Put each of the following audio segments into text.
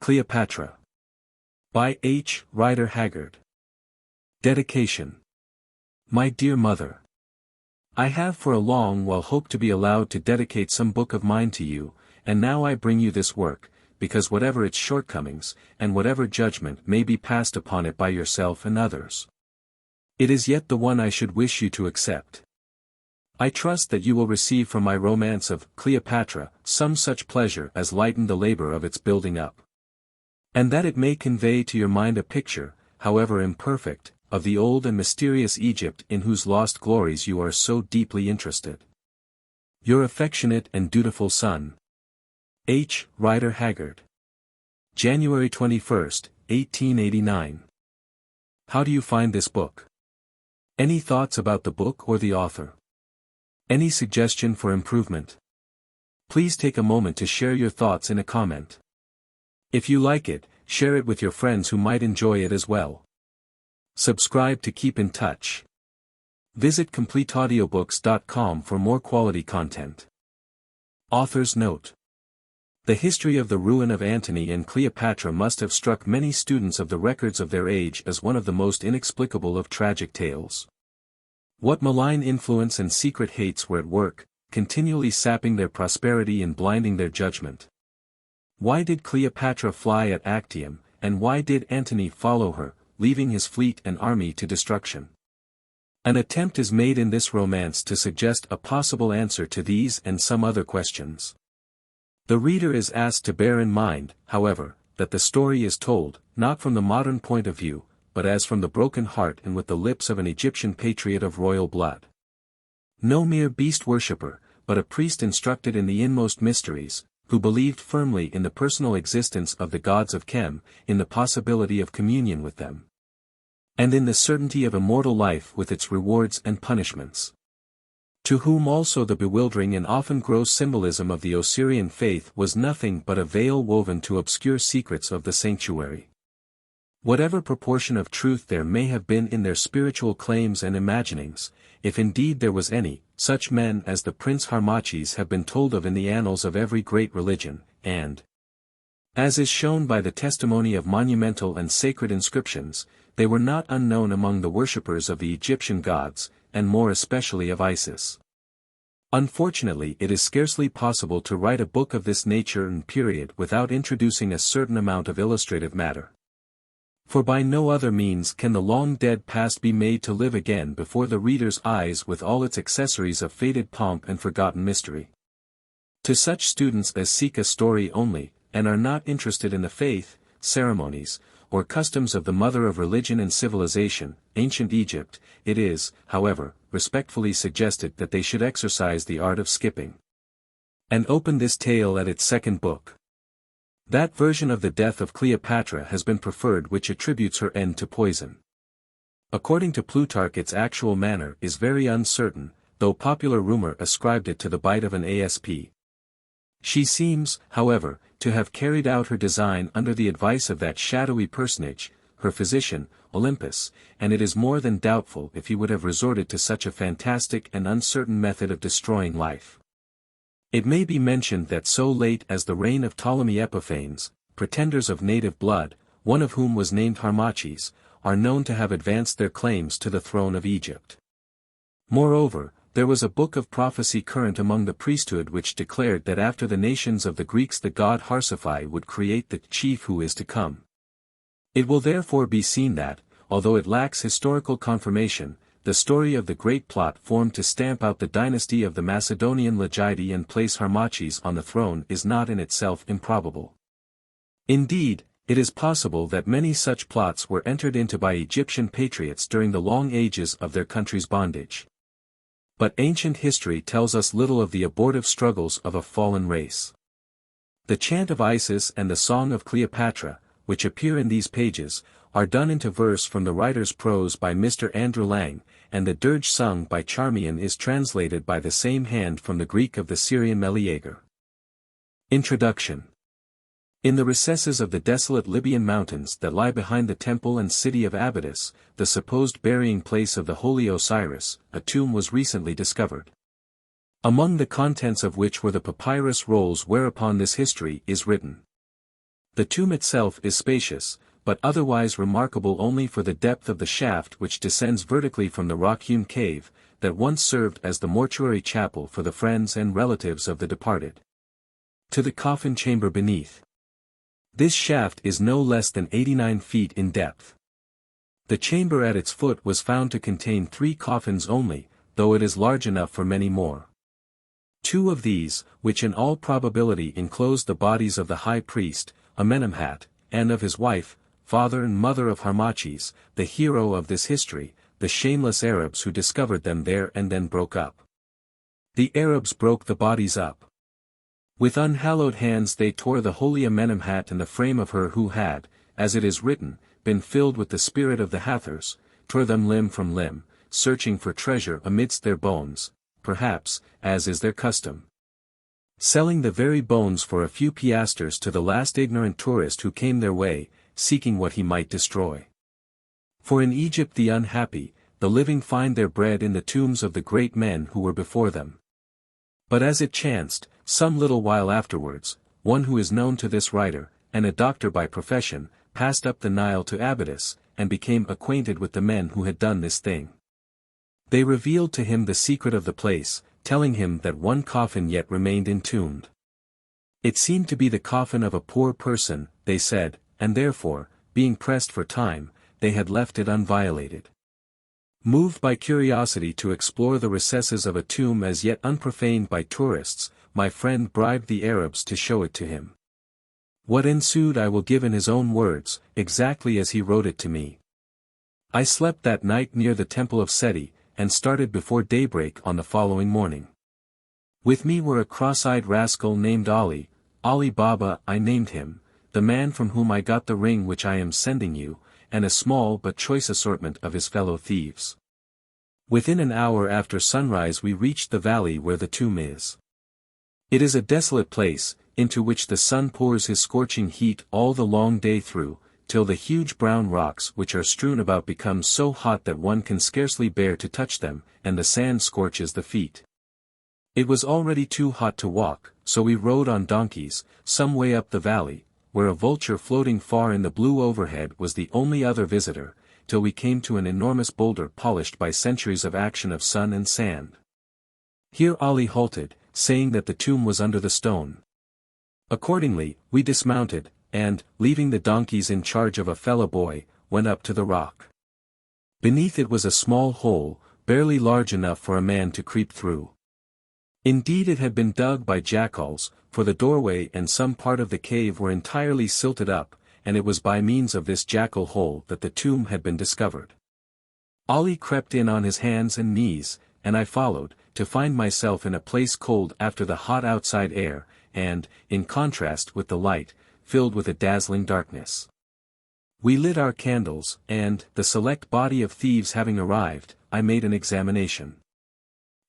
Cleopatra. By H. Rider Haggard. Dedication. My dear mother. I have for a long while hoped to be allowed to dedicate some book of mine to you, and now I bring you this work, because whatever its shortcomings, and whatever judgment may be passed upon it by yourself and others, it is yet the one I should wish you to accept. I trust that you will receive from my romance of Cleopatra some such pleasure as lightened the labor of its building up, and that it may convey to your mind a picture, however imperfect, of the old and mysterious Egypt in whose lost glories you are so deeply interested. Your affectionate and dutiful son, H. Rider Haggard. January 21, 1889. How do you find this book? Any thoughts about the book or the author? Any suggestion for improvement? Please take a moment to share your thoughts in a comment. If you like it, share it with your friends who might enjoy it as well. Subscribe to keep in touch. Visit CompleteAudiobooks.com for more quality content. Author's note. The history of the ruin of Antony and Cleopatra must have struck many students of the records of their age as one of the most inexplicable of tragic tales. What malign influence and secret hates were at work, continually sapping their prosperity and blinding their judgment? Why did Cleopatra fly at Actium, and why did Antony follow her, leaving his fleet and army to destruction? An attempt is made in this romance to suggest a possible answer to these and some other questions. The reader is asked to bear in mind, however, that the story is told, not from the modern point of view, but as from the broken heart and with the lips of an Egyptian patriot of royal blood. No mere beast worshipper, but a priest instructed in the inmost mysteries, who believed firmly in the personal existence of the gods of Chem, in the possibility of communion with them, and in the certainty of immortal life with its rewards and punishments. To whom also the bewildering and often gross symbolism of the Osirian faith was nothing but a veil woven to obscure secrets of the sanctuary. Whatever proportion of truth there may have been in their spiritual claims and imaginings, if indeed there was any, such men as the Prince Harmachis have been told of in the annals of every great religion, and, as is shown by the testimony of monumental and sacred inscriptions, they were not unknown among the worshippers of the Egyptian gods, and more especially of Isis. Unfortunately, it is scarcely possible to write a book of this nature and period without introducing a certain amount of illustrative matter. For by no other means can the long-dead past be made to live again before the reader's eyes with all its accessories of faded pomp and forgotten mystery. To such students as seek a story only, and are not interested in the faith, ceremonies, or customs of the mother of religion and civilization, ancient Egypt, it is, however, respectfully suggested that they should exercise the art of skipping, and open this tale at its second book. That version of the death of Cleopatra has been preferred which attributes her end to poison. According to Plutarch, its actual manner is very uncertain, though popular rumor ascribed it to the bite of an asp. She seems, however, to have carried out her design under the advice of that shadowy personage, her physician, Olympus, and it is more than doubtful if he would have resorted to such a fantastic and uncertain method of destroying life. It may be mentioned that so late as the reign of Ptolemy Epiphanes, pretenders of native blood, one of whom was named Harmachis, are known to have advanced their claims to the throne of Egypt. Moreover, there was a book of prophecy current among the priesthood which declared that after the nations of the Greeks the god Harsaphi would create the chief who is to come. It will therefore be seen that, although it lacks historical confirmation, the story of the great plot formed to stamp out the dynasty of the Macedonian Legidi and place Harmachis on the throne is not in itself improbable. Indeed, it is possible that many such plots were entered into by Egyptian patriots during the long ages of their country's bondage. But ancient history tells us little of the abortive struggles of a fallen race. The chant of Isis and the song of Cleopatra, which appear in these pages, are done into verse from the writer's prose by Mr. Andrew Lang, and the dirge sung by Charmion is translated by the same hand from the Greek of the Syrian Meleager. Introduction. In the recesses of the desolate Libyan mountains that lie behind the temple and city of Abouthis, the supposed burying place of the holy Osiris, a tomb was recently discovered, among the contents of which were the papyrus rolls whereupon this history is written. The tomb itself is spacious, but otherwise remarkable only for the depth of the shaft which descends vertically from the rock-hewn cave, that once served as the mortuary chapel for the friends and relatives of the departed. To the coffin chamber beneath. This shaft is no less than 89 feet in depth. The chamber at its foot was found to contain 3 coffins only, though it is large enough for many more. 2 of these, which in all probability enclosed the bodies of the high priest, Amenemhat, and of his wife, father and mother of Harmachis, the hero of this history, the shameless Arabs who discovered them there and then broke up. The Arabs broke the bodies up. With unhallowed hands they tore the holy Amenemhat and the frame of her who had, as it is written, been filled with the spirit of the Hathors, tore them limb from limb, searching for treasure amidst their bones, perhaps, as is their custom. Selling the very bones for a few piastres to the last ignorant tourist who came their way, seeking what he might destroy. For in Egypt the unhappy, the living find their bread in the tombs of the great men who were before them. But as it chanced, some little while afterwards, one who is known to this writer, and a doctor by profession, passed up the Nile to Abouthis, and became acquainted with the men who had done this thing. They revealed to him the secret of the place, telling him that one coffin yet remained entombed. It seemed to be the coffin of a poor person, they said, and therefore, being pressed for time, they had left it unviolated. Moved by curiosity to explore the recesses of a tomb as yet unprofaned by tourists, my friend bribed the Arabs to show it to him. What ensued I will give in his own words, exactly as he wrote it to me. I slept that night near the temple of Seti, and started before daybreak on the following morning. With me were a cross-eyed rascal named Ali Baba I named him, the man from whom I got the ring which I am sending you, and a small but choice assortment of his fellow thieves. Within an hour after sunrise we reached the valley where the tomb is. It is a desolate place, into which the sun pours his scorching heat all the long day through, till the huge brown rocks which are strewn about become so hot that one can scarcely bear to touch them, and the sand scorches the feet. It was already too hot to walk, so we rode on donkeys, some way up the valley, where a vulture floating far in the blue overhead was the only other visitor, till we came to an enormous boulder polished by centuries of action of sun and sand. Here Ali halted, saying that the tomb was under the stone. Accordingly, we dismounted, and, leaving the donkeys in charge of a fellow boy, went up to the rock. Beneath it was a small hole, barely large enough for a man to creep through. Indeed it had been dug by jackals, for the doorway and some part of the cave were entirely silted up, and it was by means of this jackal hole that the tomb had been discovered. Ali crept in on his hands and knees, and I followed, to find myself in a place cold after the hot outside air, and, in contrast with the light, filled with a dazzling darkness. We lit our candles, and, the select body of thieves having arrived, I made an examination.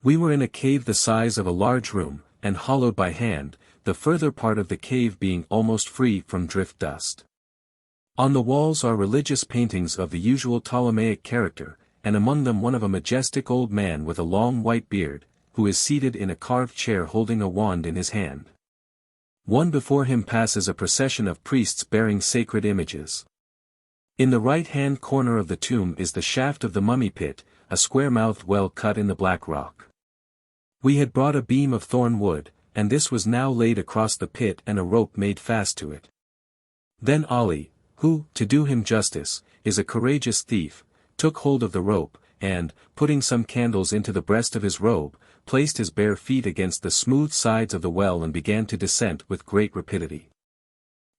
We were in a cave the size of a large room, and hollowed by hand, the further part of the cave being almost free from drift dust. On the walls are religious paintings of the usual Ptolemaic character, and among them one of a majestic old man with a long white beard, who is seated in a carved chair holding a wand in his hand. One before him passes a procession of priests bearing sacred images. In the right-hand corner of the tomb is the shaft of the mummy pit, a square-mouthed well cut in the black rock. We had brought a beam of thorn wood, and this was now laid across the pit and a rope made fast to it. Then Ali, who, to do him justice, is a courageous thief, took hold of the rope, and, putting some candles into the breast of his robe, placed his bare feet against the smooth sides of the well and began to descend with great rapidity.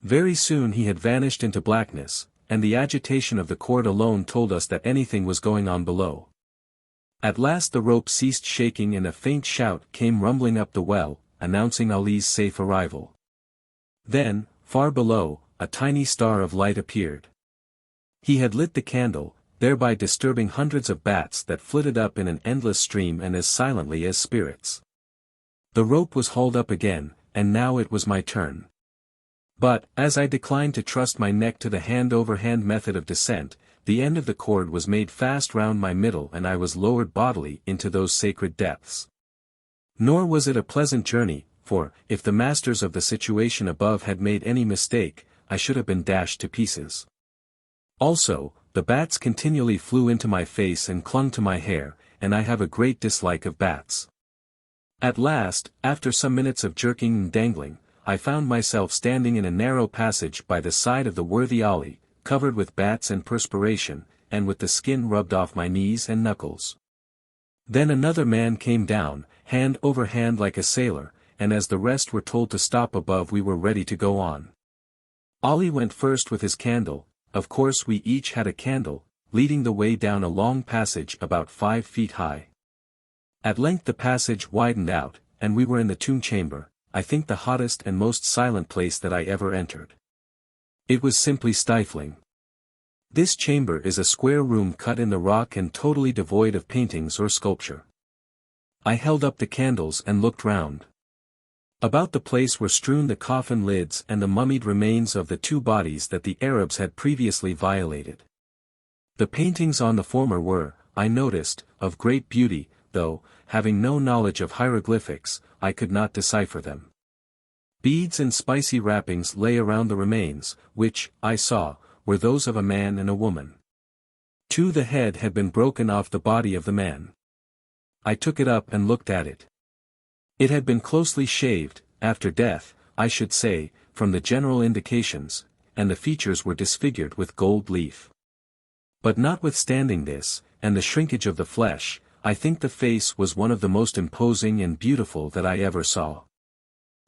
Very soon he had vanished into blackness, and the agitation of the cord alone told us that anything was going on below. At last the rope ceased shaking and a faint shout came rumbling up the well, announcing Ali's safe arrival. Then, far below, a tiny star of light appeared. He had lit the candle, thereby disturbing hundreds of bats that flitted up in an endless stream and as silently as spirits. The rope was hauled up again, and now it was my turn. But, as I declined to trust my neck to the hand-over-hand method of descent, the end of the cord was made fast round my middle and I was lowered bodily into those sacred depths. Nor was it a pleasant journey, for, if the masters of the situation above had made any mistake, I should have been dashed to pieces. Also, the bats continually flew into my face and clung to my hair, and I have a great dislike of bats. At last, after some minutes of jerking and dangling, I found myself standing in a narrow passage by the side of the worthy Ali, covered with bats and perspiration, and with the skin rubbed off my knees and knuckles. Then another man came down, hand over hand like a sailor, and as the rest were told to stop above we were ready to go on. Ali went first with his candle. Of course we each had a candle, leading the way down a long passage about 5 feet high. At length the passage widened out, and we were in the tomb chamber, I think the hottest and most silent place that I ever entered. It was simply stifling. This chamber is a square room cut in the rock and totally devoid of paintings or sculpture. I held up the candles and looked round. About the place were strewn the coffin lids and the mummied remains of the 2 bodies that the Arabs had previously violated. The paintings on the former were, I noticed, of great beauty, though, having no knowledge of hieroglyphics, I could not decipher them. Beads and spicy wrappings lay around the remains, which, I saw, were those of a man and a woman. The head had been broken off the body of the man. I took it up and looked at it. It had been closely shaved, after death, I should say, from the general indications, and the features were disfigured with gold leaf. But notwithstanding this, and the shrinkage of the flesh, I think the face was one of the most imposing and beautiful that I ever saw.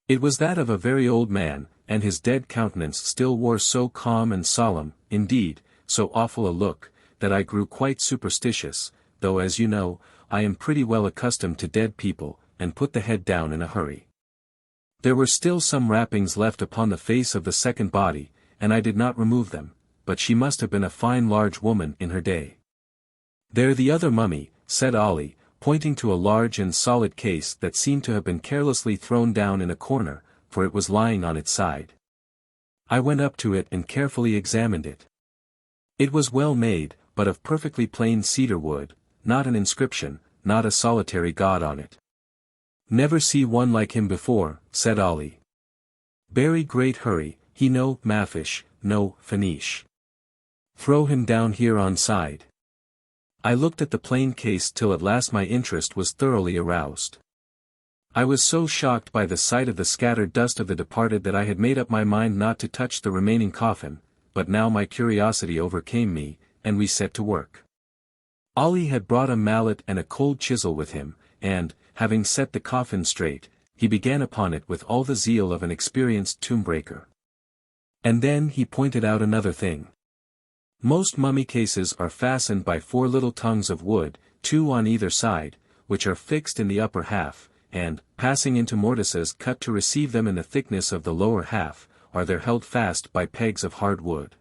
It was that of a very old man, and his dead countenance still wore so calm and solemn, indeed, so awful a look, that I grew quite superstitious, though as you know, I am pretty well accustomed to dead people, and put the head down in a hurry. There were still some wrappings left upon the face of the second body, and I did not remove them, but she must have been a fine large woman in her day. There the other mummy, said Ali, pointing to a large and solid case that seemed to have been carelessly thrown down in a corner, for it was lying on its side. I went up to it and carefully examined it. It was well made, but of perfectly plain cedar wood, not an inscription, not a solitary god on it. Never see one like him before, said Ali. Very great hurry, he no maffish, no finish. Throw him down here on side. I looked at the plain case till at last my interest was thoroughly aroused. I was so shocked by the sight of the scattered dust of the departed that I had made up my mind not to touch the remaining coffin, but now my curiosity overcame me, and we set to work. Ali had brought a mallet and a cold chisel with him, and, having set the coffin straight, he began upon it with all the zeal of an experienced tomb-breaker. And then he pointed out another thing. Most mummy cases are fastened by 4 little tongues of wood, 2 on either side, which are fixed in the upper half, and, passing into mortices cut to receive them in the thickness of the lower half, are there held fast by pegs of hard wood.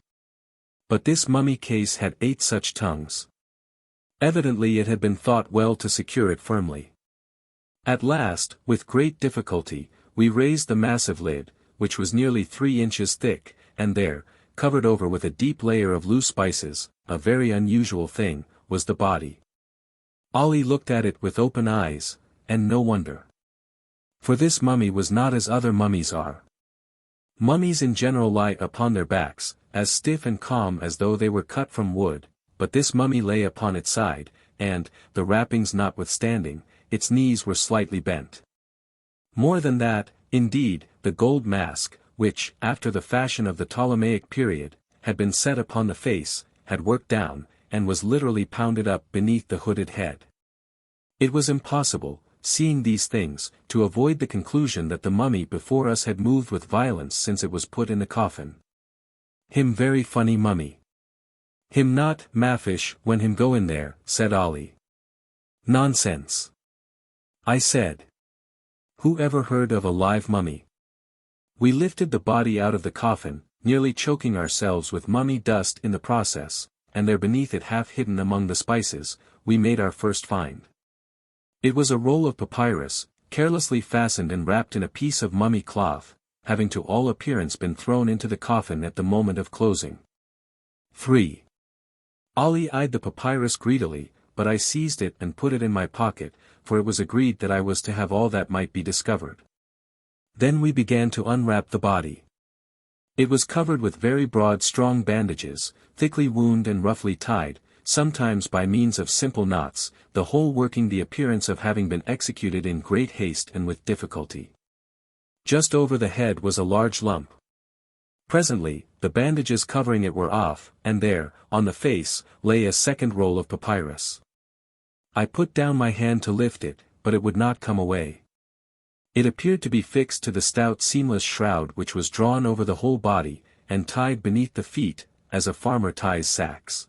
But this mummy case had 8 such tongues. Evidently it had been thought well to secure it firmly. At last, with great difficulty, we raised the massive lid, which was nearly 3 inches thick, and there, covered over with a deep layer of loose spices, a very unusual thing, was the body. Ali looked at it with open eyes, and no wonder. For this mummy was not as other mummies are. Mummies in general lie upon their backs, as stiff and calm as though they were cut from wood, but this mummy lay upon its side, and, the wrappings notwithstanding, its knees were slightly bent. More than that, indeed, the gold mask, which, after the fashion of the Ptolemaic period, had been set upon the face, had worked down, and was literally pounded up beneath the hooded head. It was impossible, seeing these things, to avoid the conclusion that the mummy before us had moved with violence since it was put in the coffin. Him very funny mummy. Him not maffish when him go in there, said Ali. Nonsense. I said. Who ever heard of a live mummy? We lifted the body out of the coffin, nearly choking ourselves with mummy dust in the process, and there beneath it half hidden among the spices, we made our first find. It was a roll of papyrus, carelessly fastened and wrapped in a piece of mummy cloth, having to all appearance been thrown into the coffin at the moment of closing. 3. Ali eyed the papyrus greedily, but I seized it and put it in my pocket, for it was agreed that I was to have all that might be discovered. Then we began to unwrap the body. It was covered with very broad strong bandages, thickly wound and roughly tied, sometimes by means of simple knots, the whole working the appearance of having been executed in great haste and with difficulty. Just over the head was a large lump. Presently, the bandages covering it were off, and there, on the face, lay a second roll of papyrus. I put down my hand to lift it, but it would not come away. It appeared to be fixed to the stout seamless shroud which was drawn over the whole body, and tied beneath the feet, as a farmer ties sacks.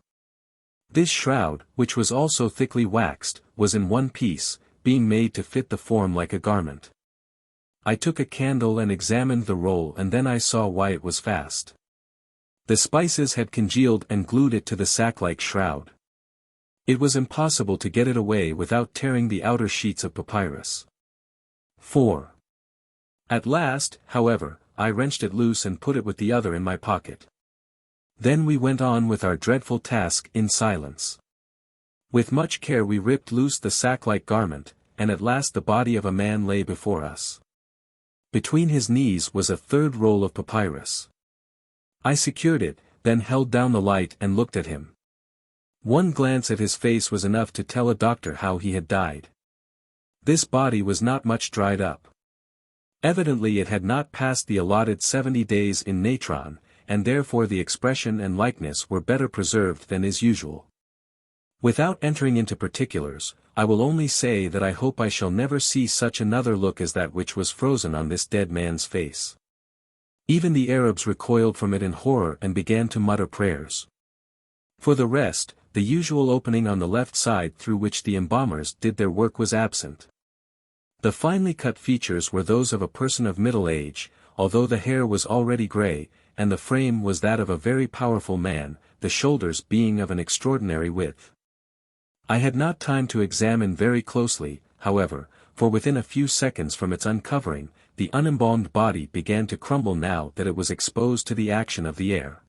This shroud, which was also thickly waxed, was in one piece, being made to fit the form like a garment. I took a candle and examined the roll, and then I saw why it was fast. The spices had congealed and glued it to the sack-like shroud. It was impossible to get it away without tearing the outer sheets of papyrus. 4. At last, however, I wrenched it loose and put it with the other in my pocket. Then we went on with our dreadful task in silence. With much care we ripped loose the sack-like garment, and at last the body of a man lay before us. Between his knees was a third roll of papyrus. I secured it, then held down the light and looked at him. One glance at his face was enough to tell a doctor how he had died. This body was not much dried up. Evidently it had not passed the allotted 70 days in natron, and therefore the expression and likeness were better preserved than is usual. Without entering into particulars, I will only say that I hope I shall never see such another look as that which was frozen on this dead man's face. Even the Arabs recoiled from it in horror and began to mutter prayers. For the rest, the usual opening on the left side through which the embalmers did their work was absent. The finely cut features were those of a person of middle age, although the hair was already grey, and the frame was that of a very powerful man, the shoulders being of an extraordinary width. I had not time to examine very closely, however, for within a few seconds from its uncovering, the unembalmed body began to crumble now that it was exposed to the action of the air.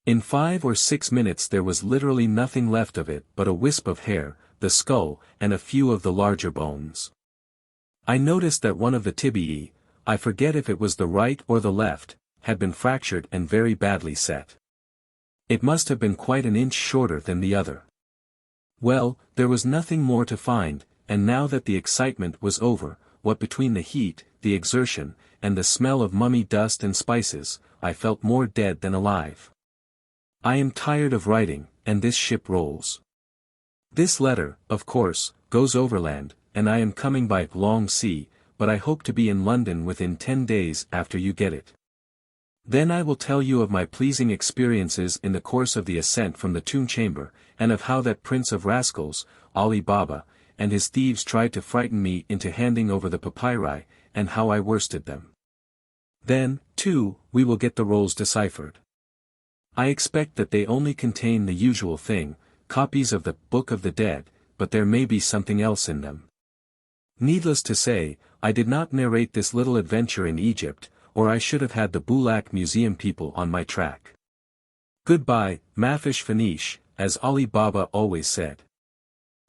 In 5 or 6 minutes there was literally nothing left of it but a wisp of hair, the skull, and a few of the larger bones. I noticed that one of the tibiae, I forget if it was the right or the left, had been fractured and very badly set. It must have been quite an inch shorter than the other. Well, there was nothing more to find, and now that the excitement was over, what between the heat, the exertion, and the smell of mummy dust and spices, I felt more dead than alive. I am tired of writing, and this ship rolls. This letter, of course, goes overland, and I am coming by long sea, but I hope to be in London within 10 days after you get it. Then I will tell you of my pleasing experiences in the course of the ascent from the tomb chamber, and of how that prince of rascals, Ali Baba, and his thieves tried to frighten me into handing over the papyri, and how I worsted them. Then, too, we will get the rolls deciphered. I expect that they only contain the usual thing, copies of the Book of the Dead, but there may be something else in them. Needless to say, I did not narrate this little adventure in Egypt, or I should have had the Bulak Museum people on my track. Goodbye, Mafish Fanish, as Ali Baba always said.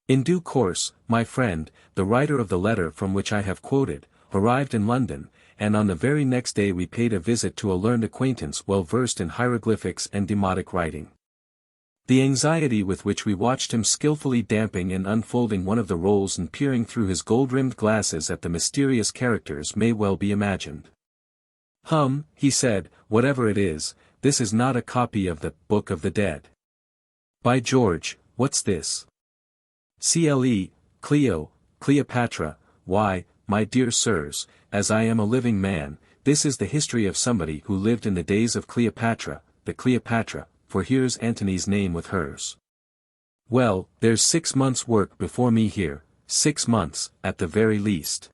In due course, my friend, the writer of the letter from which I have quoted, arrived in London, and on the very next day we paid a visit to a learned acquaintance well versed in hieroglyphics and demotic writing. The anxiety with which we watched him skillfully damping and unfolding one of the rolls and peering through his gold-rimmed glasses at the mysterious characters may well be imagined. He said, whatever it is, this is not a copy of the Book of the Dead. By George, what's this? Cleopatra, why, my dear sirs, as I am a living man, this is the history of somebody who lived in the days of Cleopatra, the Cleopatra, for here's Antony's name with hers. Well, there's 6 months' work before me here, 6 months, at the very least.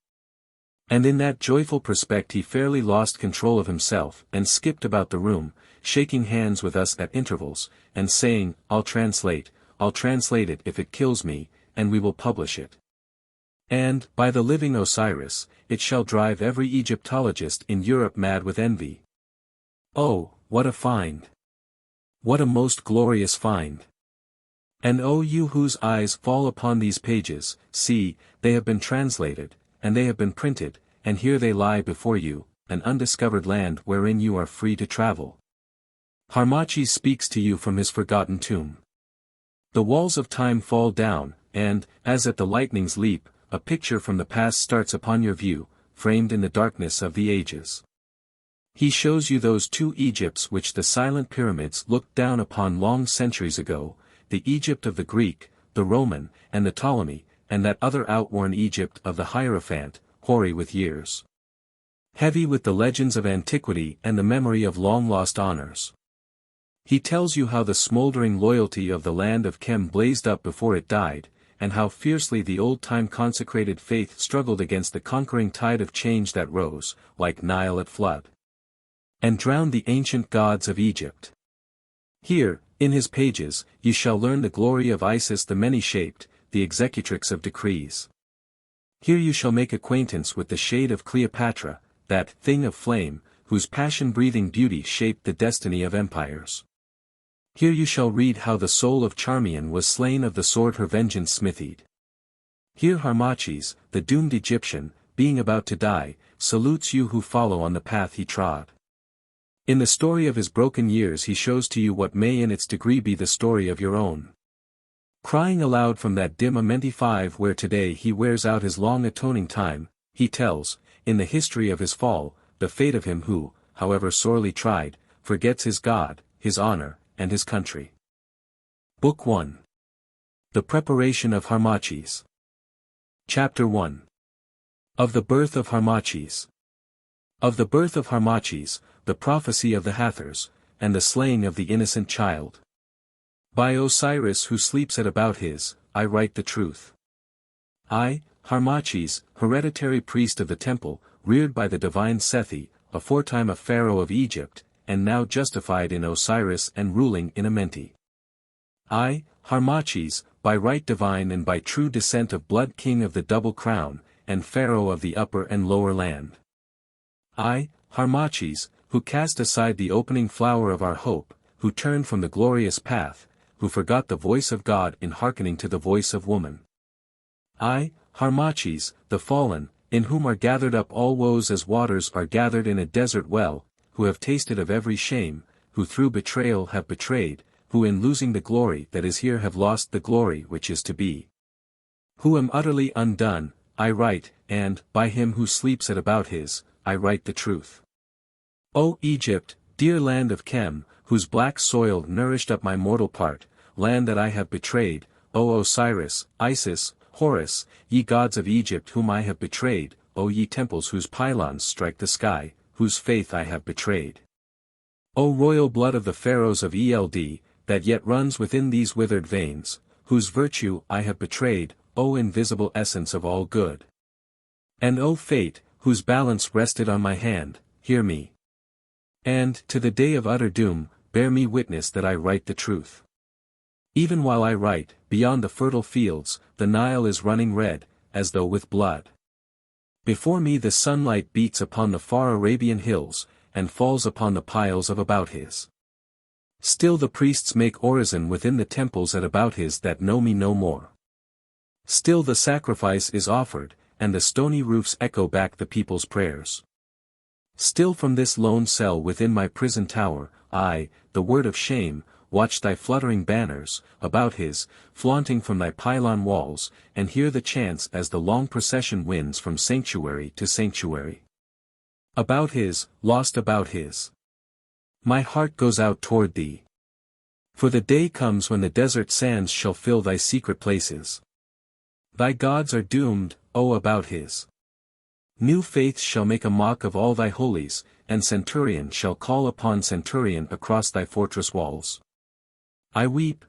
And in that joyful prospect he fairly lost control of himself and skipped about the room, shaking hands with us at intervals, and saying, I'll translate it if it kills me, and we will publish it. And, by the living Osiris, it shall drive every Egyptologist in Europe mad with envy. Oh, what a find! What a most glorious find! And oh, you whose eyes fall upon these pages, see, they have been translated, and they have been printed, and here they lie before you, an undiscovered land wherein you are free to travel. Harmachis speaks to you from his forgotten tomb. The walls of time fall down, and, as at the lightning's leap, a picture from the past starts upon your view, framed in the darkness of the ages. He shows you those two Egypts which the silent pyramids looked down upon long centuries ago, the Egypt of the Greek, the Roman, and the Ptolemy, and that other outworn Egypt of the Hierophant, hoary with years. Heavy with the legends of antiquity and the memory of long-lost honors. He tells you how the smoldering loyalty of the land of Chem blazed up before it died, and how fiercely the old-time consecrated faith struggled against the conquering tide of change that rose, like Nile at flood, and drowned the ancient gods of Egypt. Here, in his pages, you shall learn the glory of Isis the many-shaped, the executrix of decrees. Here you shall make acquaintance with the shade of Cleopatra, that thing of flame, whose passion-breathing beauty shaped the destiny of empires. Here you shall read how the soul of Charmion was slain of the sword her vengeance smithied. Here Harmachis, the doomed Egyptian, being about to die, salutes you who follow on the path he trod. In the story of his broken years he shows to you what may in its degree be the story of your own. Crying aloud from that dim Amenti-5 where today he wears out his long atoning time, he tells, in the history of his fall, the fate of him who, however sorely tried, forgets his God, his honor, and his country. Book 1. The Preparation of Harmachis. Chapter 1. Of the Birth of Harmachis. Of the birth of Harmachis, the prophecy of the Hathors, and the slaying of the innocent child. By Osiris who sleeps at Abouthis, I write the truth. I, Harmachis, hereditary priest of the temple, reared by the divine Sethi, aforetime a pharaoh of Egypt, and now justified in Osiris and ruling in Amenti. I, Harmachis, by right divine and by true descent of blood king of the double crown, and pharaoh of the upper and lower land. I, Harmachis, who cast aside the opening flower of our hope, who turned from the glorious path, who forgot the voice of God in hearkening to the voice of woman. I, Harmachis, the fallen, in whom are gathered up all woes as waters are gathered in a desert well, who have tasted of every shame, who through betrayal have betrayed, who in losing the glory that is here have lost the glory which is to be. Who am utterly undone, I write, and, by him who sleeps at Abouthis, I write the truth. O Egypt, dear land of Chem, whose black soil nourished up my mortal part, land that I have betrayed, O Osiris, Isis, Horus, ye gods of Egypt whom I have betrayed, O ye temples whose pylons strike the sky, whose faith I have betrayed. O royal blood of the pharaohs of Eld, that yet runs within these withered veins, whose virtue I have betrayed, O invisible essence of all good. And O fate, whose balance rested on my hand, hear me. And, to the day of utter doom, bear me witness that I write the truth. Even while I write, beyond the fertile fields, the Nile is running red, as though with blood. Before me the sunlight beats upon the far Arabian hills, and falls upon the piles of Abouthis. Still the priests make orison within the temples at Abouthis that know me no more. Still the sacrifice is offered, and the stony roofs echo back the people's prayers. Still from this lone cell within my prison tower, I, the word of shame, watch thy fluttering banners, Abouthis, flaunting from thy pylon walls, and hear the chants as the long procession winds from sanctuary to sanctuary. Abouthis, lost Abouthis. My heart goes out toward thee. For the day comes when the desert sands shall fill thy secret places. Thy gods are doomed, O Abouthis. New faiths shall make a mock of all thy holies, and centurion shall call upon centurion across thy fortress walls. I weep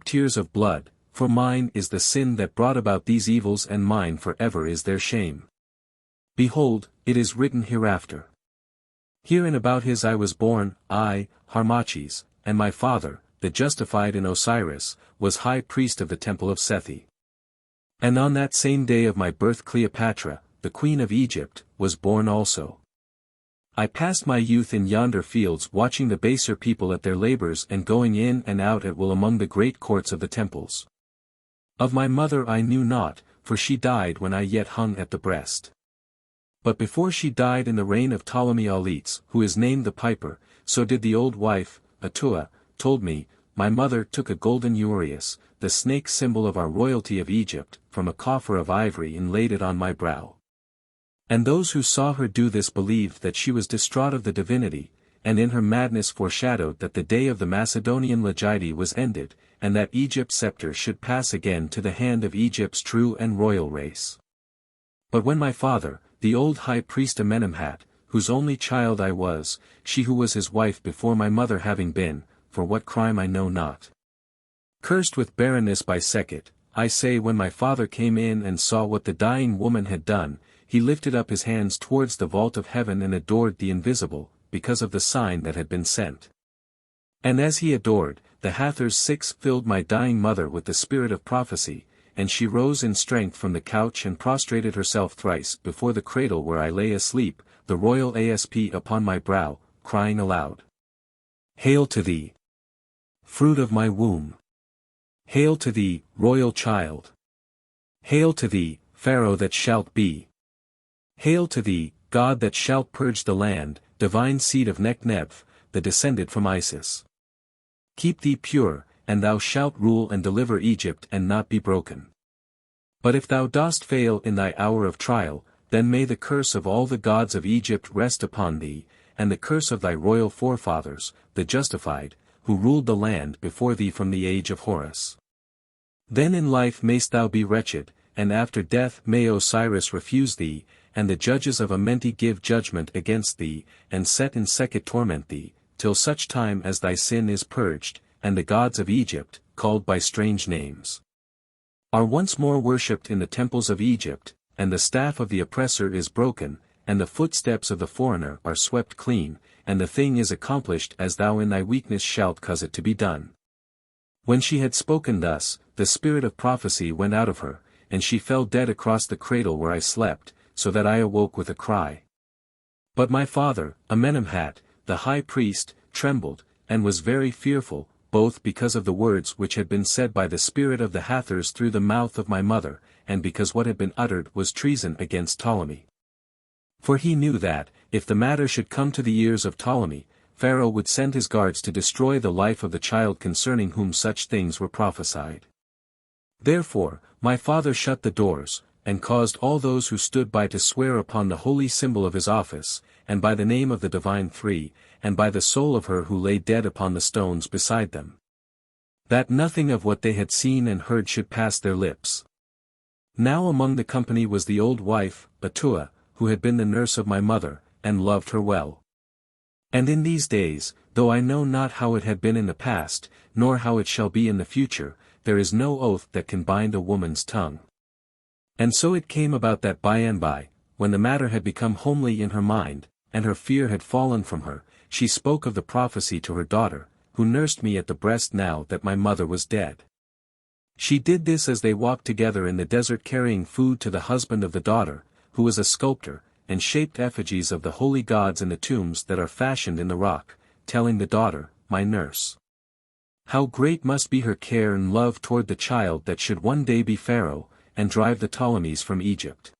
tears of blood, for mine is the sin that brought about these evils and mine forever is their shame. Behold, it is written hereafter. Here and Abouthis I was born, I, Harmachis, and my father, the justified in Osiris, was high priest of the temple of Sethi. And on that same day of my birth Cleopatra, the queen of Egypt, was born also. I passed my youth in yonder fields watching the baser people at their labors and going in and out at will among the great courts of the temples. Of my mother I knew naught, for she died when I yet hung at the breast. But before she died in the reign of Ptolemy Auletes, who is named the Piper, so did the old wife, Atua, told me, my mother took a golden uraeus, the snake symbol of our royalty of Egypt, from a coffer of ivory and laid it on my brow. And those who saw her do this believed that she was distraught of the divinity, and in her madness foreshadowed that the day of the Macedonian Legidi was ended, and that Egypt's scepter should pass again to the hand of Egypt's true and royal race. But when my father, the old High Priest Amenemhat, whose only child I was, she who was his wife before my mother having been, for what crime I know not, cursed with barrenness by Sekhet, I say when my father came in and saw what the dying woman had done, he lifted up his hands towards the vault of heaven and adored the invisible, because of the sign that had been sent. And as he adored, the Hathors 6 filled my dying mother with the spirit of prophecy, and she rose in strength from the couch and prostrated herself thrice before the cradle where I lay asleep, the royal asp upon my brow, crying aloud. Hail to thee, fruit of my womb! Hail to thee, royal child! Hail to thee, Pharaoh that shalt be! Hail to thee, God that shalt purge the land, divine seed of Nekhneph, the descended from Isis. Keep thee pure, and thou shalt rule and deliver Egypt and not be broken. But if thou dost fail in thy hour of trial, then may the curse of all the gods of Egypt rest upon thee, and the curse of thy royal forefathers, the justified, who ruled the land before thee from the age of Horus. Then in life mayst thou be wretched, and after death may Osiris refuse thee, and the judges of Amenti give judgment against thee, and Set and Sekhet torment thee, till such time as thy sin is purged, and the gods of Egypt, called by strange names, are once more worshipped in the temples of Egypt, and the staff of the oppressor is broken, and the footsteps of the foreigner are swept clean, and the thing is accomplished as thou in thy weakness shalt cause it to be done. When she had spoken thus, the spirit of prophecy went out of her, and she fell dead across the cradle where I slept, so that I awoke with a cry. But my father, Amenemhat, the high priest, trembled, and was very fearful, both because of the words which had been said by the spirit of the Hathors through the mouth of my mother, and because what had been uttered was treason against Ptolemy. For he knew that, if the matter should come to the ears of Ptolemy, Pharaoh would send his guards to destroy the life of the child concerning whom such things were prophesied. Therefore, my father shut the doors, and caused all those who stood by to swear upon the holy symbol of his office, and by the name of the divine three, and by the soul of her who lay dead upon the stones beside them, that nothing of what they had seen and heard should pass their lips. Now among the company was the old wife, Atua, who had been the nurse of my mother, and loved her well. And in these days, though I know not how it had been in the past, nor how it shall be in the future, there is no oath that can bind a woman's tongue. And so it came about that by and by, when the matter had become homely in her mind, and her fear had fallen from her, she spoke of the prophecy to her daughter, who nursed me at the breast now that my mother was dead. She did this as they walked together in the desert carrying food to the husband of the daughter, who was a sculptor, and shaped effigies of the holy gods in the tombs that are fashioned in the rock, telling the daughter, my nurse, how great must be her care and love toward the child that should one day be Pharaoh, and drive the Ptolemies from Egypt.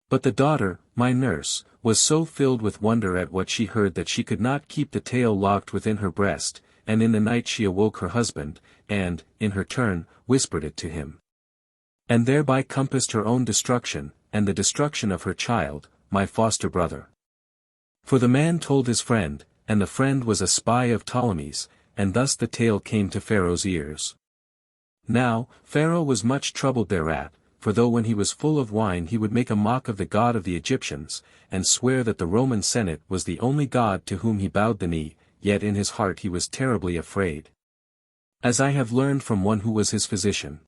But the daughter, my nurse, was so filled with wonder at what she heard that she could not keep the tale locked within her breast, and in the night she awoke her husband, and, in her turn, whispered it to him. And thereby compassed her own destruction, and the destruction of her child, my foster brother. For the man told his friend, and the friend was a spy of Ptolemy's, and thus the tale came to Pharaoh's ears. Now, Pharaoh was much troubled thereat, for though when he was full of wine he would make a mock of the God of the Egyptians, and swear that the Roman Senate was the only God to whom he bowed the knee, yet in his heart he was terribly afraid, as I have learned from one who was his physician.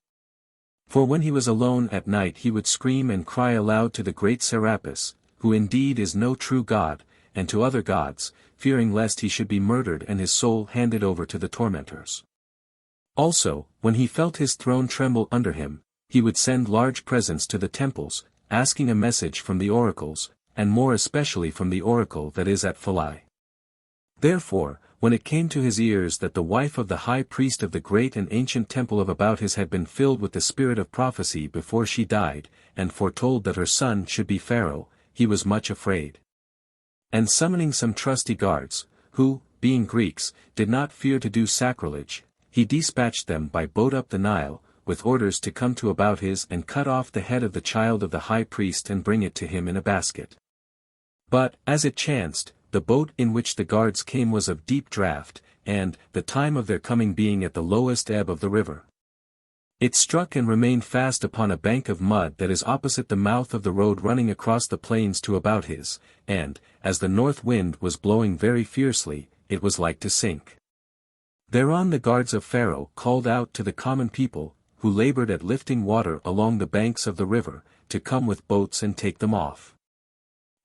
For when he was alone at night he would scream and cry aloud to the great Serapis, who indeed is no true God, and to other gods, fearing lest he should be murdered and his soul handed over to the tormentors. Also, when he felt his throne tremble under him, he would send large presents to the temples, asking a message from the oracles, and more especially from the oracle that is at Philae. Therefore, when it came to his ears that the wife of the high priest of the great and ancient temple of Abouthis had been filled with the spirit of prophecy before she died, and foretold that her son should be Pharaoh, he was much afraid. And summoning some trusty guards, who, being Greeks, did not fear to do sacrilege, he dispatched them by boat up the Nile, with orders to come to Abouthis and cut off the head of the child of the high priest and bring it to him in a basket. But, as it chanced, the boat in which the guards came was of deep draught, and, the time of their coming being at the lowest ebb of the river, it struck and remained fast upon a bank of mud that is opposite the mouth of the road running across the plains to Abouthis, and, as the north wind was blowing very fiercely, it was like to sink. Thereon the guards of Pharaoh called out to the common people, who labored at lifting water along the banks of the river, to come with boats and take them off.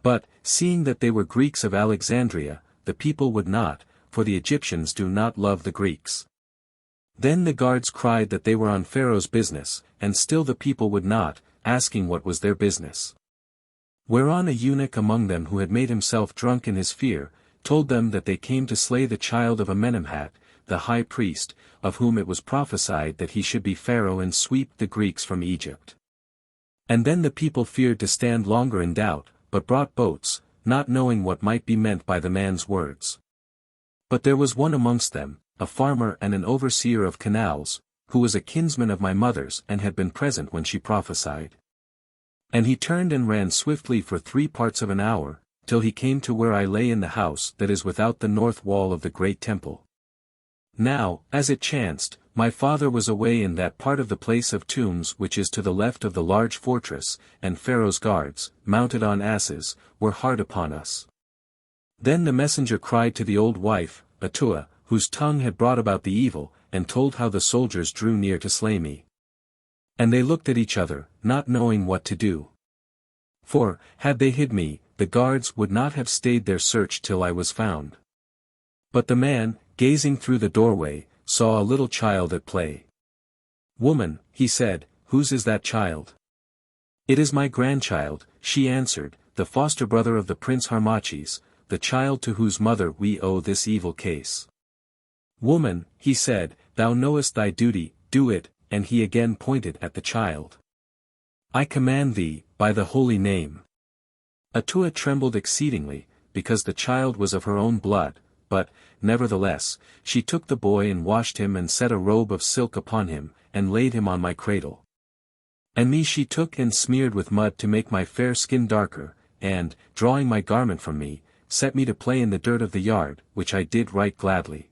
But, seeing that they were Greeks of Alexandria, the people would not, for the Egyptians do not love the Greeks. Then the guards cried that they were on Pharaoh's business, and still the people would not, asking what was their business. Whereon a eunuch among them who had made himself drunk in his fear, told them that they came to slay the child of Amenemhat, the high priest, of whom it was prophesied that he should be Pharaoh and sweep the Greeks from Egypt. And then the people feared to stand longer in doubt, but brought boats, not knowing what might be meant by the man's words. But there was one amongst them, a farmer and an overseer of canals, who was a kinsman of my mother's and had been present when she prophesied. And he turned and ran swiftly for 3 parts of an hour, till he came to where I lay in the house that is without the north wall of the great temple. Now, as it chanced, my father was away in that part of the place of tombs which is to the left of the large fortress, and Pharaoh's guards, mounted on asses, were hard upon us. Then the messenger cried to the old wife, Atua, whose tongue had brought about the evil, and told how the soldiers drew near to slay me. And they looked at each other, not knowing what to do. For, had they hid me, the guards would not have stayed their search till I was found. But the man, gazing through the doorway, saw a little child at play. "Woman," he said, "whose is that child?" "It is my grandchild," she answered, "the foster brother of the prince Harmachis, the child to whose mother we owe this evil case." "Woman," he said, "thou knowest thy duty, do it," and he again pointed at the child. "I command thee, by the holy name." Atua trembled exceedingly, because the child was of her own blood, but, nevertheless, she took the boy and washed him and set a robe of silk upon him, and laid him on my cradle. And me she took and smeared with mud to make my fair skin darker, and, drawing my garment from me, set me to play in the dirt of the yard, which I did right gladly.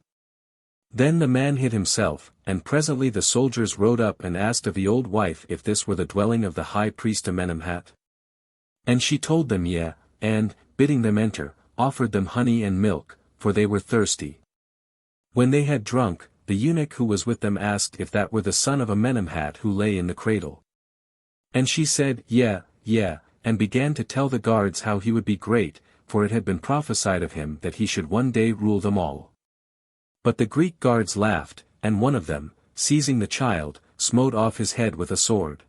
Then the man hid himself, and presently the soldiers rode up and asked of the old wife if this were the dwelling of the high priest Amenemhat. And she told them yea, and, bidding them enter, offered them honey and milk, for they were thirsty. When they had drunk, the eunuch who was with them asked if that were the son of Amenemhat who lay in the cradle. And she said, "Yea, yea," and began to tell the guards how he would be great, for it had been prophesied of him that he should one day rule them all. But the Greek guards laughed, and one of them, seizing the child, smote off his head with a sword.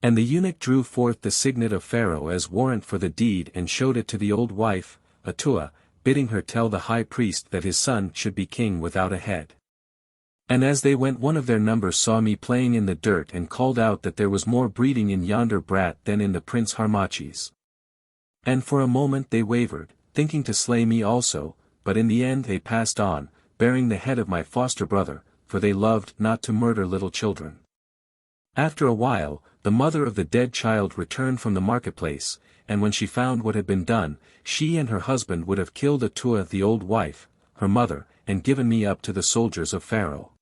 And the eunuch drew forth the signet of Pharaoh as warrant for the deed and showed it to the old wife, Atua, bidding her tell the high priest that his son should be king without a head. And as they went, one of their number saw me playing in the dirt and called out that there was more breeding in yonder brat than in the prince Harmachis. And for a moment they wavered, thinking to slay me also, but in the end they passed on, bearing the head of my foster brother, for they loved not to murder little children. After a while, the mother of the dead child returned from the marketplace, and when she found what had been done, she and her husband would have killed Atua the old wife, her mother, and given me up to the soldiers of Pharaoh.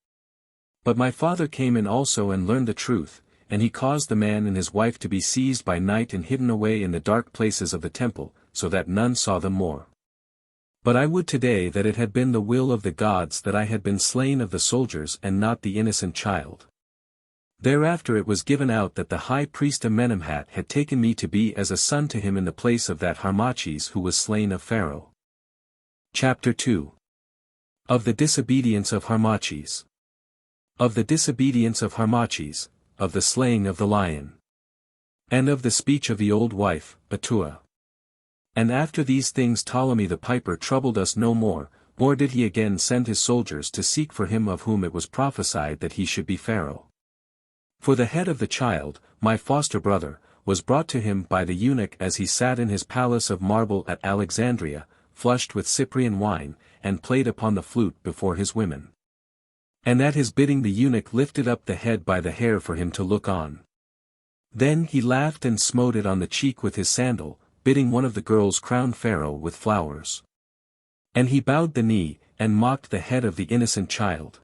But my father came in also and learned the truth, and he caused the man and his wife to be seized by night and hidden away in the dark places of the temple, so that none saw them more. But I would today that it had been the will of the gods that I had been slain of the soldiers and not the innocent child. Thereafter it was given out that the high priest Amenemhat had taken me to be as a son to him in the place of that Harmachis who was slain of Pharaoh. Chapter 2. Of the disobedience of Harmachis. Of the disobedience of Harmachis, of the slaying of the lion. And of the speech of the old wife, Atua. And after these things Ptolemy the piper troubled us no more, nor did he again send his soldiers to seek for him of whom it was prophesied that he should be Pharaoh. For the head of the child, my foster brother, was brought to him by the eunuch as he sat in his palace of marble at Alexandria, flushed with Cyprian wine, and played upon the flute before his women. And at his bidding the eunuch lifted up the head by the hair for him to look on. Then he laughed and smote it on the cheek with his sandal, bidding one of the girls crown Pharaoh with flowers. And he bowed the knee, and mocked the head of the innocent child.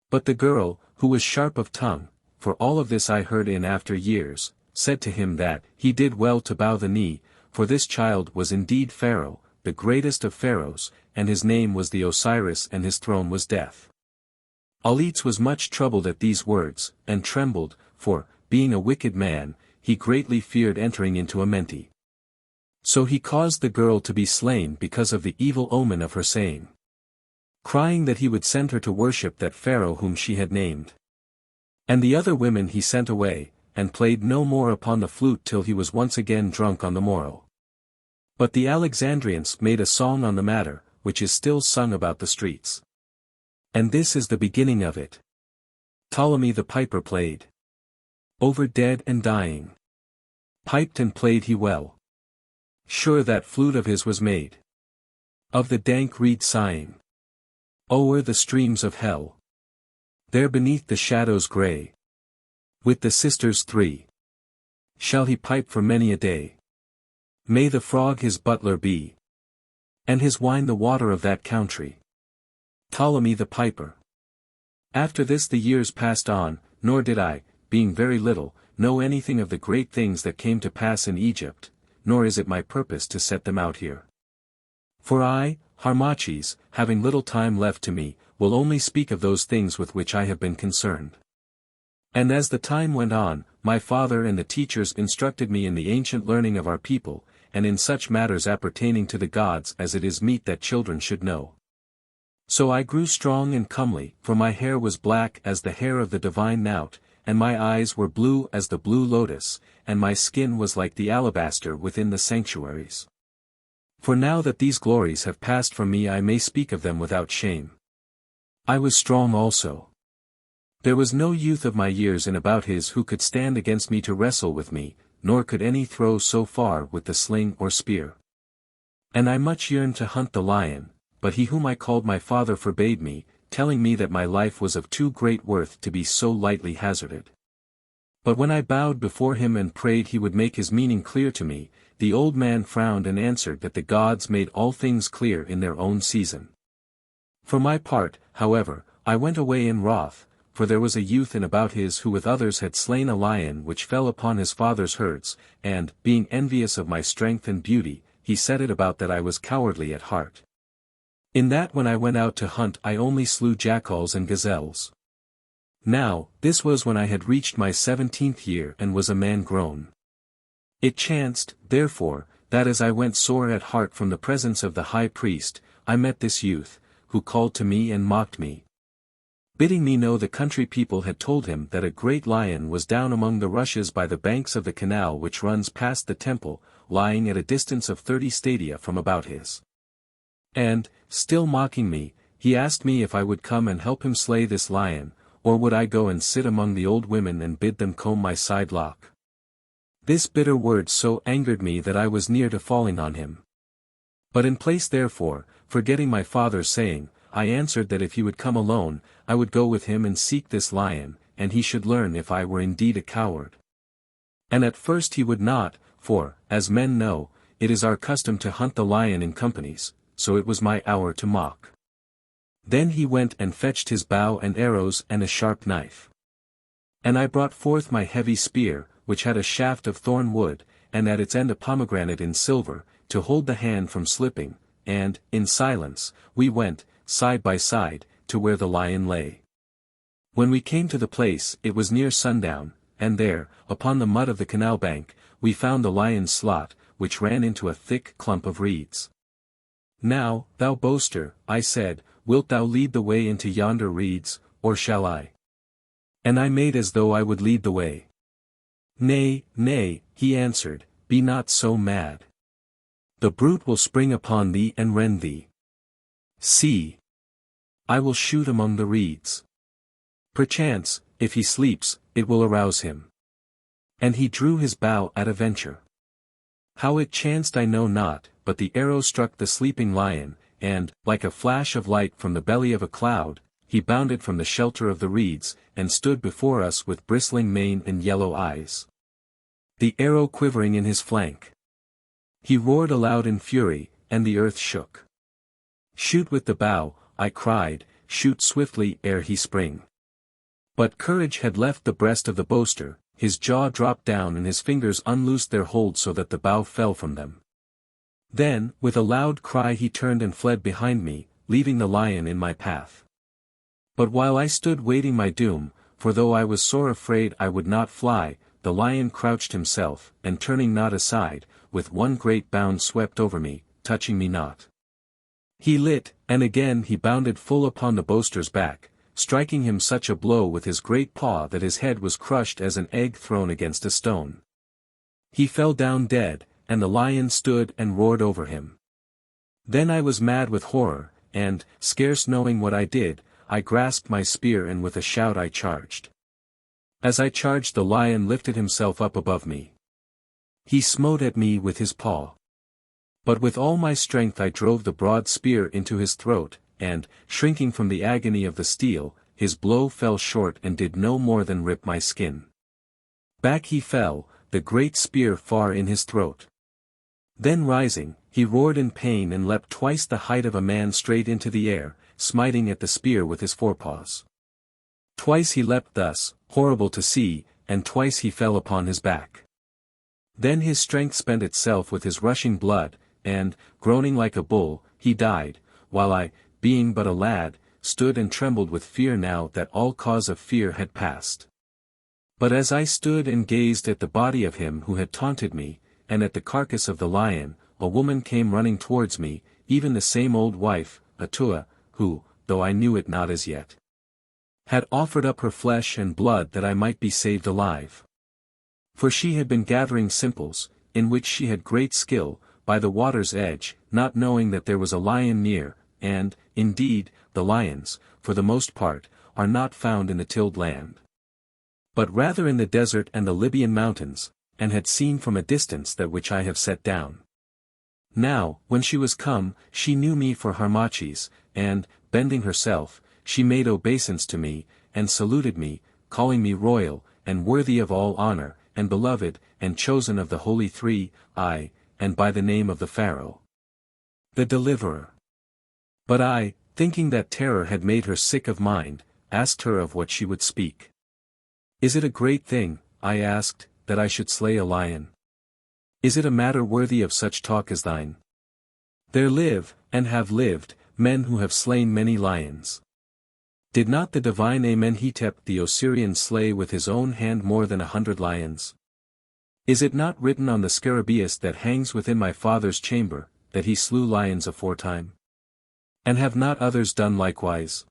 But the girl, who was sharp of tongue, for all of this I heard in after years, said to him that he did well to bow the knee, for this child was indeed Pharaoh, the greatest of pharaohs, and his name was the Osiris and his throne was death. Auletes was much troubled at these words, and trembled, for, being a wicked man, he greatly feared entering into Amenti. So he caused the girl to be slain because of the evil omen of her saying, crying that he would send her to worship that Pharaoh whom she had named. And the other women he sent away, and played no more upon the flute till he was once again drunk on the morrow. But the Alexandrians made a song on the matter, which is still sung about the streets. And this is the beginning of it. Ptolemy the piper played. Over dead and dying. Piped and played he well. Sure that flute of his was made. Of the dank reed sighing. O'er the streams of hell. There beneath the shadows grey. With the sisters three. Shall he pipe for many a day. May the frog his butler be. And his wine the water of that country. Ptolemy the piper. After this the years passed on, nor did I, being very little, know anything of the great things that came to pass in Egypt, nor is it my purpose to set them out here. For I, Harmachis, having little time left to me, will only speak of those things with which I have been concerned. And as the time went on, my father and the teachers instructed me in the ancient learning of our people, and in such matters appertaining to the gods as it is meet that children should know. So I grew strong and comely, for my hair was black as the hair of the divine knout, and my eyes were blue as the blue lotus, and my skin was like the alabaster within the sanctuaries. For now that these glories have passed from me I may speak of them without shame. I was strong also. There was no youth of my years in Abouthis who could stand against me to wrestle with me, nor could any throw so far with the sling or spear. And I much yearned to hunt the lion, but he whom I called my father forbade me, telling me that my life was of too great worth to be so lightly hazarded. But when I bowed before him and prayed he would make his meaning clear to me, the old man frowned and answered that the gods made all things clear in their own season. For my part, however, I went away in wrath, for there was a youth in Abouthis who with others had slain a lion which fell upon his father's herds, and, being envious of my strength and beauty, he set it about that I was cowardly at heart. In that when I went out to hunt I only slew jackals and gazelles. Now, this was when I had reached my 17th year and was a man grown. It chanced, therefore, that as I went sore at heart from the presence of the high priest, I met this youth, who called to me and mocked me. Bidding me know the country people had told him that a great lion was down among the rushes by the banks of the canal which runs past the temple, lying at a distance of 30 stadia from Abouthis. And, still mocking me, he asked me if I would come and help him slay this lion, or would I go and sit among the old women and bid them comb my side lock. This bitter word so angered me that I was near to falling on him. But in place therefore, forgetting my father's saying, I answered that if he would come alone, I would go with him and seek this lion, and he should learn if I were indeed a coward. And at first he would not, for, as men know, it is our custom to hunt the lion in companies, so it was my hour to mock. Then he went and fetched his bow and arrows and a sharp knife. And I brought forth my heavy spear, which had a shaft of thorn wood, and at its end a pomegranate in silver, to hold the hand from slipping, and, in silence, we went, side by side, to where the lion lay. When we came to the place it was near sundown, and there, upon the mud of the canal bank, we found the lion's slot, which ran into a thick clump of reeds. Now, thou boaster, I said, wilt thou lead the way into yonder reeds, or shall I? And I made as though I would lead the way. Nay, nay, he answered, be not so mad. The brute will spring upon thee and rend thee. See. I will shoot among the reeds. Perchance, if he sleeps, it will arouse him. And he drew his bow at a venture. How it chanced I know not, but the arrow struck the sleeping lion, and, like a flash of light from the belly of a cloud, he bounded from the shelter of the reeds, and stood before us with bristling mane and yellow eyes, the arrow quivering in his flank. He roared aloud in fury, and the earth shook. "Shoot with the bow," I cried, "shoot swiftly ere he spring." But courage had left the breast of the boaster, his jaw dropped down and his fingers unloosed their hold so that the bow fell from them. Then, with a loud cry he turned and fled behind me, leaving the lion in my path. But while I stood waiting my doom, for though I was sore afraid I would not fly, the lion crouched himself, and turning not aside, with one great bound swept over me, touching me not. He lit, and again he bounded full upon the boaster's back, striking him such a blow with his great paw that his head was crushed as an egg thrown against a stone. He fell down dead, and the lion stood and roared over him. Then I was mad with horror, and, scarce knowing what I did, I grasped my spear and with a shout I charged. As I charged the lion lifted himself up above me. He smote at me with his paw. But with all my strength I drove the broad spear into his throat, and, shrinking from the agony of the steel, his blow fell short and did no more than rip my skin. Back he fell, the great spear far in his throat. Then rising, he roared in pain and leapt twice the height of a man straight into the air, smiting at the spear with his forepaws. Twice he leapt thus, horrible to see, and twice he fell upon his back. Then his strength spent itself with his rushing blood, and, groaning like a bull, he died, while I, being but a lad, stood and trembled with fear now that all cause of fear had passed. But as I stood and gazed at the body of him who had taunted me, and at the carcass of the lion, a woman came running towards me, even the same old wife, Atua, who, though I knew it not as yet, had offered up her flesh and blood that I might be saved alive. For she had been gathering simples, in which she had great skill, by the water's edge, not knowing that there was a lion near, and, indeed, the lions, for the most part, are not found in the tilled land, but rather in the desert and the Libyan mountains, and had seen from a distance that which I have set down. Now, when she was come, she knew me for Harmachis, and, bending herself, she made obeisance to me, and saluted me, calling me royal, and worthy of all honor, and beloved, and chosen of the Holy Three, aye, and by the name of the Pharaoh, the Deliverer. But I, thinking that terror had made her sick of mind, asked her of what she would speak. "Is it a great thing," I asked, "that I should slay a lion? Is it a matter worthy of such talk as thine? There live, and have lived, men who have slain many lions. Did not the divine Amenemhat the Osirian slay with his own hand more than 100 lions? Is it not written on the scarabaeus that hangs within my father's chamber, that he slew lions aforetime? And have not others done likewise?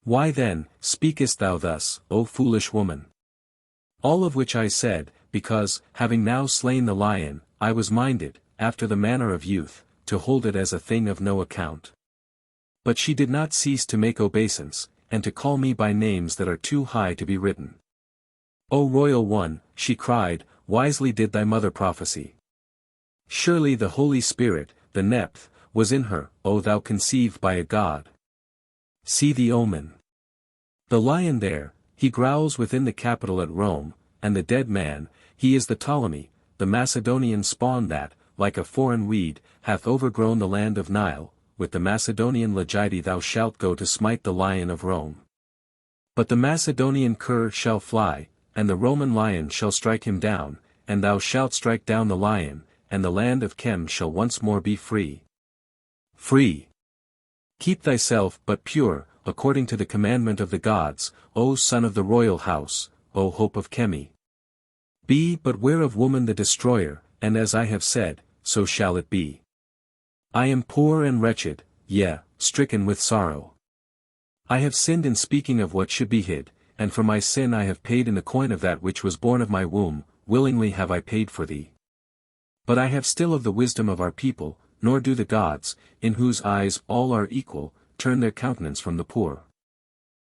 Why then, speakest thou thus, O foolish woman?" All of which I said, because, having now slain the lion, I was minded, after the manner of youth, to hold it as a thing of no account. But she did not cease to make obeisance, and to call me by names that are too high to be written. "O royal one," she cried, "wisely did thy mother prophesy. Surely the Holy Spirit, the Neph, was in her, O thou conceived by a god. See the omen. The lion there, he growls within the Capitol at Rome, and the dead man, he is the Ptolemy, the Macedonian spawn that, like a foreign weed, hath overgrown the land of Nile. With the Macedonian Legite thou shalt go to smite the lion of Rome. But the Macedonian cur shall fly, and the Roman lion shall strike him down, and thou shalt strike down the lion, and the land of Chem shall once more be free. Free. Keep thyself but pure, according to the commandment of the gods, O son of the royal house, O hope of Chemi. Be but ware of woman the destroyer, and as I have said, so shall it be. I am poor and wretched, yea, stricken with sorrow. I have sinned in speaking of what should be hid, and for my sin I have paid in the coin of that which was born of my womb, willingly have I paid for thee. But I have still of the wisdom of our people, nor do the gods, in whose eyes all are equal, turn their countenance from the poor.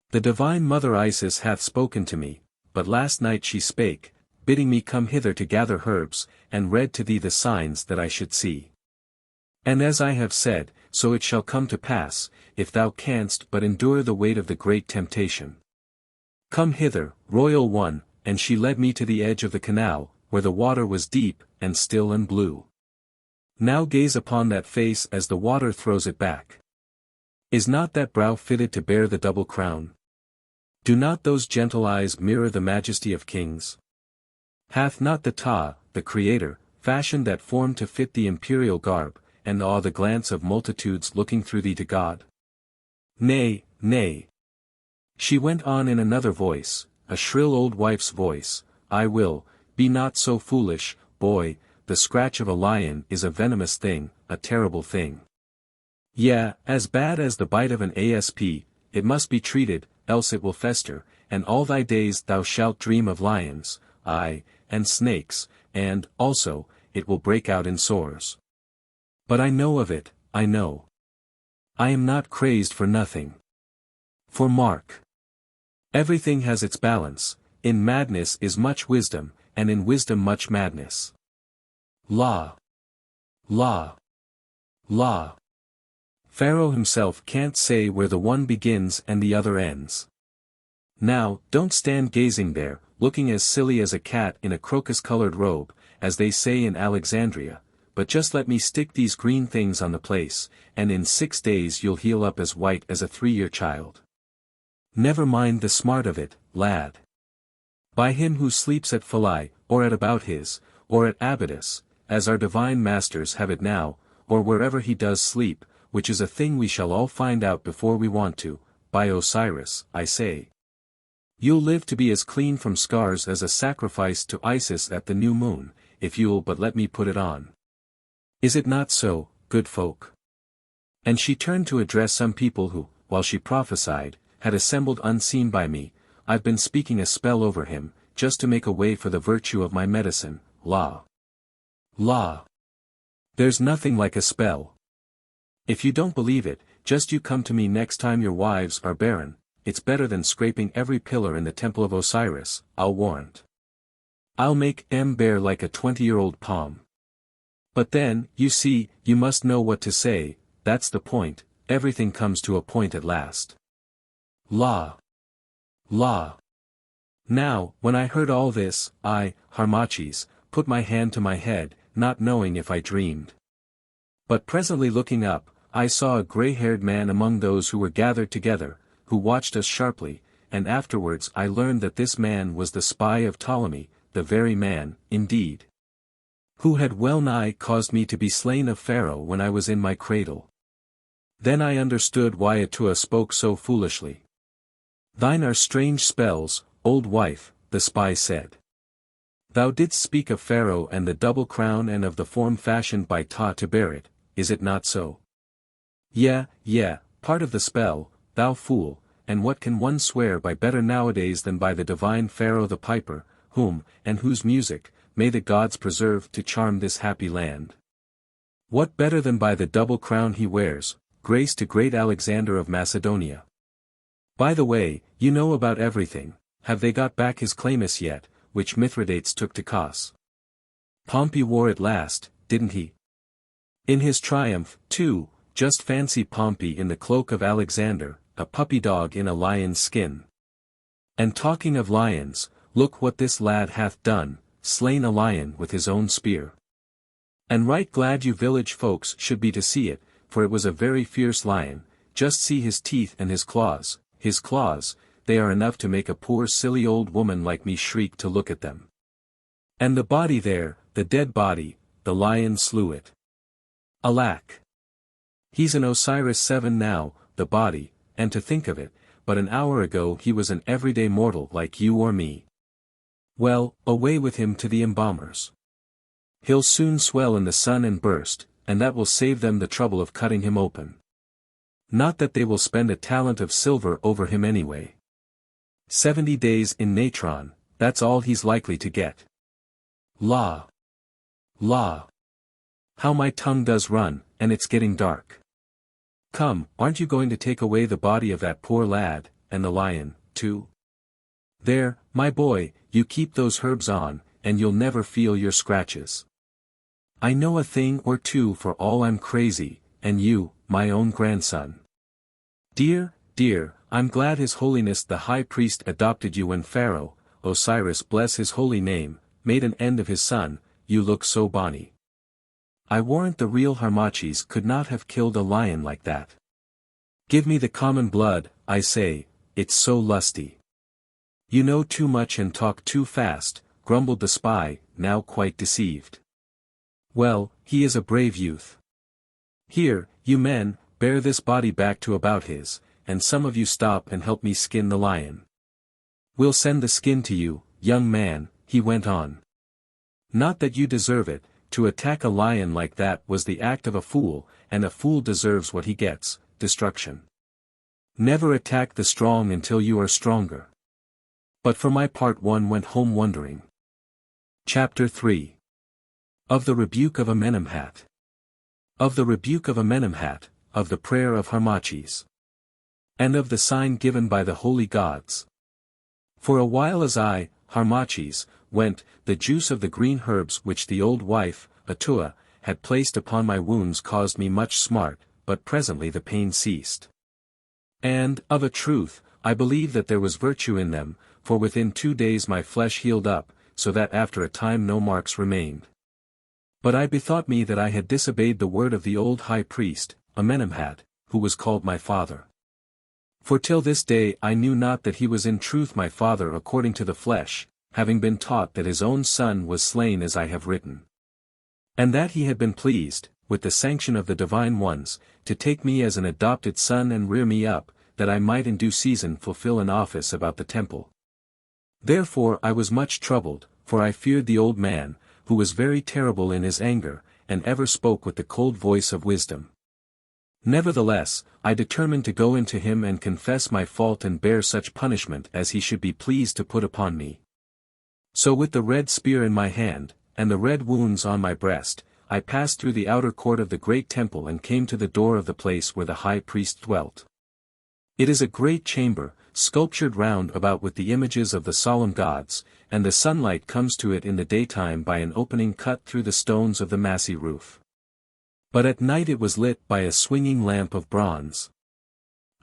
The divine mother Isis hath spoken to me, but last night she spake, bidding me come hither to gather herbs, and read to thee the signs that I should see. And as I have said, so it shall come to pass, if thou canst but endure the weight of the great temptation. Come hither, royal one, and she led me to the edge of the canal, where the water was deep, and still and blue. Now gaze upon that face as the water throws it back. Is not that brow fitted to bear the double crown? Do not those gentle eyes mirror the majesty of kings? Hath not the Ptah, the Creator, fashioned that form to fit the imperial garb, and awe the glance of multitudes looking through thee to God? Nay, nay. She went on in another voice, a shrill old wife's voice, I will, be not so foolish, boy, the scratch of a lion is a venomous thing, a terrible thing. Yea, as bad as the bite of an asp, it must be treated, else it will fester, and all thy days thou shalt dream of lions, aye, and snakes, and, also, it will break out in sores. But I know of it, I know. I am not crazed for nothing. For mark. Everything has its balance, in madness is much wisdom, and in wisdom much madness. Law. Law. Law. Pharaoh himself can't say where the one begins and the other ends. Now, don't stand gazing there, looking as silly as a cat in a crocus-colored robe, as they say in Alexandria, but just let me stick these green things on the place, and in 6 days you'll heal up as white as a 3-year child. Never mind the smart of it, lad. By him who sleeps at Philae, or at Abouthis, or at Abouthis, as our divine masters have it now, or wherever he does sleep, which is a thing we shall all find out before we want to, by Osiris, I say. You'll live to be as clean from scars as a sacrifice to Isis at the new moon, if you'll but let me put it on. Is it not so, good folk? And she turned to address some people who, while she prophesied, had assembled unseen by me. I've been speaking a spell over him, just to make a way for the virtue of my medicine, law. Law. There's nothing like a spell. If you don't believe it, just you come to me next time your wives are barren, it's better than scraping every pillar in the temple of Osiris, I'll warrant. I'll make M bear like a 20-year-old palm. But then, you see, you must know what to say, that's the point, everything comes to a point at last. Law. Law. Now, when I heard all this, I, Harmachis, put my hand to my head, not knowing if I dreamed. But presently looking up, I saw a grey-haired man among those who were gathered together, who watched us sharply, and afterwards I learned that this man was the spy of Ptolemy, the very man, indeed, who had well-nigh caused me to be slain of Pharaoh when I was in my cradle. Then I understood why Atua spoke so foolishly. Thine are strange spells, old wife, the spy said. Thou didst speak of Pharaoh and the double crown and of the form fashioned by Ptah to bear it, is it not so? Yeah, part of the spell, thou fool, and what can one swear by better nowadays than by the divine Pharaoh the piper, whom, and whose music, may the gods preserve to charm this happy land? What better than by the double crown he wears, grace to great Alexander of Macedonia? By the way, you know about everything, have they got back his chlamys yet, which Mithridates took to Kos? Pompey wore it last, didn't he? In his triumph, too, just fancy Pompey in the cloak of Alexander, a puppy dog in a lion's skin. And talking of lions, look what this lad hath done, slain a lion with his own spear. And right glad you village folks should be to see it, for it was a very fierce lion, just see his teeth and his claws, they are enough to make a poor silly old woman like me shriek to look at them. And the body there, the dead body, the lion slew it. Alack! He's an Osiris 7 now, the body, and to think of it, but an hour ago he was an everyday mortal like you or me. Well, away with him to the embalmers. He'll soon swell in the sun and burst, and that will save them the trouble of cutting him open. Not that they will spend a talent of silver over him anyway. 70 days in natron, that's all he's likely to get. Law. Law. How my tongue does run, and it's getting dark. Come, aren't you going to take away the body of that poor lad, and the lion, too? There, my boy, you keep those herbs on, and you'll never feel your scratches. I know a thing or two for all I'm crazy, and you, my own grandson. Dear, dear, I'm glad His Holiness the High Priest adopted you when Pharaoh, Osiris bless his holy name, made an end of his son. You look so bonny. I warrant the real Harmachis could not have killed a lion like that. Give me the common blood, I say, it's so lusty. You know too much and talk too fast, grumbled the spy, now quite deceived. Well, he is a brave youth. Here, you men, bear this body back to Abouthis, and some of you stop and help me skin the lion. We'll send the skin to you, young man, he went on. Not that you deserve it, to attack a lion like that was the act of a fool, and a fool deserves what he gets, destruction. Never attack the strong until you are stronger. But for my part one went home wondering. Chapter 3. Of the Rebuke of Amenemhat. Of the Rebuke of Amenemhat, of the prayer of Harmachis. And of the sign given by the holy gods. For a while as I, Harmachis, went, the juice of the green herbs which the old wife, Atua, had placed upon my wounds caused me much smart, but presently the pain ceased. And, of a truth, I believe that there was virtue in them, for within 2 days my flesh healed up, so that after a time no marks remained. But I bethought me that I had disobeyed the word of the old high priest, Amenemhat, who was called my father. For till this day I knew not that he was in truth my father according to the flesh, having been taught that his own son was slain as I have written. And that he had been pleased, with the sanction of the divine ones, to take me as an adopted son and rear me up, that I might in due season fulfill an office about the temple. Therefore I was much troubled, for I feared the old man, who was very terrible in his anger, and ever spoke with the cold voice of wisdom. Nevertheless, I determined to go into him and confess my fault and bear such punishment as he should be pleased to put upon me. So with the red spear in my hand, and the red wounds on my breast, I passed through the outer court of the great temple and came to the door of the place where the high priest dwelt. It is a great chamber, sculptured round about with the images of the solemn gods, and the sunlight comes to it in the daytime by an opening cut through the stones of the massy roof. But at night it was lit by a swinging lamp of bronze.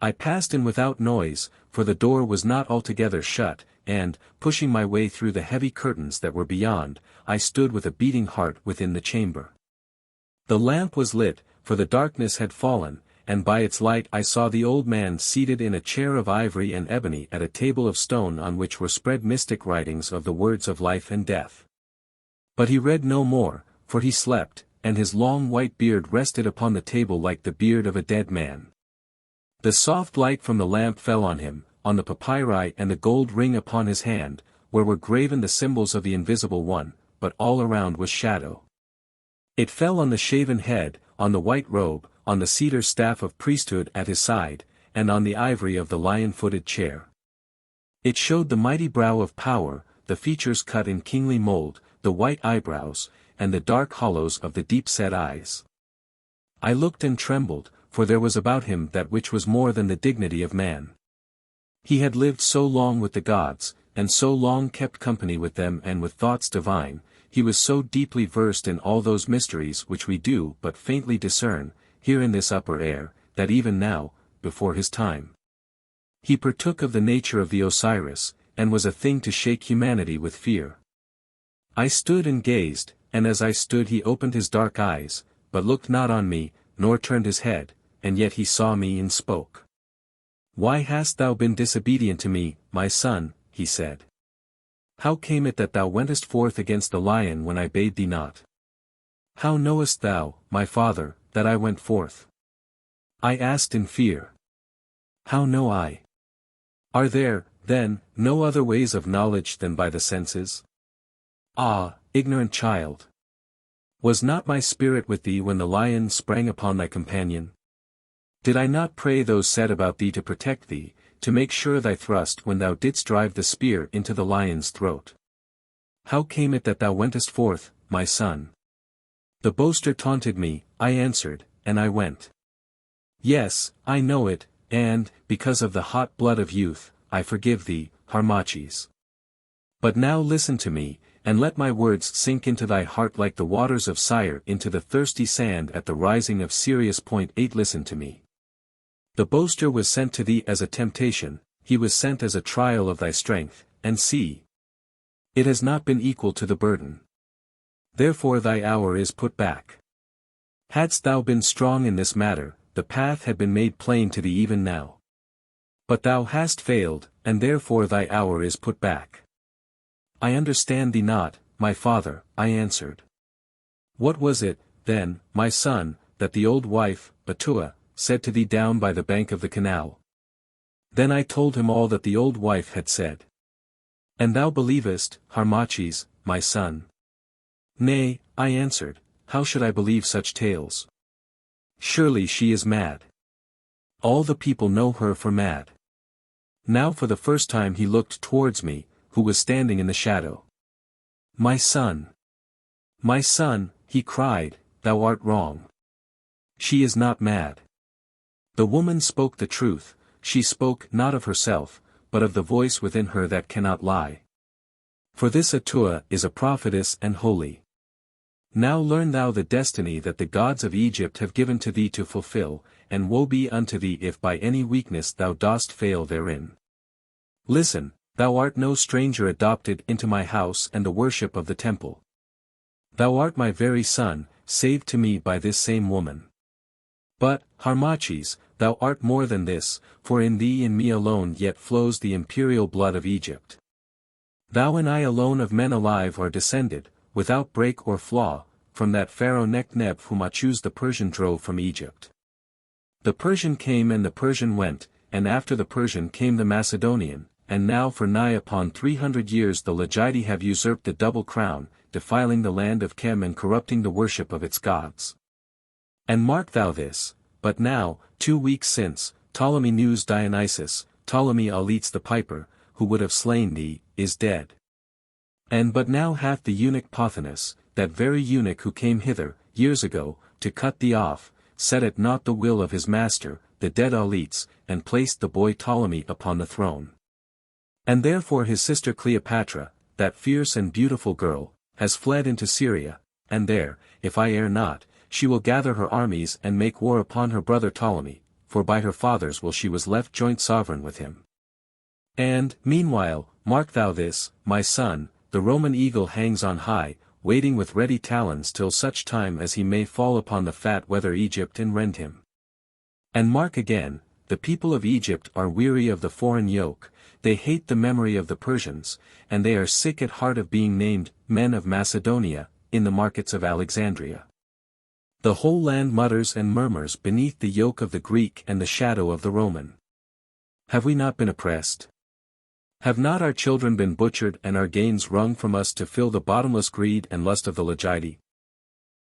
I passed in without noise, for the door was not altogether shut, and, pushing my way through the heavy curtains that were beyond, I stood with a beating heart within the chamber. The lamp was lit, for the darkness had fallen, and by its light I saw the old man seated in a chair of ivory and ebony at a table of stone on which were spread mystic writings of the words of life and death. But he read no more, for he slept, and his long white beard rested upon the table like the beard of a dead man. The soft light from the lamp fell on him, on the papyri and the gold ring upon his hand, where were graven the symbols of the Invisible One, but all around was shadow. It fell on the shaven head, on the white robe, on the cedar staff of priesthood at his side, and on the ivory of the lion-footed chair. It showed the mighty brow of power, the features cut in kingly mold, the white eyebrows, and the dark hollows of the deep-set eyes. I looked and trembled, for there was about him that which was more than the dignity of man. He had lived so long with the gods, and so long kept company with them and with thoughts divine, he was so deeply versed in all those mysteries which we do but faintly discern, here in this upper air, that even now, before his time, he partook of the nature of the Osiris, and was a thing to shake humanity with fear. I stood and gazed, and as I stood he opened his dark eyes, but looked not on me, nor turned his head, and yet he saw me and spoke. Why hast thou been disobedient to me, my son? He said. How came it that thou wentest forth against the lion when I bade thee not? How knowest thou, my father, that I went forth? I asked in fear. How know I? Are there, then, no other ways of knowledge than by the senses? Ah, ignorant child! Was not my spirit with thee when the lion sprang upon thy companion? Did I not pray those set about thee to protect thee, to make sure thy thrust when thou didst drive the spear into the lion's throat? How came it that thou wentest forth, my son? The boaster taunted me, I answered, and I went. Yes, I know it, and, because of the hot blood of youth, I forgive thee, Harmachis. But now listen to me, and let my words sink into thy heart like the waters of Syre into the thirsty sand at the rising of Sirius. 8 Listen to me. The boaster was sent to thee as a temptation, he was sent as a trial of thy strength, and see. It has not been equal to the burden. Therefore thy hour is put back. Hadst thou been strong in this matter, the path had been made plain to thee even now. But thou hast failed, and therefore thy hour is put back. I understand thee not, my father, I answered. What was it, then, my son, that the old wife, Batua, said to thee down by the bank of the canal? Then I told him all that the old wife had said. And thou believest, Harmachis, my son? Nay, I answered, how should I believe such tales? Surely she is mad. All the people know her for mad. Now for the first time he looked towards me, who was standing in the shadow. My son! My son, he cried, thou art wrong. She is not mad. The woman spoke the truth, she spoke not of herself, but of the voice within her that cannot lie. For this Atua is a prophetess and holy. Now learn thou the destiny that the gods of Egypt have given to thee to fulfill, and woe be unto thee if by any weakness thou dost fail therein. Listen, thou art no stranger adopted into my house and the worship of the temple. Thou art my very son, saved to me by this same woman. But, Harmachis, thou art more than this, for in thee and me alone yet flows the imperial blood of Egypt. Thou and I alone of men alive are descended, without break or flaw, from that pharaoh Nekheb whom Achuz the Persian drove from Egypt. The Persian came and the Persian went, and after the Persian came the Macedonian, and now for nigh upon 300 years the Lagidi have usurped the double crown, defiling the land of Chem and corrupting the worship of its gods. And mark thou this, but now, 2 weeks since, Ptolemy news Dionysus, Ptolemy Auletes the piper, who would have slain thee, is dead. And but now hath the eunuch Pothinus, that very eunuch who came hither, years ago, to cut thee off, set at naught the will of his master, the dead Auletes, and placed the boy Ptolemy upon the throne. And therefore his sister Cleopatra, that fierce and beautiful girl, has fled into Syria, and there, if I err not, she will gather her armies and make war upon her brother Ptolemy, for by her father's will she was left joint sovereign with him. And, meanwhile, mark thou this, my son, the Roman eagle hangs on high, waiting with ready talons till such time as he may fall upon the fat whether Egypt and rend him. And mark again, the people of Egypt are weary of the foreign yoke, they hate the memory of the Persians, and they are sick at heart of being named, men of Macedonia, in the markets of Alexandria. The whole land mutters and murmurs beneath the yoke of the Greek and the shadow of the Roman. Have we not been oppressed? Have not our children been butchered and our gains wrung from us to fill the bottomless greed and lust of the Lagidi?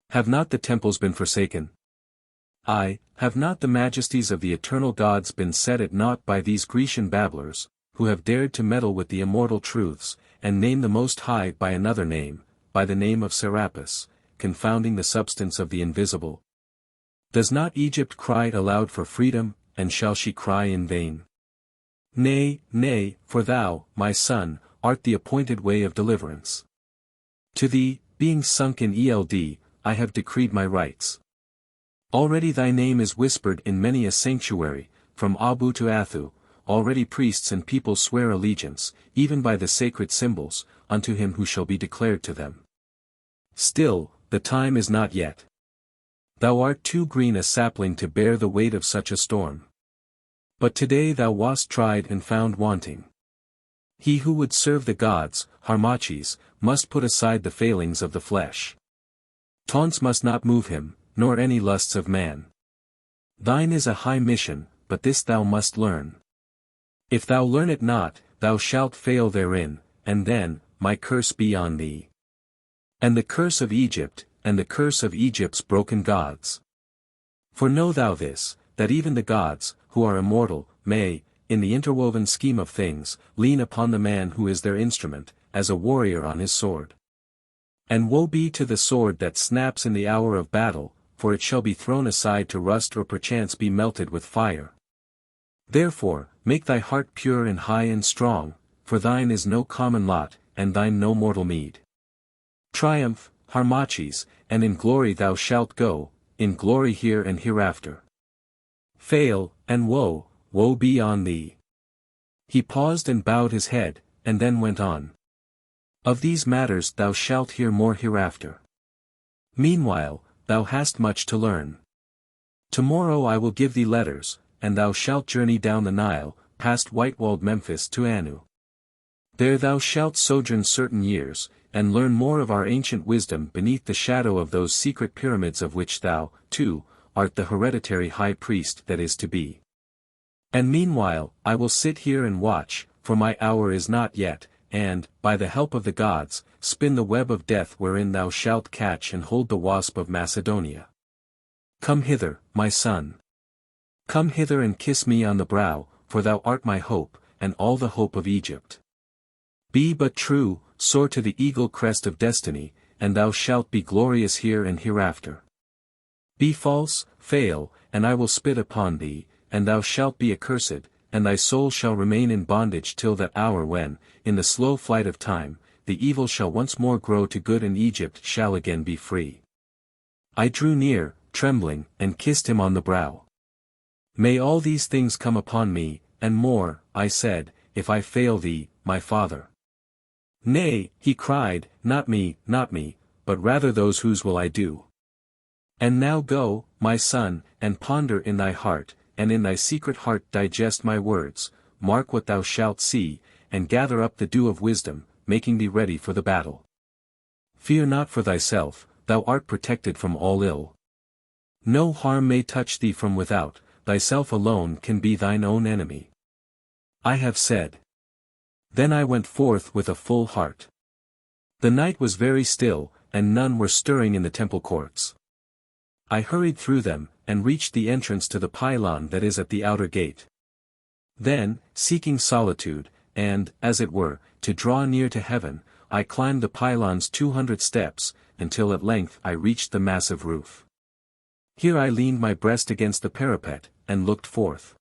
Have not the temples been forsaken? Aye, have not the majesties of the eternal gods been set at naught by these Grecian babblers, who have dared to meddle with the immortal truths, and name the Most High by another name, by the name of Serapis, confounding the substance of the invisible? Does not Egypt cry aloud for freedom, and shall she cry in vain? Nay, nay, for thou, my son, art the appointed way of deliverance. To thee, being sunk in Eld, I have decreed my rights. Already thy name is whispered in many a sanctuary, from Abu to Athu, already priests and people swear allegiance, even by the sacred symbols, unto him who shall be declared to them. Still, the time is not yet. Thou art too green a sapling to bear the weight of such a storm. But today thou wast tried and found wanting. He who would serve the gods, Harmachis, must put aside the failings of the flesh. Taunts must not move him, nor any lusts of man. Thine is a high mission, but this thou must learn. If thou learn it not, thou shalt fail therein, and then, my curse be on thee. And the curse of Egypt, and the curse of Egypt's broken gods. For know thou this, that even the gods, who are immortal, may, in the interwoven scheme of things, lean upon the man who is their instrument, as a warrior on his sword. And woe be to the sword that snaps in the hour of battle, for it shall be thrown aside to rust or perchance be melted with fire. Therefore, make thy heart pure and high and strong, for thine is no common lot, and thine no mortal meed. Triumph, Harmachis, and in glory thou shalt go, in glory here and hereafter. Fail, and woe, woe be on thee. He paused and bowed his head, and then went on. Of these matters thou shalt hear more hereafter. Meanwhile, thou hast much to learn. Tomorrow I will give thee letters, and thou shalt journey down the Nile, past white-walled Memphis to Anu. There thou shalt sojourn certain years, and learn more of our ancient wisdom beneath the shadow of those secret pyramids of which thou, too, art the hereditary high priest that is to be. And meanwhile, I will sit here and watch, for my hour is not yet, and, by the help of the gods, spin the web of death wherein thou shalt catch and hold the wasp of Macedonia. Come hither, my son. Come hither and kiss me on the brow, for thou art my hope, and all the hope of Egypt. Be but true, soar to the eagle crest of destiny, and thou shalt be glorious here and hereafter. Be false, fail, and I will spit upon thee, and thou shalt be accursed, and thy soul shall remain in bondage till that hour when, in the slow flight of time, the evil shall once more grow to good and Egypt shall again be free. I drew near, trembling, and kissed him on the brow. May all these things come upon me, and more, I said, if I fail thee, my father. Nay, he cried, not me, but rather those whose will I do. And now go, my son, and ponder in thy heart, and in thy secret heart digest my words, mark what thou shalt see, and gather up the dew of wisdom, making thee ready for the battle. Fear not for thyself, thou art protected from all ill. No harm may touch thee from without, thyself alone can be thine own enemy. I have said. Then I went forth with a full heart. The night was very still, and none were stirring in the temple courts. I hurried through them, and reached the entrance to the pylon that is at the outer gate. Then, seeking solitude, and, as it were, to draw near to heaven, I climbed the pylon's 200 steps, until at length I reached the massive roof. Here I leaned my breast against the parapet, and looked forth.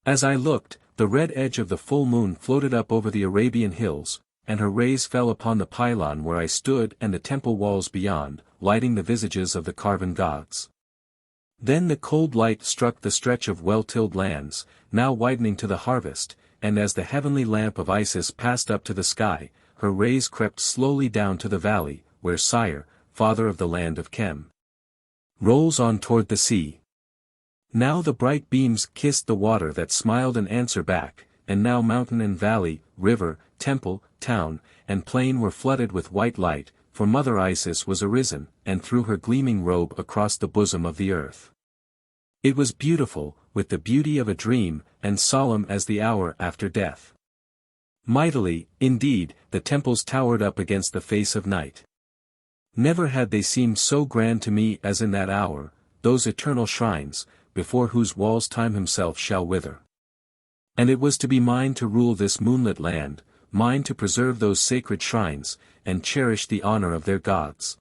As I looked, the red edge of the full moon floated up over the Arabian hills, and her rays fell upon the pylon where I stood and the temple walls beyond, lighting the visages of the carven gods. Then the cold light struck the stretch of well-tilled lands, now widening to the harvest, and as the heavenly lamp of Isis passed up to the sky, her rays crept slowly down to the valley, where Sire, father of the land of Chem, rolls on toward the sea. Now the bright beams kissed the water that smiled an answer back, and now mountain and valley, river, temple, town, and plain were flooded with white light, for Mother Isis was arisen, and threw her gleaming robe across the bosom of the earth. It was beautiful, with the beauty of a dream, and solemn as the hour after death. Mightily, indeed, the temples towered up against the face of night. Never had they seemed so grand to me as in that hour, those eternal shrines, before whose walls time himself shall wither. And it was to be mine to rule this moonlit land, mine to preserve those sacred shrines, and cherish the honor of their gods.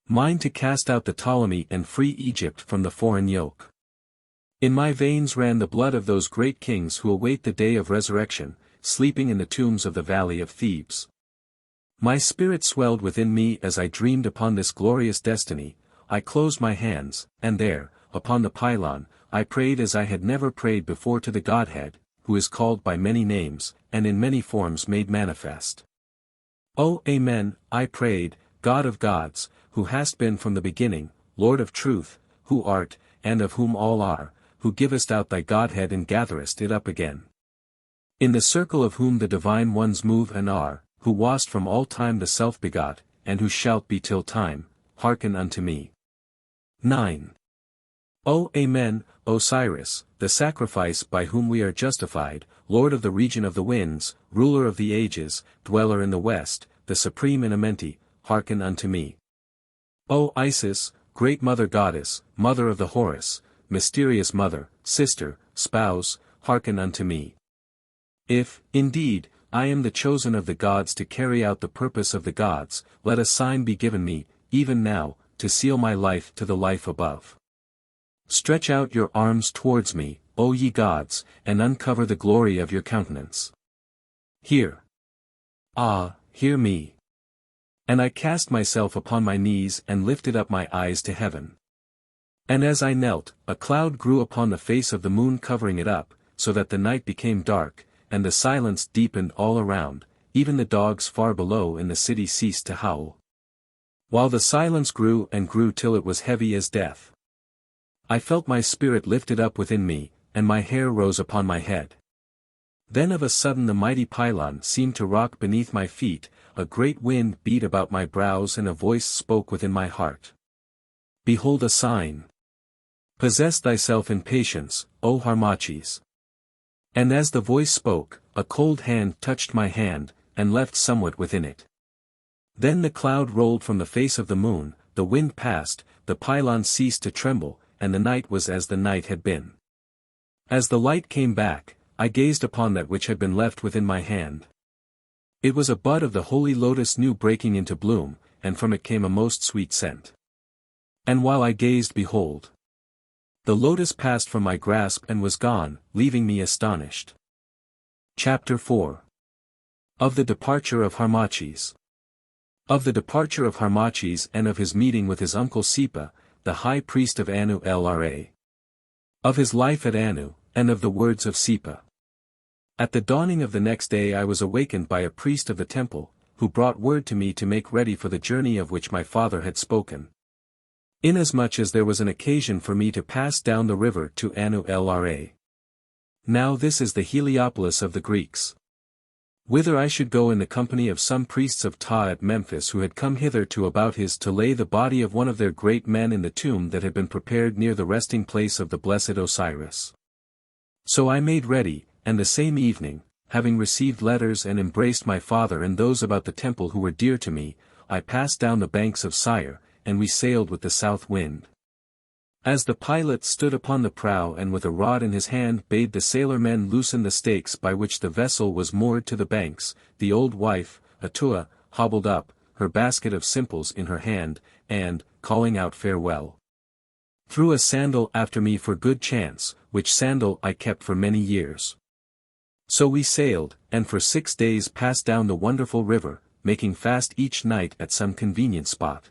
Mine to cast out the Ptolemy and free Egypt from the foreign yoke. In my veins ran the blood of those great kings who await the day of resurrection, sleeping in the tombs of the valley of Thebes. My spirit swelled within me as I dreamed upon this glorious destiny. I closed my hands, and there, upon the pylon, I prayed as I had never prayed before to the Godhead, who is called by many names, and in many forms made manifest. O Amen, I prayed, God of gods, who hast been from the beginning, Lord of truth, who art, and of whom all are, who givest out thy Godhead and gatherest it up again. In the circle of whom the divine ones move and are, who wast from all time the self-begot, and who shalt be till time, hearken unto me. 9. O Amen, Osiris, the sacrifice by whom we are justified, Lord of the region of the winds, ruler of the ages, dweller in the west, the supreme in Amenti, hearken unto me. O Isis, great mother goddess, mother of the Horus, mysterious mother, sister, spouse, hearken unto me. If, indeed, I am the chosen of the gods to carry out the purpose of the gods, let a sign be given me, even now, to seal my life to the life above. Stretch out your arms towards me, O ye gods, and uncover the glory of your countenance. Hear. Ah, hear me. And I cast myself upon my knees and lifted up my eyes to heaven. And as I knelt, a cloud grew upon the face of the moon covering it up, so that the night became dark, and the silence deepened all around, even the dogs far below in the city ceased to howl. While the silence grew and grew till it was heavy as death. I felt my spirit lifted up within me, and my hair rose upon my head. Then of a sudden the mighty pylon seemed to rock beneath my feet, a great wind beat about my brows and a voice spoke within my heart. Behold a sign. Possess thyself in patience, O Harmachis. And as the voice spoke, a cold hand touched my hand, and left somewhat within it. Then the cloud rolled from the face of the moon, the wind passed, the pylon ceased to tremble, and the night was as the night had been. As the light came back, I gazed upon that which had been left within my hand. It was a bud of the holy lotus new breaking into bloom, and from it came a most sweet scent. And while I gazed, behold, the lotus passed from my grasp and was gone, leaving me astonished. Chapter 4. Of the departure of Harmachis. Of the departure of Harmachis and of his meeting with his uncle Sipa, the high priest of Anu-Lra. Of his life at Anu, and of the words of Sipa. At the dawning of the next day I was awakened by a priest of the temple, who brought word to me to make ready for the journey of which my father had spoken. Inasmuch as there was an occasion for me to pass down the river to Anu-Lra. Now this is the Heliopolis of the Greeks. Whither I should go in the company of some priests of Ptah at Memphis who had come hither to Abouthis to lay the body of one of their great men in the tomb that had been prepared near the resting place of the blessed Osiris. So I made ready, and the same evening, having received letters and embraced my father and those about the temple who were dear to me, I passed down the banks of Syre, and we sailed with the south wind. As the pilot stood upon the prow and with a rod in his hand bade the sailor-men loosen the stakes by which the vessel was moored to the banks, the old wife, Atua, hobbled up, her basket of simples in her hand, and, calling out farewell, threw a sandal after me for good chance, which sandal I kept for many years. So we sailed, and for 6 days passed down the wonderful river, making fast each night at some convenient spot.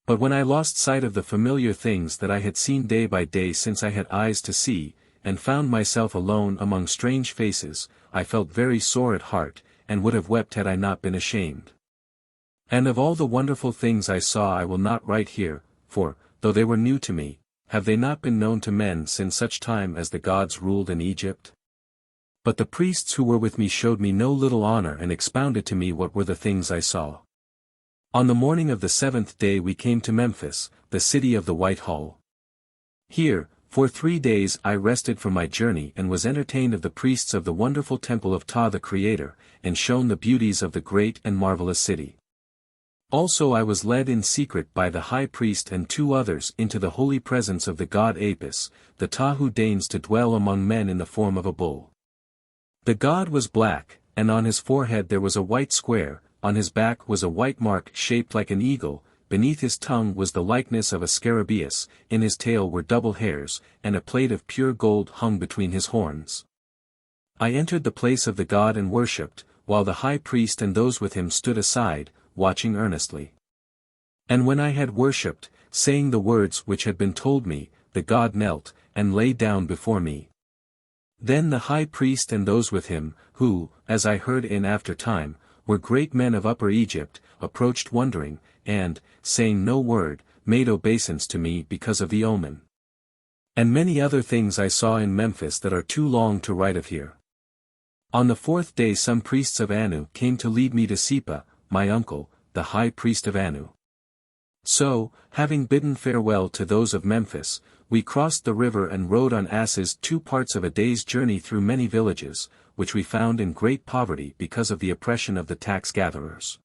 But when I lost sight of the familiar things that I had seen day by day since I had eyes to see, and found myself alone among strange faces, I felt very sore at heart, and would have wept had I not been ashamed. And of all the wonderful things I saw I will not write here, for, though they were new to me, have they not been known to men since such time as the gods ruled in Egypt? But the priests who were with me showed me no little honor and expounded to me what were the things I saw. On the morning of the 7th day we came to Memphis, the city of the White Hull. Here, for 3 days I rested from my journey and was entertained of the priests of the wonderful temple of Ptah the Creator, and shown the beauties of the great and marvelous city. Also I was led in secret by the high priest and 2 others into the holy presence of the god Apis, the Ptah who deigns to dwell among men in the form of a bull. The god was black, and on his forehead there was a white square, on his back was a white mark shaped like an eagle, beneath his tongue was the likeness of a scarabæus, in his tail were double hairs, and a plate of pure gold hung between his horns. I entered the place of the god and worshipped, while the high priest and those with him stood aside, watching earnestly. And when I had worshipped, saying the words which had been told me, the god knelt, and lay down before me. Then the high priest and those with him, who, as I heard in after time, were great men of Upper Egypt, approached wondering, and, saying no word, made obeisance to me because of the omen. And many other things I saw in Memphis that are too long to write of here. On the 4th day some priests of Anu came to lead me to Sipa, my uncle, the high priest of Anu. So, having bidden farewell to those of Memphis, we crossed the river and rode on asses 2 parts of a day's journey through many villages, which we found in great poverty because of the oppression of the tax-gatherers.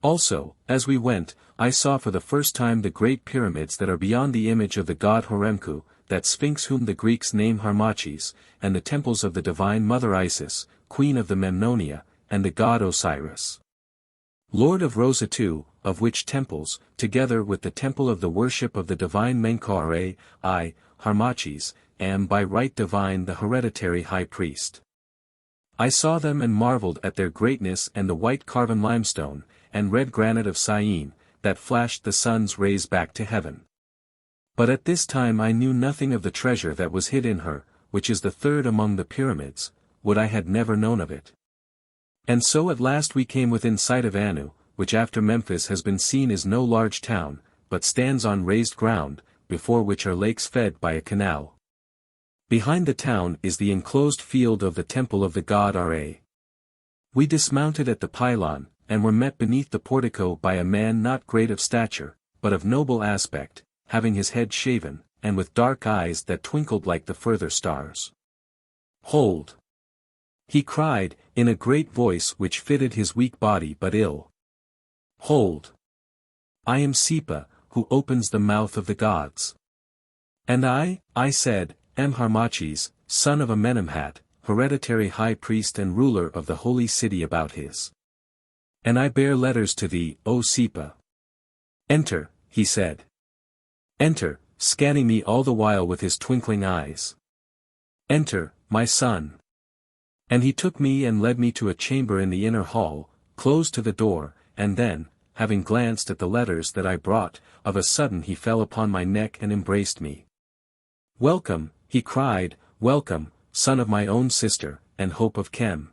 Also, as we went, I saw for the first time the great pyramids that are beyond the image of the god Horemku, that sphinx whom the Greeks name Harmachis, and the temples of the divine mother Isis, queen of the Memnonia, and the god Osiris, lord of Rosatu, of which temples, together with the temple of the worship of the divine Menkau-Ra, I, Harmachis, am by right divine the hereditary high priest. I saw them and marveled at their greatness and the white carven limestone, and red granite of Syene, that flashed the sun's rays back to heaven. But at this time I knew nothing of the treasure that was hid in her, which is the third among the pyramids, would I had never known of it. And so at last we came within sight of Anu, which after Memphis has been seen is no large town, but stands on raised ground, before which are lakes fed by a canal. Behind the town is the enclosed field of the temple of the god Ra. We dismounted at the pylon, and were met beneath the portico by a man not great of stature, but of noble aspect, having his head shaven, and with dark eyes that twinkled like the further stars. "Hold!" he cried, in a great voice which fitted his weak body but ill. "Hold! I am Sipa, who opens the mouth of the gods." "And I said, am Harmachis, son of Amenemhat, hereditary high priest and ruler of the holy city Abouthis. And I bear letters to thee, O Sipa." "Enter," he said. "Enter," scanning me all the while with his twinkling eyes. "Enter, my son." And he took me and led me to a chamber in the inner hall, closed to the door, and then, having glanced at the letters that I brought, of a sudden he fell upon my neck and embraced me. "Welcome," he cried, "welcome, son of my own sister, and hope of Chem.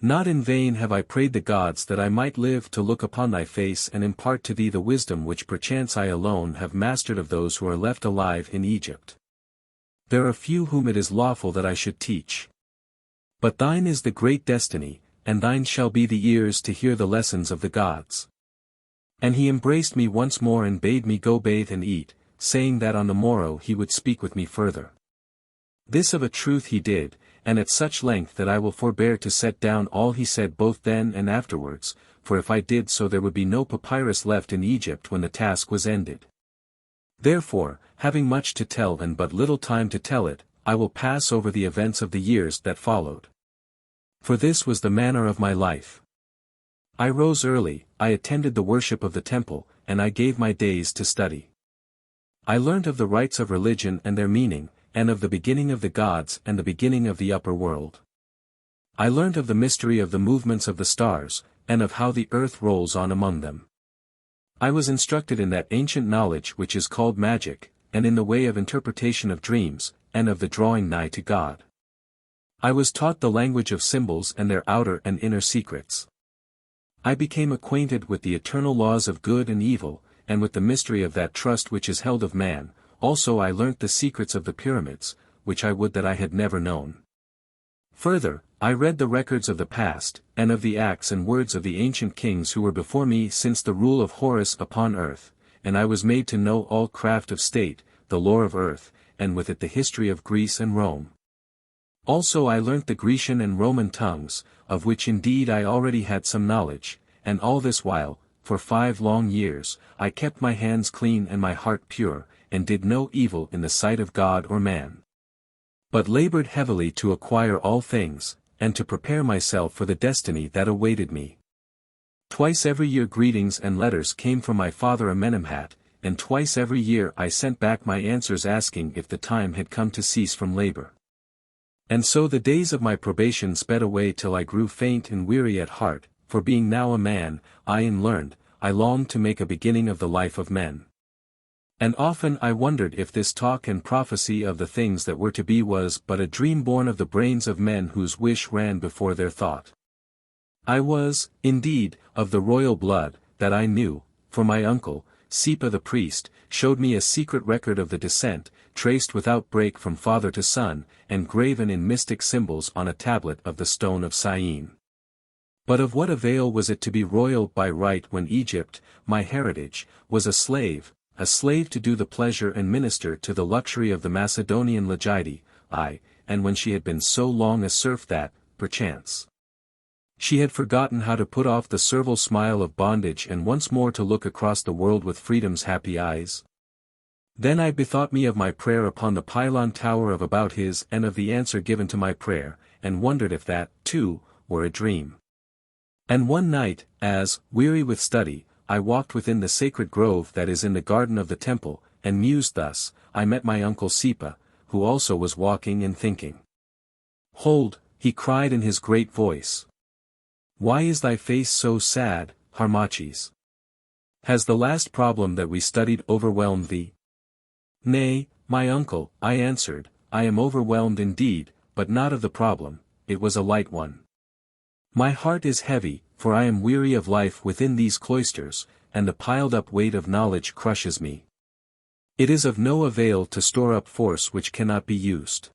Not in vain have I prayed the gods that I might live to look upon thy face and impart to thee the wisdom which perchance I alone have mastered of those who are left alive in Egypt. There are few whom it is lawful that I should teach. But thine is the great destiny, and thine shall be the ears to hear the lessons of the gods." And he embraced me once more and bade me go bathe and eat, saying that on the morrow he would speak with me further. This of a truth he did, and at such length that I will forbear to set down all he said both then and afterwards, for if I did so there would be no papyrus left in Egypt when the task was ended. Therefore, having much to tell and but little time to tell it, I will pass over the events of the years that followed. For this was the manner of my life. I rose early, I attended the worship of the temple, and I gave my days to study. I learnt of the rites of religion and their meaning, and of the beginning of the gods and the beginning of the upper world. I learnt of the mystery of the movements of the stars, and of how the earth rolls on among them. I was instructed in that ancient knowledge which is called magic, and in the way of interpretation of dreams, and of the drawing nigh to God. I was taught the language of symbols and their outer and inner secrets. I became acquainted with the eternal laws of good and evil, and with the mystery of that trust which is held of man. Also I learnt the secrets of the pyramids, which I would that I had never known. Further, I read the records of the past, and of the acts and words of the ancient kings who were before me since the rule of Horus upon earth, and I was made to know all craft of state, the lore of earth, and with it the history of Greece and Rome. Also I learnt the Grecian and Roman tongues, of which indeed I already had some knowledge, and all this while, for 5 long years, I kept my hands clean and my heart pure, and did no evil in the sight of God or man. But labored heavily to acquire all things, and to prepare myself for the destiny that awaited me. Twice every year greetings and letters came from my father Amenemhat, and twice every year I sent back my answers asking if the time had come to cease from labor. And so the days of my probation sped away till I grew faint and weary at heart, for being now a man, and learned, I longed to make a beginning of the life of men. And often I wondered if this talk and prophecy of the things that were to be was but a dream born of the brains of men whose wish ran before their thought. I was, indeed, of the royal blood, that I knew, for my uncle, Sipa the priest, showed me a secret record of the descent, traced without break from father to son, and graven in mystic symbols on a tablet of the stone of Syene. But of what avail was it to be royal by right when Egypt, my heritage, was a slave to do the pleasure and minister to the luxury of the Macedonian Legide, and when she had been so long a serf that, perchance, she had forgotten how to put off the servile smile of bondage and once more to look across the world with freedom's happy eyes? Then I bethought me of my prayer upon the pylon tower of Abouthis and of the answer given to my prayer, and wondered if that, too, were a dream. And one night, as, weary with study, I walked within the sacred grove that is in the garden of the temple, and mused thus, I met my uncle Sipa, who also was walking and thinking. "Hold," he cried in his great voice. "Why is thy face so sad, Harmachis? Has the last problem that we studied overwhelmed thee? Nay, my uncle, I answered, I am overwhelmed indeed, but not of the problem, it was a light one. My heart is heavy, for I am weary of life within these cloisters, and the piled-up weight of knowledge crushes me. It is of no avail to store up force which cannot be used.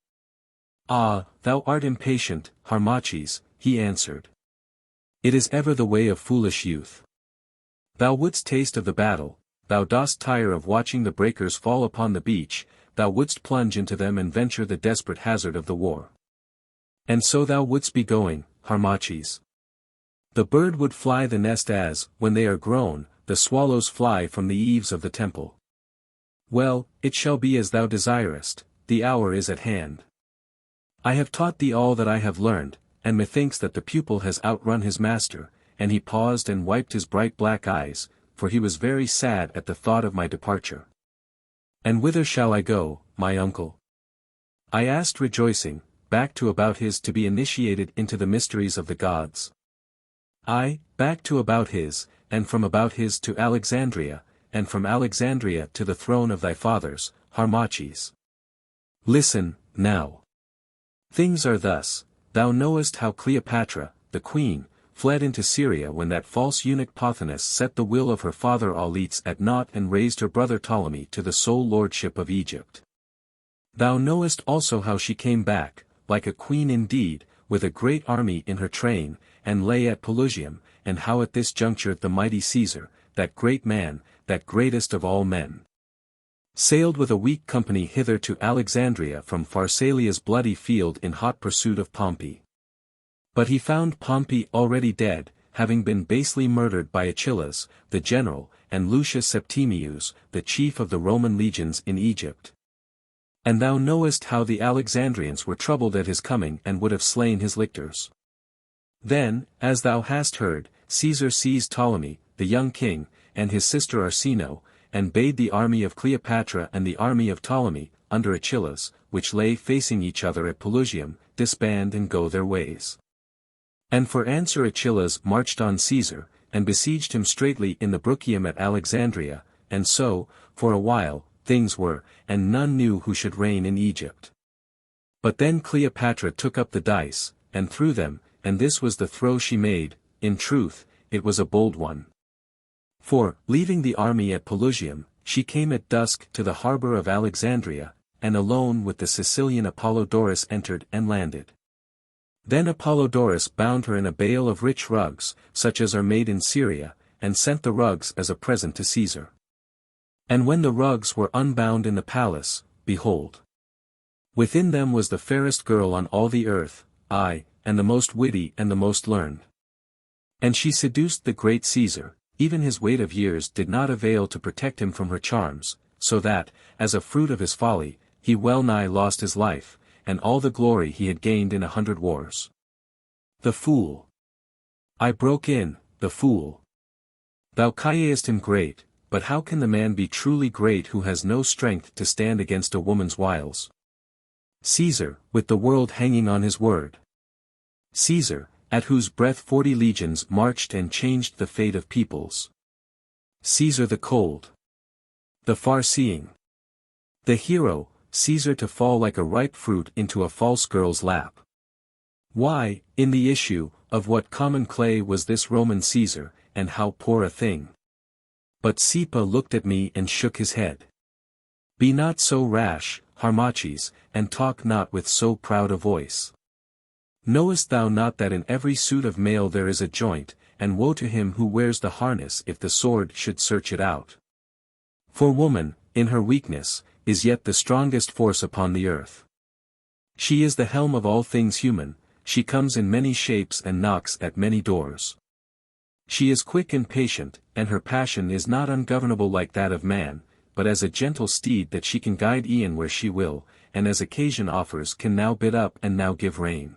Ah, thou art impatient, Harmachis, he answered. It is ever the way of foolish youth. Thou wouldst taste of the battle, thou dost tire of watching the breakers fall upon the beach, thou wouldst plunge into them and venture the desperate hazard of the war. And so thou wouldst be going, Harmachis. The bird would fly the nest as, when they are grown, the swallows fly from the eaves of the temple. Well, it shall be as thou desirest, the hour is at hand. I have taught thee all that I have learned, and methinks that the pupil has outrun his master, and he paused and wiped his bright black eyes, for he was very sad at the thought of my departure. And whither shall I go, my uncle? I asked rejoicing, back to Abouthis to be initiated into the mysteries of the gods. I, back to Abouthis, and from Abouthis to Alexandria, and from Alexandria to the throne of thy fathers, Harmachis. Listen, now. Things are thus, thou knowest how Cleopatra, the queen, fled into Syria when that false eunuch Pothinus set the will of her father Auletes at naught and raised her brother Ptolemy to the sole lordship of Egypt. Thou knowest also how she came back, like a queen indeed, with a great army in her train, and lay at Pelusium, and how at this juncture the mighty Caesar, that great man, that greatest of all men, sailed with a weak company hither to Alexandria from Pharsalia's bloody field in hot pursuit of Pompey. But he found Pompey already dead, having been basely murdered by Achillas, the general, and Lucius Septimius, the chief of the Roman legions in Egypt. And thou knowest how the Alexandrians were troubled at his coming and would have slain his lictors. Then, as thou hast heard, Caesar seized Ptolemy, the young king, and his sister Arsinoe, and bade the army of Cleopatra and the army of Ptolemy, under Achillas, which lay facing each other at Pelusium, disband and go their ways. And for answer Achillas marched on Caesar, and besieged him straitly in the Bruchium at Alexandria, and so, for a while, things were, and none knew who should reign in Egypt. But then Cleopatra took up the dice, and threw them, and this was the throw she made, in truth, it was a bold one. For, leaving the army at Pelusium, she came at dusk to the harbor of Alexandria, and alone with the Sicilian Apollodorus entered and landed. Then Apollodorus bound her in a bale of rich rugs, such as are made in Syria, and sent the rugs as a present to Caesar. And when the rugs were unbound in the palace, behold, within them was the fairest girl on all the earth, aye, and the most witty and the most learned. And she seduced the great Caesar, even his weight of years did not avail to protect him from her charms, so that, as a fruit of his folly, he well nigh lost his life, and all the glory he had gained in 100 wars. The fool! I broke in, the fool! Thou callest him great, but how can the man be truly great who has no strength to stand against a woman's wiles? Caesar, with the world hanging on his word. Caesar, at whose breath 40 legions marched and changed the fate of peoples. Caesar the cold. The far-seeing. The hero, Caesar to fall like a ripe fruit into a false girl's lap. Why, in the issue, of what common clay was this Roman Caesar, and how poor a thing? But Sipa looked at me and shook his head. Be not so rash, Harmachis, and talk not with so proud a voice. Knowest thou not that in every suit of mail there is a joint, and woe to him who wears the harness if the sword should search it out? For woman, in her weakness, is yet the strongest force upon the earth. She is the helm of all things human, she comes in many shapes and knocks at many doors. She is quick and patient, and her passion is not ungovernable like that of man, but as a gentle steed that she can guide e'en where she will, and as occasion offers can now bid up and now give rein.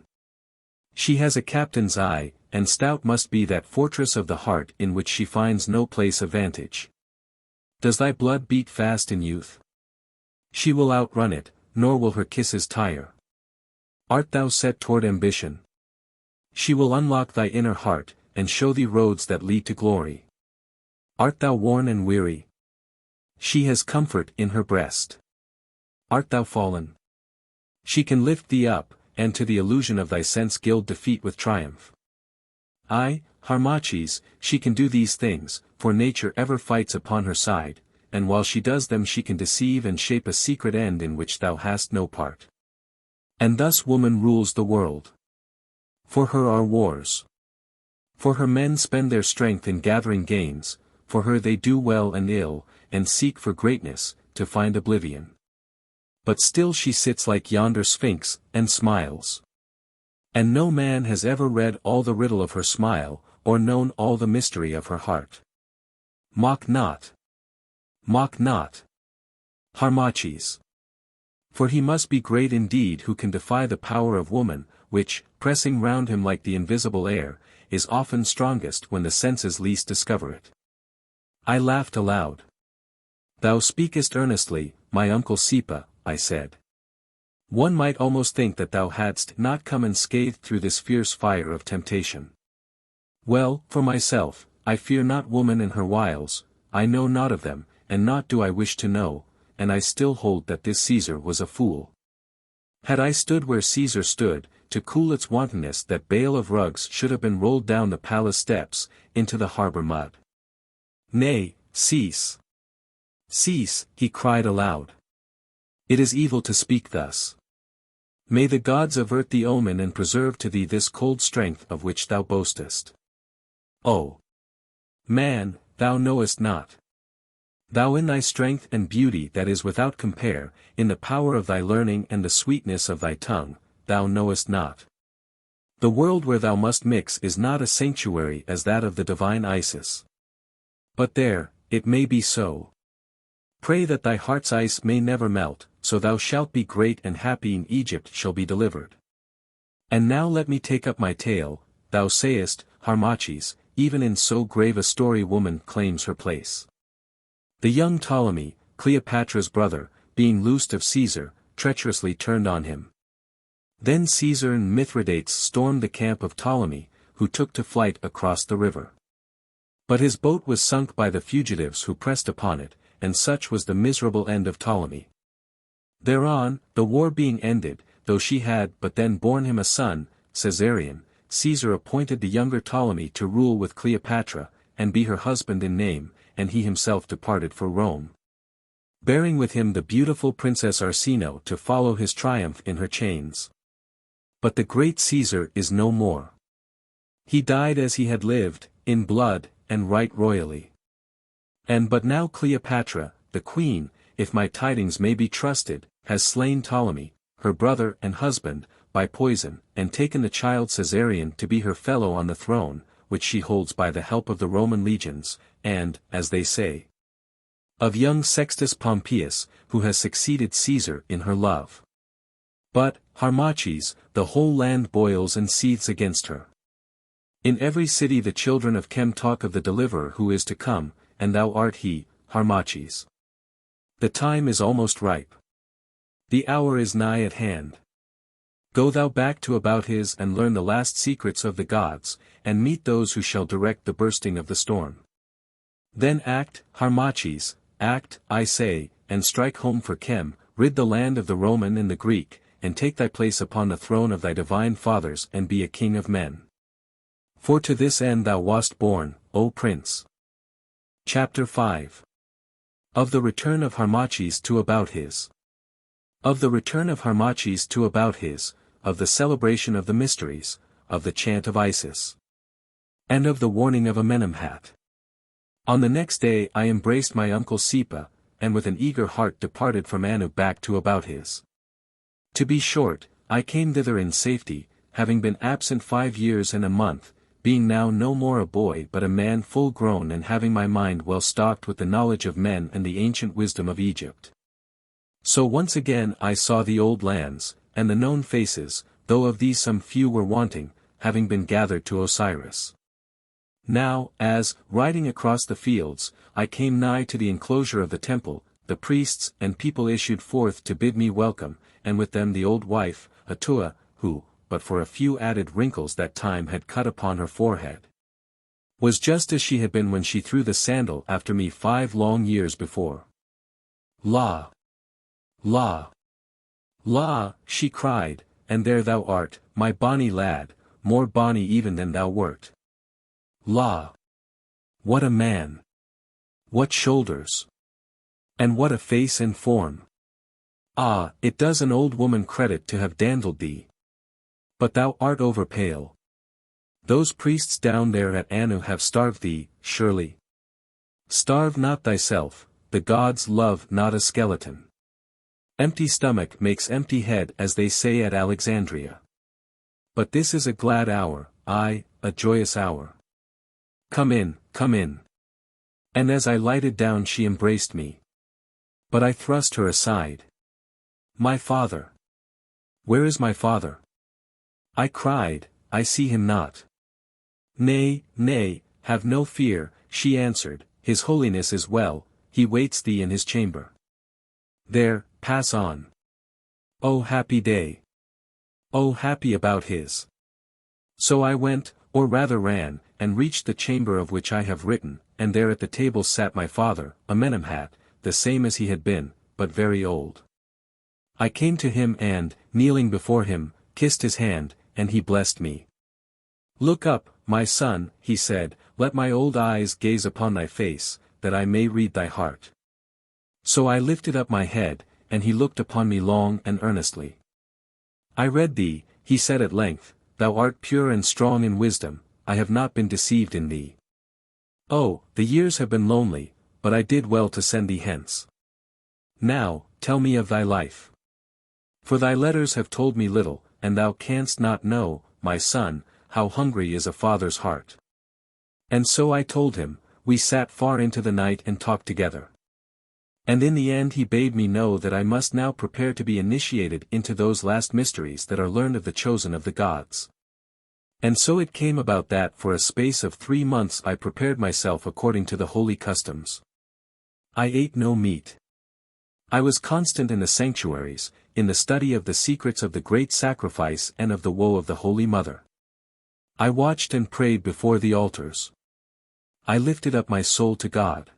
She has a captain's eye, and stout must be that fortress of the heart in which she finds no place of vantage. Does thy blood beat fast in youth? She will outrun it, nor will her kisses tire. Art thou set toward ambition? She will unlock thy inner heart, and show thee roads that lead to glory. Art thou worn and weary? She has comfort in her breast. Art thou fallen? She can lift thee up, and to the illusion of thy sense gild defeat with triumph. Ay, Harmachis, she can do these things, for nature ever fights upon her side, and while she does them she can deceive and shape a secret end in which thou hast no part. And thus woman rules the world. For her are wars. For her men spend their strength in gathering gains, for her they do well and ill, and seek for greatness, to find oblivion. But still she sits like yonder sphinx, and smiles. And no man has ever read all the riddle of her smile, or known all the mystery of her heart. Mock not. Mock not. Harmachis. For he must be great indeed who can defy the power of woman, which, pressing round him like the invisible air, is often strongest when the senses least discover it. I laughed aloud. Thou speakest earnestly, my uncle Sipa, I said. One might almost think that thou hadst not come unscathed through this fierce fire of temptation. Well, for myself, I fear not woman and her wiles, I know not of them, and not do I wish to know, and I still hold that this Caesar was a fool. Had I stood where Caesar stood, to cool its wantonness that bale of rugs should have been rolled down the palace steps, into the harbor mud. Nay, cease. Cease, he cried aloud. It is evil to speak thus. May the gods avert the omen and preserve to thee this cold strength of which thou boastest. Oh! Man, thou knowest not. Thou in thy strength and beauty that is without compare, in the power of thy learning and the sweetness of thy tongue, thou knowest not. The world where thou must mix is not a sanctuary as that of the divine Isis. But there, it may be so. Pray that thy heart's ice may never melt, so thou shalt be great and happy in Egypt shall be delivered. And now let me take up my tale. Thou sayest, Harmachis, even in so grave a story woman claims her place. The young Ptolemy, Cleopatra's brother, being loosed of Caesar, treacherously turned on him. Then Caesar and Mithridates stormed the camp of Ptolemy, who took to flight across the river. But his boat was sunk by the fugitives who pressed upon it, and such was the miserable end of Ptolemy. Thereon, the war being ended, though she had but then borne him a son, Caesarion, Caesar appointed the younger Ptolemy to rule with Cleopatra, and be her husband in name, and he himself departed for Rome, bearing with him the beautiful Princess Arsinoe to follow his triumph in her chains. But the great Caesar is no more. He died as he had lived, in blood, and right royally. But now Cleopatra, the queen, if my tidings may be trusted, has slain Ptolemy, her brother and husband, by poison, and taken the child Caesarion to be her fellow on the throne, which she holds by the help of the Roman legions, and, as they say, of young Sextus Pompeius, who has succeeded Caesar in her love. But, Harmachis, the whole land boils and seethes against her. In every city the children of Chem talk of the deliverer who is to come, and thou art he, Harmachis. The time is almost ripe. The hour is nigh at hand. Go thou back to Abouthis and learn the last secrets of the gods, and meet those who shall direct the bursting of the storm. Then act, Harmachis, act, I say, and strike home for Chem, rid the land of the Roman and the Greek, and take thy place upon the throne of thy divine fathers and be a king of men. For to this end thou wast born, O Prince. Chapter 5. Of the return of Harmachis to Abouthis. Of the return of Harmachis to Abouthis, of the celebration of the mysteries, of the chant of Isis, and of the warning of Amenemhat. On the next day I embraced my uncle Sipa, and with an eager heart departed from Anu back to Abouthis. To be short, I came thither in safety, having been absent 5 years and a month, being now no more a boy but a man full grown and having my mind well stocked with the knowledge of men and the ancient wisdom of Egypt. So once again I saw the old lands, and the known faces, though of these some few were wanting, having been gathered to Osiris. Now, as, riding across the fields, I came nigh to the enclosure of the temple, the priests and people issued forth to bid me welcome, and with them the old wife, Atua, who, but for a few added wrinkles that time had cut upon her forehead, was just as she had been when she threw the sandal after me 5 long years before. La! La! La! She cried, and there thou art, my bonny lad, more bonny even than thou wert. La! What a man! What shoulders! And what a face and form! Ah, it does an old woman credit to have dandled thee. But thou art over pale. Those priests down there at Anu have starved thee, surely. Starve not thyself, the gods love not a skeleton. Empty stomach makes empty head, as they say at Alexandria. But this is a glad hour, aye, a joyous hour. Come in, come in. And as I lighted down she embraced me. But I thrust her aside. My father! Where is my father? I cried, I see him not. Nay, nay, have no fear, she answered, His Holiness is well, he waits thee in his chamber. There, pass on. O happy day! O happy about his! So I went, or rather ran, and reached the chamber of which I have written, and there at the table sat my father, Amenemhat, the same as he had been, but very old. I came to him and, kneeling before him, kissed his hand, and he blessed me. Look up, my son, he said, let my old eyes gaze upon thy face, that I may read thy heart. So I lifted up my head, and he looked upon me long and earnestly. I read thee, he said at length, thou art pure and strong in wisdom, I have not been deceived in thee. Oh, the years have been lonely, but I did well to send thee hence. Now, tell me of thy life. For thy letters have told me little, and thou canst not know, my son, how hungry is a father's heart. And so I told him, we sat far into the night and talked together. And in the end he bade me know that I must now prepare to be initiated into those last mysteries that are learned of the chosen of the gods. And so it came about that for a space of 3 months I prepared myself according to the holy customs. I ate no meat. I was constant in the sanctuaries, in the study of the secrets of the great sacrifice and of the woe of the Holy Mother. I watched and prayed before the altars. I lifted up my soul to God.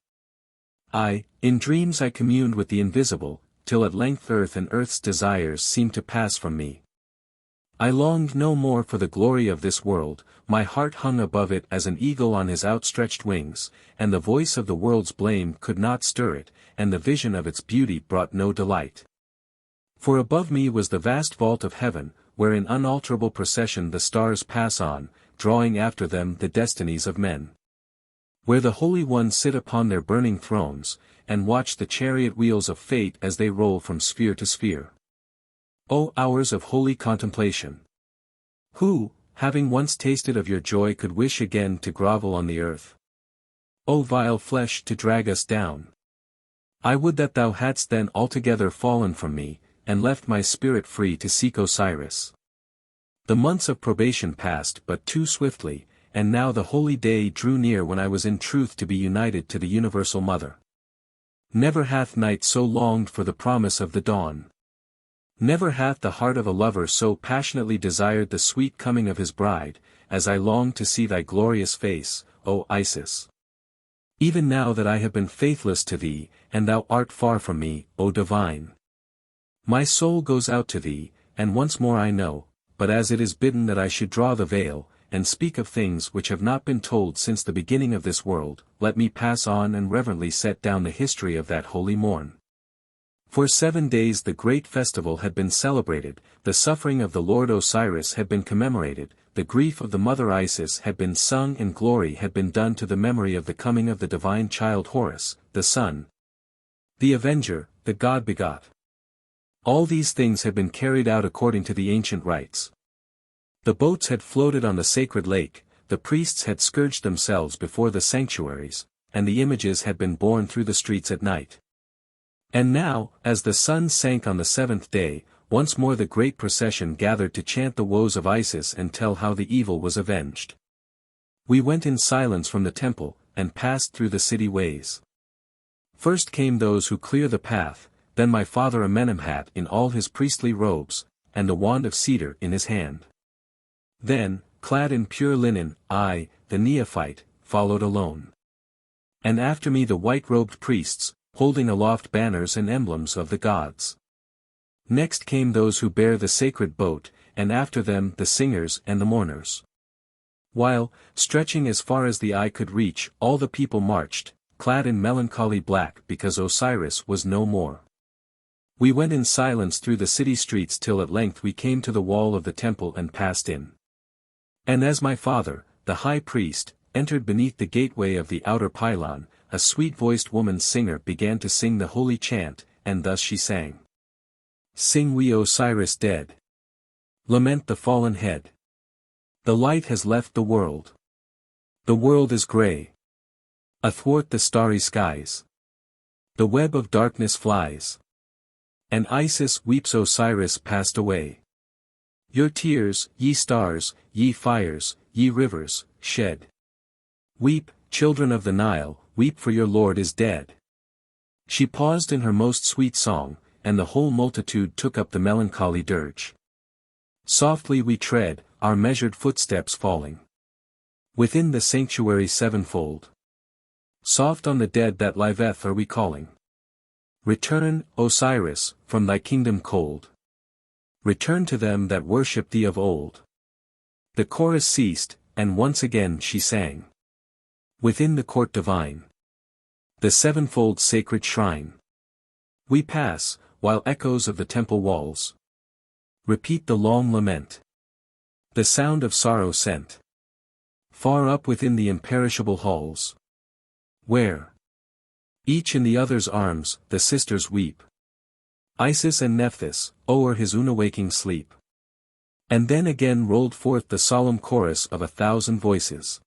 In dreams I communed with the invisible, till at length earth and earth's desires seemed to pass from me. I longed no more for the glory of this world, my heart hung above it as an eagle on his outstretched wings, and the voice of the world's blame could not stir it, and the vision of its beauty brought no delight. For above me was the vast vault of heaven, where in unalterable procession the stars pass on, drawing after them the destinies of men. Where the holy ones sit upon their burning thrones, and watch the chariot wheels of fate as they roll from sphere to sphere. O hours of holy contemplation! Who, having once tasted of your joy, could wish again to grovel on the earth? O vile flesh to drag us down! I would that thou hadst then altogether fallen from me, and left my spirit free to seek Osiris. The months of probation passed but too swiftly, and now the holy day drew near when I was in truth to be united to the universal Mother. Never hath night so longed for the promise of the dawn. Never hath the heart of a lover so passionately desired the sweet coming of his bride, as I long to see thy glorious face, O Isis. Even now that I have been faithless to thee, and thou art far from me, O divine. My soul goes out to thee, and once more I know, but as it is bidden that I should draw the veil, and speak of things which have not been told since the beginning of this world, let me pass on and reverently set down the history of that holy morn. For 7 days the great festival had been celebrated, the suffering of the Lord Osiris had been commemorated, the grief of the mother Isis had been sung, and glory had been done to the memory of the coming of the divine child Horus, the Son, the Avenger, the God begot. All these things had been carried out according to the ancient rites. The boats had floated on the sacred lake, the priests had scourged themselves before the sanctuaries, and the images had been borne through the streets at night. And now, as the sun sank on the 7th day, once more the great procession gathered to chant the woes of Isis and tell how the evil was avenged. We went in silence from the temple, and passed through the city ways. First came those who clear the path, then my father Amenemhat in all his priestly robes, and a wand of cedar in his hand. Then, clad in pure linen, I, the neophyte, followed alone. And after me the white-robed priests, holding aloft banners and emblems of the gods. Next came those who bear the sacred boat, and after them the singers and the mourners. While, stretching as far as the eye could reach, all the people marched, clad in melancholy black because Osiris was no more. We went in silence through the city streets till at length we came to the wall of the temple and passed in. And as my father, the high priest, entered beneath the gateway of the outer pylon, a sweet-voiced woman singer began to sing the holy chant, and thus she sang. Sing we Osiris dead. Lament the fallen head. The light has left the world. The world is grey. Athwart the starry skies. The web of darkness flies. And Isis weeps Osiris passed away. Your tears, ye stars, ye fires, ye rivers, shed. Weep, children of the Nile, weep for your Lord is dead. She paused in her most sweet song, and the whole multitude took up the melancholy dirge. Softly we tread, our measured footsteps falling within the sanctuary sevenfold. Soft on the dead that liveth are we calling. Return, Osiris, from thy kingdom cold. Return to them that worship thee of old. The chorus ceased, and once again she sang. Within the court divine, the sevenfold sacred shrine, we pass, while echoes of the temple walls repeat the long lament. The sound of sorrow sent far up within the imperishable halls, where, each in the other's arms, the sisters weep. Isis and Nephthys, o'er his unawaking sleep. And then again rolled forth the solemn chorus of 1,000 voices.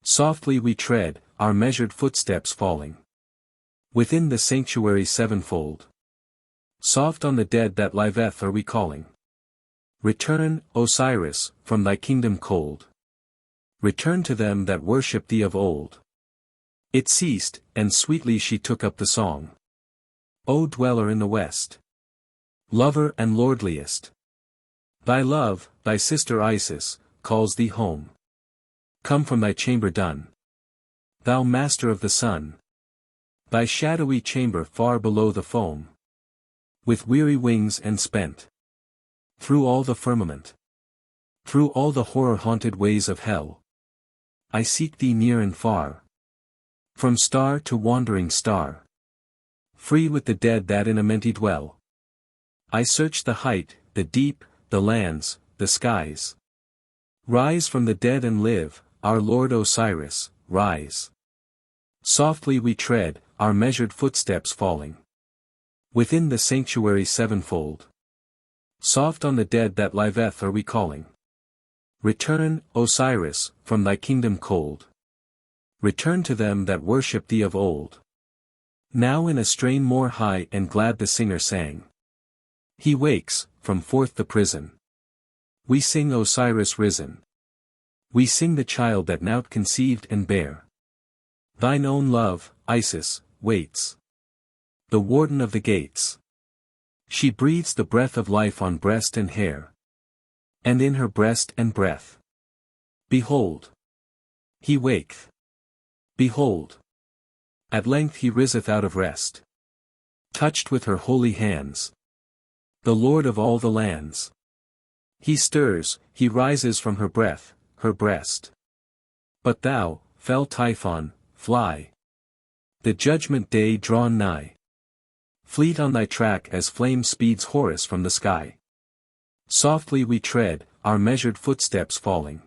Softly we tread, our measured footsteps falling within the sanctuary sevenfold. Soft on the dead that liveth are we calling. Return, Osiris, from thy kingdom cold. Return to them that worship thee of old. It ceased, and sweetly she took up the song. O dweller in the west, lover and lordliest, thy love, thy sister Isis, calls thee home. Come from thy chamber dun, thou master of the sun, thy shadowy chamber far below the foam. With weary wings and spent, through all the firmament, through all the horror-haunted ways of hell, I seek thee near and far, from star to wandering star. Free with the dead that in Amenti dwell. I search the height, the deep, the lands, the skies. Rise from the dead and live, our Lord Osiris, rise. Softly we tread, our measured footsteps falling within the sanctuary sevenfold. Soft on the dead that liveth are we calling. Return, Osiris, from thy kingdom cold. Return to them that worship thee of old. Now in a strain more high and glad the singer sang. He wakes, from forth the prison. We sing Osiris risen. We sing the child that now conceived and bare. Thine own love, Isis, waits. The warden of the gates. She breathes the breath of life on breast and hair. And in her breast and breath. Behold. He waketh. Behold. At length he riseth out of rest. Touched with her holy hands. The Lord of all the lands. He stirs, he rises from her breath, her breast. But thou, fell Typhon, fly. The judgment day drawn nigh. Fleet on thy track as flame speeds Horus from the sky. Softly we tread, our measured footsteps falling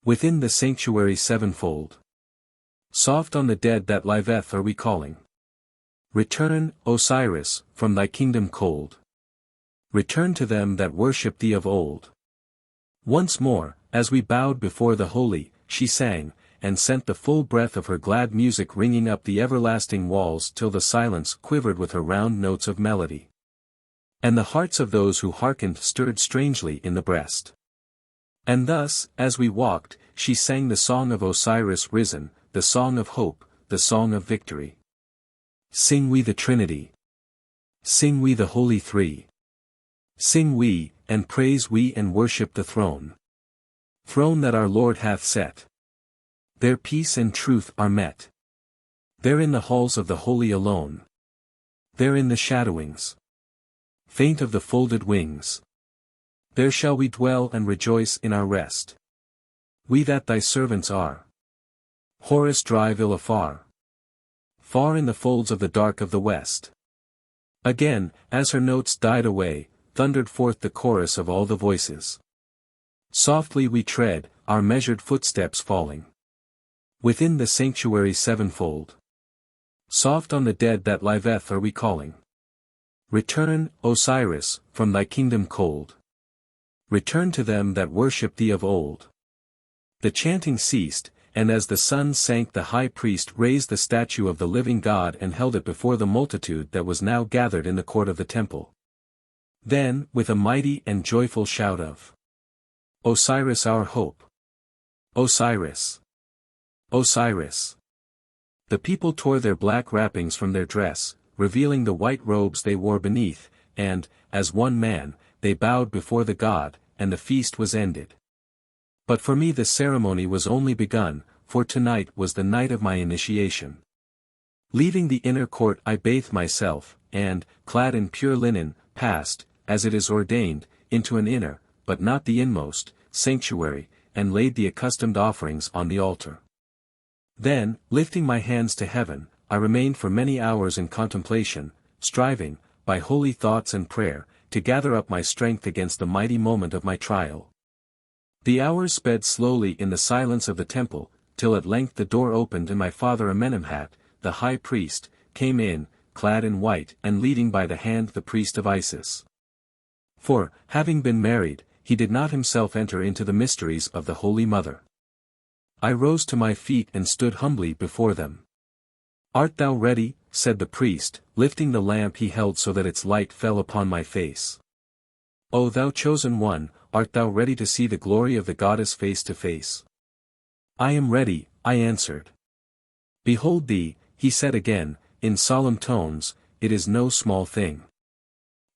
within the sanctuary sevenfold. Soft on the dead that liveth are we calling. Return, Osiris, from thy kingdom cold. Return to them that worship thee of old. Once more, as we bowed before the holy, she sang, and sent the full breath of her glad music ringing up the everlasting walls till the silence quivered with her round notes of melody. And the hearts of those who hearkened stirred strangely in the breast. And thus, as we walked, she sang the song of Osiris risen, the song of hope, the song of victory. Sing we the Trinity. Sing we the Holy Three. Sing we, and praise we and worship the throne. Throne that our Lord hath set. There peace and truth are met. There in the halls of the holy alone. There in the shadowings, faint of the folded wings. There shall we dwell and rejoice in our rest. We that thy servants are. Horus drive ill afar. Far in the folds of the dark of the west. Again, as her notes died away, thundered forth the chorus of all the voices. Softly we tread, our measured footsteps falling. Within the sanctuary sevenfold. Soft on the dead that liveth are we calling. Return, Osiris, from thy kingdom cold. Return to them that worship thee of old. The chanting ceased, and as the sun sank the high priest raised the statue of the living God and held it before the multitude that was now gathered in the court of the temple. Then, with a mighty and joyful shout of Osiris our hope! Osiris! Osiris! The people tore their black wrappings from their dress, revealing the white robes they wore beneath, and, as one man, they bowed before the god, and the feast was ended. But for me the ceremony was only begun, for tonight was the night of my initiation. Leaving the inner court I bathed myself, and, clad in pure linen, passed, as it is ordained, into an inner, but not the inmost, sanctuary, and laid the accustomed offerings on the altar. Then, lifting my hands to heaven, I remained for many hours in contemplation, striving, by holy thoughts and prayer, to gather up my strength against the mighty moment of my trial. The hours sped slowly in the silence of the temple, till at length the door opened and my father Amenemhat, the high priest, came in, clad in white and leading by the hand the priest of Isis. For, having been married, he did not himself enter into the mysteries of the Holy Mother. I rose to my feet and stood humbly before them. Art thou ready? Said the priest, lifting the lamp he held so that its light fell upon my face. O thou chosen one, art thou ready to see the glory of the goddess face to face? I am ready, I answered. Behold thee, he said again, in solemn tones, it is no small thing.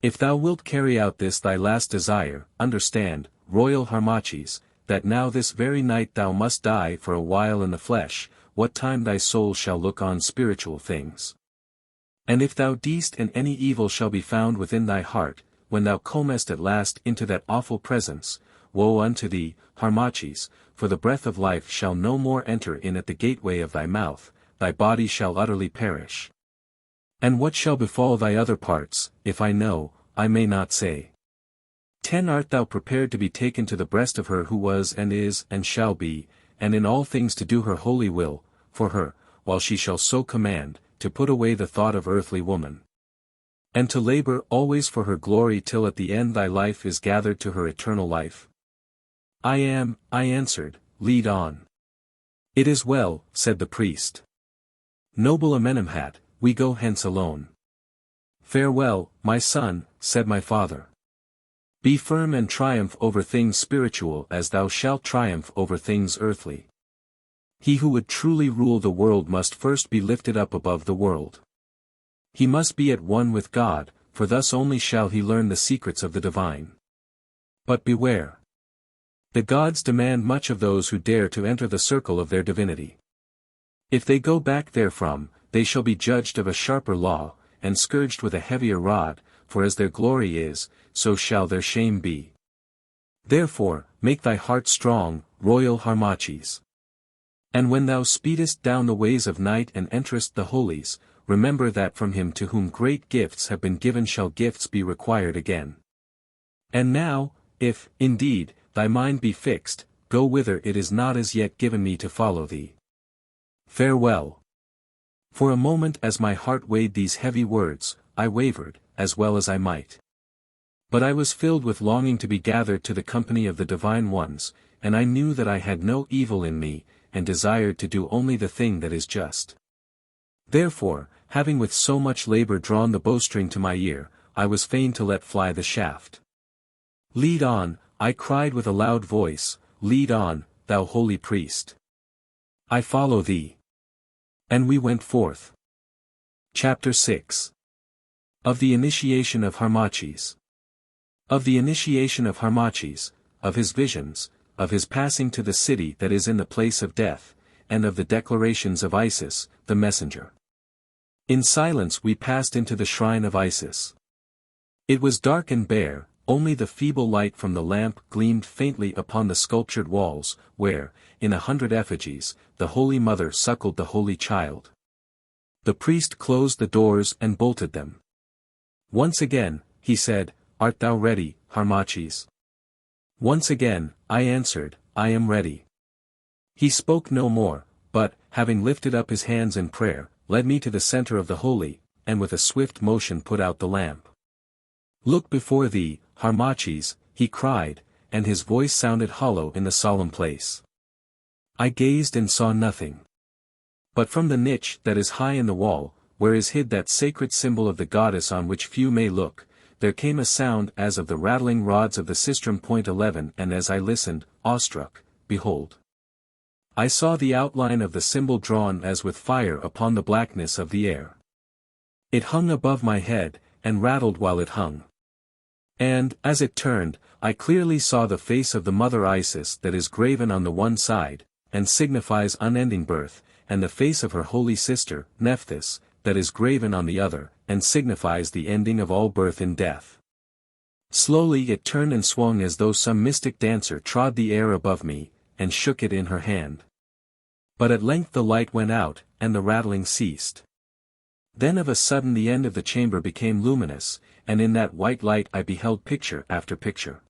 If thou wilt carry out this thy last desire, understand, royal Harmachis, that now this very night thou must die for a while in the flesh, what time thy soul shall look on spiritual things. And if thou deest and any evil shall be found within thy heart, when thou comest at last into that awful presence, woe unto thee, Harmachis, for the breath of life shall no more enter in at the gateway of thy mouth, thy body shall utterly perish. And what shall befall thy other parts, if I know, I may not say. 10 Art thou prepared to be taken to the breast of her who was and is and shall be, and in all things to do her holy will, for her, while she shall so command, to put away the thought of earthly woman. And to labor always for her glory till at the end thy life is gathered to her eternal life? I am, I answered, lead on. It is well, said the priest. Noble Amenemhat, we go hence alone. Farewell, my son, said my father. Be firm and triumph over things spiritual as thou shalt triumph over things earthly. He who would truly rule the world must first be lifted up above the world. He must be at one with God, for thus only shall he learn the secrets of the divine. But beware. The gods demand much of those who dare to enter the circle of their divinity. If they go back therefrom, they shall be judged of a sharper law, and scourged with a heavier rod, for as their glory is, so shall their shame be. Therefore, make thy heart strong, royal Harmachis. And when thou speedest down the ways of night and enterest the holies, remember that from him to whom great gifts have been given shall gifts be required again. And now, if, indeed, thy mind be fixed, go whither it is not as yet given me to follow thee. Farewell. For a moment as my heart weighed these heavy words, I wavered, as well as I might. But I was filled with longing to be gathered to the company of the divine ones, and I knew that I had no evil in me, and desired to do only the thing that is just. Therefore, having with so much labor drawn the bowstring to my ear, I was fain to let fly the shaft. Lead on, I cried with a loud voice, lead on, thou holy priest. I follow thee. And we went forth. Chapter 6. Of the initiation of Harmachis. Of the initiation of Harmachis, of his visions, of his passing to the city that is in the place of death, and of the declarations of Isis, the messenger. In silence we passed into the shrine of Isis. It was dark and bare, only the feeble light from the lamp gleamed faintly upon the sculptured walls, where, in 100 effigies, the Holy Mother suckled the Holy Child. The priest closed the doors and bolted them. Once again, he said, "Art thou ready, Harmachis?" Once again, I answered, "I am ready." He spoke no more, but, having lifted up his hands in prayer, led me to the center of the holy, and with a swift motion put out the lamp. "Look before thee, Harmachis," he cried, and his voice sounded hollow in the solemn place. I gazed and saw nothing. But from the niche that is high in the wall, where is hid that sacred symbol of the goddess on which few may look, there came a sound as of the rattling rods of the sistrum. 11 And as I listened, awestruck, behold, I saw the outline of the symbol drawn as with fire upon the blackness of the air. It hung above my head, and rattled while it hung. And, as it turned, I clearly saw the face of the Mother Isis that is graven on the one side, and signifies unending birth, and the face of her holy sister, Nephthys, that is graven on the other, and signifies the ending of all birth in death. Slowly it turned and swung as though some mystic dancer trod the air above me, and shook it in her hand. But at length the light went out, and the rattling ceased. Then of a sudden the end of the chamber became luminous, and in that white light I beheld picture after picture.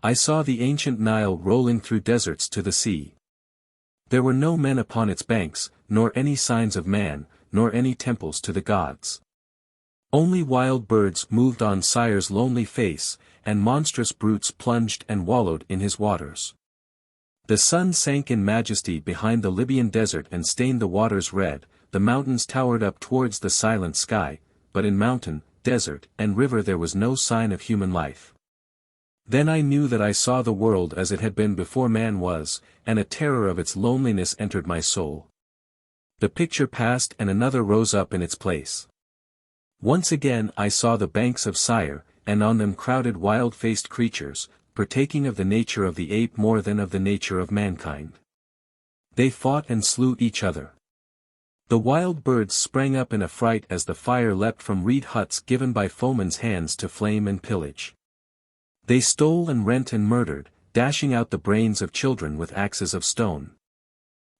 I saw the ancient Nile rolling through deserts to the sea. There were no men upon its banks, nor any signs of man, nor any temples to the gods. Only wild birds moved on Sire's lonely face, and monstrous brutes plunged and wallowed in his waters. The sun sank in majesty behind the Libyan desert and stained the waters red, the mountains towered up towards the silent sky, but in mountain, desert, and river there was no sign of human life. Then I knew that I saw the world as it had been before man was, and a terror of its loneliness entered my soul. The picture passed and another rose up in its place. Once again I saw the banks of Sire, and on them crowded wild-faced creatures, partaking of the nature of the ape more than of the nature of mankind. They fought and slew each other. The wild birds sprang up in a fright as the fire leapt from reed huts given by foemen's hands to flame and pillage. They stole and rent and murdered, dashing out the brains of children with axes of stone.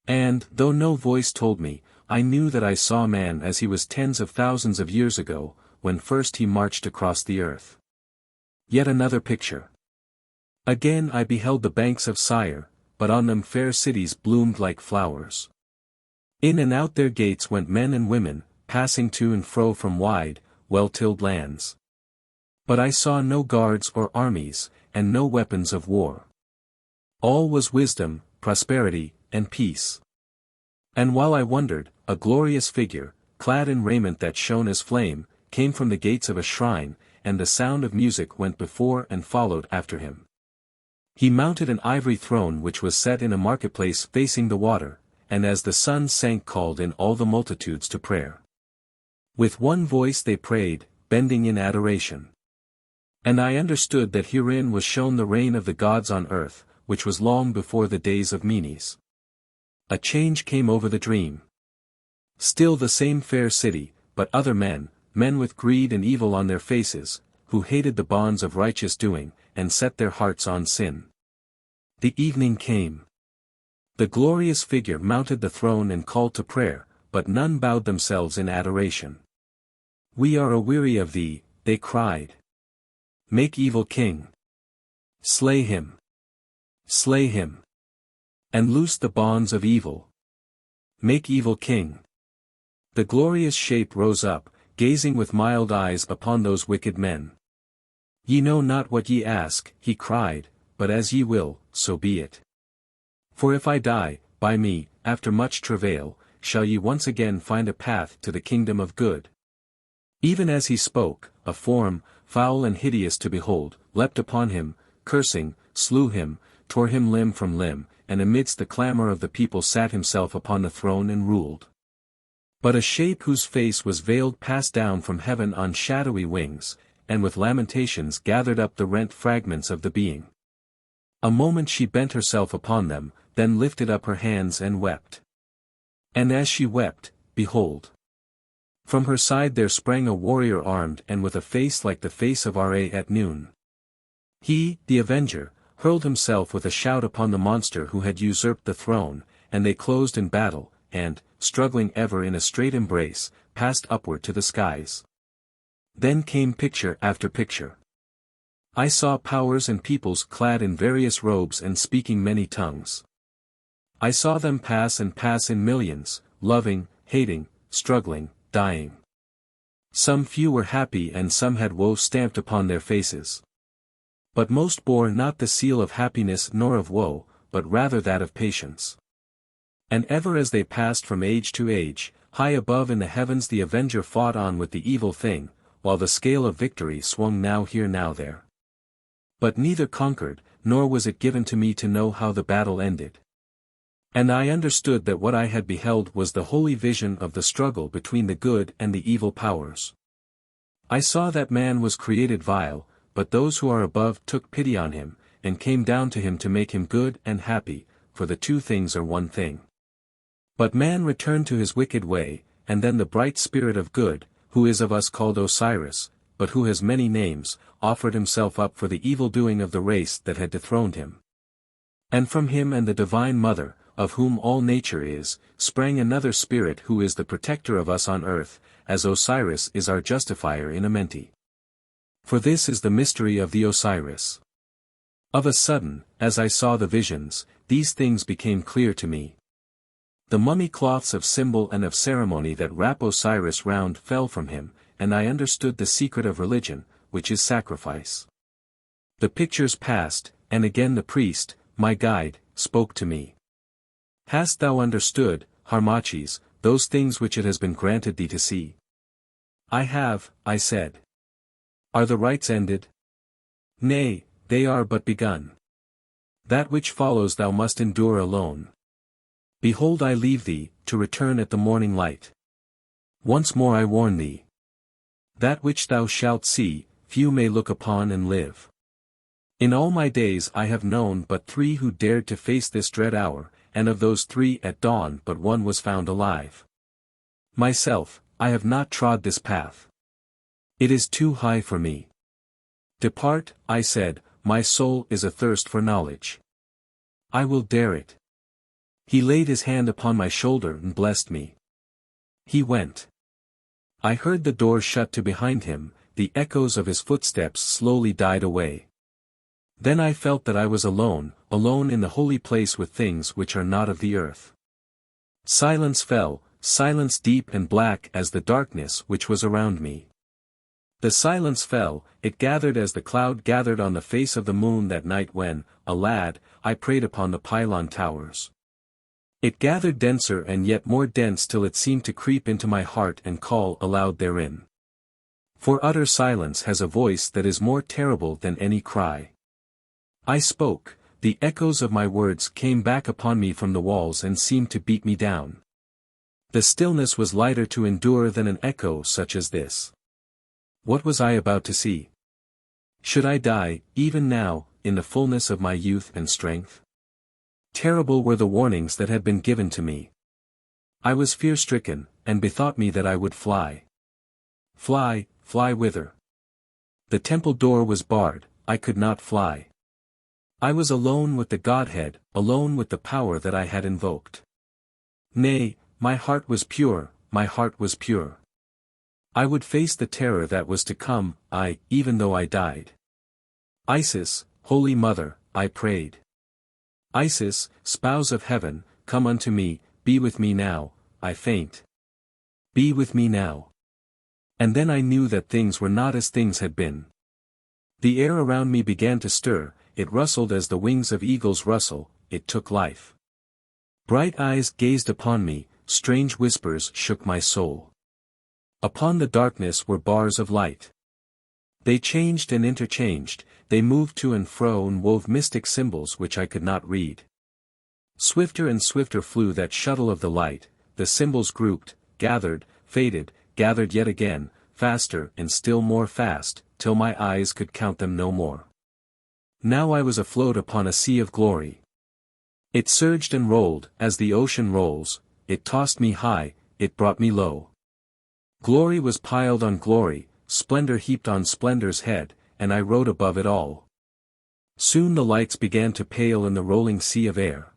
And, though no voice told me, I knew that I saw man as he was tens of thousands of years ago, when first he marched across the earth. Yet another picture. Again I beheld the banks of Sire, but on them fair cities bloomed like flowers. In and out their gates went men and women, passing to and fro from wide, well-tilled lands. But I saw no guards or armies, and no weapons of war. All was wisdom, prosperity, and peace. And while I wondered, a glorious figure, clad in raiment that shone as flame, came from the gates of a shrine, and the sound of music went before and followed after him. He mounted an ivory throne which was set in a marketplace facing the water, and as the sun sank called in all the multitudes to prayer. With one voice they prayed, bending in adoration. And I understood that herein was shown the reign of the gods on earth, which was long before the days of Menes. A change came over the dream. Still the same fair city, but other men, men with greed and evil on their faces, who hated the bonds of righteous doing, and set their hearts on sin. The evening came. The glorious figure mounted the throne and called to prayer, but none bowed themselves in adoration. "We are aweary of thee," they cried. "Make evil king. Slay him. Slay him. And loose the bonds of evil. Make evil king." The glorious shape rose up, gazing with mild eyes upon those wicked men. "Ye know not what ye ask," he cried, "but as ye will, so be it. For if I die, by me, after much travail, shall ye once again find a path to the kingdom of good." Even as he spoke, a form, foul and hideous to behold, leapt upon him, cursing, slew him, tore him limb from limb, and amidst the clamor of the people sat himself upon the throne and ruled. But a shape whose face was veiled passed down from heaven on shadowy wings, and with lamentations gathered up the rent fragments of the being. A moment she bent herself upon them, then lifted up her hands and wept. And as she wept, behold! From her side there sprang a warrior armed and with a face like the face of Ra at noon. He, the avenger, hurled himself with a shout upon the monster who had usurped the throne, and they closed in battle, and, struggling ever in a straight embrace, passed upward to the skies. Then came picture after picture. I saw powers and peoples clad in various robes and speaking many tongues. I saw them pass and pass in millions, loving, hating, struggling, dying. Some few were happy and some had woe stamped upon their faces. But most bore not the seal of happiness nor of woe, but rather that of patience. And ever as they passed from age to age, high above in the heavens the avenger fought on with the evil thing, while the scale of victory swung now here now there. But neither conquered, nor was it given to me to know how the battle ended. And I understood that what I had beheld was the holy vision of the struggle between the good and the evil powers. I saw that man was created vile, but those who are above took pity on him, and came down to him to make him good and happy, for the two things are one thing. But man returned to his wicked way, and then the bright spirit of good, who is of us called Osiris, but who has many names, offered himself up for the evil doing of the race that had dethroned him. And from him and the divine mother, of whom all nature is, sprang another spirit who is the protector of us on earth, as Osiris is our justifier in Amenti. For this is the mystery of the Osiris. Of a sudden, as I saw the visions, these things became clear to me. The mummy cloths of symbol and of ceremony that wrap Osiris round fell from him, and I understood the secret of religion, which is sacrifice. The pictures passed, and again the priest, my guide, spoke to me. Hast thou understood, Harmachis, those things which it has been granted thee to see? I have, I said. Are the rites ended? Nay, they are but begun. That which follows thou must endure alone. Behold, I leave thee, to return at the morning light. Once more I warn thee. That which thou shalt see, few may look upon and live. In all my days I have known but 3 who dared to face this dread hour, and of those 3 at dawn but 1 was found alive. Myself, I have not trod this path. It is too high for me. Depart, I said, my soul is athirst for knowledge. I will dare it. He laid his hand upon my shoulder and blessed me. He went. I heard the door shut to behind him, the echoes of his footsteps slowly died away. Then I felt that I was alone, alone in the holy place with things which are not of the earth. Silence fell, silence deep and black as the darkness which was around me. The silence fell, it gathered as the cloud gathered on the face of the moon that night when, a lad, I prayed upon the pylon towers. It gathered denser and yet more dense till it seemed to creep into my heart and call aloud therein. For utter silence has a voice that is more terrible than any cry. I spoke, the echoes of my words came back upon me from the walls and seemed to beat me down. The stillness was lighter to endure than an echo such as this. What was I about to see? Should I die, even now, in the fullness of my youth and strength? Terrible were the warnings that had been given to me. I was fear-stricken, and bethought me that I would fly. Fly, fly whither? The temple door was barred, I could not fly. I was alone with the Godhead, alone with the power that I had invoked. Nay, my heart was pure, my heart was pure. I would face the terror that was to come, even though I died. Isis, Holy Mother, I prayed. Isis, spouse of heaven, come unto me, be with me now, I faint. Be with me now. And then I knew that things were not as things had been. The air around me began to stir, it rustled as the wings of eagles rustle, it took life. Bright eyes gazed upon me, strange whispers shook my soul. Upon the darkness were bars of light. They changed and interchanged, they moved to and fro and wove mystic symbols which I could not read. Swifter and swifter flew that shuttle of the light, the symbols grouped, gathered, faded, gathered yet again, faster and still more fast, till my eyes could count them no more. Now I was afloat upon a sea of glory. It surged and rolled, as the ocean rolls, it tossed me high, it brought me low. Glory was piled on glory, splendor heaped on splendor's head, and I rode above it all. Soon the lights began to pale in the rolling sea of air.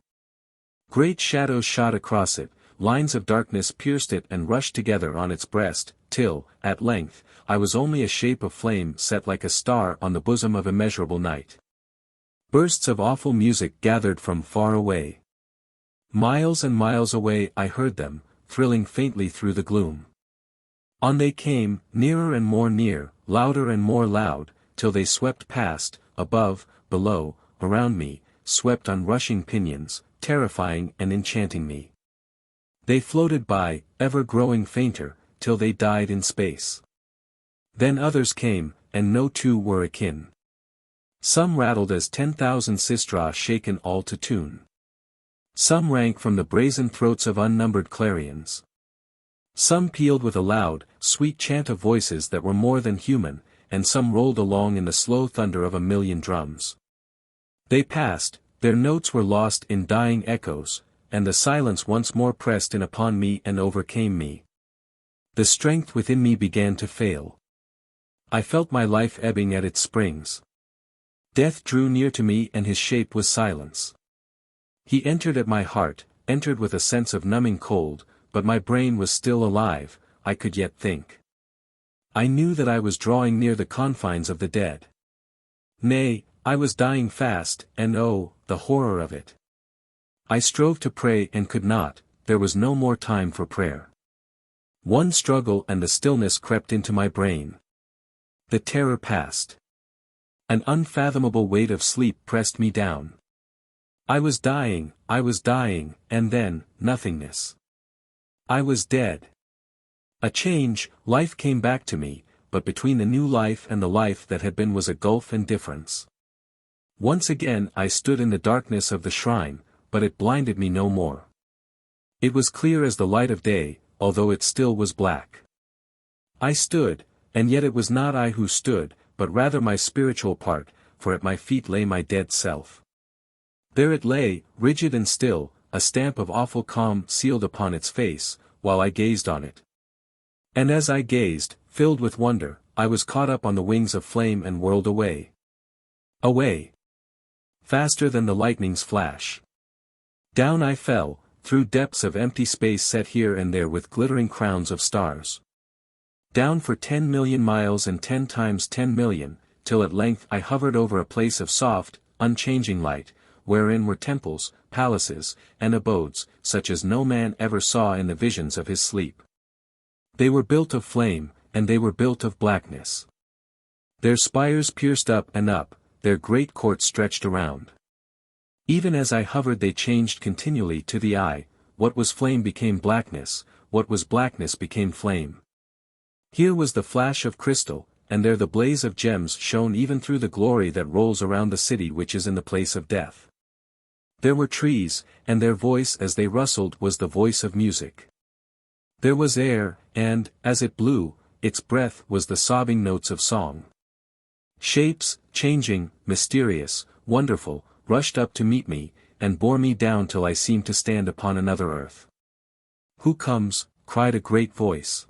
Great shadows shot across it, lines of darkness pierced it and rushed together on its breast, till, at length, I was only a shape of flame set like a star on the bosom of immeasurable night. Bursts of awful music gathered from far away. Miles and miles away I heard them, thrilling faintly through the gloom. On they came, nearer and more near, louder and more loud, till they swept past, above, below, around me, swept on rushing pinions, terrifying and enchanting me. They floated by, ever growing fainter, till they died in space. Then others came, and no two were akin. Some rattled as 10,000 sistra shaken all to tune. Some rang from the brazen throats of unnumbered clarions. Some pealed with a loud, sweet chant of voices that were more than human, and some rolled along in the slow thunder of a million drums. They passed, their notes were lost in dying echoes, and the silence once more pressed in upon me and overcame me. The strength within me began to fail. I felt my life ebbing at its springs. Death drew near to me and his shape was silence. He entered at my heart, entered with a sense of numbing cold, but my brain was still alive, I could yet think. I knew that I was drawing near the confines of the dead. Nay, I was dying fast, and oh, the horror of it. I strove to pray and could not, there was no more time for prayer. One struggle and the stillness crept into my brain. The terror passed. An unfathomable weight of sleep pressed me down. I was dying, and then, nothingness. I was dead. A change, life came back to me, but between the new life and the life that had been was a gulf and difference. Once again I stood in the darkness of the shrine, but it blinded me no more. It was clear as the light of day, although it still was black. I stood, and yet it was not I who stood, but rather my spiritual part, for at my feet lay my dead self. There it lay, rigid and still, a stamp of awful calm sealed upon its face, while I gazed on it. And as I gazed, filled with wonder, I was caught up on the wings of flame and whirled away. Away! Faster than the lightning's flash. Down I fell, through depths of empty space set here and there with glittering crowns of stars. Down for 10 million miles and 10 times 10 million, till at length I hovered over a place of soft, unchanging light, wherein were temples, palaces, and abodes, such as no man ever saw in the visions of his sleep. They were built of flame, and they were built of blackness. Their spires pierced up and up, their great courts stretched around. Even as I hovered they changed continually to the eye, what was flame became blackness, what was blackness became flame. Here was the flash of crystal, and there the blaze of gems shone even through the glory that rolls around the city which is in the place of death. There were trees, and their voice as they rustled was the voice of music. There was air, and, as it blew, its breath was the sobbing notes of song. Shapes, changing, mysterious, wonderful, rushed up to meet me, and bore me down till I seemed to stand upon another earth. "Who comes?" cried a great voice.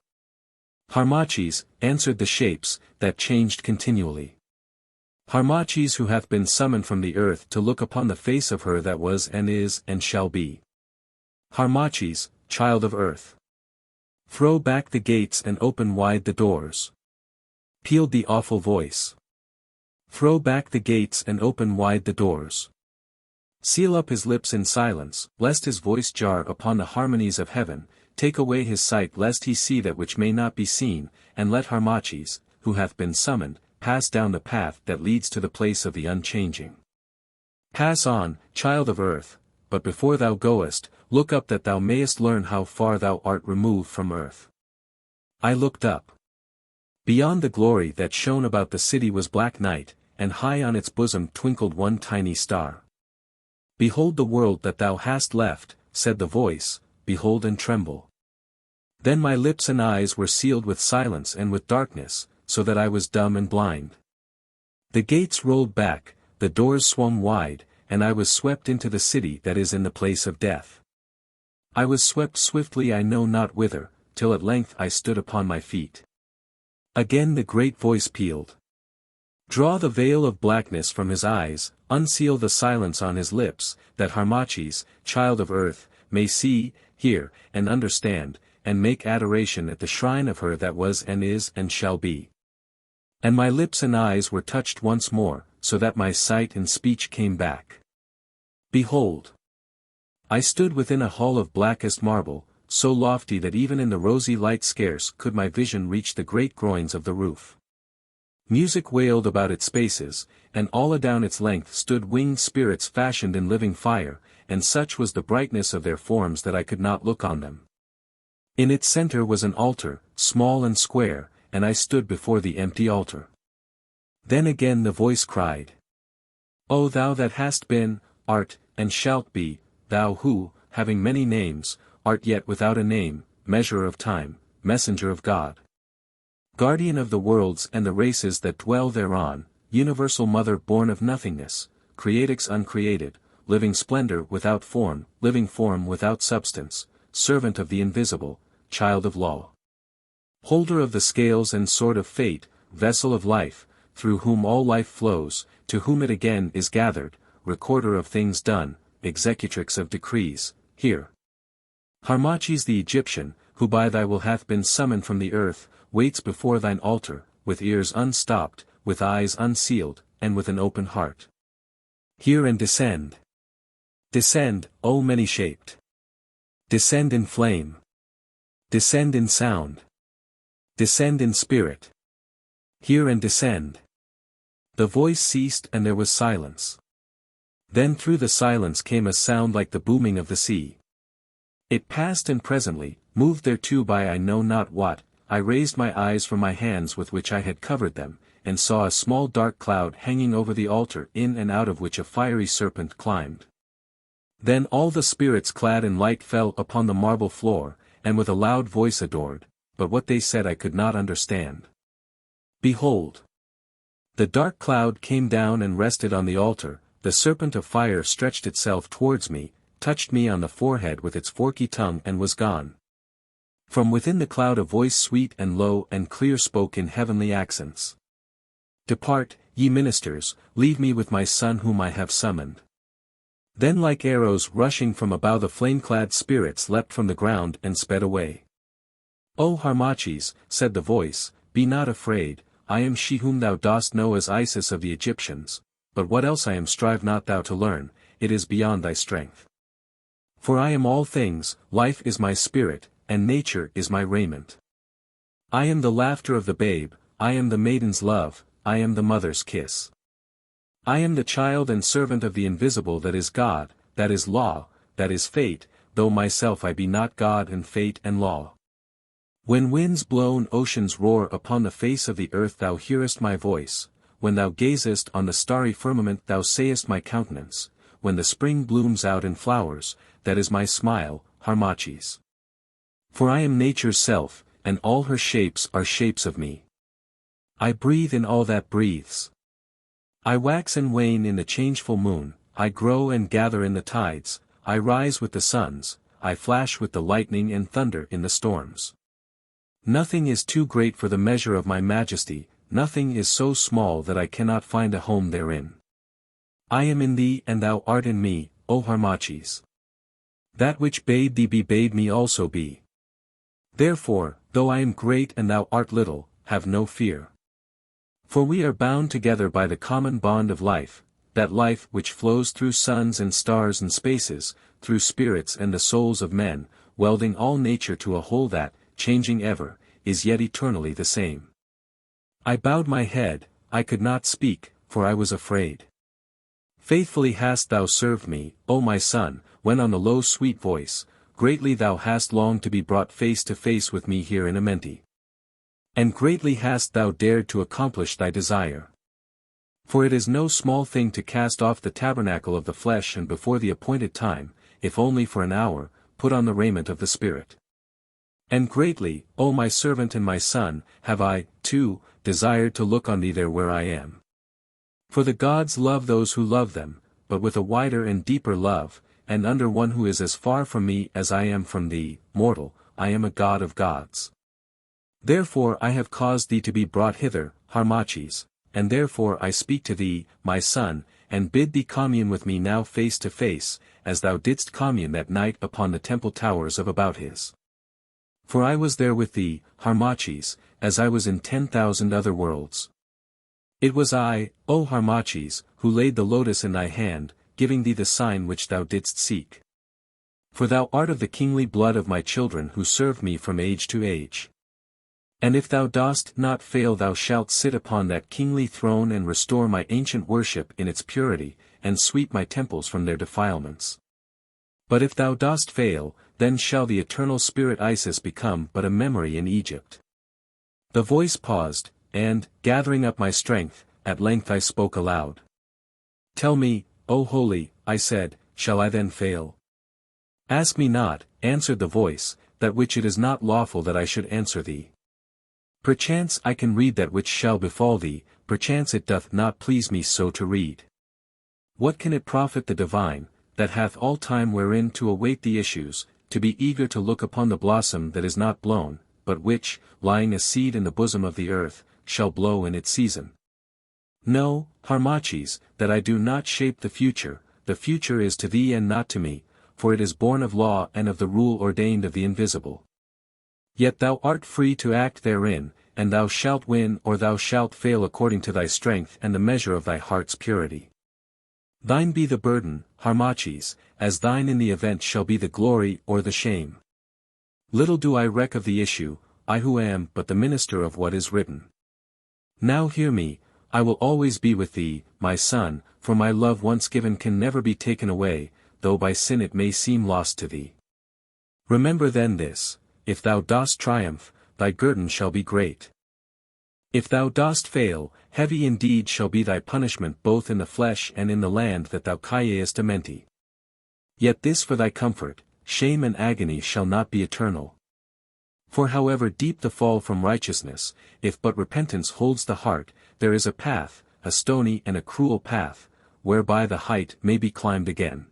"Harmachis," answered the shapes, that changed continually. "Harmachis who hath been summoned from the earth to look upon the face of her that was and is and shall be. Harmachis, child of earth. Throw back the gates and open wide the doors." Pealed the awful voice. "Throw back the gates and open wide the doors. Seal up his lips in silence, lest his voice jar upon the harmonies of heaven, take away his sight lest he see that which may not be seen, and let Harmachis, who hath been summoned, pass down the path that leads to the place of the unchanging. Pass on, child of earth, but before thou goest, look up that thou mayest learn how far thou art removed from earth." I looked up. Beyond the glory that shone about the city was black night, and high on its bosom twinkled one tiny star. "Behold the world that thou hast left," said the voice, "behold and tremble." Then my lips and eyes were sealed with silence and with darkness, so that I was dumb and blind. The gates rolled back, the doors swung wide, and I was swept into the city that is in the place of death. I was swept swiftly I know not whither, till at length I stood upon my feet. Again the great voice pealed. Draw the veil of blackness from his eyes, unseal the silence on his lips, that Harmachis, child of earth, may see, hear, and understand, and make adoration at the shrine of her that was and is and shall be. And my lips and eyes were touched once more, so that my sight and speech came back. Behold! I stood within a hall of blackest marble, so lofty that even in the rosy light scarce could my vision reach the great groins of the roof. Music wailed about its spaces, and all adown its length stood winged spirits fashioned in living fire, and such was the brightness of their forms that I could not look on them. In its center was an altar, small and square, and I stood before the empty altar. Then again the voice cried, O thou that hast been, art, and shalt be, thou who, having many names, art yet without a name, measure of time, messenger of God. Guardian of the worlds and the races that dwell thereon, universal mother born of nothingness, creatix uncreated, living splendor without form, living form without substance, servant of the invisible, child of law. Holder of the scales and sword of fate, vessel of life, through whom all life flows, to whom it again is gathered, recorder of things done, executrix of decrees, hear. Harmachis the Egyptian, who by thy will hath been summoned from the earth, waits before thine altar, with ears unstopped, with eyes unsealed, and with an open heart. Hear and descend. Descend, O many-shaped. Descend in flame. Descend in sound. Descend in spirit. Hear and descend. The voice ceased and there was silence. Then through the silence came a sound like the booming of the sea. It passed and presently, moved thereto by I know not what, I raised my eyes from my hands with which I had covered them, and saw a small dark cloud hanging over the altar in and out of which a fiery serpent climbed. Then all the spirits clad in light fell upon the marble floor, and with a loud voice adored, but what they said I could not understand. Behold! The dark cloud came down and rested on the altar, the serpent of fire stretched itself towards me, touched me on the forehead with its forky tongue and was gone. From within the cloud a voice sweet and low and clear spoke in heavenly accents. Depart, ye ministers, leave me with my son whom I have summoned. Then like arrows rushing from above the flame-clad spirits leapt from the ground and sped away. O Harmachis, said the voice, be not afraid, I am she whom thou dost know as Isis of the Egyptians, but what else I am strive not thou to learn, it is beyond thy strength. For I am all things, life is my spirit, and nature is my raiment. I am the laughter of the babe, I am the maiden's love, I am the mother's kiss. I am the child and servant of the invisible that is God, that is law, that is fate, though myself I be not God and fate and law. When winds blow and oceans roar upon the face of the earth thou hearest my voice, when thou gazest on the starry firmament thou sayest my countenance, when the spring blooms out in flowers, that is my smile, Harmachis. For I am nature's self, and all her shapes are shapes of me. I breathe in all that breathes. I wax and wane in the changeful moon, I grow and gather in the tides, I rise with the suns, I flash with the lightning and thunder in the storms. Nothing is too great for the measure of my majesty, nothing is so small that I cannot find a home therein. I am in thee and thou art in me, O Harmachis. That which bade thee be bade me also be. Therefore, though I am great and thou art little, have no fear. For we are bound together by the common bond of life, that life which flows through suns and stars and spaces, through spirits and the souls of men, welding all nature to a whole that, changing ever, is yet eternally the same. I bowed my head, I could not speak, for I was afraid. Faithfully hast thou served me, O my son, when on the low sweet voice, greatly thou hast longed to be brought face to face with me here in Amenti. And greatly hast thou dared to accomplish thy desire. For it is no small thing to cast off the tabernacle of the flesh and before the appointed time, if only for an hour, put on the raiment of the Spirit. And greatly, O my servant and my son, have I, too, desired to look on thee there where I am. For the gods love those who love them, but with a wider and deeper love, and under one who is as far from me as I am from thee, mortal, I am a god of gods. Therefore I have caused thee to be brought hither, Harmachis, and therefore I speak to thee, my son, and bid thee commune with me now face to face, as thou didst commune that night upon the temple towers of Abouthis. For I was there with thee, Harmachis, as I was in 10,000 other worlds. It was I, O Harmachis, who laid the lotus in thy hand, giving thee the sign which thou didst seek. For thou art of the kingly blood of my children who serve me from age to age. And if thou dost not fail thou shalt sit upon that kingly throne and restore my ancient worship in its purity, and sweep my temples from their defilements. But if thou dost fail, then shall the eternal spirit Isis become but a memory in Egypt. The voice paused, and, gathering up my strength, at length I spoke aloud. Tell me, O holy, I said, shall I then fail? Ask me not, answered the voice, that which it is not lawful that I should answer thee. Perchance I can read that which shall befall thee, perchance it doth not please me so to read. What can it profit the divine, that hath all time wherein to await the issues, to be eager to look upon the blossom that is not blown, but which, lying a seed in the bosom of the earth, shall blow in its season? No, Harmachis, that I do not shape the future is to thee and not to me, for it is born of law and of the rule ordained of the invisible. Yet thou art free to act therein, and thou shalt win or thou shalt fail according to thy strength and the measure of thy heart's purity. Thine be the burden, Harmachis, as thine in the event shall be the glory or the shame. Little do I reck of the issue, I who am but the minister of what is written. Now hear me, I will always be with thee, my son, for my love once given can never be taken away, though by sin it may seem lost to thee. Remember then this, if thou dost triumph, thy guerdon shall be great. If thou dost fail, heavy indeed shall be thy punishment both in the flesh and in the land that thou cayest amenti. Yet this for thy comfort, shame and agony shall not be eternal. For however deep the fall from righteousness, if but repentance holds the heart, there is a path, a stony and a cruel path, whereby the height may be climbed again.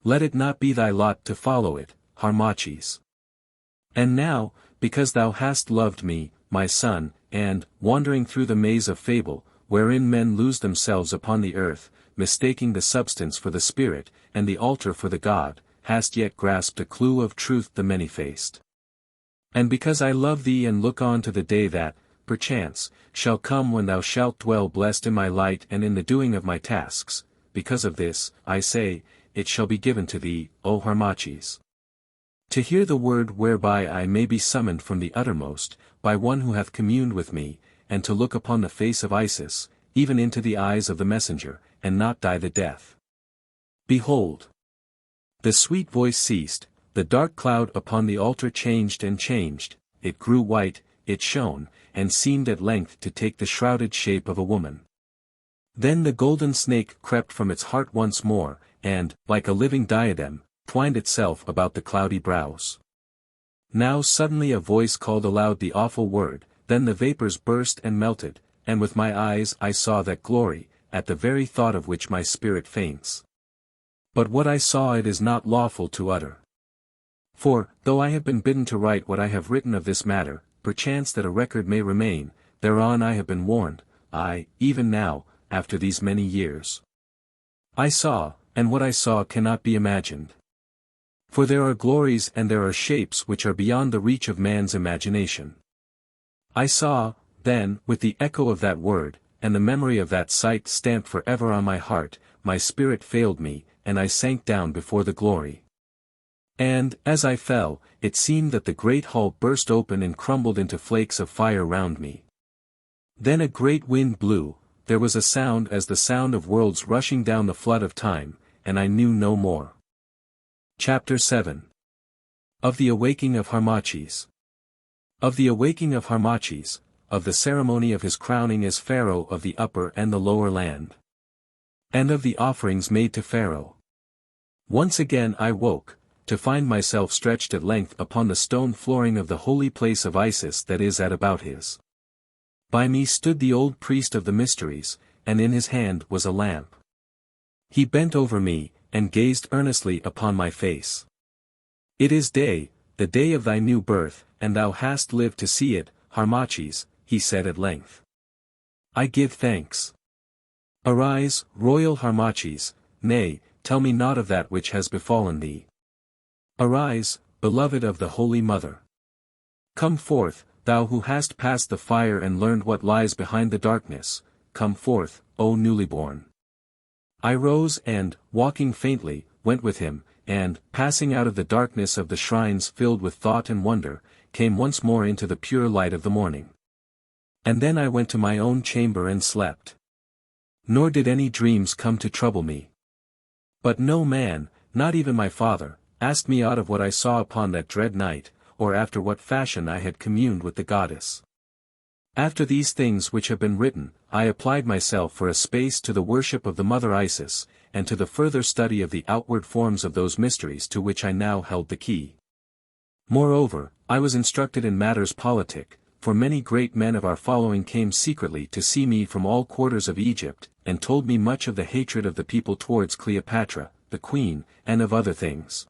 Let it not be thy lot to follow it, Harmachis. And now, because thou hast loved me, my son, and, wandering through the maze of fable, wherein men lose themselves upon the earth, mistaking the substance for the spirit, and the altar for the god, hast yet grasped a clue of truth the many-faced. And because I love thee and look on to the day that, perchance, shall come when thou shalt dwell blessed in my light and in the doing of my tasks, because of this, I say, it shall be given to thee, O Harmachis. To hear the word whereby I may be summoned from the uttermost, by one who hath communed with me, and to look upon the face of Isis, even into the eyes of the messenger, and not die the death. Behold! The sweet voice ceased, the dark cloud upon the altar changed and changed, it grew white, it shone, and seemed at length to take the shrouded shape of a woman. Then the golden snake crept from its heart once more, and, like a living diadem, twined itself about the cloudy brows. Now suddenly a voice called aloud the awful word, then the vapors burst and melted, and with my eyes I saw that glory, at the very thought of which my spirit faints. But what I saw it is not lawful to utter. For, though I have been bidden to write what I have written of this matter, perchance that a record may remain, thereon I have been warned, even now, after these many years. I saw, and what I saw cannot be imagined. For there are glories and there are shapes which are beyond the reach of man's imagination. I saw, then, with the echo of that word, and the memory of that sight stamped forever on my heart, my spirit failed me, and I sank down before the glory. And, as I fell, it seemed that the great hull burst open and crumbled into flakes of fire round me. Then a great wind blew, there was a sound as the sound of worlds rushing down the flood of time, and I knew no more. Chapter 7. Of the awaking of Harmachis. Of the awaking of Harmachis, of the ceremony of his crowning as pharaoh of the upper and the lower land. And of the offerings made to Pharaoh. Once again I woke, to find myself stretched at length upon the stone flooring of the holy place of Isis that is at Abouthis. By me stood the old priest of the mysteries, and in his hand was a lamp. He bent over me, and gazed earnestly upon my face. "It is day, the day of thy new birth, and thou hast lived to see it, Harmachis," he said at length. "I give thanks. Arise, royal Harmachis, nay, tell me not of that which has befallen thee. Arise, beloved of the Holy Mother. Come forth, thou who hast passed the fire and learned what lies behind the darkness, come forth, O newly born." I rose and, walking faintly, went with him, and, passing out of the darkness of the shrines filled with thought and wonder, came once more into the pure light of the morning. And then I went to my own chamber and slept. Nor did any dreams come to trouble me. But no man, not even my father, asked me aught of what I saw upon that dread night, or after what fashion I had communed with the goddess. After these things which have been written, I applied myself for a space to the worship of the Mother Isis, and to the further study of the outward forms of those mysteries to which I now held the key. Moreover, I was instructed in matters politic, for many great men of our following came secretly to see me from all quarters of Egypt, and told me much of the hatred of the people towards Cleopatra, the queen, and of other things.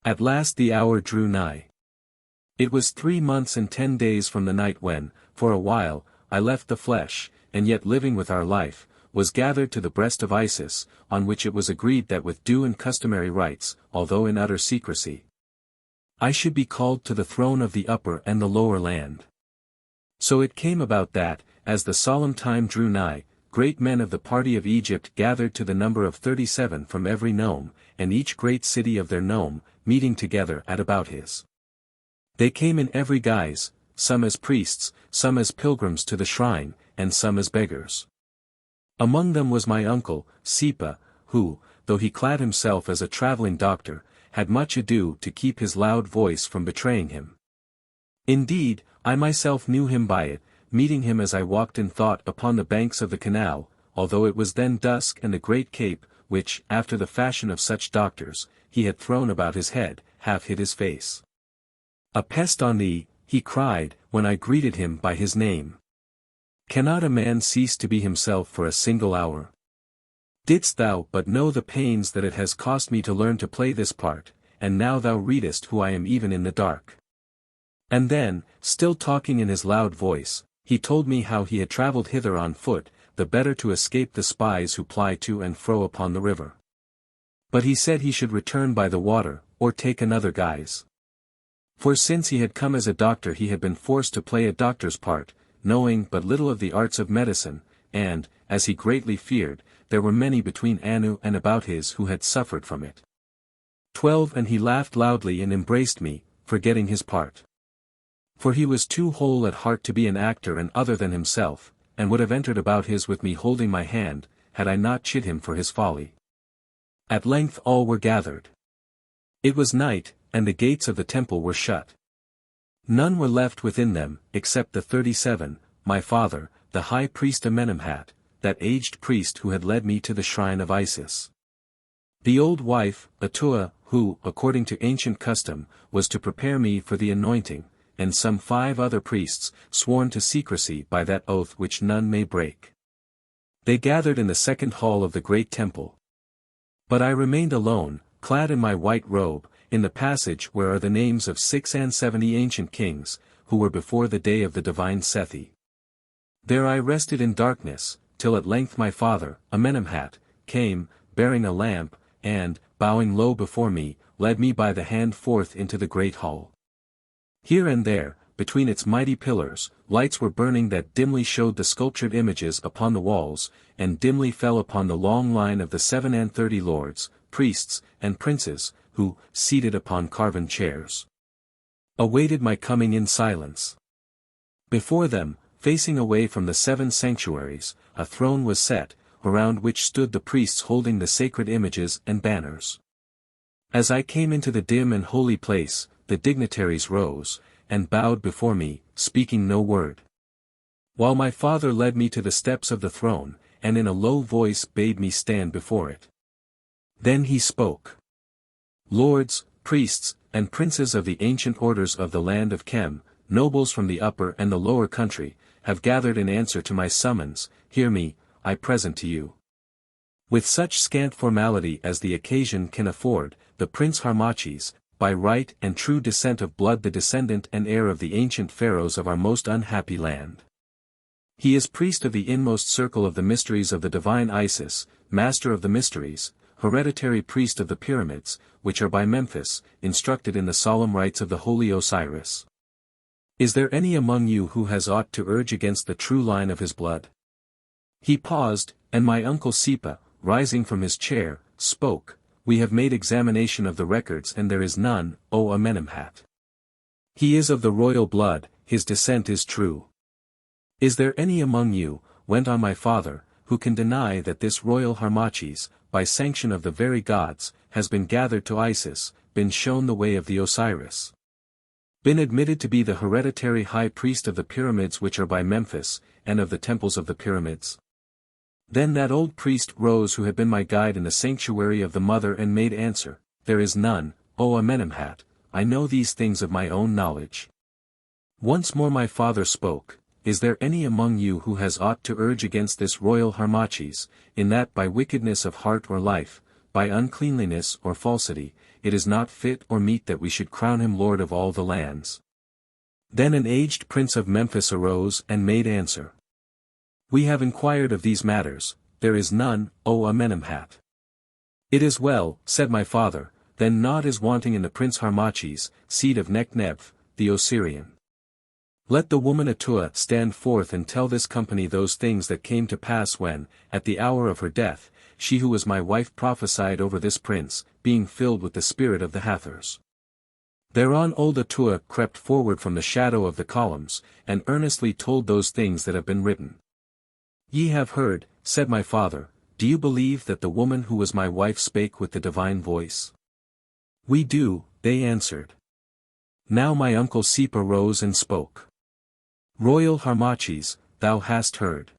At last the hour drew nigh. It was 3 months and 10 days from the night when, for a while, I left the flesh, and yet living with our life, was gathered to the breast of Isis, on which it was agreed that with due and customary rites, although in utter secrecy, I should be called to the throne of the upper and the lower land. So it came about that, as the solemn time drew nigh, great men of the party of Egypt gathered to the number of 37 from every nome, and each great city of their nome, meeting together at Abouthis. They came in every guise, some as priests, some as pilgrims to the shrine, and some as beggars. Among them was my uncle, Sipa, who, though he clad himself as a traveling doctor, had much ado to keep his loud voice from betraying him. Indeed, I myself knew him by it, meeting him as I walked in thought upon the banks of the canal, although it was then dusk and the great cape, which, after the fashion of such doctors, he had thrown about his head, half hid his face. "A pest on thee," he cried, when I greeted him by his name. "Cannot a man cease to be himself for a single hour? Didst thou but know the pains that it has cost me to learn to play this part, and now thou readest who I am even in the dark." And then, still talking in his loud voice, he told me how he had travelled hither on foot, the better to escape the spies who ply to and fro upon the river. But he said he should return by the water, or take another guise. For since he had come as a doctor he had been forced to play a doctor's part, knowing but little of the arts of medicine, and, as he greatly feared, there were many between Anu and Abouthis who had suffered from it. 12 And he laughed loudly and embraced me, forgetting his part. For he was too whole at heart to be an actor and other than himself, and would have entered Abouthis with me holding my hand, had I not chid him for his folly. At length all were gathered. It was night, and the gates of the temple were shut. None were left within them, except the 37, my father, the High Priest Amenemhat, that aged priest who had led me to the shrine of Isis. The old wife, Atua, who, according to ancient custom, was to prepare me for the anointing, and some 5 other priests, sworn to secrecy by that oath which none may break. They gathered in the second hall of the great temple. But I remained alone, clad in my white robe, in the passage where are the names of 76 ancient kings, who were before the day of the divine Sethi. There I rested in darkness, till at length my father, Amenemhat, came, bearing a lamp, and, bowing low before me, led me by the hand forth into the great hall. Here and there, between its mighty pillars, lights were burning that dimly showed the sculptured images upon the walls, and dimly fell upon the long line of the 37 lords, priests, and princes, who, seated upon carven chairs, awaited my coming in silence. Before them, facing away from the 7 sanctuaries, a throne was set, around which stood the priests holding the sacred images and banners. As I came into the dim and holy place, the dignitaries rose, and bowed before me, speaking no word. While my father led me to the steps of the throne, and in a low voice bade me stand before it. Then he spoke. "Lords, priests, and princes of the ancient orders of the land of Chem, nobles from the upper and the lower country, have gathered in answer to my summons. Hear me, I present to you. With such scant formality as the occasion can afford, the Prince Harmachis, by right and true descent of blood the descendant and heir of the ancient pharaohs of our most unhappy land. He is priest of the inmost circle of the mysteries of the divine Isis, master of the mysteries, hereditary priest of the pyramids, which are by Memphis, instructed in the solemn rites of the holy Osiris. Is there any among you who has aught to urge against the true line of his blood? He paused, and my uncle Sipa, rising from his chair, spoke, We have made examination of the records and there is none, O Amenemhat. He is of the royal blood, his descent is true. Is there any among you, went on my father, who can deny that this royal Harmachis, by sanction of the very gods, has been gathered to Isis, been shown the way of the Osiris? Been admitted to be the hereditary high priest of the pyramids which are by Memphis, and of the temples of the pyramids? Then that old priest rose who had been my guide in the sanctuary of the mother and made answer, There is none, O Amenemhat, I know these things of my own knowledge. Once more my father spoke, Is there any among you who has aught to urge against this royal Harmachis, in that by wickedness of heart or life, by uncleanliness or falsity, it is not fit or meet that we should crown him lord of all the lands? Then an aged prince of Memphis arose and made answer. We have inquired of these matters, there is none, O Amenemhat. It is well, said my father, then naught is wanting in the prince Harmachis, seed of Nekhnebf, the Osirian. Let the woman Atua stand forth and tell this company those things that came to pass when, at the hour of her death, she who was my wife prophesied over this prince, being filled with the spirit of the Hathors. Thereon old Atua crept forward from the shadow of the columns, and earnestly told those things that have been written. Ye have heard, said my father, do you believe that the woman who was my wife spake with the divine voice? We do, they answered. Now my uncle Sipa rose and spoke. Royal Harmachis, thou hast heard.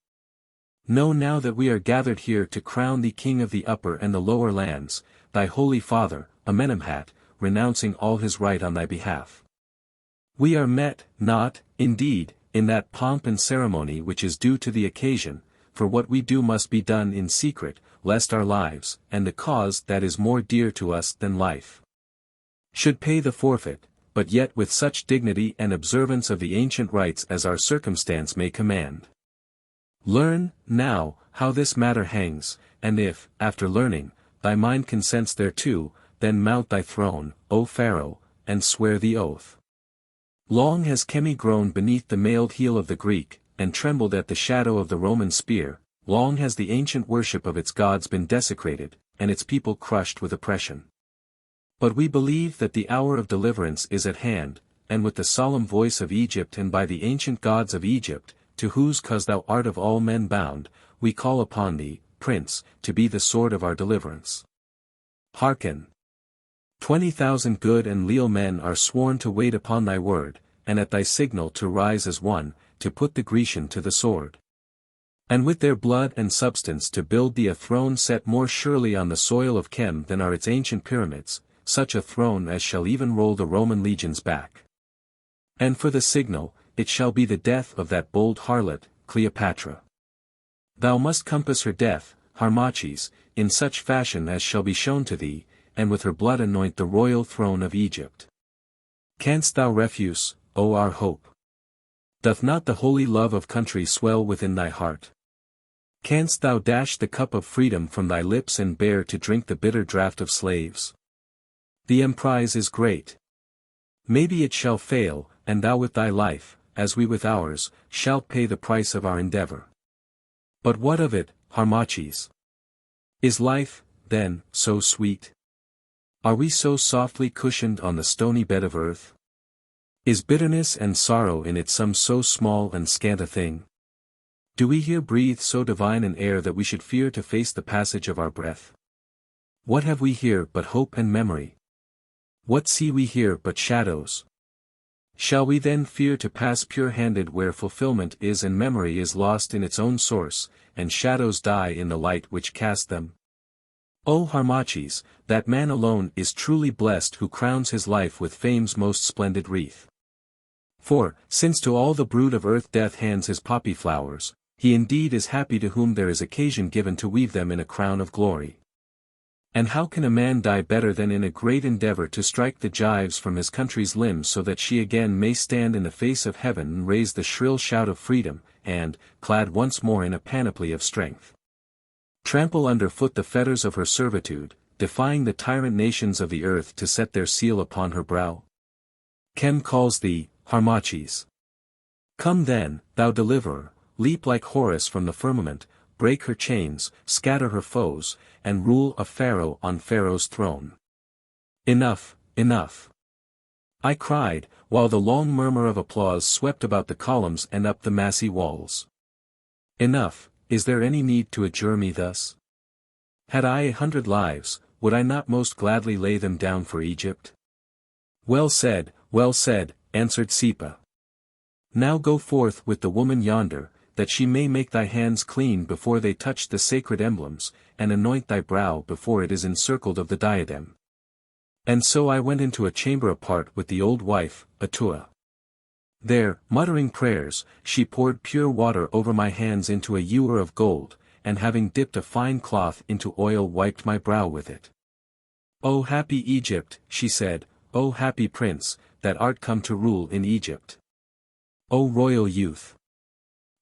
Know now that we are gathered here to crown thee king of the upper and the lower lands, thy holy father, Amenemhat, renouncing all his right on thy behalf. We are met, not, indeed, in that pomp and ceremony which is due to the occasion, for what we do must be done in secret, lest our lives, and the cause that is more dear to us than life, should pay the forfeit, but yet with such dignity and observance of the ancient rites as our circumstance may command. Learn, now, how this matter hangs, and if, after learning, thy mind consents thereto, then mount thy throne, O Pharaoh, and swear the oath. Long has Chemi groaned beneath the mailed heel of the Greek, and trembled at the shadow of the Roman spear, long has the ancient worship of its gods been desecrated, and its people crushed with oppression. But we believe that the hour of deliverance is at hand, and with the solemn voice of Egypt and by the ancient gods of Egypt, to whose cause thou art of all men bound, we call upon thee, Prince, to be the sword of our deliverance. Hearken. 20,000 good and leal men are sworn to wait upon thy word, and at thy signal to rise as one, to put the Grecian to the sword. And with their blood and substance to build thee a throne set more surely on the soil of Chem than are its ancient pyramids, such a throne as shall even roll the Roman legions back. And for the signal, it shall be the death of that bold harlot, Cleopatra. Thou must compass her death, Harmachis, in such fashion as shall be shown to thee, and with her blood anoint the royal throne of Egypt. Canst thou refuse, O our hope? Doth not the holy love of country swell within thy heart? Canst thou dash the cup of freedom from thy lips and bear to drink the bitter draught of slaves? The emprise is great. Maybe it shall fail, and thou with thy life, as we with ours, shalt pay the price of our endeavor. But what of it, Harmachis? Is life, then, so sweet? Are we so softly cushioned on the stony bed of earth? Is bitterness and sorrow in it some so small and scant a thing? Do we here breathe so divine an air that we should fear to face the passage of our breath? What have we here but hope and memory? What see we here but shadows? Shall we then fear to pass pure-handed where fulfillment is and memory is lost in its own source, and shadows die in the light which cast them? O Harmachis, that man alone is truly blessed who crowns his life with fame's most splendid wreath. For, since to all the brood of earth death hands his poppy flowers, he indeed is happy to whom there is occasion given to weave them in a crown of glory. And how can a man die better than in a great endeavor to strike the gyves from his country's limbs so that she again may stand in the face of heaven and raise the shrill shout of freedom, and, clad once more in a panoply of strength, trample under foot the fetters of her servitude, defying the tyrant nations of the earth to set their seal upon her brow? Chem calls thee, Harmachis. Come then, thou deliverer, leap like Horus from the firmament, break her chains, scatter her foes, and rule a pharaoh on Pharaoh's throne. Enough, enough! I cried, while the long murmur of applause swept about the columns and up the massy walls. Enough, is there any need to adjure me thus? Had I 100 lives, would I not most gladly lay them down for Egypt? Well said, answered Sipa. Now go forth with the woman yonder, that she may make thy hands clean before they touch the sacred emblems, and anoint thy brow before it is encircled of the diadem. And so I went into a chamber apart with the old wife, Atua. There, muttering prayers, she poured pure water over my hands into a ewer of gold, and having dipped a fine cloth into oil wiped my brow with it. O happy Egypt, she said, O happy prince, that art come to rule in Egypt. O royal youth!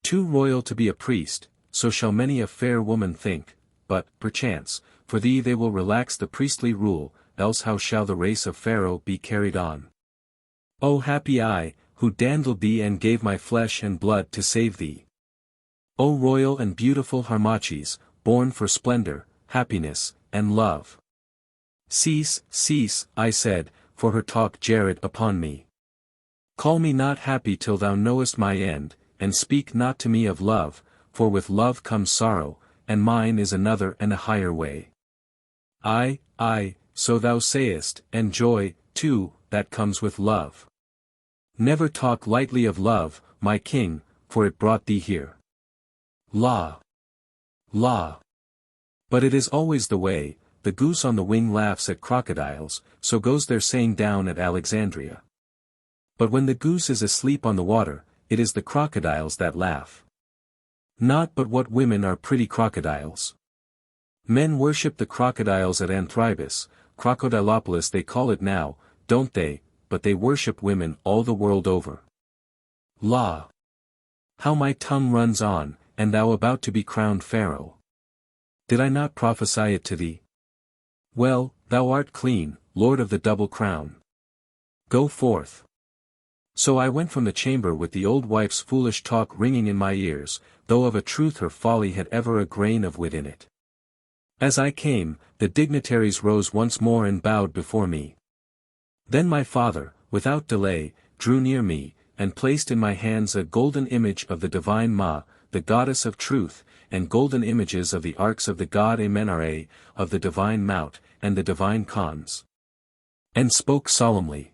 Too royal to be a priest, so shall many a fair woman think, but, perchance, for thee they will relax the priestly rule, else how shall the race of Pharaoh be carried on? O happy I, who dandled thee and gave my flesh and blood to save thee! O royal and beautiful Harmachis, born for splendor, happiness, and love! Cease, cease, I said, for her talk jarred upon me. Call me not happy till thou knowest my end, and speak not to me of love, for with love comes sorrow, and mine is another and a higher way. Ay, so thou sayest, and joy, too, that comes with love. Never talk lightly of love, my king, for it brought thee here. La! But it is always the way, the goose on the wing laughs at crocodiles, so goes their saying down at Alexandria. But when the goose is asleep on the water, it is the crocodiles that laugh. Not but what women are pretty crocodiles. Men worship the crocodiles at Anthribis, Crocodilopolis they call it now, don't they, but they worship women all the world over. La! How my tongue runs on, and thou about to be crowned pharaoh. Did I not prophesy it to thee? Well, thou art clean, lord of the double crown. Go forth. So I went from the chamber with the old wife's foolish talk ringing in my ears, though of a truth her folly had ever a grain of wit in it. As I came, the dignitaries rose once more and bowed before me. Then my father, without delay, drew near me, and placed in my hands a golden image of the divine Ma, the goddess of truth, and golden images of the arks of the god Amenemhat, of the divine Mount, and the divine Khans. And spoke solemnly.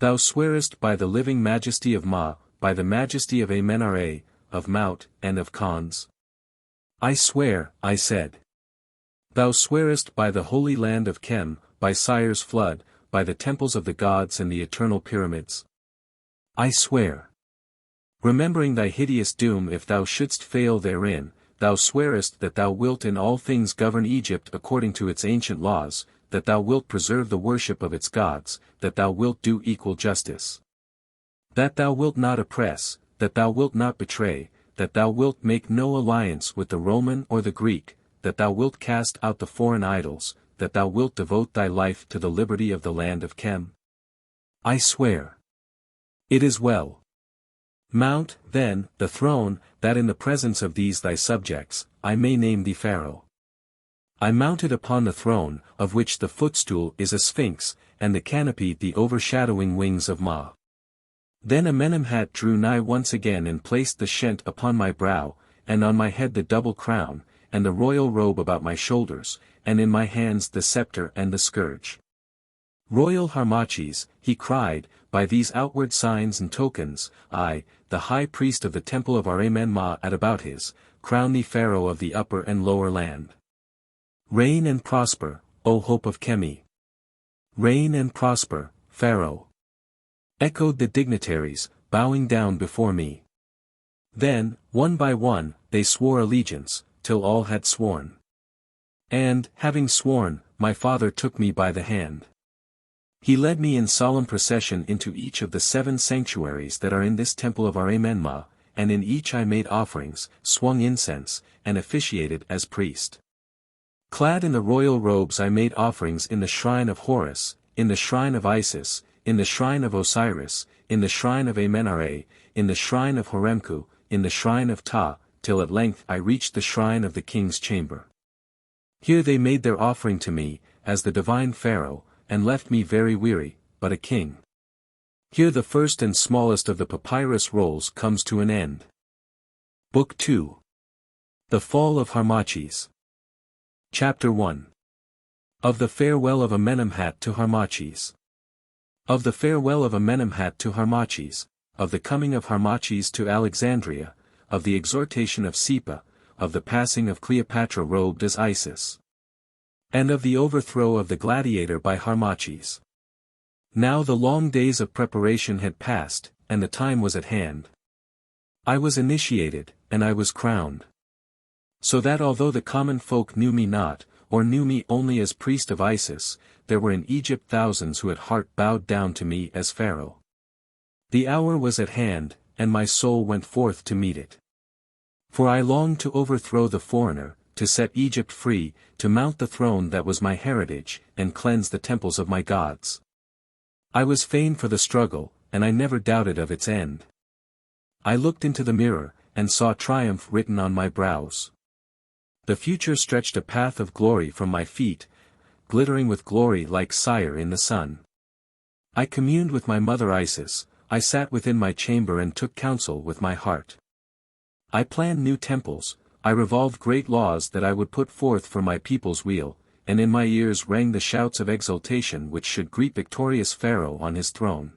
Thou swearest by the living majesty of Ma, by the majesty of Amenemhat, of Mount, and of Khans? I swear, I said. Thou swearest by the holy land of Chem, by Sire's flood, by the temples of the gods and the eternal pyramids? I swear. Remembering thy hideous doom if thou shouldst fail therein, thou swearest that thou wilt in all things govern Egypt according to its ancient laws, that thou wilt preserve the worship of its gods, that thou wilt do equal justice. That thou wilt not oppress, that thou wilt not betray, that thou wilt make no alliance with the Roman or the Greek, that thou wilt cast out the foreign idols, that thou wilt devote thy life to the liberty of the land of Chem? I swear. It is well. Mount, then, the throne, that in the presence of these thy subjects, I may name thee Pharaoh. I mounted upon the throne, of which the footstool is a sphinx, and the canopy the overshadowing wings of Ma. Then Amenemhat drew nigh once again and placed the shent upon my brow, and on my head the double crown, and the royal robe about my shoulders, and in my hands the scepter and the scourge. Royal Harmachis, he cried, by these outward signs and tokens, I, the high priest of the temple of our Amenemhat at Abouthis, crown thee pharaoh of the upper and lower land. Reign and prosper, O hope of Chemi. Reign and prosper, Pharaoh. Echoed the dignitaries, bowing down before me. Then, one by one, they swore allegiance, till all had sworn. And, having sworn, my father took me by the hand. He led me in solemn procession into each of the 7 sanctuaries that are in this temple of our Amenemhat, and in each I made offerings, swung incense, and officiated as priest. Clad in the royal robes I made offerings in the shrine of Horus, in the shrine of Isis, in the shrine of Osiris, in the shrine of Amenemhat, in the shrine of Horemku, in the shrine of Ptah, till at length I reached the shrine of the king's chamber. Here they made their offering to me, as the divine pharaoh, and left me very weary, but a king. Here the first and smallest of the papyrus rolls comes to an end. Book 2. The Fall of Harmachis. Chapter 1. Of the farewell of Amenemhat to Harmachis. Of the farewell of Amenemhat to Harmachis, of the coming of Harmachis to Alexandria, of the exhortation of Sipa, of the passing of Cleopatra robed as Isis. And of the overthrow of the gladiator by Harmachis. Now the long days of preparation had passed, and the time was at hand. I was initiated, and I was crowned. So that although the common folk knew me not, or knew me only as priest of Isis, there were in Egypt thousands who at heart bowed down to me as pharaoh. The hour was at hand, and my soul went forth to meet it. For I longed to overthrow the foreigner, to set Egypt free, to mount the throne that was my heritage, and cleanse the temples of my gods. I was fain for the struggle, and I never doubted of its end. I looked into the mirror, and saw triumph written on my brows. The future stretched a path of glory from my feet, glittering with glory like fire in the sun. I communed with my mother Isis, I sat within my chamber and took counsel with my heart. I planned new temples, I revolved great laws that I would put forth for my people's weal, and in my ears rang the shouts of exultation which should greet victorious Pharaoh on his throne.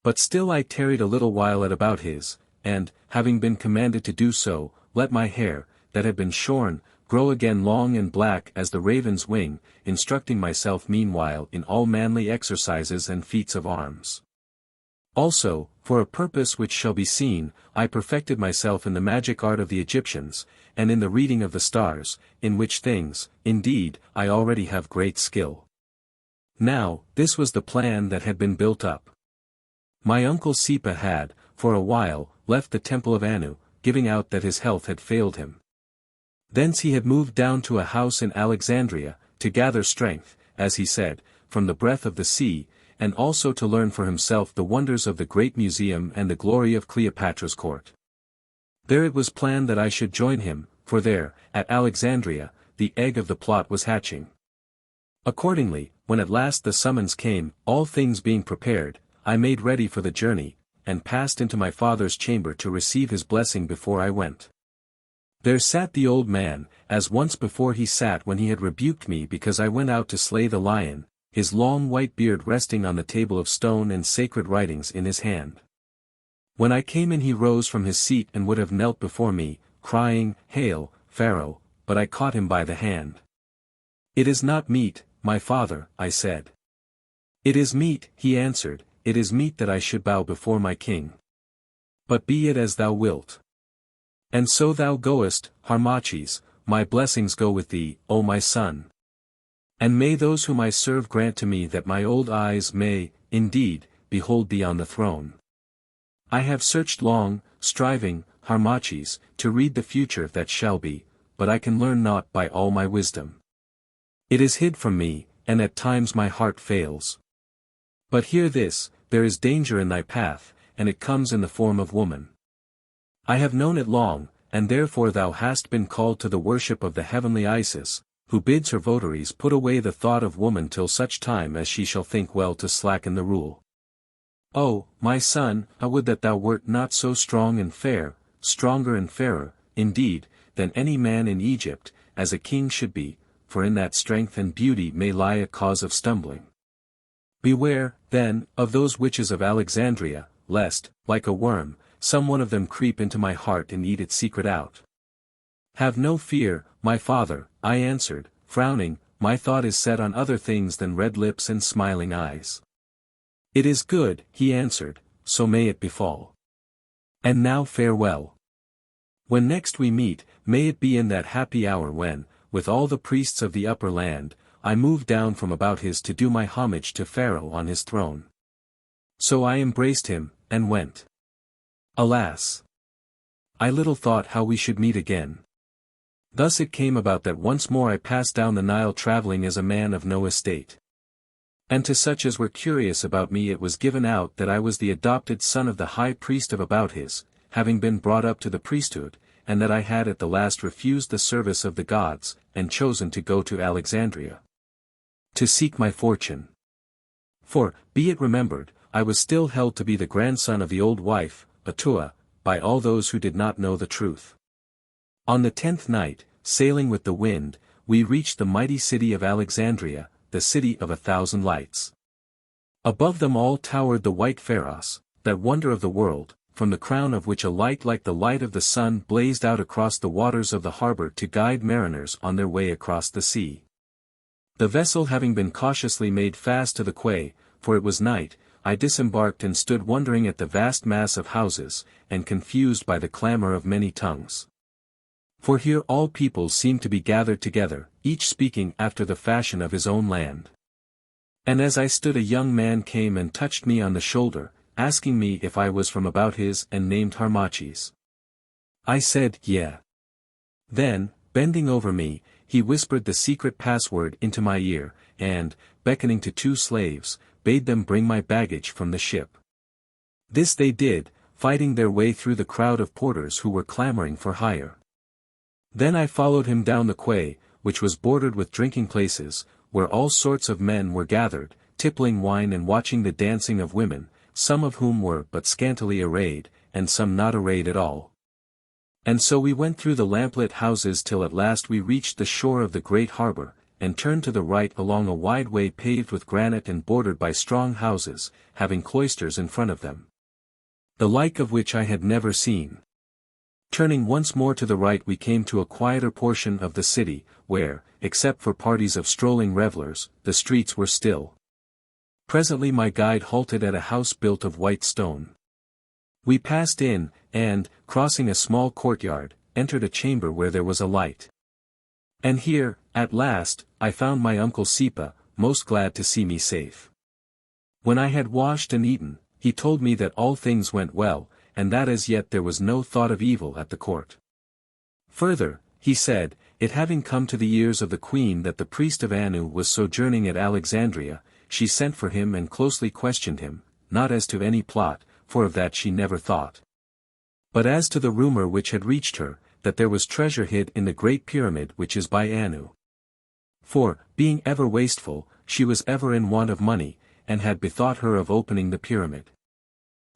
But still I tarried a little while at Abouthis, and, having been commanded to do so, let my hair, that had been shorn, grow again long and black as the raven's wing, instructing myself meanwhile in all manly exercises and feats of arms. Also, for a purpose which shall be seen, I perfected myself in the magic art of the Egyptians, and in the reading of the stars, in which things, indeed, I already have great skill. Now, this was the plan that had been built up. My uncle Sipa had, for a while, left the temple of Anu, giving out that his health had failed him. Thence he had moved down to a house in Alexandria, to gather strength, as he said, from the breath of the sea, and also to learn for himself the wonders of the great museum and the glory of Cleopatra's court. There it was planned that I should join him, for there, at Alexandria, the egg of the plot was hatching. Accordingly, when at last the summons came, all things being prepared, I made ready for the journey, and passed into my father's chamber to receive his blessing before I went. There sat the old man, as once before he sat when he had rebuked me because I went out to slay the lion, his long white beard resting on the table of stone and sacred writings in his hand. When I came in he rose from his seat and would have knelt before me, crying, "Hail, Pharaoh," but I caught him by the hand. "It is not meet, my father," I said. "It is meet," he answered, "it is meet that I should bow before my king. But be it as thou wilt. And so thou goest, Harmachis, my blessings go with thee, O my son. And may those whom I serve grant to me that my old eyes may, indeed, behold thee on the throne. I have searched long, striving, Harmachis, to read the future that shall be, but I can learn naught by all my wisdom. It is hid from me, and at times my heart fails. But hear this, there is danger in thy path, and it comes in the form of woman. I have known it long, and therefore thou hast been called to the worship of the heavenly Isis, who bids her votaries put away the thought of woman till such time as she shall think well to slacken the rule. Oh, my son, I would that thou wert not so strong and fair, stronger and fairer, indeed, than any man in Egypt, as a king should be, for in that strength and beauty may lie a cause of stumbling. Beware, then, of those witches of Alexandria, lest, like a worm, some one of them creep into my heart and eat its secret out. Have no fear, my father, I answered, frowning, my thought is set on other things than red lips and smiling eyes. It is good, he answered, so may it befall. And now farewell. When next we meet, may it be in that happy hour when, with all the priests of the upper land, I move down from Abouthis to do my homage to Pharaoh on his throne. So I embraced him, and went. Alas! I little thought how we should meet again. Thus it came about that once more I passed down the Nile travelling as a man of no estate. And to such as were curious about me it was given out that I was the adopted son of the high priest of Abouthis, having been brought up to the priesthood, and that I had at the last refused the service of the gods, and chosen to go to Alexandria, to seek my fortune. For, be it remembered, I was still held to be the grandson of the old wife, Atua, by all those who did not know the truth. On the 10th night, sailing with the wind, we reached the mighty city of Alexandria, the city of 1,000 lights. Above them all towered the white pharos, that wonder of the world, from the crown of which a light like the light of the sun blazed out across the waters of the harbor to guide mariners on their way across the sea. The vessel having been cautiously made fast to the quay, for it was night, I disembarked and stood wondering at the vast mass of houses, and confused by the clamor of many tongues. For here all peoples seemed to be gathered together, each speaking after the fashion of his own land. And as I stood a young man came and touched me on the shoulder, asking me if I was from Abouthis and named Harmachis. I said, "Yeah." Then, bending over me, he whispered the secret password into my ear, and, beckoning to 2 slaves, bade them bring my baggage from the ship. This they did, fighting their way through the crowd of porters who were clamoring for hire. Then I followed him down the quay, which was bordered with drinking places, where all sorts of men were gathered, tippling wine and watching the dancing of women, some of whom were but scantily arrayed, and some not arrayed at all. And so we went through the lamplit houses till at last we reached the shore of the great harbor, and turned to the right along a wide way paved with granite and bordered by strong houses, having cloisters in front of them, the like of which I had never seen. Turning once more to the right we came to a quieter portion of the city, where, except for parties of strolling revelers, the streets were still. Presently my guide halted at a house built of white stone. We passed in, and, crossing a small courtyard, entered a chamber where there was a light. And here, at last, I found my uncle Sipa, most glad to see me safe. When I had washed and eaten, he told me that all things went well, and that as yet there was no thought of evil at the court. Further, he said, it having come to the ears of the queen that the priest of Anu was sojourning at Alexandria, she sent for him and closely questioned him, not as to any plot, for of that she never thought, but as to the rumor which had reached her, that there was treasure hid in the great pyramid which is by Anu. For, being ever wasteful, she was ever in want of money, and had bethought her of opening the pyramid.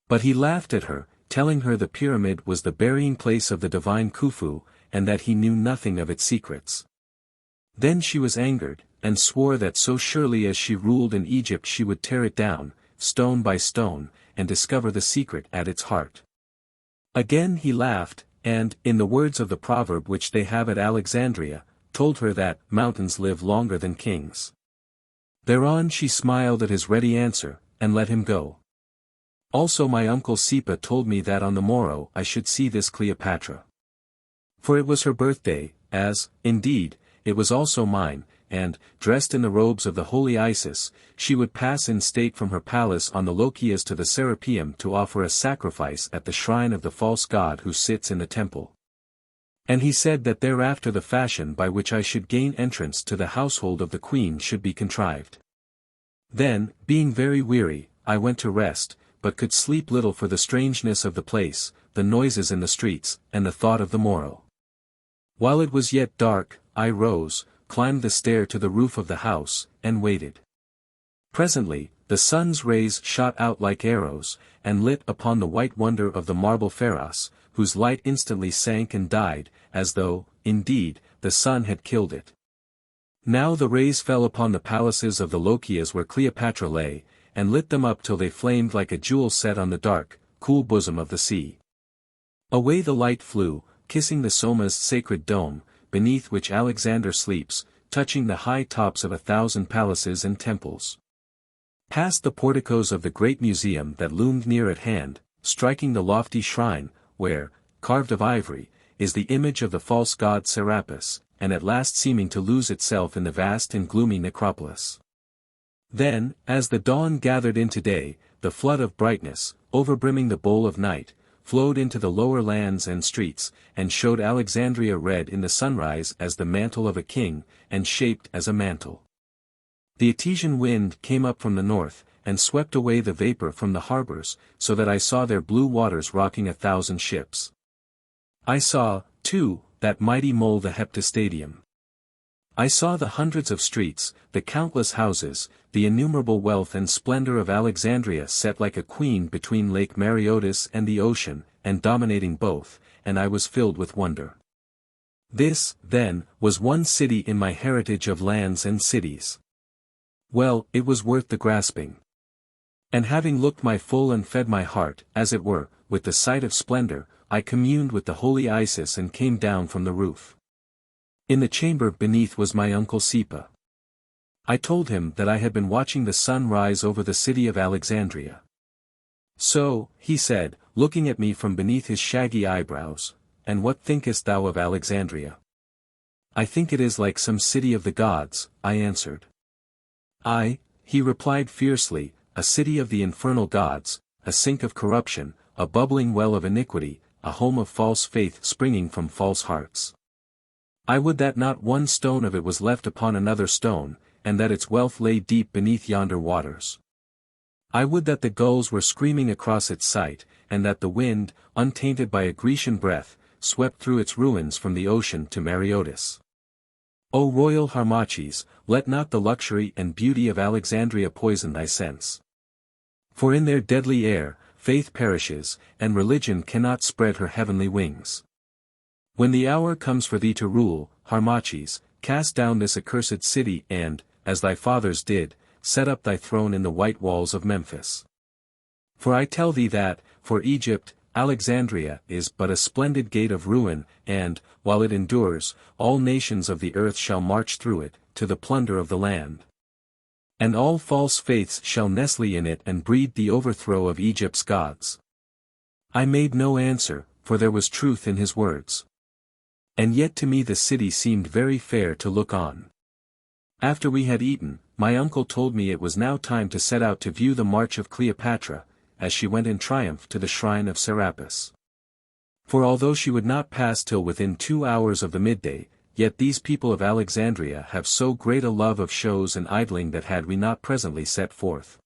But he laughed at her, telling her the pyramid was the burying place of the divine Khufu, and that he knew nothing of its secrets. Then she was angered, and swore that so surely as she ruled in Egypt she would tear it down, stone by stone, and discover the secret at its heart. Again he laughed, and, in the words of the proverb which they have at Alexandria, told her that mountains live longer than kings. Thereon she smiled at his ready answer, and let him go. Also my uncle Sipa told me that on the morrow I should see this Cleopatra. For it was her birthday, as, indeed, it was also mine, and, dressed in the robes of the holy Isis, she would pass in state from her palace on the Lochias to the Serapeum to offer a sacrifice at the shrine of the false god who sits in the temple. And he said that thereafter the fashion by which I should gain entrance to the household of the queen should be contrived. Then, being very weary, I went to rest, but could sleep little for the strangeness of the place, the noises in the streets, and the thought of the morrow. While it was yet dark, I rose, climbed the stair to the roof of the house, and waited. Presently, the sun's rays shot out like arrows, and lit upon the white wonder of the marble pharos, whose light instantly sank and died, as though, indeed, the sun had killed it. Now the rays fell upon the palaces of the Lochias where Cleopatra lay, and lit them up till they flamed like a jewel set on the dark, cool bosom of the sea. Away the light flew, kissing the Soma's sacred dome, beneath which Alexander sleeps, touching the high tops of 1,000 palaces and temples. Past the porticos of the great museum that loomed near at hand, striking the lofty shrine, where, carved of ivory, is the image of the false god Serapis, and at last seeming to lose itself in the vast and gloomy necropolis. Then, as the dawn gathered into day, the flood of brightness, overbrimming the bowl of night, flowed into the lower lands and streets, and showed Alexandria red in the sunrise as the mantle of a king, and shaped as a mantle. The Etesian wind came up from the north, and swept away the vapor from the harbors, so that I saw their blue waters rocking 1,000 ships. I saw, too, that mighty mole the Heptastadium. I saw the hundreds of streets, the countless houses, the innumerable wealth and splendor of Alexandria set like a queen between Lake Mareotis and the ocean, and dominating both, and I was filled with wonder. This, then, was one city in my heritage of lands and cities. Well, it was worth the grasping. And having looked my full and fed my heart, as it were, with the sight of splendor, I communed with the holy Isis and came down from the roof. In the chamber beneath was my uncle Sipa. I told him that I had been watching the sun rise over the city of Alexandria. So, he said, looking at me from beneath his shaggy eyebrows, and what thinkest thou of Alexandria? I think it is like some city of the gods, I answered. Aye, he replied fiercely, a city of the infernal gods, a sink of corruption, a bubbling well of iniquity, a home of false faith springing from false hearts. I would that not one stone of it was left upon another stone, and that its wealth lay deep beneath yonder waters. I would that the gulls were screaming across its site, and that the wind, untainted by a Grecian breath, swept through its ruins from the ocean to Mareotis. O royal Harmachis, let not the luxury and beauty of Alexandria poison thy sense. For in their deadly air, faith perishes, and religion cannot spread her heavenly wings. When the hour comes for thee to rule, Harmachis, cast down this accursed city and, as thy fathers did, set up thy throne in the white walls of Memphis. For I tell thee that, for Egypt, Alexandria is but a splendid gate of ruin, and, while it endures, all nations of the earth shall march through it, to the plunder of the land. And all false faiths shall nestle in it and breed the overthrow of Egypt's gods. I made no answer, for there was truth in his words. And yet to me the city seemed very fair to look on. After we had eaten, my uncle told me it was now time to set out to view the march of Cleopatra, as she went in triumph to the shrine of Serapis. For although she would not pass till within 2 hours of the midday, yet these people of Alexandria have so great a love of shows and idling that had we not presently set forth,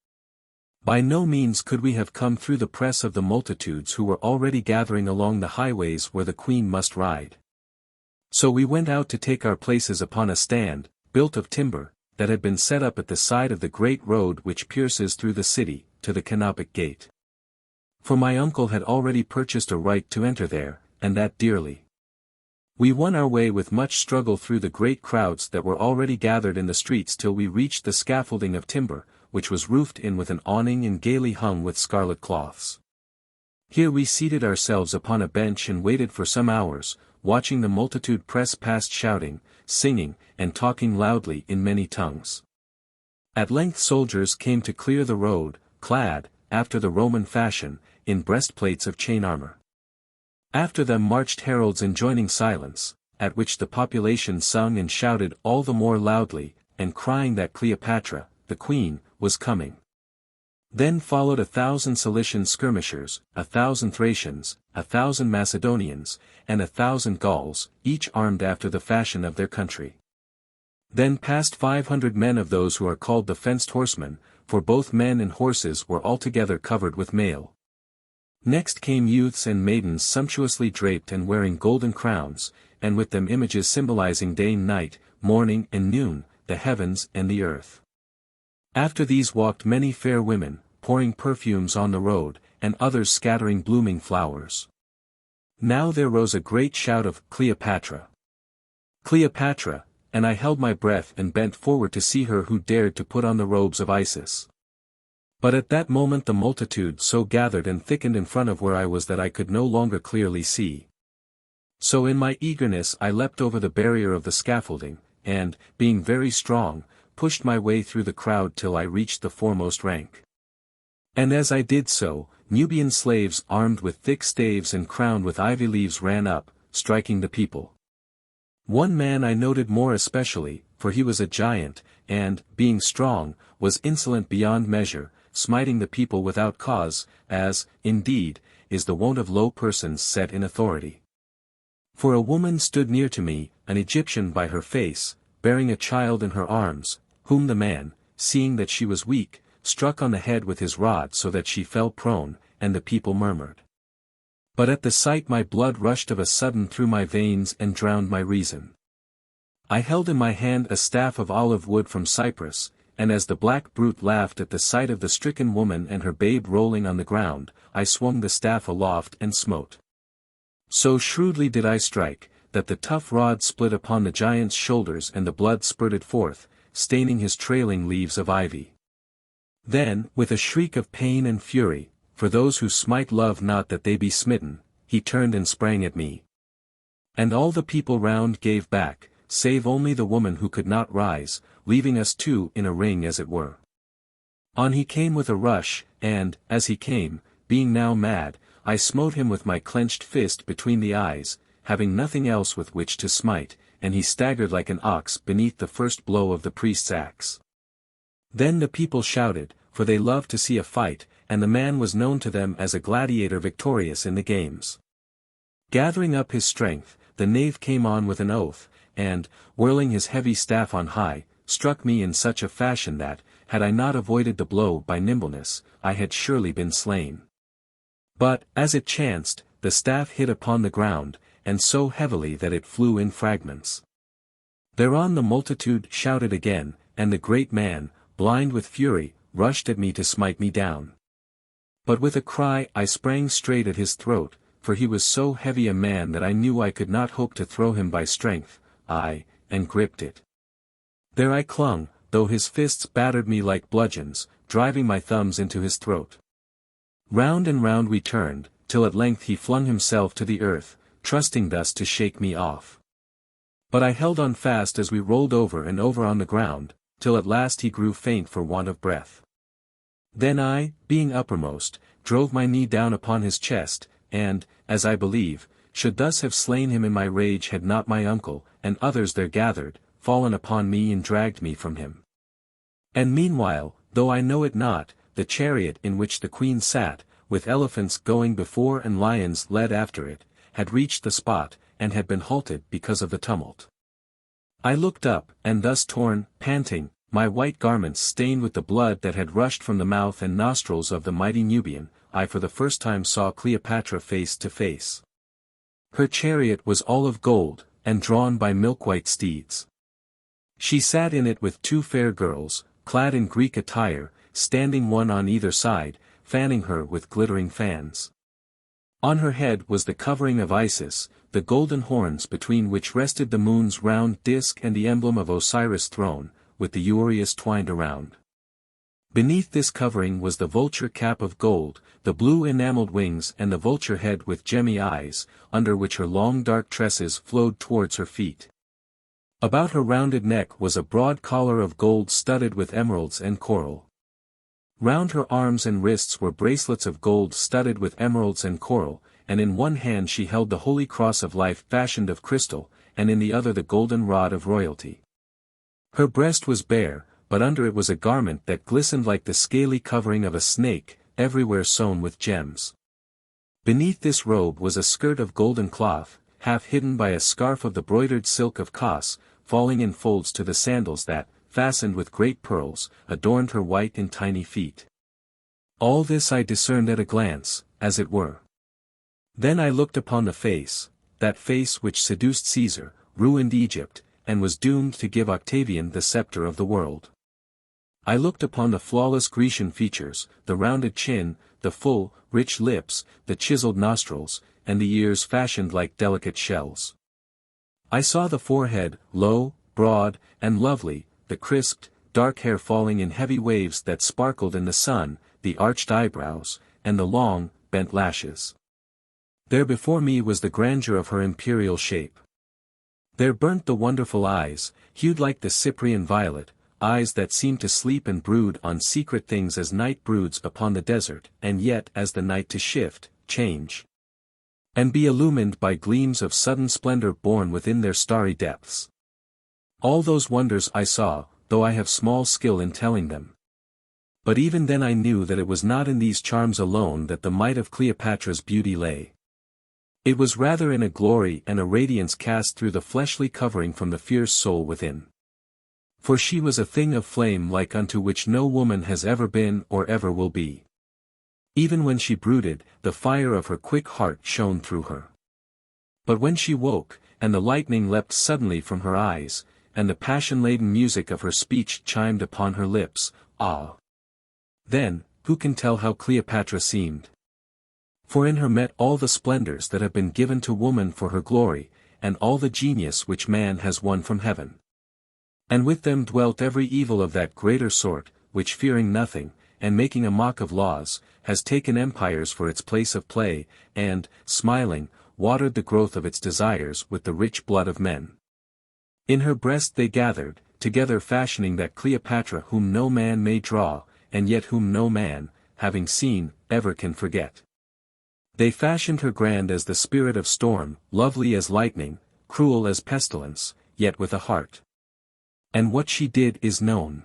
by no means could we have come through the press of the multitudes who were already gathering along the highways where the queen must ride. So we went out to take our places upon a stand, built of timber, that had been set up at the side of the great road which pierces through the city, to the Canopic Gate. For my uncle had already purchased a right to enter there, and that dearly. We won our way with much struggle through the great crowds that were already gathered in the streets till we reached the scaffolding of timber, which was roofed in with an awning and gaily hung with scarlet cloths. Here we seated ourselves upon a bench and waited for some hours, watching the multitude press past shouting, singing, and talking loudly in many tongues. At length soldiers came to clear the road, clad, after the Roman fashion, in breastplates of chain armor. After them marched heralds enjoining silence, at which the population sung and shouted all the more loudly, and crying that Cleopatra, the queen, was coming. Then followed 1,000 Cilician skirmishers, 1,000 Thracians, 1,000 Macedonians, and 1,000 Gauls, each armed after the fashion of their country. Then passed 500 men of those who are called the fenced horsemen, for both men and horses were altogether covered with mail. Next came youths and maidens sumptuously draped and wearing golden crowns, and with them images symbolizing day and night, morning and noon, the heavens and the earth. After these walked many fair women, pouring perfumes on the road, and others scattering blooming flowers. Now there rose a great shout of Cleopatra. Cleopatra, and I held my breath and bent forward to see her who dared to put on the robes of Isis. But at that moment the multitude so gathered and thickened in front of where I was that I could no longer clearly see. So in my eagerness I leapt over the barrier of the scaffolding, and, being very strong, pushed my way through the crowd till I reached the foremost rank. And as I did so, Nubian slaves armed with thick staves and crowned with ivy leaves ran up, striking the people. One man I noted more especially, for he was a giant, and, being strong, was insolent beyond measure, smiting the people without cause, as, indeed, is the wont of low persons set in authority. For a woman stood near to me, an Egyptian by her face, bearing a child in her arms, whom the man, seeing that she was weak, struck on the head with his rod so that she fell prone, and the people murmured. But at the sight my blood rushed of a sudden through my veins and drowned my reason. I held in my hand a staff of olive wood from Cyprus, and as the black brute laughed at the sight of the stricken woman and her babe rolling on the ground, I swung the staff aloft and smote. So shrewdly did I strike, that the tough rod split upon the giant's shoulders and the blood spurted forth, staining his trailing leaves of ivy. Then, with a shriek of pain and fury, for those who smite love not that they be smitten, he turned and sprang at me. And all the people round gave back, save only the woman who could not rise, leaving us two in a ring as it were. On he came with a rush, and, as he came, being now mad, I smote him with my clenched fist between the eyes, having nothing else with which to smite, and he staggered like an ox beneath the first blow of the priest's axe. Then the people shouted, for they loved to see a fight, and the man was known to them as a gladiator victorious in the games. Gathering up his strength, the knave came on with an oath, and, whirling his heavy staff on high, struck me in such a fashion that, had I not avoided the blow by nimbleness, I had surely been slain. But, as it chanced, the staff hit upon the ground, and so heavily that it flew in fragments. Thereon the multitude shouted again, and the great man, blind with fury, rushed at me to smite me down. But with a cry I sprang straight at his throat, for he was so heavy a man that I knew I could not hope to throw him by strength, and gripped it. There I clung, though his fists battered me like bludgeons, driving my thumbs into his throat. Round and round we turned, till at length he flung himself to the earth, trusting thus to shake me off. But I held on fast as we rolled over and over on the ground, till at last he grew faint for want of breath. Then I, being uppermost, drove my knee down upon his chest, and, as I believe, should thus have slain him in my rage had not my uncle, and others there gathered, fallen upon me and dragged me from him. And meanwhile, though I know it not, the chariot in which the queen sat, with elephants going before and lions led after it, had reached the spot, and had been halted because of the tumult. I looked up, and thus torn, panting, my white garments stained with the blood that had rushed from the mouth and nostrils of the mighty Nubian, I for the first time saw Cleopatra face to face. Her chariot was all of gold, and drawn by milk-white steeds. She sat in it with two fair girls, clad in Greek attire, standing one on either side, fanning her with glittering fans. On her head was the covering of Isis, the golden horns between which rested the moon's round disk and the emblem of Osiris' throne, with the uraeus twined around. Beneath this covering was the vulture cap of gold, the blue enameled wings and the vulture head with gemmy eyes, under which her long dark tresses flowed towards her feet. About her rounded neck was a broad collar of gold studded with emeralds and coral. Round her arms and wrists were bracelets of gold studded with emeralds and coral, and in one hand she held the holy cross of life fashioned of crystal, and in the other the golden rod of royalty. Her breast was bare, but under it was a garment that glistened like the scaly covering of a snake, everywhere sewn with gems. Beneath this robe was a skirt of golden cloth, half hidden by a scarf of the broidered silk of Kos, falling in folds to the sandals that, fastened with great pearls, adorned her white and tiny feet. All this I discerned at a glance, as it were. Then I looked upon the face, that face which seduced Caesar, ruined Egypt, and was doomed to give Octavian the scepter of the world. I looked upon the flawless Grecian features, the rounded chin, the full, rich lips, the chiseled nostrils, and the ears fashioned like delicate shells. I saw the forehead, low, broad, and lovely, the crisped, dark hair falling in heavy waves that sparkled in the sun, the arched eyebrows, and the long, bent lashes. There before me was the grandeur of her imperial shape. There burnt the wonderful eyes, hued like the Cyprian violet, eyes that seemed to sleep and brood on secret things as night broods upon the desert, and yet as the night to shift, change. and be illumined by gleams of sudden splendor born within their starry depths. All those wonders I saw, though I have small skill in telling them. But even then I knew that it was not in these charms alone that the might of Cleopatra's beauty lay. It was rather in a glory and a radiance cast through the fleshly covering from the fierce soul within. For she was a thing of flame like unto which no woman has ever been or ever will be. Even when she brooded, the fire of her quick heart shone through her. But when she woke, and the lightning leapt suddenly from her eyes, and the passion-laden music of her speech chimed upon her lips, ah! Then, who can tell how Cleopatra seemed? For in her met all the splendors that have been given to woman for her glory, and all the genius which man has won from heaven. And with them dwelt every evil of that greater sort, which fearing nothing, and making a mock of laws, has taken empires for its place of play, and, smiling, watered the growth of its desires with the rich blood of men. In her breast they gathered, together fashioning that Cleopatra whom no man may draw, and yet whom no man, having seen, ever can forget. They fashioned her grand as the spirit of storm, lovely as lightning, cruel as pestilence, yet with a heart. And what she did is known.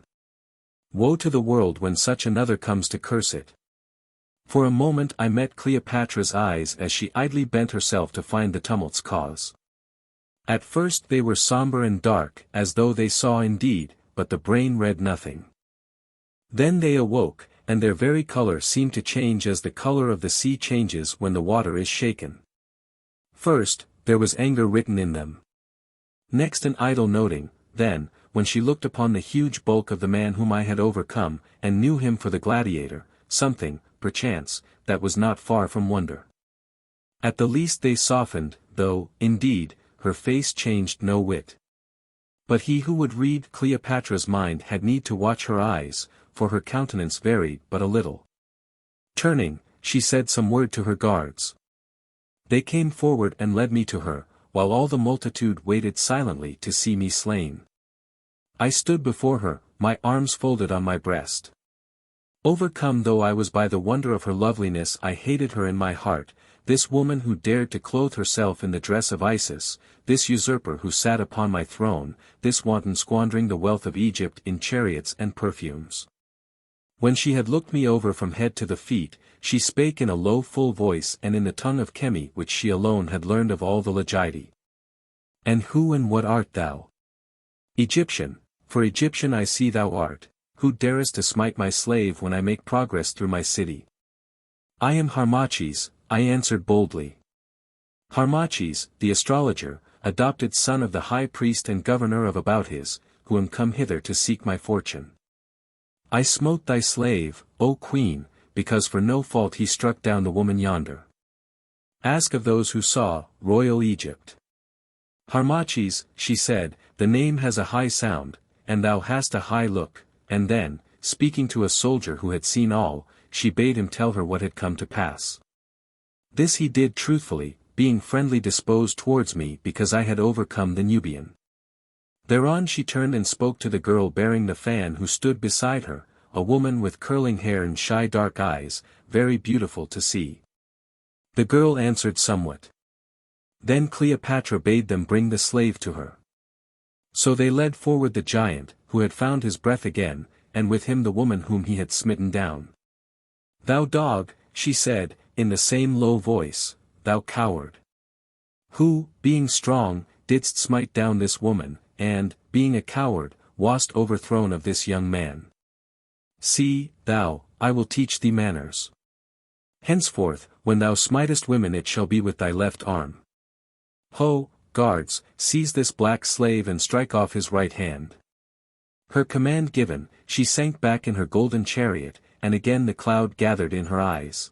Woe to the world when such another comes to curse it. For a moment I met Cleopatra's eyes as she idly bent herself to find the tumult's cause. At first they were somber and dark, as though they saw indeed, but the brain read nothing. Then they awoke, and their very color seemed to change as the color of the sea changes when the water is shaken. First, there was anger written in them. Next an idle noting, then, when she looked upon the huge bulk of the man whom I had overcome, and knew him for the gladiator, something, perchance, that was not far from wonder. At the least they softened, though, indeed, her face changed no whit. But he who would read Cleopatra's mind had need to watch her eyes, for her countenance varied but a little. Turning, she said some word to her guards. They came forward and led me to her, while all the multitude waited silently to see me slain. I stood before her, my arms folded on my breast. Overcome though I was by the wonder of her loveliness, I hated her in my heart, this woman who dared to clothe herself in the dress of Isis, this usurper who sat upon my throne, this wanton squandering the wealth of Egypt in chariots and perfumes. When she had looked me over from head to the feet, she spake in a low full voice and in the tongue of Chemi which she alone had learned of all the Lagidi. And who and what art thou? Egyptian, for Egyptian I see thou art, who darest to smite my slave when I make progress through my city. I am Harmachis, I answered boldly. Harmachis, the astrologer, adopted son of the high priest and governor of Abouthis, who am come hither to seek my fortune. I smote thy slave, O queen, because for no fault he struck down the woman yonder. Ask of those who saw, royal Egypt. Harmachis, she said, the name has a high sound, and thou hast a high look, and then, speaking to a soldier who had seen all, she bade him tell her what had come to pass. This he did truthfully, being friendly disposed towards me because I had overcome the Nubian. Thereon she turned and spoke to the girl bearing the fan who stood beside her, a woman with curling hair and shy dark eyes, very beautiful to see. The girl answered somewhat. Then Cleopatra bade them bring the slave to her. So they led forward the giant, who had found his breath again, and with him the woman whom he had smitten down. Thou dog, she said, in the same low voice, thou coward. Who, being strong, didst smite down this woman, and, being a coward, wast overthrown of this young man. See, thou, I will teach thee manners. Henceforth, when thou smitest women it shall be with thy left arm. Ho, guards, seize this black slave and strike off his right hand. Her command given, she sank back in her golden chariot, and again the cloud gathered in her eyes.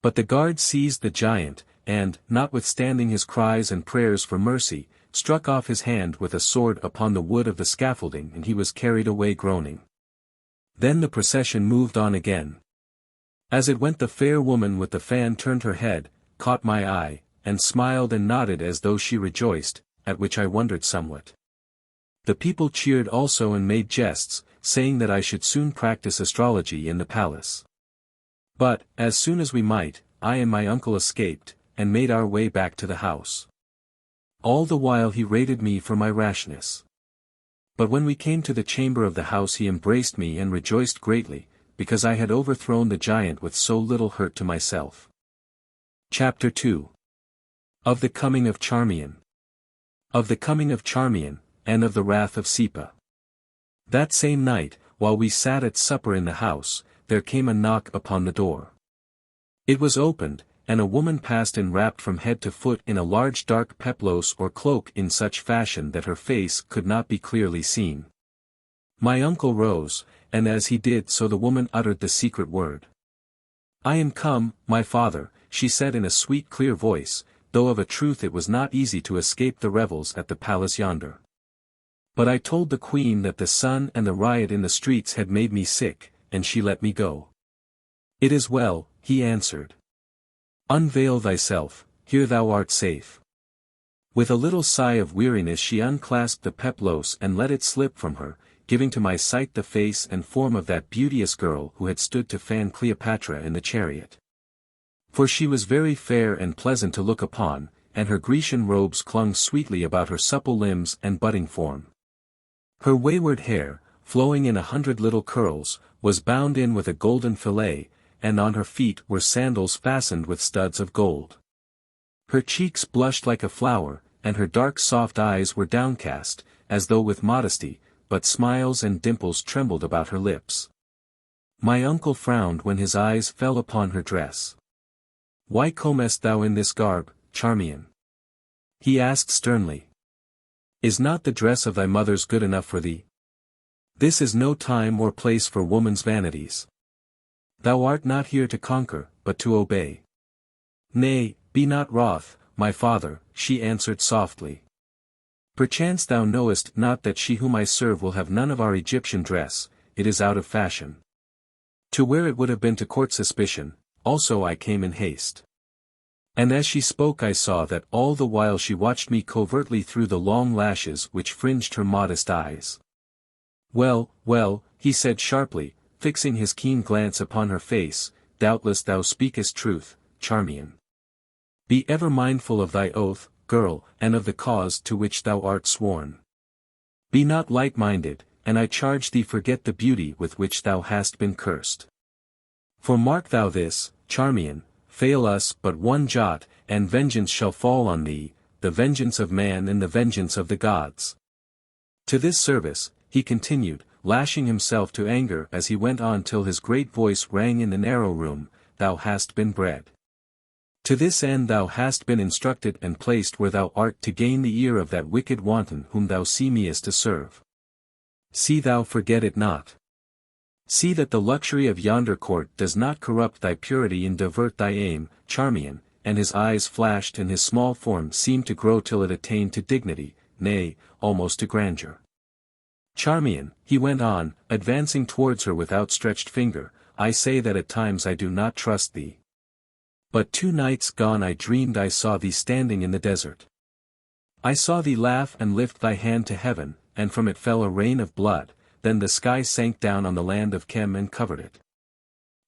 But the guards seized the giant, and, notwithstanding his cries and prayers for mercy, struck off his hand with a sword upon the wood of the scaffolding and he was carried away groaning. Then the procession moved on again. As it went the fair woman with the fan turned her head, caught my eye, and smiled and nodded as though she rejoiced, at which I wondered somewhat. The people cheered also and made jests, saying that I should soon practice astrology in the palace. But, as soon as we might, I and my uncle escaped, and made our way back to the house. All the while he rated me for my rashness. But when we came to the chamber of the house he embraced me and rejoiced greatly, because I had overthrown the giant with so little hurt to myself. Chapter 2. Of the coming of Charmion. Of the coming of Charmion, and of the wrath of Sepa. That same night, while we sat at supper in the house, there came a knock upon the door. It was opened, and a woman passed in wrapped from head to foot in a large dark peplos or cloak in such fashion that her face could not be clearly seen. My uncle rose, and as he did so the woman uttered the secret word. "I am come, my father," she said in a sweet clear voice, though of a truth it was not easy to escape the revels at the palace yonder. But I told the queen that the sun and the riot in the streets had made me sick, and she let me go. "It is well," he answered. "Unveil thyself, here thou art safe." With a little sigh of weariness she unclasped the peplos and let it slip from her, giving to my sight the face and form of that beauteous girl who had stood to fan Cleopatra in the chariot. For she was very fair and pleasant to look upon, and her Grecian robes clung sweetly about her supple limbs and budding form. Her wayward hair, flowing in 100 little curls, was bound in with a golden fillet, and on her feet were sandals fastened with studs of gold. Her cheeks blushed like a flower, and her dark soft eyes were downcast, as though with modesty, but smiles and dimples trembled about her lips. My uncle frowned when his eyes fell upon her dress. "Why comest thou in this garb, Charmion?" he asked sternly. "Is not the dress of thy mother's good enough for thee? This is no time or place for woman's vanities. Thou art not here to conquer, but to obey." "Nay, be not wroth, my father," she answered softly. "Perchance thou knowest not that she whom I serve will have none of our Egyptian dress, it is out of fashion. To wear it would have been to court suspicion, also I came in haste." And as she spoke I saw that all the while she watched me covertly through the long lashes which fringed her modest eyes. "Well, well," he said sharply, fixing his keen glance upon her face, "doubtless thou speakest truth, Charmion. Be ever mindful of thy oath, girl, and of the cause to which thou art sworn. Be not light-minded, and I charge thee forget the beauty with which thou hast been cursed. For mark thou this, Charmion, fail us but one jot, and vengeance shall fall on thee, the vengeance of man and the vengeance of the gods." To this service, he continued, lashing himself to anger as he went on till his great voice rang in the narrow room, "Thou hast been bred. To this end thou hast been instructed and placed where thou art to gain the ear of that wicked wanton whom thou seemest to serve. See thou forget it not. See that the luxury of yonder court does not corrupt thy purity and divert thy aim, Charmion," and his eyes flashed and his small form seemed to grow till it attained to dignity, nay, almost to grandeur. "Charmion," he went on, advancing towards her with outstretched finger, "I say that at times I do not trust thee. But 2 nights gone I dreamed I saw thee standing in the desert. I saw thee laugh and lift thy hand to heaven, and from it fell a rain of blood, then the sky sank down on the land of Chem and covered it.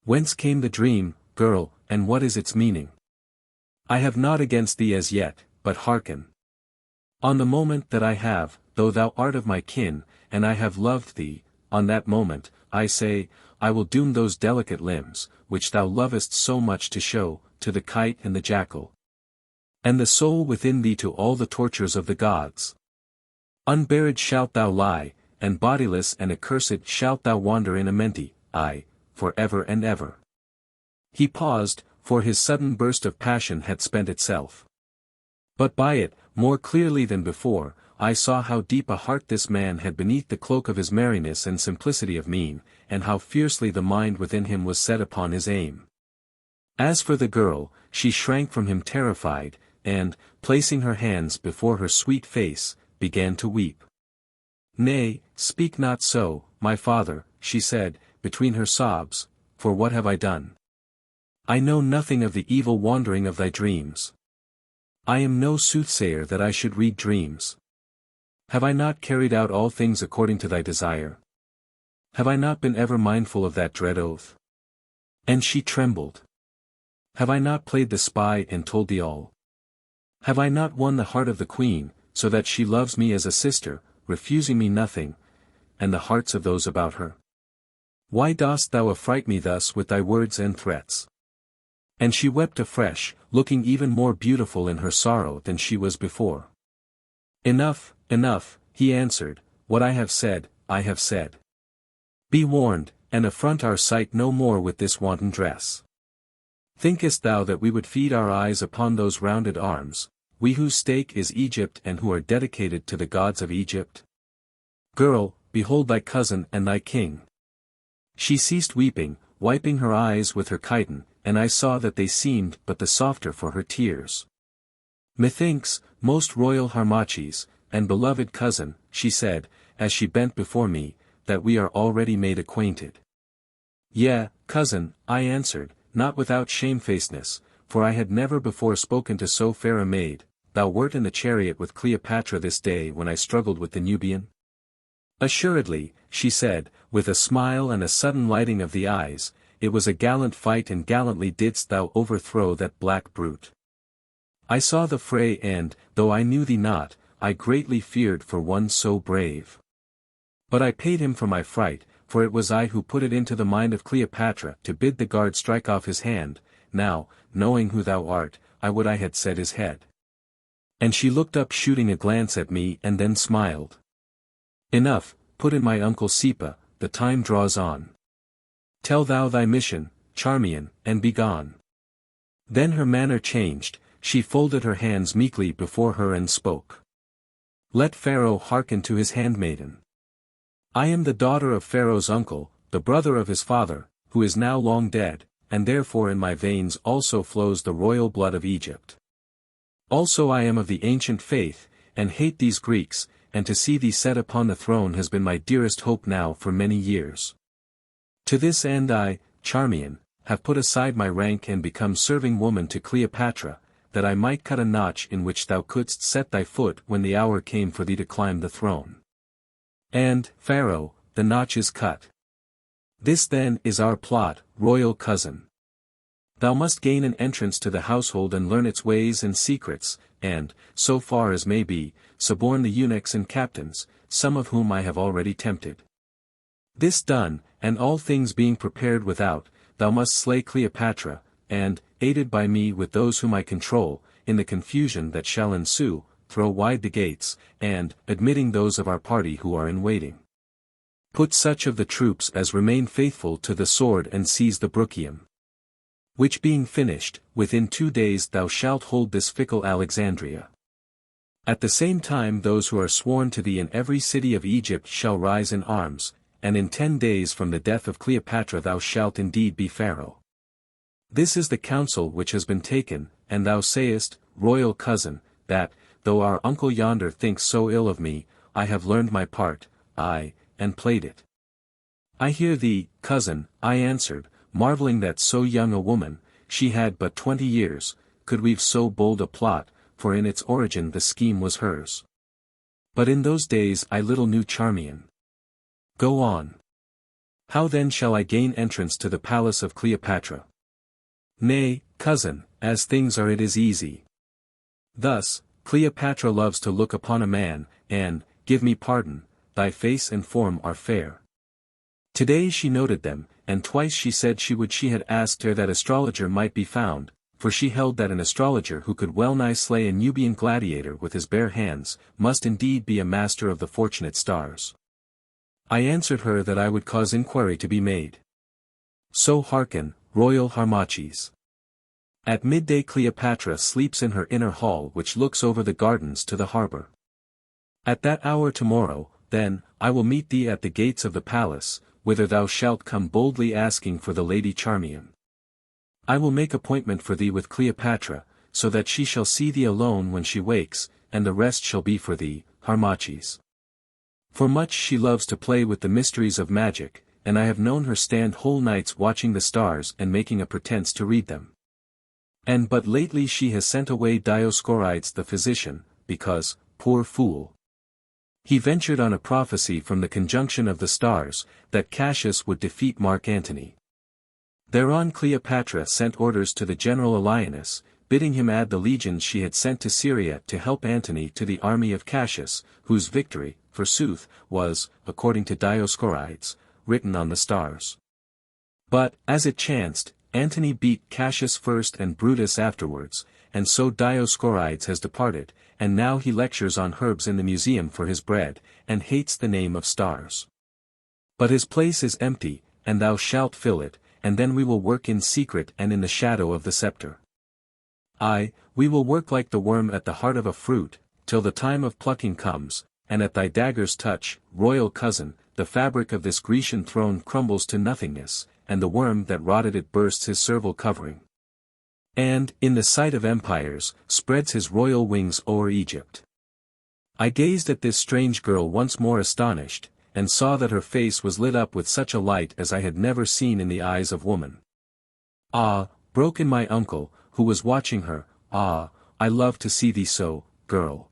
Whence came the dream, girl, and what is its meaning? I have naught against thee as yet, but hearken. On the moment that I have, though thou art of my kin, and I have loved thee, on that moment, I say, I will doom those delicate limbs, which thou lovest so much to show, to the kite and the jackal. And the soul within thee to all the tortures of the gods. Unburied shalt thou lie, and bodiless and accursed shalt thou wander in Amenti, aye, for ever and ever." He paused, for his sudden burst of passion had spent itself. But by it, more clearly than before, I saw how deep a heart this man had beneath the cloak of his merriness and simplicity of mien, and how fiercely the mind within him was set upon his aim. As for the girl, she shrank from him terrified, and, placing her hands before her sweet face, began to weep. "Nay, speak not so, my father," she said, between her sobs, "for what have I done? I know nothing of the evil wandering of thy dreams. I am no soothsayer that I should read dreams. Have I not carried out all things according to thy desire? Have I not been ever mindful of that dread oath?" And she trembled. Have I not played the spy and told thee all? Have I not won the heart of the queen, so that she loves me as a sister, refusing me nothing, and the hearts of those about her? Why dost thou affright me thus with thy words and threats? And she wept afresh, looking even more beautiful in her sorrow than she was before. Enough, enough, he answered, what I have said, I have said. Be warned, and affront our sight no more with this wanton dress. Thinkest thou that we would feed our eyes upon those rounded arms, we whose stake is Egypt and who are dedicated to the gods of Egypt? Girl, behold thy cousin and thy king. She ceased weeping, wiping her eyes with her chiton, and I saw that they seemed but the softer for her tears. Methinks, most royal Harmachis, and beloved cousin, she said, as she bent before me, that we are already made acquainted. Yea, cousin, I answered, not without shamefacedness, for I had never before spoken to so fair a maid. Thou wert in the chariot with Cleopatra this day when I struggled with the Nubian? Assuredly, she said, with a smile and a sudden lighting of the eyes, it was a gallant fight and gallantly didst thou overthrow that black brute. I saw the fray and, though I knew thee not, I greatly feared for one so brave. But I paid him for my fright, for it was I who put it into the mind of Cleopatra to bid the guard strike off his hand. Now, knowing who thou art, I would I had set his head. And she looked up shooting a glance at me and then smiled. Enough, put in my uncle Sipa, the time draws on. Tell thou thy mission, Charmion, and be gone. Then her manner changed, she folded her hands meekly before her and spoke. Let Pharaoh hearken to his handmaiden. I am the daughter of Pharaoh's uncle, the brother of his father, who is now long dead, and therefore in my veins also flows the royal blood of Egypt. Also I am of the ancient faith, and hate these Greeks, and to see thee set upon the throne has been my dearest hope now for many years. To this end I, Charmion, have put aside my rank and become serving woman to Cleopatra, that I might cut a notch in which thou couldst set thy foot when the hour came for thee to climb the throne. And, Pharaoh, the notch is cut. This then is our plot, royal cousin. Thou must gain an entrance to the household and learn its ways and secrets, and, so far as may be, suborn the eunuchs and captains, some of whom I have already tempted. This done, and all things being prepared without, thou must slay Cleopatra, and, aided by me with those whom I control, in the confusion that shall ensue, throw wide the gates, and, admitting those of our party who are in waiting, put such of the troops as remain faithful to the sword and seize the Bruchium. Which being finished, within 2 days thou shalt hold this fickle Alexandria. At the same time those who are sworn to thee in every city of Egypt shall rise in arms, and in 10 days from the death of Cleopatra thou shalt indeed be pharaoh. This is the counsel which has been taken, and thou sayest, royal cousin, that, though our uncle yonder thinks so ill of me, I have learned my part, aye, and played it. I hear thee, cousin, I answered, marveling that so young a woman, she had but 20 years, could weave so bold a plot, for in its origin the scheme was hers. But in those days I little knew Charmion. Go on. How then shall I gain entrance to the palace of Cleopatra? Nay, cousin, as things are it is easy. Thus, Cleopatra loves to look upon a man, and, give me pardon, thy face and form are fair. Today she noted them, and twice she said she had asked ere that astrologer might be found, for she held that an astrologer who could well nigh slay a Nubian gladiator with his bare hands, must indeed be a master of the fortunate stars. I answered her that I would cause inquiry to be made. So hearken, royal Harmachis. At midday Cleopatra sleeps in her inner hall which looks over the gardens to the harbor. At that hour tomorrow, then, I will meet thee at the gates of the palace, whither thou shalt come boldly asking for the lady Charmion. I will make appointment for thee with Cleopatra, so that she shall see thee alone when she wakes, and the rest shall be for thee, Harmachis. For much she loves to play with the mysteries of magic, and I have known her stand whole nights watching the stars and making a pretense to read them. And but lately she has sent away Dioscorides the physician, because, poor fool, he ventured on a prophecy from the conjunction of the stars, that Cassius would defeat Mark Antony. Thereon Cleopatra sent orders to the general Aelianus, bidding him add the legions she had sent to Syria to help Antony to the army of Cassius, whose victory, forsooth, was, according to Dioscorides, written on the stars. But, as it chanced, Antony beat Cassius first and Brutus afterwards, and so Dioscorides has departed, and now he lectures on herbs in the museum for his bread, and hates the name of stars. But his place is empty, and thou shalt fill it, and then we will work in secret and in the shadow of the scepter. Aye, we will work like the worm at the heart of a fruit, till the time of plucking comes, and at thy dagger's touch, royal cousin, the fabric of this Grecian throne crumbles to nothingness, and the worm that rotted it bursts his servile covering. And, in the sight of empires, spreads his royal wings o'er Egypt. I gazed at this strange girl once more astonished, and saw that her face was lit up with such a light as I had never seen in the eyes of woman. Ah, broke in my uncle, who was watching her, ah, I love to see thee so, girl.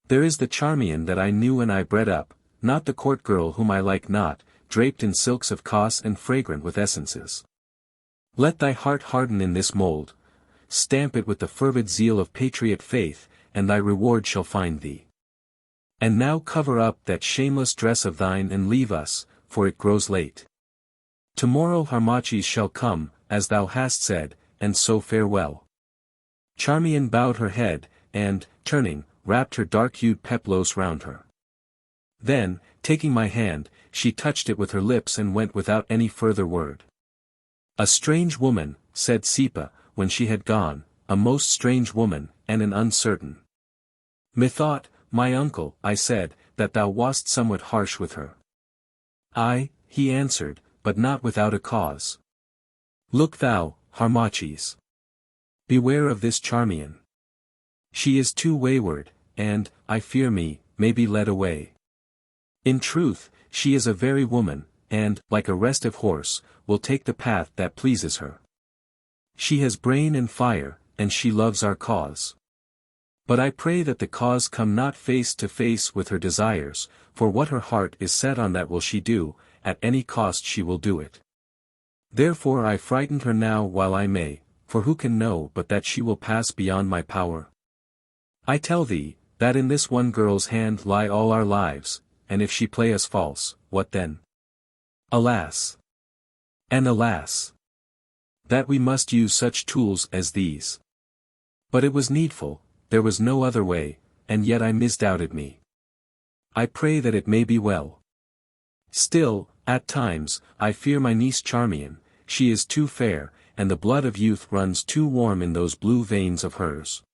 There is the Charmion that I knew and I bred up, not the court girl whom I like not, draped in silks of Cos and fragrant with essences. Let thy heart harden in this mold, stamp it with the fervid zeal of patriot faith, and thy reward shall find thee. And now cover up that shameless dress of thine and leave us, for it grows late. Tomorrow Harmachis shall come, as thou hast said, and so farewell. Charmion bowed her head, and, turning, wrapped her dark-hued peplos round her. Then, taking my hand, she touched it with her lips and went without any further word. A strange woman, said Sipa, when she had gone, a most strange woman, and an uncertain. Methought, my uncle, I said, that thou wast somewhat harsh with her. Aye, he answered, but not without a cause. Look thou, Harmachis. Beware of this Charmion. She is too wayward, and, I fear me, may be led away. In truth, she is a very woman, and, like a restive horse, will take the path that pleases her. She has brain and fire, and she loves our cause. But I pray that the cause come not face to face with her desires, for what her heart is set on that will she do, at any cost she will do it. Therefore I frightened her now while I may, for who can know but that she will pass beyond my power? I tell thee, that in this one girl's hand lie all our lives, and if she play us false, what then? Alas! And alas! That we must use such tools as these. But it was needful, there was no other way, and yet I misdoubted me. I pray that it may be well. Still, at times, I fear my niece Charmion, she is too fair, and the blood of youth runs too warm in those blue veins of hers.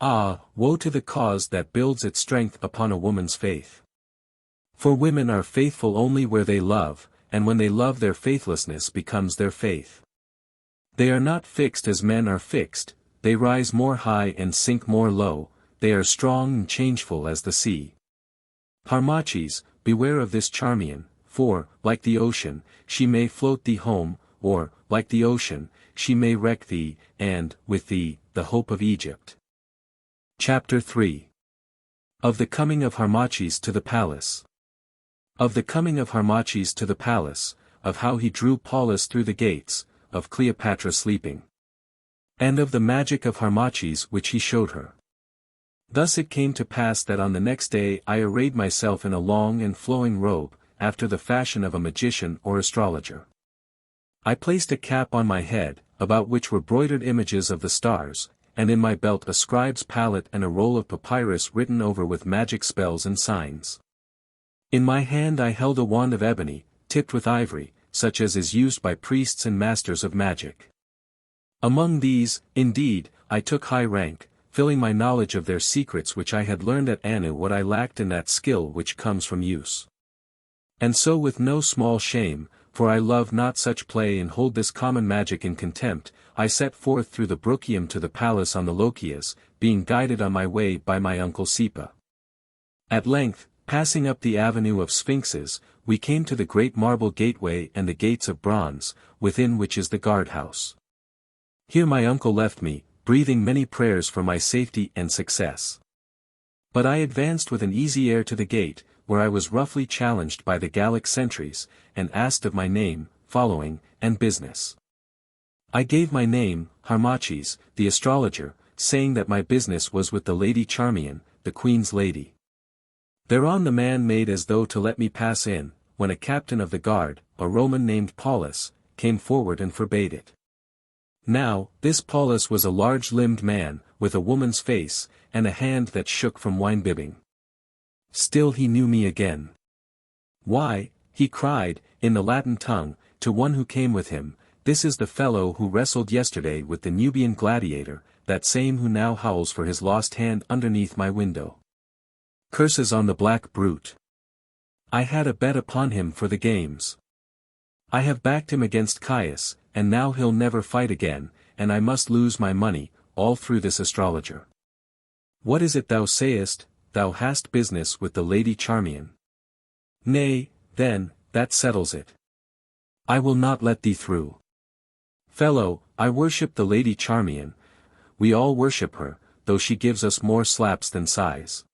Ah, woe to the cause that builds its strength upon a woman's faith. For women are faithful only where they love, and when they love their faithlessness becomes their faith. They are not fixed as men are fixed, they rise more high and sink more low, they are strong and changeful as the sea. Harmachis, beware of this Charmion, for, like the ocean, she may float thee home, or, like the ocean, she may wreck thee, and, with thee, the hope of Egypt. Chapter 3. Of the coming of Harmachis to the palace. Of the coming of Harmachis to the palace, of how he drew Paulus through the gates, of Cleopatra sleeping. And of the magic of Harmachis which he showed her. Thus it came to pass that on the next day I arrayed myself in a long and flowing robe, after the fashion of a magician or astrologer. I placed a cap on my head, about which were broidered images of the stars, and in my belt a scribe's palette and a roll of papyrus written over with magic spells and signs. In my hand I held a wand of ebony, tipped with ivory, such as is used by priests and masters of magic. Among these, indeed, I took high rank, filling my knowledge of their secrets which I had learned at Anu what I lacked in that skill which comes from use. And so with no small shame, for I love not such play and hold this common magic in contempt, I set forth through the Bruchium to the palace on the Lochias, being guided on my way by my uncle Sipa. At length, passing up the avenue of sphinxes, we came to the great marble gateway and the gates of bronze, within which is the guardhouse. Here my uncle left me, breathing many prayers for my safety and success. But I advanced with an easy air to the gate, where I was roughly challenged by the Gallic sentries, and asked of my name, following, and business. I gave my name, Harmachis, the astrologer, saying that my business was with the lady Charmion, the queen's lady. Thereon the man made as though to let me pass in, when a captain of the guard, a Roman named Paulus, came forward and forbade it. Now, this Paulus was a large-limbed man, with a woman's face, and a hand that shook from wine-bibbing. Still he knew me again. "Why," he cried, in the Latin tongue, to one who came with him, "this is the fellow who wrestled yesterday with the Nubian gladiator, that same who now howls for his lost hand underneath my window. Curses on the black brute. I had a bet upon him for the games. I have backed him against Caius, and now he'll never fight again, and I must lose my money, all through this astrologer. What is it thou sayest, thou hast business with the lady Charmion? Nay, then, that settles it. I will not let thee through. Fellow, I worship the lady Charmion, we all worship her, though she gives us more slaps than sighs.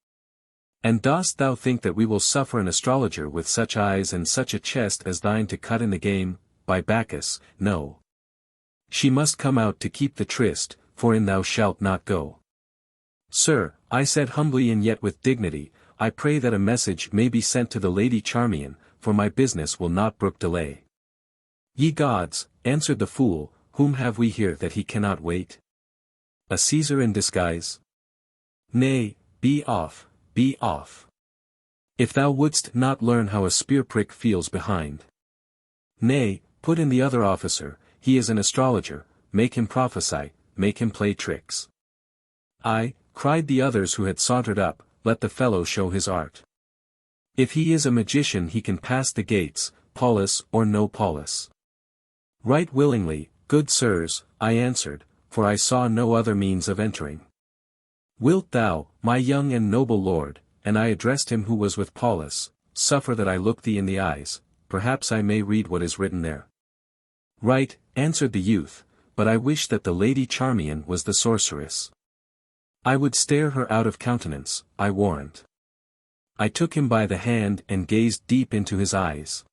And dost thou think that we will suffer an astrologer with such eyes and such a chest as thine to cut in the game? By Bacchus, no. She must come out to keep the tryst, for in thou shalt not go. Sir, I said humbly and yet with dignity, I pray that a message may be sent to the lady Charmion, for my business will not brook delay. Ye gods, answered the fool, whom have we here that he cannot wait? A Caesar in disguise? Nay, be off, be off. If thou wouldst not learn how a spear prick feels behind. Nay, put in the other officer, he is an astrologer, make him prophesy, make him play tricks. Aye, cried the others who had sauntered up, let the fellow show his art. If he is a magician he can pass the gates, Paulus or no Paulus. Right willingly, good sirs, I answered, for I saw no other means of entering. Wilt thou, my young and noble lord, and I addressed him who was with Paulus, suffer that I look thee in the eyes, perhaps I may read what is written there. Right, answered the youth, but I wish that the lady Charmion was the sorceress. I would stare her out of countenance, I warrant. I took him by the hand and gazed deep into his eyes.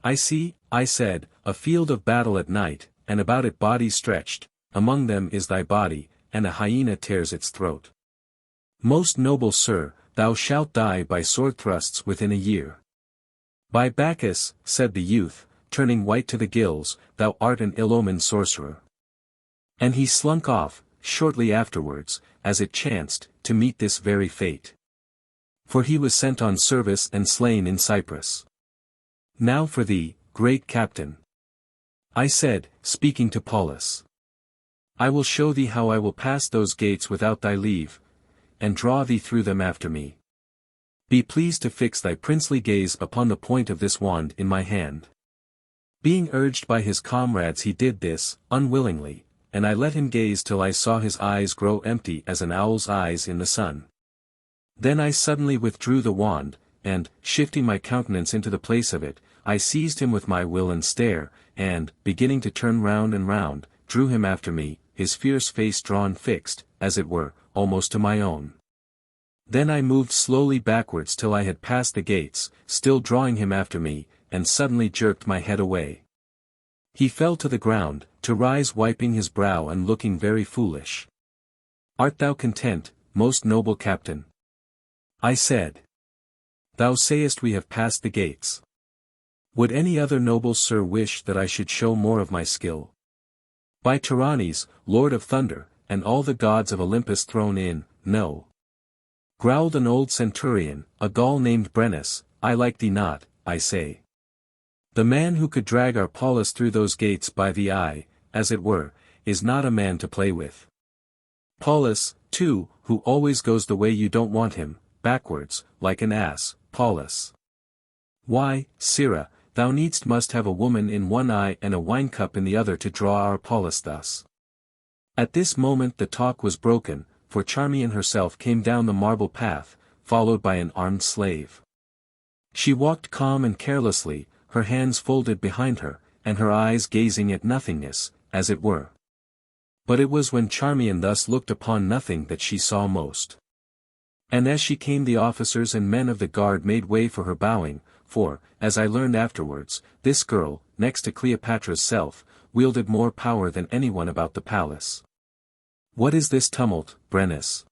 I see, I said, a field of battle at night, and about it bodies stretched, among them is thy body, and a hyena tears its throat. Most noble sir, thou shalt die by sword thrusts within a year. By Bacchus, said the youth, turning white to the gills, thou art an ill-omened sorcerer. And he slunk off, shortly afterwards, as it chanced, to meet this very fate. For he was sent on service and slain in Cyprus. Now for thee, great captain. I said, speaking to Paulus. I will show thee how I will pass those gates without thy leave, and draw thee through them after me. Be pleased to fix thy princely gaze upon the point of this wand in my hand. Being urged by his comrades he did this, unwillingly, and I let him gaze till I saw his eyes grow empty as an owl's eyes in the sun. Then I suddenly withdrew the wand, and, shifting my countenance into the place of it, I seized him with my will and stare, and, beginning to turn round and round, drew him after me, his fierce face drawn fixed, as it were, almost to my own. Then I moved slowly backwards till I had passed the gates, still drawing him after me, and suddenly jerked my head away. He fell to the ground, to rise wiping his brow and looking very foolish. Art thou content, most noble captain? I said. Thou sayest we have passed the gates. Would any other noble sir wish that I should show more of my skill? By Tyrannes, Lord of Thunder, and all the gods of Olympus thrown in, no. Growled an old centurion, a Gaul named Brennus, I like thee not, I say. The man who could drag our Paulus through those gates by the eye, as it were, is not a man to play with. Paulus, too, who always goes the way you don't want him, backwards, like an ass, Paulus. Why, Sirrah, thou needst must have a woman in one eye and a wine-cup in the other to draw our Paulus thus. At this moment the talk was broken, for Charmion herself came down the marble path, followed by an armed slave. She walked calm and carelessly, her hands folded behind her, and her eyes gazing at nothingness, as it were. But it was when Charmion thus looked upon nothing that she saw most. And as she came the officers and men of the guard made way for her bowing, for, as I learned afterwards, this girl, next to Cleopatra's self, wielded more power than anyone about the palace. "What is this tumult, Brennus?"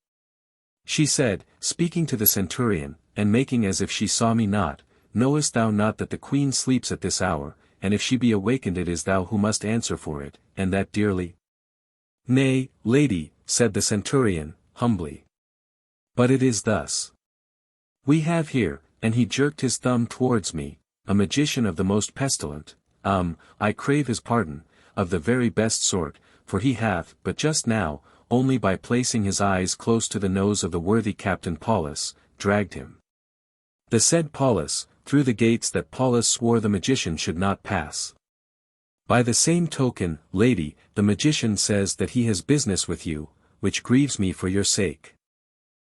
she said, speaking to the centurion, and making as if she saw me not. "Knowest thou not that the queen sleeps at this hour, and if she be awakened it is thou who must answer for it, and that dearly?" "Nay, lady," said the centurion, humbly. "But it is thus. We have here," and he jerked his thumb towards me, "a magician of the most pestilent, I crave his pardon, of the very best sort, for he hath, but just now, only by placing his eyes close to the nose of the worthy Captain Paulus, dragged him. The said Paulus, through the gates that Paulus swore the magician should not pass. By the same token, lady, the magician says that he has business with you, which grieves me for your sake."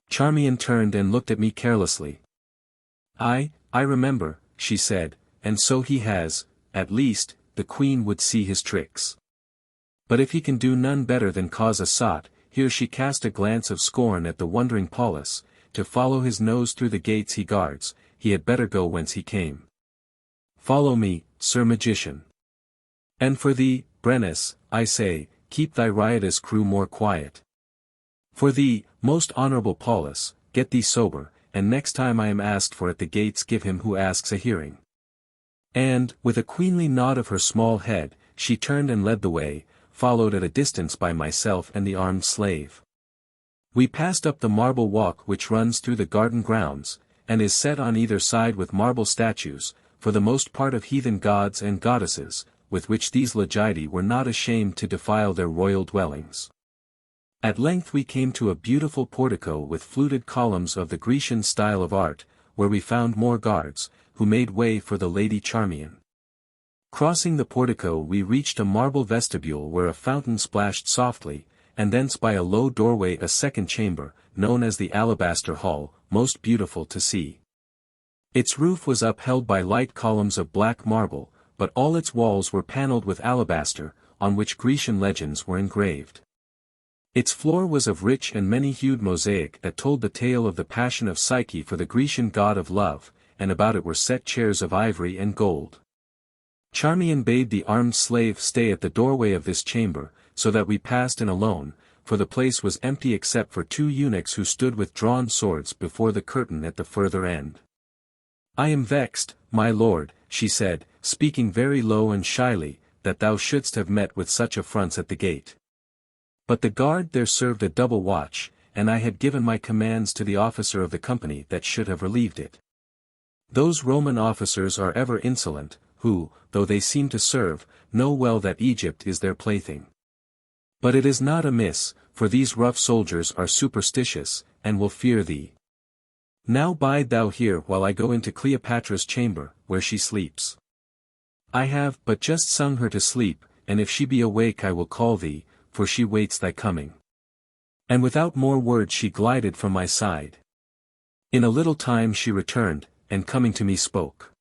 Charmion turned and looked at me carelessly. I remember," she said, "and so he has, at least, the queen would see his tricks. But if he can do none better than cause a sot," here she cast a glance of scorn at the wondering Paulus, "to follow his nose through the gates he guards, he had better go whence he came. Follow me, Sir Magician. And for thee, Brennus, I say, keep thy riotous crew more quiet. For thee, most honorable Paulus, get thee sober, and next time I am asked for at the gates give him who asks a hearing." And, with a queenly nod of her small head, she turned and led the way, followed at a distance by myself and the armed slave. We passed up the marble walk which runs through the garden grounds, and is set on either side with marble statues, for the most part of heathen gods and goddesses, with which these Logidi were not ashamed to defile their royal dwellings. At length we came to a beautiful portico with fluted columns of the Grecian style of art, where we found more guards, who made way for the Lady Charmion. Crossing the portico we reached a marble vestibule where a fountain splashed softly, and thence by a low doorway a second chamber, known as the Alabaster Hall, most beautiful to see. Its roof was upheld by light columns of black marble, but all its walls were panelled with alabaster, on which Grecian legends were engraved. Its floor was of rich and many-hued mosaic that told the tale of the passion of Psyche for the Grecian god of love, and about it were set chairs of ivory and gold. Charmion bade the armed slave stay at the doorway of this chamber, so that we passed in alone, for the place was empty except for two eunuchs who stood with drawn swords before the curtain at the further end. "I am vexed, my lord," she said, speaking very low and shyly, "that thou shouldst have met with such affronts at the gate. But the guard there served a double watch, and I had given my commands to the officer of the company that should have relieved it. Those Roman officers are ever insolent, who, though they seem to serve, know well that Egypt is their plaything. But it is not amiss, for these rough soldiers are superstitious, and will fear thee. Now bide thou here while I go into Cleopatra's chamber, where she sleeps. I have but just sung her to sleep, and if she be awake I will call thee, for she waits thy coming." And without more words she glided from my side. In a little time she returned, and coming to me spoke.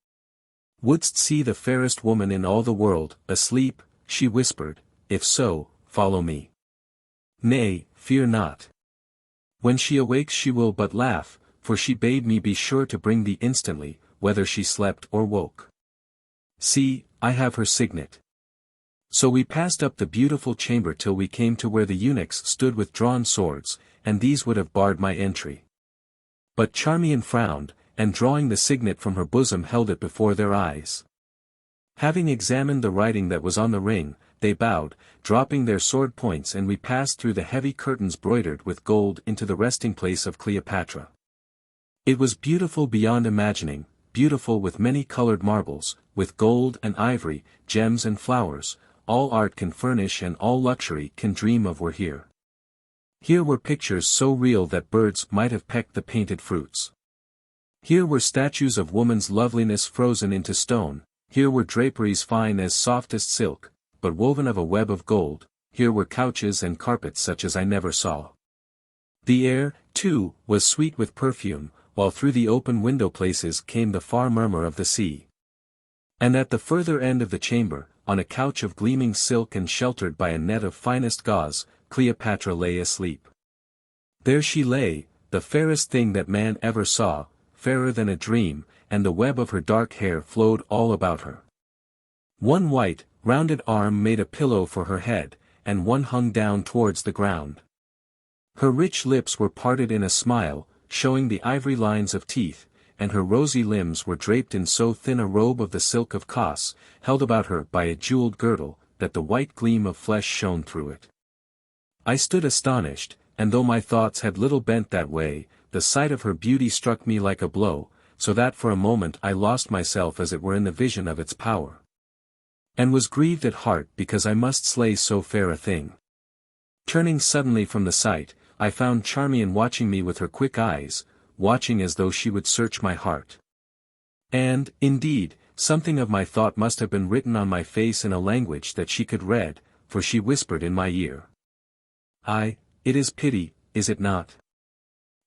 "Wouldst see the fairest woman in all the world, asleep?" she whispered. "If so, follow me. Nay, fear not. When she awakes she will but laugh, for she bade me be sure to bring thee instantly, whether she slept or woke. See, I have her signet." So we passed up the beautiful chamber till we came to where the eunuchs stood with drawn swords, and these would have barred my entry. But Charmion frowned, and drawing the signet from her bosom held it before their eyes. Having examined the writing that was on the ring, they bowed, dropping their sword points, and we passed through the heavy curtains broidered with gold into the resting place of Cleopatra. It was beautiful beyond imagining, beautiful with many-colored marbles, with gold and ivory, gems and flowers. All art can furnish and all luxury can dream of were here. Here were pictures so real that birds might have pecked the painted fruits. Here were statues of woman's loveliness frozen into stone, here were draperies fine as softest silk, but woven of a web of gold, here were couches and carpets such as I never saw. The air, too, was sweet with perfume, while through the open window places came the far murmur of the sea. And at the further end of the chamber, on a couch of gleaming silk and sheltered by a net of finest gauze, Cleopatra lay asleep. There she lay, the fairest thing that man ever saw, fairer than a dream, and the web of her dark hair flowed all about her. One white, rounded arm made a pillow for her head, and one hung down towards the ground. Her rich lips were parted in a smile, showing the ivory lines of teeth, and her rosy limbs were draped in so thin a robe of the silk of Kos, held about her by a jeweled girdle, that the white gleam of flesh shone through it. I stood astonished, and though my thoughts had little bent that way, the sight of her beauty struck me like a blow, so that for a moment I lost myself as it were in the vision of its power. And was grieved at heart because I must slay so fair a thing. Turning suddenly from the sight, I found Charmion watching me with her quick eyes, watching as though she would search my heart. And, indeed, something of my thought must have been written on my face in a language that she could read, for she whispered in my ear. It is pity, is it not?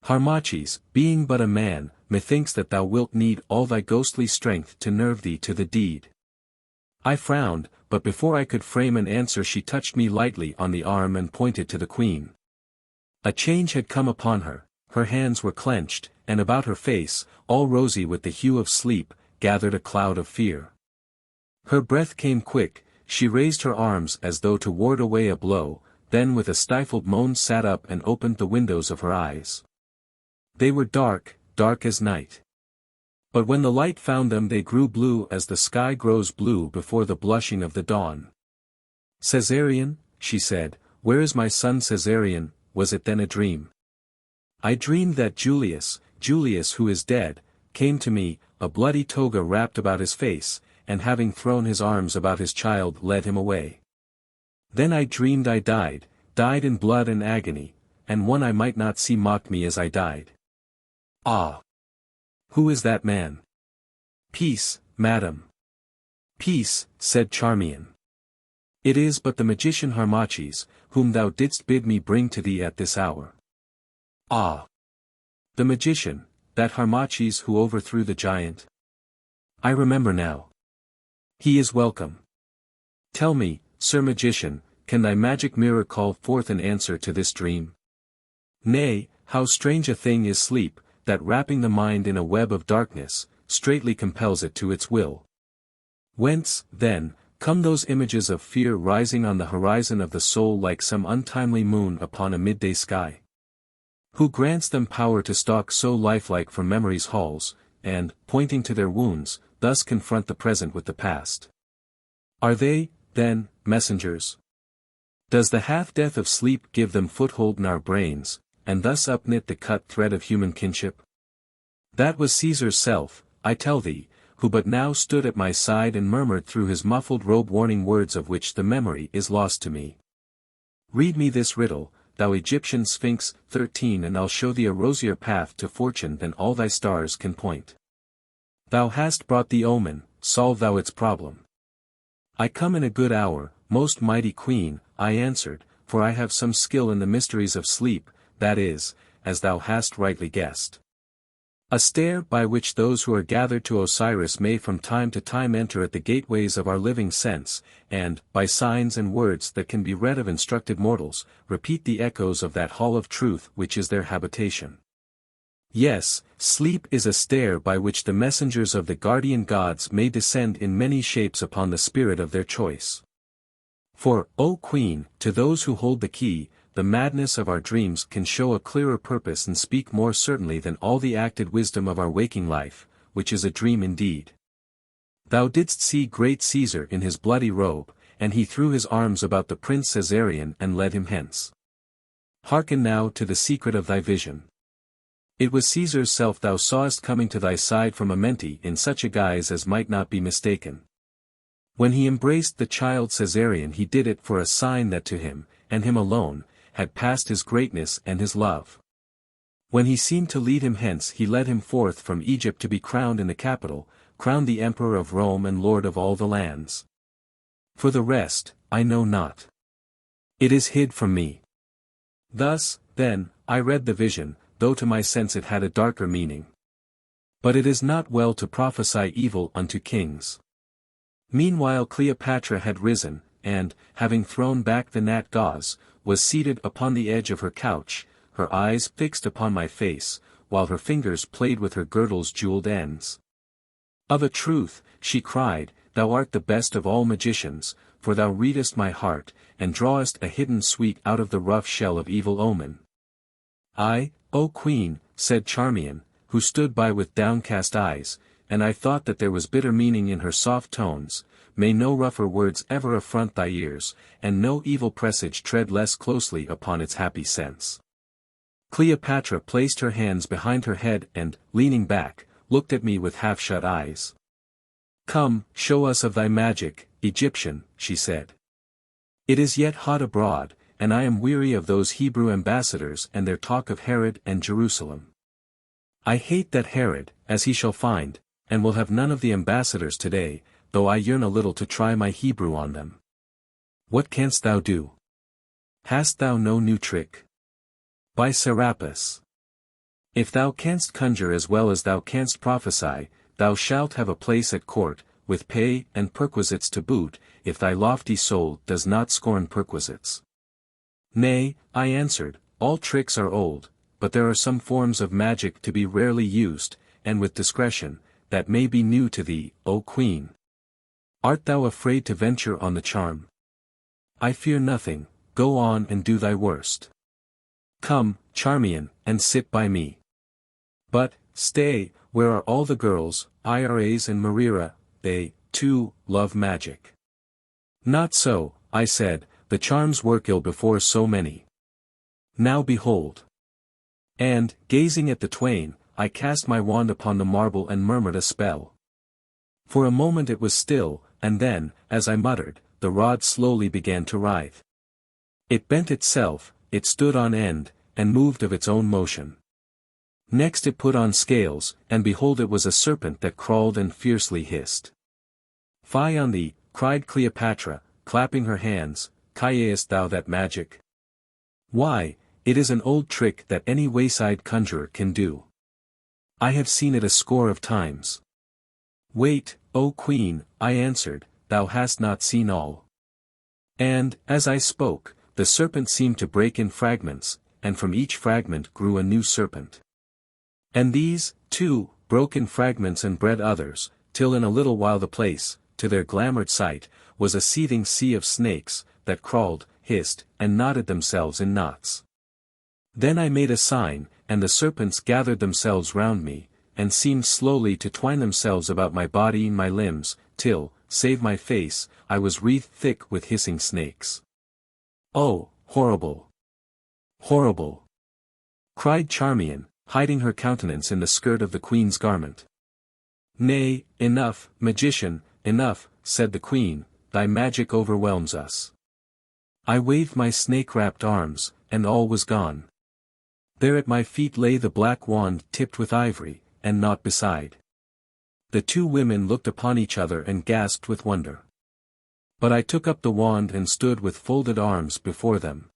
Harmachis, being but a man, methinks that thou wilt need all thy ghostly strength to nerve thee to the deed. I frowned, but before I could frame an answer she touched me lightly on the arm and pointed to the queen. A change had come upon her, her hands were clenched, and about her face, all rosy with the hue of sleep, gathered a cloud of fear. Her breath came quick, she raised her arms as though to ward away a blow, then with a stifled moan sat up and opened the windows of her eyes. They were dark, dark as night. But when the light found them they grew blue as the sky grows blue before the blushing of the dawn. Caesarion, she said, where is my son Caesarion? Was it then a dream? I dreamed that Julius who is dead, came to me, a bloody toga wrapped about his face, and having thrown his arms about his child led him away. Then I dreamed I died in blood and agony, and one I might not see mocked me as I died. Ah! Who is that man? Peace, madam. Peace, said Charmion. It is but the magician Harmachis, whom thou didst bid me bring to thee at this hour. Ah! The magician, that Harmachis who overthrew the giant? I remember now. He is welcome. Tell me, Sir Magician, can thy magic mirror call forth an answer to this dream? Nay, how strange a thing is sleep, that wrapping the mind in a web of darkness, straitly compels it to its will. Whence, then, come those images of fear rising on the horizon of the soul like some untimely moon upon a midday sky? Who grants them power to stalk so lifelike from memory's halls, and, pointing to their wounds, thus confront the present with the past? Are they, then, messengers? Does the half-death of sleep give them foothold in our brains, and thus upknit the cut thread of human kinship? That was Caesar's self, I tell thee, who but now stood at my side and murmured through his muffled robe warning words of which the memory is lost to me. Read me this riddle, thou Egyptian Sphinx, 13, and I'll show thee a rosier path to fortune than all thy stars can point. Thou hast brought the omen, solve thou its problem. I come in a good hour, most mighty queen, I answered, for I have some skill in the mysteries of sleep, that is, as thou hast rightly guessed. A stair by which those who are gathered to Osiris may from time to time enter at the gateways of our living sense, and, by signs and words that can be read of instructed mortals, repeat the echoes of that hall of truth which is their habitation. Yes, sleep is a stair by which the messengers of the guardian gods may descend in many shapes upon the spirit of their choice. For, O Queen, to those who hold the key, the madness of our dreams can show a clearer purpose and speak more certainly than all the acted wisdom of our waking life, which is a dream indeed. Thou didst see great Caesar in his bloody robe, and he threw his arms about the Prince Caesarion and led him hence. Hearken now to the secret of thy vision. It was Caesar's self thou sawest coming to thy side from Amenti in such a guise as might not be mistaken. When he embraced the child Caesarion he did it for a sign that to him, and him alone, had passed his greatness and his love. When he seemed to lead him hence he led him forth from Egypt to be crowned in the capital, crowned the Emperor of Rome and Lord of all the lands. For the rest, I know not. It is hid from me. Thus, then, I read the vision, though to my sense it had a darker meaning. But it is not well to prophesy evil unto kings. Meanwhile Cleopatra had risen, and, having thrown back the gnat gauze, was seated upon the edge of her couch, her eyes fixed upon my face, while her fingers played with her girdle's jeweled ends. Of a truth, she cried, thou art the best of all magicians, for thou readest my heart, and drawest a hidden sweet out of the rough shell of evil omen. I, O Queen, said Charmion, who stood by with downcast eyes, and I thought that there was bitter meaning in her soft tones, may no rougher words ever affront thy ears, and no evil presage tread less closely upon its happy sense. Cleopatra placed her hands behind her head and, leaning back, looked at me with half-shut eyes. Come, show us of thy magic, Egyptian, she said. It is yet hot abroad, and I am weary of those Hebrew ambassadors and their talk of Herod and Jerusalem. I hate that Herod, as he shall find, and will have none of the ambassadors today, though I yearn a little to try my Hebrew on them. What canst thou do? Hast thou no new trick? By Serapis. If thou canst conjure as well as thou canst prophesy, thou shalt have a place at court, with pay and perquisites to boot, if thy lofty soul does not scorn perquisites. Nay, I answered, all tricks are old, but there are some forms of magic to be rarely used, and with discretion, that may be new to thee, O Queen. Art thou afraid to venture on the charm? I fear nothing, go on and do thy worst. Come, Charmion, and sit by me. But, stay, where are all the girls, Iras and Marira, they, too, love magic. Not so, I said, the charms work ill before so many. Now behold. And, gazing at the twain, I cast my wand upon the marble and murmured a spell. For a moment it was still, and then, as I muttered, the rod slowly began to writhe. It bent itself, it stood on end, and moved of its own motion. Next it put on scales, and behold it was a serpent that crawled and fiercely hissed. Fie on thee, cried Cleopatra, clapping her hands, Cayest thou that magic? Why, it is an old trick that any wayside conjurer can do. I have seen it a score of times. Wait, O Queen, I answered, thou hast not seen all. And, as I spoke, the serpent seemed to break in fragments, and from each fragment grew a new serpent. And these, too, broke in fragments and bred others, till in a little while the place, to their glamoured sight, was a seething sea of snakes, that crawled, hissed, and knotted themselves in knots. Then I made a sign, and the serpents gathered themselves round me, and seemed slowly to twine themselves about my body and my limbs, till, save my face, I was wreathed thick with hissing snakes. Oh, horrible! Horrible! Cried Charmion, hiding her countenance in the skirt of the queen's garment. Nay, enough, magician, enough, said the queen, thy magic overwhelms us. I waved my snake-wrapped arms, and all was gone. There at my feet lay the black wand tipped with ivory, and naught beside. The two women looked upon each other and gasped with wonder. But I took up the wand and stood with folded arms before them.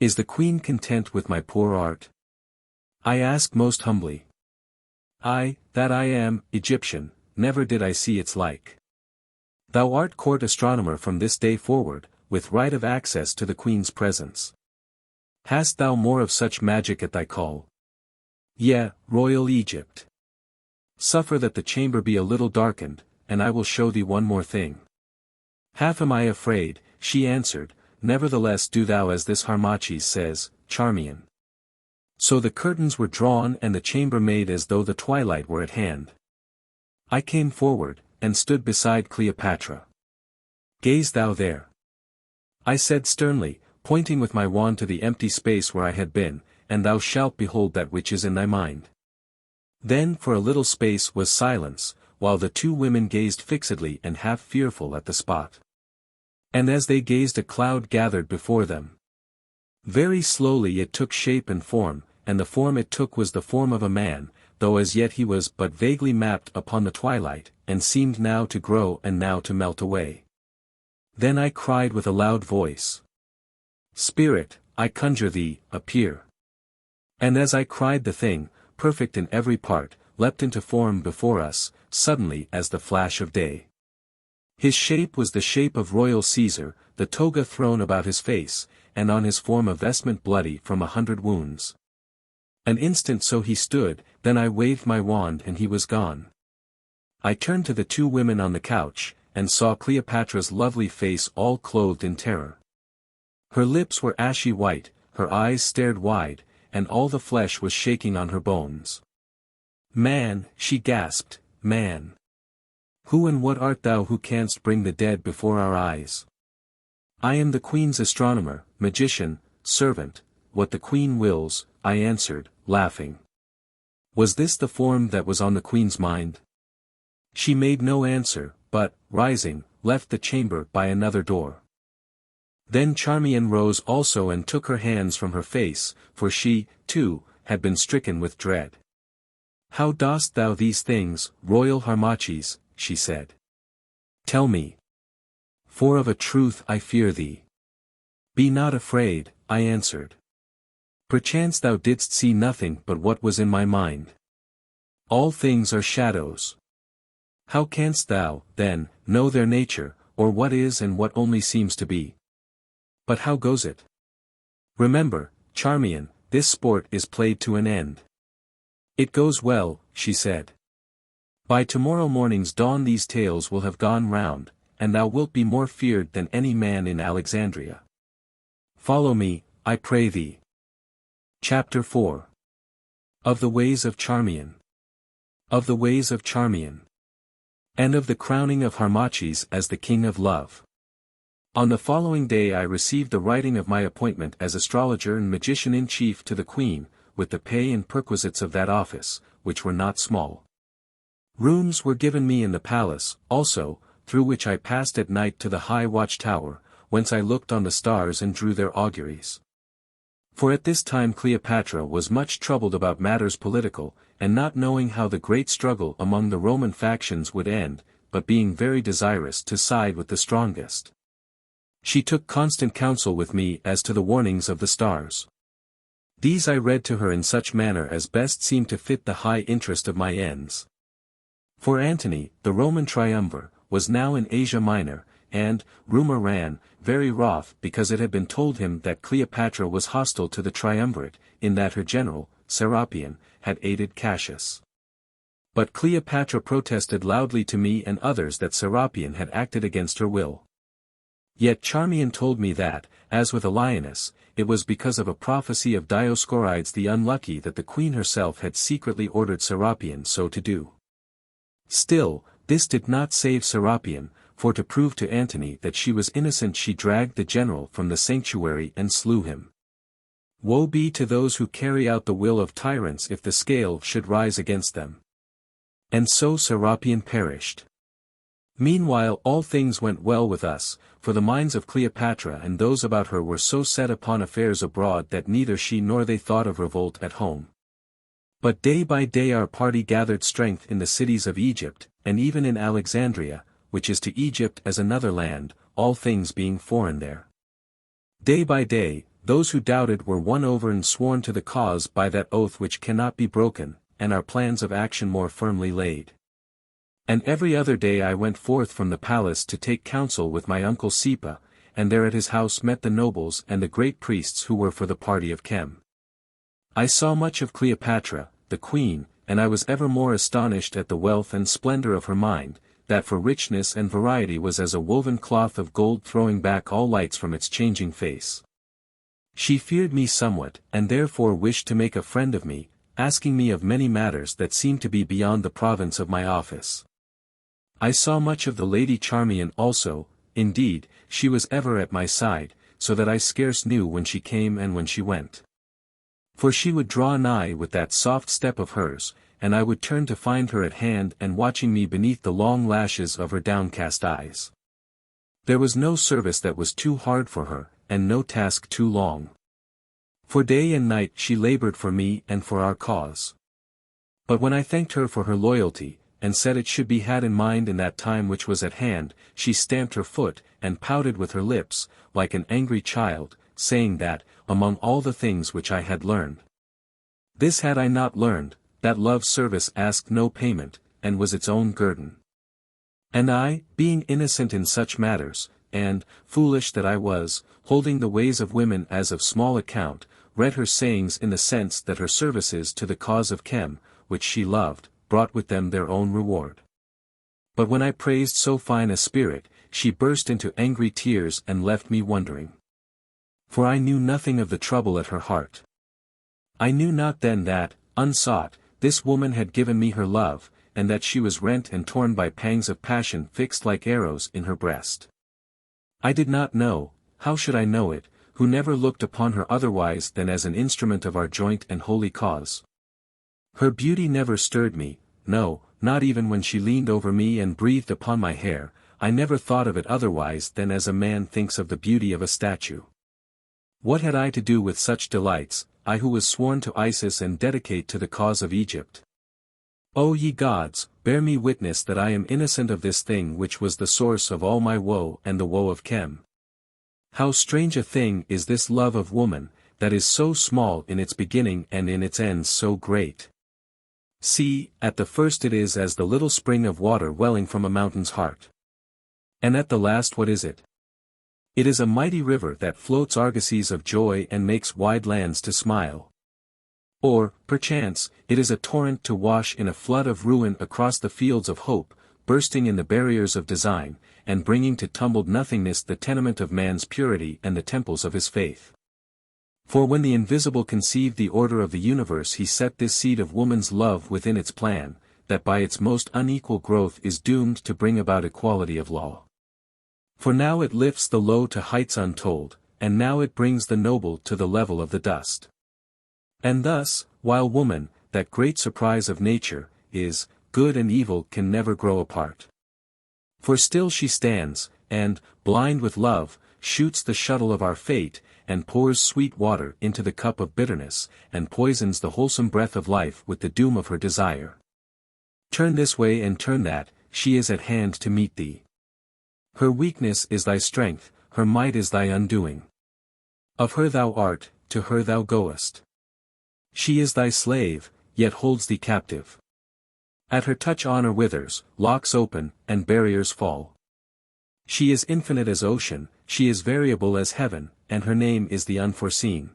Is the queen content with my poor art? I asked most humbly. I, that I am, Egyptian, never did I see its like. Thou art court astronomer from this day forward, with right of access to the queen's presence. Hast thou more of such magic at thy call? Yea, royal Egypt. Suffer that the chamber be a little darkened, and I will show thee one more thing. Half am I afraid, she answered, nevertheless do thou as this Harmachis says, Charmion. So the curtains were drawn and the chamber made as though the twilight were at hand. I came forward, and stood beside Cleopatra. Gaze thou there. I said sternly, pointing with my wand to the empty space where I had been, and thou shalt behold that which is in thy mind. Then for a little space was silence, while the two women gazed fixedly and half fearful at the spot. And as they gazed a cloud gathered before them. Very slowly it took shape and form, and the form it took was the form of a man, though as yet he was but vaguely mapped upon the twilight, and seemed now to grow and now to melt away. Then I cried with a loud voice. Spirit, I conjure thee, appear. And as I cried the thing, perfect in every part, leapt into form before us, suddenly as the flash of day. His shape was the shape of royal Caesar, the toga thrown about his face, and on his form a vestment bloody from 100 wounds. An instant so he stood, then I waved my wand and he was gone. I turned to the two women on the couch, and saw Cleopatra's lovely face all clothed in terror. Her lips were ashy white, her eyes stared wide, and all the flesh was shaking on her bones. "Man," she gasped, "man! Who and what art thou who canst bring the dead before our eyes?" "I am the queen's astronomer, magician, servant, what the queen wills," I answered, laughing. Was this the form that was on the queen's mind? She made no answer, but, rising, left the chamber by another door. Then Charmion rose also and took her hands from her face, for she, too, had been stricken with dread. "How dost thou these things, royal Harmachis?" she said. "Tell me. For of a truth I fear thee." "Be not afraid," I answered. "Perchance thou didst see nothing but what was in my mind. All things are shadows. How canst thou, then, know their nature, or what is and what only seems to be? But how goes it? Remember, Charmion, this sport is played to an end." "It goes well," she said. "By tomorrow morning's dawn these tales will have gone round, and thou wilt be more feared than any man in Alexandria. Follow me, I pray thee." Chapter 4. Of the ways of Charmion. Of the ways of Charmion. And of the crowning of Harmachis as the king of love. On the following day I received the writing of my appointment as astrologer and magician-in-chief to the queen, with the pay and perquisites of that office, which were not small. Rooms were given me in the palace, also, through which I passed at night to the high watch-tower, whence I looked on the stars and drew their auguries. For at this time Cleopatra was much troubled about matters political, and not knowing how the great struggle among the Roman factions would end, but being very desirous to side with the strongest. She took constant counsel with me as to the warnings of the stars. These I read to her in such manner as best seemed to fit the high interest of my ends. For Antony, the Roman triumvir, was now in Asia Minor, and, rumor ran, very wroth because it had been told him that Cleopatra was hostile to the triumvirate, in that her general, Serapion, had aided Cassius. But Cleopatra protested loudly to me and others that Serapion had acted against her will. Yet Charmion told me that, as with a lioness, it was because of a prophecy of Dioscorides the Unlucky that the queen herself had secretly ordered Serapion so to do. Still, this did not save Serapion, for to prove to Antony that she was innocent she dragged the general from the sanctuary and slew him. Woe be to those who carry out the will of tyrants if the scale should rise against them. And so Serapion perished. Meanwhile all things went well with us, for the minds of Cleopatra and those about her were so set upon affairs abroad that neither she nor they thought of revolt at home. But day by day our party gathered strength in the cities of Egypt, and even in Alexandria, which is to Egypt as another land, all things being foreign there. Day by day, those who doubted were won over and sworn to the cause by that oath which cannot be broken, and our plans of action more firmly laid. And every other day I went forth from the palace to take counsel with my uncle Sipa, and there at his house met the nobles and the great priests who were for the party of Chem. I saw much of Cleopatra, the queen, and I was ever more astonished at the wealth and splendor of her mind, that for richness and variety was as a woven cloth of gold throwing back all lights from its changing face. She feared me somewhat, and therefore wished to make a friend of me, asking me of many matters that seemed to be beyond the province of my office. I saw much of the Lady Charmion also, indeed, she was ever at my side, so that I scarce knew when she came and when she went. For she would draw nigh with that soft step of hers, and I would turn to find her at hand and watching me beneath the long lashes of her downcast eyes. There was no service that was too hard for her, and no task too long. For day and night she labored for me and for our cause. But when I thanked her for her loyalty, and said it should be had in mind in that time which was at hand, she stamped her foot, and pouted with her lips, like an angry child, saying that, among all the things which I had learned, this had I not learned, that love's service asked no payment, and was its own guerdon. And I, being innocent in such matters, and, foolish that I was, holding the ways of women as of small account, read her sayings in the sense that her services to the cause of Chem, which she loved, brought with them their own reward. But when I praised so fine a spirit, she burst into angry tears and left me wondering. For I knew nothing of the trouble at her heart. I knew not then that, unsought, this woman had given me her love, and that she was rent and torn by pangs of passion fixed like arrows in her breast. I did not know, how should I know it, who never looked upon her otherwise than as an instrument of our joint and holy cause. Her beauty never stirred me, no, not even when she leaned over me and breathed upon my hair. I never thought of it otherwise than as a man thinks of the beauty of a statue. What had I to do with such delights, I who was sworn to Isis and dedicate to the cause of Egypt? O ye gods, bear me witness that I am innocent of this thing which was the source of all my woe and the woe of Chem. How strange a thing is this love of woman, that is so small in its beginning and in its end so great. See, at the first it is as the little spring of water welling from a mountain's heart. And at the last what is it? It is a mighty river that floats argosies of joy and makes wide lands to smile. Or, perchance, it is a torrent to wash in a flood of ruin across the fields of hope, bursting in the barriers of design, and bringing to tumbled nothingness the tenement of man's purity and the temples of his faith. For when the invisible conceived the order of the universe he set this seed of woman's love within its plan, that by its most unequal growth is doomed to bring about equality of law. For now it lifts the low to heights untold, and now it brings the noble to the level of the dust. And thus, while woman, that great surprise of nature, is, good and evil can never grow apart. For still she stands, and, blind with love, shoots the shuttle of our fate, and pours sweet water into the cup of bitterness, and poisons the wholesome breath of life with the doom of her desire. Turn this way and turn that, she is at hand to meet thee. Her weakness is thy strength, her might is thy undoing. Of her thou art, to her thou goest. She is thy slave, yet holds thee captive. At her touch honor withers, locks open, and barriers fall. She is infinite as ocean, she is variable as heaven, and her name is the unforeseen.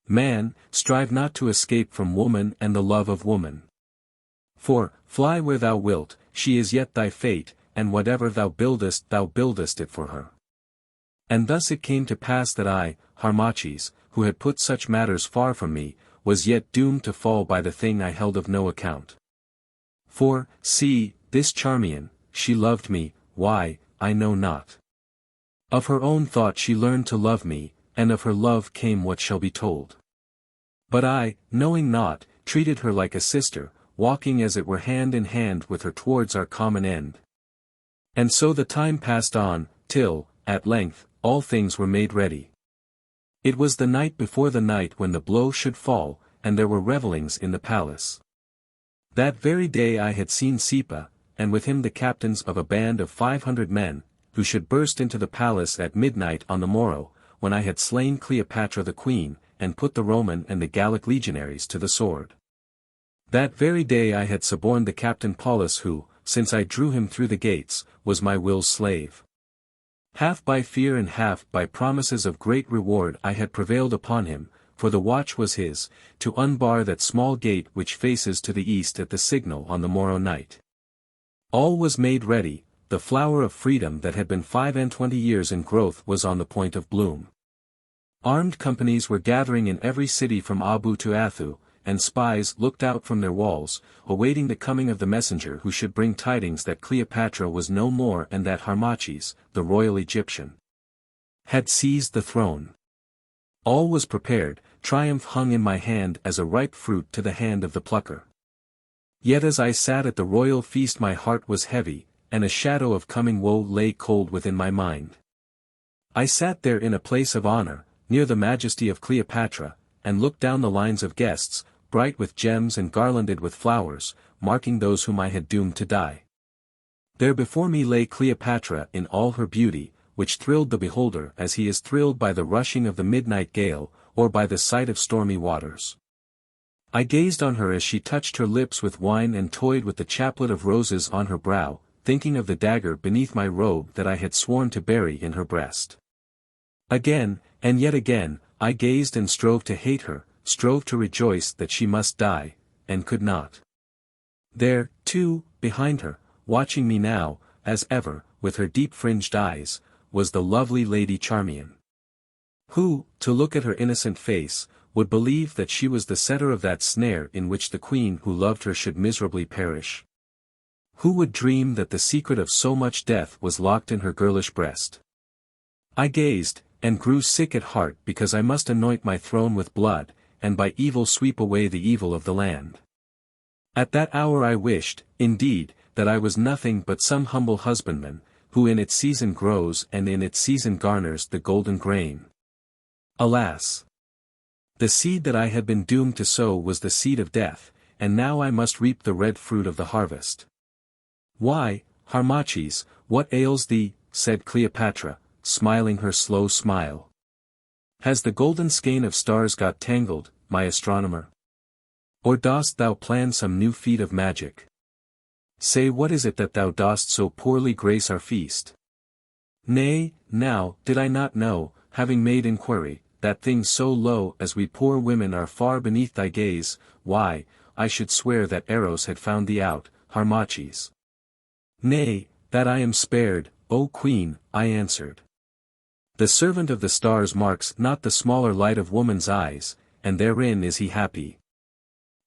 Man, strive not to escape from woman and the love of woman. For, fly where thou wilt, she is yet thy fate, and whatever thou buildest it for her. And thus it came to pass that I, Harmachis, who had put such matters far from me, was yet doomed to fall by the thing I held of no account. For, see, this Charmion, she loved me, why, I know not. Of her own thought she learned to love me, and of her love came what shall be told. But I, knowing not, treated her like a sister, walking as it were hand in hand with her towards our common end. And so the time passed on, till, at length, all things were made ready. It was the night before the night when the blow should fall, and there were revellings in the palace. That very day I had seen Sipa, and with him the captains of a band of 500 men, who should burst into the palace at midnight on the morrow, when I had slain Cleopatra the queen, and put the Roman and the Gallic legionaries to the sword. That very day I had suborned the captain Paulus who, since I drew him through the gates, was my will's slave. Half by fear and half by promises of great reward I had prevailed upon him, for the watch was his, to unbar that small gate which faces to the east at the signal on the morrow night. All was made ready, the flower of freedom that had been 25 years in growth was on the point of bloom. Armed companies were gathering in every city from Abu to Athu, and spies looked out from their walls, awaiting the coming of the messenger who should bring tidings that Cleopatra was no more and that Harmachis, the royal Egyptian, had seized the throne. All was prepared, triumph hung in my hand as a ripe fruit to the hand of the plucker. Yet as I sat at the royal feast my heart was heavy, and a shadow of coming woe lay cold within my mind. I sat there in a place of honor, near the majesty of Cleopatra, and looked down the lines of guests, bright with gems and garlanded with flowers, marking those whom I had doomed to die. There before me lay Cleopatra in all her beauty, which thrilled the beholder as he is thrilled by the rushing of the midnight gale, or by the sight of stormy waters. I gazed on her as she touched her lips with wine and toyed with the chaplet of roses on her brow, thinking of the dagger beneath my robe that I had sworn to bury in her breast. Again, and yet again, I gazed and strove to hate her, strove to rejoice that she must die, and could not. There, too, behind her, watching me now, as ever, with her deep-fringed eyes, was the lovely Lady Charmion. Who, to look at her innocent face, would believe that she was the setter of that snare in which the queen who loved her should miserably perish? Who would dream that the secret of so much death was locked in her girlish breast? I gazed, and grew sick at heart because I must anoint my throne with blood, and by evil sweep away the evil of the land. At that hour I wished, indeed, that I was nothing but some humble husbandman, who in its season grows and in its season garners the golden grain. Alas! The seed that I had been doomed to sow was the seed of death, and now I must reap the red fruit of the harvest. "Why, Harmachis, what ails thee?" said Cleopatra, smiling her slow smile. "Has the golden skein of stars got tangled, my astronomer? Or dost thou plan some new feat of magic? Say, what is it that thou dost so poorly grace our feast? Nay, now, did I not know, having made inquiry, that things so low as we poor women are far beneath thy gaze, why, I should swear that Eros had found thee out, Harmachis." "Nay, that I am spared, O queen," I answered. "The servant of the stars marks not the smaller light of woman's eyes, and therein is he happy."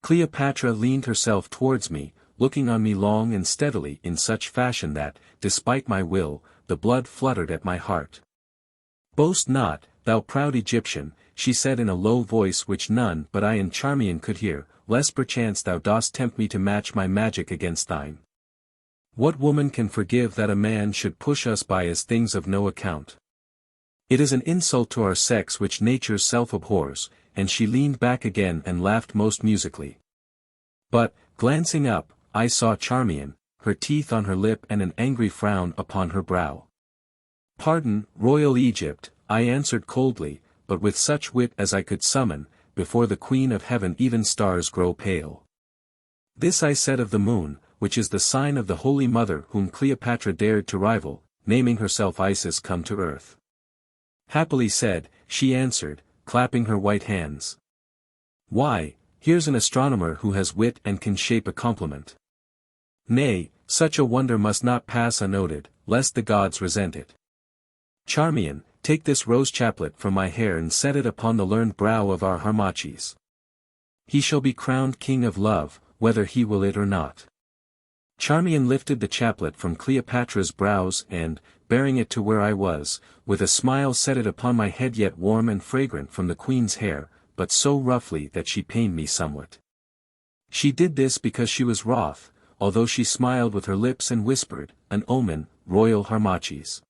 Cleopatra leaned herself towards me, looking on me long and steadily in such fashion that, despite my will, the blood fluttered at my heart. "Boast not, thou proud Egyptian," she said in a low voice which none but I and Charmion could hear, "lest perchance thou dost tempt me to match my magic against thine. What woman can forgive that a man should push us by as things of no account? It is an insult to our sex which nature's self abhors," and she leaned back again and laughed most musically. But, glancing up, I saw Charmion, her teeth on her lip and an angry frown upon her brow. "Pardon, royal Egypt," I answered coldly, but with such wit as I could summon, "before the Queen of Heaven even stars grow pale." This I said of the moon, which is the sign of the Holy Mother whom Cleopatra dared to rival, naming herself Isis come to earth. "Happily said," she answered, clapping her white hands. "Why, here's an astronomer who has wit and can shape a compliment. Nay, such a wonder must not pass unnoted, lest the gods resent it. Charmion, take this rose chaplet from my hair and set it upon the learned brow of our Harmachis. He shall be crowned king of love, whether he will it or not." Charmion lifted the chaplet from Cleopatra's brows and, bearing it to where I was, with a smile set it upon my head yet warm and fragrant from the queen's hair, but so roughly that she pained me somewhat. She did this because she was wroth, although she smiled with her lips and whispered, "An omen, royal Harmachis."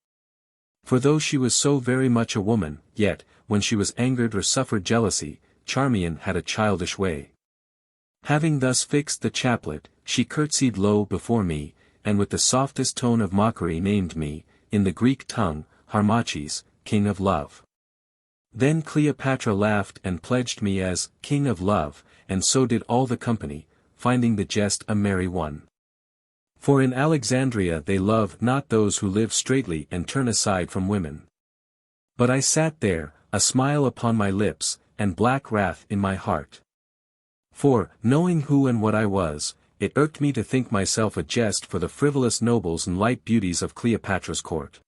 For though she was so very much a woman, yet, when she was angered or suffered jealousy, Charmion had a childish way. Having thus fixed the chaplet, she curtsied low before me, and with the softest tone of mockery named me, in the Greek tongue, Harmachis, king of love. Then Cleopatra laughed and pledged me as king of love, and so did all the company, finding the jest a merry one. For in Alexandria they love not those who live straightly and turn aside from women. But I sat there, a smile upon my lips, and black wrath in my heart. For, knowing who and what I was, it irked me to think myself a jest for the frivolous nobles and light beauties of Cleopatra's court.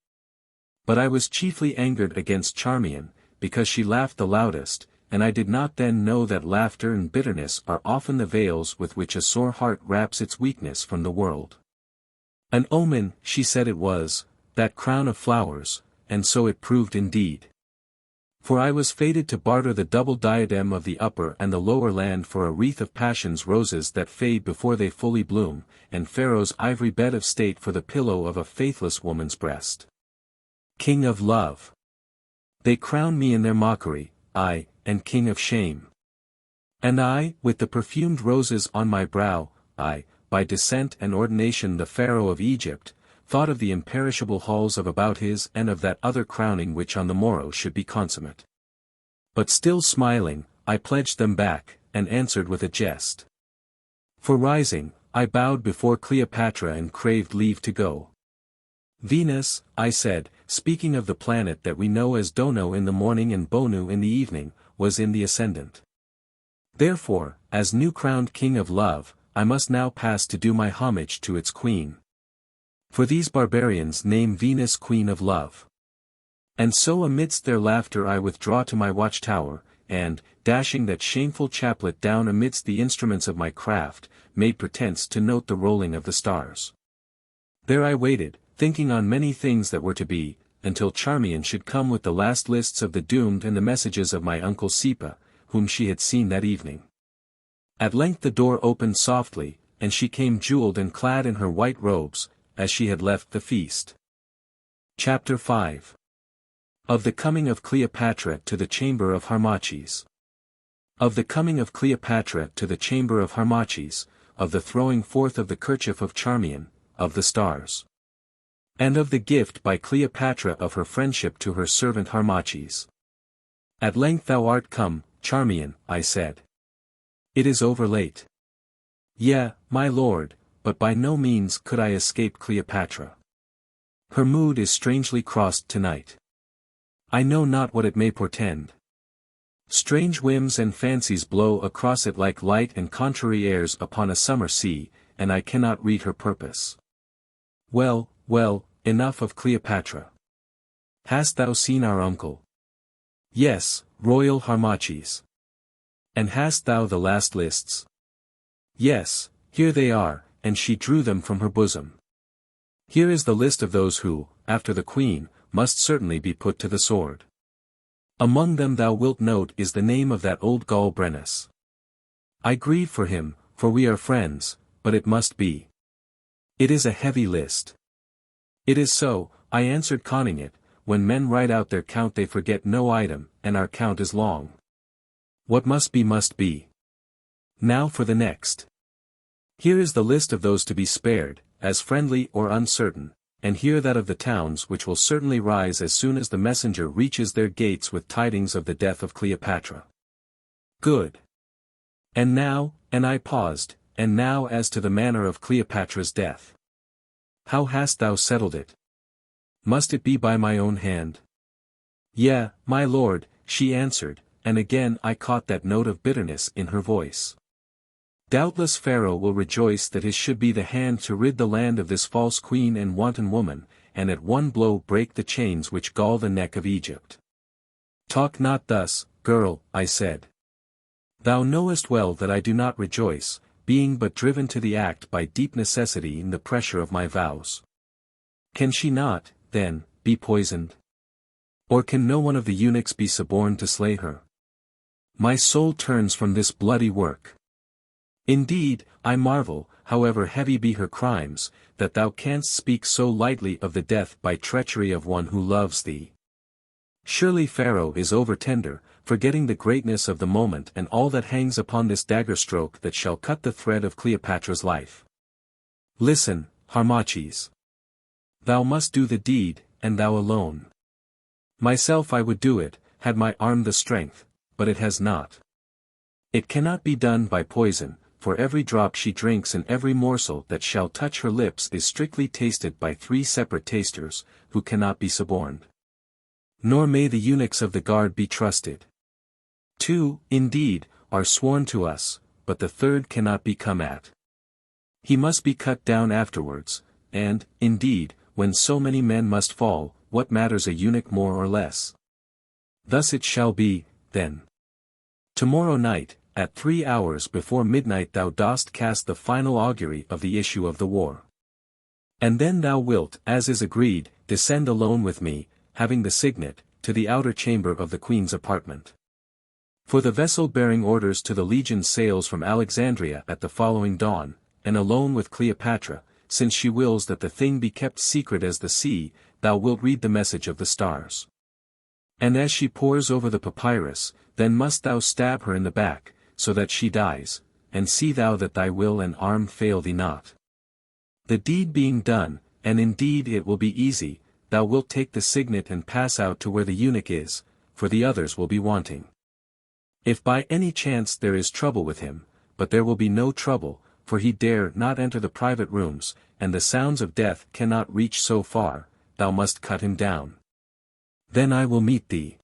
But I was chiefly angered against Charmion, because she laughed the loudest, and I did not then know that laughter and bitterness are often the veils with which a sore heart wraps its weakness from the world. An omen, she said it was, that crown of flowers, and so it proved indeed. For I was fated to barter the double diadem of the upper and the lower land for a wreath of passion's roses that fade before they fully bloom, and Pharaoh's ivory bed of state for the pillow of a faithless woman's breast. King of love. They crown me in their mockery, I, and king of shame. And I, with the perfumed roses on my brow, I, by descent and ordination the pharaoh of Egypt, thought of the imperishable halls of Abouthis and of that other crowning which on the morrow should be consummate. But still smiling, I pledged them back, and answered with a jest. For rising, I bowed before Cleopatra and craved leave to go. Venus, I said, speaking of the planet that we know as Dono in the morning and Bonu in the evening, was in the ascendant. Therefore, as new crowned king of love, I must now pass to do my homage to its queen. For these barbarians name Venus Queen of Love. And so amidst their laughter I withdraw to my watchtower, and, dashing that shameful chaplet down amidst the instruments of my craft, made pretence to note the rolling of the stars. There I waited, thinking on many things that were to be, until Charmion should come with the last lists of the doomed and the messages of my uncle Sipa, whom she had seen that evening. At length the door opened softly, and she came jeweled and clad in her white robes, as she had left the feast. Chapter 5. Of the coming of Cleopatra to the chamber of Harmachis. Of the coming of Cleopatra to the chamber of Harmachis, of the throwing forth of the kerchief of Charmion, of the stars. And of the gift by Cleopatra of her friendship to her servant Harmachis. At length thou art come, Charmion, I said. It is over late. Yea, my lord, but by no means could I escape Cleopatra. Her mood is strangely crossed tonight. I know not what it may portend. Strange whims and fancies blow across it like light and contrary airs upon a summer sea, and I cannot read her purpose. Well, well, enough of Cleopatra. Hast thou seen our uncle? Yes, royal Harmachis. And hast thou the last lists? Yes, here they are, and she drew them from her bosom. Here is the list of those who, after the queen, must certainly be put to the sword. Among them thou wilt note is the name of that old Gaul Brennus. I grieve for him, for we are friends, but it must be. It is a heavy list. It is so, I answered, conning it, when men write out their count they forget no item, and our count is long. What must be must be. Now for the next. Here is the list of those to be spared, as friendly or uncertain, and here that of the towns which will certainly rise as soon as the messenger reaches their gates with tidings of the death of Cleopatra. Good. And now, and I paused, and now as to the manner of Cleopatra's death. How hast thou settled it? Must it be by my own hand? Yea, my lord, she answered, and again I caught that note of bitterness in her voice. Doubtless Pharaoh will rejoice that his should be the hand to rid the land of this false queen and wanton woman, and at one blow break the chains which gall the neck of Egypt. Talk not thus, girl, I said. Thou knowest well that I do not rejoice, being but driven to the act by deep necessity in the pressure of my vows. Can she not, then, be poisoned? Or can no one of the eunuchs be suborned to slay her? My soul turns from this bloody work. Indeed, I marvel, however heavy be her crimes, that thou canst speak so lightly of the death by treachery of one who loves thee. Surely Pharaoh is over-tender, forgetting the greatness of the moment and all that hangs upon this dagger stroke that shall cut the thread of Cleopatra's life. Listen, Harmachis. Thou must do the deed, and thou alone. Myself I would do it, had my arm the strength, but it has not. It cannot be done by poison, for every drop she drinks and every morsel that shall touch her lips is strictly tasted by 3 separate tasters, who cannot be suborned. Nor may the eunuchs of the guard be trusted. 2, indeed, are sworn to us, but the 3rd cannot be come at. He must be cut down afterwards, and, indeed, when so many men must fall, what matters a eunuch more or less? Thus it shall be, then. Tomorrow night, at 3 hours before midnight thou dost cast the final augury of the issue of the war. And then thou wilt, as is agreed, descend alone with me, having the signet, to the outer chamber of the queen's apartment. For the vessel bearing orders to the legion sails from Alexandria at the following dawn, and alone with Cleopatra, since she wills that the thing be kept secret as the sea, thou wilt read the message of the stars. And as she pores over the papyrus, then must thou stab her in the back, so that she dies, and see thou that thy will and arm fail thee not. The deed being done, and indeed it will be easy, thou wilt take the signet and pass out to where the eunuch is, for the others will be wanting. If by any chance there is trouble with him, but there will be no trouble, for he dare not enter the private rooms, and the sounds of death cannot reach so far, thou must cut him down. Then I will meet thee.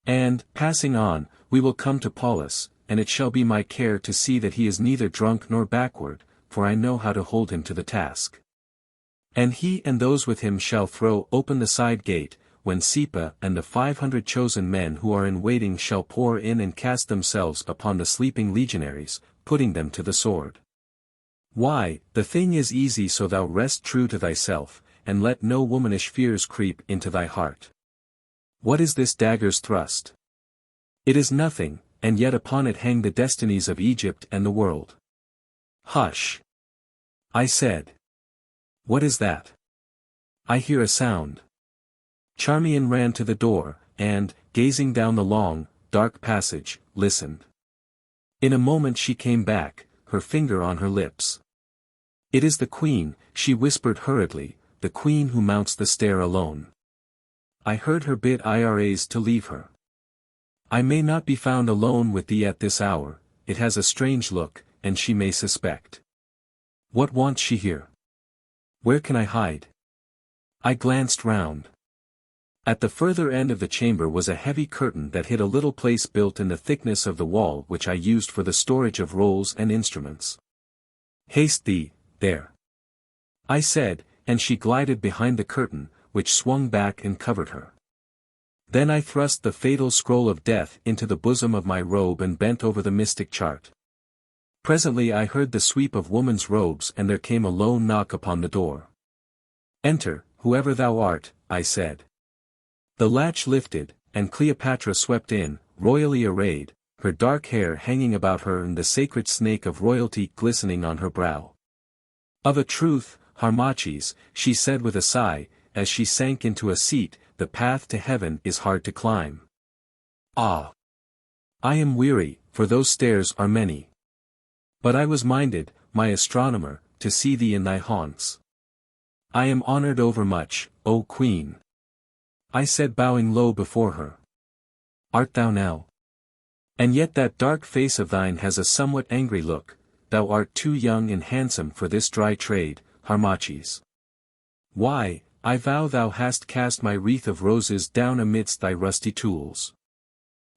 And, passing on, we will come to Paulus, and it shall be my care to see that he is neither drunk nor backward, for I know how to hold him to the task. And he and those with him shall throw open the side gate, when Sipa and the 500 chosen men who are in waiting shall pour in and cast themselves upon the sleeping legionaries, putting them to the sword. Why, the thing is easy, so thou rest true to thyself, and let no womanish fears creep into thy heart. What is this dagger's thrust? It is nothing, and yet upon it hang the destinies of Egypt and the world. Hush! I said. What is that? I hear a sound. Charmion ran to the door, and, gazing down the long, dark passage, listened. In a moment she came back, her finger on her lips. It is the queen, she whispered hurriedly, the queen who mounts the stair alone. I heard her bid Iras to leave her. I may not be found alone with thee at this hour, it has a strange look, and she may suspect. What wants she here? Where can I hide? I glanced round. At the further end of the chamber was a heavy curtain that hid a little place built in the thickness of the wall which I used for the storage of rolls and instruments. Haste thee, there. I said, and she glided behind the curtain, which swung back and covered her. Then I thrust the fatal scroll of death into the bosom of my robe and bent over the mystic chart. Presently I heard the sweep of woman's robes and there came a low knock upon the door. Enter, whoever thou art, I said. The latch lifted, and Cleopatra swept in, royally arrayed, her dark hair hanging about her and the sacred snake of royalty glistening on her brow. Of a truth, Harmachis, she said with a sigh, as she sank into a seat, the path to heaven is hard to climb. Ah! I am weary, for those stairs are many. But I was minded, my astronomer, to see thee in thy haunts. I am honored overmuch, O Queen. I said bowing low before her. Art thou now? And yet that dark face of thine has a somewhat angry look, thou art too young and handsome for this dry trade, Harmachis. Why, I vow thou hast cast my wreath of roses down amidst thy rusty tools.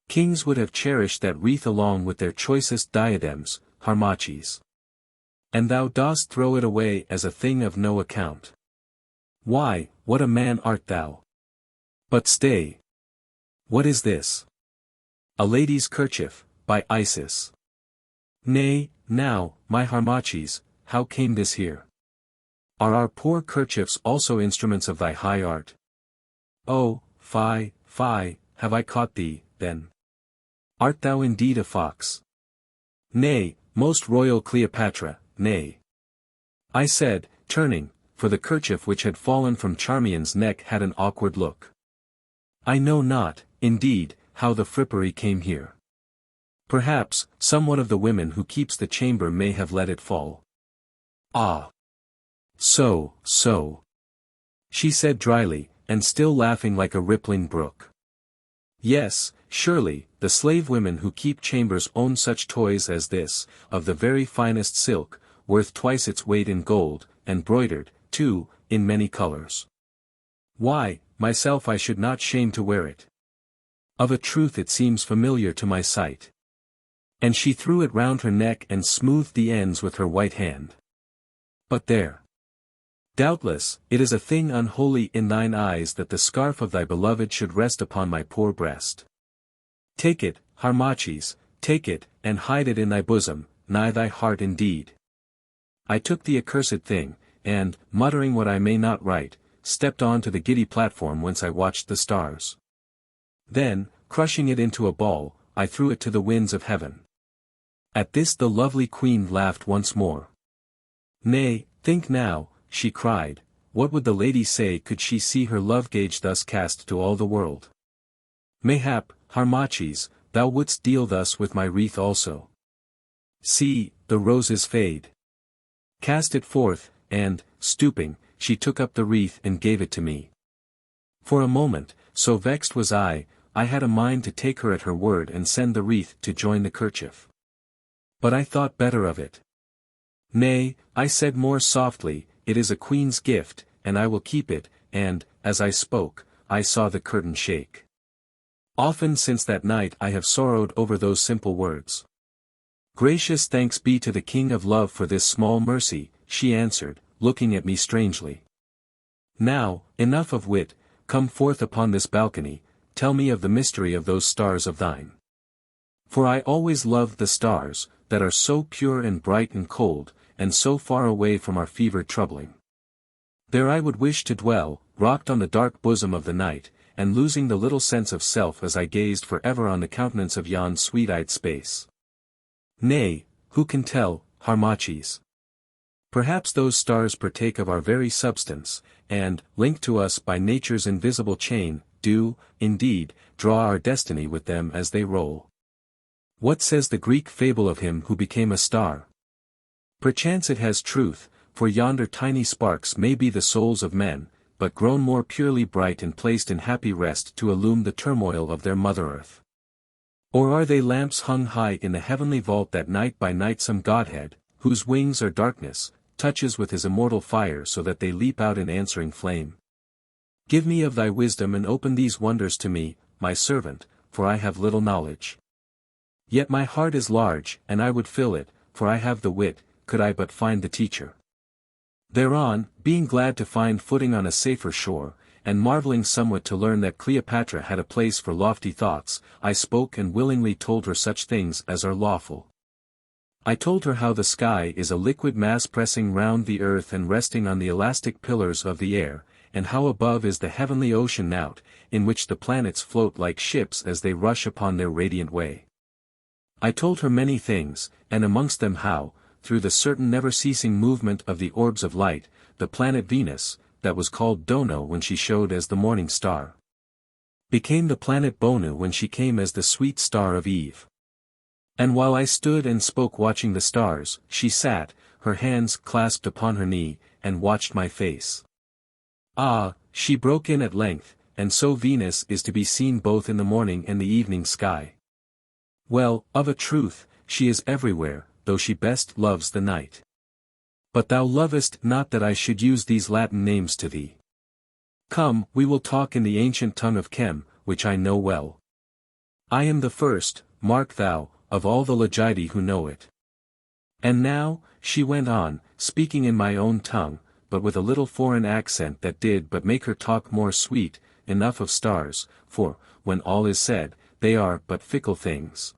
Kings would have cherished that wreath along with their choicest diadems, Harmachis. And thou dost throw it away as a thing of no account. Why, what a man art thou! But stay. What is this? A lady's kerchief, by Isis. Nay, now, my Harmachis, how came this here? Are our poor kerchiefs also instruments of thy high art? Oh, fie, fie, have I caught thee, then? Art thou indeed a fox? Nay, most royal Cleopatra, nay. I said, turning, for the kerchief which had fallen from Charmion's neck had an awkward look. I know not, indeed, how the frippery came here. Perhaps, some one of the women who keeps the chamber may have let it fall. Ah! So. She said dryly, and still laughing like a rippling brook. Yes, surely, the slave women who keep chambers own such toys as this, of the very finest silk, worth twice its weight in gold, and broidered, too, in many colors. Why, myself I should not shame to wear it. Of a truth it seems familiar to my sight. And she threw it round her neck and smoothed the ends with her white hand. But there. Doubtless, it is a thing unholy in thine eyes that the scarf of thy beloved should rest upon my poor breast. Take it, Harmachis, take it, and hide it in thy bosom, nigh thy heart indeed. I took the accursed thing, and, muttering what I may not write, stepped on to the giddy platform whence I watched the stars. Then, crushing it into a ball, I threw it to the winds of heaven. At this the lovely queen laughed once more. Nay, think now, she cried, what would the lady say could she see her love gage thus cast to all the world? Mayhap, Harmachis, thou wouldst deal thus with my wreath also. See, the roses fade. Cast it forth, and, stooping, she took up the wreath and gave it to me. For a moment, so vexed was I had a mind to take her at her word and send the wreath to join the kerchief. But I thought better of it. Nay, I said more softly, it is a queen's gift, and I will keep it, and, as I spoke, I saw the curtain shake. Often since that night I have sorrowed over those simple words. Gracious thanks be to the King of Love for this small mercy, she answered, looking at me strangely. Now, enough of wit, come forth upon this balcony, tell me of the mystery of those stars of thine. For I always loved the stars, that are so pure and bright and cold, and so far away from our fevered troubling. There I would wish to dwell, rocked on the dark bosom of the night, and losing the little sense of self as I gazed for ever on the countenance of yon sweet-eyed space. Nay, who can tell, Harmachis? Perhaps those stars partake of our very substance, and, linked to us by nature's invisible chain, do, indeed, draw our destiny with them as they roll. What says the Greek fable of him who became a star? Perchance it has truth, for yonder tiny sparks may be the souls of men, but grown more purely bright and placed in happy rest to illume the turmoil of their mother earth. Or are they lamps hung high in the heavenly vault that night by night some godhead, whose wings are darkness, touches with his immortal fire so that they leap out in answering flame? Give me of thy wisdom and open these wonders to me, my servant, for I have little knowledge. Yet my heart is large, and I would fill it, for I have the wit, could I but find the teacher. Thereon, being glad to find footing on a safer shore, and marveling somewhat to learn that Cleopatra had a place for lofty thoughts, I spoke and willingly told her such things as are lawful. I told her how the sky is a liquid mass pressing round the earth and resting on the elastic pillars of the air, and how above is the heavenly ocean out, in which the planets float like ships as they rush upon their radiant way. I told her many things, and amongst them how, through the certain never-ceasing movement of the orbs of light, the planet Venus, that was called Dono when she showed as the morning star, became the planet Bonu when she came as the sweet star of Eve. And while I stood and spoke watching the stars, she sat, her hands clasped upon her knee, and watched my face. Ah, she broke in at length, and so Venus is to be seen both in the morning and the evening sky. Well, of a truth, she is everywhere, though she best loves the night. But thou lovest not that I should use these Latin names to thee. Come, we will talk in the ancient tongue of Chem, which I know well. I am the first, mark thou, of all the Logidi who know it. And now, she went on, speaking in my own tongue, but with a little foreign accent that did but make her talk more sweet, enough of stars, for, when all is said, they are but fickle things.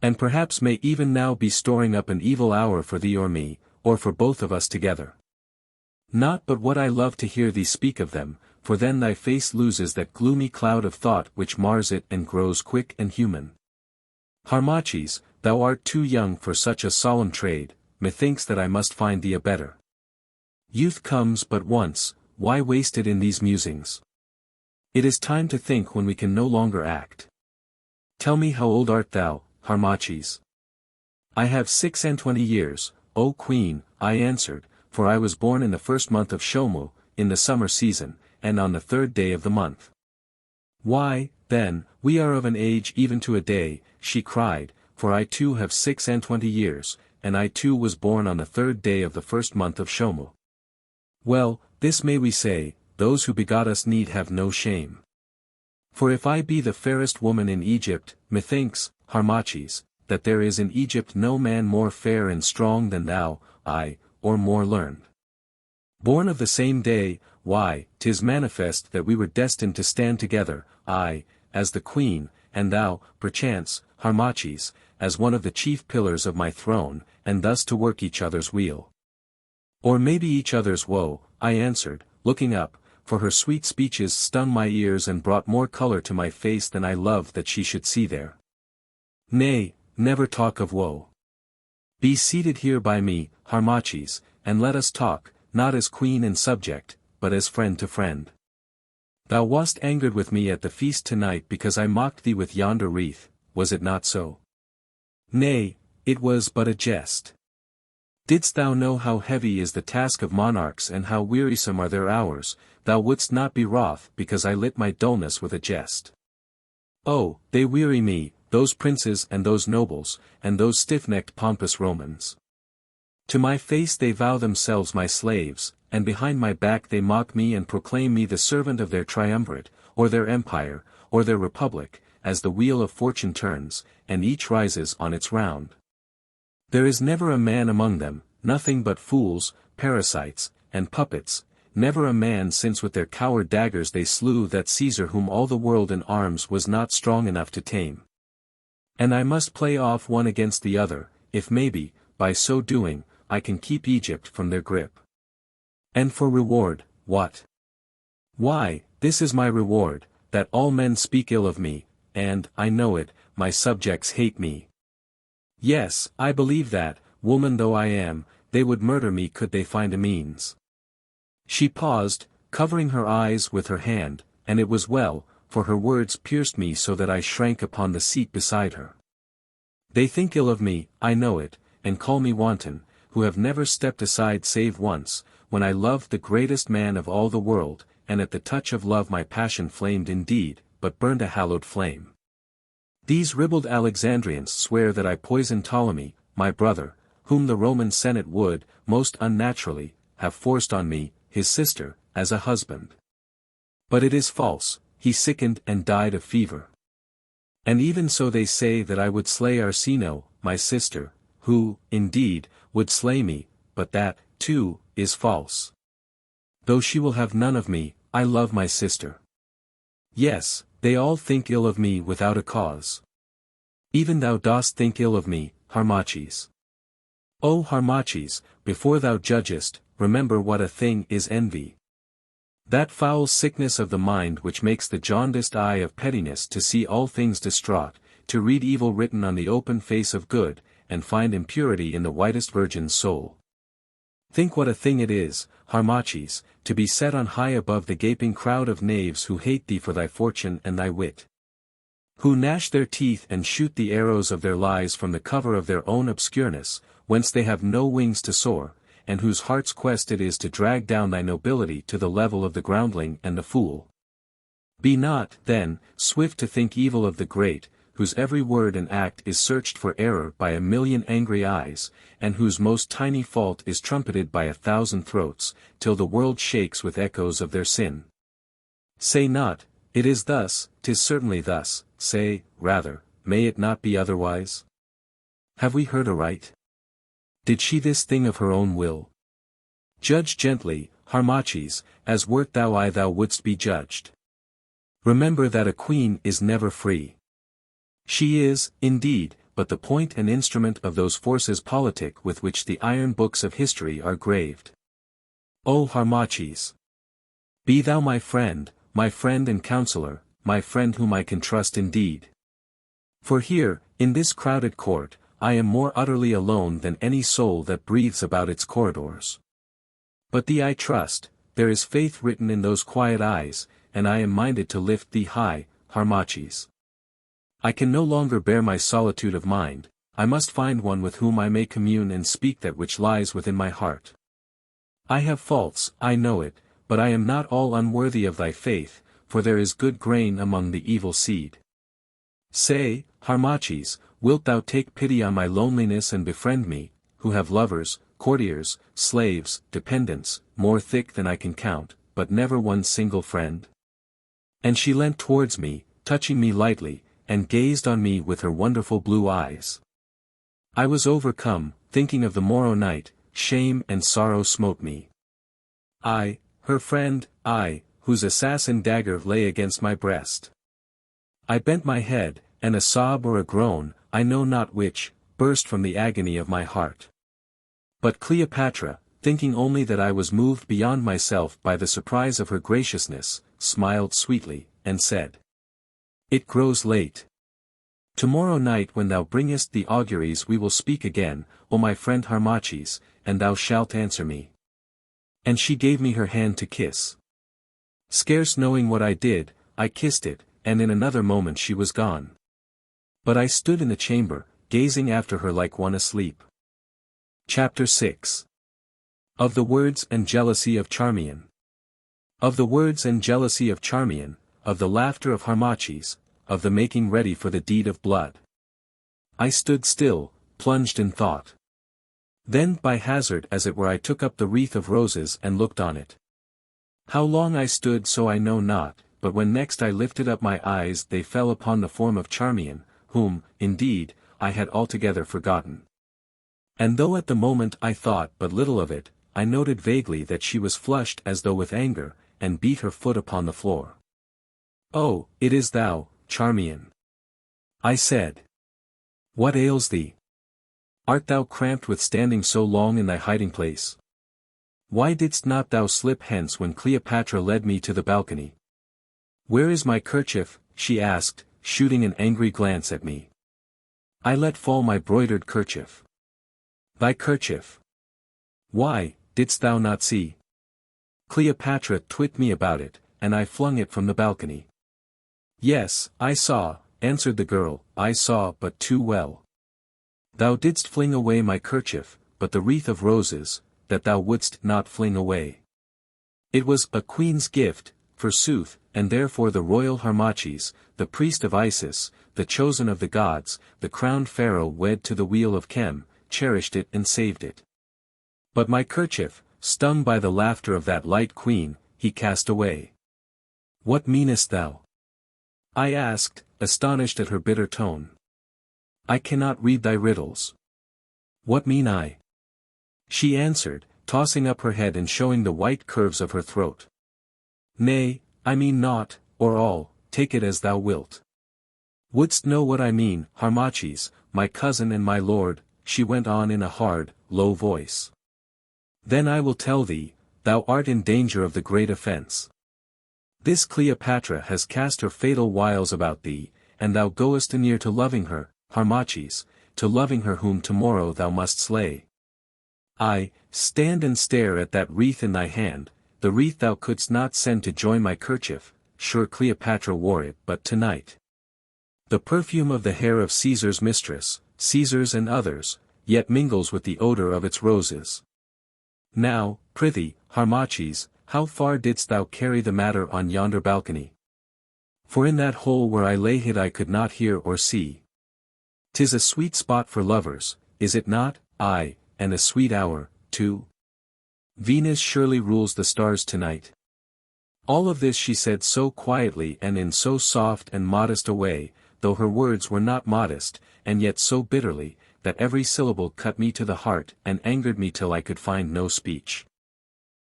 And perhaps may even now be storing up an evil hour for thee or me, or for both of us together. Not but what I love to hear thee speak of them, for then thy face loses that gloomy cloud of thought which mars it and grows quick and human. Harmachis, thou art too young for such a solemn trade, methinks that I must find thee a better. Youth comes but once, why waste it in these musings? It is time to think when we can no longer act. Tell me how old art thou, Harmachis? I have 26 years, O Queen, I answered, for I was born in the first month of Shomu, in the summer season, and on the 3rd day of the month. Why, then, we are of an age even to a day, she cried, for I too have 26 years, and I too was born on the 3rd day of the first month of Shomu. Well, this may we say, those who begot us need have no shame. For if I be the fairest woman in Egypt, methinks, Harmachis, that there is in Egypt no man more fair and strong than thou, or more learned. Born of the same day, why, 'tis manifest that we were destined to stand together, I, as the queen, and thou, perchance, Harmachis, as one of the chief pillars of my throne, and thus to work each other's weal. Or maybe each other's woe, I answered, looking up, for her sweet speeches stung my ears and brought more color to my face than I loved that she should see there. Nay, never talk of woe. Be seated here by me, Harmachis, and let us talk, not as queen and subject, but as friend to friend. Thou wast angered with me at the feast tonight because I mocked thee with yonder wreath, was it not so? Nay, it was but a jest. Didst thou know how heavy is the task of monarchs and how wearisome are their hours, thou wouldst not be wroth because I lit my dullness with a jest. Oh, they weary me, those princes and those nobles, and those stiff-necked pompous Romans. To my face they vow themselves my slaves, and behind my back they mock me and proclaim me the servant of their triumvirate, or their empire, or their republic, as the wheel of fortune turns, and each rises on its round. There is never a man among them, nothing but fools, parasites, and puppets, never a man since with their coward daggers they slew that Caesar whom all the world in arms was not strong enough to tame. And I must play off one against the other, if maybe, by so doing, I can keep Egypt from their grip. And for reward, what? Why, this is my reward, that all men speak ill of me, and, I know it, my subjects hate me. Yes, I believe that, woman though I am, they would murder me could they find a means. She paused, covering her eyes with her hand, and it was well, for her words pierced me so that I shrank upon the seat beside her. They think ill of me, I know it, and call me wanton, who have never stepped aside save once, when I loved the greatest man of all the world, and at the touch of love my passion flamed indeed, but burned a hallowed flame. These ribald Alexandrians swear that I poisoned Ptolemy, my brother, whom the Roman Senate would, most unnaturally, have forced on me, his sister, as a husband. But it is false, he sickened and died of fever. And even so they say that I would slay Arsinoe, my sister, who, indeed, would slay me, but that, too, is false. Though she will have none of me, I love my sister. Yes, they all think ill of me without a cause. Even thou dost think ill of me, Harmachis. O Harmachis, before thou judgest, remember what a thing is envy. That foul sickness of the mind which makes the jaundiced eye of pettiness to see all things distraught, to read evil written on the open face of good, and find impurity in the whitest virgin's soul. Think what a thing it is, Harmachis, to be set on high above the gaping crowd of knaves who hate thee for thy fortune and thy wit. Who gnash their teeth and shoot the arrows of their lies from the cover of their own obscureness, whence they have no wings to soar, and whose heart's quest it is to drag down thy nobility to the level of the groundling and the fool. Be not, then, swift to think evil of the great, whose every word and act is searched for error by a million angry eyes, and whose most tiny fault is trumpeted by 1,000 throats, till the world shakes with echoes of their sin. Say not, it is thus, 'tis certainly thus, say, rather, may it not be otherwise? Have we heard aright? Did she this thing of her own will? Judge gently, Harmachis, as wert thou wouldst be judged. Remember that a queen is never free. She is, indeed, but the point and instrument of those forces politic with which the iron books of history are graved. O Harmachis! Be thou my friend and counselor, my friend whom I can trust indeed. For here, in this crowded court, I am more utterly alone than any soul that breathes about its corridors. But thee I trust, there is faith written in those quiet eyes, and I am minded to lift thee high, Harmachis. I can no longer bear my solitude of mind, I must find one with whom I may commune and speak that which lies within my heart. I have faults, I know it, but I am not all unworthy of thy faith, for there is good grain among the evil seed. Say, Harmachis, wilt thou take pity on my loneliness and befriend me, who have lovers, courtiers, slaves, dependents, more thick than I can count, but never one single friend? And she leant towards me, touching me lightly, and gazed on me with her wonderful blue eyes. I was overcome, thinking of the morrow night, shame and sorrow smote me. I, her friend, I, whose assassin dagger lay against my breast. I bent my head, and a sob or a groan, I know not which, burst from the agony of my heart. But Cleopatra, thinking only that I was moved beyond myself by the surprise of her graciousness, smiled sweetly, and said, It grows late. Tomorrow night when thou bringest the auguries we will speak again, O my friend Harmachis, and thou shalt answer me. And she gave me her hand to kiss. Scarce knowing what I did, I kissed it, and in another moment she was gone. But I stood in the chamber, gazing after her like one asleep. Chapter 6. Of the words and jealousy of Charmion. Of the words and jealousy of Charmion, of the laughter of Harmachis, of the making ready for the deed of blood. I stood still, plunged in thought. Then by hazard as it were I took up the wreath of roses and looked on it. How long I stood so I know not, but when next I lifted up my eyes they fell upon the form of Charmion, whom, indeed, I had altogether forgotten. And though at the moment I thought but little of it, I noted vaguely that she was flushed as though with anger, and beat her foot upon the floor. "Oh, it is thou, Charmion," I said. "What ails thee? Art thou cramped with standing so long in thy hiding place? Why didst not thou slip hence when Cleopatra led me to the balcony? Where is my kerchief?" she asked, shooting an angry glance at me. I let fall my broidered kerchief. "Thy kerchief? Why, didst thou not see? Cleopatra twit me about it, and I flung it from the balcony." "Yes, I saw," answered the girl, "I saw but too well. Thou didst fling away my kerchief, but the wreath of roses, that thou wouldst not fling away. It was a queen's gift, forsooth, and therefore the royal Harmachis, the priest of Isis, the chosen of the gods, the crowned pharaoh wed to the wheel of Chem, cherished it and saved it. But my kerchief, stung by the laughter of that light queen, he cast away." "What meanest thou?" I asked, astonished at her bitter tone. "I cannot read thy riddles." "What mean I?" She answered, tossing up her head and showing the white curves of her throat. "Nay, I mean naught, or all, take it as thou wilt." "Wouldst know what I mean, Harmachis, my cousin and my lord," she went on in a hard, low voice. "Then I will tell thee, thou art in danger of the great offense. This Cleopatra has cast her fatal wiles about thee, and thou goest anear to loving her, Harmachis, to loving her whom tomorrow thou must slay. Stand and stare at that wreath in thy hand, the wreath thou couldst not send to join my kerchief, sure Cleopatra wore it but tonight. The perfume of the hair of Caesar's mistress, Caesar's and others, yet mingles with the odor of its roses. Now, prithee, Harmachis, how far didst thou carry the matter on yonder balcony? For in that hole where I lay hid I could not hear or see. 'Tis a sweet spot for lovers, is it not? Aye, and a sweet hour, too. Venus surely rules the stars tonight." All of this she said so quietly and in so soft and modest a way, though her words were not modest, and yet so bitterly, that every syllable cut me to the heart and angered me till I could find no speech.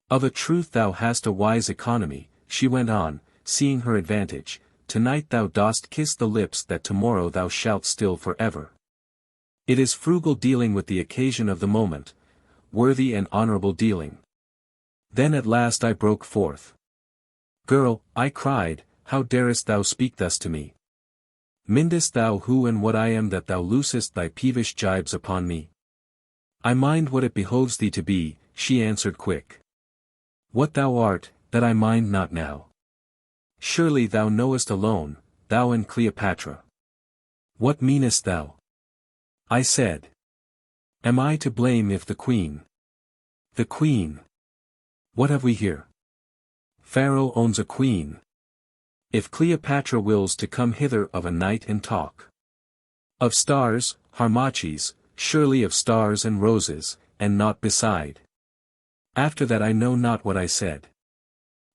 "Of a truth thou hast a wise economy," she went on, seeing her advantage, "tonight thou dost kiss the lips that tomorrow thou shalt still forever. It is frugal dealing with the occasion of the moment, worthy and honorable dealing." Then at last I broke forth. "Girl," I cried, "how darest thou speak thus to me? Mindest thou who and what I am that thou loosest thy peevish jibes upon me?" "I mind what it behoves thee to be," she answered quick. "What thou art, that I mind not now. Surely thou knowest alone, thou and Cleopatra." "What meanest thou?" I said. "Am I to blame if the queen—" "The queen? What have we here? Pharaoh owns a queen. If Cleopatra wills to come hither of a night and talk of stars, Harmachis, surely of stars and roses, and naught beside." After that I know not what I said.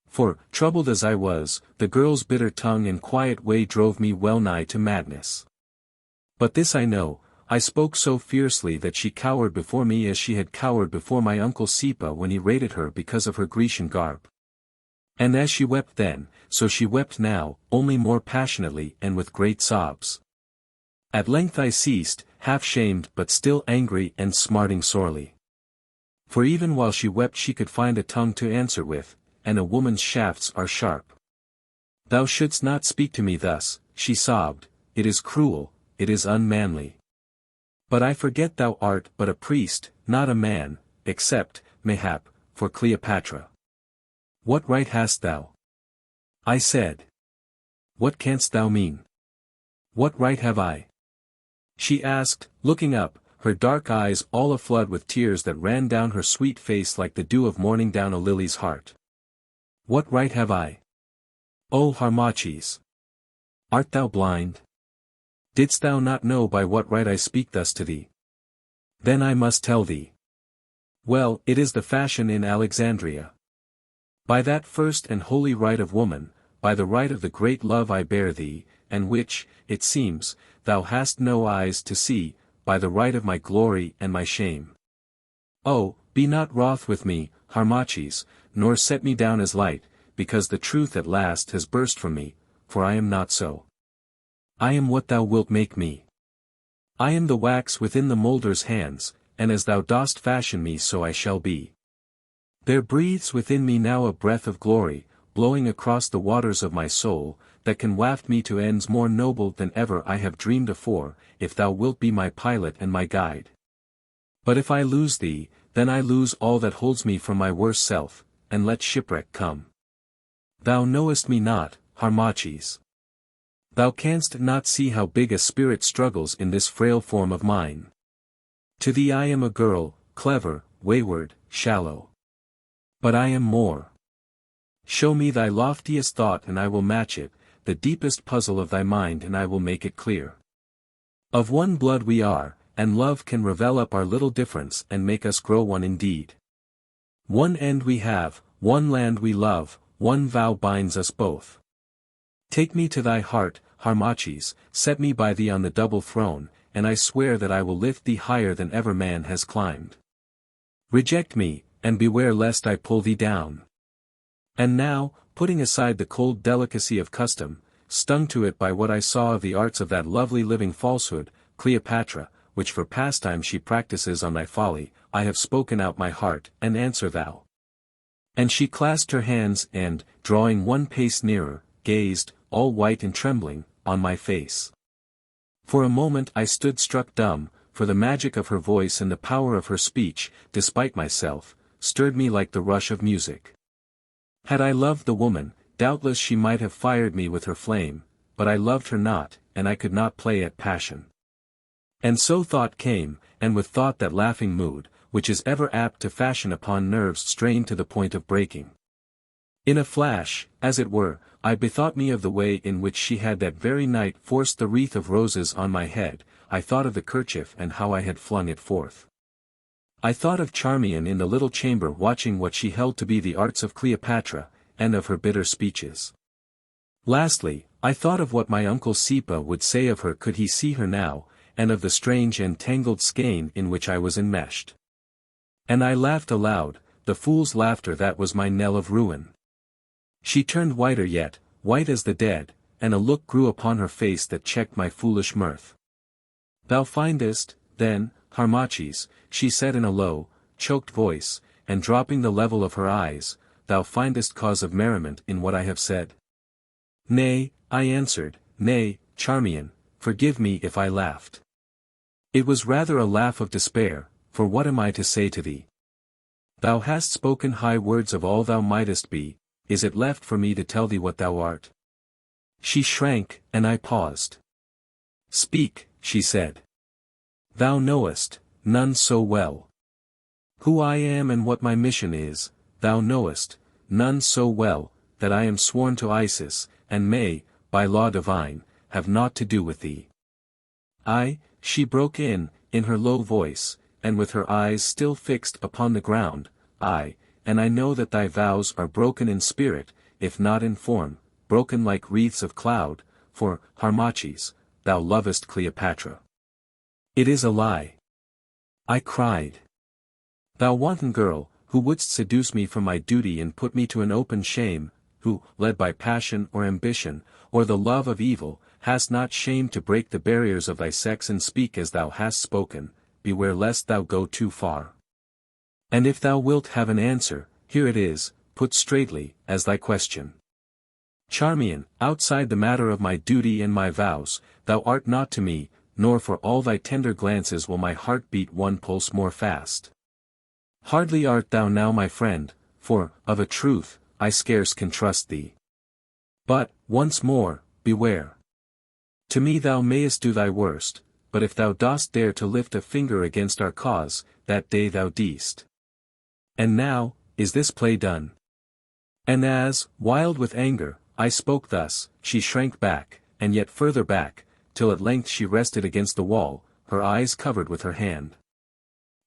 For, troubled as I was, the girl's bitter tongue and quiet way drove me well nigh to madness. But this I know, I spoke so fiercely that she cowered before me as she had cowered before my uncle Sipa when he rated her because of her Grecian garb. And as she wept then, so she wept now, only more passionately and with great sobs. At length I ceased, half shamed but still angry and smarting sorely. For even while she wept she could find a tongue to answer with, and a woman's shafts are sharp. "Thou shouldst not speak to me thus," she sobbed, "it is cruel, it is unmanly. But I forget thou art but a priest, not a man, except, mayhap, for Cleopatra. What right hast thou?" I said. "What canst thou mean? What right have I?" she asked, looking up, her dark eyes all aflood with tears that ran down her sweet face like the dew of morning down a lily's heart. "What right have I? O Harmachis! Art thou blind? Didst thou not know by what right I speak thus to thee? Then I must tell thee. Well, it is the fashion in Alexandria. By that first and holy right of woman, by the right of the great love I bear thee, and which, it seems, thou hast no eyes to see, by the right of my glory and my shame. Oh, Be not wroth with me, Harmachis, nor set me down as light, because the truth at last has burst from me, for I am not so. I am what thou wilt make me. I am the wax within the moulder's hands, and as thou dost fashion me so I shall be. There breathes within me now a breath of glory, blowing across the waters of my soul, that can waft me to ends more noble than ever I have dreamed afore, if thou wilt be my pilot and my guide. But if I lose thee, then I lose all that holds me from my worst self, and let shipwreck come. Thou knowest me not, Harmachis. Thou canst not see how big a spirit struggles in this frail form of mine. To thee I am a girl, clever, wayward, shallow. But I am more. Show me thy loftiest thought and I will match it, the deepest puzzle of thy mind and I will make it clear. Of one blood we are, and love can revel up our little difference and make us grow one indeed. One end we have, one land we love, one vow binds us both. Take me to thy heart, Harmachis, set me by thee on the double throne, and I swear that I will lift thee higher than ever man has climbed. Reject me, and beware lest I pull thee down. And now, putting aside the cold delicacy of custom, stung to it by what I saw of the arts of that lovely living falsehood, Cleopatra, which for pastime she practices on thy folly, I have spoken out my heart, and answer thou. And she clasped her hands and, drawing one pace nearer, gazed, all white and trembling, on my face. For a moment I stood struck dumb, for the magic of her voice and the power of her speech, despite myself, stirred me like the rush of music. Had I loved the woman, doubtless she might have fired me with her flame, but I loved her not, and I could not play at passion. And so thought came, and with thought that laughing mood, which is ever apt to fashion upon nerves strained to the point of breaking. In a flash, as it were, I bethought me of the way in which she had that very night forced the wreath of roses on my head, I thought of the kerchief and how I had flung it forth. I thought of Charmion in the little chamber watching what she held to be the arts of Cleopatra, and of her bitter speeches. Lastly, I thought of what my uncle Sipa would say of her could he see her now, and of the strange and tangled skein in which I was enmeshed. And I laughed aloud, the fool's laughter that was my knell of ruin. She turned whiter yet, white as the dead, and a look grew upon her face that checked my foolish mirth. Thou findest, then, Harmachis, she said in a low, choked voice, and dropping the level of her eyes, thou findest cause of merriment in what I have said. Nay, I answered, nay, Charmion, forgive me if I laughed. It was rather a laugh of despair, for what am I to say to thee? Thou hast spoken high words of all thou mightest be, is it left for me to tell thee what thou art? She shrank, and I paused. Speak, she said. Thou knowest, none so well. Who I am and what my mission is, thou knowest, none so well, that I am sworn to Isis, and may, by law divine, have naught to do with thee. She broke in her low voice, and with her eyes still fixed upon the ground, and I know that thy vows are broken in spirit, if not in form, broken like wreaths of cloud, for, Harmachis, thou lovest Cleopatra. It is a lie. I cried. Thou wanton girl, who wouldst seduce me from my duty and put me to an open shame, who, led by passion or ambition, or the love of evil, hast not shame to break the barriers of thy sex and speak as thou hast spoken, beware lest thou go too far. And if thou wilt have an answer, here it is, put straightly, as thy question. Charmion, outside the matter of my duty and my vows, thou art not to me, nor for all thy tender glances will my heart beat one pulse more fast. Hardly art thou now my friend, for, of a truth, I scarce can trust thee. But, once more, beware. To me thou mayest do thy worst, but if thou dost dare to lift a finger against our cause, that day thou deest. And now, is this play done? And as, wild with anger, I spoke thus, she shrank back, and yet further back, till at length she rested against the wall, her eyes covered with her hand.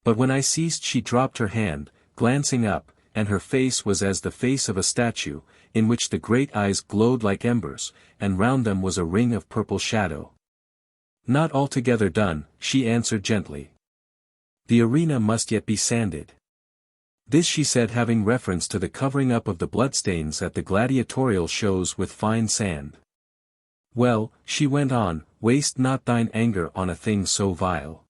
But when I ceased she dropped her hand, glancing up, and her face was as the face of a statue, in which the great eyes glowed like embers, and round them was a ring of purple shadow. Not altogether done, she answered gently. The arena must yet be sanded. This she said having reference to the covering up of the bloodstains at the gladiatorial shows with fine sand. Well, she went on, waste not thine anger on a thing so vile.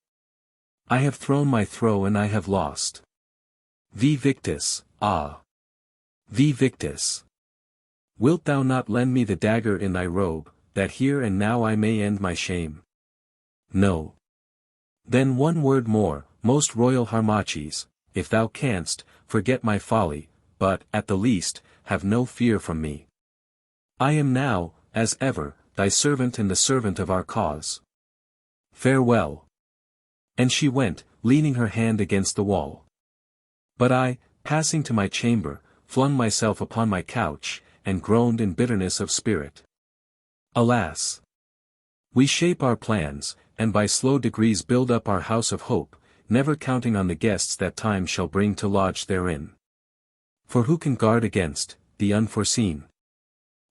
I have thrown my throw and I have lost. Vi victis, ah! Vi victis! Wilt thou not lend me the dagger in thy robe, that here and now I may end my shame? No. Then one word more, most royal Harmachis, if thou canst, forget my folly, but, at the least, have no fear from me. I am now, as ever, thy servant and the servant of our cause. Farewell. And she went, leaning her hand against the wall. But I, passing to my chamber, flung myself upon my couch, and groaned in bitterness of spirit. Alas! We shape our plans, and by slow degrees build up our house of hope, never counting on the guests that time shall bring to lodge therein. For who can guard against the unforeseen?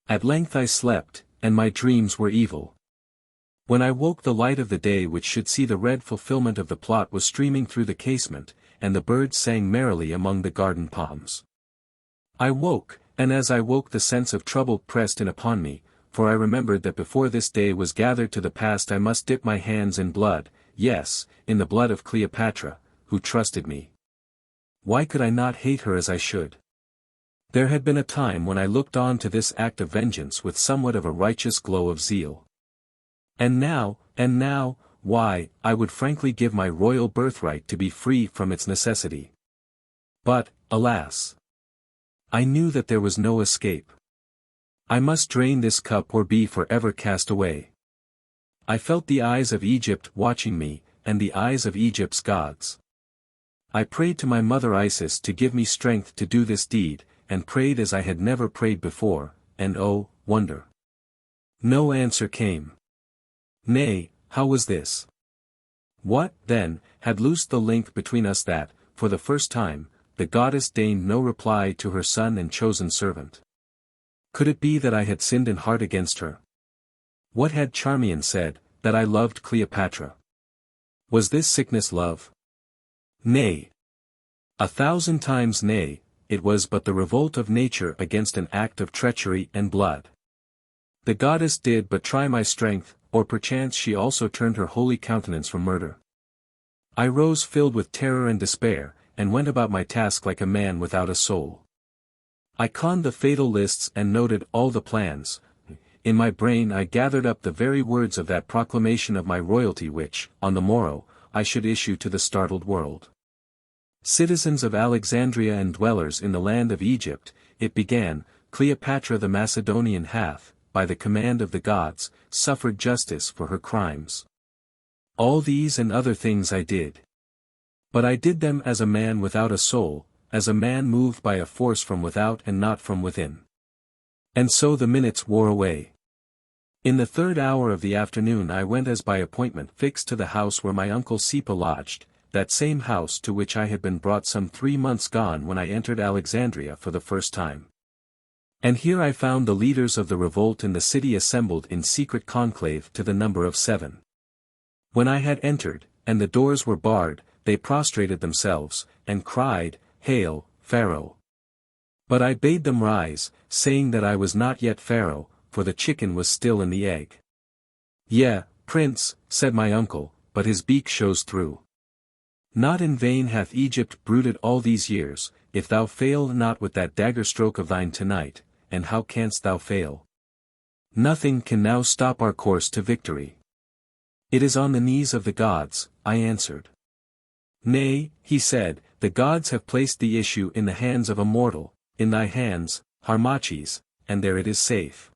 At length I slept, and my dreams were evil. When I woke, the light of the day which should see the red fulfillment of the plot was streaming through the casement, and the birds sang merrily among the garden palms. I woke, and as I woke the sense of trouble pressed in upon me, for I remembered that before this day was gathered to the past I must dip my hands in blood, yes, in the blood of Cleopatra, who trusted me. Why could I not hate her as I should? There had been a time when I looked on to this act of vengeance with somewhat of a righteous glow of zeal. And now, why, I would frankly give my royal birthright to be free from its necessity. But, alas! I knew that there was no escape. I must drain this cup or be forever cast away. I felt the eyes of Egypt watching me, and the eyes of Egypt's gods. I prayed to my mother Isis to give me strength to do this deed, and prayed as I had never prayed before, and oh, wonder! No answer came. Nay, how was this? What, then, had loosed the link between us that, for the first time, the goddess deigned no reply to her son and chosen servant? Could it be that I had sinned in heart against her? What had Charmion said, that I loved Cleopatra? Was this sickness love? Nay. 1,000 times nay, it was but the revolt of nature against an act of treachery and blood. The goddess did but try my strength, or perchance she also turned her holy countenance from murder. I rose filled with terror and despair, and went about my task like a man without a soul. I conned the fatal lists and noted all the plans. In my brain I gathered up the very words of that proclamation of my royalty which, on the morrow, I should issue to the startled world. Citizens of Alexandria and dwellers in the land of Egypt, it began, Cleopatra the Macedonian hath, by the command of the gods, suffered justice for her crimes. All these and other things I did. But I did them as a man without a soul, as a man moved by a force from without and not from within. And so the minutes wore away. In the 3rd hour of the afternoon I went as by appointment fixed to the house where my uncle Sipa lodged, that same house to which I had been brought some 3 months gone when I entered Alexandria for the first time. And here I found the leaders of the revolt in the city assembled in secret conclave to the number of 7. When I had entered, and the doors were barred, they prostrated themselves, and cried, Hail, Pharaoh! But I bade them rise, saying that I was not yet Pharaoh, for the chicken was still in the egg. Yea, Prince, said my uncle, but his beak shows through. Not in vain hath Egypt brooded all these years, if thou fail not with that dagger stroke of thine tonight, and how canst thou fail? Nothing can now stop our course to victory. It is on the knees of the gods, I answered. Nay, he said, the gods have placed the issue in the hands of a mortal, in thy hands, Harmachis, and there it is safe.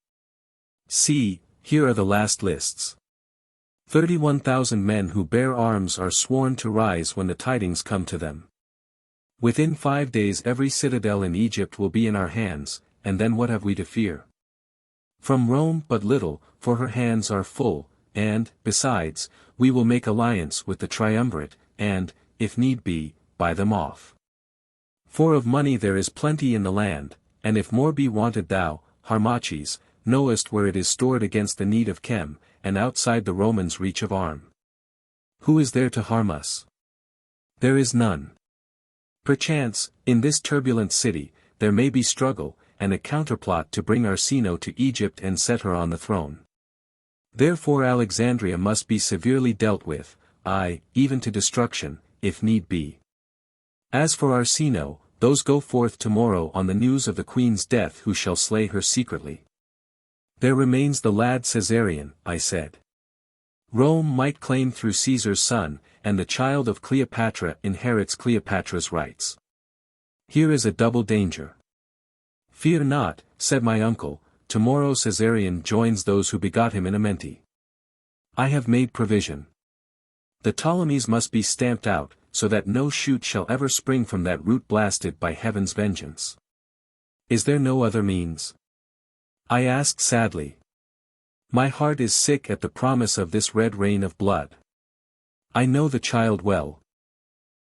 See, here are the last lists. 31,000 men who bear arms are sworn to rise when the tidings come to them. Within 5 days every citadel in Egypt will be in our hands, and then what have we to fear? From Rome but little, for her hands are full, and, besides, we will make alliance with the triumvirate, and, if need be, buy them off. For of money there is plenty in the land, and if more be wanted thou, Harmachis, knowest where it is stored against the need of Chem, and outside the Romans' reach of arm. Who is there to harm us? There is none. Perchance, in this turbulent city, there may be struggle, and a counterplot to bring Arsinoe to Egypt and set her on the throne. Therefore Alexandria must be severely dealt with, aye, even to destruction, if need be. As for Arsinoe, those go forth tomorrow on the news of the queen's death who shall slay her secretly. There remains the lad Caesarion, I said. Rome might claim through Caesar's son, and the child of Cleopatra inherits Cleopatra's rights. Here is a double danger. Fear not, said my uncle, tomorrow Caesarion joins those who begot him in Amenti. I have made provision. The Ptolemies must be stamped out, so that no shoot shall ever spring from that root blasted by heaven's vengeance. Is there no other means? I asked sadly. My heart is sick at the promise of this red rain of blood. I know the child well.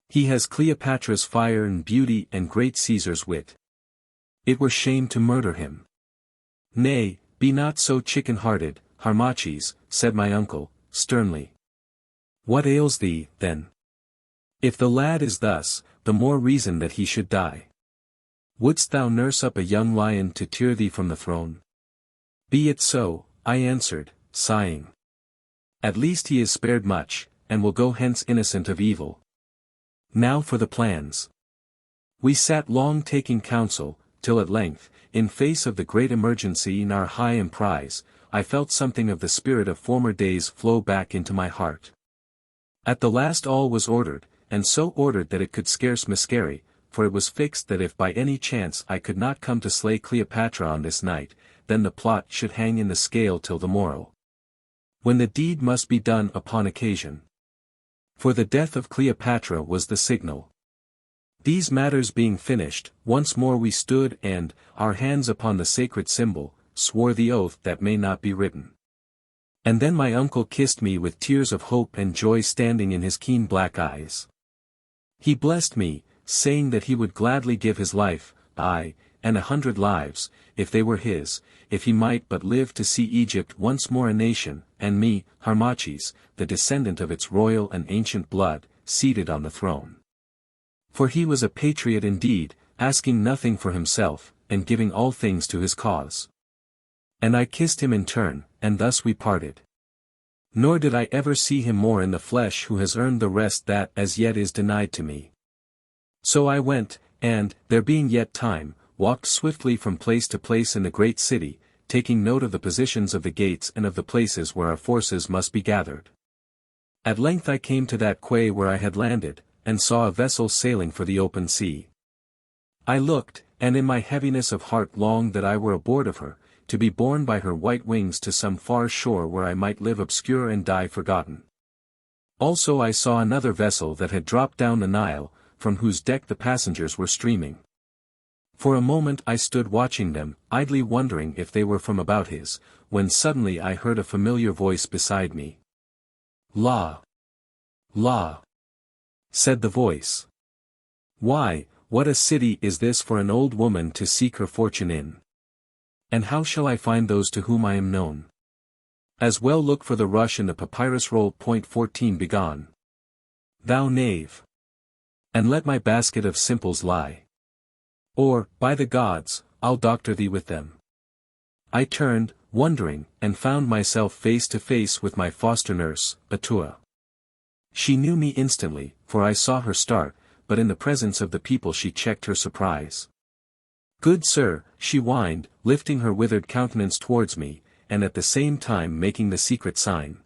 He has Cleopatra's fire and beauty and great Caesar's wit. It were shame to murder him. Nay, be not so chicken-hearted, Harmachis, said my uncle, sternly. What ails thee, then? If the lad is thus, the more reason that he should die. Wouldst thou nurse up a young lion to tear thee from the throne? Be it so, I answered, sighing. At least he is spared much, and will go hence innocent of evil. Now for the plans. We sat long taking counsel, till at length, in face of the great emergency in our high emprise, I felt something of the spirit of former days flow back into my heart. At the last all was ordered, and so ordered that it could scarce miscarry, for it was fixed that if by any chance I could not come to slay Cleopatra on this night, then the plot should hang in the scale till the morrow, when the deed must be done upon occasion. For the death of Cleopatra was the signal. These matters being finished, once more we stood and, our hands upon the sacred symbol, swore the oath that may not be written. And then my uncle kissed me with tears of hope and joy standing in his keen black eyes. He blessed me, saying that he would gladly give his life, aye, and 100 lives, if they were his, if he might but live to see Egypt once more a nation, and me, Harmachis, the descendant of its royal and ancient blood, seated on the throne. For he was a patriot indeed, asking nothing for himself, and giving all things to his cause. And I kissed him in turn, and thus we parted. Nor did I ever see him more in the flesh who has earned the rest that as yet is denied to me. So I went, and, there being yet time, walked swiftly from place to place in the great city, taking note of the positions of the gates and of the places where our forces must be gathered. At length I came to that quay where I had landed, and saw a vessel sailing for the open sea. I looked, and in my heaviness of heart longed that I were aboard of her, to be borne by her white wings to some far shore where I might live obscure and die forgotten. Also I saw another vessel that had dropped down the Nile, from whose deck the passengers were streaming. For a moment I stood watching them, idly wondering if they were from Abouthis, when suddenly I heard a familiar voice beside me. La! La! Said the voice. Why, what a city is this for an old woman to seek her fortune in? And how shall I find those to whom I am known? As well look for the rush in the papyrus roll. 14 Begone. Thou knave! And let my basket of simples lie. Or, by the gods, I'll doctor thee with them. I turned, wondering, and found myself face to face with my foster nurse, Atua. She knew me instantly, for I saw her start, but in the presence of the people she checked her surprise. Good sir, she whined, lifting her withered countenance towards me, and at the same time making the secret sign.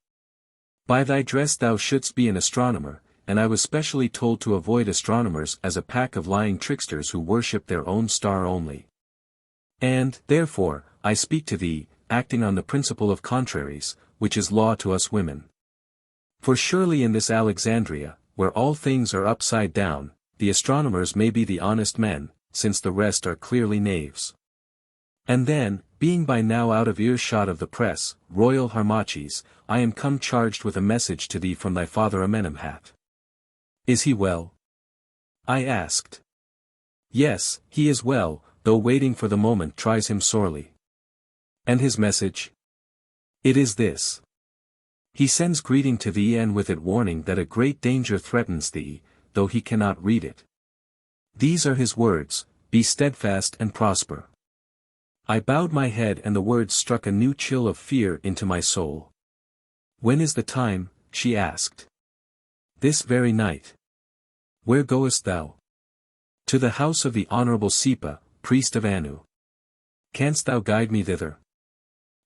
By thy dress thou shouldst be an astronomer, and I was specially told to avoid astronomers as a pack of lying tricksters who worship their own star only. And, therefore, I speak to thee, acting on the principle of contraries, which is law to us women. For surely in this Alexandria, where all things are upside down, the astronomers may be the honest men, since the rest are clearly knaves. And then, being by now out of earshot of the press, royal Harmachis, I am come charged with a message to thee from thy father Amenemhat. Is he well? I asked. Yes, he is well, though waiting for the moment tries him sorely. And his message? It is this. He sends greeting to thee and with it warning that a great danger threatens thee, though he cannot read it. These are his words, be steadfast and prosper. I bowed my head and the words struck a new chill of fear into my soul. When is the time? She asked. This very night. Where goest thou? To the house of the honorable Sipa, priest of Anu. Canst thou guide me thither?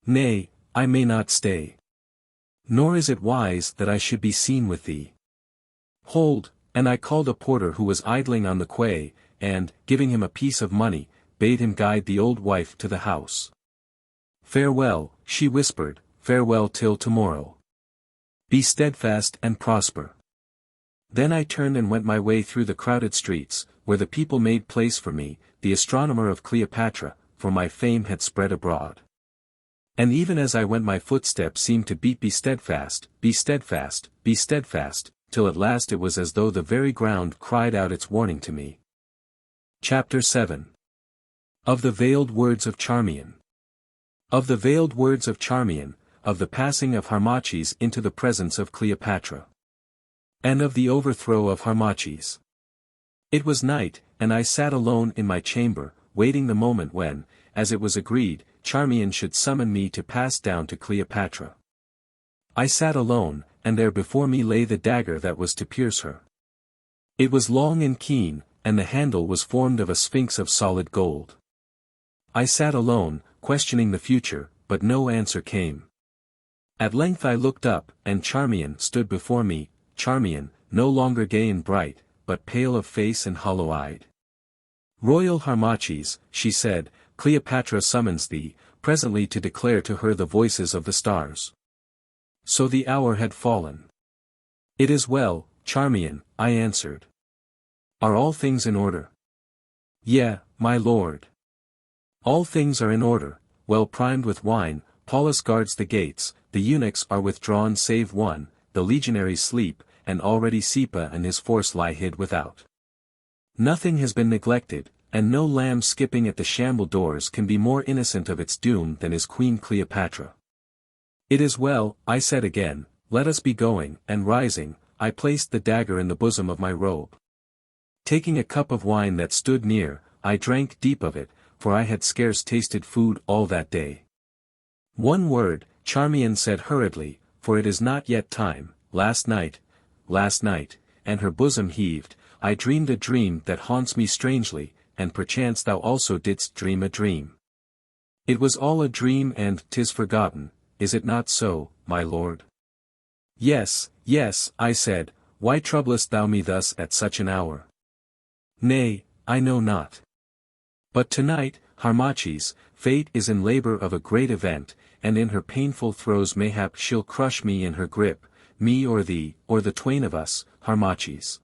Nay, I may not stay. Nor is it wise that I should be seen with thee. Hold, and I called a porter who was idling on the quay, and, giving him a piece of money, bade him guide the old wife to the house. Farewell, she whispered, farewell till tomorrow. Be steadfast and prosper. Then I turned and went my way through the crowded streets, where the people made place for me, the astronomer of Cleopatra, for my fame had spread abroad. And even as I went my footsteps seemed to beat be steadfast, be steadfast, be steadfast, till at last it was as though the very ground cried out its warning to me. Chapter 7. Of the veiled words of Charmion. Of the veiled words of Charmion, of the passing of Harmachis into the presence of Cleopatra. And of the overthrow of Harmachis. It was night, and I sat alone in my chamber, waiting the moment when, as it was agreed, Charmion should summon me to pass down to Cleopatra. I sat alone, and there before me lay the dagger that was to pierce her. It was long and keen, and the handle was formed of a sphinx of solid gold. I sat alone, questioning the future, but no answer came. At length I looked up, and Charmion stood before me, Charmion, no longer gay and bright, but pale of face and hollow-eyed. Royal Harmachis, she said, Cleopatra summons thee, presently to declare to her the voices of the stars. So the hour had fallen. It is well, Charmion, I answered. Are all things in order? Yea, my lord. All things are in order, well primed with wine, Paulus guards the gates, the eunuchs are withdrawn save one, the legionaries sleep, and already Sipa and his force lie hid without. Nothing has been neglected, and no lamb skipping at the shamble doors can be more innocent of its doom than is Queen Cleopatra. It is well, I said again, let us be going, and rising, I placed the dagger in the bosom of my robe. Taking a cup of wine that stood near, I drank deep of it, for I had scarce tasted food all that day. One word, Charmion said hurriedly, for it is not yet time, last night, and her bosom heaved, I dreamed a dream that haunts me strangely, and perchance thou also didst dream a dream. It was all a dream and 'tis forgotten, is it not so, my lord? Yes, yes, I said, why troublest thou me thus at such an hour? Nay, I know not. But tonight, Harmachis, fate is in labor of a great event, and in her painful throes mayhap she'll crush me in her grip, me or thee, or the twain of us, Harmachis.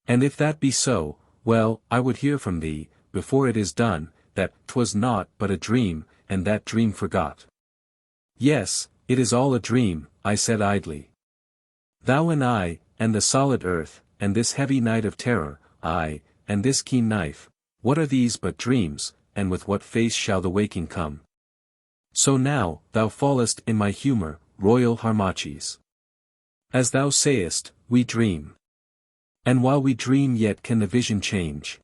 And if that be so, well, I would hear from thee, before it is done, that 'twas naught but a dream, and that dream forgot. Yes, it is all a dream, I said idly. Thou and I, and the solid earth, and this heavy night of terror, aye, and this keen knife, what are these but dreams, and with what face shall the waking come? So now, thou fallest in my humor, royal Harmachis. As thou sayest, we dream. And while we dream yet can the vision change.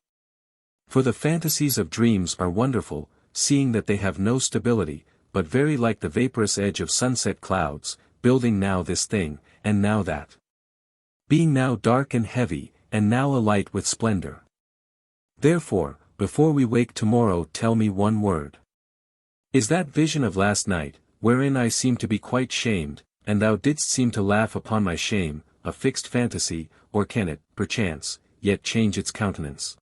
For the fantasies of dreams are wonderful, seeing that they have no stability, but very like the vaporous edge of sunset clouds, building now this thing, and now that. Being now dark and heavy, and now alight with splendor. Therefore, before we wake tomorrow tell me one word. Is that vision of last night, wherein I seemed to be quite shamed, and thou didst seem to laugh upon my shame, a fixed fantasy, or can it, perchance, yet change its countenance?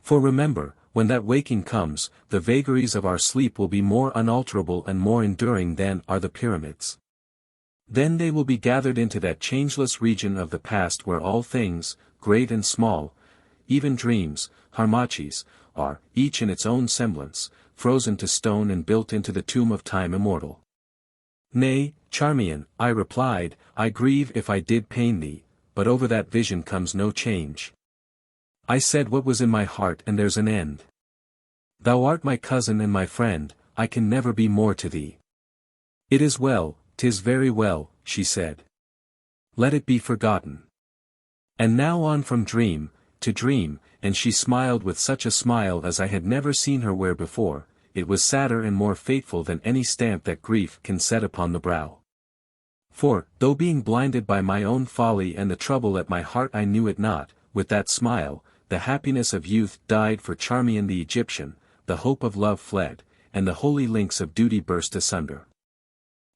For remember, when that waking comes, the vagaries of our sleep will be more unalterable and more enduring than are the pyramids. Then they will be gathered into that changeless region of the past where all things, great and small, even dreams, Harmachis, are, each in its own semblance, frozen to stone and built into the tomb of time immortal. Nay, Charmion, I replied, I grieve if I did pain thee, but over that vision comes no change. I said what was in my heart and there's an end. Thou art my cousin and my friend, I can never be more to thee. It is well, 'tis very well, she said. Let it be forgotten. And now on from dream, to dream, and she smiled with such a smile as I had never seen her wear before. It was sadder and more fateful than any stamp that grief can set upon the brow. For, though being blinded by my own folly and the trouble at my heart I knew it not, with that smile, the happiness of youth died for Charmion the Egyptian, the hope of love fled, and the holy links of duty burst asunder.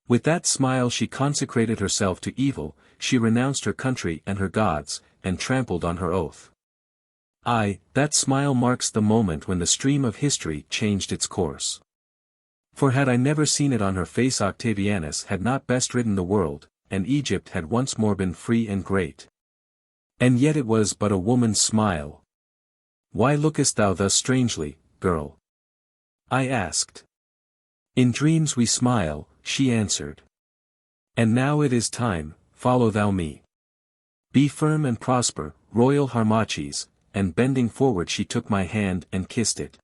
With that smile she consecrated herself to evil, she renounced her country and her gods, and trampled on her oath. Aye, that smile marks the moment when the stream of history changed its course. For had I never seen it on her face Octavianus had not best ridden the world, and Egypt had once more been free and great. And yet it was but a woman's smile. Why lookest thou thus strangely, girl? I asked. In dreams we smile, she answered. And now it is time, follow thou me. Be firm and prosper, royal Harmachis, and bending forward she took my hand and kissed it.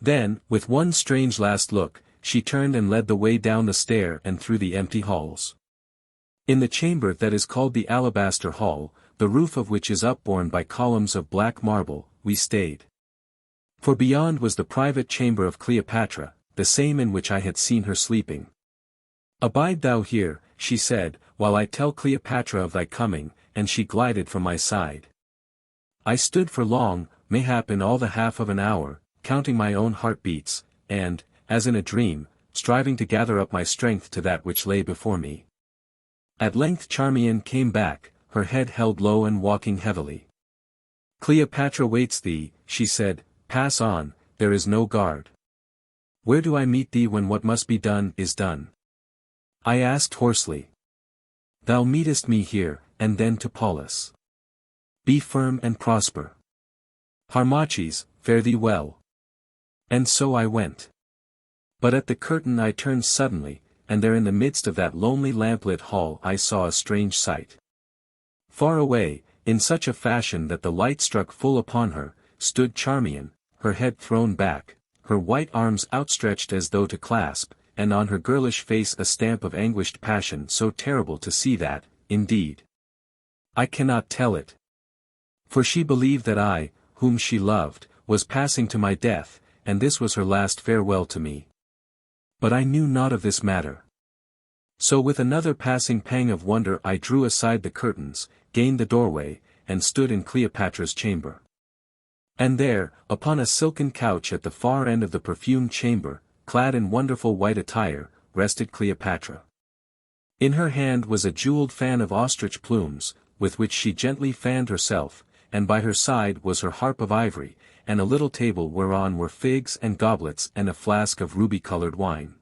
Then, with one strange last look, she turned and led the way down the stair and through the empty halls. In the chamber that is called the Alabaster Hall, the roof of which is upborne by columns of black marble, we stayed. For beyond was the private chamber of Cleopatra, the same in which I had seen her sleeping. Abide thou here, she said, while I tell Cleopatra of thy coming, and she glided from my side. I stood for long, mayhap in all the half of an hour, counting my own heartbeats, and, as in a dream, striving to gather up my strength to that which lay before me. At length Charmion came back, her head held low and walking heavily. Cleopatra waits thee, she said, pass on, there is no guard. Where do I meet thee when what must be done is done? I asked hoarsely. Thou meetest me here, and then to Paulus. Be firm and prosper. Harmachis, fare thee well. And so I went. But at the curtain I turned suddenly, and there in the midst of that lonely lamplit hall I saw a strange sight. Far away, in such a fashion that the light struck full upon her, stood Charmion, her head thrown back, her white arms outstretched as though to clasp, and on her girlish face a stamp of anguished passion so terrible to see that, indeed, I cannot tell it. For she believed that I, whom she loved, was passing to my death, and this was her last farewell to me. But I knew naught of this matter. So with another passing pang of wonder I drew aside the curtains, gained the doorway, and stood in Cleopatra's chamber. And there, upon a silken couch at the far end of the perfumed chamber, clad in wonderful white attire, rested Cleopatra. In her hand was a jeweled fan of ostrich plumes, with which she gently fanned herself, and by her side was her harp of ivory, and a little table whereon were figs and goblets and a flask of ruby-colored wine.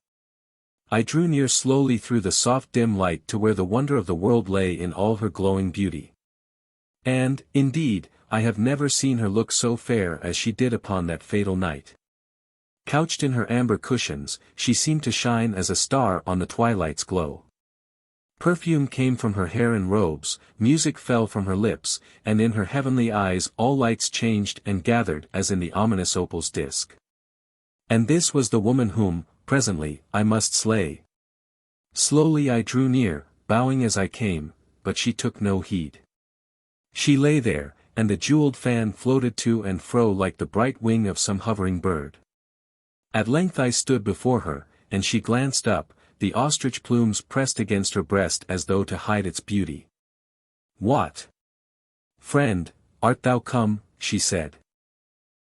I drew near slowly through the soft dim light to where the wonder of the world lay in all her glowing beauty. And, indeed, I have never seen her look so fair as she did upon that fatal night. Couched in her amber cushions, she seemed to shine as a star on the twilight's glow. Perfume came from her hair and robes, music fell from her lips, and in her heavenly eyes all lights changed and gathered as in the ominous opal's disk. And this was the woman whom, presently, I must slay. Slowly I drew near, bowing as I came, but she took no heed. She lay there, and the jeweled fan floated to and fro like the bright wing of some hovering bird. At length I stood before her, and she glanced up, the ostrich plumes pressed against her breast as though to hide its beauty. What? Friend, art thou come? She said.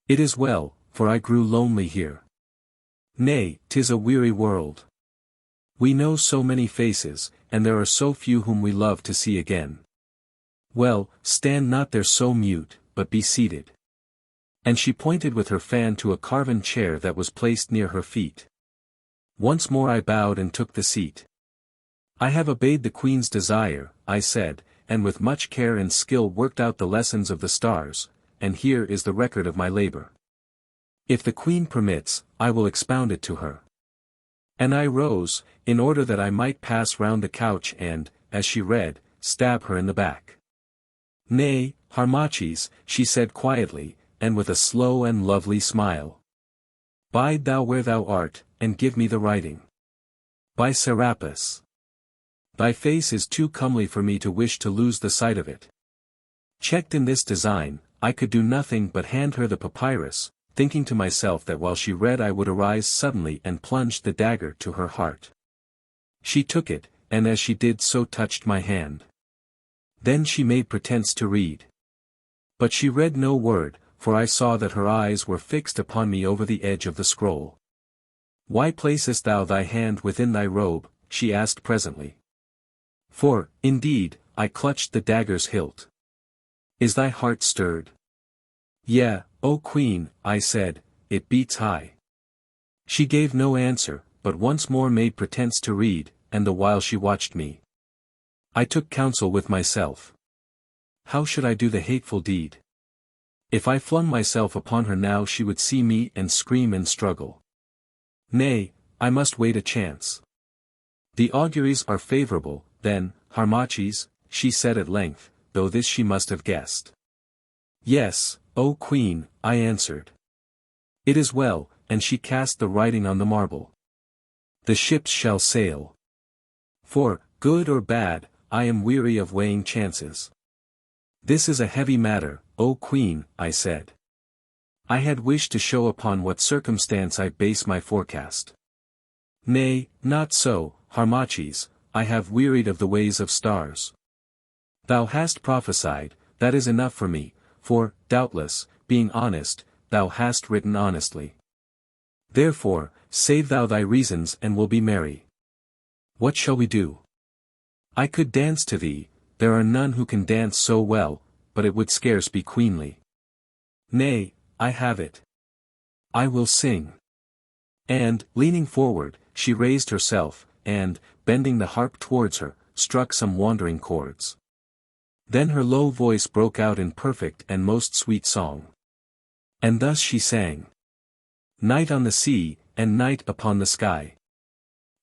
It is well, for I grew lonely here. Nay, 'tis a weary world. We know so many faces, and there are so few whom we love to see again. Well, stand not there so mute, but be seated. And she pointed with her fan to a carven chair that was placed near her feet. Once more I bowed and took the seat. I have obeyed the Queen's desire, I said, and with much care and skill worked out the lessons of the stars, and here is the record of my labor. If the Queen permits, I will expound it to her. And I rose, in order that I might pass round the couch and, as she read, stab her in the back. Nay, Harmachis, she said quietly, and with a slow and lovely smile. Bide thou where thou art, and give me the writing. By Serapis. Thy face is too comely for me to wish to lose the sight of it. Checked in this design, I could do nothing but hand her the papyrus, thinking to myself that while she read I would arise suddenly and plunge the dagger to her heart. She took it, and as she did so touched my hand. Then she made pretense to read. But she read no word, for I saw that her eyes were fixed upon me over the edge of the scroll. "Why placest thou thy hand within thy robe?" she asked presently. For, indeed, I clutched the dagger's hilt. "Is thy heart stirred?" "Yea, O Queen," I said, "it beats high." She gave no answer, but once more made pretense to read, and the while she watched me. I took counsel with myself. How should I do the hateful deed? If I flung myself upon her now she would see me and scream and struggle. Nay, I must wait a chance. "The auguries are favorable, then, Harmachis," she said at length, though this she must have guessed. "Yes, O Queen," I answered. "It is well," and she cast the writing on the marble. "The ships shall sail. For, good or bad, I am weary of weighing chances." "This is a heavy matter, O Queen," I said. I had wished to show upon what circumstance I base my forecast. "Nay, not so, Harmachis, I have wearied of the ways of stars. Thou hast prophesied, that is enough for me, for, doubtless, being honest, thou hast written honestly. Therefore, save thou thy reasons and we'll be merry. What shall we do? I could dance to thee, there are none who can dance so well, but it would scarce be queenly. Nay, I have it. I will sing." And, leaning forward, she raised herself, and, bending the harp towards her, struck some wandering chords. Then her low voice broke out in perfect and most sweet song. And thus she sang. Night on the sea, and night upon the sky.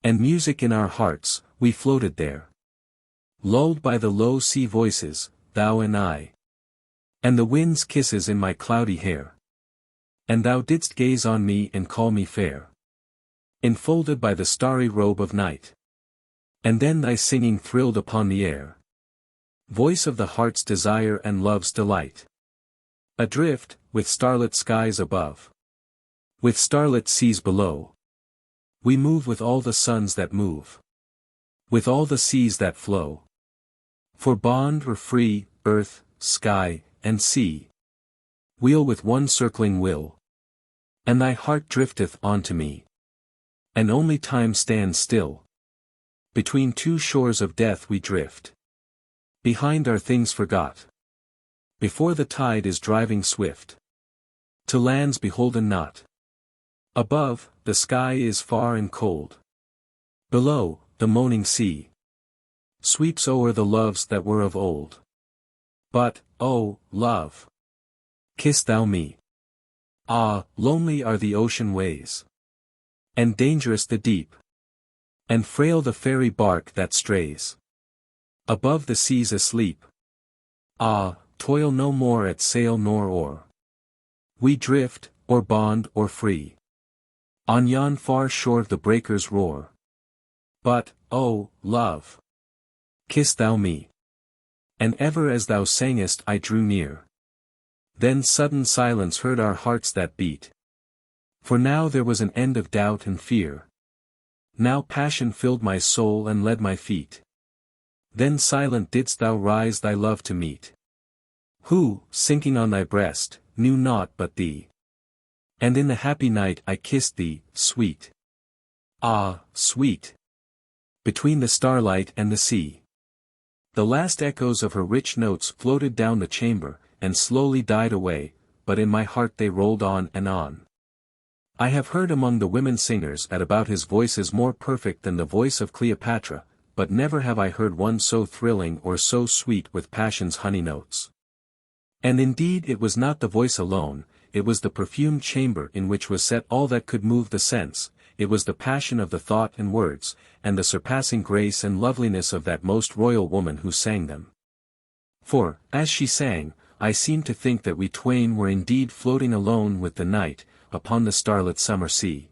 And music in our hearts, we floated there. Lulled by the low sea voices, thou and I. And the wind's kisses in my cloudy hair. And thou didst gaze on me and call me fair. Enfolded by the starry robe of night. And then thy singing thrilled upon the air. Voice of the heart's desire and love's delight. Adrift, with starlit skies above. With starlit seas below. We move with all the suns that move. With all the seas that flow. For bond or free, earth, sky, and sea. Wheel with one circling will. And thy heart drifteth on to me. And only time stands still. Between two shores of death we drift. Behind are things forgot. Before the tide is driving swift. To lands beholden not. Above, the sky is far and cold. Below, the moaning sea. Sweeps o'er the loves that were of old. But, oh, love! Kiss thou me. Ah, lonely are the ocean ways. And dangerous the deep. And frail the fairy bark that strays. Above the seas asleep. Ah, toil no more at sail nor oar. We drift, or bond or free. On yon far shore the breakers roar. But, oh, love! Kiss thou me. And ever as thou sangest I drew near. Then sudden silence heard our hearts that beat. For now there was an end of doubt and fear. Now passion filled my soul and led my feet. Then silent didst thou rise thy love to meet. Who, sinking on thy breast, knew naught but thee. And in the happy night I kissed thee, sweet. Ah, sweet! Between the starlight and the sea. The last echoes of her rich notes floated down the chamber, and slowly died away, but in my heart they rolled on and on. I have heard among the women singers at Abouthis voices more perfect than the voice of Cleopatra, but never have I heard one so thrilling or so sweet with passion's honey notes. And indeed it was not the voice alone, it was the perfumed chamber in which was set all that could move the sense, it was the passion of the thought and words, and the surpassing grace and loveliness of that most royal woman who sang them. For, as she sang, I seemed to think that we twain were indeed floating alone with the night, upon the starlit summer sea.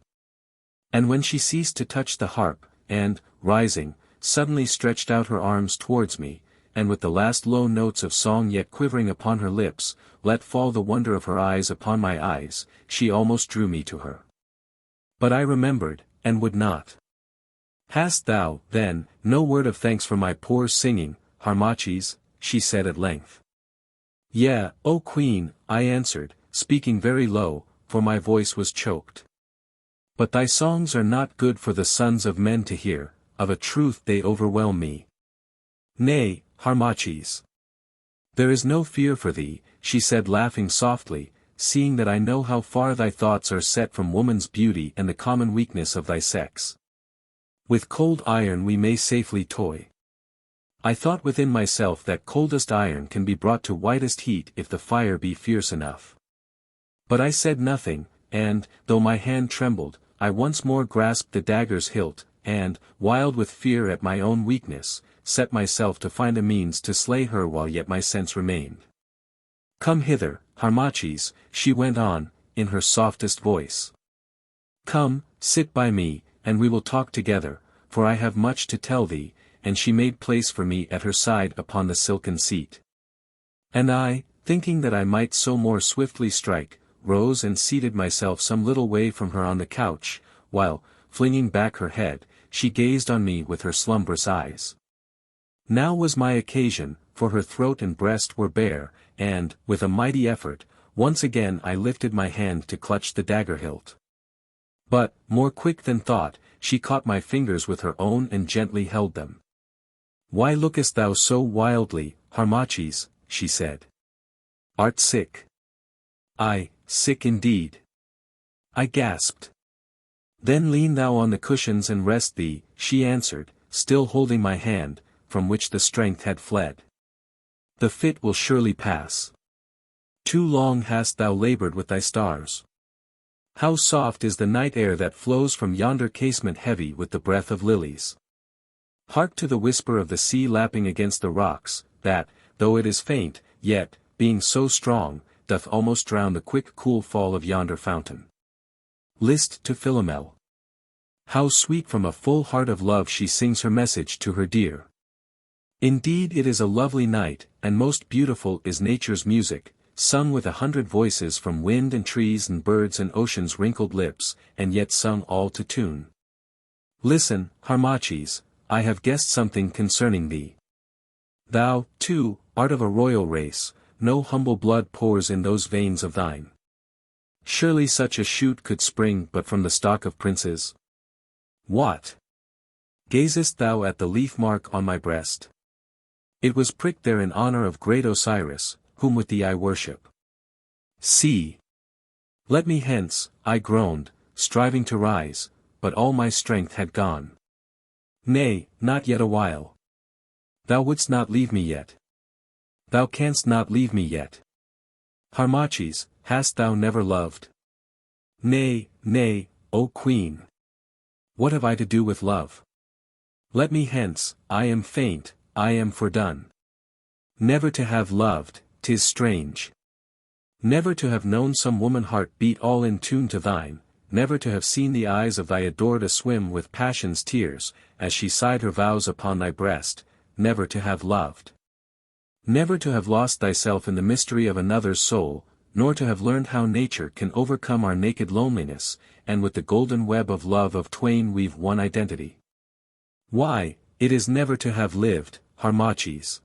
And when she ceased to touch the harp, and, rising, suddenly stretched out her arms towards me, and with the last low notes of song yet quivering upon her lips, let fall the wonder of her eyes upon my eyes, she almost drew me to her. But I remembered, and would not. "Hast thou, then, no word of thanks for my poor singing, Harmachis?" she said at length. "Yea, O Queen," I answered, speaking very low, for my voice was choked. "But thy songs are not good for the sons of men to hear, of a truth they overwhelm me." "Nay, Harmachis. There is no fear for thee," she said laughing softly, "seeing that I know how far thy thoughts are set from woman's beauty and the common weakness of thy sex. With cold iron we may safely toy. I thought within myself that coldest iron can be brought to whitest heat if the fire be fierce enough. But I said nothing, and, though my hand trembled, I once more grasped the dagger's hilt, and, wild with fear at my own weakness, set myself to find a means to slay her while yet my sense remained. "Come hither, Harmachis," she went on, in her softest voice. "Come, sit by me, and we will talk together, for I have much to tell thee," and she made place for me at her side upon the silken seat. And I, thinking that I might so more swiftly strike, rose and seated myself some little way from her on the couch, while, flinging back her head, she gazed on me with her slumbrous eyes. Now was my occasion, for her throat and breast were bare, and, with a mighty effort, once again I lifted my hand to clutch the dagger hilt. But, more quick than thought, she caught my fingers with her own and gently held them. "Why lookest thou so wildly, Harmachis?" she said. "Art sick?" "Aye, sick indeed." I gasped. "Then lean thou on the cushions and rest thee," she answered, still holding my hand, from which the strength had fled. "The fit will surely pass. Too long hast thou labored with thy stars. How soft is the night air that flows from yonder casement heavy with the breath of lilies. Hark to the whisper of the sea lapping against the rocks, that, though it is faint, yet, being so strong, doth almost drown the quick cool fall of yonder fountain. List to Philomel. How sweet from a full heart of love she sings her message to her dear. Indeed it is a lovely night, and most beautiful is nature's music, sung with 100 voices from wind and trees and birds and ocean's wrinkled lips, and yet sung all to tune. Listen, Harmachis, I have guessed something concerning thee. Thou, too, art of a royal race, no humble blood pours in those veins of thine. Surely such a shoot could spring but from the stock of princes. What? Gazest thou at the leaf mark on my breast? It was pricked there in honor of great Osiris, whom with thee I worship. See! Let me hence, I groaned, striving to rise, but all my strength had gone. Nay, not yet a while. Thou wouldst not leave me yet. Thou canst not leave me yet. Harmachis, hast thou never loved? Nay, nay, O Queen. What have I to do with love? Let me hence, I am faint, I am fordone. Never to have loved, 'tis strange. Never to have known some woman heart beat all in tune to thine, never to have seen the eyes of thy adored aswim with passion's tears, as she sighed her vows upon thy breast, never to have loved. Never to have lost thyself in the mystery of another's soul, nor to have learned how nature can overcome our naked loneliness, and with the golden web of love of twain weave one identity. Why, it is never to have lived, Harmachis.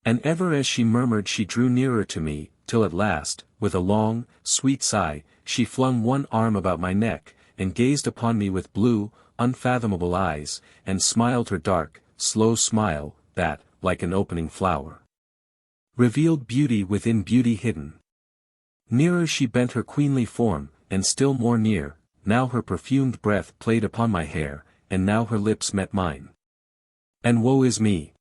And ever as she murmured she drew nearer to me, till at last, with a long, sweet sigh, she flung one arm about my neck, and gazed upon me with blue, unfathomable eyes, and smiled her dark, slow smile, that, like an opening flower, revealed beauty within beauty hidden. Nearer she bent her queenly form, and still more near, now her perfumed breath played upon my hair, and now her lips met mine. And woe is me!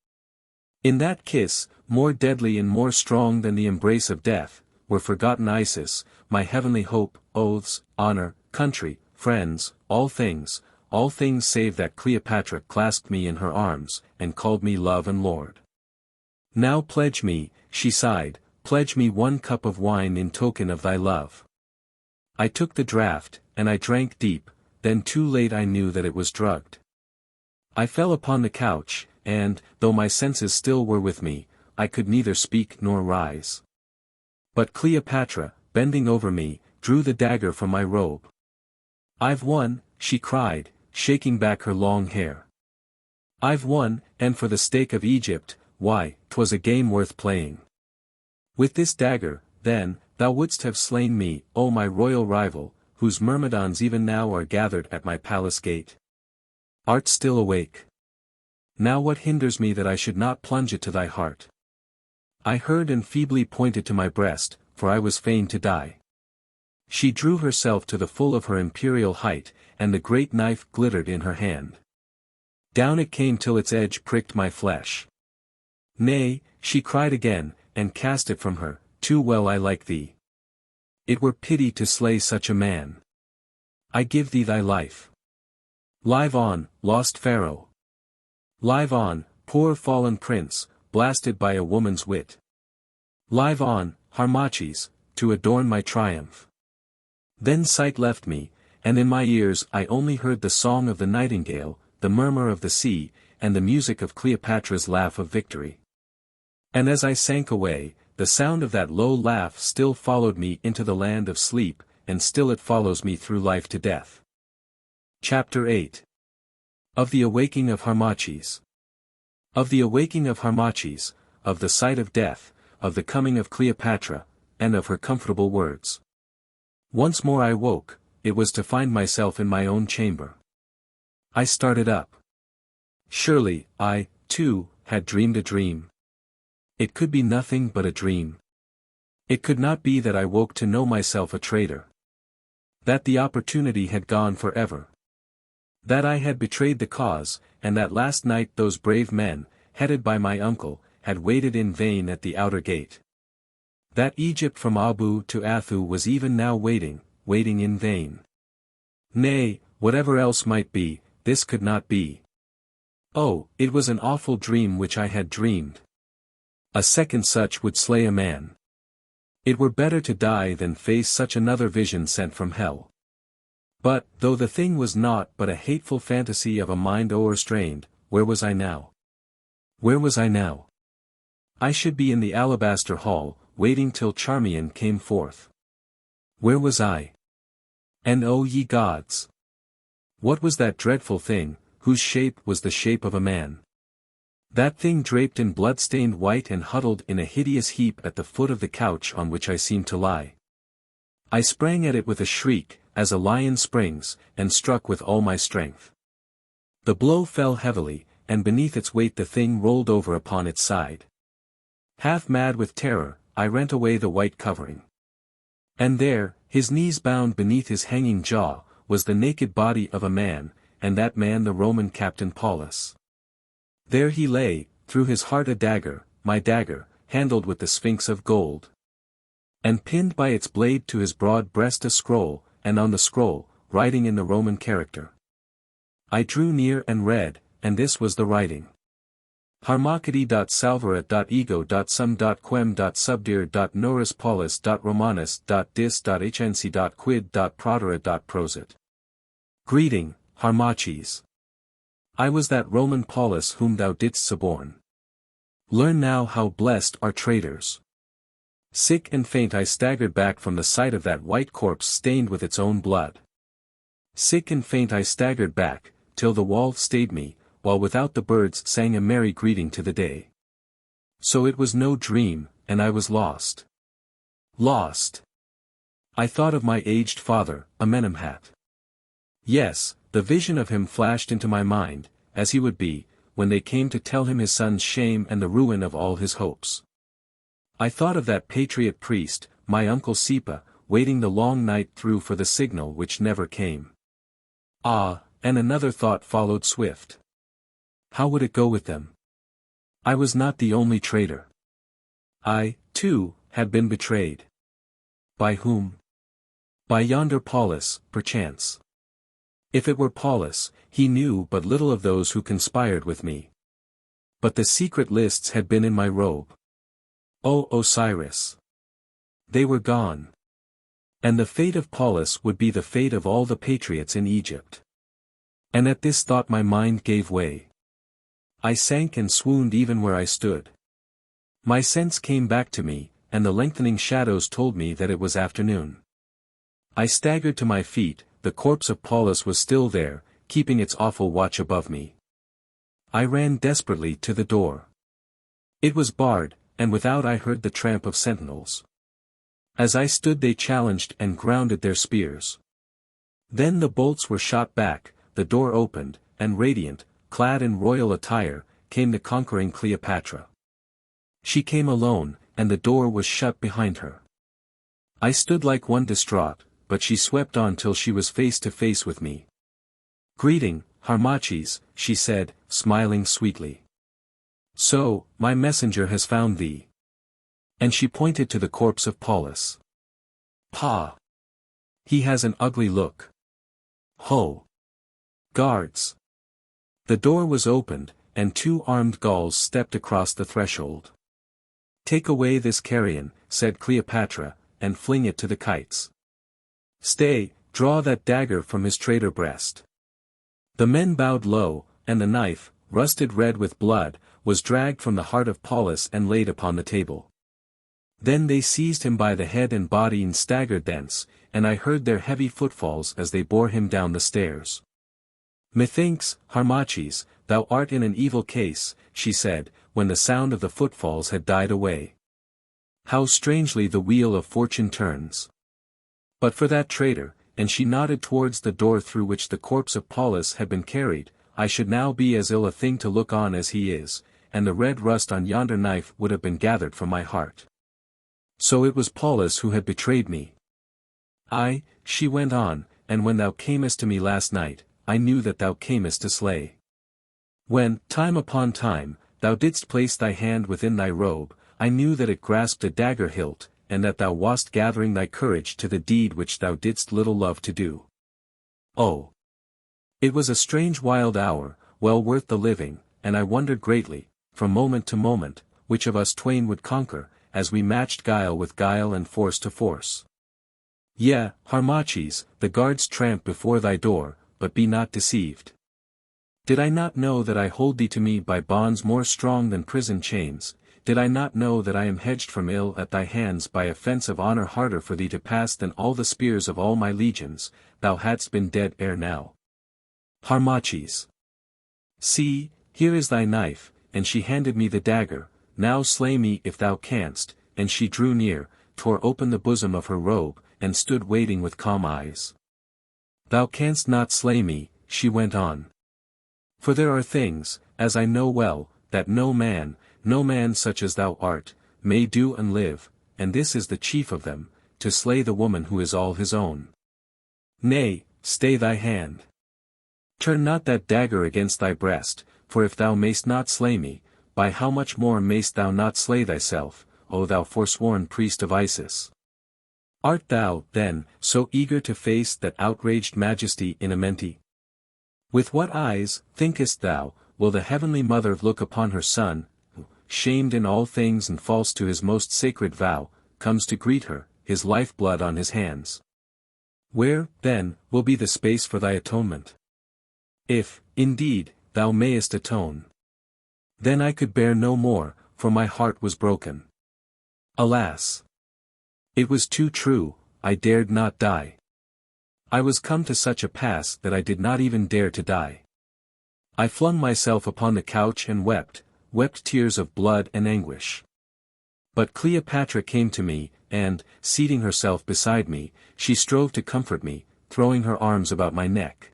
In that kiss, more deadly and more strong than the embrace of death, were forgotten Isis, my heavenly hope, oaths, honor, country, friends, all things save that Cleopatra clasped me in her arms, and called me love and lord. Now pledge me, she sighed, pledge me 1 cup of wine in token of thy love. I took the draught, and I drank deep, then too late I knew that it was drugged. I fell upon the couch, and, though my senses still were with me, I could neither speak nor rise. But Cleopatra, bending over me, drew the dagger from my robe. "I've won," she cried, shaking back her long hair. "I've won, and for the stake of Egypt, why, 'twas a game worth playing. With this dagger, then, thou wouldst have slain me, O my royal rival, whose myrmidons even now are gathered at my palace gate. Art still awake? Now what hinders me that I should not plunge it to thy heart?" I heard and feebly pointed to my breast, for I was fain to die. She drew herself to the full of her imperial height, and the great knife glittered in her hand. Down it came till its edge pricked my flesh. "Nay," she cried again, and cast it from her, "too well I like thee. It were pity to slay such a man. I give thee thy life. Live on, lost pharaoh. Live on, poor fallen prince, blasted by a woman's wit. Live on, Harmachis, to adorn my triumph." Then sight left me, and in my ears I only heard the song of the nightingale, the murmur of the sea, and the music of Cleopatra's laugh of victory. And as I sank away, the sound of that low laugh still followed me into the land of sleep, and still it follows me through life to death. Chapter 8. Of the awaking of Harmachis. Of the awaking of Harmachis, of the sight of death, of the coming of Cleopatra, and of her comfortable words. Once more I woke, it was to find myself in my own chamber. I started up. Surely, I, too, had dreamed a dream. It could be nothing but a dream. It could not be that I woke to know myself a traitor. That the opportunity had gone forever. That I had betrayed the cause, and that last night those brave men, headed by my uncle, had waited in vain at the outer gate. That Egypt from Abu to Athu was even now waiting in vain. Nay, whatever else might be, this could not be. Oh, it was an awful dream which I had dreamed. A second such would slay a man. It were better to die than face such another vision sent from hell. But, though the thing was naught but a hateful fantasy of a mind o'erstrained, where was I now? Where was I now? I should be in the alabaster hall, waiting till Charmion came forth. Where was I? And O ye gods! What was that dreadful thing, whose shape was the shape of a man? That thing draped in blood-stained white and huddled in a hideous heap at the foot of the couch on which I seemed to lie. I sprang at it with a shriek, as a lion springs, and struck with all my strength. The blow fell heavily, and beneath its weight the thing rolled over upon its side. Half mad with terror, I rent away the white covering. And there, his knees bound beneath his hanging jaw, was the naked body of a man, and that man the Roman captain Paulus. There he lay, through his heart a dagger, my dagger, handled with the sphinx of gold. And pinned by its blade to his broad breast a scroll, and on the scroll, writing in the Roman character. I drew near and read, and this was the writing. Harmachidi.salvara.ego.sum.quem.subdir.norus paulus.romanus.dis.hnc.quid.prodera.prosit. Greeting, Harmachis. I was that Roman Paulus whom thou didst suborn. Learn now how blessed are traitors. Sick and faint I staggered back from the sight of that white corpse stained with its own blood. Sick and faint I staggered back, till the wall stayed me, while without the birds sang a merry greeting to the day. So it was no dream, and I was lost. Lost. I thought of my aged father, Amenemhat. Yes, the vision of him flashed into my mind, as he would be, when they came to tell him his son's shame and the ruin of all his hopes. I thought of that patriot priest, my uncle Sipa, waiting the long night through for the signal which never came. Ah, and another thought followed swift. How would it go with them? I was not the only traitor. I, too, had been betrayed. By whom? By yonder Paulus, perchance. If it were Paulus, he knew but little of those who conspired with me. But the secret lists had been in my robe. O Osiris! They were gone. And the fate of Paulus would be the fate of all the patriots in Egypt. And at this thought my mind gave way. I sank and swooned even where I stood. My sense came back to me, and the lengthening shadows told me that it was afternoon. I staggered to my feet. The corpse of Paulus was still there, keeping its awful watch above me. I ran desperately to the door. It was barred, and without I heard the tramp of sentinels. As I stood they challenged and grounded their spears. Then the bolts were shot back, the door opened, and radiant, clad in royal attire, came the conquering Cleopatra. She came alone, and the door was shut behind her. I stood like one distraught, but she swept on till she was face to face with me. "Greeting, Harmachis," she said, smiling sweetly. "So, my messenger has found thee." And she pointed to the corpse of Paulus. "Pah! He has an ugly look. Ho! Guards!" The door was opened, and 2 armed Gauls stepped across the threshold. "Take away this carrion," said Cleopatra, "and fling it to the kites. Stay, draw that dagger from his traitor breast." The men bowed low, and the knife, rusted red with blood, was dragged from the heart of Paulus and laid upon the table. Then they seized him by the head and body and staggered thence, and I heard their heavy footfalls as they bore him down the stairs. "Methinks, Harmachis, thou art in an evil case," she said, when the sound of the footfalls had died away. "How strangely the wheel of fortune turns. But for that traitor," and she nodded towards the door through which the corpse of Paulus had been carried, "I should now be as ill a thing to look on as he is, and the red rust on yonder knife would have been gathered from my heart. So it was Paulus who had betrayed me. Aye," she went on, "and when thou camest to me last night, I knew that thou camest to slay. When, time upon time, thou didst place thy hand within thy robe, I knew that it grasped a dagger hilt, and that thou wast gathering thy courage to the deed which thou didst little love to do. Oh! It was a strange wild hour, well worth the living, and I wondered greatly, from moment to moment, which of us twain would conquer, as we matched guile with guile and force to force. Yea, Harmachis, the guards tramp before thy door, but be not deceived. Did I not know that I hold thee to me by bonds more strong than prison chains? Did I not know that I am hedged from ill at thy hands by a fence of honor harder for thee to pass than all the spears of all my legions, thou hadst been dead ere now. Harmachis. See, here is thy knife," and she handed me the dagger, "now slay me if thou canst," and she drew near, tore open the bosom of her robe, and stood waiting with calm eyes. "Thou canst not slay me," she went on. "For there are things, as I know well, that no man such as thou art, may do and live, and this is the chief of them, to slay the woman who is all his own. Nay, stay thy hand. Turn not that dagger against thy breast, for if thou mayst not slay me, by how much more mayst thou not slay thyself, O thou forsworn priest of Isis? Art thou, then, so eager to face that outraged majesty in Amenti? With what eyes, thinkest thou, will the heavenly mother look upon her son, who, shamed in all things and false to his most sacred vow, comes to greet her, his life-blood on his hands? Where, then, will be the space for thy atonement? If, indeed, thou mayest atone. Then I could bear no more, for my heart was broken. Alas! It was too true, I dared not die. I was come to such a pass that I did not even dare to die. I flung myself upon the couch and wept tears of blood and anguish. But Cleopatra came to me, and, seating herself beside me, she strove to comfort me, throwing her arms about my neck.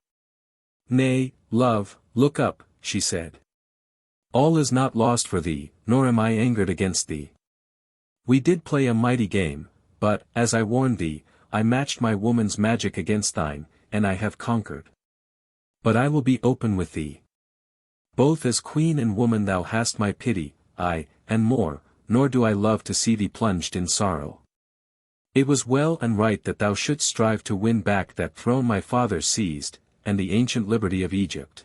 Nay, love, look up, she said. All is not lost for thee, nor am I angered against thee. We did play a mighty game, but, as I warned thee, I matched my woman's magic against thine, and I have conquered. But I will be open with thee. Both as queen and woman thou hast my pity, aye, and more, nor do I love to see thee plunged in sorrow. It was well and right that thou shouldst strive to win back that throne my father seized, and the ancient liberty of Egypt.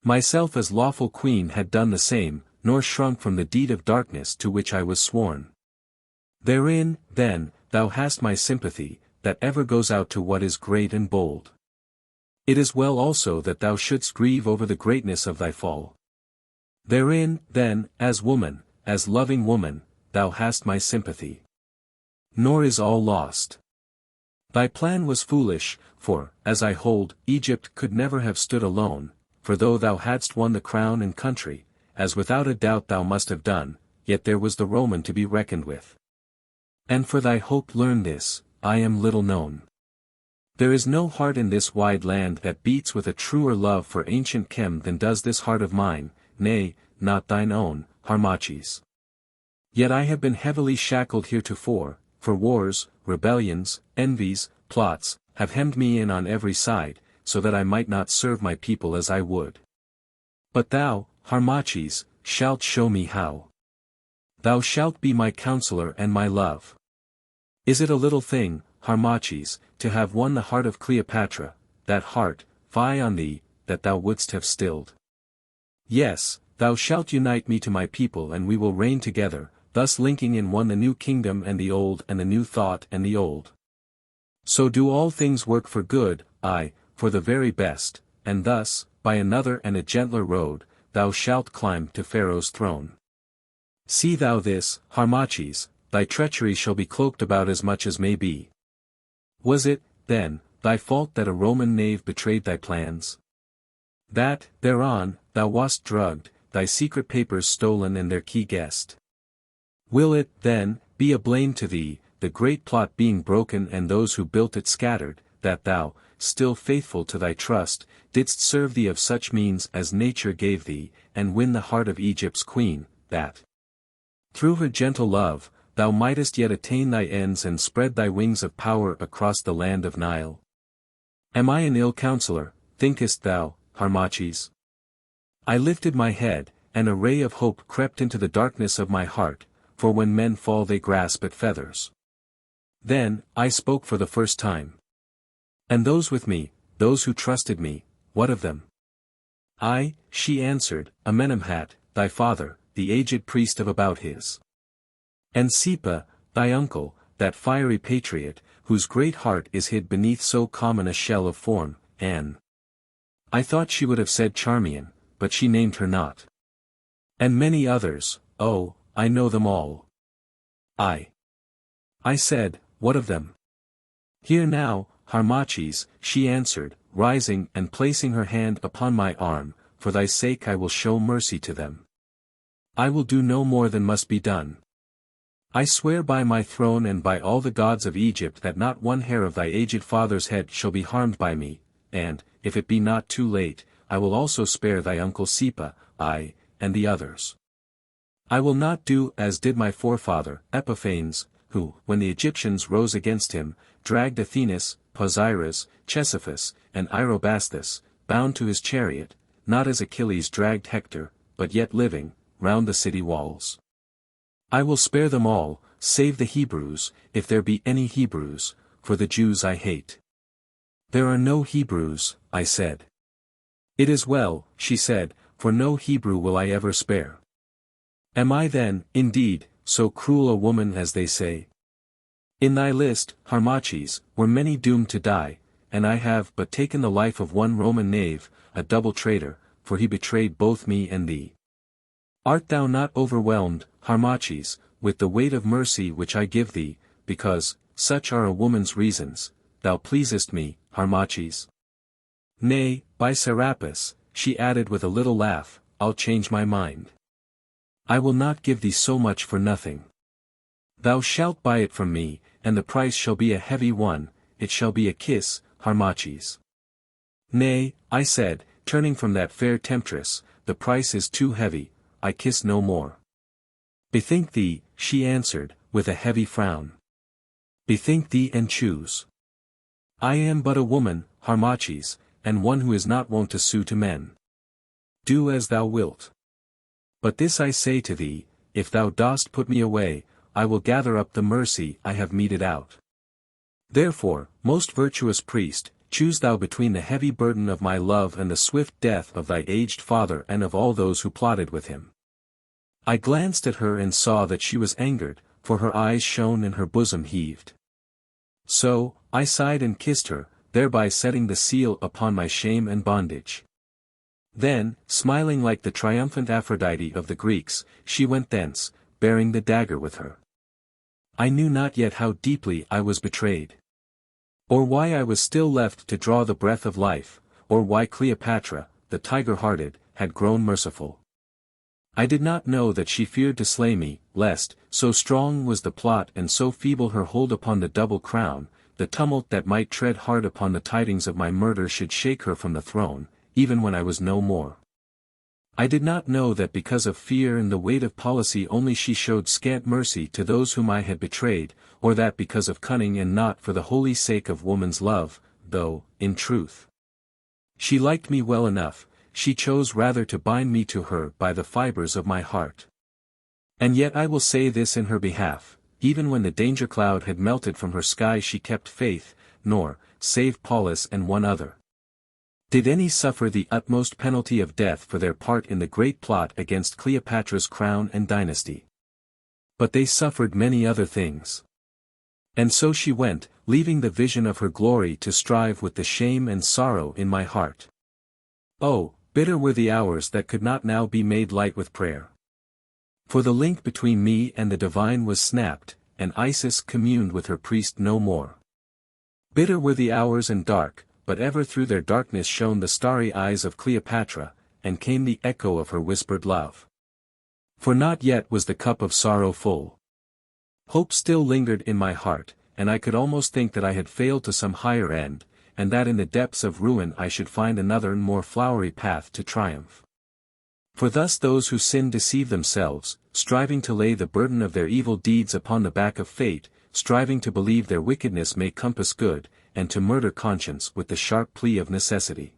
Myself as lawful queen had done the same, nor shrunk from the deed of darkness to which I was sworn. Therein, then, thou hast my sympathy, that ever goes out to what is great and bold. It is well also that thou shouldst grieve over the greatness of thy fall. Therein, then, as woman, as loving woman, thou hast my sympathy. Nor is all lost. Thy plan was foolish, for, as I hold, Egypt could never have stood alone, for though thou hadst won the crown and country, as without a doubt thou must have done, yet there was the Roman to be reckoned with. And for thy hope learn this, I am little known. There is no heart in this wide land that beats with a truer love for ancient Chem than does this heart of mine, nay, not thine own, Harmachis. Yet I have been heavily shackled heretofore, for wars, rebellions, envies, plots, have hemmed me in on every side, so that I might not serve my people as I would. But thou, Harmachis, shalt show me how. Thou shalt be my counselor and my love. Is it a little thing, Harmachis, to have won the heart of Cleopatra, that heart, fie on thee, that thou wouldst have stilled? Yes, thou shalt unite me to my people and we will reign together, thus linking in one the new kingdom and the old and the new thought and the old. So do all things work for good, aye, for the very best, and thus, by another and a gentler road, thou shalt climb to Pharaoh's throne. See thou this, Harmachis, thy treachery shall be cloaked about as much as may be. Was it, then, thy fault that a Roman knave betrayed thy plans? That, thereon, thou wast drugged, thy secret papers stolen and their key guessed? Will it, then, be a blame to thee, the great plot being broken and those who built it scattered, that thou, still faithful to thy trust, didst serve thee of such means as nature gave thee, and win the heart of Egypt's queen, that, through her gentle love, thou mightest yet attain thy ends and spread thy wings of power across the land of Nile? Am I an ill counselor, thinkest thou, Harmachis? I lifted my head, and a ray of hope crept into the darkness of my heart, for when men fall they grasp at feathers. Then, I spoke for the first time. And those with me, those who trusted me, what of them? I, she answered, Amenemhat, thy father, the aged priest of Abouthis. And Sipa, thy uncle, that fiery patriot, whose great heart is hid beneath so common a shell of form, and I thought she would have said Charmion, but she named her not. And many others, oh, I know them all. I said, what of them? Hear now, Harmachis, she answered, rising and placing her hand upon my arm, for thy sake I will show mercy to them. I will do no more than must be done. I swear by my throne and by all the gods of Egypt that not one hair of thy aged father's head shall be harmed by me, and, if it be not too late, I will also spare thy uncle Sipa, I, and the others. I will not do as did my forefather, Epiphanes, who, when the Egyptians rose against him, dragged Athenas, Posiris, Ctesiphus, and Arobasthus, bound to his chariot, not as Achilles dragged Hector, but yet living, round the city walls. I will spare them all, save the Hebrews, if there be any Hebrews, for the Jews I hate. There are no Hebrews, I said. It is well, she said, for no Hebrew will I ever spare. Am I then, indeed, so cruel a woman as they say? In thy list, Harmachis, were many doomed to die, and I have but taken the life of one Roman knave, a double traitor, for he betrayed both me and thee. Art thou not overwhelmed, Harmachis, with the weight of mercy which I give thee, because, such are a woman's reasons, thou pleasest me, Harmachis? Nay, by Serapis, she added with a little laugh, I'll change my mind. I will not give thee so much for nothing. Thou shalt buy it from me, and the price shall be a heavy one, it shall be a kiss, Harmachis. Nay, I said, turning from that fair temptress, the price is too heavy, I kiss no more. Bethink thee, she answered, with a heavy frown. Bethink thee and choose. I am but a woman, Harmachis, and one who is not wont to sue to men. Do as thou wilt. But this I say to thee, if thou dost put me away, I will gather up the mercy I have meted out. Therefore, most virtuous priest, choose thou between the heavy burden of my love and the swift death of thy aged father and of all those who plotted with him. I glanced at her and saw that she was angered, for her eyes shone and her bosom heaved. So, I sighed and kissed her, thereby setting the seal upon my shame and bondage. Then, smiling like the triumphant Aphrodite of the Greeks, she went thence, bearing the dagger with her. I knew not yet how deeply I was betrayed. Or why I was still left to draw the breath of life, or why Cleopatra, the tiger-hearted, had grown merciful. I did not know that she feared to slay me, lest, so strong was the plot and so feeble her hold upon the double crown, the tumult that might tread hard upon the tidings of my murder should shake her from the throne, even when I was no more. I did not know that because of fear and the weight of policy only she showed scant mercy to those whom I had betrayed, or that because of cunning and not for the holy sake of woman's love, though, in truth, she liked me well enough, she chose rather to bind me to her by the fibers of my heart. And yet I will say this in her behalf, even when the danger cloud had melted from her sky she kept faith, nor, save Paulus and one other, did any suffer the utmost penalty of death for their part in the great plot against Cleopatra's crown and dynasty. But they suffered many other things. And so she went, leaving the vision of her glory to strive with the shame and sorrow in my heart. Oh, bitter were the hours that could not now be made light with prayer. For the link between me and the divine was snapped, and Isis communed with her priest no more. Bitter were the hours and dark, but ever through their darkness shone the starry eyes of Cleopatra, and came the echo of her whispered love. For not yet was the cup of sorrow full. Hope still lingered in my heart, and I could almost think that I had failed to some higher end, and that in the depths of ruin I should find another and more flowery path to triumph. For thus those who sin deceive themselves, striving to lay the burden of their evil deeds upon the back of fate, striving to believe their wickedness may compass good, and to murder conscience with the sharp plea of necessity.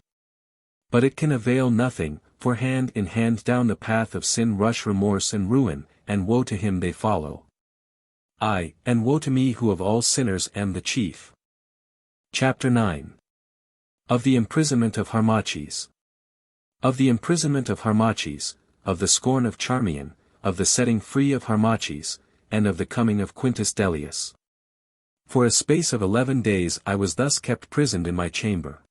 But it can avail nothing, for hand in hand down the path of sin rush remorse and ruin, and woe to him they follow. Aye, and woe to me who of all sinners am the chief. Chapter 9. Of the imprisonment of Harmachis. Of the imprisonment of Harmachis, of the scorn of Charmion, of the setting free of Harmachis, and of the coming of Quintus Dellius. For a space of 11 days I was thus kept prisoned in my chamber.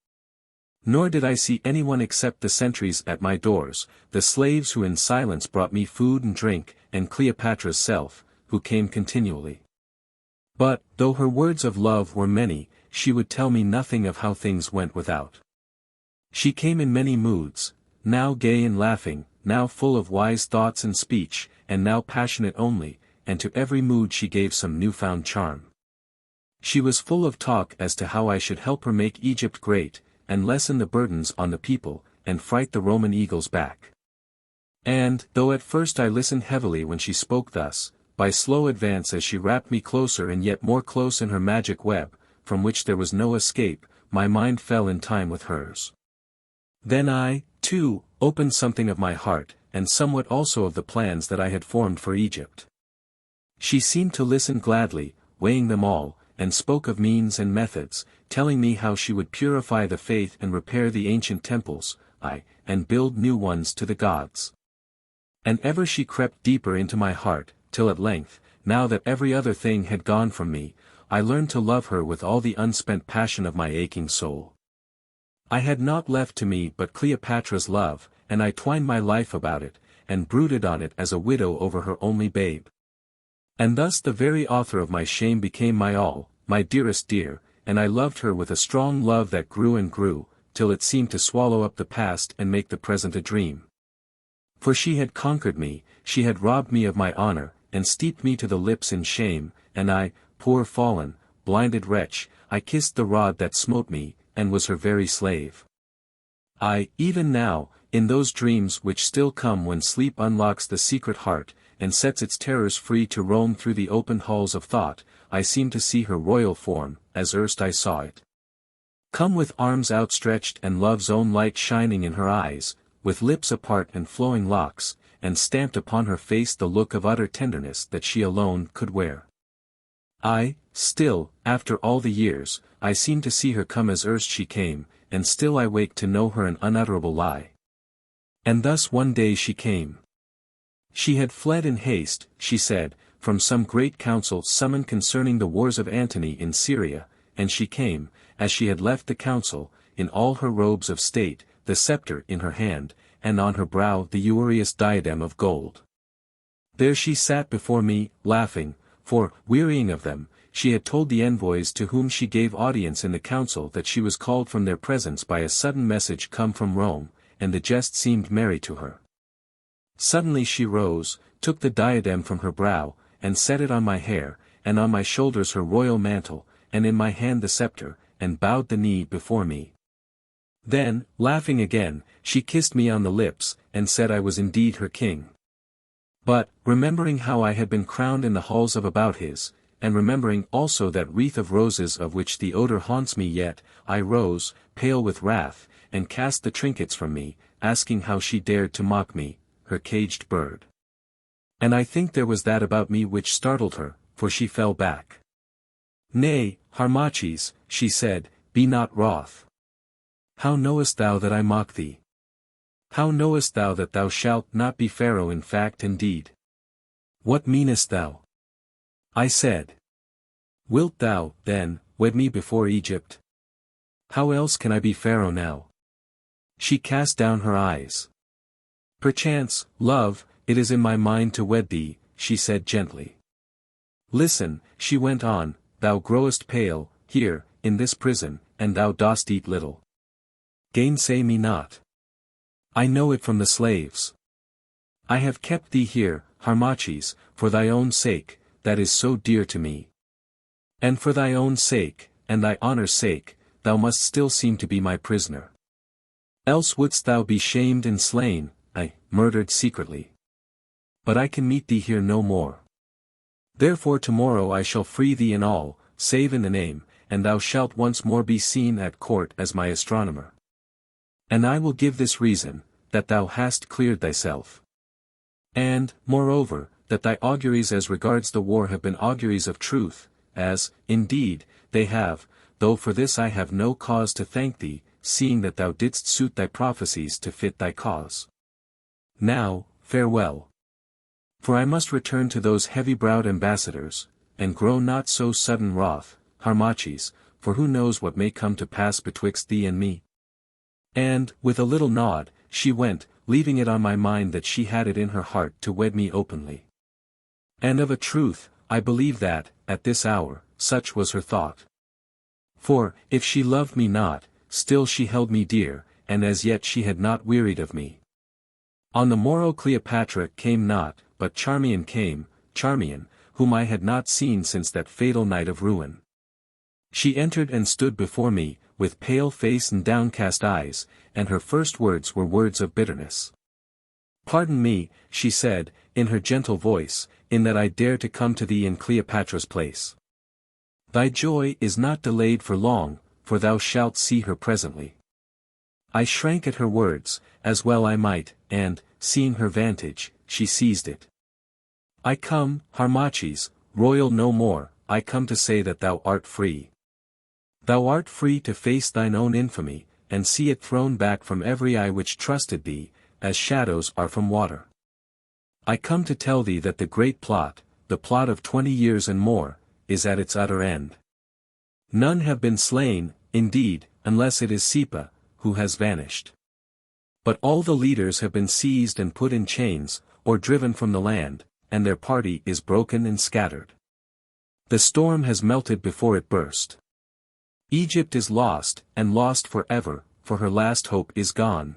Nor did I see anyone except the sentries at my doors, the slaves who in silence brought me food and drink, and Cleopatra's self, who came continually. But, though her words of love were many, she would tell me nothing of how things went without. She came in many moods, now gay and laughing, now full of wise thoughts and speech, and now passionate only, and to every mood she gave some newfound charm. She was full of talk as to how I should help her make Egypt great, and lessen the burdens on the people, and fright the Roman eagles back. And, though at first I listened heavily when she spoke thus, by slow advance as she wrapped me closer and yet more close in her magic web, from which there was no escape, my mind fell in time with hers. Then I, too, opened something of my heart, and somewhat also of the plans that I had formed for Egypt. She seemed to listen gladly, weighing them all, and spoke of means and methods, telling me how she would purify the faith and repair the ancient temples, and build new ones to the gods. And ever she crept deeper into my heart, till at length, now that every other thing had gone from me, I learned to love her with all the unspent passion of my aching soul. I had naught left to me but Cleopatra's love, and I twined my life about it, and brooded on it as a widow over her only babe. And thus the very author of my shame became my all, my dearest dear, and I loved her with a strong love that grew and grew, till it seemed to swallow up the past and make the present a dream. For she had conquered me, she had robbed me of my honor, and steeped me to the lips in shame, and I, poor fallen, blinded wretch, I kissed the rod that smote me, and was her very slave. Even now, in those dreams which still come when sleep unlocks the secret heart, and sets its terrors free to roam through the open halls of thought, I seem to see her royal form, as erst I saw it. Come with arms outstretched and love's own light shining in her eyes, with lips apart and flowing locks, and stamped upon her face the look of utter tenderness that she alone could wear. Still, after all the years, I seem to see her come as erst she came, and still I wake to know her an unutterable lie. And thus one day she came. She had fled in haste, she said, from some great council summoned concerning the wars of Antony in Syria, and she came, as she had left the council, in all her robes of state, the scepter in her hand, and on her brow the urious diadem of gold. There she sat before me, laughing, for, wearying of them, she had told the envoys to whom she gave audience in the council that she was called from their presence by a sudden message come from Rome, and the jest seemed merry to her. Suddenly she rose, took the diadem from her brow, and set it on my hair, and on my shoulders her royal mantle, and in my hand the scepter, and bowed the knee before me. Then, laughing again, she kissed me on the lips, and said I was indeed her king. But, remembering how I had been crowned in the halls of Abouthis, and remembering also that wreath of roses of which the odor haunts me yet, I rose, pale with wrath, and cast the trinkets from me, asking how she dared to mock me, her caged bird. And I think there was that about me which startled her, for she fell back. Nay, Harmachis, she said, be not wroth. How knowest thou that I mock thee? How knowest thou that thou shalt not be pharaoh in fact and deed? What meanest thou? I said. Wilt thou, then, wed me before Egypt? How else can I be pharaoh now? She cast down her eyes. Perchance, love, it is in my mind to wed thee, she said gently. Listen, she went on, thou growest pale, here, in this prison, and thou dost eat little. Gainsay me not. I know it from the slaves. I have kept thee here, Harmachis, for thy own sake, that is so dear to me. And for thy own sake, and thy honor's sake, thou must still seem to be my prisoner. Else wouldst thou be shamed and slain, murdered secretly. But I can meet thee here no more. Therefore tomorrow I shall free thee in all, save in the name, and thou shalt once more be seen at court as my astronomer. And I will give this reason, that thou hast cleared thyself. And, moreover, that thy auguries as regards the war have been auguries of truth, as, indeed, they have, though for this I have no cause to thank thee, seeing that thou didst suit thy prophecies to fit thy cause. Now, farewell. For I must return to those heavy-browed ambassadors, and grow not so sudden wroth, Harmachis, for who knows what may come to pass betwixt thee and me? And, with a little nod, she went, leaving it on my mind that she had it in her heart to wed me openly. And of a truth, I believe that, at this hour, such was her thought. For, if she loved me not, still she held me dear, and as yet she had not wearied of me. On the morrow Cleopatra came not, but Charmion came, Charmion, whom I had not seen since that fatal night of ruin. She entered and stood before me, with pale face and downcast eyes, and her first words were words of bitterness. Pardon me, she said, in her gentle voice, in that I dare to come to thee in Cleopatra's place. Thy joy is not delayed for long, for thou shalt see her presently. I shrank at her words, as well I might, and, seeing her vantage, she seized it. I come, Harmachis, royal no more, I come to say that thou art free. Thou art free to face thine own infamy, and see it thrown back from every eye which trusted thee, as shadows are from water. I come to tell thee that the great plot, the plot of 20 years and more, is at its utter end. None have been slain, indeed, unless it is Sipa, who has vanished. But all the leaders have been seized and put in chains, or driven from the land, and their party is broken and scattered. The storm has melted before it burst. Egypt is lost, and lost forever, for her last hope is gone.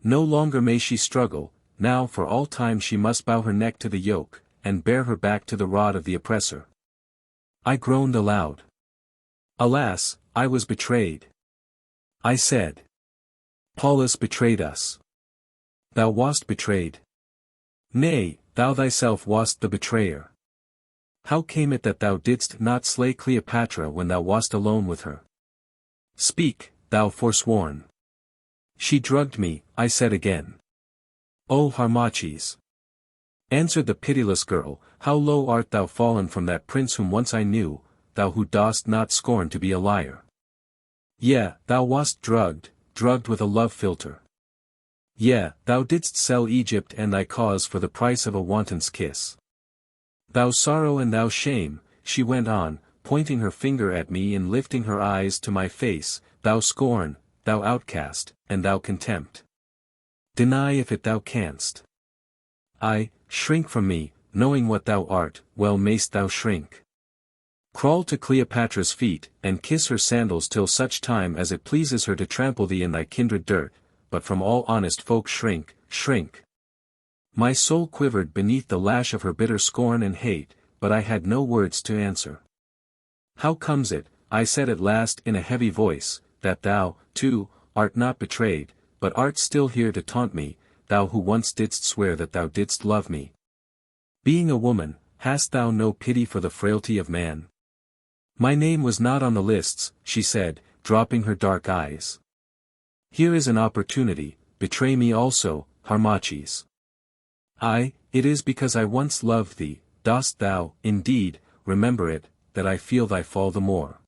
No longer may she struggle, now for all time she must bow her neck to the yoke, and bear her back to the rod of the oppressor. I groaned aloud. Alas, I was betrayed. I said. Paulus betrayed us. Thou wast betrayed. Nay, thou thyself wast the betrayer. How came it that thou didst not slay Cleopatra when thou wast alone with her? Speak, thou forsworn. She drugged me, I said again. O Harmachis! Answered the pitiless girl, how low art thou fallen from that prince whom once I knew, thou who dost not scorn to be a liar. Yea, thou wast drugged with a love philtre. Yea, thou didst sell Egypt and thy cause for the price of a wanton's kiss. Thou sorrow and thou shame, she went on, pointing her finger at me and lifting her eyes to my face, thou scorn, thou outcast, and thou contempt. Deny if it thou canst. Ay, shrink from me, knowing what thou art, well mayst thou shrink. Crawl to Cleopatra's feet, and kiss her sandals till such time as it pleases her to trample thee in thy kindred dirt, but from all honest folk shrink, shrink. My soul quivered beneath the lash of her bitter scorn and hate, but I had no words to answer. How comes it, I said at last in a heavy voice, that thou, too, art not betrayed, but art still here to taunt me, thou who once didst swear that thou didst love me? Being a woman, hast thou no pity for the frailty of man? My name was not on the lists, she said, dropping her dark eyes. Here is an opportunity, betray me also, Harmachis. Ay, it is because I once loved thee, dost thou, indeed, remember it, that I feel thy fall the more.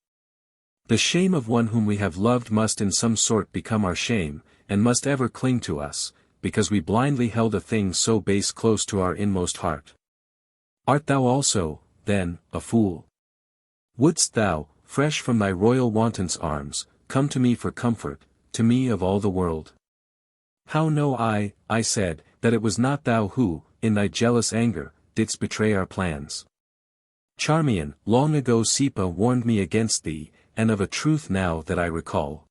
The shame of one whom we have loved must in some sort become our shame, and must ever cling to us, because we blindly held a thing so base close to our inmost heart. Art thou also, then, a fool? Wouldst thou, fresh from thy royal wanton's arms, come to me for comfort, to me of all the world? How know I said, that it was not thou who, in thy jealous anger, didst betray our plans? Charmion, long ago Sipa warned me against thee, and of a truth now that I recall.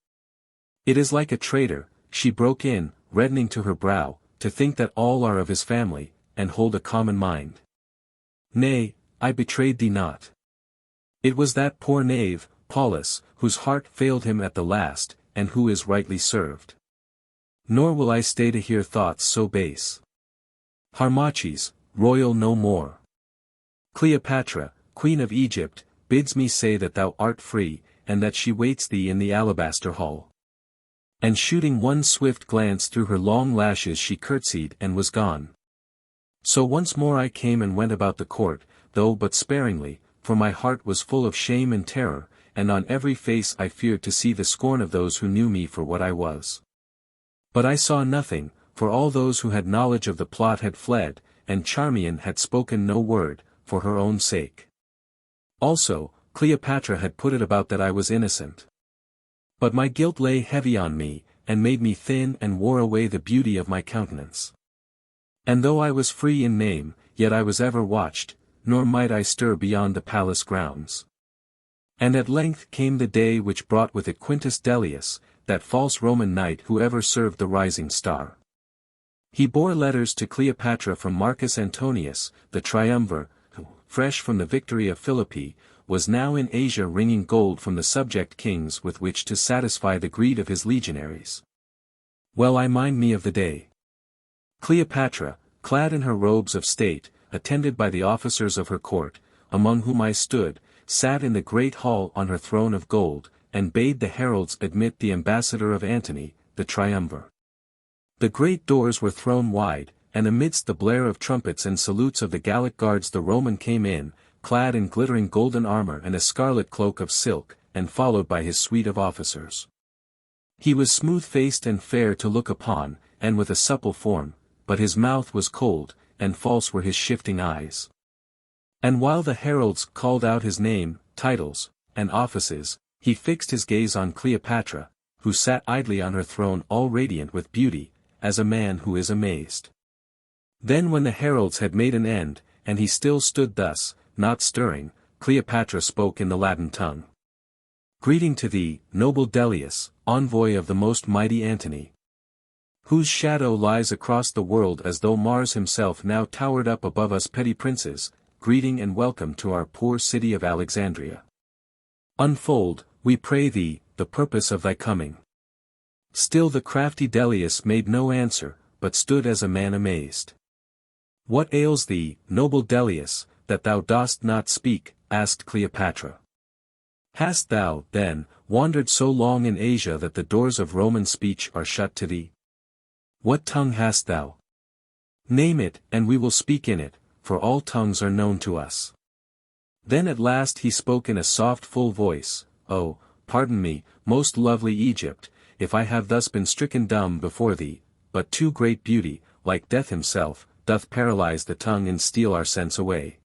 It is like a traitor, she broke in, reddening to her brow, to think that all are of his family, and hold a common mind. Nay, I betrayed thee not. It was that poor knave, Paulus, whose heart failed him at the last, and who is rightly served. Nor will I stay to hear thoughts so base. Harmachis, royal no more. Cleopatra, queen of Egypt, bids me say that thou art free, and that she waits thee in the alabaster hall. And shooting one swift glance through her long lashes she curtsied and was gone. So once more I came and went about the court, though but sparingly, for my heart was full of shame and terror, and on every face I feared to see the scorn of those who knew me for what I was. But I saw nothing, for all those who had knowledge of the plot had fled, and Charmion had spoken no word, for her own sake. Also, Cleopatra had put it about that I was innocent. But my guilt lay heavy on me, and made me thin and wore away the beauty of my countenance. And though I was free in name, yet I was ever watched, nor might I stir beyond the palace grounds. And at length came the day which brought with it Quintus Dellius, that false Roman knight who ever served the rising star. He bore letters to Cleopatra from Marcus Antonius, the triumvir, who, fresh from the victory of Philippi, was now in Asia wringing gold from the subject kings with which to satisfy the greed of his legionaries. Well I mind me of the day. Cleopatra, clad in her robes of state, attended by the officers of her court, among whom I stood, sat in the great hall on her throne of gold, and bade the heralds admit the ambassador of Antony, the triumvir. The great doors were thrown wide, and amidst the blare of trumpets and salutes of the Gallic guards the Roman came in, clad in glittering golden armor and a scarlet cloak of silk, and followed by his suite of officers. He was smooth-faced and fair to look upon, and with a supple form, but his mouth was cold, and false were his shifting eyes. And while the heralds called out his name, titles, and offices, he fixed his gaze on Cleopatra, who sat idly on her throne all radiant with beauty, as a man who is amazed. Then when the heralds had made an end, and he still stood thus, not stirring, Cleopatra spoke in the Latin tongue. Greeting to thee, noble Dellius, envoy of the most mighty Antony, whose shadow lies across the world as though Mars himself now towered up above us petty princes, greeting and welcome to our poor city of Alexandria. Unfold, we pray thee, the purpose of thy coming. Still the crafty Dellius made no answer, but stood as a man amazed. What ails thee, noble Dellius, that thou dost not speak? Asked Cleopatra. Hast thou, then, wandered so long in Asia that the doors of Roman speech are shut to thee? What tongue hast thou? Name it, and we will speak in it, for all tongues are known to us. Then at last he spoke in a soft full voice, Oh, pardon me, most lovely Egypt, if I have thus been stricken dumb before thee, but too great beauty, like death himself, doth paralyze the tongue and steal our sense away.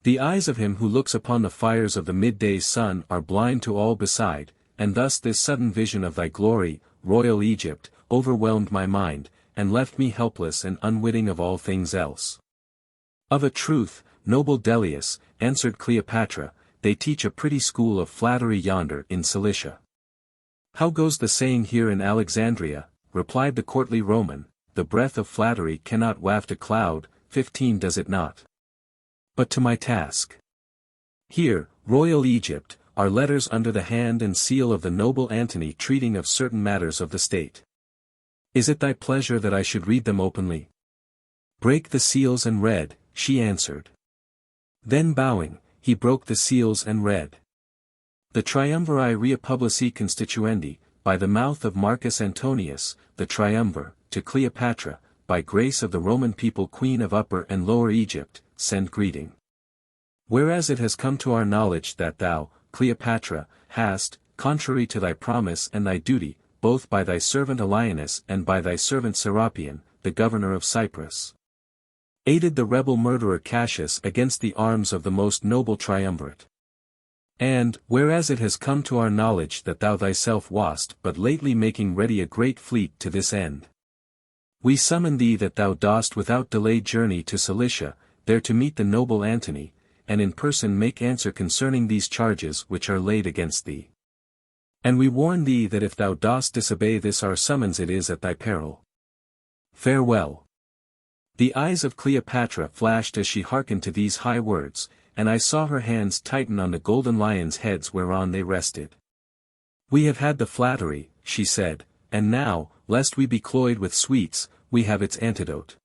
The eyes of him who looks upon the fires of the midday sun are blind to all beside, and thus this sudden vision of thy glory, royal Egypt, overwhelmed my mind, and left me helpless and unwitting of all things else. Of a truth, noble Delius, answered Cleopatra, they teach a pretty school of flattery yonder in Cilicia. How goes the saying here in Alexandria, replied the courtly Roman, the breath of flattery cannot waft a cloud, 15 does it not? But to my task. Here, royal Egypt, are letters under the hand and seal of the noble Antony treating of certain matters of the state. Is it thy pleasure that I should read them openly? Break the seals and read, she answered. Then bowing, he broke the seals and read. The triumviri republici constituendi, by the mouth of Marcus Antonius, the triumvir, to Cleopatra, by grace of the Roman people Queen of Upper and Lower Egypt, send greeting. Whereas it has come to our knowledge that thou, Cleopatra, hast, contrary to thy promise and thy duty, both by thy servant Elianus and by thy servant Serapion, the governor of Cyprus, aided the rebel murderer Cassius against the arms of the most noble triumvirate. And, whereas it has come to our knowledge that thou thyself wast but lately making ready a great fleet to this end, we summon thee that thou dost without delay journey to Cilicia, there to meet the noble Antony, and in person make answer concerning these charges which are laid against thee. And we warn thee that if thou dost disobey this our summons it is at thy peril. Farewell. The eyes of Cleopatra flashed as she hearkened to these high words, and I saw her hands tighten on the golden lions' heads whereon they rested. We have had the flattery, she said, and now, lest we be cloyed with sweets, we have its antidote.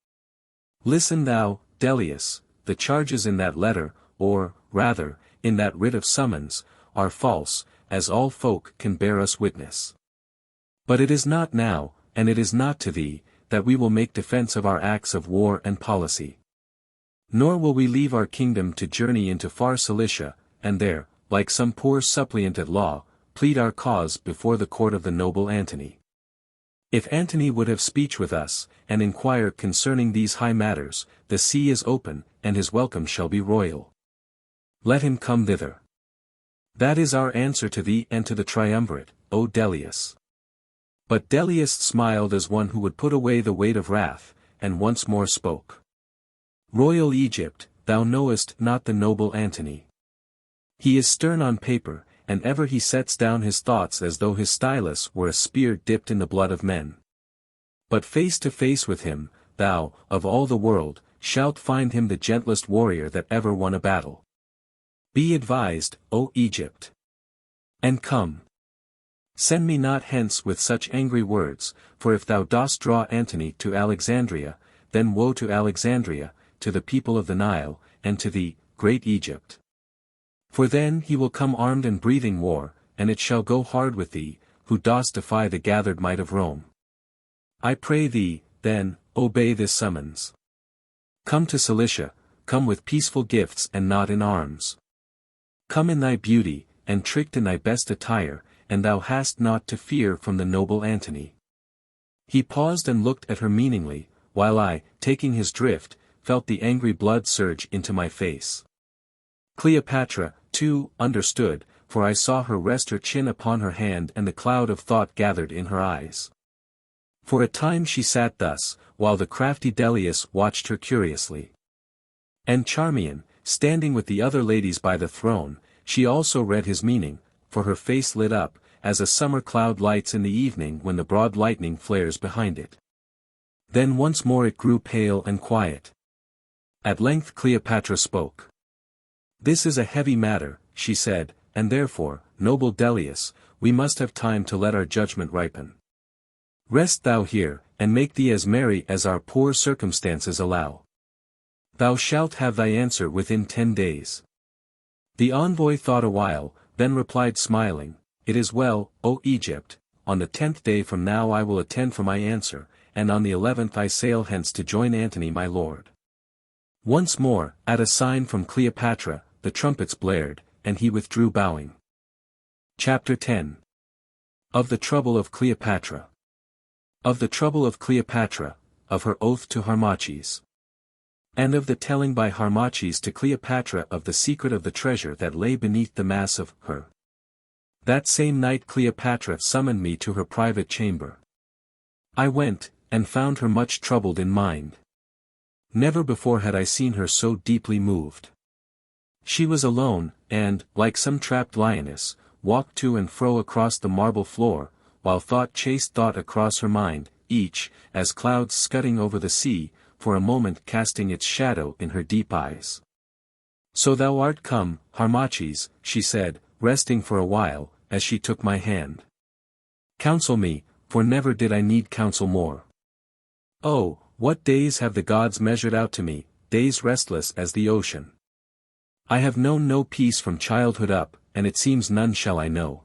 Listen thou, Delius, the charges in that letter, or, rather, in that writ of summons, are false, as all folk can bear us witness. But it is not now, and it is not to thee, that we will make defense of our acts of war and policy. Nor will we leave our kingdom to journey into far Cilicia, and there, like some poor suppliant at law, plead our cause before the court of the noble Antony. If Antony would have speech with us, and inquire concerning these high matters, the sea is open, and his welcome shall be royal. Let him come thither. That is our answer to thee and to the triumvirate, O Delius. But Delius smiled as one who would put away the weight of wrath, and once more spoke. Royal Egypt, thou knowest not the noble Antony. He is stern on paper, and ever he sets down his thoughts as though his stylus were a spear dipped in the blood of men. But face to face with him, thou, of all the world, shalt find him the gentlest warrior that ever won a battle. Be advised, O Egypt. And come. Send me not hence with such angry words, for if thou dost draw Antony to Alexandria, then woe to Alexandria, to the people of the Nile, and to thee, great Egypt. For then he will come armed and breathing war, and it shall go hard with thee, who dost defy the gathered might of Rome. I pray thee, then, obey this summons. Come to Cilicia, come with peaceful gifts and not in arms. Come in thy beauty, and tricked in thy best attire, and thou hast naught to fear from the noble Antony. He paused and looked at her meaningly, while I, taking his drift, felt the angry blood surge into my face. Cleopatra, too, understood, for I saw her rest her chin upon her hand and the cloud of thought gathered in her eyes. For a time she sat thus, while the crafty Delius watched her curiously. And Charmion, standing with the other ladies by the throne, she also read his meaning, for her face lit up, as a summer cloud lights in the evening when the broad lightning flares behind it. Then once more it grew pale and quiet. At length Cleopatra spoke. This is a heavy matter, she said, and therefore, noble Delius, we must have time to let our judgment ripen. Rest thou here, and make thee as merry as our poor circumstances allow. Thou shalt have thy answer within 10 days. The envoy thought a while, then replied smiling, It is well, O Egypt, on the 10th day from now I will attend for my answer, and on the 11th I sail hence to join Antony my lord. Once more, at a sign from Cleopatra, the trumpets blared, and he withdrew bowing. Chapter 10. Of the trouble of Cleopatra. Of the trouble of Cleopatra, of her oath to Harmachis. And of the telling by Harmachis to Cleopatra of the secret of the treasure that lay beneath the mass of her That same night Cleopatra summoned me to her private chamber. I went, and found her much troubled in mind. Never before had I seen her so deeply moved. She was alone, and, like some trapped lioness, walked to and fro across the marble floor, while thought chased thought across her mind, each, as clouds scudding over the sea, for a moment casting its shadow in her deep eyes. "So thou art come, Harmachis," she said, resting for a while, as she took my hand. "Counsel me, for never did I need counsel more. Oh, what days have the gods measured out to me, days restless as the ocean. I have known no peace from childhood up, and it seems none shall I know.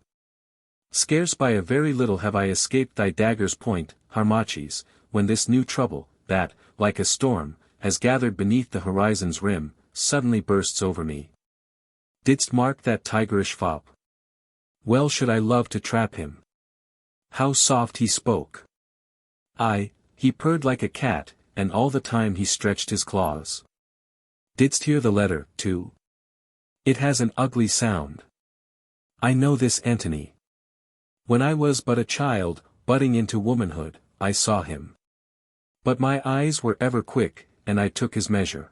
Scarce by a very little have I escaped thy dagger's point, Harmachis, when this new trouble, that, like a storm, has gathered beneath the horizon's rim, suddenly bursts over me. Didst mark that tigerish fop? Well should I love to trap him. How soft he spoke! Aye, he purred like a cat, and all the time he stretched his claws. Didst hear the letter, too? It has an ugly sound. I know this Antony. When I was but a child, budding into womanhood, I saw him. But my eyes were ever quick, and I took his measure.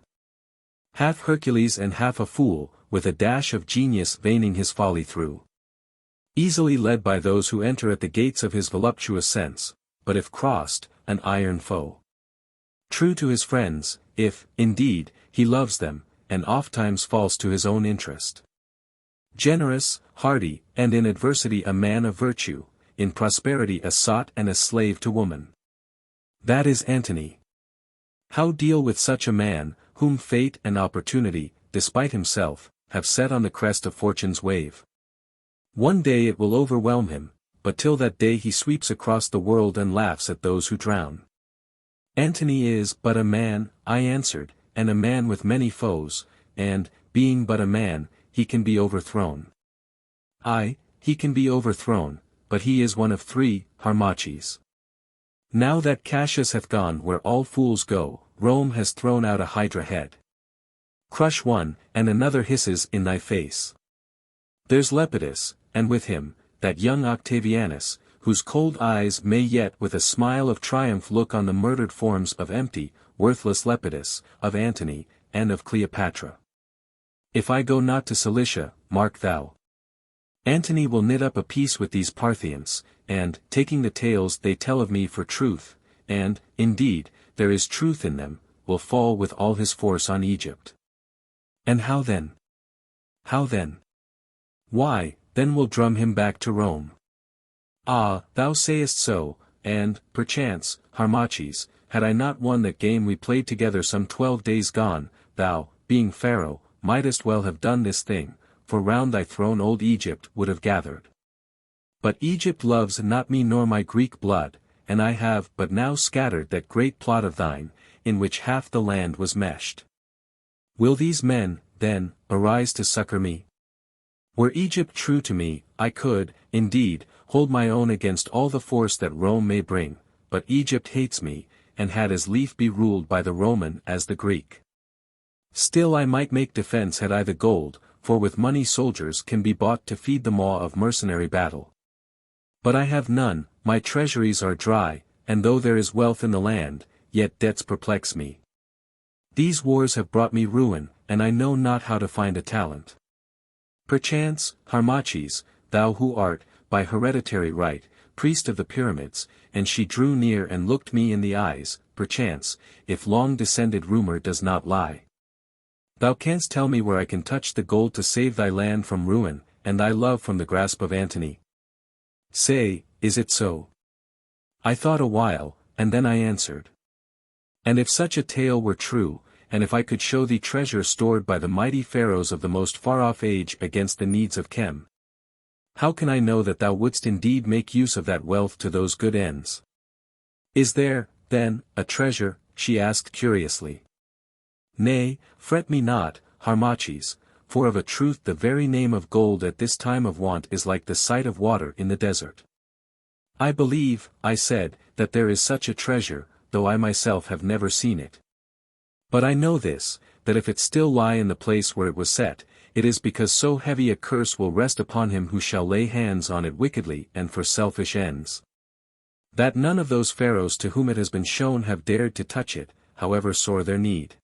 Half Hercules and half a fool, with a dash of genius veining his folly through. Easily led by those who enter at the gates of his voluptuous sense, but if crossed, an iron foe. True to his friends, if, indeed, he loves them, and ofttimes false to his own interest. Generous, hardy, and in adversity a man of virtue, in prosperity a sot and a slave to woman. That is Antony. How deal with such a man, whom fate and opportunity, despite himself, have set on the crest of fortune's wave? One day it will overwhelm him, but till that day he sweeps across the world and laughs at those who drown. Antony is but a man, I answered, and a man with many foes, and, being but a man, he can be overthrown. Aye, he can be overthrown, but he is one of three, Harmachis. Now that Cassius hath gone where all fools go, Rome has thrown out a hydra head. Crush one, and another hisses in thy face. There's Lepidus, and with him, that young Octavianus, whose cold eyes may yet with a smile of triumph look on the murdered forms of empty, worthless Lepidus, of Antony, and of Cleopatra. If I go not to Cilicia, mark thou. Antony will knit up a peace with these Parthians, and, taking the tales they tell of me for truth, and, indeed, there is truth in them, will fall with all his force on Egypt. And how then? How then? Why, then we'll drum him back to Rome. Ah, thou sayest so, and, perchance, Harmachis, had I not won that game we played together some 12 days gone, thou, being pharaoh, mightest well have done this thing, for round thy throne old Egypt would have gathered. But Egypt loves not me nor my Greek blood, and I have but now scattered that great plot of thine, in which half the land was meshed. Will these men, then, arise to succor me? Were Egypt true to me, I could, indeed, hold my own against all the force that Rome may bring, but Egypt hates me, and had as lief be ruled by the Roman as the Greek. Still I might make defense had I the gold, for with money soldiers can be bought to feed the maw of mercenary battle. But I have none, my treasuries are dry, and though there is wealth in the land, yet debts perplex me. These wars have brought me ruin, and I know not how to find a talent. Perchance, Harmachis, thou who art, by hereditary right, priest of the pyramids, and she drew near and looked me in the eyes, perchance, if long-descended rumor does not lie. Thou canst tell me where I can touch the gold to save thy land from ruin, and thy love from the grasp of Antony. Say, is it so? I thought a while, and then I answered. And if such a tale were true, and if I could show thee treasure stored by the mighty pharaohs of the most far-off age against the needs of Chem, how can I know that thou wouldst indeed make use of that wealth to those good ends? Is there, then, a treasure? She asked curiously. Nay, fret me not, Harmachis, for of a truth the very name of gold at this time of want is like the sight of water in the desert. I believe, I said, that there is such a treasure, though I myself have never seen it. But I know this, that if it still lie in the place where it was set, it is because so heavy a curse will rest upon him who shall lay hands on it wickedly and for selfish ends. That none of those pharaohs to whom it has been shown have dared to touch it, however sore their need.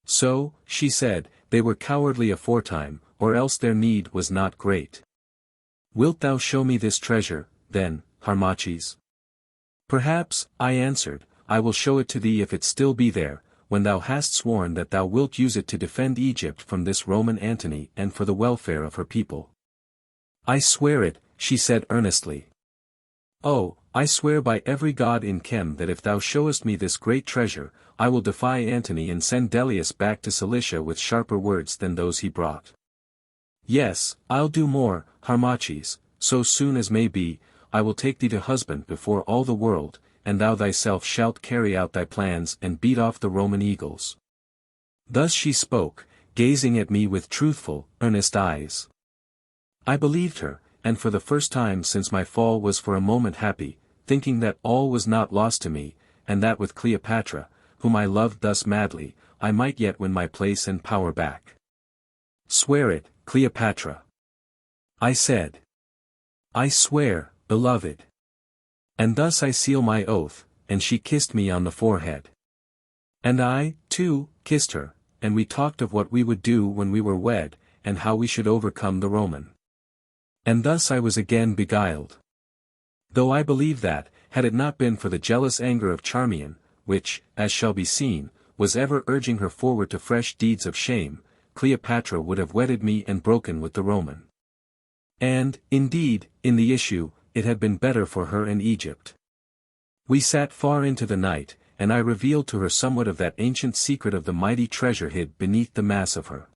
So, she said, they were cowardly aforetime, or else their need was not great. Wilt thou show me this treasure, then, Harmachis? Perhaps, I answered, I will show it to thee if it still be there, when thou hast sworn that thou wilt use it to defend Egypt from this Roman Antony and for the welfare of her people. I swear it, she said earnestly. Oh, I swear by every god in Chem that if thou showest me this great treasure, I will defy Antony and send Delius back to Cilicia with sharper words than those he brought. Yes, I'll do more, Harmachis, so soon as may be, I will take thee to husband before all the world, and thou thyself shalt carry out thy plans and beat off the Roman eagles. Thus she spoke, gazing at me with truthful, earnest eyes. I believed her, and for the first time since my fall was for a moment happy, thinking that all was not lost to me, and that with Cleopatra, whom I loved thus madly, I might yet win my place and power back. Swear it, Cleopatra. I said. I swear, beloved. And thus I seal my oath, and she kissed me on the forehead. And I, too, kissed her, and we talked of what we would do when we were wed, and how we should overcome the Roman. And thus I was again beguiled. Though I believe that, had it not been for the jealous anger of Charmion, which, as shall be seen, was ever urging her forward to fresh deeds of shame, Cleopatra would have wedded me and broken with the Roman. And, indeed, in the issue, it had been better for her in Egypt. We sat far into the night, and I revealed to her somewhat of that ancient secret of the mighty treasure hid beneath the mass of her.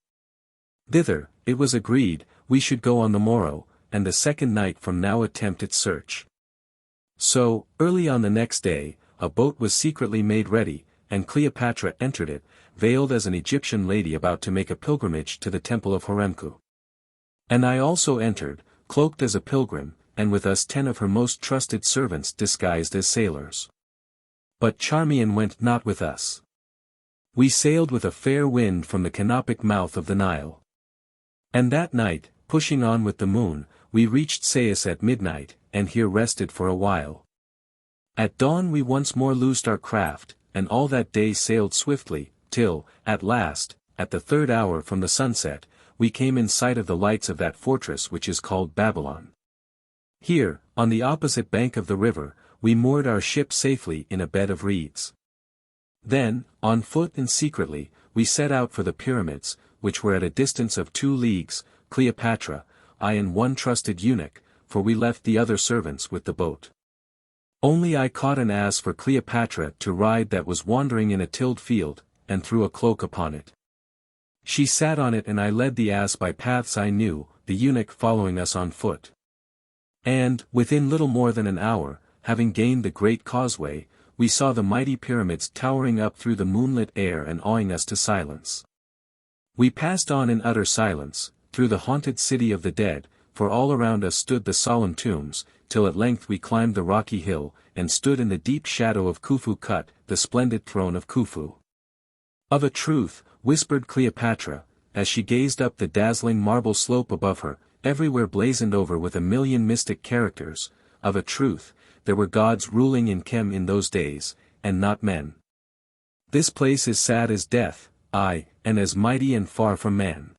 Thither, it was agreed, we should go on the morrow, and the second night from now attempt its search. So, early on the next day, a boat was secretly made ready, and Cleopatra entered it, veiled as an Egyptian lady about to make a pilgrimage to the temple of Horemheb. And I also entered, cloaked as a pilgrim, and with us 10 of her most trusted servants disguised as sailors. But Charmion went not with us. We sailed with a fair wind from the canopic mouth of the Nile. And that night, pushing on with the moon, we reached Sais at midnight, and here rested for a while. At dawn we once more loosed our craft, and all that day sailed swiftly, till, at last, at the 3rd hour from the sunset, we came in sight of the lights of that fortress which is called Babylon. Here, on the opposite bank of the river, we moored our ship safely in a bed of reeds. Then, on foot and secretly, we set out for the pyramids, which were at a distance of 2 leagues, Cleopatra, I and one trusted eunuch, for we left the other servants with the boat. Only I caught an ass for Cleopatra to ride that was wandering in a tilled field, and threw a cloak upon it. She sat on it and I led the ass by paths I knew, the eunuch following us on foot. And, within little more than an hour, having gained the great causeway, we saw the mighty pyramids towering up through the moonlit air and awing us to silence. We passed on in utter silence, through the haunted city of the dead, for all around us stood the solemn tombs, till at length we climbed the rocky hill, and stood in the deep shadow of Khufu Kut, the splendid throne of Khufu. Of a truth, whispered Cleopatra, as she gazed up the dazzling marble slope above her, everywhere blazoned over with a million mystic characters, of a truth, there were gods ruling in Chem in those days, and not men. This place is sad as death, aye, and as mighty and far from man.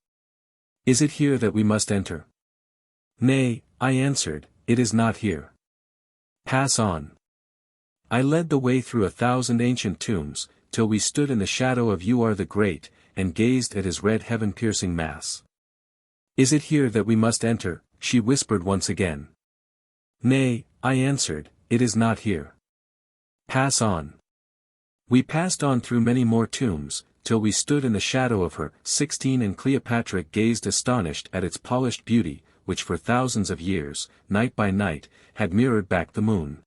Is it here that we must enter? Nay, I answered, it is not here. Pass on. I led the way through 1,000 ancient tombs, till we stood in the shadow of You Are the Great, and gazed at his red heaven-piercing mass. Is it here that we must enter? She whispered once again. Nay, I answered, it is not here. Pass on. We passed on through many more tombs, till we stood in the shadow of her, 16, and Cleopatra gazed astonished at its polished beauty, which for thousands of years, night by night, had mirrored back the moon.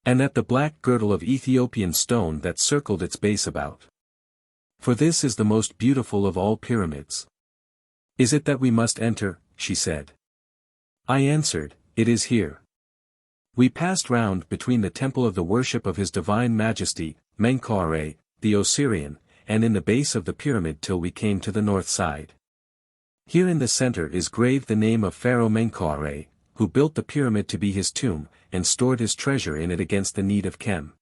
And at the black girdle of Ethiopian stone that circled its base about. For this is the most beautiful of all pyramids. Is it that we must enter? She said. I answered, it is here. We passed round between the temple of the worship of His Divine Majesty, Menkau-Ra, the Osirian, and in the base of the pyramid till we came to the north side. Here in the center is graved the name of Pharaoh Menkau-Ra, who built the pyramid to be his tomb, and stored his treasure in it against the need of Chem.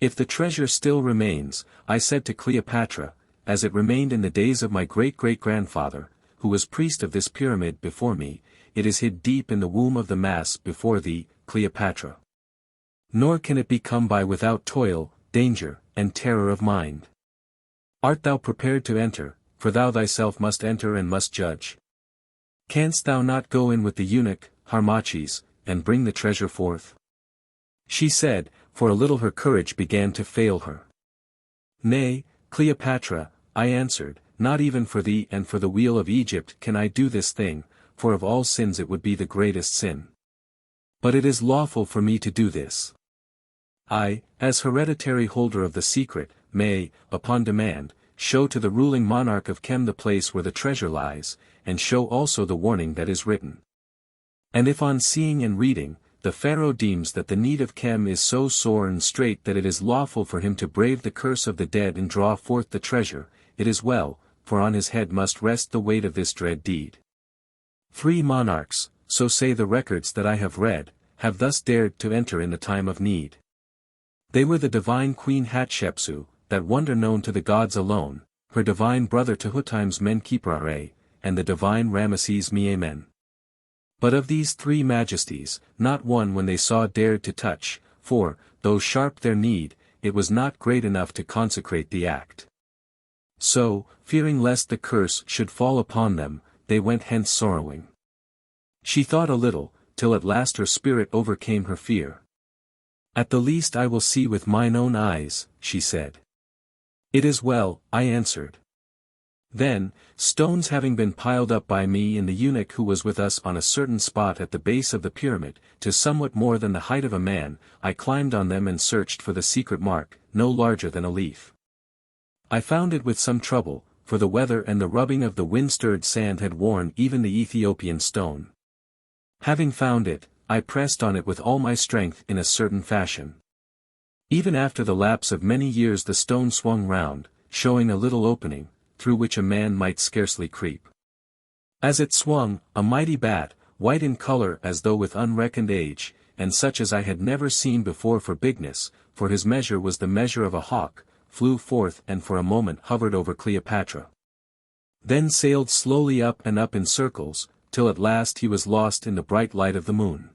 If the treasure still remains, I said to Cleopatra, as it remained in the days of my great-great-grandfather, who was priest of this pyramid before me, it is hid deep in the womb of the mass before thee, Cleopatra. Nor can it be come by without toil, danger, and terror of mind. Art thou prepared to enter, for thou thyself must enter and must judge? Canst thou not go in with the eunuch, Harmachis, and bring the treasure forth? She said, for a little her courage began to fail her. Nay, Cleopatra, I answered, not even for thee and for the weal of Egypt can I do this thing, for of all sins it would be the greatest sin. But it is lawful for me to do this. I, as hereditary holder of the secret, may, upon demand, show to the ruling monarch of Chem the place where the treasure lies, and show also the warning that is written. And if on seeing and reading, the pharaoh deems that the need of Chem is so sore and strait that it is lawful for him to brave the curse of the dead and draw forth the treasure, it is well, for on his head must rest the weight of this dread deed. 3 monarchs, so say the records that I have read, have thus dared to enter in the time of need. They were the divine Queen Hatshepsut, that wonder known to the gods alone, her divine brother Tahutime's Menkau-Ra, and the divine Ramesses Meamen. But of these 3 majesties, not one when they saw dared to touch, for, though sharp their need, it was not great enough to consecrate the act. So, fearing lest the curse should fall upon them, they went hence sorrowing. She thought a little, till at last her spirit overcame her fear. At the least I will see with mine own eyes, she said. It is well, I answered. Then, stones having been piled up by me and the eunuch who was with us on a certain spot at the base of the pyramid, to somewhat more than the height of a man, I climbed on them and searched for the secret mark, no larger than a leaf. I found it with some trouble, for the weather and the rubbing of the wind-stirred sand had worn even the Ethiopian stone. Having found it, I pressed on it with all my strength in a certain fashion. Even after the lapse of many years the stone swung round, showing a little opening, through which a man might scarcely creep. As it swung, a mighty bat, white in color as though with unreckoned age, and such as I had never seen before for bigness, for his measure was the measure of a hawk, flew forth and for a moment hovered over Cleopatra. Then sailed slowly up and up in circles, till at last he was lost in the bright light of the moon.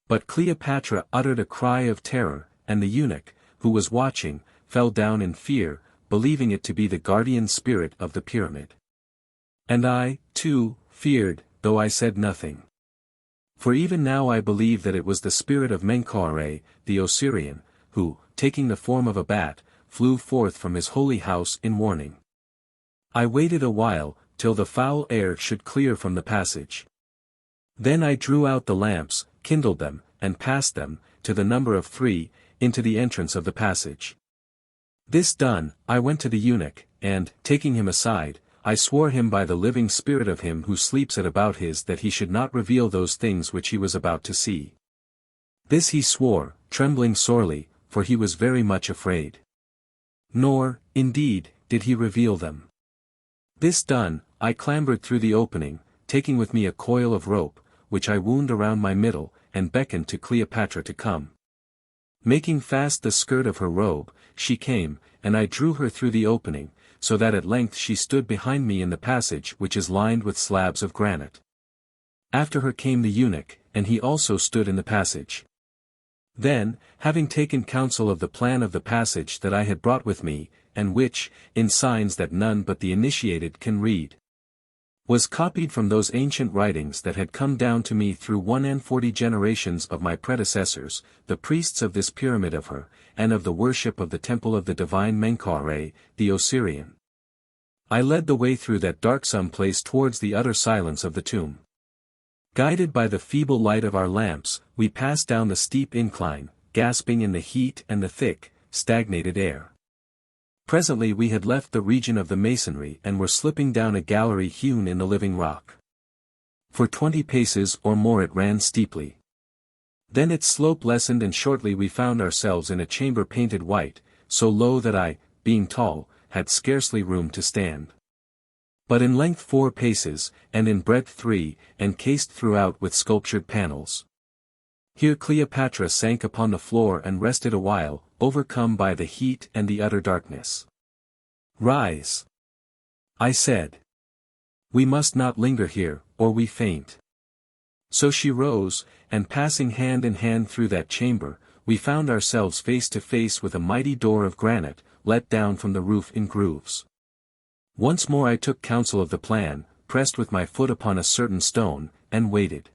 But Cleopatra uttered a cry of terror, and the eunuch, who was watching, fell down in fear, believing it to be the guardian spirit of the pyramid. And I, too, feared, though I said nothing. For even now I believe that it was the spirit of Menkau-Ra, the Osirian, who, taking the form of a bat, flew forth from his holy house in warning. I waited a while, till the foul air should clear from the passage. Then I drew out the lamps, kindled them, and passed them, to the number of 3, into the entrance of the passage. This done, I went to the eunuch, and, taking him aside, I swore him by the living spirit of him who sleeps at Abouthis that he should not reveal those things which he was about to see. This he swore, trembling sorely, for he was very much afraid. Nor, indeed, did he reveal them. This done, I clambered through the opening, taking with me a coil of rope, which I wound around my middle, and beckoned to Cleopatra to come. Making fast the skirt of her robe, she came, and I drew her through the opening, so that at length she stood behind me in the passage which is lined with slabs of granite. After her came the eunuch, and he also stood in the passage. Then, having taken counsel of the plan of the passage that I had brought with me, and which, in signs that none but the initiated can read, was copied from those ancient writings that had come down to me through 140 generations of my predecessors, the priests of this pyramid of her, and of the worship of the temple of the divine Menkau-Ra, the Osirian. I led the way through that darksome place towards the utter silence of the tomb. Guided by the feeble light of our lamps, we passed down the steep incline, gasping in the heat and the thick, stagnated air. Presently we had left the region of the masonry and were slipping down a gallery hewn in the living rock. For 20 paces or more it ran steeply. Then its slope lessened and shortly we found ourselves in a chamber painted white, so low that I, being tall, had scarcely room to stand. But in length 4 paces, and in breadth 3, and cased throughout with sculptured panels. Here Cleopatra sank upon the floor and rested awhile, overcome by the heat and the utter darkness. "Rise," I said. "We must not linger here, or we faint." So she rose, and passing hand in hand through that chamber, we found ourselves face to face with a mighty door of granite, let down from the roof in grooves. Once more I took counsel of the plan, pressed with my foot upon a certain stone, and waited.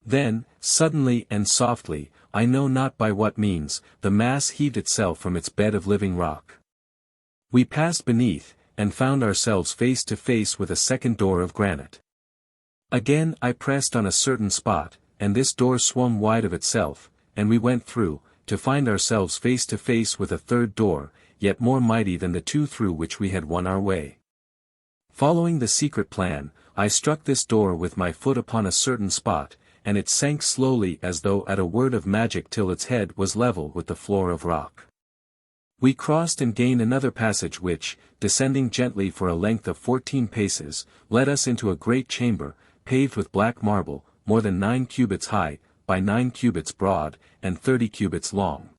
Then, suddenly and softly, I know not by what means, the mass heaved itself from its bed of living rock. We passed beneath, and found ourselves face to face with a second door of granite. Again I pressed on a certain spot, and this door swung wide of itself, and we went through, to find ourselves face to face with a third door, yet more mighty than the 2 through which we had won our way. Following the secret plan, I struck this door with my foot upon a certain spot, and it sank slowly as though at a word of magic till its head was level with the floor of rock. We crossed and gained another passage which, descending gently for a length of 14 paces, led us into a great chamber, paved with black marble, more than 9 cubits high, by 9 cubits broad, and 30 cubits long.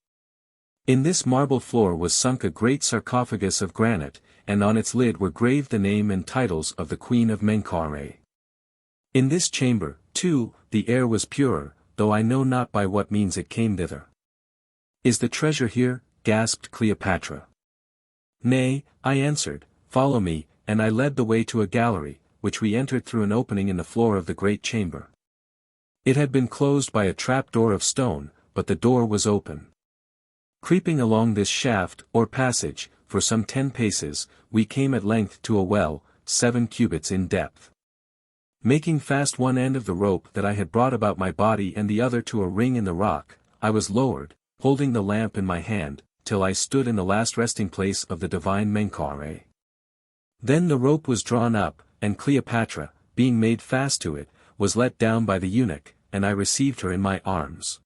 In this marble floor was sunk a great sarcophagus of granite, and on its lid were graved the name and titles of the Queen of Menkau-Ra. In this chamber, too, the air was purer, though I know not by what means it came thither. "Is the treasure here?" gasped Cleopatra. "Nay," I answered, "follow me," and I led the way to a gallery, which we entered through an opening in the floor of the great chamber. It had been closed by a trap-door of stone, but the door was open. Creeping along this shaft, or passage, for some 10 paces, we came at length to a well, 7 cubits in depth. Making fast one end of the rope that I had brought about my body and the other to a ring in the rock, I was lowered, holding the lamp in my hand, till I stood in the last resting place of the divine Menkau-Ra. Then the rope was drawn up, and Cleopatra, being made fast to it, was let down by the eunuch, and I received her in my arms.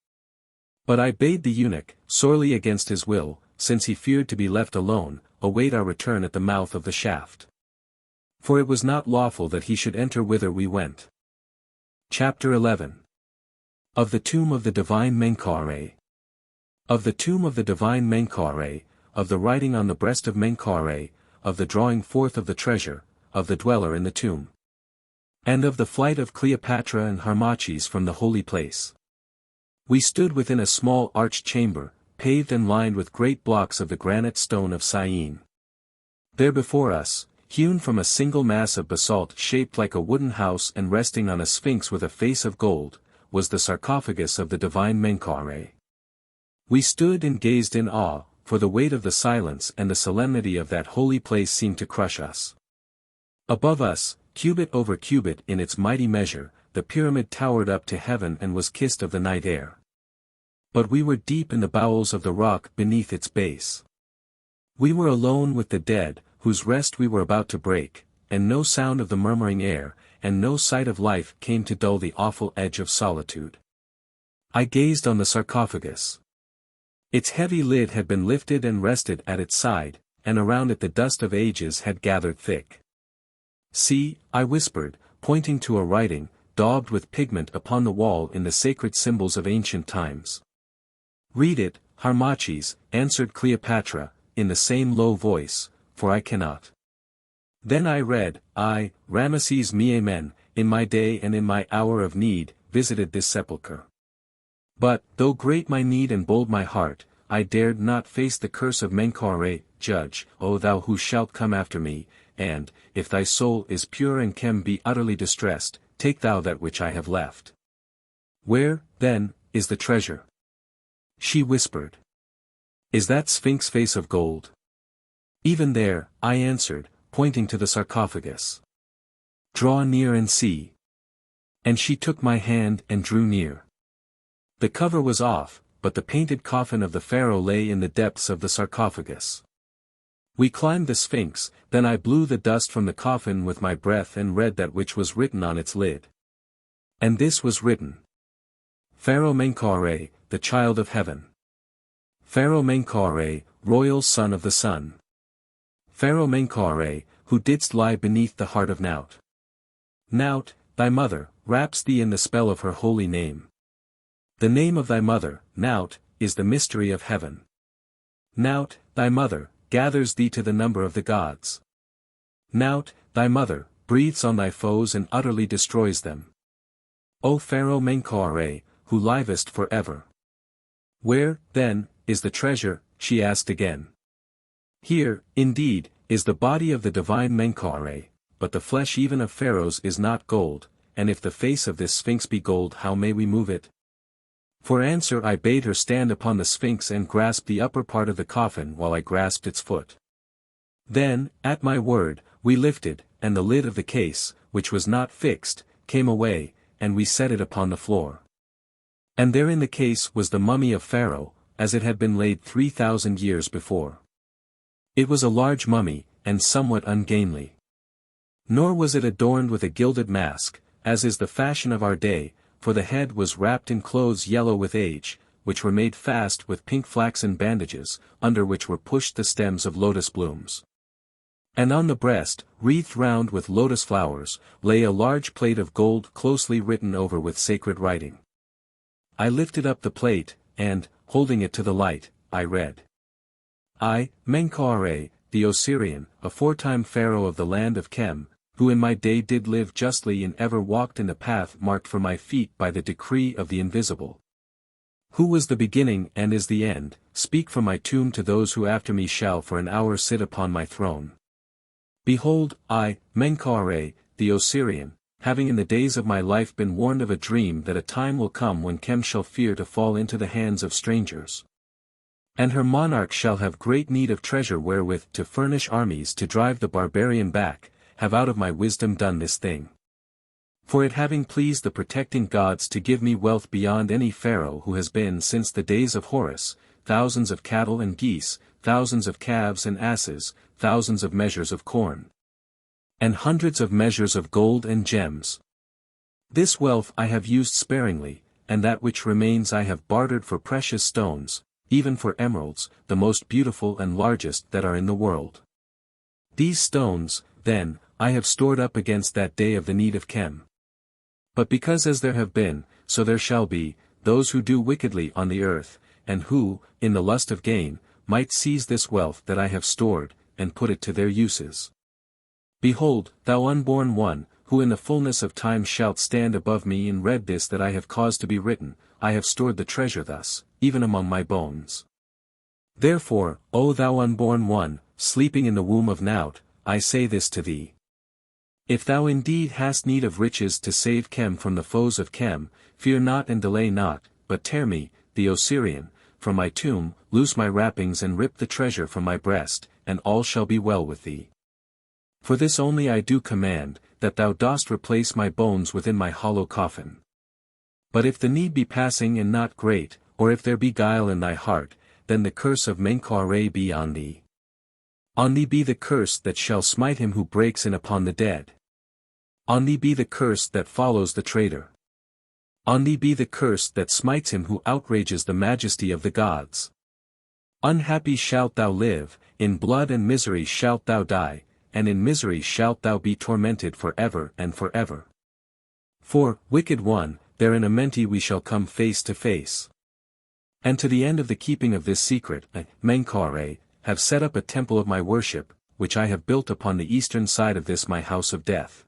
But I bade the eunuch, sorely against his will, since he feared to be left alone, await our return at the mouth of the shaft. For it was not lawful that he should enter whither we went. Chapter 11. Of the tomb of the divine Menkau-Ra. Of the tomb of the divine Menkau-Ra, of the writing on the breast of Menkau-Ra, of the drawing forth of the treasure, of the dweller in the tomb. And of the flight of Cleopatra and Harmachis from the holy place. We stood within a small arched chamber, paved and lined with great blocks of the granite stone of Syene. There before us, hewn from a single mass of basalt shaped like a wooden house and resting on a sphinx with a face of gold, was the sarcophagus of the divine Menkau-Ra. We stood and gazed in awe, for the weight of the silence and the solemnity of that holy place seemed to crush us. Above us, cubit over cubit in its mighty measure, the pyramid towered up to heaven and was kissed of the night air. But we were deep in the bowels of the rock beneath its base. We were alone with the dead, whose rest we were about to break, and no sound of the murmuring air, and no sight of life came to dull the awful edge of solitude. I gazed on the sarcophagus. Its heavy lid had been lifted and rested at its side, and around it the dust of ages had gathered thick. "See," I whispered, pointing to a writing, daubed with pigment upon the wall in the sacred symbols of ancient times. "Read it, Harmachis," answered Cleopatra, in the same low voice, "for I cannot." Then I read, "I, Ramesses Memen, in my day and in my hour of need, visited this sepulchre. But, though great my need and bold my heart, I dared not face the curse of Menkau-Ra. Judge, O thou who shalt come after me, and, if thy soul is pure and can be utterly distressed, take thou that which I have left." "Where, then, is the treasure?" she whispered. "Is that sphinx face of gold?" "Even there," I answered, pointing to the sarcophagus. "Draw near and see." And she took my hand and drew near. The cover was off, but the painted coffin of the pharaoh lay in the depths of the sarcophagus. We climbed the sphinx, then I blew the dust from the coffin with my breath and read that which was written on its lid. And this was written: Pharaoh Menkau-Ra, the child of heaven. Pharaoh Menkau-Ra, royal son of the sun. Pharaoh Menkau-Ra, who didst lie beneath the heart of Nout. Nout, thy mother, wraps thee in the spell of her holy name. The name of thy mother, Nout, is the mystery of heaven. Nout, thy mother, gathers thee to the number of the gods. Nout, thy mother, breathes on thy foes and utterly destroys them. O Pharaoh Menkau-Ra, who livest for ever. Where, then, is the treasure? She asked again. Here, indeed, is the body of the divine Menkau-Ra, but the flesh even of pharaohs is not gold, and if the face of this sphinx be gold, how may we move it? For answer I bade her stand upon the sphinx and grasp the upper part of the coffin while I grasped its foot. Then, at my word, we lifted, and the lid of the case, which was not fixed, came away, and we set it upon the floor. And there in the case was the mummy of Pharaoh, as it had been laid 3,000 years before. It was a large mummy, and somewhat ungainly. Nor was it adorned with a gilded mask, as is the fashion of our day, for the head was wrapped in clothes yellow with age, which were made fast with pink flaxen bandages, under which were pushed the stems of lotus blooms. And on the breast, wreathed round with lotus flowers, lay a large plate of gold closely written over with sacred writing. I lifted up the plate, and, holding it to the light, I read. I, Menkau-Ra, the Osirian, aforetime pharaoh of the land of Chem, who in my day did live justly and ever walked in the path marked for my feet by the decree of the invisible. Who was the beginning and is the end, speak from my tomb to those who after me shall for an hour sit upon my throne. Behold, I, Menkau-Ra, the Osirian, having in the days of my life been warned of a dream that a time will come when Chem shall fear to fall into the hands of strangers. And her monarch shall have great need of treasure wherewith to furnish armies to drive the barbarian back, have out of my wisdom done this thing. For it having pleased the protecting gods to give me wealth beyond any pharaoh who has been since the days of Horus, thousands of cattle and geese, thousands of calves and asses, thousands of measures of corn, and hundreds of measures of gold and gems. This wealth I have used sparingly, and that which remains I have bartered for precious stones, even for emeralds, the most beautiful and largest that are in the world. These stones, then, I have stored up against that day of the need of Chem. But because as there have been, so there shall be, those who do wickedly on the earth, and who, in the lust of gain, might seize this wealth that I have stored, and put it to their uses. Behold, thou unborn one, who in the fullness of time shalt stand above me and read this that I have caused to be written, I have stored the treasure thus, even among my bones. Therefore, O thou unborn one, sleeping in the womb of Nout, I say this to thee. If thou indeed hast need of riches to save Chem from the foes of Chem, fear not and delay not, but tear me, the Osirian, from my tomb, loose my wrappings and rip the treasure from my breast, and all shall be well with thee. For this only I do command, that thou dost replace my bones within my hollow coffin. But if the need be passing and not great, or if there be guile in thy heart, then the curse of Menkau-Ra be on thee. On thee be the curse that shall smite him who breaks in upon the dead. On thee be the curse that follows the traitor. On thee be the curse that smites him who outrages the majesty of the gods. Unhappy shalt thou live, in blood and misery shalt thou die, and in misery shalt thou be tormented for ever and for ever. For, wicked one, there in Amenti we shall come face to face. And to the end of the keeping of this secret, I, Menkau-Ra, have set up a temple of my worship, which I have built upon the eastern side of this my house of death.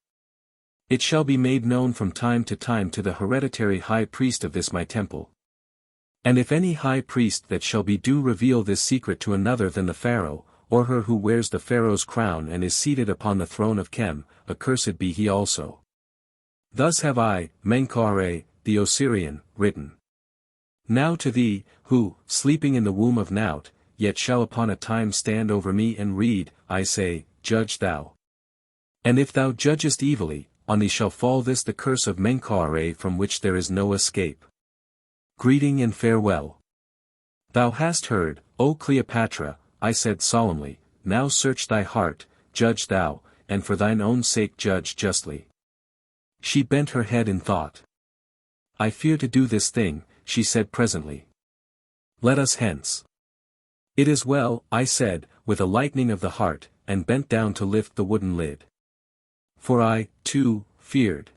It shall be made known from time to time to the hereditary high priest of this my temple. And if any high priest that shall be do reveal this secret to another than the pharaoh, or her who wears the pharaoh's crown and is seated upon the throne of Chem, accursed be he also. Thus have I, Menkau-Ra, the Osirian, written. Now to thee, who, sleeping in the womb of Nout, yet shall upon a time stand over me and read, I say, judge thou. And if thou judgest evilly, on thee shall fall this the curse of Menkau-Ra from which there is no escape. Greeting and farewell. Thou hast heard, O Cleopatra, I said solemnly, now search thy heart, judge thou, and for thine own sake judge justly. She bent her head in thought. I fear to do this thing, she said presently. Let us hence. It is well, I said, with a lightening of the heart, and bent down to lift the wooden lid. For I, too, feared.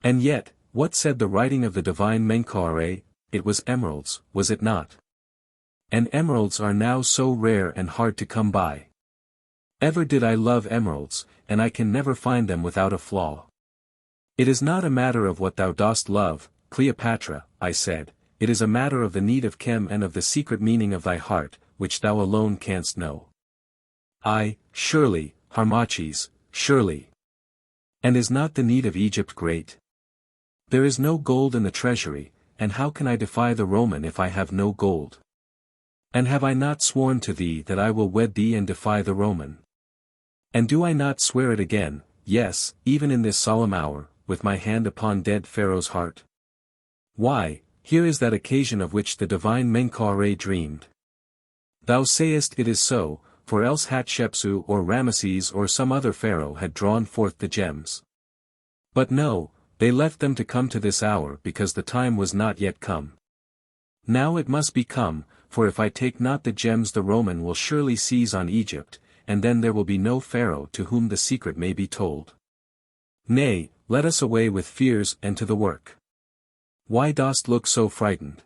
And yet, what said the writing of the divine Menkau-Ra? It was emeralds, was it not? And emeralds are now so rare and hard to come by. Ever did I love emeralds, and I can never find them without a flaw. It is not a matter of what thou dost love, Cleopatra, I said, it is a matter of the need of Chem and of the secret meaning of thy heart, which thou alone canst know. Ay, surely, Harmachis, surely. And is not the need of Egypt great? There is no gold in the treasury, and how can I defy the Roman if I have no gold? And have I not sworn to thee that I will wed thee and defy the Roman? And do I not swear it again, yes, even in this solemn hour, with my hand upon dead Pharaoh's heart? Why, here is that occasion of which the divine Menkau-Ra dreamed. Thou sayest it is so, for else Hatshepsut or Ramesses or some other pharaoh had drawn forth the gems. But no, they left them to come to this hour because the time was not yet come. Now it must be come, for if I take not the gems the Roman will surely seize on Egypt, and then there will be no pharaoh to whom the secret may be told. Nay, let us away with fears and to the work. Why dost look so frightened?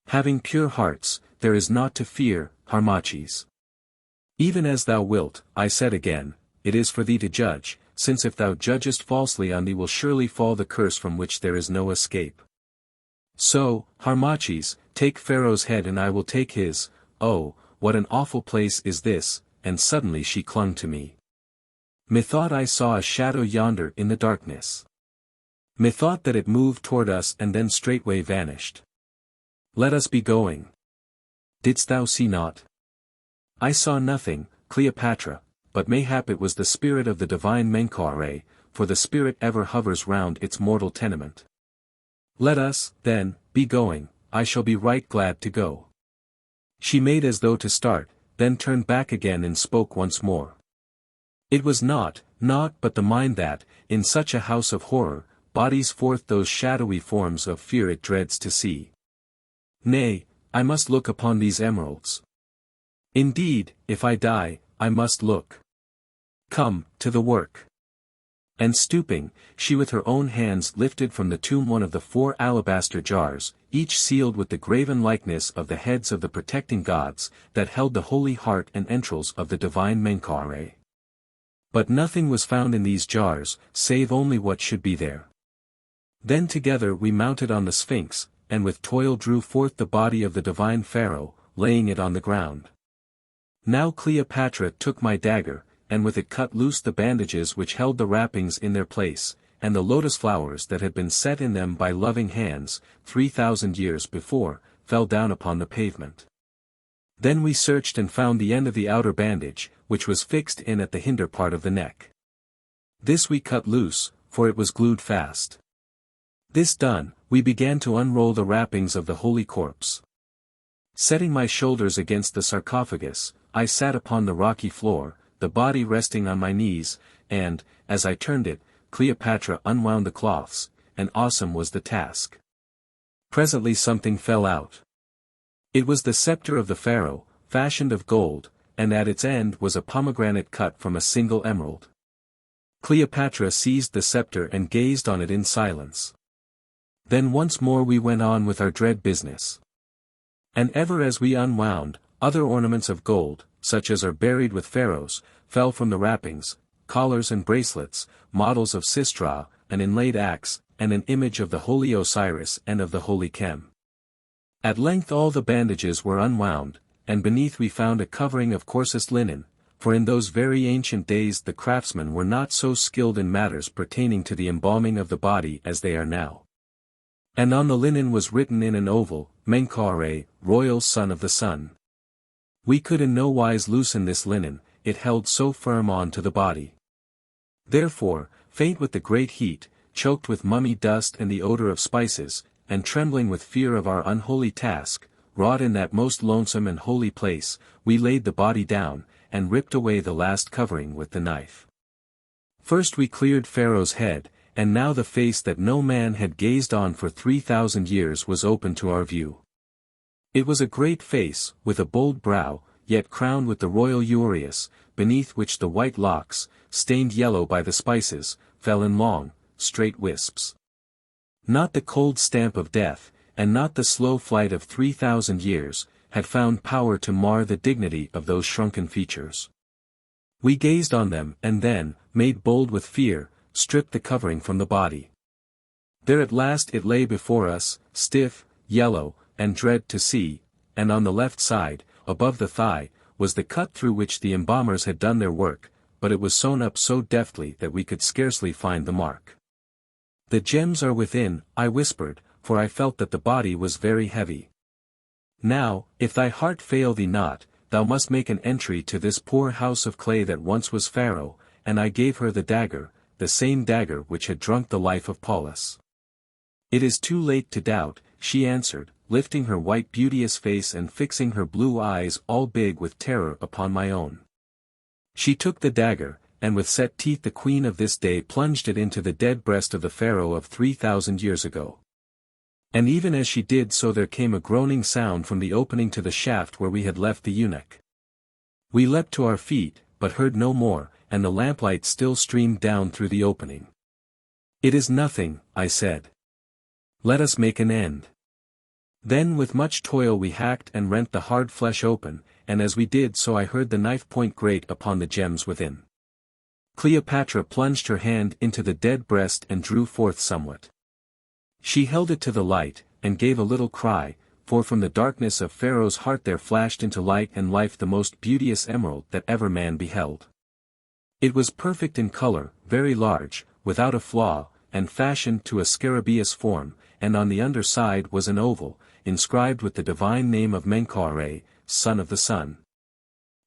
Having pure hearts, there is naught to fear, Harmachis. Even as thou wilt, I said again, it is for thee to judge, since if thou judgest falsely on thee will surely fall the curse from which there is no escape. So, Harmachis, take Pharaoh's head and I will take his. Oh, what an awful place is this, and suddenly she clung to me. Methought I saw a shadow yonder in the darkness. Methought that it moved toward us and then straightway vanished. Let us be going. Didst thou see naught? I saw nothing, Cleopatra, but mayhap it was the spirit of the divine Menkau-Ra, for the spirit ever hovers round its mortal tenement. Let us, then, be going, I shall be right glad to go. She made as though to start, then turned back again and spoke once more. It was naught but the mind that, in such a house of horror, bodies forth those shadowy forms of fear it dreads to see. Nay, I must look upon these emeralds. Indeed, if I die, I must look. Come, to the work. And stooping, she with her own hands lifted from the tomb one of the 4 alabaster jars, each sealed with the graven likeness of the heads of the protecting gods, that held the holy heart and entrails of the divine Menkau-Ra. But nothing was found in these jars, save only what should be there. Then together we mounted on the Sphinx, and with toil drew forth the body of the divine pharaoh, laying it on the ground. Now Cleopatra took my dagger, and with it cut loose the bandages which held the wrappings in their place, and the lotus flowers that had been set in them by loving hands, 3,000 years before, fell down upon the pavement. Then we searched and found the end of the outer bandage, which was fixed in at the hinder part of the neck. This we cut loose, for it was glued fast. This done, we began to unroll the wrappings of the holy corpse. Setting my shoulders against the sarcophagus, I sat upon the rocky floor, the body resting on my knees, and, as I turned it, Cleopatra unwound the cloths, and awesome was the task. Presently something fell out. It was the scepter of the pharaoh, fashioned of gold, and at its end was a pomegranate cut from a single emerald. Cleopatra seized the scepter and gazed on it in silence. Then once more we went on with our dread business. And ever as we unwound, other ornaments of gold, such as are buried with pharaohs, fell from the wrappings, collars and bracelets, models of sistra, an inlaid axe, and an image of the holy Osiris and of the holy Chem. At length all the bandages were unwound, and beneath we found a covering of coarsest linen, for in those very ancient days the craftsmen were not so skilled in matters pertaining to the embalming of the body as they are now. And on the linen was written in an oval, Menkau-Ra, royal son of the sun. We could in no wise loosen this linen, it held so firm on to the body. Therefore, faint with the great heat, choked with mummy dust and the odor of spices, and trembling with fear of our unholy task, wrought in that most lonesome and holy place, we laid the body down, and ripped away the last covering with the knife. First we cleared Pharaoh's head, and now the face that no man had gazed on for 3,000 years was open to our view. It was a great face, with a bold brow, yet crowned with the royal uraeus, beneath which the white locks, stained yellow by the spices, fell in long, straight wisps. Not the cold stamp of death, and not the slow flight of 3,000 years, had found power to mar the dignity of those shrunken features. We gazed on them and then, made bold with fear, stripped the covering from the body. There at last it lay before us, stiff, yellow, and dread to see, and on the left side, above the thigh, was the cut through which the embalmers had done their work, but it was sewn up so deftly that we could scarcely find the mark. "The gems are within," I whispered, for I felt that the body was very heavy. "Now, if thy heart fail thee not, thou must make an entry to this poor house of clay that once was Pharaoh," and I gave her the dagger, the same dagger which had drunk the life of Paulus. "It is too late to doubt," she answered, lifting her white beauteous face and fixing her blue eyes all big with terror upon my own. She took the dagger, and with set teeth the queen of this day plunged it into the dead breast of the pharaoh of 3,000 years ago. And even as she did so there came a groaning sound from the opening to the shaft where we had left the eunuch. We leapt to our feet, but heard no more, and the lamplight still streamed down through the opening. "It is nothing," I said. "Let us make an end." Then with much toil we hacked and rent the hard flesh open, and as we did so I heard the knife point grate upon the gems within. Cleopatra plunged her hand into the dead breast and drew forth somewhat. She held it to the light, and gave a little cry, for from the darkness of Pharaoh's heart there flashed into light and life the most beauteous emerald that ever man beheld. It was perfect in color, very large, without a flaw, and fashioned to a scarabaeus form, and on the under side was an oval, inscribed with the divine name of Menkau-Ra, son of the sun.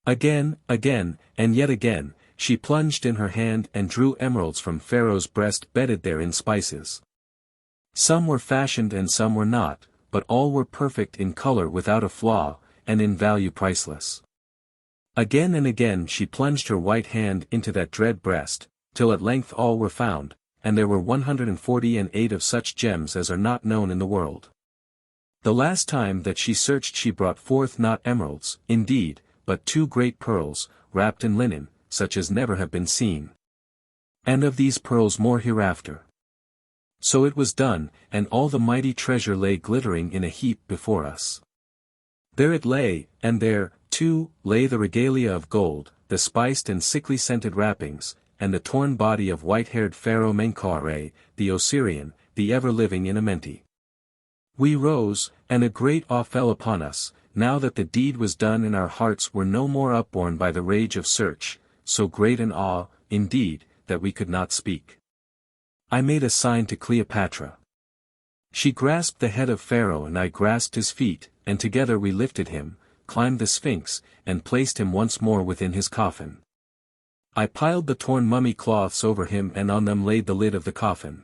Again, and yet again, she plunged in her hand and drew emeralds from Pharaoh's breast bedded there in spices. Some were fashioned and some were not, but all were perfect in color without a flaw, and in value priceless. Again and again she plunged her white hand into that dread breast, till at length all were found, and there were 148 of such gems as are not known in the world. The last time that she searched she brought forth not emeralds, indeed, but 2 great pearls, wrapped in linen, such as never have been seen. And of these pearls more hereafter. So it was done, and all the mighty treasure lay glittering in a heap before us. There it lay, and there, too, lay the regalia of gold, the spiced and sickly scented wrappings, and the torn body of white-haired Pharaoh Menkau-Ra, the Osirian, the ever-living in Amenti. We rose, and a great awe fell upon us, now that the deed was done and our hearts were no more upborne by the rage of search, so great an awe, indeed, that we could not speak. I made a sign to Cleopatra. She grasped the head of Pharaoh and I grasped his feet, and together we lifted him, climbed the Sphinx, and placed him once more within his coffin. I piled the torn mummy cloths over him and on them laid the lid of the coffin.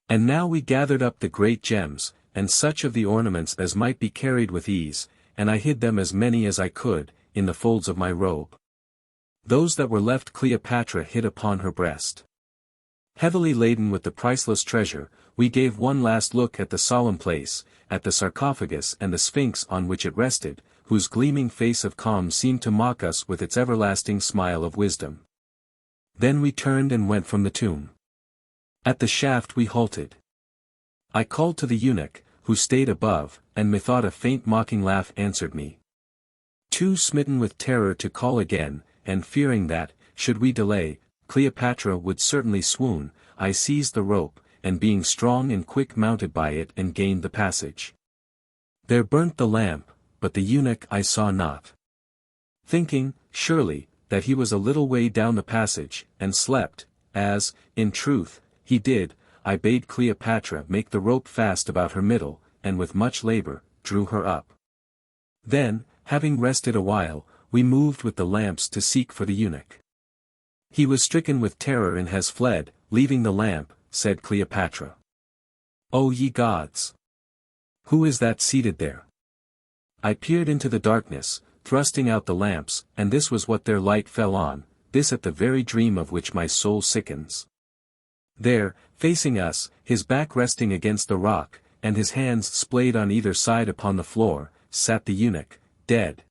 And now we gathered up the great gems, and such of the ornaments as might be carried with ease, and I hid them as many as I could, in the folds of my robe. Those that were left Cleopatra hid upon her breast. Heavily laden with the priceless treasure, we gave one last look at the solemn place, at the sarcophagus and the Sphinx on which it rested, whose gleaming face of calm seemed to mock us with its everlasting smile of wisdom. Then we turned and went from the tomb. At the shaft we halted. I called to the eunuch, who stayed above, and methought a faint mocking laugh answered me. Too smitten with terror to call again, and fearing that, should we delay, Cleopatra would certainly swoon, I seized the rope, and being strong and quick mounted by it and gained the passage. There burnt the lamp, but the eunuch I saw not. Thinking, surely, that he was a little way down the passage, and slept, as, in truth, he did, I bade Cleopatra make the rope fast about her middle, and with much labor, drew her up. Then, having rested a while, we moved with the lamps to seek for the eunuch. He was stricken with terror and has fled, leaving the lamp, said Cleopatra. O ye gods! Who is that seated there? I peered into the darkness, thrusting out the lamps, and this was what their light fell on, this at the very dream of which my soul sickens. There, facing us, his back resting against the rock, and his hands splayed on either side upon the floor, sat the eunuch, dead.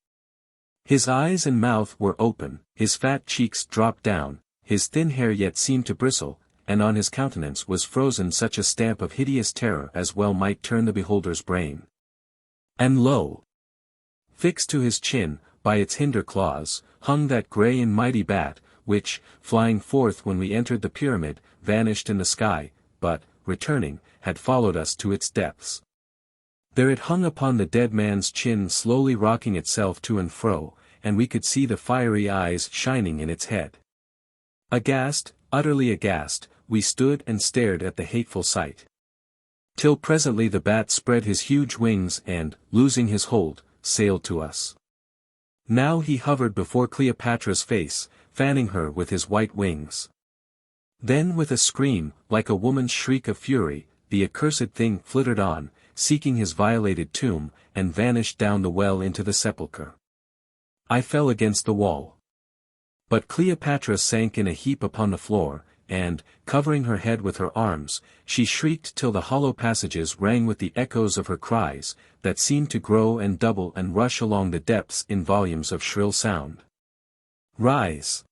His eyes and mouth were open, his fat cheeks dropped down, his thin hair yet seemed to bristle, and on his countenance was frozen such a stamp of hideous terror as well might turn the beholder's brain. And lo! Fixed to his chin, by its hinder claws, hung that grey and mighty bat, which, flying forth when we entered the pyramid, vanished in the sky, but, returning, had followed us to its depths. There it hung upon the dead man's chin, slowly rocking itself to and fro, and we could see the fiery eyes shining in its head. Aghast, utterly aghast, we stood and stared at the hateful sight. Till presently the bat spread his huge wings and, losing his hold, sailed to us. Now he hovered before Cleopatra's face, fanning her with his white wings. Then with a scream, like a woman's shriek of fury, the accursed thing flittered on, seeking his violated tomb, and vanished down the well into the sepulchre. I fell against the wall. But Cleopatra sank in a heap upon the floor, and, covering her head with her arms, she shrieked till the hollow passages rang with the echoes of her cries, that seemed to grow and double and rush along the depths in volumes of shrill sound. "Rise!"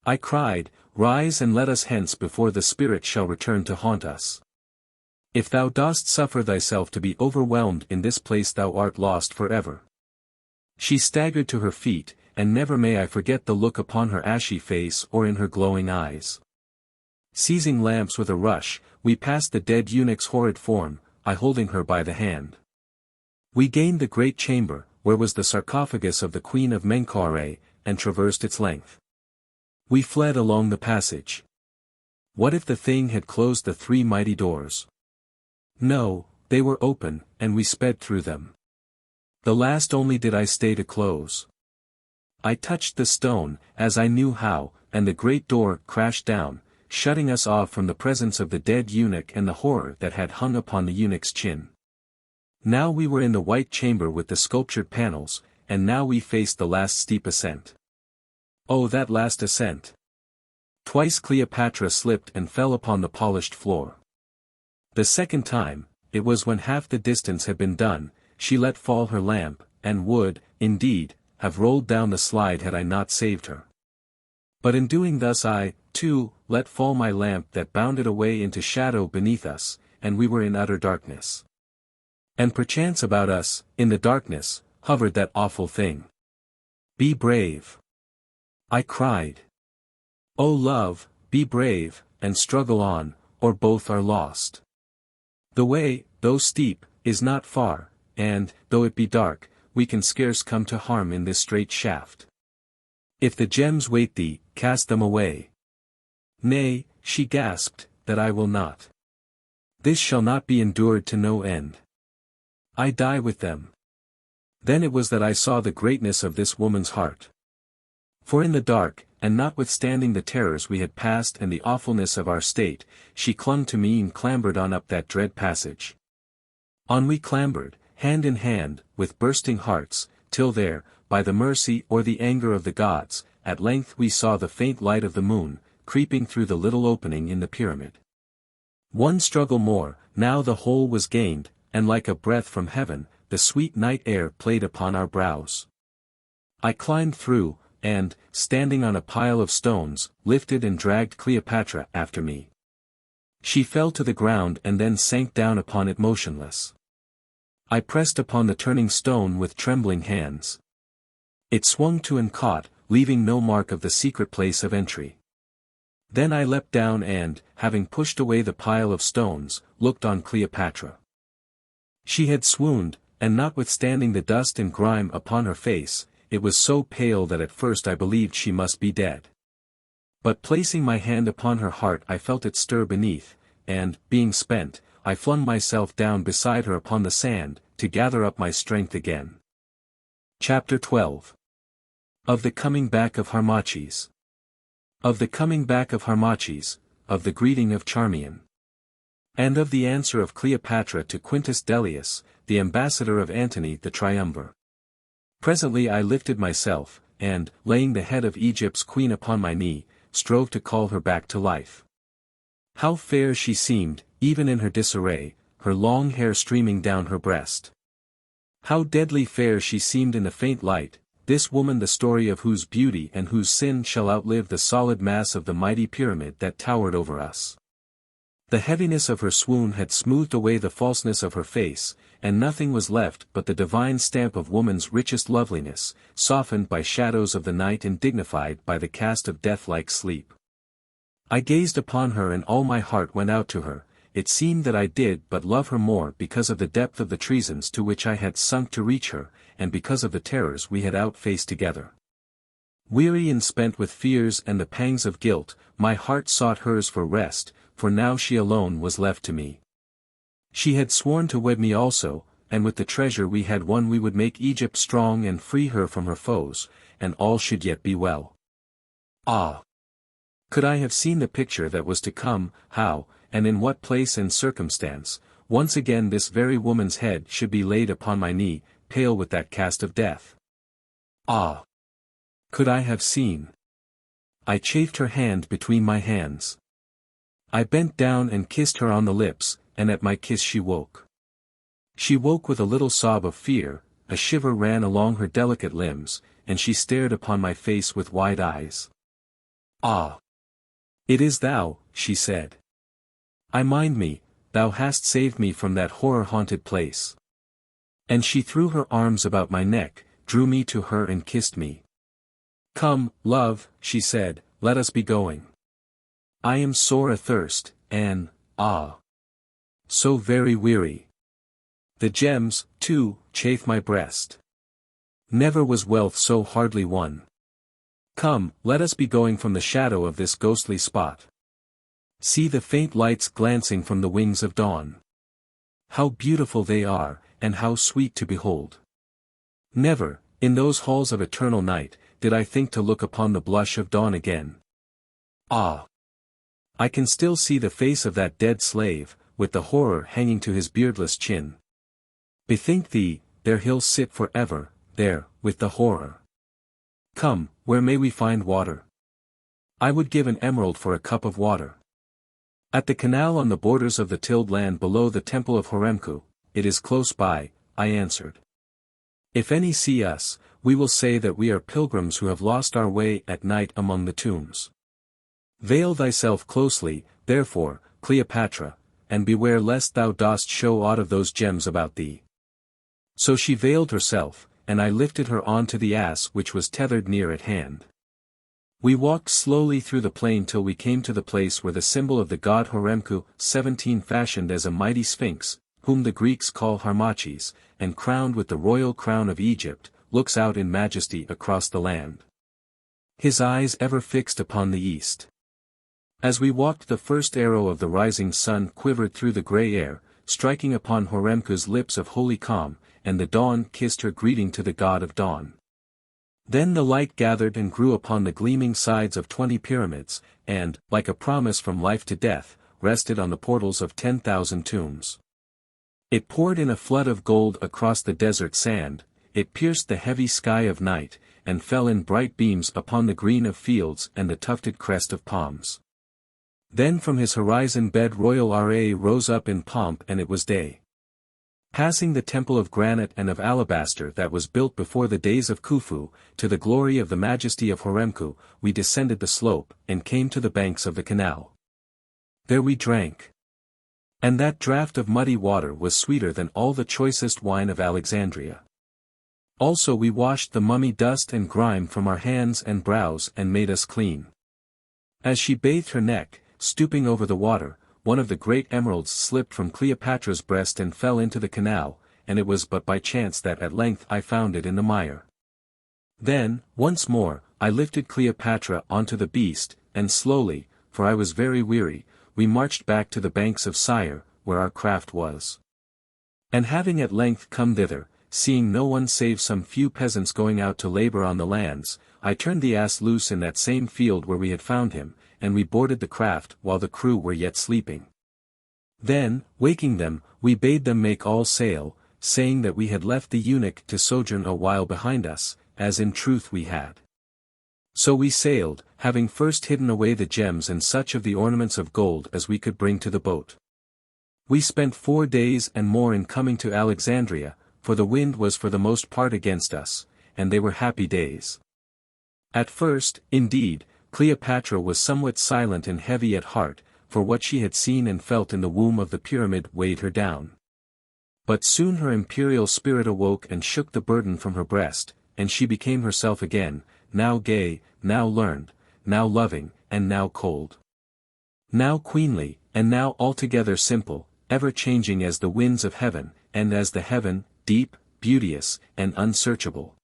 I cried, "rise and let us hence before the spirit shall return to haunt us. If thou dost suffer thyself to be overwhelmed in this place thou art lost forever." She staggered to her feet, and never may I forget the look upon her ashy face or in her glowing eyes. Seizing lamps with a rush, we passed the dead eunuch's horrid form, I holding her by the hand. We gained the great chamber, where was the sarcophagus of the Queen of Menkau-Ra, and traversed its length. We fled along the passage. What if the thing had closed the three mighty doors? No, they were open, and we sped through them. The last only did I stay to close. I touched the stone, as I knew how, and the great door crashed down, shutting us off from the presence of the dead eunuch and the horror that had hung upon the eunuch's chin. Now we were in the white chamber with the sculptured panels, and now we faced the last steep ascent. Oh, that last ascent! Twice Cleopatra slipped and fell upon the polished floor. The second time, it was when half the distance had been done, she let fall her lamp, and would, indeed, have rolled down the slide had I not saved her. But in doing thus I, too, let fall my lamp that bounded away into shadow beneath us, and we were in utter darkness. And perchance about us, in the darkness, hovered that awful thing. "Be brave!" I cried. "O love, be brave, and struggle on, or both are lost. The way, though steep, is not far, and, though it be dark, we can scarce come to harm in this straight shaft. If the gems weight thee, cast them away." "Nay," she gasped, "that I will not. This shall not be endured to no end. I die with them." Then it was that I saw the greatness of this woman's heart. For in the dark, and notwithstanding the terrors we had passed and the awfulness of our state, she clung to me and clambered on up that dread passage. On we clambered, hand in hand, with bursting hearts, till there, by the mercy or the anger of the gods, at length we saw the faint light of the moon, creeping through the little opening in the pyramid. One struggle more, now the whole was gained, and like a breath from heaven, the sweet night air played upon our brows. I climbed through, and, standing on a pile of stones, lifted and dragged Cleopatra after me. She fell to the ground and then sank down upon it motionless. I pressed upon the turning stone with trembling hands. It swung to and caught, leaving no mark of the secret place of entry. Then I leapt down and, having pushed away the pile of stones, looked on Cleopatra. She had swooned, and notwithstanding the dust and grime upon her face, it was so pale that at first I believed she must be dead. But placing my hand upon her heart I felt it stir beneath, and, being spent, I flung myself down beside her upon the sand, to gather up my strength again. Chapter 12. Of the coming back of Harmachis. Of the coming back of Harmachis, of the greeting of Charmion. And of the answer of Cleopatra to Quintus Dellius, the ambassador of Antony the Triumvir. Presently I lifted myself, and, laying the head of Egypt's queen upon my knee, strove to call her back to life. How fair she seemed, even in her disarray, her long hair streaming down her breast. How deadly fair she seemed in the faint light, this woman the story of whose beauty and whose sin shall outlive the solid mass of the mighty pyramid that towered over us. The heaviness of her swoon had smoothed away the falseness of her face, and nothing was left but the divine stamp of woman's richest loveliness, softened by shadows of the night and dignified by the cast of death-like sleep. I gazed upon her and all my heart went out to her. It seemed that I did but love her more because of the depth of the treasons to which I had sunk to reach her, and because of the terrors we had outfaced together. Weary and spent with fears and the pangs of guilt, my heart sought hers for rest, for now she alone was left to me. She had sworn to wed me also, and with the treasure we had won we would make Egypt strong and free her from her foes, and all should yet be well. Ah! Could I have seen the picture that was to come, how, and in what place and circumstance, once again this very woman's head should be laid upon my knee, pale with that cast of death? Ah! Could I have seen? I chafed her hand between my hands. I bent down and kissed her on the lips, and at my kiss she woke. She woke with a little sob of fear, a shiver ran along her delicate limbs, and she stared upon my face with wide eyes. Ah! It is thou, she said. I mind me, thou hast saved me from that horror-haunted place. And she threw her arms about my neck, drew me to her and kissed me. Come, love, she said, let us be going. I am sore athirst, and, so very weary. The gems, too, chafe my breast. Never was wealth so hardly won. Come, let us be going from the shadow of this ghostly spot. See the faint lights glancing from the wings of dawn. How beautiful they are, and how sweet to behold. Never, in those halls of eternal night, did I think to look upon the blush of dawn again. Ah! I can still see the face of that dead slave, with the horror hanging to his beardless chin. Bethink thee, there he'll sit for ever, there, with the horror. Come, where may we find water? I would give an emerald for a cup of water. At the canal on the borders of the tilled land below the temple of Horemku, it is close by, I answered. If any see us, we will say that we are pilgrims who have lost our way at night among the tombs. Veil thyself closely, therefore, Cleopatra, and beware lest thou dost show aught of those gems about thee. So she veiled herself, and I lifted her on to the ass which was tethered near at hand. We walked slowly through the plain till we came to the place where the symbol of the god Horemku, 17 fashioned as a mighty sphinx, whom the Greeks call Harmachis, and crowned with the royal crown of Egypt, looks out in majesty across the land. His eyes ever fixed upon the east. As we walked the first arrow of the rising sun quivered through the grey air, striking upon Horemku's lips of holy calm, and the dawn kissed her greeting to the god of dawn. Then the light gathered and grew upon the gleaming sides of 20 pyramids, and, like a promise from life to death, rested on the portals of 10,000 tombs. It poured in a flood of gold across the desert sand, it pierced the heavy sky of night, and fell in bright beams upon the green of fields and the tufted crest of palms. Then from his horizon bed royal Ra rose up in pomp and it was day. Passing the temple of granite and of alabaster that was built before the days of Khufu, to the glory of the majesty of Horemku, we descended the slope, and came to the banks of the canal. There we drank. And that draught of muddy water was sweeter than all the choicest wine of Alexandria. Also we washed the mummy dust and grime from our hands and brows and made us clean. As she bathed her neck, stooping over the water, one of the great emeralds slipped from Cleopatra's breast and fell into the canal, and it was but by chance that at length I found it in the mire. Then, once more, I lifted Cleopatra onto the beast, and slowly, for I was very weary, we marched back to the banks of Syre, where our craft was. And having at length come thither, seeing no one save some few peasants going out to labor on the lands, I turned the ass loose in that same field where we had found him, and we boarded the craft while the crew were yet sleeping. Then, waking them, we bade them make all sail, saying that we had left the eunuch to sojourn a while behind us, as in truth we had. So we sailed, having first hidden away the gems and such of the ornaments of gold as we could bring to the boat. We spent 4 days and more in coming to Alexandria, for the wind was for the most part against us, and they were happy days. At first, indeed, Cleopatra was somewhat silent and heavy at heart, for what she had seen and felt in the womb of the pyramid weighed her down. But soon her imperial spirit awoke and shook the burden from her breast, and she became herself again, now gay, now learned, now loving, and now cold. Now queenly, and now altogether simple, ever changing as the winds of heaven, and as the heaven, deep, beauteous, and unsearchable.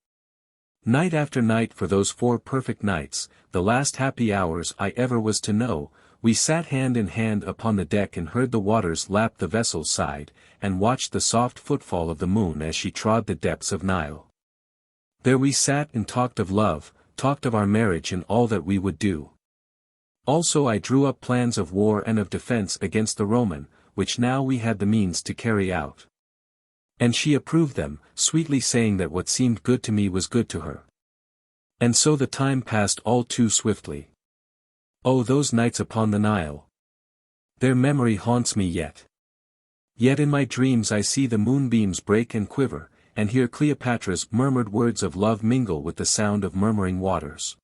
Night after night for those 4 perfect nights, the last happy hours I ever was to know, we sat hand in hand upon the deck and heard the waters lap the vessel's side, and watched the soft footfall of the moon as she trod the depths of Nile. There we sat and talked of love, talked of our marriage and all that we would do. Also I drew up plans of war and of defense against the Roman, which now we had the means to carry out. And she approved them, sweetly saying that what seemed good to me was good to her. And so the time passed all too swiftly. Oh, those nights upon the Nile! Their memory haunts me yet. Yet in my dreams I see the moonbeams break and quiver, and hear Cleopatra's murmured words of love mingle with the sound of murmuring waters.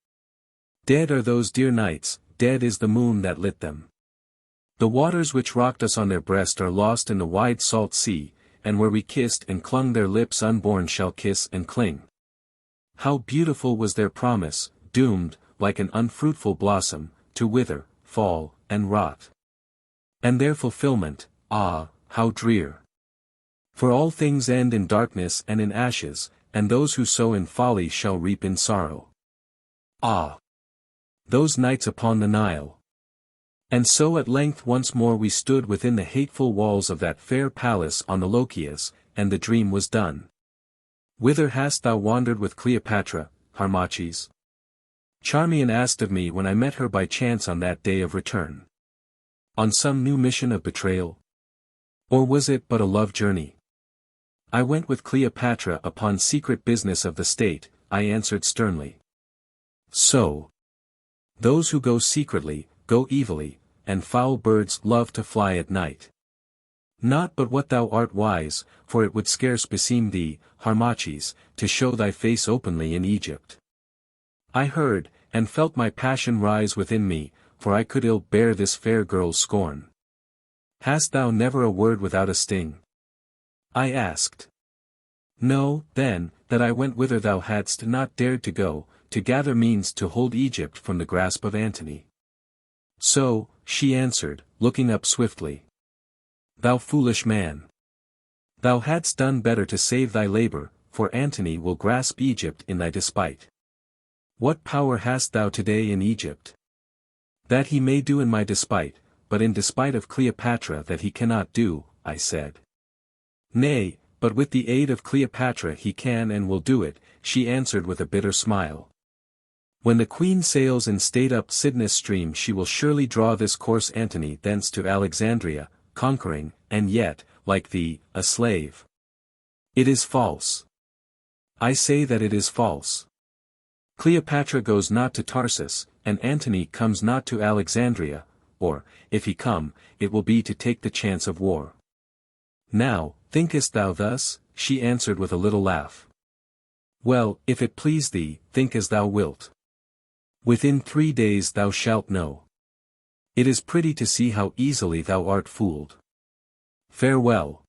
Dead are those dear nights, dead is the moon that lit them. The waters which rocked us on their breast are lost in the wide salt sea, and where we kissed and clung their lips unborn shall kiss and cling. How beautiful was their promise, doomed, like an unfruitful blossom, to wither, fall, and rot. And their fulfillment, ah, how drear! For all things end in darkness and in ashes, and those who sow in folly shall reap in sorrow. Ah! Those nights upon the Nile! And so at length once more we stood within the hateful walls of that fair palace on the Lochias, and the dream was done. Whither hast thou wandered with Cleopatra, Harmachis? Charmion asked of me when I met her by chance on that day of return. On some new mission of betrayal? Or was it but a love journey? I went with Cleopatra upon secret business of the state, I answered sternly. So. Those who go secretly, go evilly, and foul birds love to fly at night. Not but what thou art wise, for it would scarce beseem thee, Harmachis, to show thy face openly in Egypt. I heard, and felt my passion rise within me, for I could ill bear this fair girl's scorn. Hast thou never a word without a sting? I asked. Know, then, that I went whither thou hadst not dared to go, to gather means to hold Egypt from the grasp of Antony. So, she answered, looking up swiftly. Thou foolish man! Thou hadst done better to save thy labor, for Antony will grasp Egypt in thy despite. What power hast thou today in Egypt? That he may do in my despite, but in despite of Cleopatra that he cannot do, I said. Nay, but with the aid of Cleopatra he can and will do it, she answered with a bitter smile. When the queen sails in state up Cydnus stream she will surely draw this course Antony thence to Alexandria, conquering, and yet, like thee, a slave. It is false. I say that it is false. Cleopatra goes not to Tarsus, and Antony comes not to Alexandria, or, if he come, it will be to take the chance of war. Now, thinkest thou thus? She answered with a little laugh. Well, if it please thee, think as thou wilt. Within 3 days thou shalt know. It is pretty to see how easily thou art fooled. Farewell.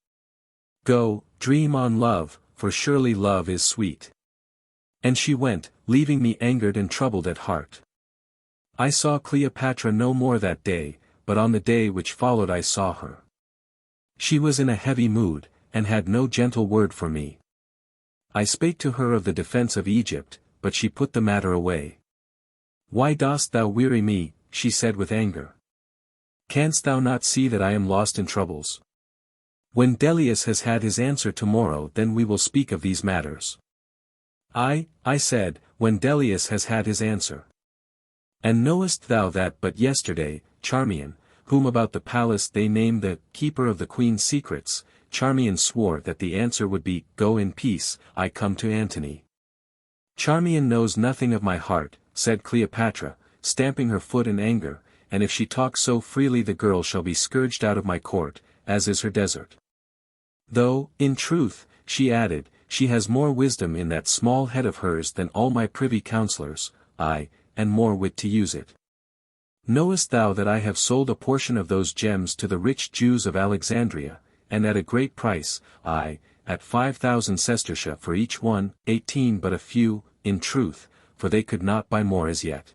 Go, dream on love, for surely love is sweet. And she went, leaving me angered and troubled at heart. I saw Cleopatra no more that day, but on the day which followed I saw her. She was in a heavy mood, and had no gentle word for me. I spake to her of the defense of Egypt, but she put the matter away. Why dost thou weary me? She said with anger. Canst thou not see that I am lost in troubles? When Delius has had his answer tomorrow then we will speak of these matters. I said, when Delius has had his answer. And knowest thou that but yesterday, Charmion, whom about the palace they name the keeper of the queen's secrets, Charmion swore that the answer would be, Go in peace, I come to Antony. Charmion knows nothing of my heart, said Cleopatra, stamping her foot in anger, and if she talks so freely the girl shall be scourged out of my court, as is her desert. Though, in truth, she added, she has more wisdom in that small head of hers than all my privy councillors, aye, and more wit to use it. Knowest thou that I have sold a portion of those gems to the rich Jews of Alexandria, and at a great price, aye, at 5,000 sestertia for each one, 18 but a few, in truth, for they could not buy more as yet.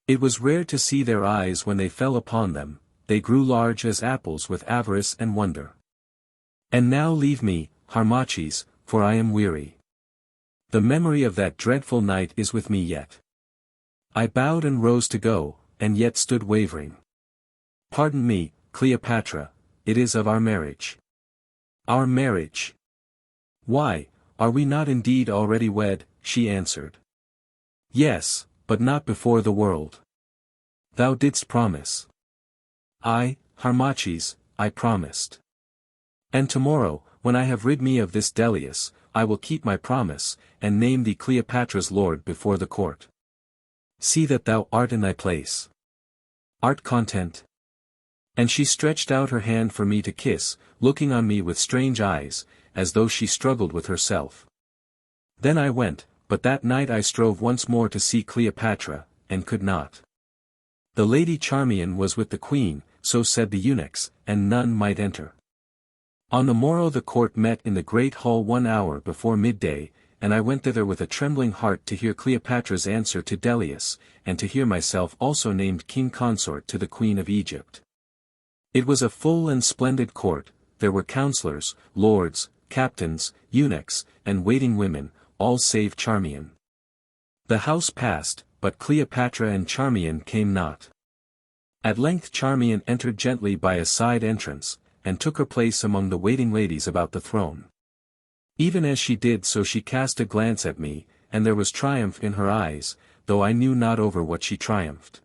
It was rare to see their eyes when they fell upon them, they grew large as apples with avarice and wonder. And now leave me, Harmachis, for I am weary. The memory of that dreadful night is with me yet. I bowed and rose to go, and yet stood wavering. Pardon me, Cleopatra, it is of our marriage. Our marriage. Why, are we not indeed already wed? She answered. Yes, but not before the world. Thou didst promise. I, Harmachis, I promised. And tomorrow, when I have rid me of this Delius, I will keep my promise, and name thee Cleopatra's lord before the court. See that thou art in thy place. Art content? And she stretched out her hand for me to kiss, looking on me with strange eyes, as though she struggled with herself. Then I went, but that night I strove once more to see Cleopatra, and could not. The lady Charmion was with the queen, so said the eunuchs, and none might enter. On the morrow the court met in the great hall 1 hour before midday, and I went thither with a trembling heart to hear Cleopatra's answer to Delius, and to hear myself also named king consort to the queen of Egypt. It was a full and splendid court, there were councillors, lords, captains, eunuchs, and waiting women, all save Charmion. The house passed, but Cleopatra and Charmion came not. At length Charmion entered gently by a side entrance, and took her place among the waiting ladies about the throne. Even as she did so she cast a glance at me, and there was triumph in her eyes, though I knew not over what she triumphed.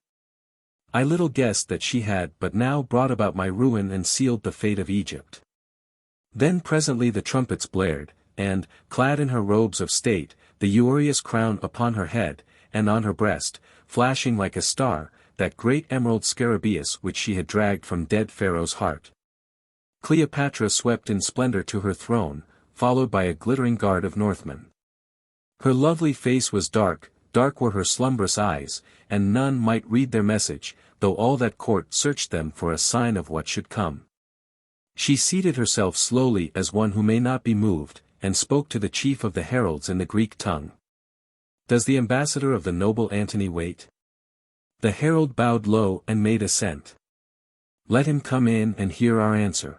I little guessed that she had but now brought about my ruin and sealed the fate of Egypt. Then presently the trumpets blared, and, clad in her robes of state, the urious crown upon her head, and on her breast, flashing like a star, that great emerald scarabæus which she had dragged from dead Pharaoh's heart. Cleopatra swept in splendor to her throne, followed by a glittering guard of Northmen. Her lovely face was dark, dark were her slumbrous eyes, and none might read their message, though all that court searched them for a sign of what should come. She seated herself slowly as one who may not be moved, and spoke to the chief of the heralds in the Greek tongue. Does the ambassador of the noble Antony wait? The herald bowed low and made assent. Let him come in and hear our answer.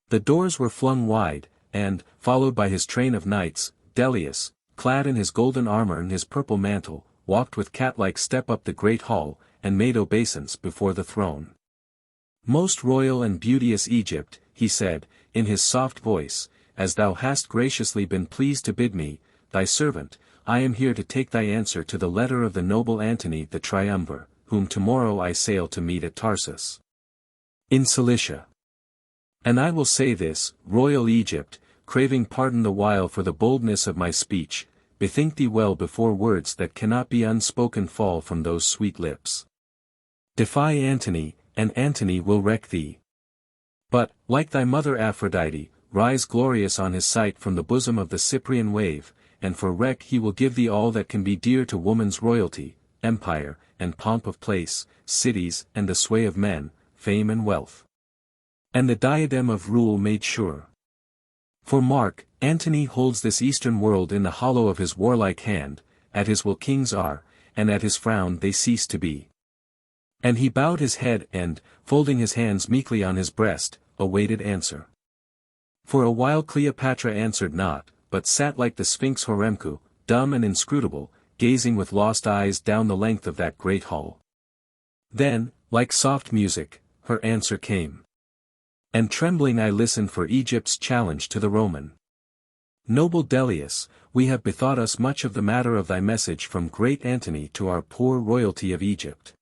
The doors were flung wide, and, followed by his train of knights, Delius, clad in his golden armor and his purple mantle, walked with cat-like step up the great hall, and made obeisance before the throne. Most royal and beauteous Egypt, he said, in his soft voice, as thou hast graciously been pleased to bid me, thy servant, I am here to take thy answer to the letter of the noble Antony the Triumvir, whom tomorrow I sail to meet at Tarsus, in Cilicia. And I will say this, royal Egypt, craving pardon the while for the boldness of my speech, bethink thee well before words that cannot be unspoken fall from those sweet lips. Defy Antony, and Antony will wreck thee. But, like thy mother Aphrodite, rise glorious on his sight from the bosom of the Cyprian wave, and for wreck he will give thee all that can be dear to woman's royalty, empire, and pomp of place, cities and the sway of men, fame and wealth. And the diadem of rule made sure. For mark, Antony holds this eastern world in the hollow of his warlike hand, at his will kings are, and at his frown they cease to be. And he bowed his head and, folding his hands meekly on his breast, awaited answer. For a while Cleopatra answered not, but sat like the Sphinx Horemheb, dumb and inscrutable, gazing with lost eyes down the length of that great hall. Then, like soft music, her answer came. And trembling I listened for Egypt's challenge to the Roman. Noble Delius, we have bethought us much of the matter of thy message from great Antony to our poor royalty of Egypt.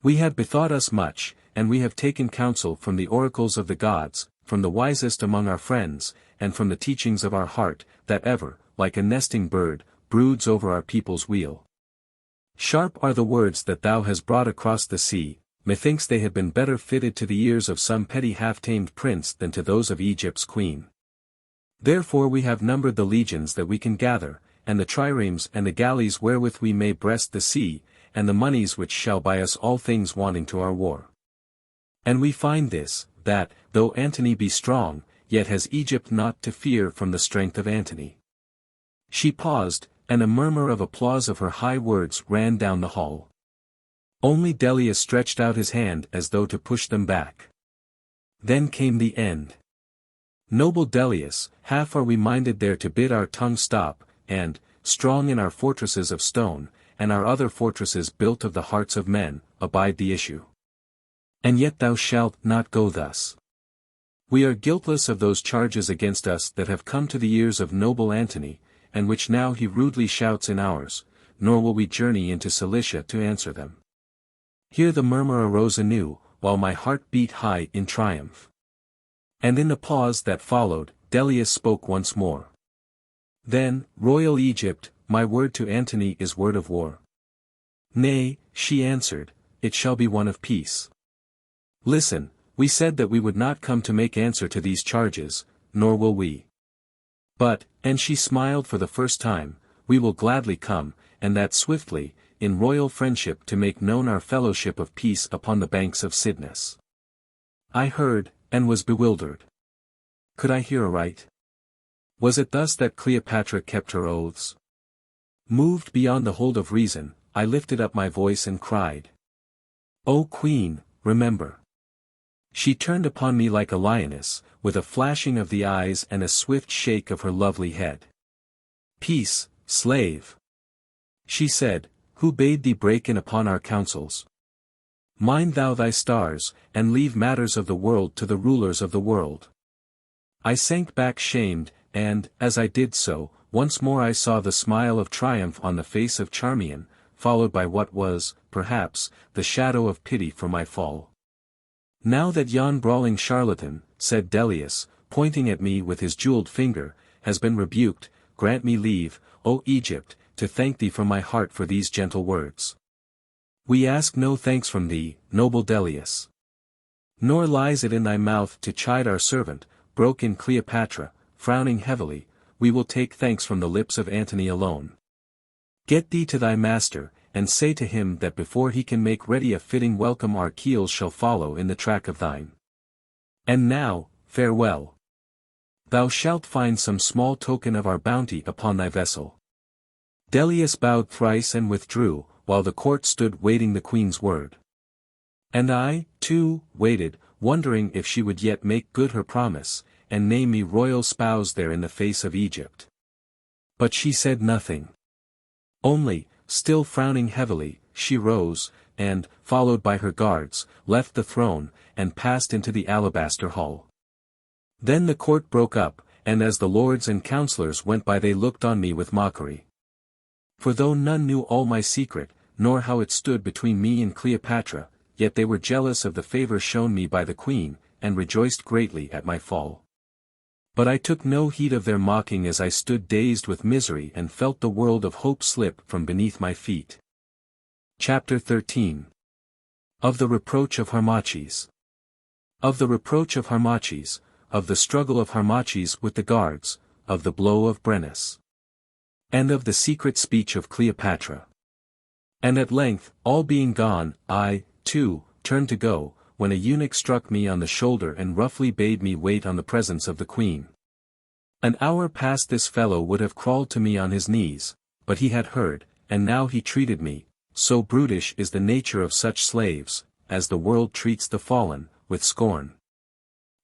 We have bethought us much, and we have taken counsel from the oracles of the gods, from the wisest among our friends, and from the teachings of our heart, that ever, like a nesting bird, broods over our people's weal. Sharp are the words that thou hast brought across the sea, methinks they had been better fitted to the ears of some petty half-tamed prince than to those of Egypt's queen. Therefore we have numbered the legions that we can gather, and the triremes and the galleys wherewith we may breast the sea, and the monies which shall buy us all things wanting to our war. And we find this, that, though Antony be strong, yet has Egypt naught to fear from the strength of Antony. She paused, and a murmur of applause of her high words ran down the hall. Only Dellius stretched out his hand as though to push them back. Then came the end. Noble Dellius, half are we minded there to bid our tongue stop, and, strong in our fortresses of stone, and our other fortresses built of the hearts of men, abide the issue. And yet thou shalt not go thus. We are guiltless of those charges against us that have come to the ears of noble Antony, and which now he rudely shouts in ours, nor will we journey into Cilicia to answer them. Here the murmur arose anew, while my heart beat high in triumph. And in the pause that followed, Dellius spoke once more. Then, royal Egypt, my word to Antony is word of war. Nay, she answered, it shall be one of peace. Listen, we said that we would not come to make answer to these charges, nor will we. But, and she smiled for the first time, we will gladly come, and that swiftly, in royal friendship to make known our fellowship of peace upon the banks of Cydnus. I heard, and was bewildered. Could I hear aright? Was it thus that Cleopatra kept her oaths? Moved beyond the hold of reason, I lifted up my voice and cried. O Queen, remember. She turned upon me like a lioness, with a flashing of the eyes and a swift shake of her lovely head. Peace, slave! She said, who bade thee break in upon our counsels? Mind thou thy stars, and leave matters of the world to the rulers of the world. I sank back shamed, and, as I did so, once more I saw the smile of triumph on the face of Charmion, followed by what was, perhaps, the shadow of pity for my fall. Now that yon brawling charlatan, said Dellius, pointing at me with his jeweled finger, has been rebuked, grant me leave, O Egypt, to thank thee from my heart for these gentle words. We ask no thanks from thee, noble Dellius. Nor lies it in thy mouth to chide our servant, broke in Cleopatra, frowning heavily, we will take thanks from the lips of Antony alone. Get thee to thy master, and say to him that before he can make ready a fitting welcome our keels shall follow in the track of thine. And now, farewell. Thou shalt find some small token of our bounty upon thy vessel. Dellius bowed thrice and withdrew, while the court stood waiting the queen's word. And I, too, waited, wondering if she would yet make good her promise, and name me royal spouse there in the face of Egypt. But she said nothing. Only, still frowning heavily, she rose, and, followed by her guards, left the throne, and passed into the alabaster hall. Then the court broke up, and as the lords and councillors went by they looked on me with mockery. For though none knew all my secret, nor how it stood between me and Cleopatra, yet they were jealous of the favor shown me by the queen, and rejoiced greatly at my fall. But I took no heed of their mocking as I stood dazed with misery and felt the world of hope slip from beneath my feet. Chapter 13. Of the Reproach of Harmachis. Of the reproach of Harmachis, of the struggle of Harmachis with the guards, of the blow of Brennus. And of the secret speech of Cleopatra. And at length, all being gone, I, too, turned to go, when a eunuch struck me on the shoulder and roughly bade me wait on the presence of the queen. An hour past this fellow would have crawled to me on his knees, but he had heard, and now he treated me, so brutish is the nature of such slaves, as the world treats the fallen, with scorn.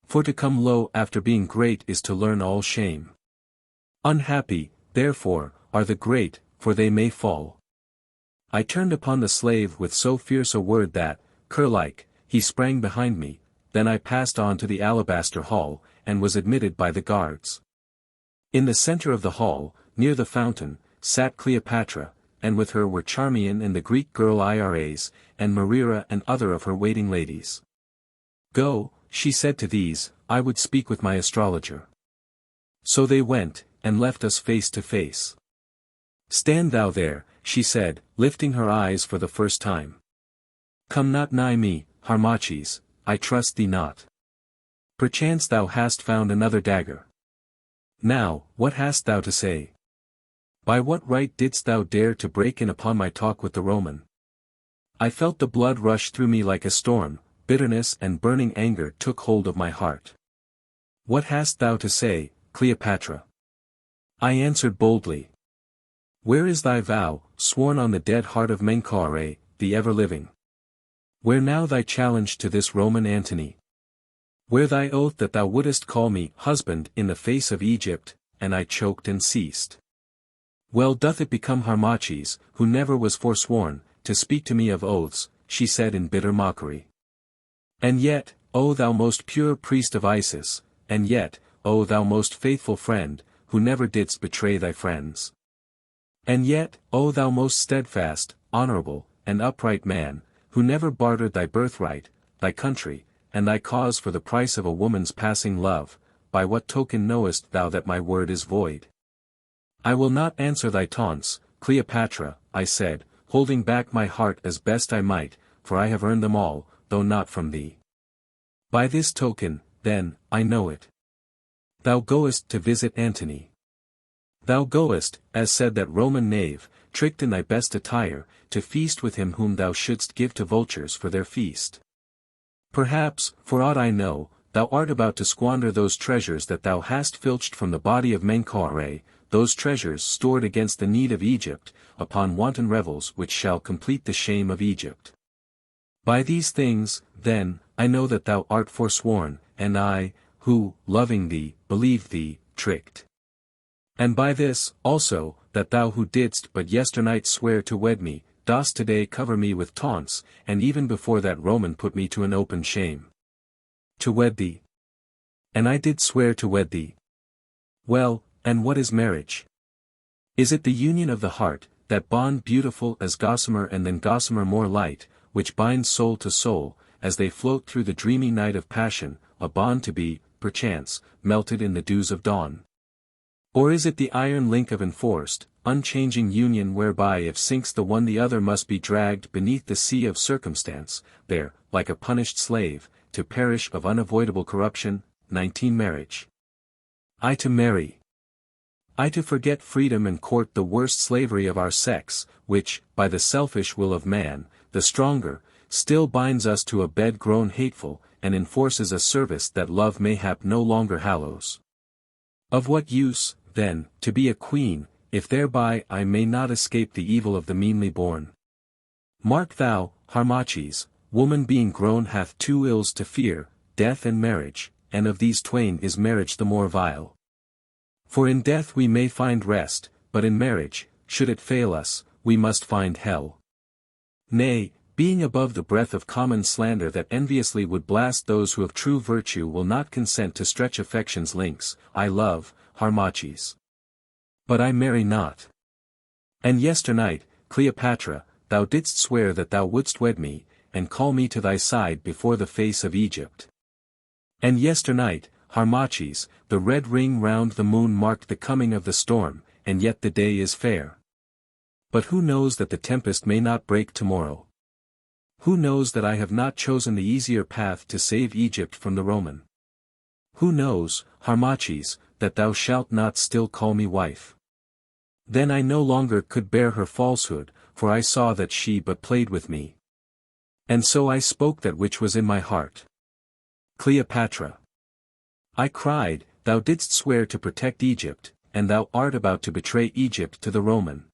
For to come low after being great is to learn all shame. Unhappy, therefore, are the great, for they may fall. I turned upon the slave with so fierce a word that, cur-like, he sprang behind me, then I passed on to the alabaster hall, and was admitted by the guards. In the center of the hall, near the fountain, sat Cleopatra, and with her were Charmion and the Greek girl Iras, and Maria and other of her waiting ladies. Go, she said to these, I would speak with my astrologer. So they went, and left us face to face. Stand thou there, she said, lifting her eyes for the first time. Come not nigh me, Harmachis, I trust thee not. Perchance thou hast found another dagger. Now, what hast thou to say? By what right didst thou dare to break in upon my talk with the Roman? I felt the blood rush through me like a storm, bitterness and burning anger took hold of my heart. What hast thou to say, Cleopatra? I answered boldly. Where is thy vow, sworn on the dead heart of Menkau-Ra, the ever-living? Where now thy challenge to this Roman Antony? Where thy oath that thou wouldest call me husband in the face of Egypt? And I choked and ceased. Well doth it become Harmachis, who never was forsworn, to speak to me of oaths, she said in bitter mockery. And yet, O thou most pure priest of Isis, and yet, O thou most faithful friend, who never didst betray thy friends. And yet, O thou most steadfast, honorable, and upright man, who never bartered thy birthright, thy country, and thy cause for the price of a woman's passing love, by what token knowest thou that my word is void? I will not answer thy taunts, Cleopatra, I said, holding back my heart as best I might, for I have earned them all, though not from thee. By this token, then, I know it. Thou goest to visit Antony. Thou goest, as said that Roman knave, tricked in thy best attire, to feast with him whom thou shouldst give to vultures for their feast. Perhaps, for aught I know, thou art about to squander those treasures that thou hast filched from the body of Menkau-Ra, those treasures stored against the need of Egypt, upon wanton revels which shall complete the shame of Egypt. By these things, then, I know that thou art forsworn, and I, who, loving thee, believed thee, tricked. And by this, also, that thou who didst but yesternight swear to wed me, dost today cover me with taunts, and even before that Roman put me to an open shame. To wed thee. And I did swear to wed thee. Well, and what is marriage? Is it the union of the heart, that bond beautiful as gossamer and then gossamer more light, which binds soul to soul, as they float through the dreamy night of passion, a bond to be, perchance, melted in the dews of dawn? Or is it the iron link of enforced, unchanging union whereby if sinks the one the other must be dragged beneath the sea of circumstance, there, like a punished slave, to perish of unavoidable corruption? 19 Marriage. I to marry. I to forget freedom and court the worst slavery of our sex, which, by the selfish will of man, the stronger, still binds us to a bed grown hateful, and enforces a service that love mayhap no longer hallows. Of what use, then, to be a queen, if thereby I may not escape the evil of the meanly born? Mark thou, Harmachis, woman being grown hath two ills to fear, death and marriage, and of these twain is marriage the more vile. For in death we may find rest, but in marriage, should it fail us, we must find hell. Nay, being above the breath of common slander that enviously would blast those who of true virtue will not consent to stretch affection's links, I love, Harmachis. But I marry not. And yesternight, Cleopatra, thou didst swear that thou wouldst wed me, and call me to thy side before the face of Egypt. And yesternight, Harmachis, the red ring round the moon marked the coming of the storm, and yet the day is fair. But who knows that the tempest may not break tomorrow? Who knows that I have not chosen the easier path to save Egypt from the Roman? Who knows, Harmachis, that thou shalt not still call me wife? Then I no longer could bear her falsehood, for I saw that she but played with me. And so I spoke that which was in my heart. Cleopatra. I cried, thou didst swear to protect Egypt, and thou art about to betray Egypt to the Roman.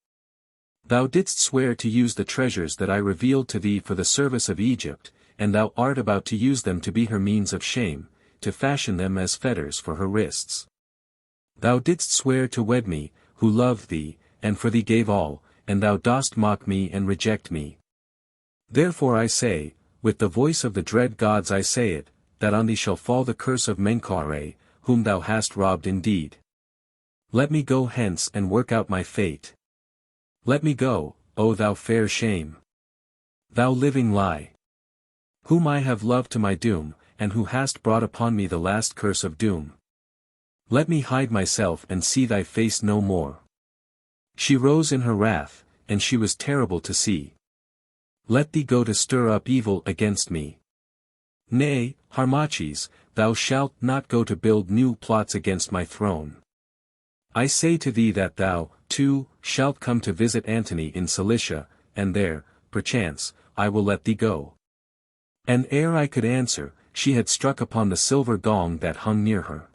Thou didst swear to use the treasures that I revealed to thee for the service of Egypt, and thou art about to use them to be her means of shame, to fashion them as fetters for her wrists. Thou didst swear to wed me, who loved thee, and for thee gave all, and thou dost mock me and reject me. Therefore I say, with the voice of the dread gods I say it, that on thee shall fall the curse of Menkau-Ra, whom thou hast robbed indeed. Let me go hence and work out my fate. Let me go, O thou fair shame. Thou living lie. Whom I have loved to my doom, and who hast brought upon me the last curse of doom. Let me hide myself and see thy face no more. She rose in her wrath, and she was terrible to see. Let thee go to stir up evil against me. Nay, Harmachis, thou shalt not go to build new plots against my throne. I say to thee that thou, too, shalt come to visit Antony in Cilicia, and there, perchance, I will let thee go. And ere I could answer, she had struck upon the silver gong that hung near her.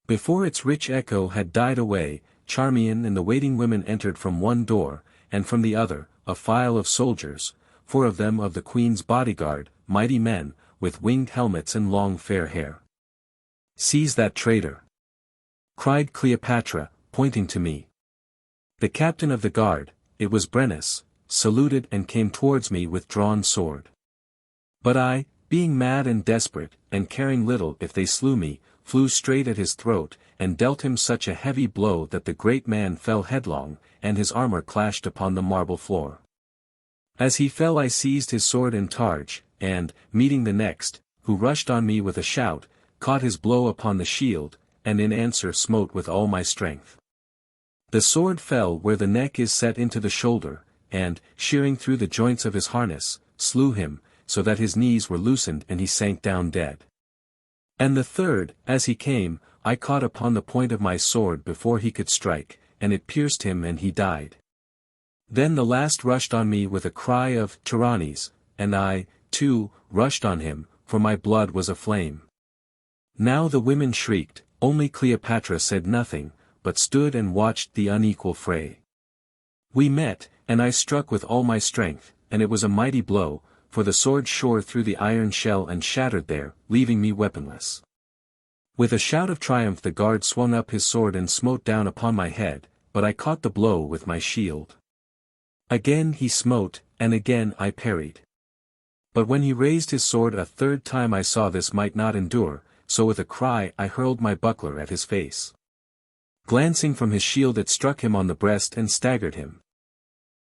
Before its rich echo had died away, Charmion and the waiting women entered from one door, and from the other, a file of soldiers, 4 of them of the queen's bodyguard, mighty men, with winged helmets and long fair hair. "Seize that traitor!" cried Cleopatra, pointing to me. The captain of the guard, it was Brennus, saluted and came towards me with drawn sword. But I, being mad and desperate, and caring little if they slew me, flew straight at his throat, and dealt him such a heavy blow that the great man fell headlong, and his armor clashed upon the marble floor. As he fell I seized his sword in targe, and, meeting the next, who rushed on me with a shout, caught his blow upon the shield, and in answer smote with all my strength. The sword fell where the neck is set into the shoulder, and, shearing through the joints of his harness, slew him, so that his knees were loosened and he sank down dead. And the third, as he came, I caught upon the point of my sword before he could strike, and it pierced him and he died. Then the last rushed on me with a cry of "Tyrannies," and I, too, rushed on him, for my blood was aflame. Now the women shrieked, only Cleopatra said nothing, but stood and watched the unequal fray. We met, and I struck with all my strength, and it was a mighty blow, for the sword shore through the iron shell and shattered there, leaving me weaponless. With a shout of triumph the guard swung up his sword and smote down upon my head, but I caught the blow with my shield. Again he smote, and again I parried. But when he raised his sword a third time I saw this might not endure, so with a cry I hurled my buckler at his face. Glancing from his shield it struck him on the breast and staggered him.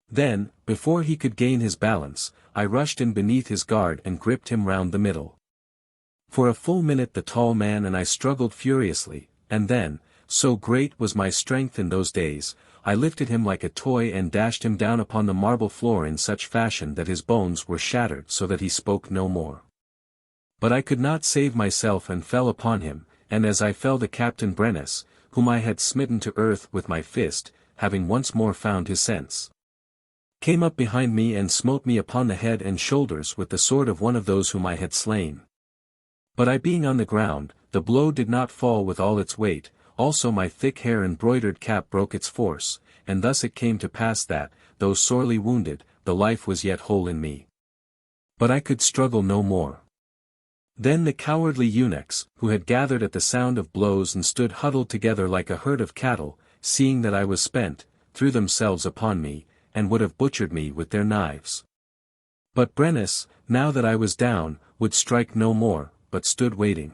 Then, before he could gain his balance, I rushed in beneath his guard and gripped him round the middle. For a full minute the tall man and I struggled furiously, and then, so great was my strength in those days, I lifted him like a toy and dashed him down upon the marble floor in such fashion that his bones were shattered so that he spoke no more. But I could not save myself and fell upon him, and as I fell the captain Brennus, whom I had smitten to earth with my fist, having once more found his sense, came up behind me and smote me upon the head and shoulders with the sword of one of those whom I had slain. But I being on the ground, the blow did not fall with all its weight, also my thick hair embroidered cap broke its force, and thus it came to pass that, though sorely wounded, the life was yet whole in me. But I could struggle no more. Then the cowardly eunuchs, who had gathered at the sound of blows and stood huddled together like a herd of cattle, seeing that I was spent, threw themselves upon me, and would have butchered me with their knives. But Brennus, now that I was down, would strike no more, but stood waiting.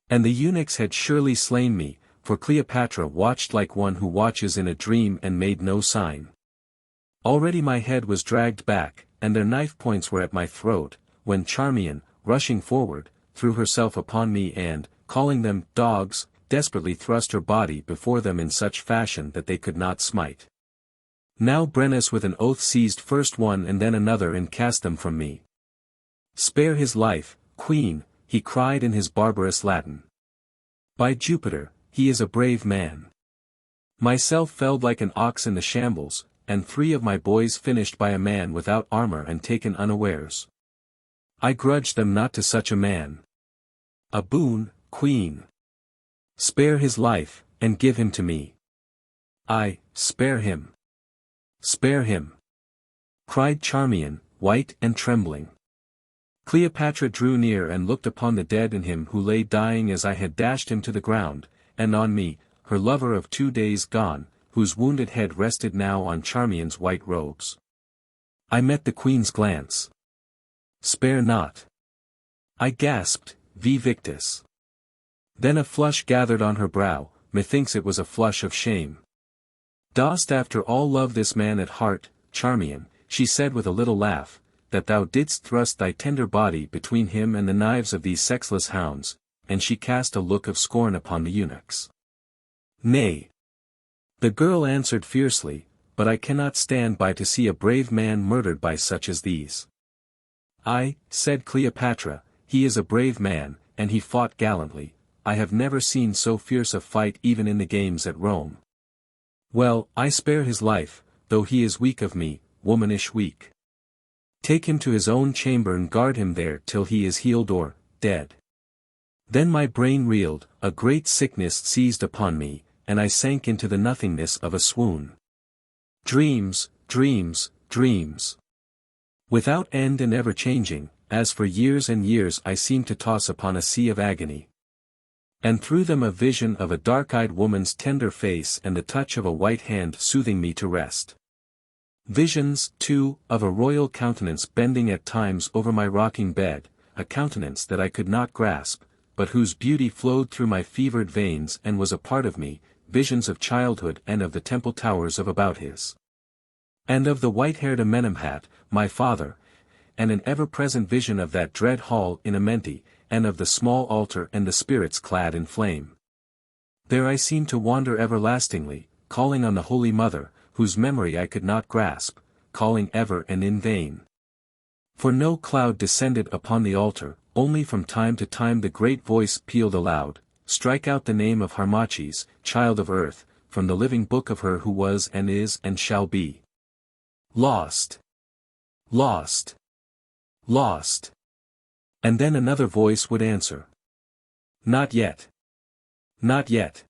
And the eunuchs had surely slain me, for Cleopatra watched like one who watches in a dream and made no sign. Already my head was dragged back, and their knife points were at my throat, when Charmion, rushing forward, threw herself upon me and, calling them dogs, desperately thrust her body before them in such fashion that they could not smite. Now Brennus with an oath seized first one and then another and cast them from me. "Spare his life, Queen," he cried in his barbarous Latin. "By Jupiter, he is a brave man." Myself felled like an ox in the shambles, and 3 of my boys finished by a man without armor and taken unawares. I grudged them not to such a man. A boon, Queen. Spare his life, and give him to me. Spare him. Spare him," cried Charmion, white and trembling. Cleopatra drew near and looked upon the dead in him who lay dying as I had dashed him to the ground, and on me, her lover of 2 days gone, whose wounded head rested now on Charmion's white robes. I met the queen's glance. "Spare not," I gasped, "vi victis." Then a flush gathered on her brow, methinks it was a flush of shame. "Dost after all love this man at heart, Charmion," she said with a little laugh, "that thou didst thrust thy tender body between him and the knives of these sexless hounds," and she cast a look of scorn upon the eunuchs. "Nay," the girl answered fiercely, "but I cannot stand by to see a brave man murdered by such as these." "Said Cleopatra, he is a brave man, and he fought gallantly, I have never seen so fierce a fight even in the games at Rome. Well, I spare his life, though he is weak of me, womanish weak. Take him to his own chamber and guard him there till he is healed or dead. Then my brain reeled, a great sickness seized upon me, and I sank into the nothingness of a swoon. Dreams, dreams, dreams. Without end and ever changing, as for years and years I seemed to toss upon a sea of agony. And through them a vision of a dark-eyed woman's tender face and the touch of a white hand soothing me to rest. Visions, too, of a royal countenance bending at times over my rocking bed, a countenance that I could not grasp, but whose beauty flowed through my fevered veins and was a part of me, visions of childhood and of the temple towers of Abouthis. And of the white-haired Amenemhat, my father, and an ever-present vision of that dread hall in Amenti, and of the small altar and the spirits clad in flame. There I seemed to wander everlastingly, calling on the Holy Mother, whose memory I could not grasp, calling ever and in vain. For no cloud descended upon the altar, only from time to time the great voice pealed aloud, "Strike out the name of Harmachis, child of earth, from the living book of her who was and is and shall be. Lost! Lost! Lost!" And then another voice would answer. "Not yet. Not yet.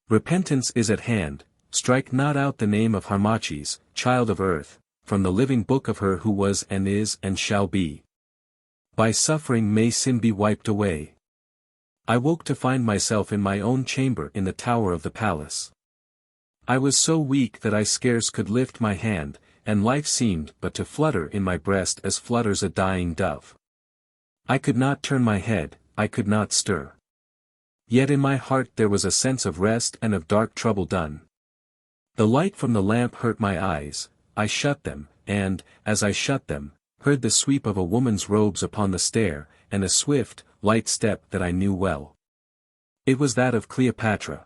Repentance is at hand, strike not out the name of Harmachis, child of earth, from the living book of her who was and is and shall be. By suffering may sin be wiped away." I woke to find myself in my own chamber in the tower of the palace. I was so weak that I scarce could lift my hand, and life seemed but to flutter in my breast as flutters a dying dove. I could not turn my head, I could not stir. Yet in my heart there was a sense of rest and of dark trouble done. The light from the lamp hurt my eyes, I shut them, and, as I shut them, heard the sweep of a woman's robes upon the stair, and a swift, light step that I knew well. It was that of Cleopatra.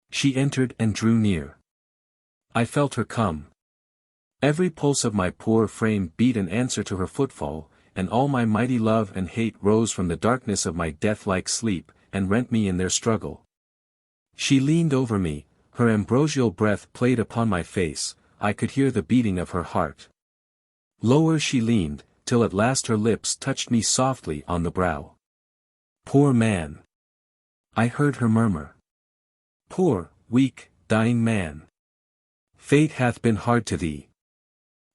She entered and drew near. I felt her come. Every pulse of my poor frame beat an answer to her footfall, and all my mighty love and hate rose from the darkness of my death-like sleep, and rent me in their struggle. She leaned over me, her ambrosial breath played upon my face, I could hear the beating of her heart. Lower she leaned, till at last her lips touched me softly on the brow. "Poor man!" I heard her murmur. "Poor, weak, dying man! Fate hath been hard to thee.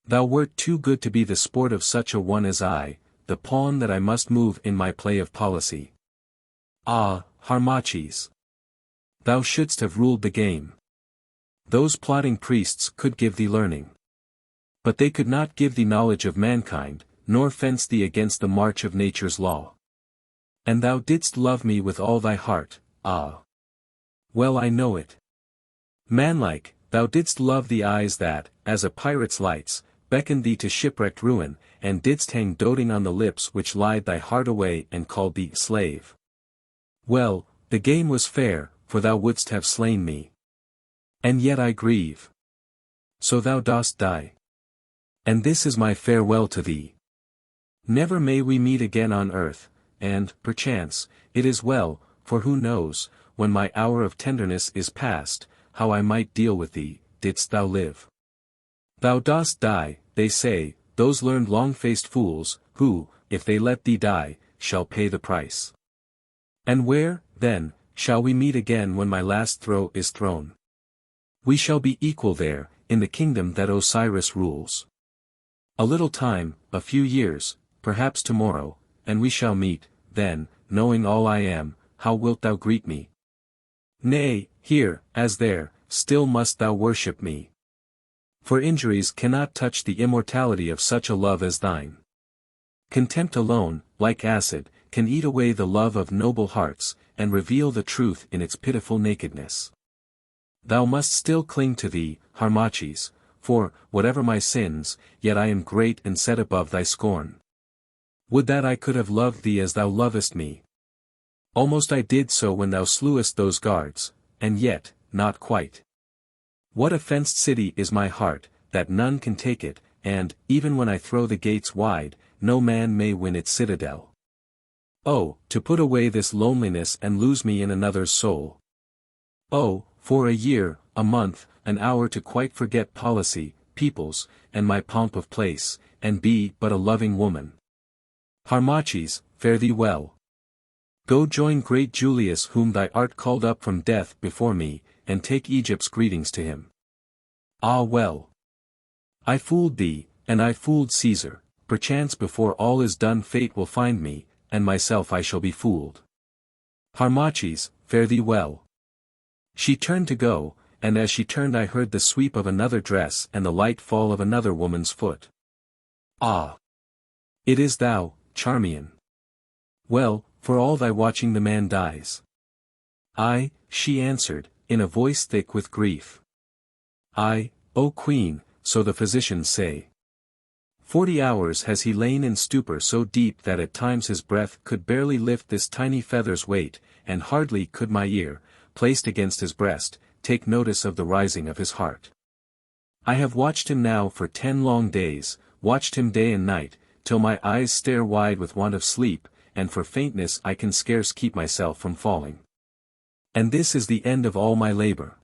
Thou wert too good to be the sport of such a one as I, the pawn that I must move in my play of policy. Ah, Harmachis! Thou shouldst have ruled the game. Those plotting priests could give thee learning. But they could not give thee knowledge of mankind, nor fence thee against the march of nature's law. And thou didst love me with all thy heart, ah! Well I know it. Manlike, thou didst love the eyes that, as a pirate's lights, beckoned thee to shipwrecked ruin, and didst hang doting on the lips which lied thy heart away and called thee slave. Well, the game was fair, for thou wouldst have slain me. And yet I grieve. So thou dost die. And this is my farewell to thee. Never may we meet again on earth, and, perchance, it is well, for who knows, when my hour of tenderness is past, how I might deal with thee, didst thou live. Thou dost die, they say, those learned long-faced fools, who, if they let thee die, shall pay the price. And where, then, shall we meet again when my last throw is thrown? We shall be equal there, in the kingdom that Osiris rules. A little time, a few years, perhaps tomorrow, and we shall meet, then, knowing all I am, how wilt thou greet me? Nay, here, as there, still must thou worship me. For injuries cannot touch the immortality of such a love as thine. Contempt alone, like acid, can eat away the love of noble hearts, and reveal the truth in its pitiful nakedness. Thou must still cling to thee, Harmachis, for, whatever my sins, yet I am great and set above thy scorn. Would that I could have loved thee as thou lovest me. Almost I did so when thou slewest those guards, and yet, not quite. What a fenced city is my heart, that none can take it, and, even when I throw the gates wide, no man may win its citadel. Oh, to put away this loneliness and lose me in another's soul. Oh, for a year, a month, an hour to quite forget policy, peoples, and my pomp of place, and be but a loving woman. Harmachis, fare thee well. Go join great Julius whom thy art called up from death before me, and take Egypt's greetings to him. Ah well. I fooled thee, and I fooled Caesar, perchance before all is done fate will find me, and myself I shall be fooled. Harmachis, fare thee well. She turned to go, and as she turned I heard the sweep of another dress and the light fall of another woman's foot. Ah! It is thou, Charmion. Well, for all thy watching the man dies. Ay, she answered, in a voice thick with grief. Ay, O Queen, so the physicians say. 40 hours has he lain in stupor so deep that at times his breath could barely lift this tiny feather's weight, and hardly could my ear, placed against his breast, take notice of the rising of his heart. I have watched him now for 10 long days, watched him day and night, till my eyes stare wide with want of sleep, and for faintness I can scarce keep myself from falling. And this is the end of all my labor.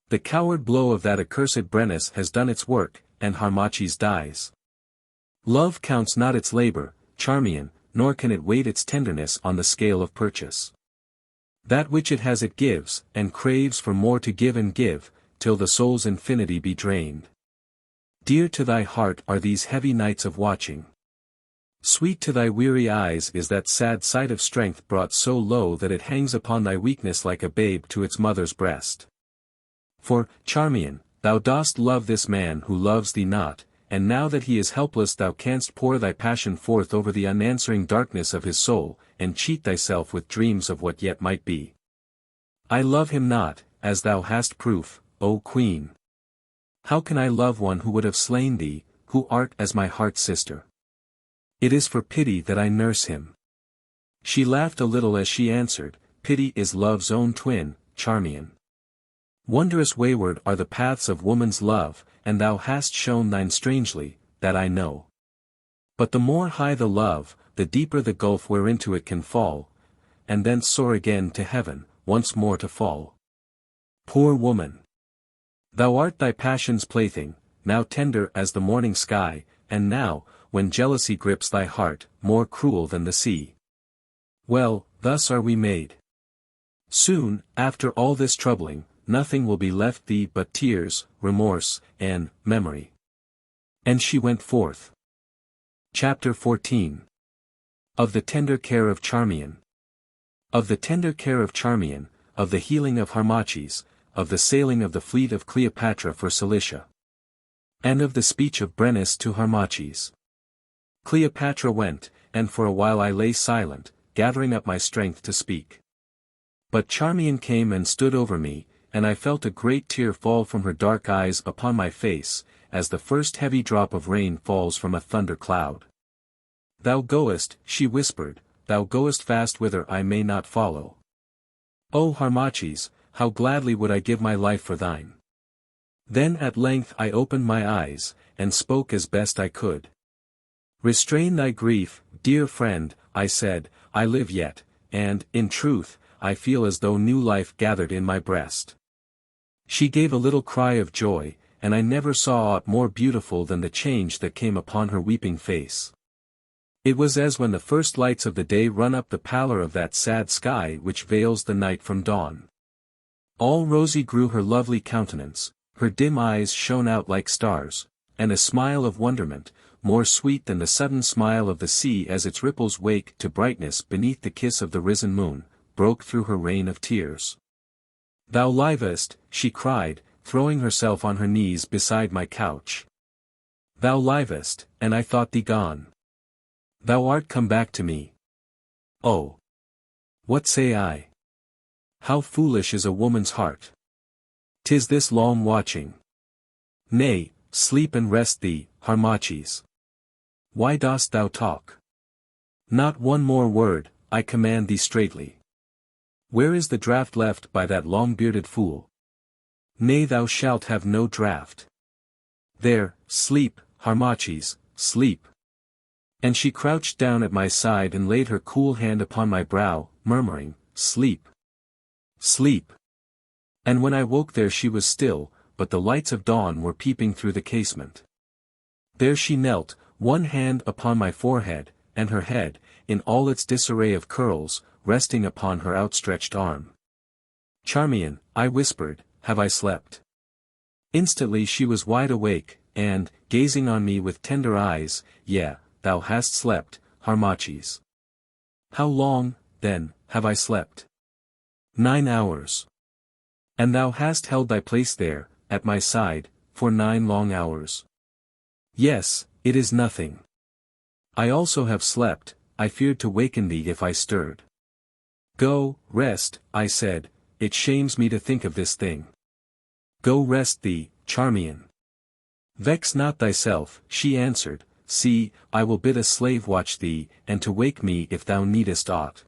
The coward blow of that accursed Brennus has done its work, and Harmachis dies. Love counts not its labor, Charmion, nor can it weight its tenderness on the scale of purchase. That which it has it gives, and craves for more to give and give, till the soul's infinity be drained. Dear to thy heart are these heavy nights of watching. Sweet to thy weary eyes is that sad sight of strength brought so low that it hangs upon thy weakness like a babe to its mother's breast. For, Charmion, thou dost love this man who loves thee not, and now that he is helpless thou canst pour thy passion forth over the unanswering darkness of his soul, and cheat thyself with dreams of what yet might be. I love him not, as thou hast proof, O Queen. How can I love one who would have slain thee, who art as my heart's sister? It is for pity that I nurse him. She laughed a little as she answered, Pity is love's own twin, Charmion. Wondrous wayward are the paths of woman's love, and thou hast shown thine strangely, that I know. But the more high the love, the deeper the gulf whereinto it can fall, and thence soar again to heaven, once more to fall. Poor woman! Thou art thy passion's plaything, now tender as the morning sky, and now, when jealousy grips thy heart, more cruel than the sea. Well, thus are we made. Soon, after all this troubling, nothing will be left thee but tears, remorse, and memory. And she went forth. Chapter 14. Of the tender care of Charmion. Of the tender care of Charmion, of the healing of Harmachis, of the sailing of the fleet of Cleopatra for Cilicia. And of the speech of Brennus to Harmachis. Cleopatra went, and for a while I lay silent, gathering up my strength to speak. But Charmion came and stood over me, and I felt a great tear fall from her dark eyes upon my face, as the first heavy drop of rain falls from a thunder cloud. Thou goest, she whispered, thou goest fast whither I may not follow. O Harmachis, how gladly would I give my life for thine. Then at length I opened my eyes, and spoke as best I could. Restrain thy grief, dear friend, I said, I live yet, and, in truth, I feel as though new life gathered in my breast. She gave a little cry of joy, and I never saw aught more beautiful than the change that came upon her weeping face. It was as when the first lights of the day run up the pallor of that sad sky which veils the night from dawn. All rosy grew her lovely countenance, her dim eyes shone out like stars, and a smile of wonderment, more sweet than the sudden smile of the sea as its ripples wake to brightness beneath the kiss of the risen moon, broke through her rain of tears. Thou livest, she cried, throwing herself on her knees beside my couch. Thou livest, and I thought thee gone. Thou art come back to me. Oh! What say I? How foolish is a woman's heart! 'Tis this long watching. Nay, sleep and rest thee, Harmachis. Why dost thou talk? Not one more word, I command thee straitly. Where is the draught left by that long-bearded fool? Nay, thou shalt have no draught. There, sleep, Harmachis, sleep. And she crouched down at my side and laid her cool hand upon my brow, murmuring, "Sleep. Sleep." And when I woke there she was still, but the lights of dawn were peeping through the casement. There she knelt, one hand upon my forehead, and her head, in all its disarray of curls, resting upon her outstretched arm. "Charmion," I whispered, "have I slept?" Instantly she was wide awake, and, gazing on me with tender eyes, "Yeah, thou hast slept, Harmachis." "How long, then, have I slept?" 9 hours. "And thou hast held thy place there, at my side, for 9 long hours." "Yes, it is nothing. I also have slept, I feared to waken thee if I stirred." "Go, rest," I said, "it shames me to think of this thing." "Go rest thee, Charmion." "Vex not thyself," she answered, "see, I will bid a slave watch thee, and to wake me if thou needest aught.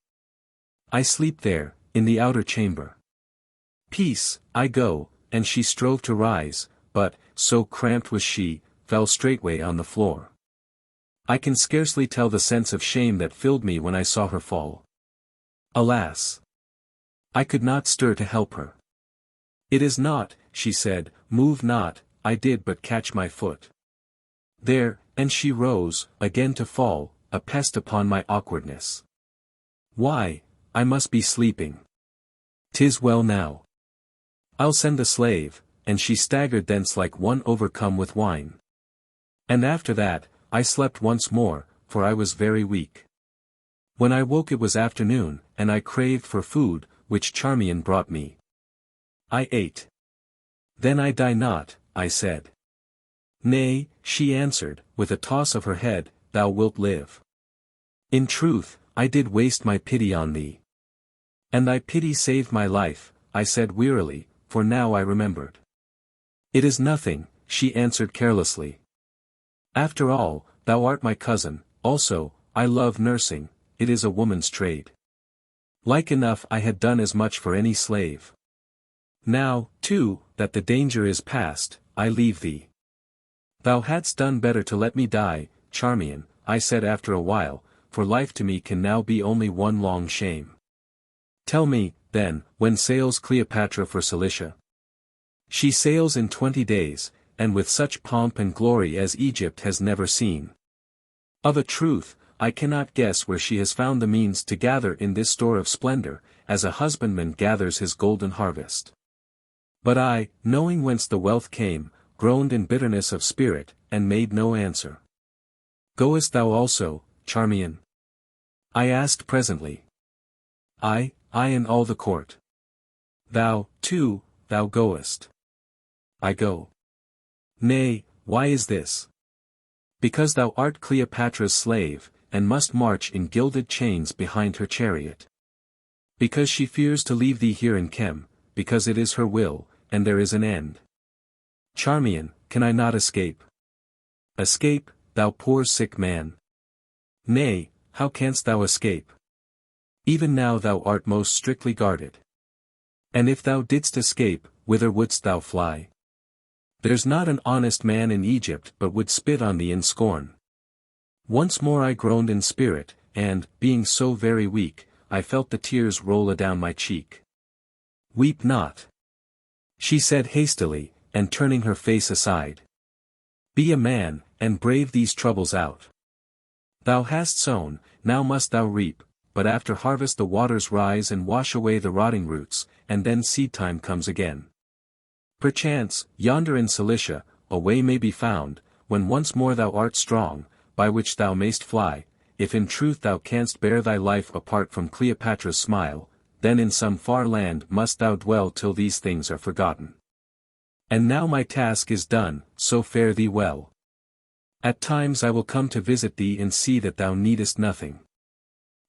I sleep there, in the outer chamber." "Peace, I go," and she strove to rise, but, so cramped was she, fell straightway on the floor. I can scarcely tell the sense of shame that filled me when I saw her fall. Alas! I could not stir to help her. "It is naught," she said, "move not, I did but catch my foot." There, and she rose, again to fall, a pest upon my awkwardness. "Why, I must be sleeping. 'Tis well now. I'll send the slave," and she staggered thence like one overcome with wine. And after that, I slept once more, for I was very weak. When I woke it was afternoon, and I craved for food, which Charmion brought me. I ate. "Then I die not," I said. "Nay," she answered, with a toss of her head, "thou wilt live." "In truth, I did waste my pity on thee." "And thy pity saved my life," I said wearily, for now I remembered. "It is nothing," she answered carelessly. "After all, thou art my cousin, also, I love nursing, it is a woman's trade. Like enough I had done as much for any slave. Now, too, that the danger is past, I leave thee." "Thou hadst done better to let me die, Charmion," I said after a while, "for life to me can now be only one long shame. Tell me, then, when sails Cleopatra for Cilicia?" "She sails in 20 days, and with such pomp and glory as Egypt has never seen. Of a truth, I cannot guess where she has found the means to gather in this store of splendor, as a husbandman gathers his golden harvest." But I, knowing whence the wealth came, groaned in bitterness of spirit, and made no answer. "Goest thou also, Charmion?" I asked presently. I and all the court." "Thou, too, thou goest." "I go." "Nay, why is this?" "Because thou art Cleopatra's slave, and must march in gilded chains behind her chariot. Because she fears to leave thee here in Chem, because it is her will, and there is an end." "Charmion, can I not escape?" "Escape, thou poor sick man? Nay, how canst thou escape? Even now thou art most strictly guarded. And if thou didst escape, whither wouldst thou fly? There's not an honest man in Egypt but would spit on thee in scorn." Once more I groaned in spirit, and, being so very weak, I felt the tears roll adown my cheek. "Weep not," she said hastily, and turning her face aside. "Be a man, and brave these troubles out. Thou hast sown, now must thou reap, but after harvest the waters rise and wash away the rotting roots, and then seed-time comes again. Perchance, yonder in Cilicia, a way may be found, when once more thou art strong, by which thou mayst fly, if in truth thou canst bear thy life apart from Cleopatra's smile, then in some far land must thou dwell till these things are forgotten. And now my task is done, so fare thee well. At times I will come to visit thee and see that thou needest nothing."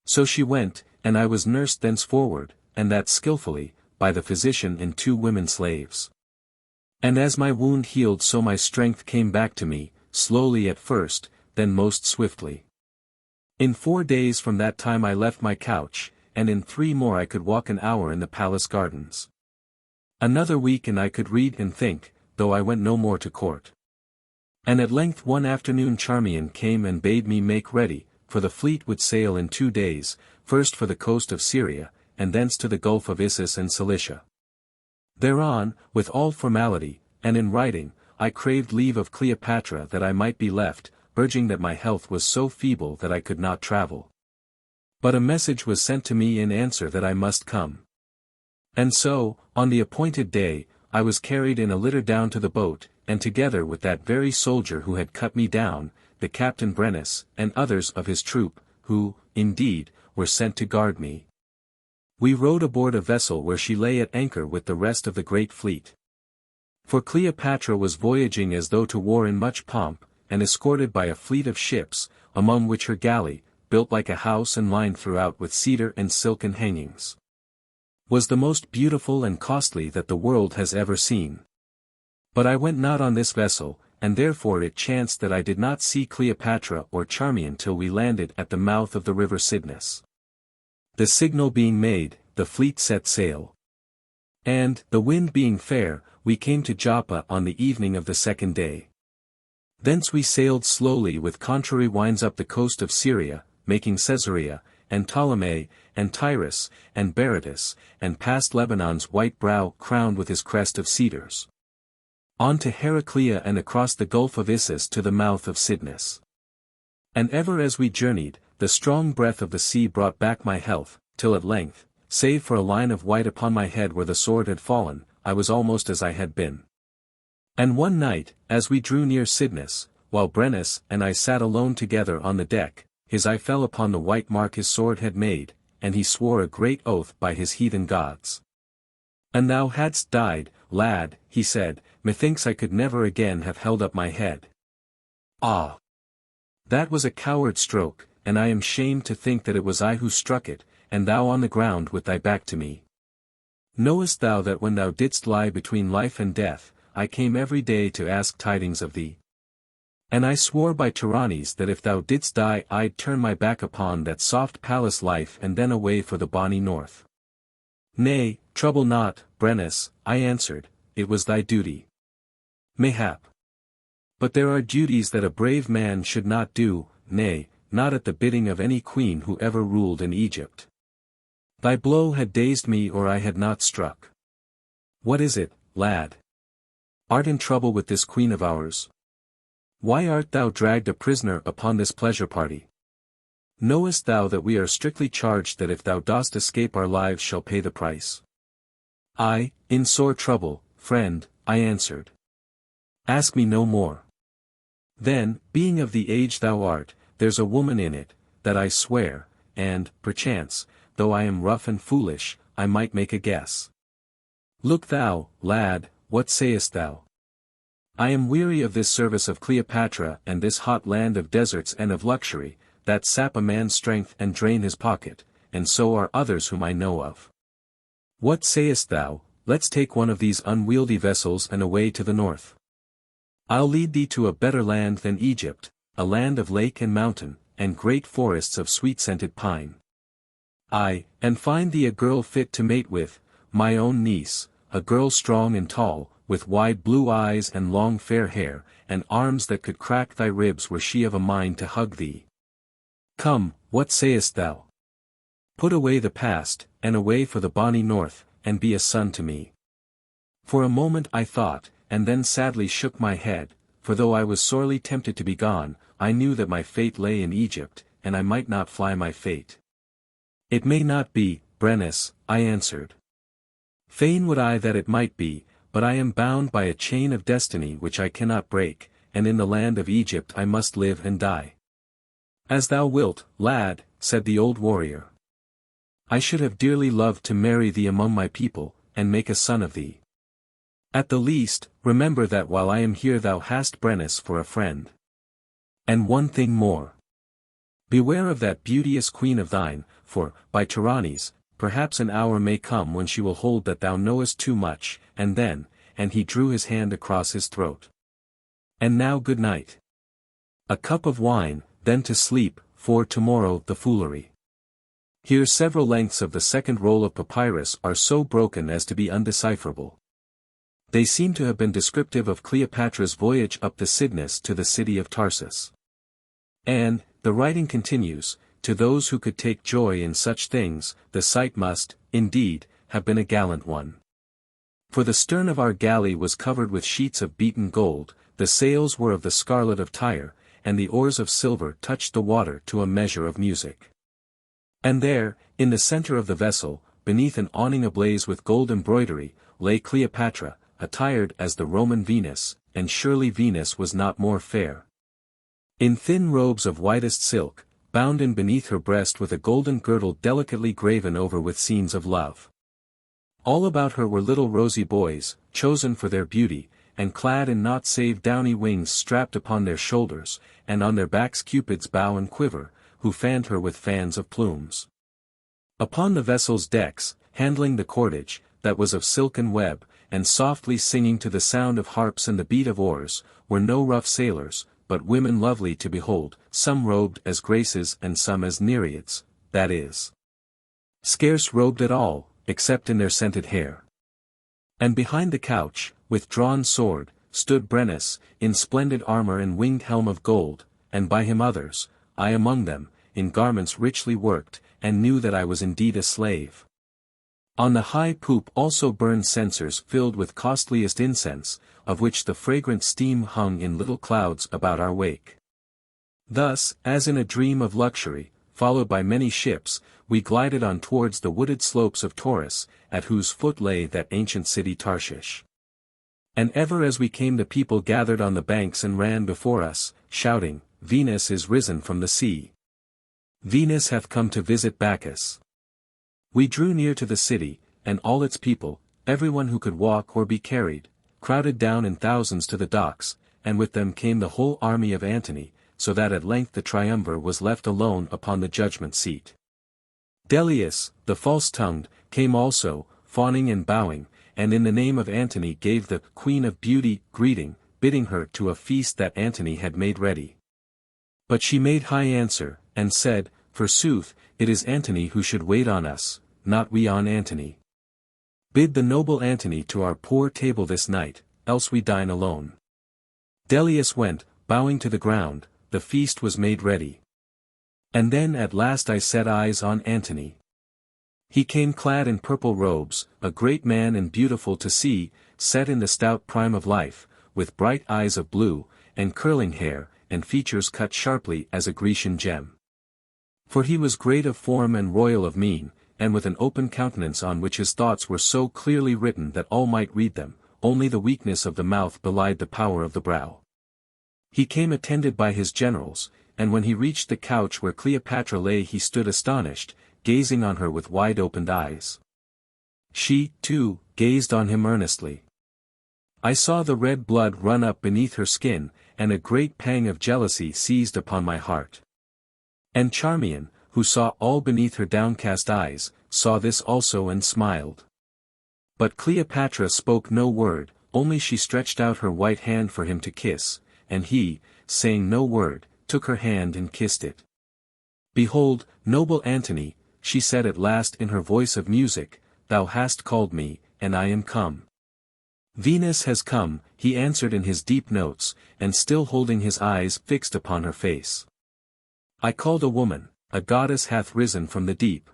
So she went, and I was nursed thenceforward, and that skillfully, by the physician and 2 women slaves. And as my wound healed so my strength came back to me, slowly at first, then most swiftly. In 4 days from that time I left my couch, and in 3 more I could walk an hour in the palace gardens. Another week and I could read and think, though I went no more to court. And at length one afternoon Charmion came and bade me make ready, for the fleet would sail in 2 days, first for the coast of Syria, and thence to the Gulf of Issus and Cilicia. Thereon, with all formality, and in writing, I craved leave of Cleopatra that I might be left, urging that my health was so feeble that I could not travel. But a message was sent to me in answer that I must come. And so, on the appointed day, I was carried in a litter down to the boat, and together with that very soldier who had cut me down, the Captain Brennus, and others of his troop, who, indeed, were sent to guard me. We rowed aboard a vessel where she lay at anchor with the rest of the great fleet. For Cleopatra was voyaging as though to war in much pomp, and escorted by a fleet of ships, among which her galley, built like a house and lined throughout with cedar and silken hangings, was the most beautiful and costly that the world has ever seen. But I went not on this vessel, and therefore it chanced that I did not see Cleopatra or Charmion till we landed at the mouth of the river Cydnus. The signal being made, the fleet set sail. And, the wind being fair, we came to Joppa on the evening of the 2nd day. Thence we sailed slowly with contrary winds up the coast of Syria, making Caesarea, and Ptolemaic, and Tyrus, and Berytus, and past Lebanon's white brow crowned with his crest of cedars, on to Heraclea and across the Gulf of Issus to the mouth of Cydnus. And ever as we journeyed, the strong breath of the sea brought back my health, till at length, save for a line of white upon my head where the sword had fallen, I was almost as I had been. And one night, as we drew near Cydnus, while Brennus and I sat alone together on the deck, his eye fell upon the white mark his sword had made, and he swore a great oath by his heathen gods. And thou hadst died, lad, he said, methinks I could never again have held up my head. Ah! That was a coward stroke, and I am shamed to think that it was I who struck it, and thou on the ground with thy back to me. Knowest thou that when thou didst lie between life and death, I came every day to ask tidings of thee? And I swore by tyrannies that if thou didst die I'd turn my back upon that soft palace life and then away for the bonny north. Nay, trouble not, Brennus, I answered, it was thy duty. Mayhap. But there are duties that a brave man should not do, nay, not at the bidding of any queen who ever ruled in Egypt. Thy blow had dazed me or I had not struck. What is it, lad? Art in trouble with this queen of ours? Why art thou dragged a prisoner upon this pleasure party? Knowest thou that we are strictly charged that if thou dost escape our lives shall pay the price? I, in sore trouble, friend, I answered. Ask me no more. Then, being of the age thou art, there's a woman in it, that I swear, and, perchance, though I am rough and foolish, I might make a guess. Look thou, lad, what sayest thou? I am weary of this service of Cleopatra and this hot land of deserts and of luxury, that sap a man's strength and drain his pocket, and so are others whom I know of. What sayest thou, let's take one of these unwieldy vessels and away to the north. I'll lead thee to a better land than Egypt, a land of lake and mountain, and great forests of sweet-scented pine. Aye, and find thee a girl fit to mate with, my own niece, a girl strong and tall, with wide blue eyes and long fair hair, and arms that could crack thy ribs were she of a mind to hug thee. Come, what sayest thou? Put away the past, and away for the bonny north, and be a son to me. For a moment I thought, and then sadly shook my head, for though I was sorely tempted to be gone, I knew that my fate lay in Egypt, and I might not fly my fate. It may not be, Brennus, I answered. Fain would I that it might be, but I am bound by a chain of destiny which I cannot break, and in the land of Egypt I must live and die. As thou wilt, lad, said the old warrior. I should have dearly loved to marry thee among my people, and make a son of thee. At the least, remember that while I am here thou hast Brennus for a friend. And one thing more. Beware of that beauteous queen of thine, for, by tyrannies, perhaps an hour may come when she will hold that thou knowest too much, and then, and he drew his hand across his throat. And now good night. A cup of wine, then to sleep, for tomorrow the foolery. Here several lengths of the second roll of papyrus are so broken as to be undecipherable. They seem to have been descriptive of Cleopatra's voyage up the Cydnus to the city of Tarsus. And, the writing continues, to those who could take joy in such things, the sight must, indeed, have been a gallant one. For the stern of our galley was covered with sheets of beaten gold, the sails were of the scarlet of Tyre, and the oars of silver touched the water to a measure of music. And there, in the center of the vessel, beneath an awning ablaze with gold embroidery, lay Cleopatra, attired as the Roman Venus, and surely Venus was not more fair. In thin robes of whitest silk, bound in beneath her breast with a golden girdle delicately graven over with scenes of love. All about her were little rosy boys, chosen for their beauty, and clad in naught save downy wings strapped upon their shoulders, and on their backs Cupid's bow and quiver, who fanned her with fans of plumes. Upon the vessel's decks, handling the cordage, that was of silk and web, and softly singing to the sound of harps and the beat of oars, were no rough sailors, but women lovely to behold, some robed as graces and some as nereids, that is, scarce robed at all, except in their scented hair. And behind the couch, with drawn sword, stood Brennus, in splendid armor and winged helm of gold, and by him others, I among them, in garments richly worked, and knew that I was indeed a slave. On the high poop also burned censers filled with costliest incense, of which the fragrant steam hung in little clouds about our wake. Thus, as in a dream of luxury, followed by many ships, we glided on towards the wooded slopes of Taurus, at whose foot lay that ancient city Tarshish. And ever as we came the people gathered on the banks and ran before us, shouting, Venus is risen from the sea. Venus hath come to visit Bacchus. We drew near to the city, and all its people, everyone who could walk or be carried, crowded down in thousands to the docks, and with them came the whole army of Antony, so that at length the triumvir was left alone upon the judgment seat. Dellius, the false-tongued, came also, fawning and bowing, and in the name of Antony gave the Queen of Beauty greeting, bidding her to a feast that Antony had made ready. But she made high answer, and said, Forsooth, it is Antony who should wait on us, not we on Antony. Bid the noble Antony to our poor table this night, else we dine alone. Dellius went, bowing to the ground, the feast was made ready. And then at last I set eyes on Antony. He came clad in purple robes, a great man and beautiful to see, set in the stout prime of life, with bright eyes of blue, and curling hair, and features cut sharply as a Grecian gem. For he was great of form and royal of mien, and with an open countenance on which his thoughts were so clearly written that all might read them, only the weakness of the mouth belied the power of the brow. He came attended by his generals, and when he reached the couch where Cleopatra lay he stood astonished, gazing on her with wide-opened eyes. She, too, gazed on him earnestly. I saw the red blood run up beneath her skin, and a great pang of jealousy seized upon my heart. And Charmion, who saw all beneath her downcast eyes, saw this also and smiled. But Cleopatra spoke no word, only she stretched out her white hand for him to kiss, and he, saying no word, took her hand and kissed it. Behold, noble Antony, she said at last in her voice of music, thou hast called me, and I am come. Venus has come, he answered in his deep notes, and still holding his eyes fixed upon her face. I called a woman, a goddess hath risen from the deep.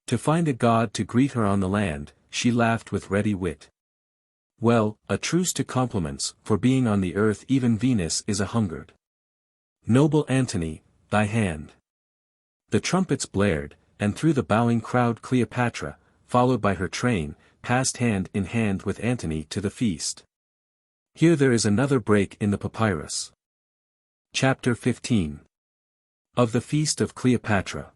To find a god to greet her on the land, she laughed with ready wit. Well, a truce to compliments, for being on the earth even Venus is a-hungered. Noble Antony, thy hand. The trumpets blared, and through the bowing crowd Cleopatra, followed by her train, passed hand in hand with Antony to the feast. Here there is another break in the papyrus. Chapter 15. Of the Feast of Cleopatra.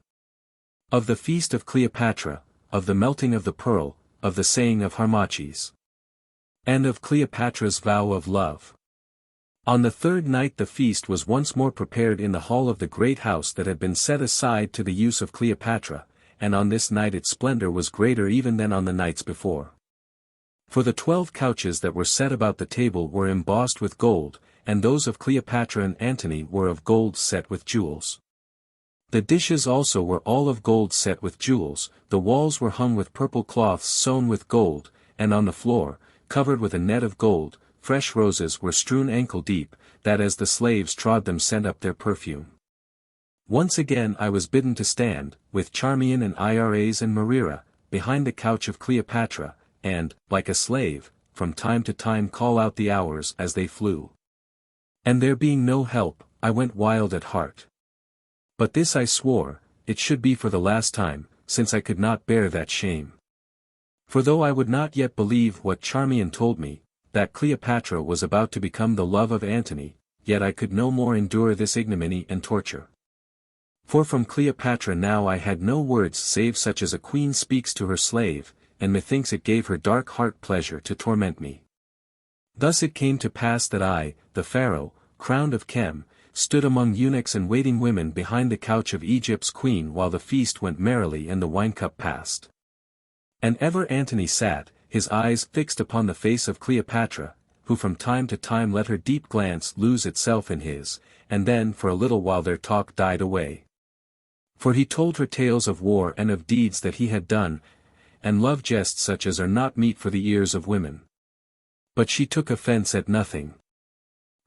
Of the Feast of Cleopatra, of the melting of the pearl, of the saying of Harmachis. And of Cleopatra's vow of love. On the third night the feast was once more prepared in the hall of the great house that had been set aside to the use of Cleopatra, and on this night its splendor was greater even than on the nights before. For the 12 couches that were set about the table were embossed with gold, and those of Cleopatra and Antony were of gold set with jewels. The dishes also were all of gold set with jewels, the walls were hung with purple cloths sewn with gold, and on the floor, covered with a net of gold, fresh roses were strewn ankle-deep, that as the slaves trod them sent up their perfume. Once again I was bidden to stand, with Charmion and Iras and Maria, behind the couch of Cleopatra, and, like a slave, from time to time call out the hours as they flew. And there being no help, I went wild at heart. But this I swore, it should be for the last time, since I could not bear that shame. For though I would not yet believe what Charmion told me, that Cleopatra was about to become the love of Antony, yet I could no more endure this ignominy and torture. For from Cleopatra now I had no words save such as a queen speaks to her slave, and methinks it gave her dark heart pleasure to torment me. Thus it came to pass that I, the pharaoh, crowned of Chem, stood among eunuchs and waiting women behind the couch of Egypt's queen while the feast went merrily and the wine-cup passed. And ever Antony sat, his eyes fixed upon the face of Cleopatra, who from time to time let her deep glance lose itself in his, and then for a little while their talk died away. For he told her tales of war and of deeds that he had done, and love jests such as are not meet for the ears of women. But she took offense at nothing.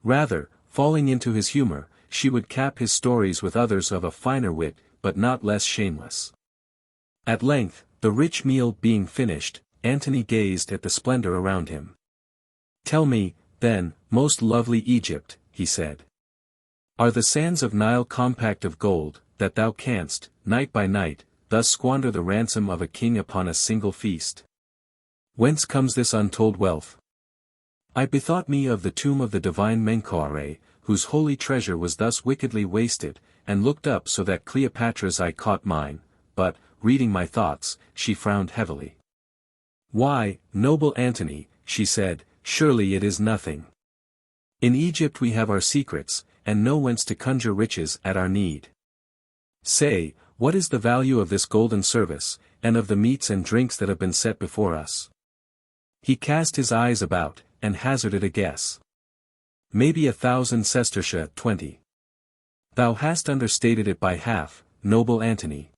Rather, falling into his humor, she would cap his stories with others of a finer wit, but not less shameless. At length, the rich meal being finished, Antony gazed at the splendor around him. "Tell me, then, most lovely Egypt," he said. "Are the sands of Nile compact of gold, that thou canst, night by night, thus squander the ransom of a king upon a single feast? Whence comes this untold wealth?" I bethought me of the tomb of the divine Menkau-Ra, whose holy treasure was thus wickedly wasted, and looked up so that Cleopatra's eye caught mine, but, reading my thoughts, she frowned heavily. "Why, noble Antony," she said, "surely it is nothing. In Egypt we have our secrets, and know whence to conjure riches at our need. Say, what is the value of this golden service, and of the meats and drinks that have been set before us?" He cast his eyes about, and hazarded a guess. "Maybe 1,000 sestertia 20. Thou hast understated it by half, noble Antony.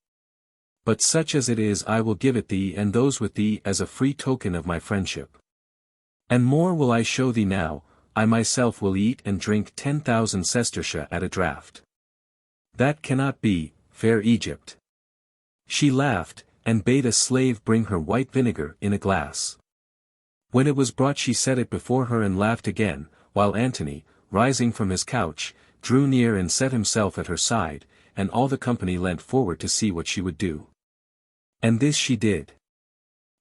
But such as it is I will give it thee and those with thee as a free token of my friendship. And more will I show thee now, I myself will eat and drink 10,000 sestertia at a draught." "That cannot be, fair Egypt." She laughed, and bade a slave bring her white vinegar in a glass. When it was brought she set it before her and laughed again, while Antony, rising from his couch, drew near and set himself at her side, and all the company leant forward to see what she would do. And this she did.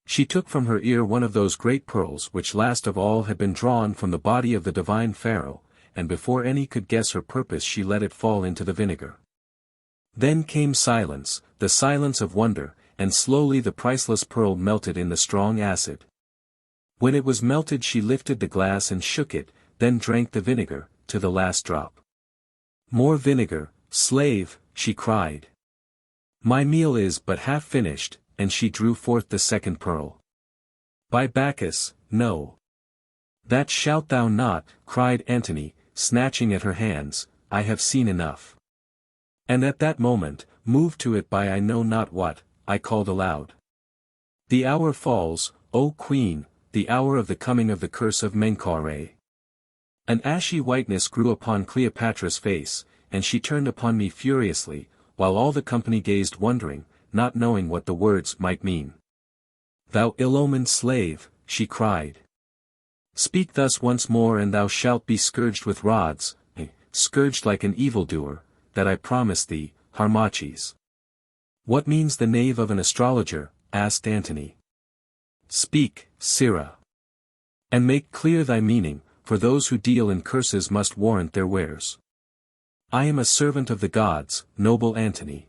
She took from her ear one of those great pearls which last of all had been drawn from the body of the divine pharaoh, and before any could guess her purpose she let it fall into the vinegar. Then came silence, the silence of wonder, and slowly the priceless pearl melted in the strong acid. When it was melted she lifted the glass and shook it, then drank the vinegar, to the last drop. "More vinegar, slave," she cried. "My meal is but half finished," and she drew forth the second pearl. "By Bacchus, no. That shalt thou not," cried Antony, snatching at her hands, "I have seen enough." And at that moment, moved to it by I know not what, I called aloud. "The hour falls, O Queen, the hour of the coming of the curse of Menkau-Ra." An ashy whiteness grew upon Cleopatra's face, and she turned upon me furiously, while all the company gazed wondering, not knowing what the words might mean. "Thou ill-omened slave," she cried. "Speak thus once more and thou shalt be scourged with rods, scourged like an evildoer, that I promise thee, Harmachis." "What means the knave of an astrologer?" asked Antony. "Speak, Sirrah. And make clear thy meaning, for those who deal in curses must warrant their wares." "I am a servant of the gods, noble Antony.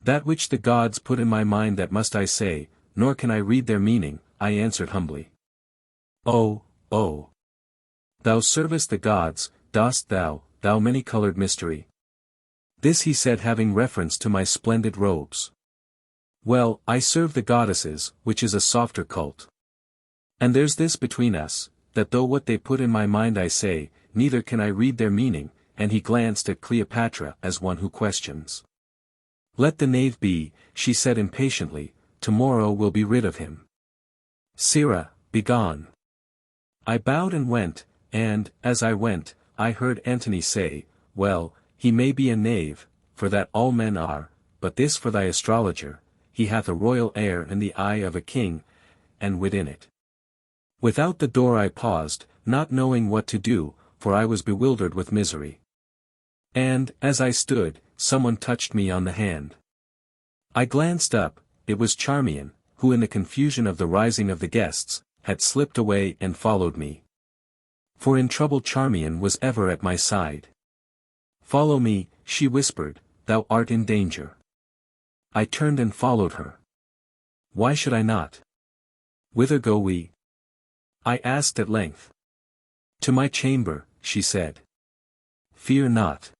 That which the gods put in my mind that must I say, nor can I read their meaning," I answered humbly. "Oh, oh! Thou servest the gods, dost thou, thou many-colored mystery?" This he said having reference to my splendid robes. "Well, I serve the goddesses, which is a softer cult. And there's this between us, that though what they put in my mind I say, neither can I read their meaning," and he glanced at Cleopatra as one who questions. "Let the knave be," she said impatiently, "tomorrow we'll be rid of him." "Sirrah, begone. I bowed and went, and, as I went, I heard Antony say, "Well, he may be a knave, for that all men are, but this for thy astrologer, he hath a royal air and the eye of a king, and wit in it." Without the door I paused, not knowing what to do, for I was bewildered with misery. And, as I stood, someone touched me on the hand. I glanced up, it was Charmion, who in the confusion of the rising of the guests, had slipped away and followed me. For in trouble Charmion was ever at my side. "Follow me," she whispered, "thou art in danger." I turned and followed her. Why should I not? "Whither go we?" I asked at length. "To my chamber," she said. "Fear not.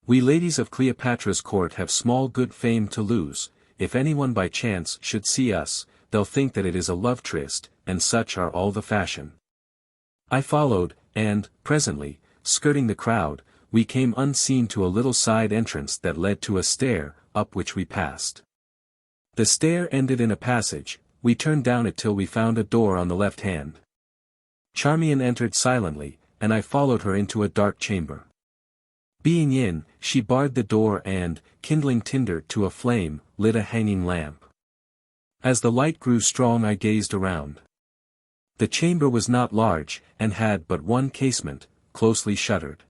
We ladies of Cleopatra's court have small good fame to lose. If anyone by chance should see us, they'll think that it is a love tryst, and such are all the fashion." I followed, and, presently, skirting the crowd, we came unseen to a little side entrance that led to a stair, up which we passed. The stair ended in a passage, we turned down it till we found a door on the left hand. Charmion entered silently, and I followed her into a dark chamber. Being in, she barred the door and, kindling tinder to a flame, lit a hanging lamp. As the light grew strong I gazed around. The chamber was not large, and had but one casement, closely shuttered.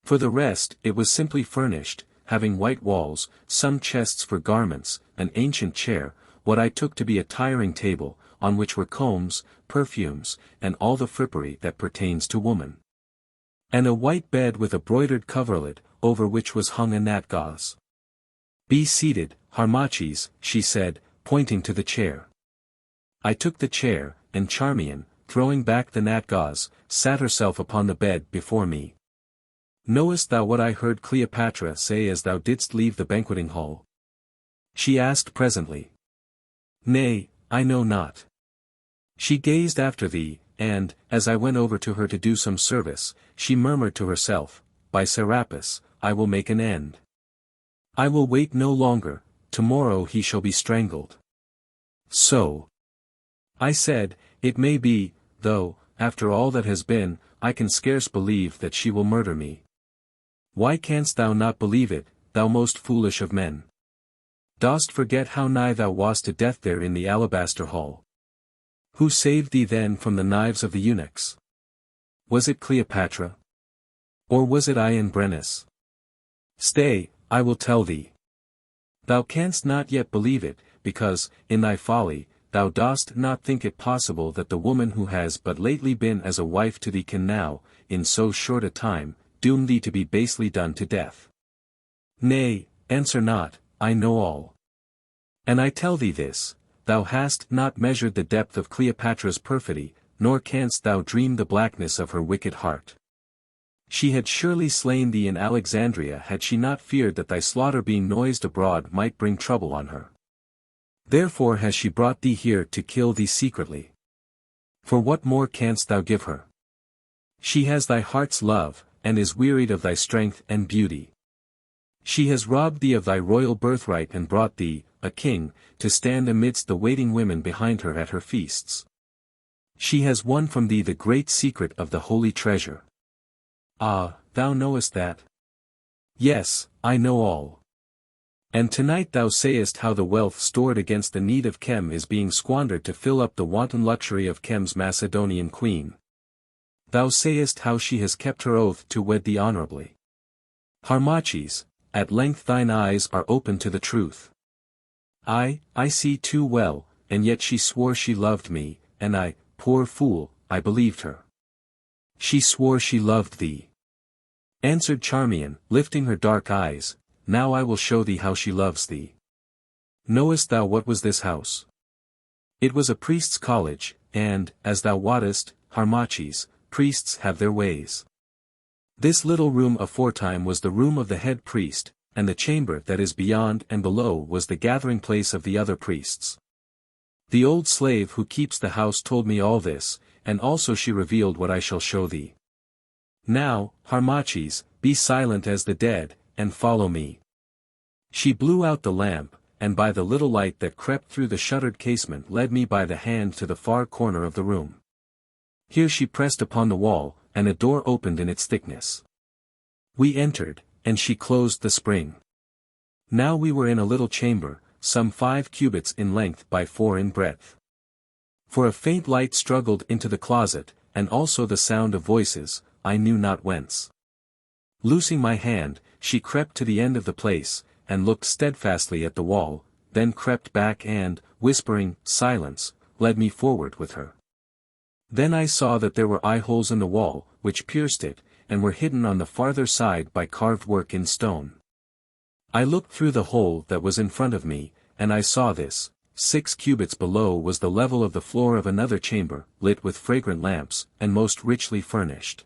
For the rest, it was simply furnished, having white walls, some chests for garments, an ancient chair, what I took to be a tiring table, on which were combs, perfumes, and all the frippery that pertains to woman. And a white bed with a broidered coverlet, over which was hung a gnat gauze. "Be seated, Harmachis," she said, pointing to the chair. I took the chair, and Charmion, throwing back the gnat gauze, sat herself upon the bed before me. "Knowest thou what I heard Cleopatra say as thou didst leave the banqueting hall?" she asked presently. "Nay, I know not." She gazed after thee, and, as I went over to her to do some service, she murmured to herself, "By Serapis, I will make an end. I will wait no longer, tomorrow he shall be strangled." So. I said, "It may be, though, after all that has been, I can scarce believe that she will murder me." "Why canst thou not believe it, thou most foolish of men? Dost forget how nigh thou wast to death there in the alabaster hall? Who saved thee then from the knives of the eunuchs? Was it Cleopatra? Or was it I in Brennus? Stay, I will tell thee. Thou canst not yet believe it, because, in thy folly, thou dost not think it possible that the woman who has but lately been as a wife to thee can now, in so short a time, doom thee to be basely done to death. Nay, answer not, I know all. And I tell thee this, thou hast not measured the depth of Cleopatra's perfidy, nor canst thou dream the blackness of her wicked heart. She had surely slain thee in Alexandria had she not feared that thy slaughter being noised abroad might bring trouble on her. Therefore has she brought thee here to kill thee secretly. For what more canst thou give her? She has thy heart's love, and is wearied of thy strength and beauty. She has robbed thee of thy royal birthright and brought thee, a king, to stand amidst the waiting women behind her at her feasts. She has won from thee the great secret of the holy treasure. Ah, thou knowest that? Yes, I know all. And tonight thou sayest how the wealth stored against the need of Chem is being squandered to fill up the wanton luxury of Chem's Macedonian queen. Thou sayest how she has kept her oath to wed thee honorably. Harmachis, at length thine eyes are open to the truth. I see too well, and yet she swore she loved me, and I, poor fool, I believed her. She swore she loved thee. Answered Charmion, lifting her dark eyes, now I will show thee how she loves thee. Knowest thou what was this house? It was a priest's college, and, as thou wottest, Harmachis, priests have their ways. This little room aforetime was the room of the head priest, and the chamber that is beyond and below was the gathering place of the other priests. The old slave who keeps the house told me all this, and also she revealed what I shall show thee. Now, Harmachis, be silent as the dead, and follow me. She blew out the lamp, and by the little light that crept through the shuttered casement led me by the hand to the far corner of the room. Here she pressed upon the wall, and a door opened in its thickness. We entered, and she closed the spring. Now we were in a little chamber, some 5 cubits in length by 4 in breadth. For a faint light struggled into the closet, and also the sound of voices, I knew not whence. Loosing my hand, she crept to the end of the place, and looked steadfastly at the wall, then crept back and, whispering, "Silence," led me forward with her. Then I saw that there were eye-holes in the wall, which pierced it, and were hidden on the farther side by carved work in stone. I looked through the hole that was in front of me, and I saw this: 6 cubits below was the level of the floor of another chamber, lit with fragrant lamps, and most richly furnished.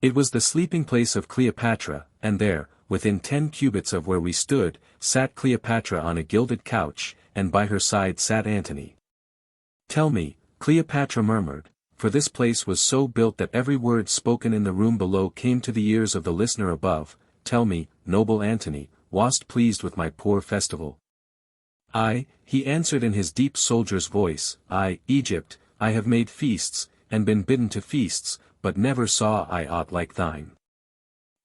It was the sleeping place of Cleopatra, and there, within 10 cubits of where we stood, sat Cleopatra on a gilded couch, and by her side sat Antony. "Tell me," Cleopatra murmured, for this place was so built that every word spoken in the room below came to the ears of the listener above, "tell me, noble Antony, wast pleased with my poor festival?" "I," he answered in his deep soldier's voice, "I, Egypt, I have made feasts, and been bidden to feasts, but never saw I aught like thine.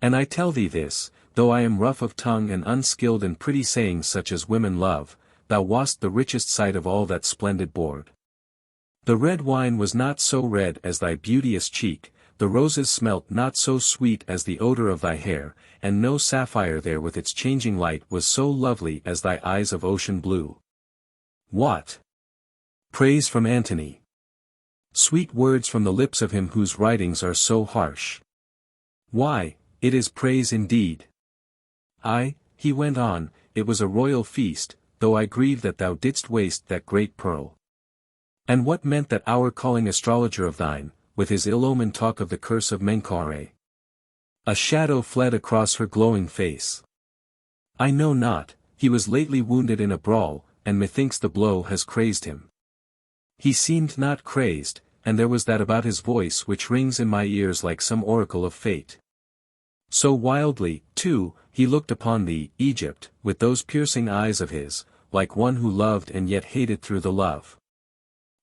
And I tell thee this, though I am rough of tongue and unskilled in pretty sayings such as women love, thou wast the richest sight of all that splendid board. The red wine was not so red as thy beauteous cheek, the roses smelt not so sweet as the odor of thy hair, and no sapphire there with its changing light was so lovely as thy eyes of ocean blue." What? Praise from Antony. Sweet words from the lips of him whose writings are so harsh. Why, it is praise indeed. "Aye," he went on, "it was a royal feast, though I grieve that thou didst waste that great pearl. And what meant that hour-calling astrologer of thine, with his ill-omened talk of the curse of Menkau-Ra?" A shadow fled across her glowing face. "I know not, he was lately wounded in a brawl, and methinks the blow has crazed him." He seemed not crazed, and there was that about his voice which rings in my ears like some oracle of fate. So wildly, too, he looked upon thee, Egypt, with those piercing eyes of his, like one who loved and yet hated through the love.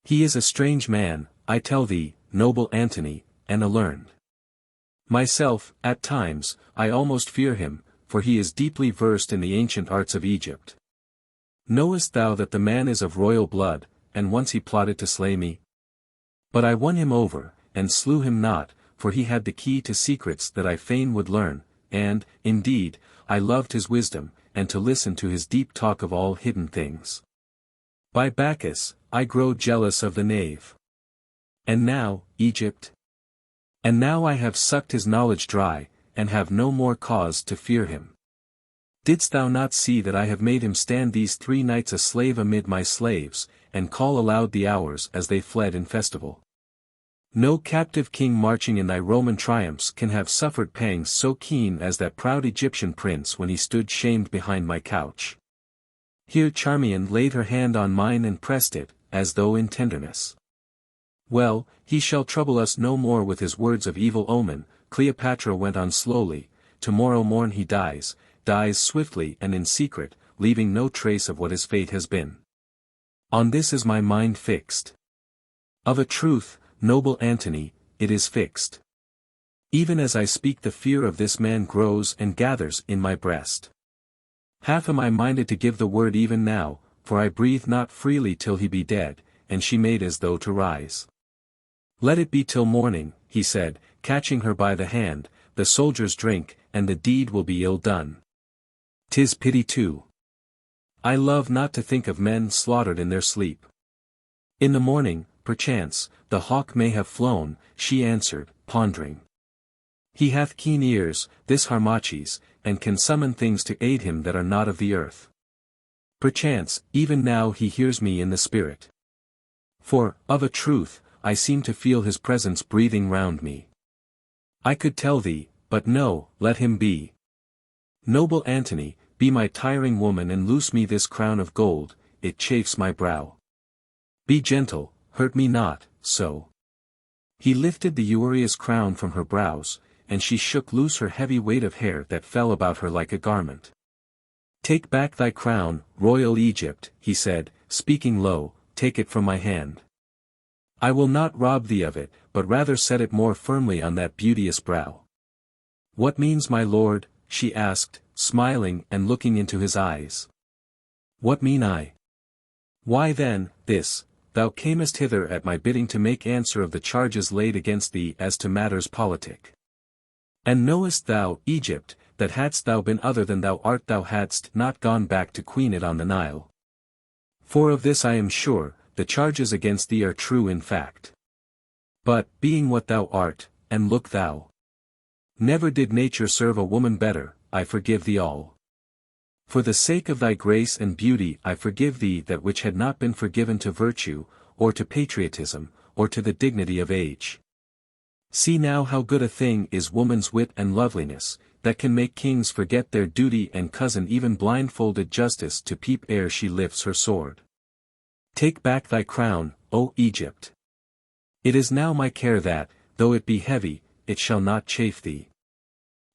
He is a strange man, I tell thee, noble Antony, and a learned. Myself, at times, I almost fear him, for he is deeply versed in the ancient arts of Egypt. Knowest thou that the man is of royal blood, and once he plotted to slay me? But I won him over, and slew him not, for he had the key to secrets that I fain would learn, and, indeed, I loved his wisdom, and to listen to his deep talk of all hidden things. By Bacchus, I grow jealous of the knave. And now, Egypt? And now I have sucked his knowledge dry, and have no more cause to fear him. Didst thou not see that I have made him stand these 3 nights a slave amid my slaves, and call aloud the hours as they fled in festival? No captive king marching in thy Roman triumphs can have suffered pangs so keen as that proud Egyptian prince when he stood shamed behind my couch. Here Charmion laid her hand on mine and pressed it, as though in tenderness. "Well, he shall trouble us no more with his words of evil omen," Cleopatra went on slowly, "tomorrow morn he dies swiftly and in secret, leaving no trace of what his fate has been. On this is my mind fixed. Of a truth, noble Antony, it is fixed. Even as I speak the fear of this man grows and gathers in my breast. Half am I minded to give the word even now, for I breathe not freely till he be dead," and she made as though to rise. "Let it be till morning," he said, catching her by the hand, "the soldiers drink, and the deed will be ill done. 'Tis pity too. I love not to think of men slaughtered in their sleep. In the morning, perchance, the hawk may have flown," she answered, pondering. "He hath keen ears, this Harmachis, and can summon things to aid him that are not of the earth. Perchance, even now he hears me in the spirit. For, of a truth, I seem to feel his presence breathing round me. I could tell thee, but no, let him be. Noble Antony, be my tiring woman and loose me this crown of gold, it chafes my brow. Be gentle, hurt me not, so." He lifted the urious crown from her brows, and she shook loose her heavy weight of hair that fell about her like a garment. "Take back thy crown, royal Egypt," he said, speaking low, "take it from my hand. I will not rob thee of it, but rather set it more firmly on that beauteous brow. What means my lord? She asked, smiling and looking into his eyes. What mean I? Why then, this, thou camest hither at my bidding to make answer of the charges laid against thee as to matters politic. And knowest thou, Egypt, that hadst thou been other than thou art thou hadst not gone back to queen it on the Nile. For of this I am sure, the charges against thee are true in fact. But, being what thou art, and look thou. Never did nature serve a woman better, I forgive thee all. For the sake of thy grace and beauty I forgive thee that which had not been forgiven to virtue, or to patriotism, or to the dignity of age. See now how good a thing is woman's wit and loveliness, that can make kings forget their duty and cousin even blindfolded justice to peep ere she lifts her sword. Take back thy crown, O Egypt. It is now my care that, though it be heavy, it shall not chafe thee.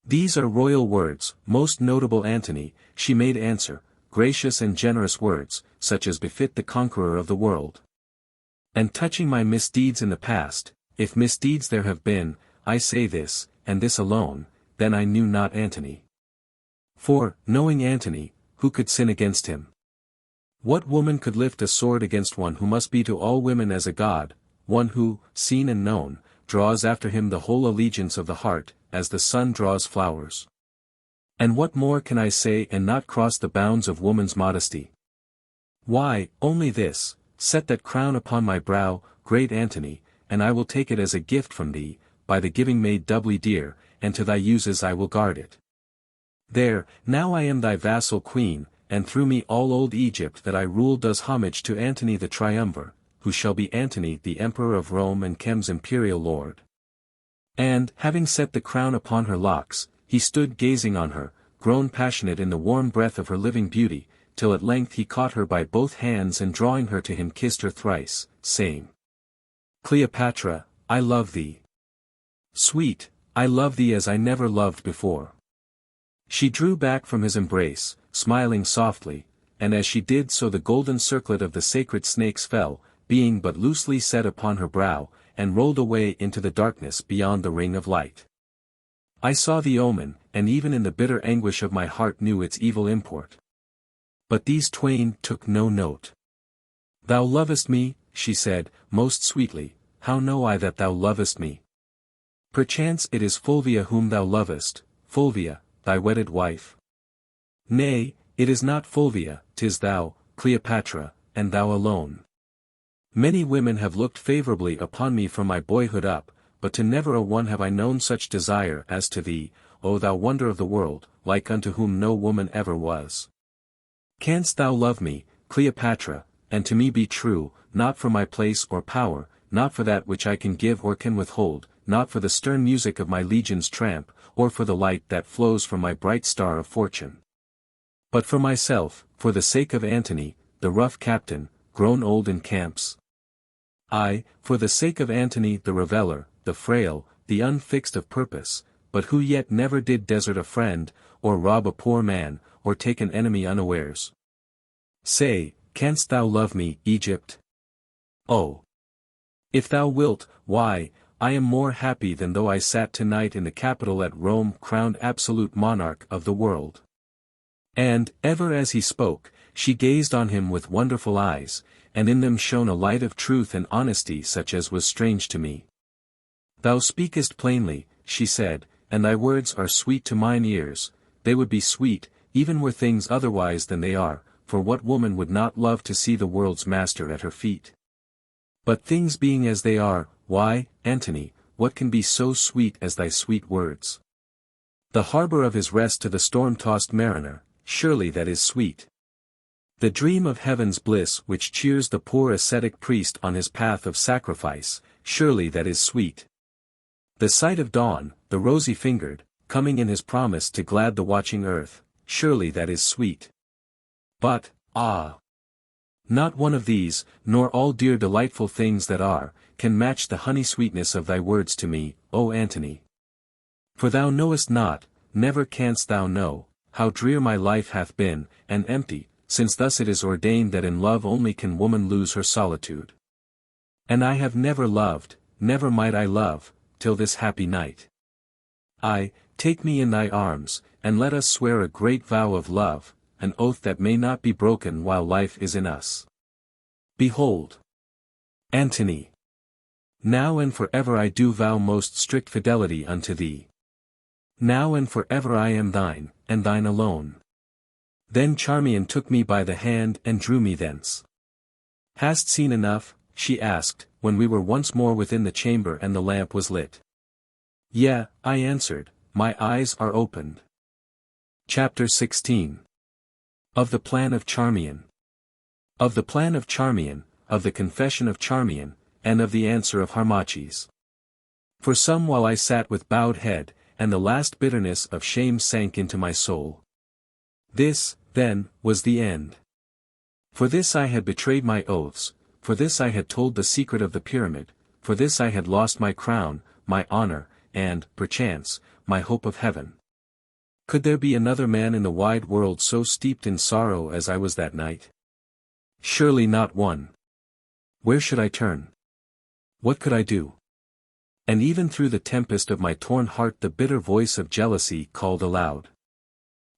These are royal words, most notable Antony, she made answer, gracious and generous words, such as befit the conqueror of the world. And touching my misdeeds in the past, if misdeeds there have been, I say this, and this alone, then I knew not Antony. For, knowing Antony, who could sin against him? What woman could lift a sword against one who must be to all women as a god, one who, seen and known, draws after him the whole allegiance of the heart, as the sun draws flowers? And what more can I say and not cross the bounds of woman's modesty? Why, only this, set that crown upon my brow, great Antony, and I will take it as a gift from thee, by the giving made doubly dear, and to thy uses I will guard it. There, now I am thy vassal queen, and through me all old Egypt that I rule does homage to Antony the triumvir, who shall be Antony the emperor of Rome and Chem's imperial lord. And, having set the crown upon her locks, he stood gazing on her, grown passionate in the warm breath of her living beauty, till at length he caught her by both hands and drawing her to him kissed her thrice, saying, Cleopatra, I love thee. Sweet, I love thee as I never loved before. She drew back from his embrace, smiling softly, and as she did so the golden circlet of the sacred snakes fell, being but loosely set upon her brow, and rolled away into the darkness beyond the ring of light. I saw the omen, and even in the bitter anguish of my heart knew its evil import. But these twain took no note. Thou lovest me, she said, most sweetly, how know I that thou lovest me? Perchance it is Fulvia whom thou lovest, Fulvia, thy wedded wife. Nay, it is not Fulvia, 'tis thou, Cleopatra, and thou alone. Many women have looked favorably upon me from my boyhood up, but to never a one have I known such desire as to thee, O thou wonder of the world, like unto whom no woman ever was. Canst thou love me, Cleopatra, and to me be true, not for my place or power, not for that which I can give or can withhold, not for the stern music of my legion's tramp, or for the light that flows from my bright star of fortune. But for myself, for the sake of Antony, the rough captain, grown old in camps. Aye, for the sake of Antony the reveller, the frail, the unfixed of purpose, but who yet never did desert a friend, or rob a poor man, or take an enemy unawares. Say, canst thou love me, Egypt? Oh! If thou wilt, why, I am more happy than though I sat tonight in the Capitol at Rome crowned absolute monarch of the world. And, ever as he spoke, she gazed on him with wonderful eyes, and in them shone a light of truth and honesty such as was strange to me. Thou speakest plainly, she said, and thy words are sweet to mine ears, they would be sweet, even were things otherwise than they are, for what woman would not love to see the world's master at her feet? But things being as they are, why, Antony, what can be so sweet as thy sweet words? The harbor of his rest to the storm-tossed mariner, surely that is sweet. The dream of heaven's bliss which cheers the poor ascetic priest on his path of sacrifice, surely that is sweet. The sight of dawn, the rosy-fingered, coming in his promise to glad the watching earth, surely that is sweet. But, ah! Not one of these, nor all dear delightful things that are, can match the honey sweetness of thy words to me, O Antony. For thou knowest not, never canst thou know, how drear my life hath been, and empty, since thus it is ordained that in love only can woman lose her solitude. And I have never loved, never might I love, till this happy night. Take me in thy arms, and let us swear a great vow of love, an oath that may not be broken while life is in us. Behold. Antony. Now and forever I do vow most strict fidelity unto thee. Now and forever I am thine, and thine alone. Then Charmion took me by the hand and drew me thence. Hast seen enough? She asked, when we were once more within the chamber and the lamp was lit. Yea, I answered, my eyes are opened. Chapter 16. Of the plan of Charmion. Of the plan of Charmion, of the confession of Charmion, and of the answer of Harmachis. For some while I sat with bowed head, and the last bitterness of shame sank into my soul. This, then, was the end. For this I had betrayed my oaths, for this I had told the secret of the pyramid, for this I had lost my crown, my honor, and, perchance, my hope of heaven. Could there be another man in the wide world so steeped in sorrow as I was that night? Surely not one. Where should I turn? What could I do? And even through the tempest of my torn heart the bitter voice of jealousy called aloud.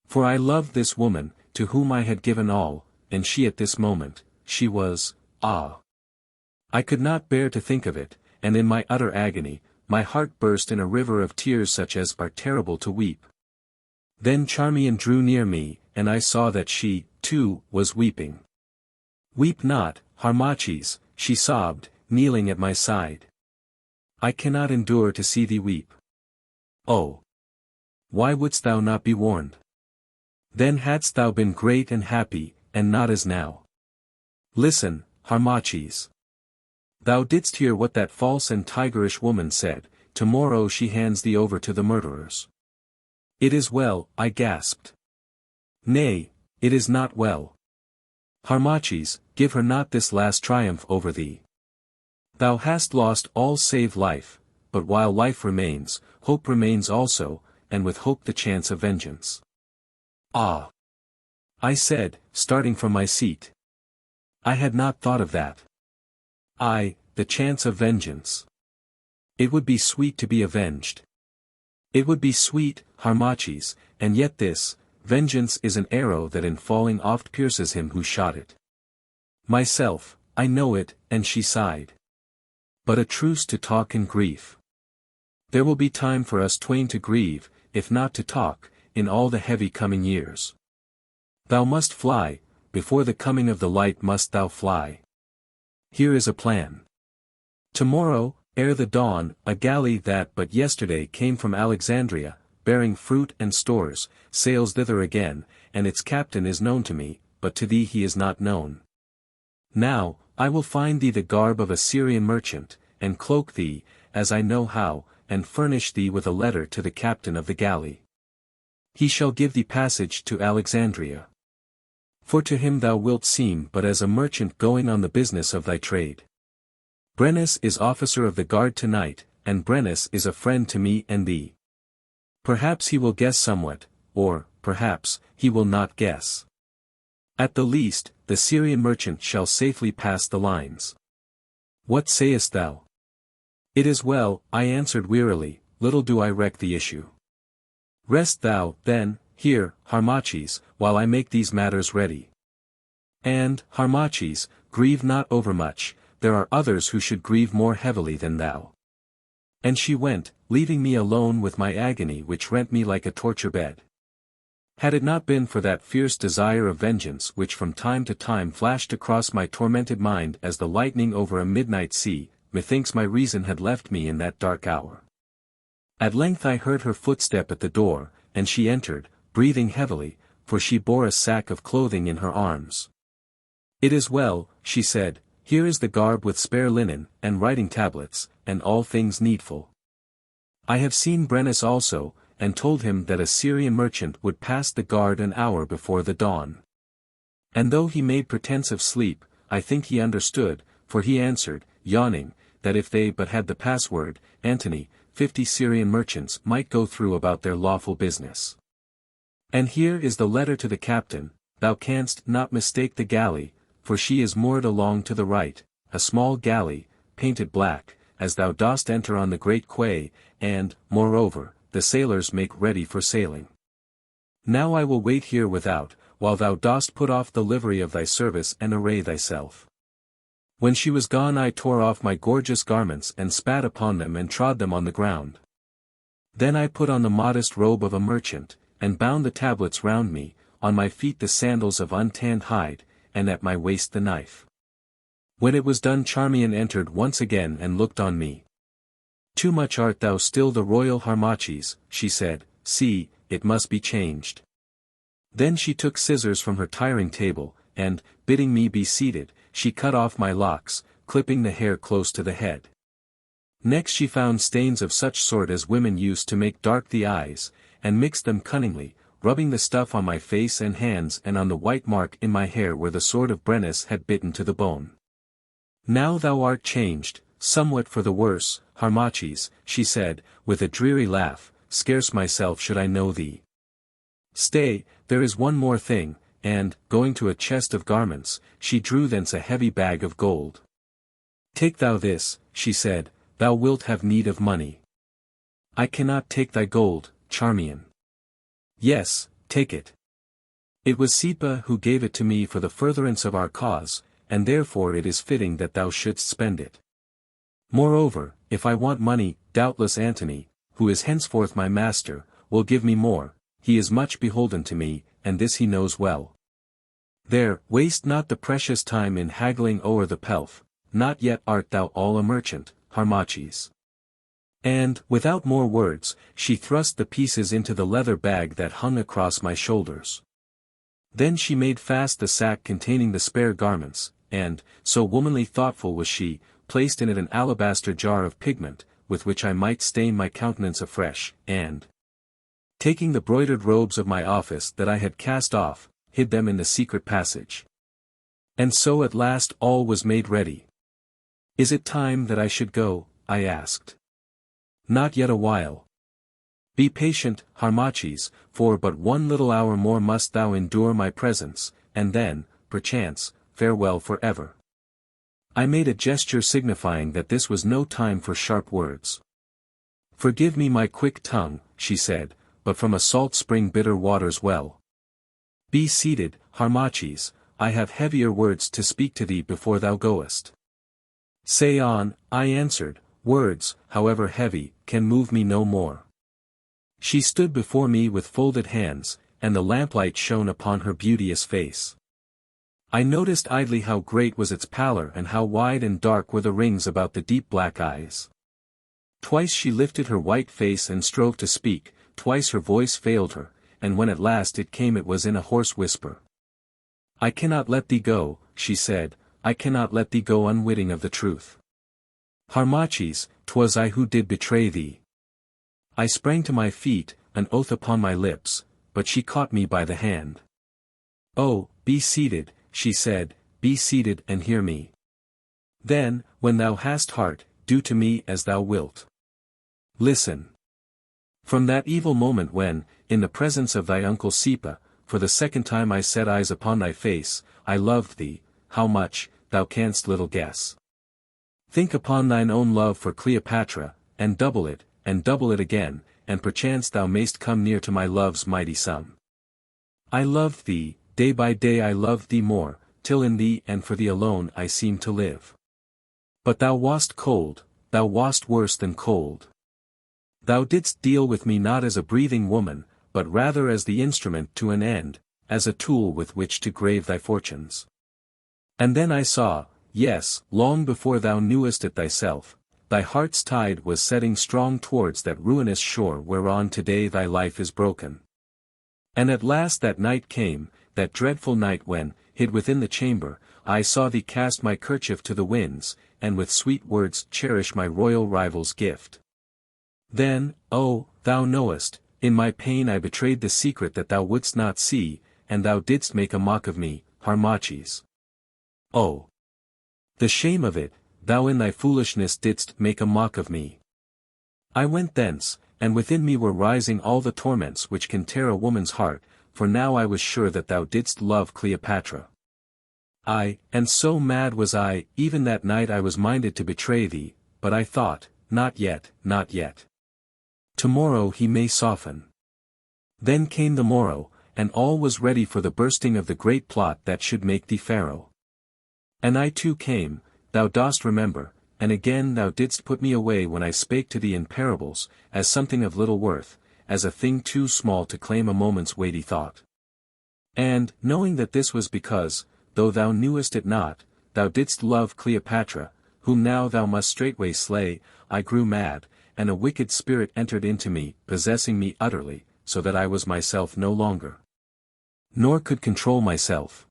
For I loved this woman, to whom I had given all, and she at this moment, she was, I could not bear to think of it, and in my utter agony, my heart burst in a river of tears such as are terrible to weep. Then Charmion drew near me, and I saw that she, too, was weeping. Weep not, Harmachis, she sobbed, kneeling at my side. I cannot endure to see thee weep. Oh! Why wouldst thou not be warned? Then hadst thou been great and happy, and not as now. Listen, Harmachis. Thou didst hear what that false and tigerish woman said, tomorrow she hands thee over to the murderers. It is well, I gasped. Nay, it is not well. Harmachis, give her not this last triumph over thee. Thou hast lost all save life, but while life remains, hope remains also, and with hope the chance of vengeance. Ah! I said, starting from my seat. I had not thought of that. The chance of vengeance. It would be sweet to be avenged. It would be sweet, Harmachis, and yet this, vengeance is an arrow that in falling oft pierces him who shot it. Myself, I know it, and she sighed. But a truce to talk and grief. There will be time for us twain to grieve, if not to talk, in all the heavy coming years. Thou must fly, before the coming of the light must thou fly. Here is a plan. Tomorrow, ere the dawn, a galley that but yesterday came from Alexandria, bearing fruit and stores, sails thither again, and its captain is known to me, but to thee he is not known. Now, I will find thee the garb of a Syrian merchant, and cloak thee, as I know how, and furnish thee with a letter to the captain of the galley. He shall give thee passage to Alexandria. For to him thou wilt seem but as a merchant going on the business of thy trade. Brennus is officer of the guard tonight, and Brennus is a friend to me and thee. Perhaps he will guess somewhat, or, perhaps, he will not guess. At the least, the Syrian merchant shall safely pass the lines. What sayest thou? It is well, I answered wearily, little do I reck the issue. Rest thou, then, here, Harmachis, while I make these matters ready. And, Harmachis, grieve not overmuch, there are others who should grieve more heavily than thou. And she went, leaving me alone with my agony which rent me like a torture bed. Had it not been for that fierce desire of vengeance which from time to time flashed across my tormented mind as the lightning over a midnight sea, methinks my reason had left me in that dark hour. At length I heard her footstep at the door, and she entered, breathing heavily, for she bore a sack of clothing in her arms. It is well, she said, here is the garb with spare linen, and writing tablets, and all things needful. I have seen Brennus also, and told him that a Syrian merchant would pass the guard an hour before the dawn. And though he made pretense of sleep, I think he understood, for he answered, yawning, that if they but had the password, Antony, 50 Syrian merchants might go through about their lawful business. And here is the letter to the captain, thou canst not mistake the galley, for she is moored along to the right, a small galley, painted black, as thou dost enter on the great quay, and, moreover, the sailors make ready for sailing. Now I will wait here without, while thou dost put off the livery of thy service and array thyself. When she was gone I tore off my gorgeous garments and spat upon them and trod them on the ground. Then I put on the modest robe of a merchant, and bound the tablets round me, on my feet the sandals of untanned hide, and at my waist the knife. When it was done Charmion entered once again and looked on me. Too much art thou still the royal Harmachis, she said, see, it must be changed. Then she took scissors from her tiring table, and, bidding me be seated, she cut off my locks, clipping the hair close to the head. Next she found stains of such sort as women use to make dark the eyes, and mixed them cunningly, rubbing the stuff on my face and hands and on the white mark in my hair where the sword of Brennus had bitten to the bone. Now thou art changed, somewhat for the worse, Harmachis, she said, with a dreary laugh, scarce myself should I know thee. Stay, there is one more thing, and, going to a chest of garments, she drew thence a heavy bag of gold. Take thou this, she said, thou wilt have need of money. I cannot take thy gold, Charmion. Yes, take it. It was Sipa who gave it to me for the furtherance of our cause, and therefore it is fitting that thou shouldst spend it. Moreover, if I want money, doubtless Antony, who is henceforth my master, will give me more, he is much beholden to me, and this he knows well. There, waste not the precious time in haggling o'er the pelf, not yet art thou all a merchant, Harmachis. And, without more words, she thrust the pieces into the leather bag that hung across my shoulders. Then she made fast the sack containing the spare garments, and, so womanly thoughtful was she, placed in it an alabaster jar of pigment, with which I might stain my countenance afresh, and, taking the broidered robes of my office that I had cast off, hid them in the secret passage. And so at last all was made ready. Is it time that I should go? I asked. Not yet a while. Be patient, Harmachis, for but one little hour more must thou endure my presence, and then, perchance, farewell forever. I made a gesture signifying that this was no time for sharp words. Forgive me my quick tongue, she said, but from a salt spring bitter waters well. Be seated, Harmachis, I have heavier words to speak to thee before thou goest. Say on, I answered, words, however heavy, can move me no more. She stood before me with folded hands, and the lamplight shone upon her beauteous face. I noticed idly how great was its pallor and how wide and dark were the rings about the deep black eyes. Twice she lifted her white face and strove to speak, twice her voice failed her, and when at last it came it was in a hoarse whisper. I cannot let thee go, she said, I cannot let thee go unwitting of the truth. Harmachis, 'twas I who did betray thee. I sprang to my feet, an oath upon my lips, but she caught me by the hand. Oh, be seated, she said, be seated and hear me. Then, when thou hast heart, do to me as thou wilt. Listen. From that evil moment when, in the presence of thy uncle Sipa, for the second time I set eyes upon thy face, I loved thee, how much, thou canst little guess. Think upon thine own love for Cleopatra, and double it again, and perchance thou mayst come near to my love's mighty sum. I loved thee, day by day I loved thee more, till in thee and for thee alone I seemed to live. But thou wast cold, thou wast worse than cold. Thou didst deal with me not as a breathing woman, but rather as the instrument to an end, as a tool with which to grave thy fortunes. And then I saw, yes, long before thou knewest it thyself, thy heart's tide was setting strong towards that ruinous shore whereon today thy life is broken. And at last that night came, that dreadful night when, hid within the chamber, I saw thee cast my kerchief to the winds, and with sweet words cherish my royal rival's gift. Then, oh, thou knowest, in my pain I betrayed the secret that thou wouldst not see, and thou didst make a mock of me, Harmachis. Oh! The shame of it, thou in thy foolishness didst make a mock of me. I went thence, and within me were rising all the torments which can tear a woman's heart, for now I was sure that thou didst love Cleopatra. And so mad was I, even that night I was minded to betray thee, but I thought, not yet, not yet. Tomorrow he may soften. Then came the morrow, and all was ready for the bursting of the great plot that should make thee pharaoh. And I too came, thou dost remember, and again thou didst put me away when I spake to thee in parables, as something of little worth, as a thing too small to claim a moment's weighty thought. And, knowing that this was because, though thou knewest it not, thou didst love Cleopatra, whom now thou must straightway slay, I grew mad, and a wicked spirit entered into me, possessing me utterly, so that I was myself no longer, nor could control myself.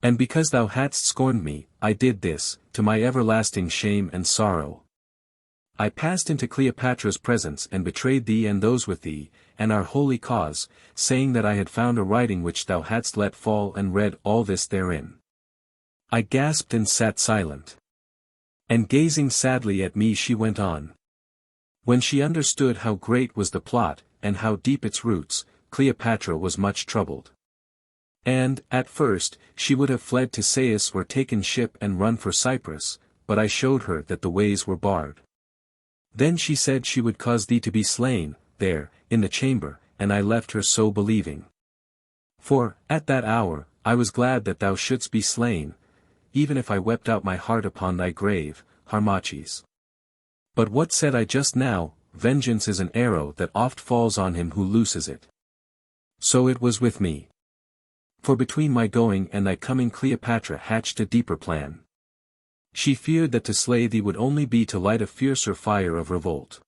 And because thou hadst scorned me, I did this, to my everlasting shame and sorrow. I passed into Cleopatra's presence and betrayed thee and those with thee, and our holy cause, saying that I had found a writing which thou hadst let fall and read all this therein. I gasped and sat silent. And gazing sadly at me she went on. When she understood how great was the plot, and how deep its roots, Cleopatra was much troubled. And, at first, she would have fled to Sais or taken ship and run for Cyprus, but I showed her that the ways were barred. Then she said she would cause thee to be slain, there, in the chamber, and I left her so believing. For, at that hour, I was glad that thou shouldst be slain, even if I wept out my heart upon thy grave, Harmachis. But what said I just now? Vengeance is an arrow that oft falls on him who looses it. So it was with me. For between my going and thy coming Cleopatra hatched a deeper plan. She feared that to slay thee would only be to light a fiercer fire of revolt.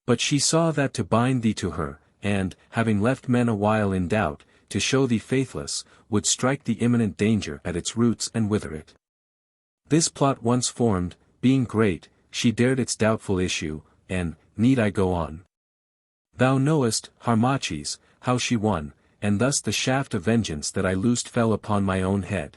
But she saw that to bind thee to her, and, having left men a while in doubt, to show thee faithless, would strike the imminent danger at its roots and wither it. This plot once formed, being great, she dared its doubtful issue, and, need I go on? Thou knowest, Harmachis, how she won, and thus the shaft of vengeance that I loosed fell upon my own head.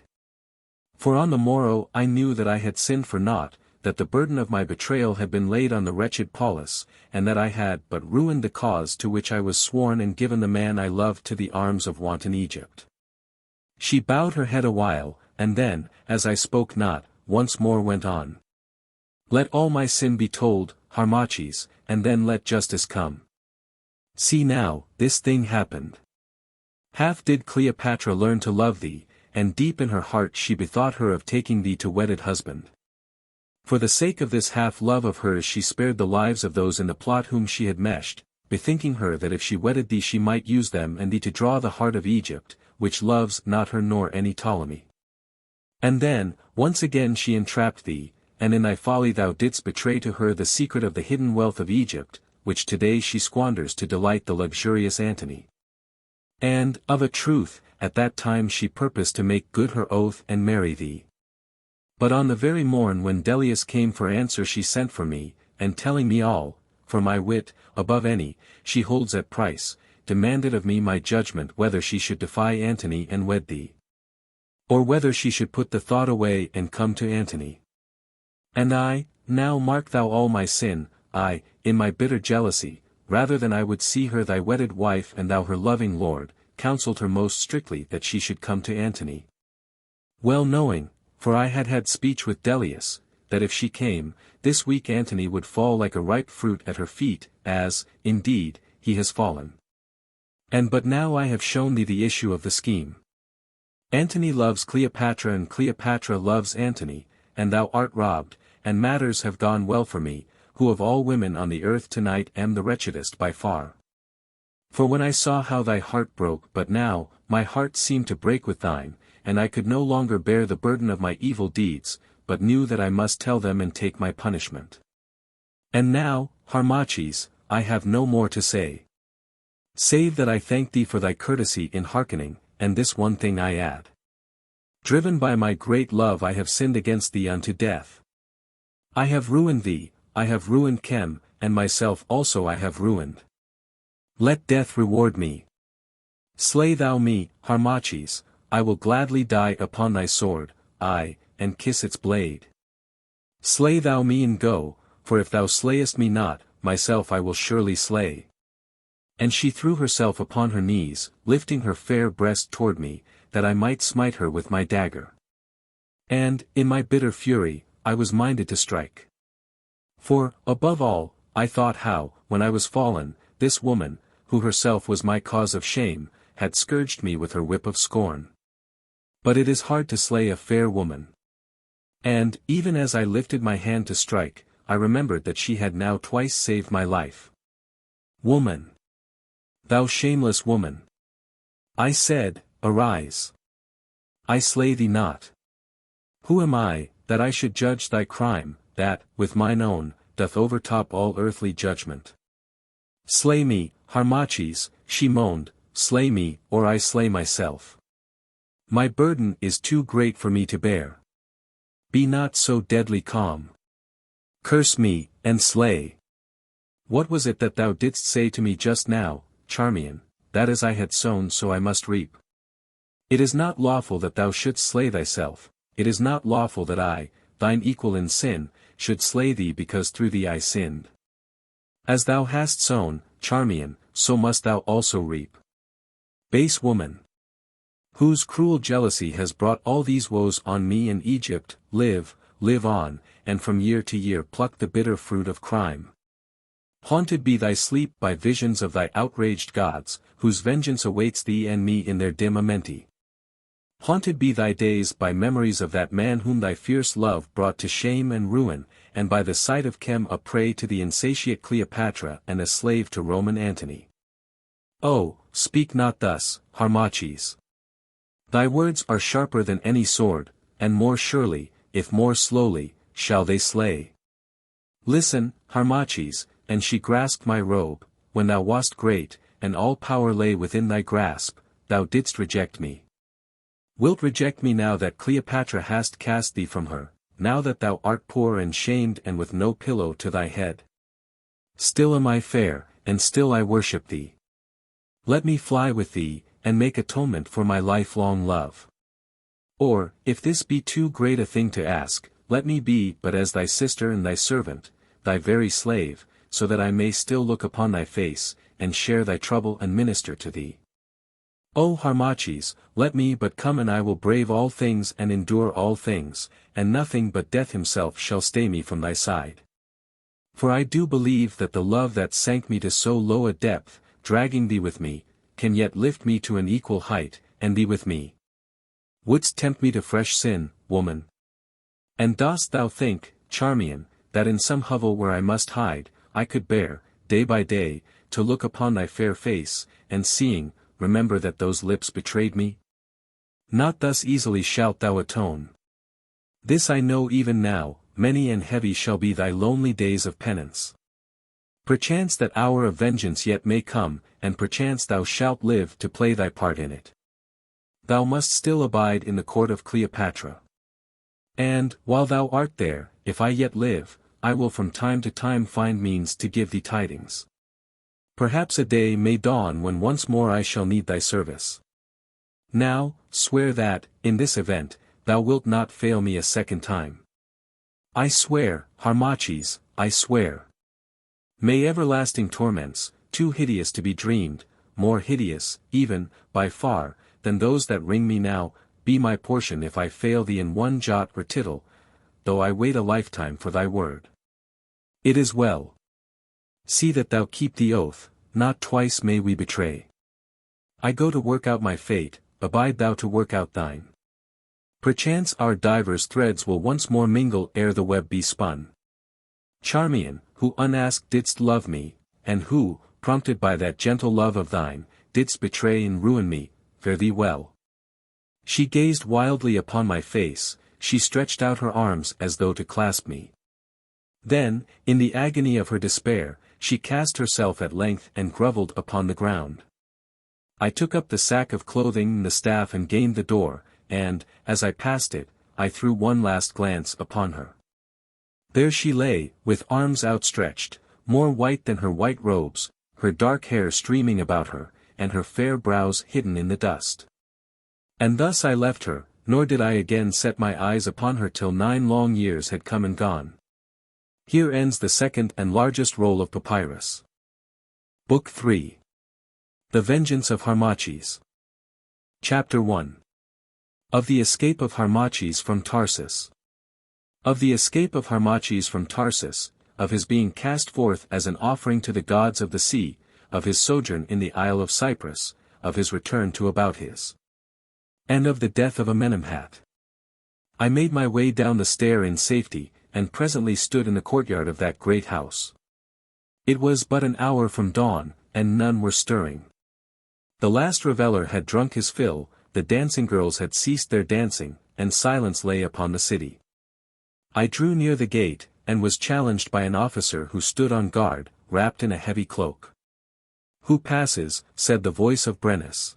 For on the morrow I knew that I had sinned for naught, that the burden of my betrayal had been laid on the wretched Paulus, and that I had but ruined the cause to which I was sworn and given the man I loved to the arms of wanton Egypt. She bowed her head awhile, and then, as I spoke not, once more went on. Let all my sin be told, Harmachis, and then let justice come. See now, this thing happened. Half did Cleopatra learn to love thee, and deep in her heart she bethought her of taking thee to wedded husband. For the sake of this half-love of hers she spared the lives of those in the plot whom she had meshed, bethinking her that if she wedded thee she might use them and thee to draw the heart of Egypt, which loves not her nor any Ptolemy. And then, once again she entrapped thee, and in thy folly thou didst betray to her the secret of the hidden wealth of Egypt, which today she squanders to delight the luxurious Antony. And, of a truth, at that time she purposed to make good her oath and marry thee. But on the very morn when Delius came for answer she sent for me, and telling me all, for my wit, above any, she holds at price, demanded of me my judgment whether she should defy Antony and wed thee, or whether she should put the thought away and come to Antony. And I, now mark thou all my sin, I, in my bitter jealousy, rather than I would see her thy wedded wife and thou her loving lord, counselled her most strictly that she should come to Antony. Well knowing, for I had had speech with Delius, that if she came, this weak Antony would fall like a ripe fruit at her feet, as, indeed, he has fallen. And but now I have shown thee the issue of the scheme. Antony loves Cleopatra and Cleopatra loves Antony, and thou art robbed, and matters have gone well for me, who of all women on the earth tonight am the wretchedest by far. For when I saw how thy heart broke but now, my heart seemed to break with thine, and I could no longer bear the burden of my evil deeds, but knew that I must tell them and take my punishment. And now, Harmachis, I have no more to say, save that I thank thee for thy courtesy in hearkening, and this one thing I add. Driven by my great love I have sinned against thee unto death. I have ruined thee, I have ruined Chem, and myself also I have ruined. Let death reward me. Slay thou me, Harmachis, I will gladly die upon thy sword, aye, and kiss its blade. Slay thou me and go, for if thou slayest me not, myself I will surely slay. And she threw herself upon her knees, lifting her fair breast toward me, that I might smite her with my dagger. And, in my bitter fury, I was minded to strike. For, above all, I thought how, when I was fallen, this woman, who herself was my cause of shame, had scourged me with her whip of scorn. But it is hard to slay a fair woman. And, even as I lifted my hand to strike, I remembered that she had now twice saved my life. Woman! Thou shameless woman! I said, arise! I slay thee not. Who am I, that I should judge thy crime, that, with mine own, doth overtop all earthly judgment? Slay me, Harmachis, she moaned, slay me, or I slay myself. My burden is too great for me to bear. Be not so deadly calm. Curse me, and slay. What was it that thou didst say to me just now, Charmion, that as I had sown so I must reap? It is not lawful that thou shouldst slay thyself, it is not lawful that I, thine equal in sin, should slay thee because through thee I sinned. As thou hast sown, Charmion, so must thou also reap. Base woman! Whose cruel jealousy has brought all these woes on me and Egypt, live on, and from year to year pluck the bitter fruit of crime. Haunted be thy sleep by visions of thy outraged gods, whose vengeance awaits thee and me in their dim amenti. Haunted be thy days by memories of that man whom thy fierce love brought to shame and ruin, and by the sight of Chem a prey to the insatiate Cleopatra and a slave to Roman Antony. Oh, speak not thus, Harmachis. Thy words are sharper than any sword, and more surely, if more slowly, shall they slay. Listen, Harmachis, and she grasped my robe, when thou wast great, and all power lay within thy grasp, thou didst reject me. Wilt reject me now that Cleopatra hast cast thee from her, now that thou art poor and shamed and with no pillow to thy head? Still am I fair, and still I worship thee. Let me fly with thee, and make atonement for my lifelong love. Or, if this be too great a thing to ask, let me be but as thy sister and thy servant, thy very slave, so that I may still look upon thy face, and share thy trouble and minister to thee. O Harmachis, let me but come and I will brave all things and endure all things, and nothing but death himself shall stay me from thy side. For I do believe that the love that sank me to so low a depth, dragging thee with me, can yet lift me to an equal height, and be with me. Wouldst tempt me to fresh sin, woman? And dost thou think, Charmion, that in some hovel where I must hide, I could bear, day by day, to look upon thy fair face, and seeing, remember that those lips betrayed me? Not thus easily shalt thou atone. This I know even now, many and heavy shall be thy lonely days of penance. Perchance that hour of vengeance yet may come, and perchance thou shalt live to play thy part in it. Thou must still abide in the court of Cleopatra. And, while thou art there, if I yet live, I will from time to time find means to give thee tidings. Perhaps a day may dawn when once more I shall need thy service. Now, swear that, in this event, thou wilt not fail me a second time. I swear, Harmachis, I swear. May everlasting torments, too hideous to be dreamed, more hideous, even, by far, than those that wring me now, be my portion if I fail thee in one jot or tittle, though I wait a lifetime for thy word. It is well. See that thou keep the oath, not twice may we betray. I go to work out my fate, abide thou to work out thine. Perchance our divers threads will once more mingle ere the web be spun. Charmion, who unasked didst love me, and who, prompted by that gentle love of thine, didst betray and ruin me, fare thee well. She gazed wildly upon my face, she stretched out her arms as though to clasp me. Then, in the agony of her despair, she cast herself at length and grovelled upon the ground. I took up the sack of clothing and the staff and gained the door, and, as I passed it, I threw one last glance upon her. There she lay, with arms outstretched, more white than her white robes, her dark hair streaming about her, and her fair brows hidden in the dust. And thus I left her, nor did I again set my eyes upon her till 9 long years had come and gone. Here ends the second and largest roll of papyrus. Book 3. The Vengeance of Harmachis. Chapter 1. Of the escape of Harmachis from Tarsus. Of the escape of Harmachis from Tarsus, of his being cast forth as an offering to the gods of the sea, of his sojourn in the Isle of Cyprus, of his return to Abouthis. And of the death of Amenemhat. I made my way down the stair in safety, and presently stood in the courtyard of that great house. It was but an hour from dawn, and none were stirring. The last reveller had drunk his fill, the dancing girls had ceased their dancing, and silence lay upon the city. I drew near the gate, and was challenged by an officer who stood on guard, wrapped in a heavy cloak. "Who passes?" said the voice of Brennus.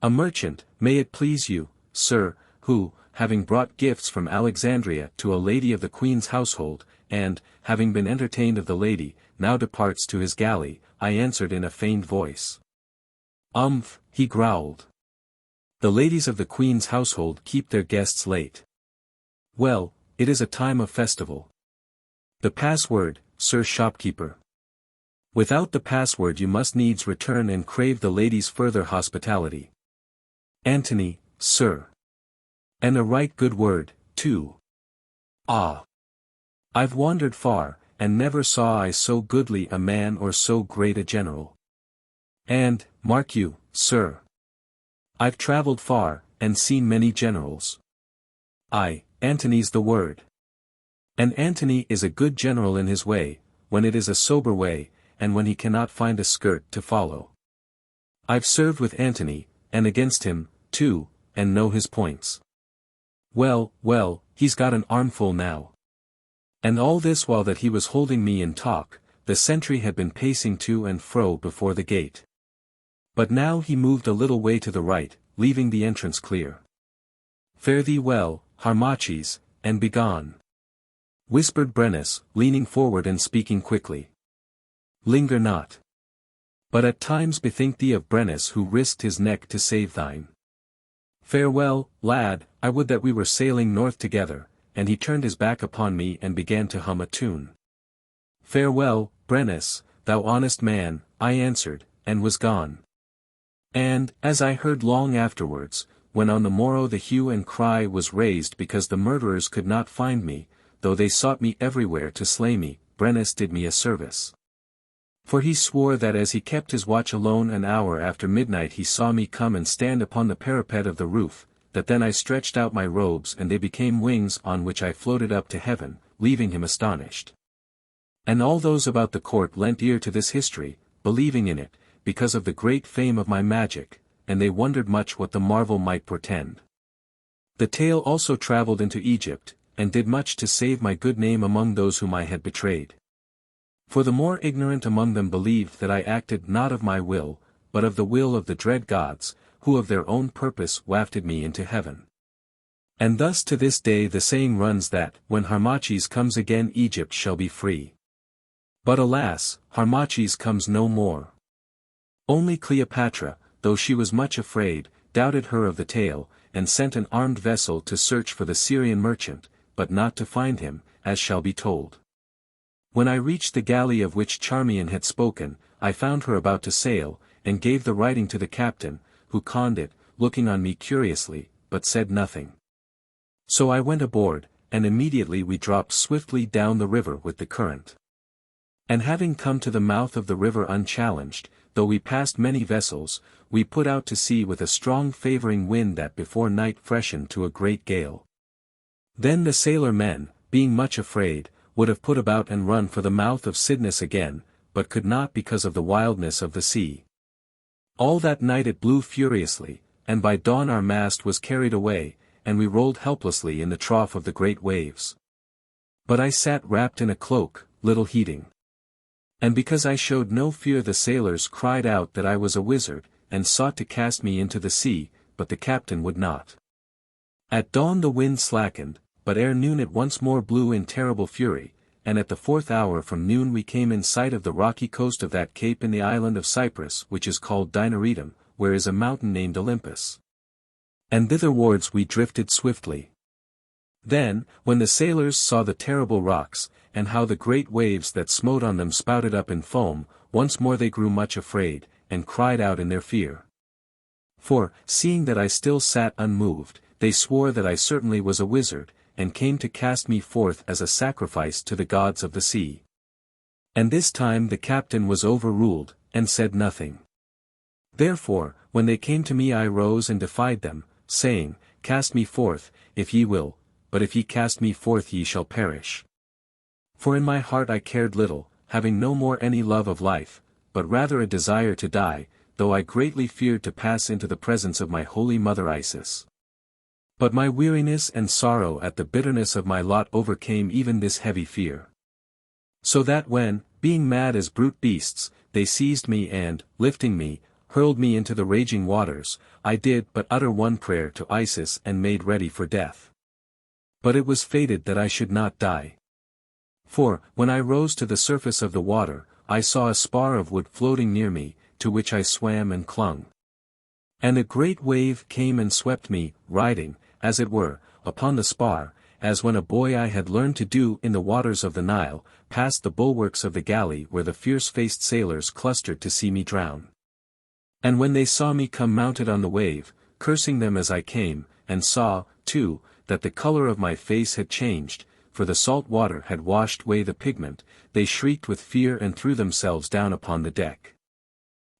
"A merchant, may it please you, sir, who, having brought gifts from Alexandria to a lady of the queen's household, and, having been entertained of the lady, now departs to his galley," I answered in a feigned voice. He growled. "The ladies of the queen's household keep their guests late. Well, it is a time of festival. The password, sir shopkeeper. Without the password you must needs return and crave the ladies' further hospitality. Antony, sir. And a right good word, too. Ah! I've wandered far, and never saw I so goodly a man or so great a general. And, mark you, sir. I've travelled far, and seen many generals. Aye, Antony's the word. And Antony is a good general in his way, when it is a sober way, and when he cannot find a skirt to follow. I've served with Antony, and against him, too, and know his points. Well, he's got an armful now. And all this while that he was holding me in talk, the sentry had been pacing to and fro before the gate. But now he moved a little way to the right, leaving the entrance clear. Fare thee well, Harmachis, and begone. Whispered Brennus, leaning forward and speaking quickly. Linger not. But at times bethink thee of Brennus who risked his neck to save thine. Farewell, lad, I would that we were sailing north together, and he turned his back upon me and began to hum a tune. Farewell, Brennus, thou honest man, I answered, and was gone. And, as I heard long afterwards, when on the morrow the hue and cry was raised because the murderers could not find me, though they sought me everywhere to slay me, Brennus did me a service. For he swore that as he kept his watch alone an hour after midnight he saw me come and stand upon the parapet of the roof, that then I stretched out my robes and they became wings on which I floated up to heaven, leaving him astonished. And all those about the court lent ear to this history, believing in it, because of the great fame of my magic, and they wondered much what the marvel might portend. The tale also travelled into Egypt, and did much to save my good name among those whom I had betrayed. For the more ignorant among them believed that I acted not of my will, but of the will of the dread gods, who of their own purpose wafted me into heaven. And thus to this day the saying runs that, when Harmachis comes again Egypt shall be free. But alas, Harmachis comes no more. Only Cleopatra, though she was much afraid, doubted her of the tale, and sent an armed vessel to search for the Syrian merchant, but not to find him, as shall be told. When I reached the galley of which Charmion had spoken, I found her about to sail, and gave the writing to the captain, who conned it, looking on me curiously, but said nothing. So I went aboard, and immediately we dropped swiftly down the river with the current. And having come to the mouth of the river unchallenged, though we passed many vessels, we put out to sea with a strong favouring wind that before night freshened to a great gale. Then the sailor men, being much afraid, would have put about and run for the mouth of Cydnus again, but could not because of the wildness of the sea. All that night it blew furiously, and by dawn our mast was carried away, and we rolled helplessly in the trough of the great waves. But I sat wrapped in a cloak, little heeding. And because I showed no fear the sailors cried out that I was a wizard, and sought to cast me into the sea, but the captain would not. At dawn the wind slackened, but ere noon it once more blew in terrible fury, and at the 4th hour from noon we came in sight of the rocky coast of that cape in the island of Cyprus which is called Disobedience, where is a mountain named Olympus. And thitherwards we drifted swiftly. Then, when the sailors saw the terrible rocks, and how the great waves that smote on them spouted up in foam, once more they grew much afraid, and cried out in their fear. For, seeing that I still sat unmoved, they swore that I certainly was a wizard, and came to cast me forth as a sacrifice to the gods of the sea. And this time the captain was overruled, and said nothing. Therefore, when they came to me I rose and defied them, saying, Cast me forth, if ye will, but if ye cast me forth ye shall perish. For in my heart I cared little, having no more any love of life, but rather a desire to die, though I greatly feared to pass into the presence of my holy mother Isis. But my weariness and sorrow at the bitterness of my lot overcame even this heavy fear. So that when, being mad as brute beasts, they seized me and, lifting me, hurled me into the raging waters, I did but utter one prayer to Isis and made ready for death. But it was fated that I should not die. For, when I rose to the surface of the water, I saw a spar of wood floating near me, to which I swam and clung. And a great wave came and swept me, riding, as it were, upon the spar, as when a boy I had learned to do in the waters of the Nile, past the bulwarks of the galley where the fierce-faced sailors clustered to see me drown. And when they saw me come mounted on the wave, cursing them as I came, and saw, too, that the color of my face had changed, for the salt water had washed away the pigment, they shrieked with fear and threw themselves down upon the deck.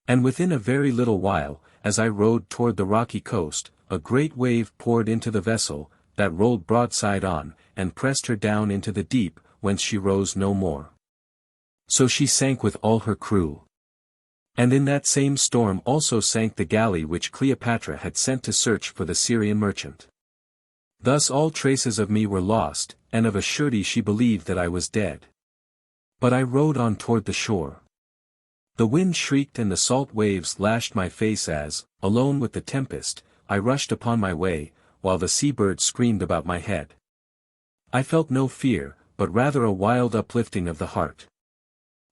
And within a very little while, as I rowed toward the rocky coast, a great wave poured into the vessel, that rolled broadside on, and pressed her down into the deep, whence she rose no more. So she sank with all her crew. And in that same storm also sank the galley which Cleopatra had sent to search for the Syrian merchant. Thus all traces of me were lost, and of a surety she believed that I was dead. But I rowed on toward the shore. The wind shrieked and the salt waves lashed my face as, alone with the tempest, I rushed upon my way, while the sea-birds screamed about my head. I felt no fear, but rather a wild uplifting of the heart.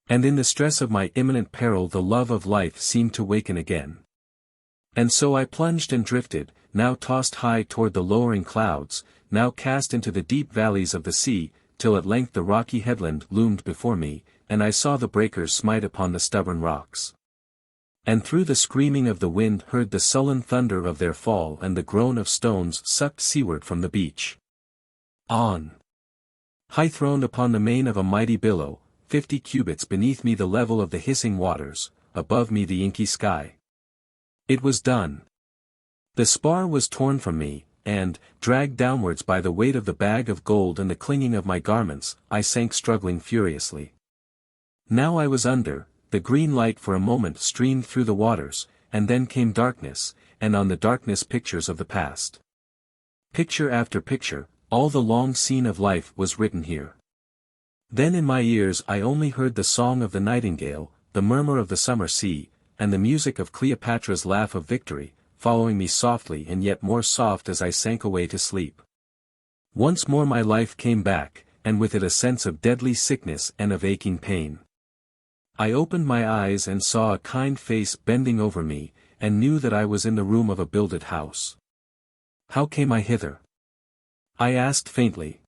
And in the stress of my imminent peril the love of life seemed to waken again. And so I plunged and drifted, now tossed high toward the lowering clouds, now cast into the deep valleys of the sea, till at length the rocky headland loomed before me, and I saw the breakers smite upon the stubborn rocks. And through the screaming of the wind heard the sullen thunder of their fall and the groan of stones sucked seaward from the beach. On! High throned upon the main of a mighty billow, 50 cubits beneath me the level of the hissing waters, above me the inky sky. It was done. The spar was torn from me, and, dragged downwards by the weight of the bag of gold and the clinging of my garments, I sank struggling furiously. Now I was under, the green light for a moment streamed through the waters, and then came darkness, and on the darkness pictures of the past. Picture after picture, all the long scene of life was written here. Then in my ears I only heard the song of the nightingale, the murmur of the summer sea, and the music of Cleopatra's laugh of victory, following me softly and yet more soft as I sank away to sleep. Once more my life came back, and with it a sense of deadly sickness and of aching pain. I opened my eyes and saw a kind face bending over me, and knew that I was in the room of a builded house. How came I hither? I asked faintly.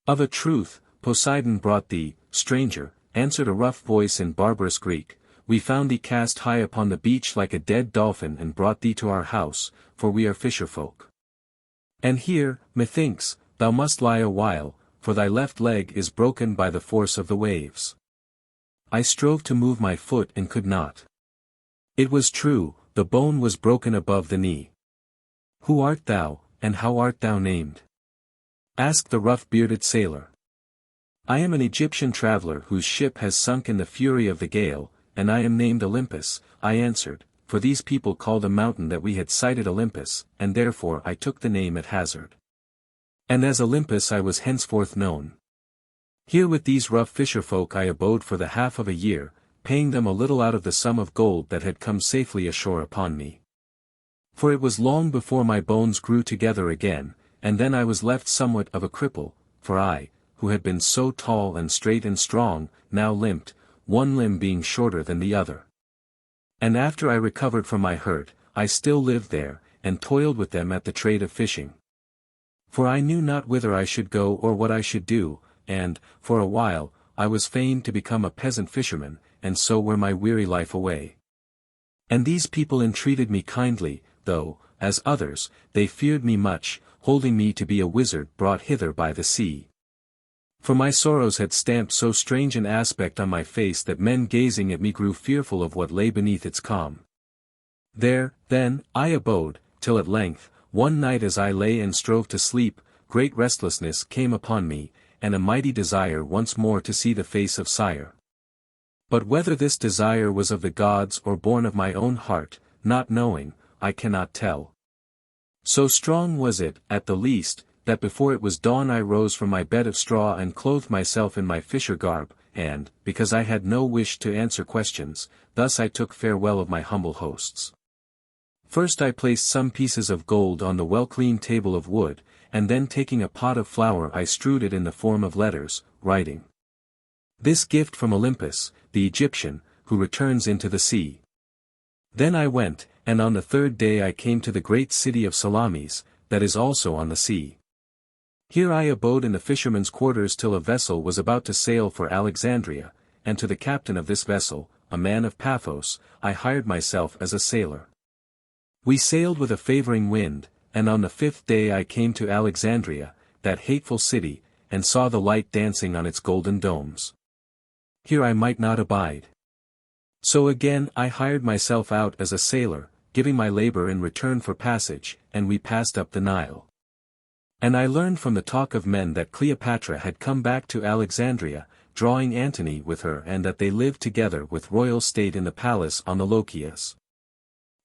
Of a truth, Poseidon brought thee, stranger, answered a rough voice in barbarous Greek. We found thee cast high upon the beach like a dead dolphin and brought thee to our house, for we are fisherfolk. And here, methinks, thou must lie a while, for thy left leg is broken by the force of the waves. I strove to move my foot and could not. It was true, the bone was broken above the knee. Who art thou, and how art thou named? Asked the rough-bearded sailor. I am an Egyptian traveler whose ship has sunk in the fury of the gale, and I am named Olympus, I answered, for these people called a mountain that we had sighted Olympus, and therefore I took the name at hazard. And as Olympus I was henceforth known. Here with these rough fisherfolk I abode for the half of a year, paying them a little out of the sum of gold that had come safely ashore upon me. For it was long before my bones grew together again, and then I was left somewhat of a cripple, for I, who had been so tall and straight and strong, now limped, one limb being shorter than the other. And after I recovered from my hurt, I still lived there, and toiled with them at the trade of fishing. For I knew not whither I should go or what I should do, and, for a while, I was fain to become a peasant fisherman, and so wear my weary life away. And these people entreated me kindly, though, as others, they feared me much, holding me to be a wizard brought hither by the sea. For my sorrows had stamped so strange an aspect on my face that men gazing at me grew fearful of what lay beneath its calm. There, then, I abode, till at length, one night as I lay and strove to sleep, great restlessness came upon me, and a mighty desire once more to see the face of sire. But whether this desire was of the gods or born of my own heart, not knowing, I cannot tell. So strong was it, at the least, that before it was dawn I rose from my bed of straw and clothed myself in my fisher garb, and, because I had no wish to answer questions, thus I took farewell of my humble hosts. First I placed some pieces of gold on the well-cleaned table of wood, and then taking a pot of flour I strewed it in the form of letters, writing, "This gift from Olympus, the Egyptian, who returns into the sea." Then I went, and on the third day I came to the great city of Salamis, that is also on the sea. Here I abode in the fishermen's quarters till a vessel was about to sail for Alexandria, and to the captain of this vessel, a man of Paphos, I hired myself as a sailor. We sailed with a favoring wind, and on the 5th day I came to Alexandria, that hateful city, and saw the light dancing on its golden domes. Here I might not abide. So again I hired myself out as a sailor, giving my labor in return for passage, and we passed up the Nile. And I learned from the talk of men that Cleopatra had come back to Alexandria, drawing Antony with her, and that they lived together with royal state in the palace on the Lochias.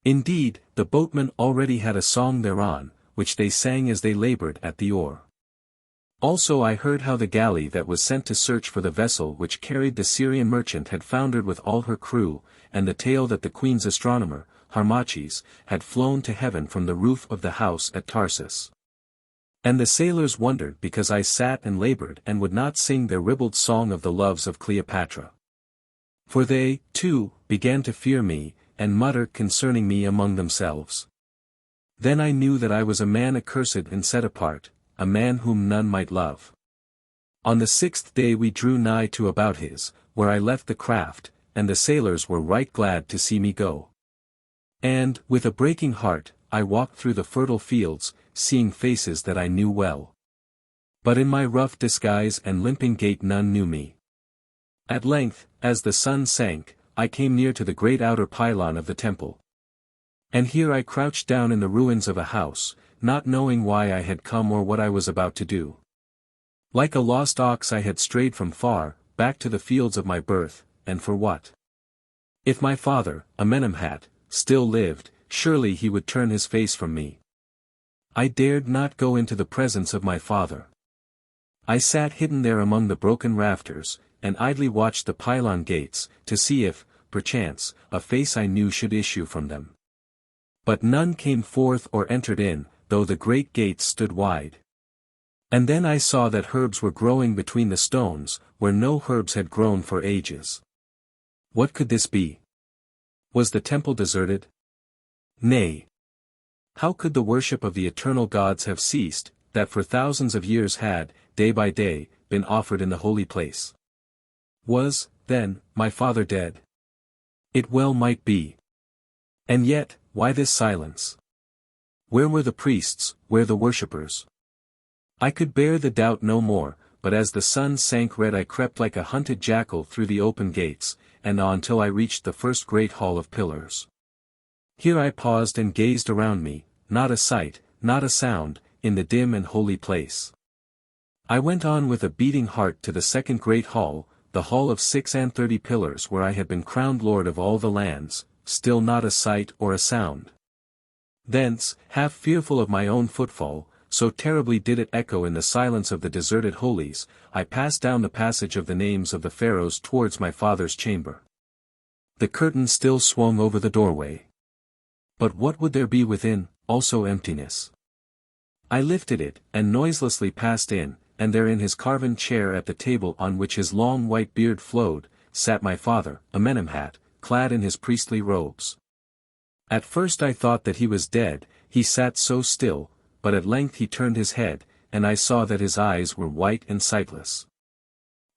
Indeed, the boatmen already had a song thereon, which they sang as they labored at the oar. Also I heard how the galley that was sent to search for the vessel which carried the Syrian merchant had foundered with all her crew, and the tale that the queen's astronomer, Harmachis, had flown to heaven from the roof of the house at Tarsus. And the sailors wondered because I sat and labored and would not sing their ribald song of the loves of Cleopatra. For they, too, began to fear me, and mutter concerning me among themselves. Then I knew that I was a man accursed and set apart, a man whom none might love. On the 6th day we drew nigh to Abouthis, where I left the craft, and the sailors were right glad to see me go. And, with a breaking heart, I walked through the fertile fields, seeing faces that I knew well. But in my rough disguise and limping gait none knew me. At length, as the sun sank, I came near to the great outer pylon of the temple. And here I crouched down in the ruins of a house, not knowing why I had come or what I was about to do. Like a lost ox I had strayed from far, back to the fields of my birth, and for what? If my father, Amenemhat, still lived, surely he would turn his face from me. I dared not go into the presence of my father. I sat hidden there among the broken rafters, and idly watched the pylon gates, to see if, perchance, a face I knew should issue from them. But none came forth or entered in, though the great gates stood wide. And then I saw that herbs were growing between the stones, where no herbs had grown for ages. What could this be? Was the temple deserted? Nay. How could the worship of the eternal gods have ceased, that for thousands of years had, day by day, been offered in the holy place? Was, then, my father dead? It well might be. And yet, why this silence? Where were the priests, where the worshippers? I could bear the doubt no more, but as the sun sank red I crept like a hunted jackal through the open gates, and on till I reached the first great hall of pillars. Here I paused and gazed around me, not a sight, not a sound, in the dim and holy place. I went on with a beating heart to the second great hall, the hall of 36 pillars where I had been crowned lord of all the lands, still not a sight or a sound. Thence, half fearful of my own footfall, so terribly did it echo in the silence of the deserted holies, I passed down the passage of the names of the pharaohs towards my father's chamber. The curtain still swung over the doorway. But what would there be within? Also emptiness. I lifted it, and noiselessly passed in, and there in his carven chair at the table on which his long white beard flowed, sat my father, Amenemhat, clad in his priestly robes. At first I thought that he was dead, he sat so still, but at length he turned his head, and I saw that his eyes were white and sightless.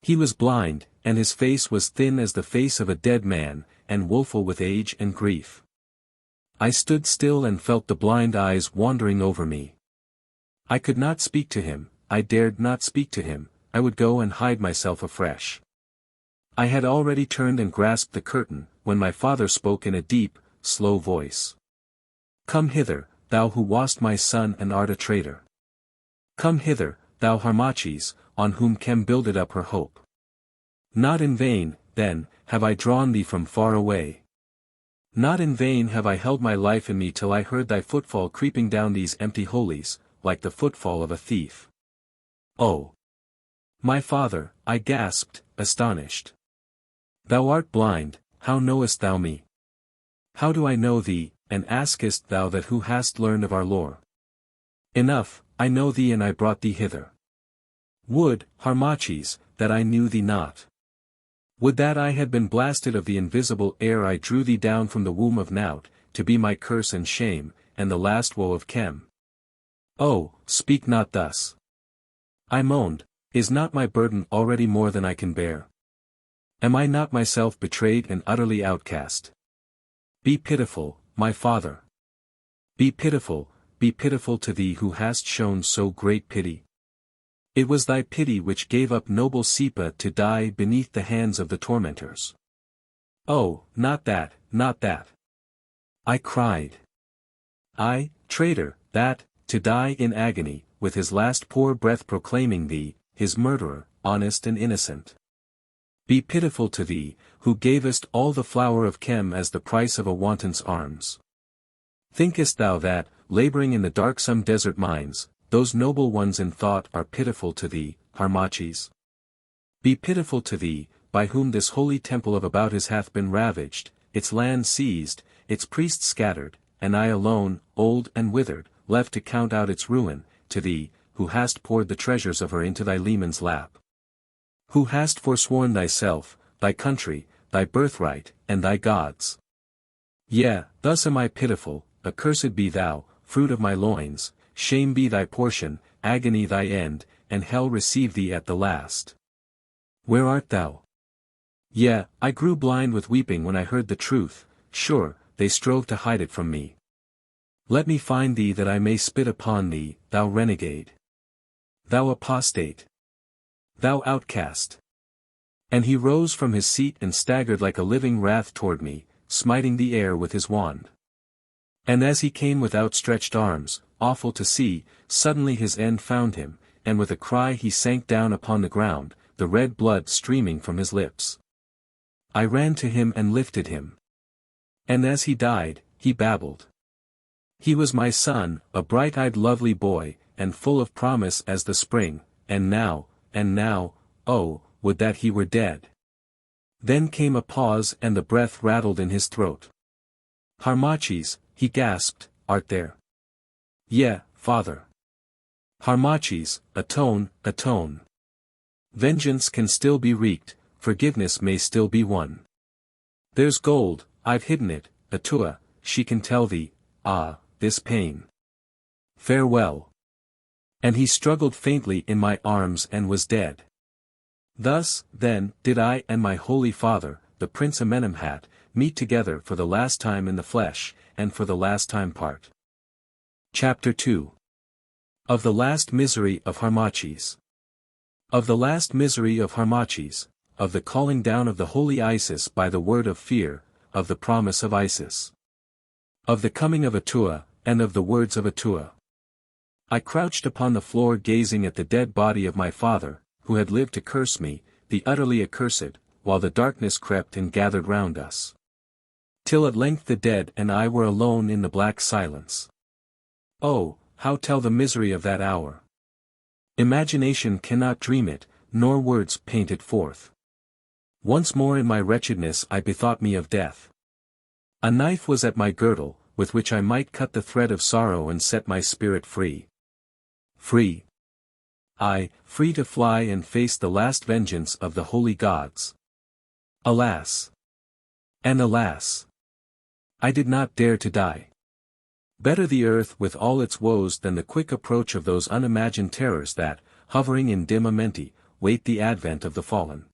He was blind, and his face was thin as the face of a dead man, and woeful with age and grief. I stood still and felt the blind eyes wandering over me. I could not speak to him, I dared not speak to him, I would go and hide myself afresh. I had already turned and grasped the curtain, when my father spoke in a deep, slow voice. Come hither, thou who wast my son and art a traitor. Come hither, thou Harmachis, on whom Chem builded up her hope. Not in vain, then, have I drawn thee from far away. Not in vain have I held my life in me till I heard thy footfall creeping down these empty holies, like the footfall of a thief. Oh! My father, I gasped, astonished. Thou art blind, how knowest thou me? How do I know thee, and askest thou that who hast learned of our lore? Enough, I know thee and I brought thee hither. Would, Harmachis, that I knew thee not. Would that I had been blasted of the invisible ere I drew thee down from the womb of Nout, to be my curse and shame, and the last woe of Chem. Oh, speak not thus. I moaned, is not my burden already more than I can bear? Am I not myself betrayed and utterly outcast? Be pitiful, my father. Be pitiful to thee who hast shown so great pity. It was thy pity which gave up noble Sipa to die beneath the hands of the tormentors. Oh, not that, not that. I cried. I, traitor, that, to die in agony, with his last poor breath proclaiming thee, his murderer, honest and innocent. Be pitiful to thee, who gavest all the flower of Chem as the price of a wanton's arms. Thinkest thou that, laboring in the darksome desert mines, those noble ones in thought are pitiful to thee, Harmachis? Be pitiful to thee, by whom this holy temple of Abouthis hath been ravaged, its land seized, its priests scattered, and I alone, old and withered, left to count out its ruin, to thee, who hast poured the treasures of her into thy leman's lap. Who hast forsworn thyself, thy country, thy birthright, and thy gods. Yea, thus am I pitiful, accursed be thou, fruit of my loins, shame be thy portion, agony thy end, and hell receive thee at the last. Where art thou? Yea, I grew blind with weeping when I heard the truth, sure, they strove to hide it from me. Let me find thee that I may spit upon thee, thou renegade. Thou apostate. Thou outcast. And he rose from his seat and staggered like a living wrath toward me, smiting the air with his wand. And as he came with outstretched arms, awful to see, suddenly his end found him, and with a cry he sank down upon the ground, the red blood streaming from his lips. I ran to him and lifted him. And as he died, he babbled. He was my son, a bright-eyed lovely boy, and full of promise as the spring, and now, oh, would that he were dead. Then came a pause and the breath rattled in his throat. Harmachis, he gasped, art there? Yea, father. Harmachis, atone, atone. Vengeance can still be wreaked, forgiveness may still be won. There's gold, I've hidden it, Atua, she can tell thee, this pain. Farewell. And he struggled faintly in my arms and was dead. Thus, then, did I and my holy father, the Prince Amenemhat, meet together for the last time in the flesh, and for the last time part. Chapter 2. Of the last misery of Harmachis. Of the last misery of Harmachis, of the calling down of the holy Isis by the word of fear, of the promise of Isis. Of the coming of Atua, and of the words of Atua. I crouched upon the floor gazing at the dead body of my father, who had lived to curse me, the utterly accursed, while the darkness crept and gathered round us. Till at length the dead and I were alone in the black silence. Oh, how tell the misery of that hour? Imagination cannot dream it, nor words paint it forth. Once more in my wretchedness I bethought me of death. A knife was at my girdle, with which I might cut the thread of sorrow and set my spirit free. Free. I, free to fly and face the last vengeance of the holy gods. Alas! And alas! I did not dare to die. Better the earth with all its woes than the quick approach of those unimagined terrors that, hovering in dim amenti, wait the advent of the fallen.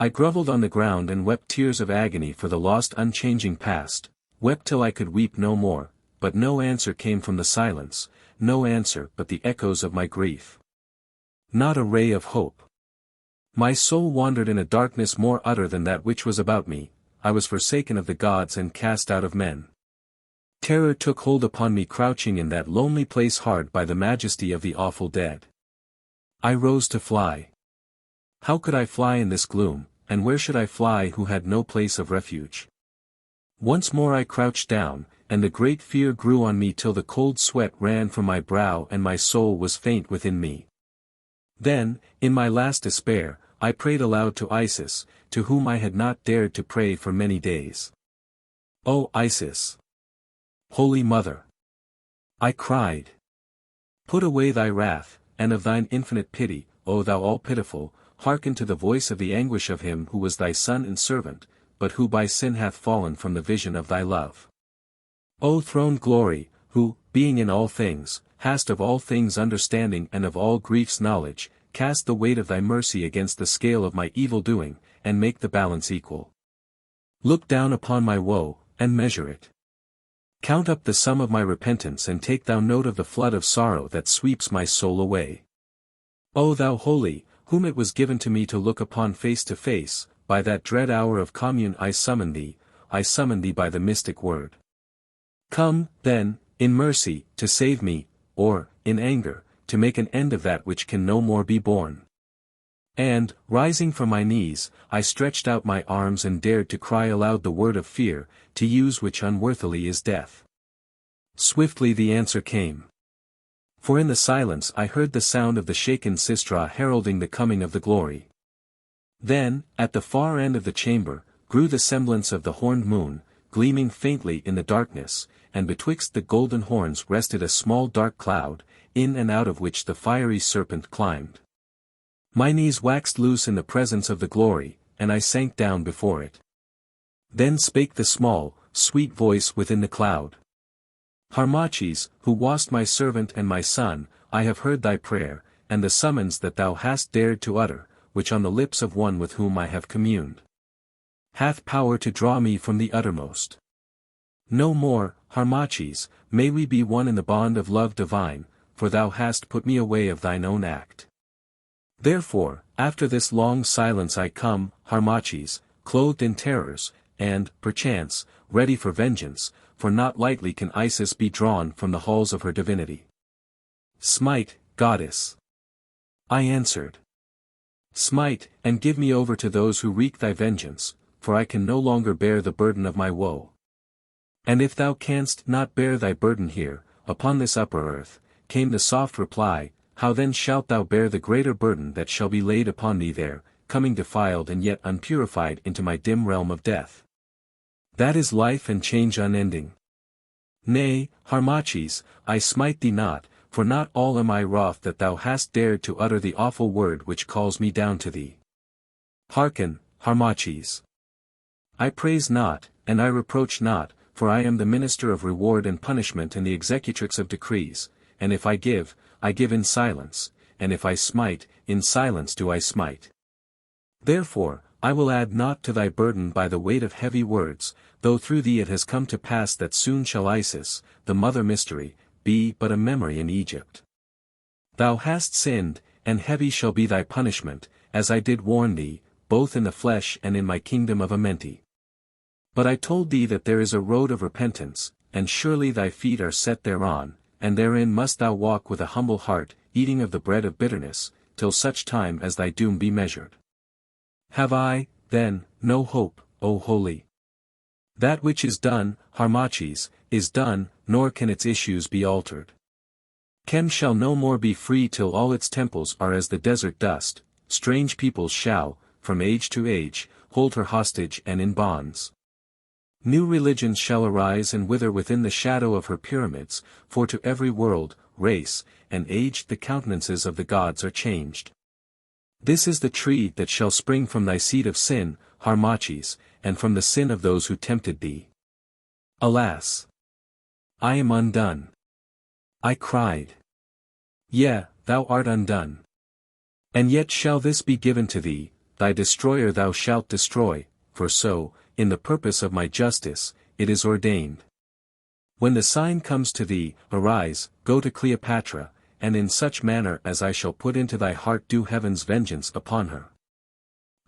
I grovelled on the ground and wept tears of agony for the lost unchanging past, wept till I could weep no more, but no answer came from the silence, no answer but the echoes of my grief. Not a ray of hope. My soul wandered in a darkness more utter than that which was about me, I was forsaken of the gods and cast out of men. Terror took hold upon me crouching in that lonely place hard by the majesty of the awful dead. I rose to fly. How could I fly in this gloom, and where should I fly who had no place of refuge? Once more I crouched down, and the great fear grew on me till the cold sweat ran from my brow and my soul was faint within me. Then, in my last despair, I prayed aloud to Isis, to whom I had not dared to pray for many days. O Isis! Holy Mother! I cried. Put away thy wrath, and of thine infinite pity, O thou all-pitiful, hearken to the voice of the anguish of him who was thy son and servant, but who by sin hath fallen from the vision of thy love. O throned glory, who, being in all things, hast of all things understanding and of all griefs knowledge, cast the weight of thy mercy against the scale of my evil doing, and make the balance equal. Look down upon my woe, and measure it. Count up the sum of my repentance and take thou note of the flood of sorrow that sweeps my soul away. O thou holy, whom it was given to me to look upon face to face, by that dread hour of commune I summon thee by the mystic word. Come, then, in mercy, to save me, or, in anger, to make an end of that which can no more be borne. And, rising from my knees, I stretched out my arms and dared to cry aloud the word of fear, to use which unworthily is death. Swiftly the answer came. For in the silence I heard the sound of the shaken sistra heralding the coming of the glory. Then, at the far end of the chamber, grew the semblance of the horned moon, gleaming faintly in the darkness, and betwixt the golden horns rested a small dark cloud, in and out of which the fiery serpent climbed. My knees waxed loose in the presence of the glory, and I sank down before it. Then spake the small, sweet voice within the cloud. Harmachis, who wast my servant and my son, I have heard thy prayer, and the summons that thou hast dared to utter, which on the lips of one with whom I have communed, hath power to draw me from the uttermost. No more, Harmachis, may we be one in the bond of love divine, for thou hast put me away of thine own act. Therefore, after this long silence I come, Harmachis, clothed in terrors, and, perchance, ready for vengeance, for not lightly can Isis be drawn from the halls of her divinity. Smite, goddess. I answered. Smite, and give me over to those who wreak thy vengeance, for I can no longer bear the burden of my woe. And if thou canst not bear thy burden here, upon this upper earth, came the soft reply, how then shalt thou bear the greater burden that shall be laid upon thee there, coming defiled and yet unpurified into my dim realm of death? That is life and change unending. Nay, Harmachis, I smite thee not, for not all am I wroth that thou hast dared to utter the awful word which calls me down to thee. Hearken, Harmachis. I praise not, and I reproach not, for I am the minister of reward and punishment and the executrix of decrees, and if I give in silence, and if I smite, in silence do I smite. Therefore, I will add naught to thy burden by the weight of heavy words, though through thee it has come to pass that soon shall Isis, the mother mystery, be but a memory in Egypt. Thou hast sinned, and heavy shall be thy punishment, as I did warn thee, both in the flesh and in my kingdom of Amenti. But I told thee that there is a road of repentance, and surely thy feet are set thereon, and therein must thou walk with a humble heart, eating of the bread of bitterness, till such time as thy doom be measured. Have I, then, no hope, O holy? That which is done, Harmachis, is done, nor can its issues be altered. Chem shall no more be free till all its temples are as the desert dust, strange peoples shall, from age to age, hold her hostage and in bonds. New religions shall arise and wither within the shadow of her pyramids, for to every world, race, and age the countenances of the gods are changed. This is the tree that shall spring from thy seed of sin, Harmachis, and from the sin of those who tempted thee. Alas! I am undone. I cried. Yea, thou art undone. And yet shall this be given to thee, thy destroyer thou shalt destroy, for so, in the purpose of my justice, it is ordained. When the sign comes to thee, arise, go to Cleopatra, and in such manner as I shall put into thy heart do heaven's vengeance upon her.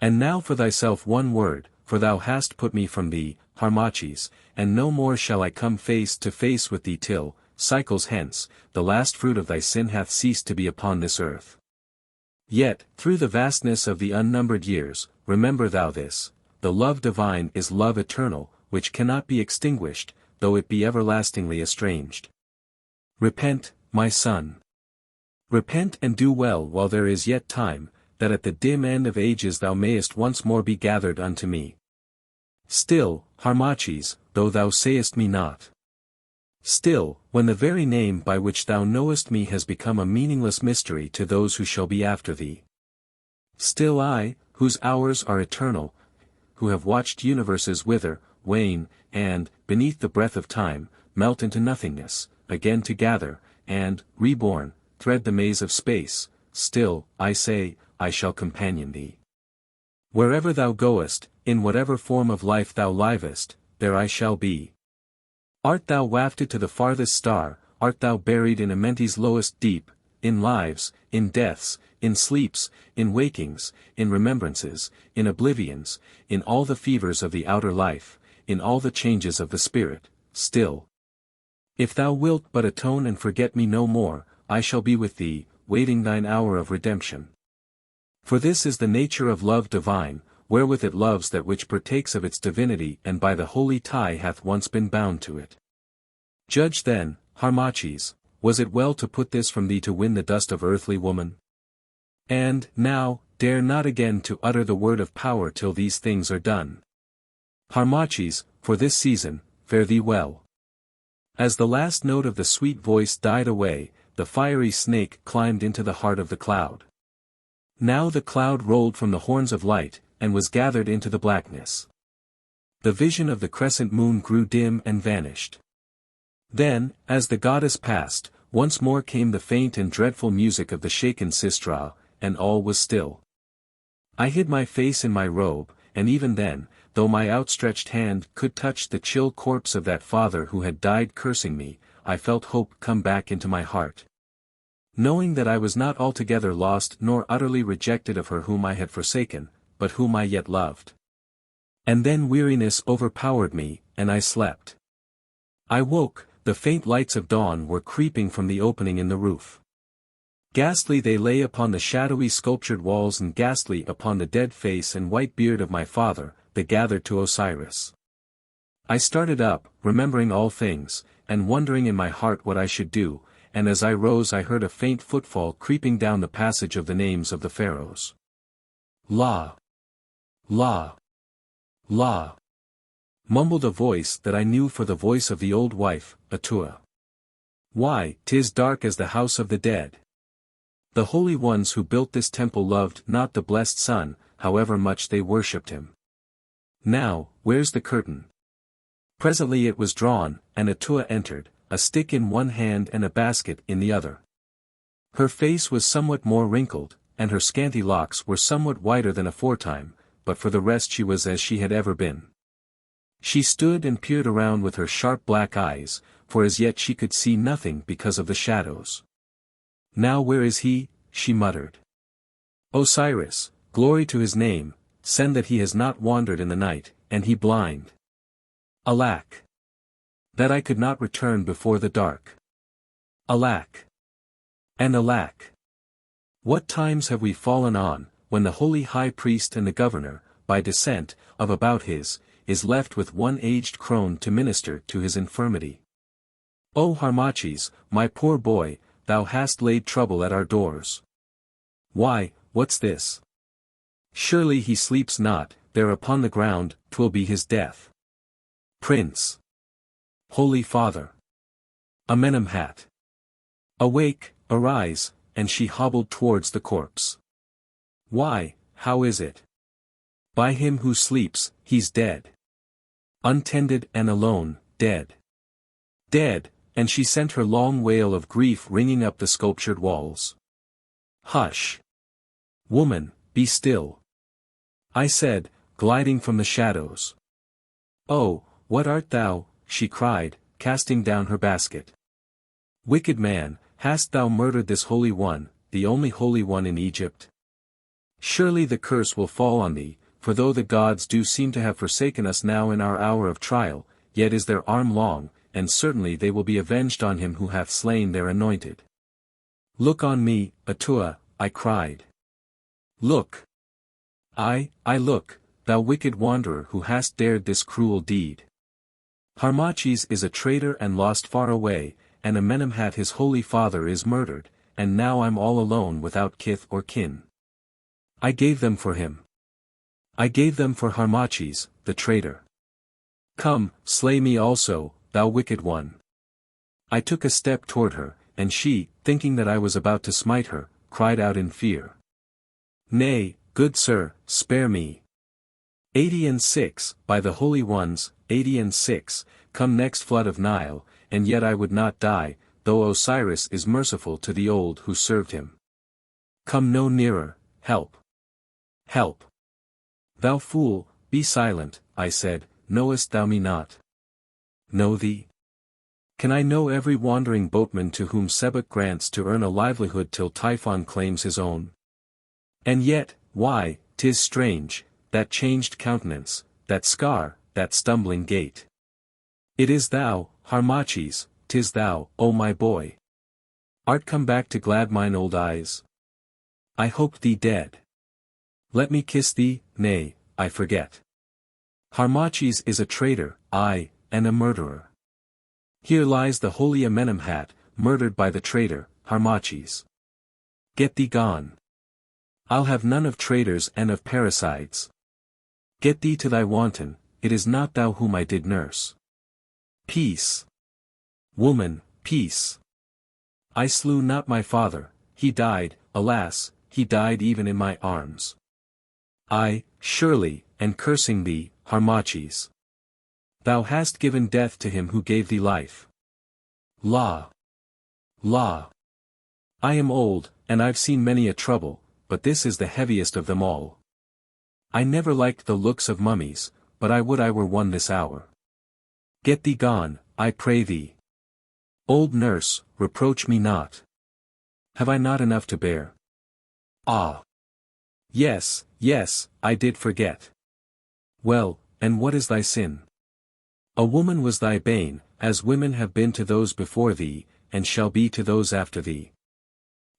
And now for thyself one word, for thou hast put me from thee, Harmachis, and no more shall I come face to face with thee till, cycles hence, the last fruit of thy sin hath ceased to be upon this earth. Yet, through the vastness of the unnumbered years, remember thou this, the love divine is love eternal, which cannot be extinguished, though it be everlastingly estranged. Repent, my son. Repent and do well while there is yet time, that at the dim end of ages thou mayest once more be gathered unto me. Still, Harmachis, though thou sayest me not. Still, when the very name by which thou knowest me has become a meaningless mystery to those who shall be after thee. Still I, whose hours are eternal, who have watched universes wither, wane, and, beneath the breath of time, melt into nothingness, again to gather, and, reborn, thread the maze of space, still, I say, I shall companion thee. Wherever thou goest, in whatever form of life thou livest, there I shall be. Art thou wafted to the farthest star, art thou buried in Amenti's lowest deep, in lives, in deaths, in sleeps, in wakings, in remembrances, in oblivions, in all the fevers of the outer life, in all the changes of the spirit, still. If thou wilt but atone and forget me no more, I shall be with thee, waiting thine hour of redemption. For this is the nature of love divine, wherewith it loves that which partakes of its divinity and by the holy tie hath once been bound to it. Judge then, Harmachis, was it well to put this from thee to win the dust of earthly woman? And, now, dare not again to utter the word of power till these things are done. Harmachis, for this season, fare thee well. As the last note of the sweet voice died away, the fiery snake climbed into the heart of the cloud. Now the cloud rolled from the horns of light, and was gathered into the blackness. The vision of the crescent moon grew dim and vanished. Then, as the goddess passed, once more came the faint and dreadful music of the shaken sistra, and all was still. I hid my face in my robe, and even then, though my outstretched hand could touch the chill corpse of that father who had died cursing me, I felt hope come back into my heart. Knowing that I was not altogether lost nor utterly rejected of her whom I had forsaken, but whom I yet loved. And then weariness overpowered me, and I slept. I woke, the faint lights of dawn were creeping from the opening in the roof. Ghastly they lay upon the shadowy sculptured walls and ghastly upon the dead face and white beard of my father, the gathered to Osiris. I started up, remembering all things, and wondering in my heart what I should do, and as I rose I heard a faint footfall creeping down the passage of the names of the pharaohs. La! La! La! Mumbled a voice that I knew for the voice of the old wife, Atua. Why, 'tis dark as the house of the dead. The holy ones who built this temple loved not the blessed Son, however much they worshipped him. Now, where's the curtain? Presently it was drawn, and Atua entered, a stick in one hand and a basket in the other. Her face was somewhat more wrinkled, and her scanty locks were somewhat whiter than aforetime, but for the rest she was as she had ever been. She stood and peered around with her sharp black eyes, for as yet she could see nothing because of the shadows. Now where is he? She muttered. Osiris, glory to his name, send that he has not wandered in the night, and he blind. Alack! That I could not return before the dark. Alack! And alack! What times have we fallen on, when the holy high priest and the governor, by descent, of Abouthis, is left with one aged crone to minister to his infirmity. O Harmachis, my poor boy, thou hast laid trouble at our doors. Why, what's this? Surely he sleeps not, there upon the ground, 'twill be his death. Prince! Holy Father! Amenemhat! Awake, arise, and she hobbled towards the corpse. Why, how is it? By him who sleeps, he's dead. Untended and alone, dead. Dead, and she sent her long wail of grief ringing up the sculptured walls. Hush! Woman, be still. I said, gliding from the shadows. Oh, What art thou? She cried, casting down her basket. Wicked man, hast thou murdered this holy one, the only holy one in Egypt? Surely the curse will fall on thee, for though the gods do seem to have forsaken us now in our hour of trial, yet is their arm long, and certainly they will be avenged on him who hath slain their anointed. Look on me, Atua, I cried. Look. I look, thou wicked wanderer who hast dared this cruel deed. Harmachis is a traitor and lost far away, and Amenemhat his holy father is murdered, and now I'm all alone without kith or kin. I gave them for him. I gave them for Harmachis, the traitor. Come, slay me also, thou wicked one. I took a step toward her, and she, thinking that I was about to smite her, cried out in fear. Nay, good sir, spare me. 86, by the holy ones, 86, come next flood of Nile, and yet I would not die, though Osiris is merciful to the old who served him. Come no nearer, help. Help. Thou fool, be silent, I said, knowest thou me not? Know thee? Can I know every wandering boatman to whom Sebek grants to earn a livelihood till Typhon claims his own? And yet, why, 'tis strange, that changed countenance, that scar, that stumbling gait. It is thou, Harmachis, 'tis thou, O my boy. Art come back to glad mine old eyes? I hoped thee dead. Let me kiss thee, nay, I forget. Harmachis is a traitor, aye, and a murderer. Here lies the holy Amenemhat, murdered by the traitor, Harmachis. Get thee gone. I'll have none of traitors and of parricides. Get thee to thy wanton, it is not thou whom I did nurse. Peace. Woman, peace. I slew not my father, he died, alas, he died even in my arms. I, surely, and cursing thee, Harmachis. Thou hast given death to him who gave thee life. La. La. I am old, and I've seen many a trouble, but this is the heaviest of them all. I never liked the looks of mummies, but I would I were one this hour. Get thee gone, I pray thee. Old nurse, reproach me not. Have I not enough to bear? Ah. Yes, yes, I did forget. Well, and what is thy sin? A woman was thy bane, as women have been to those before thee, and shall be to those after thee.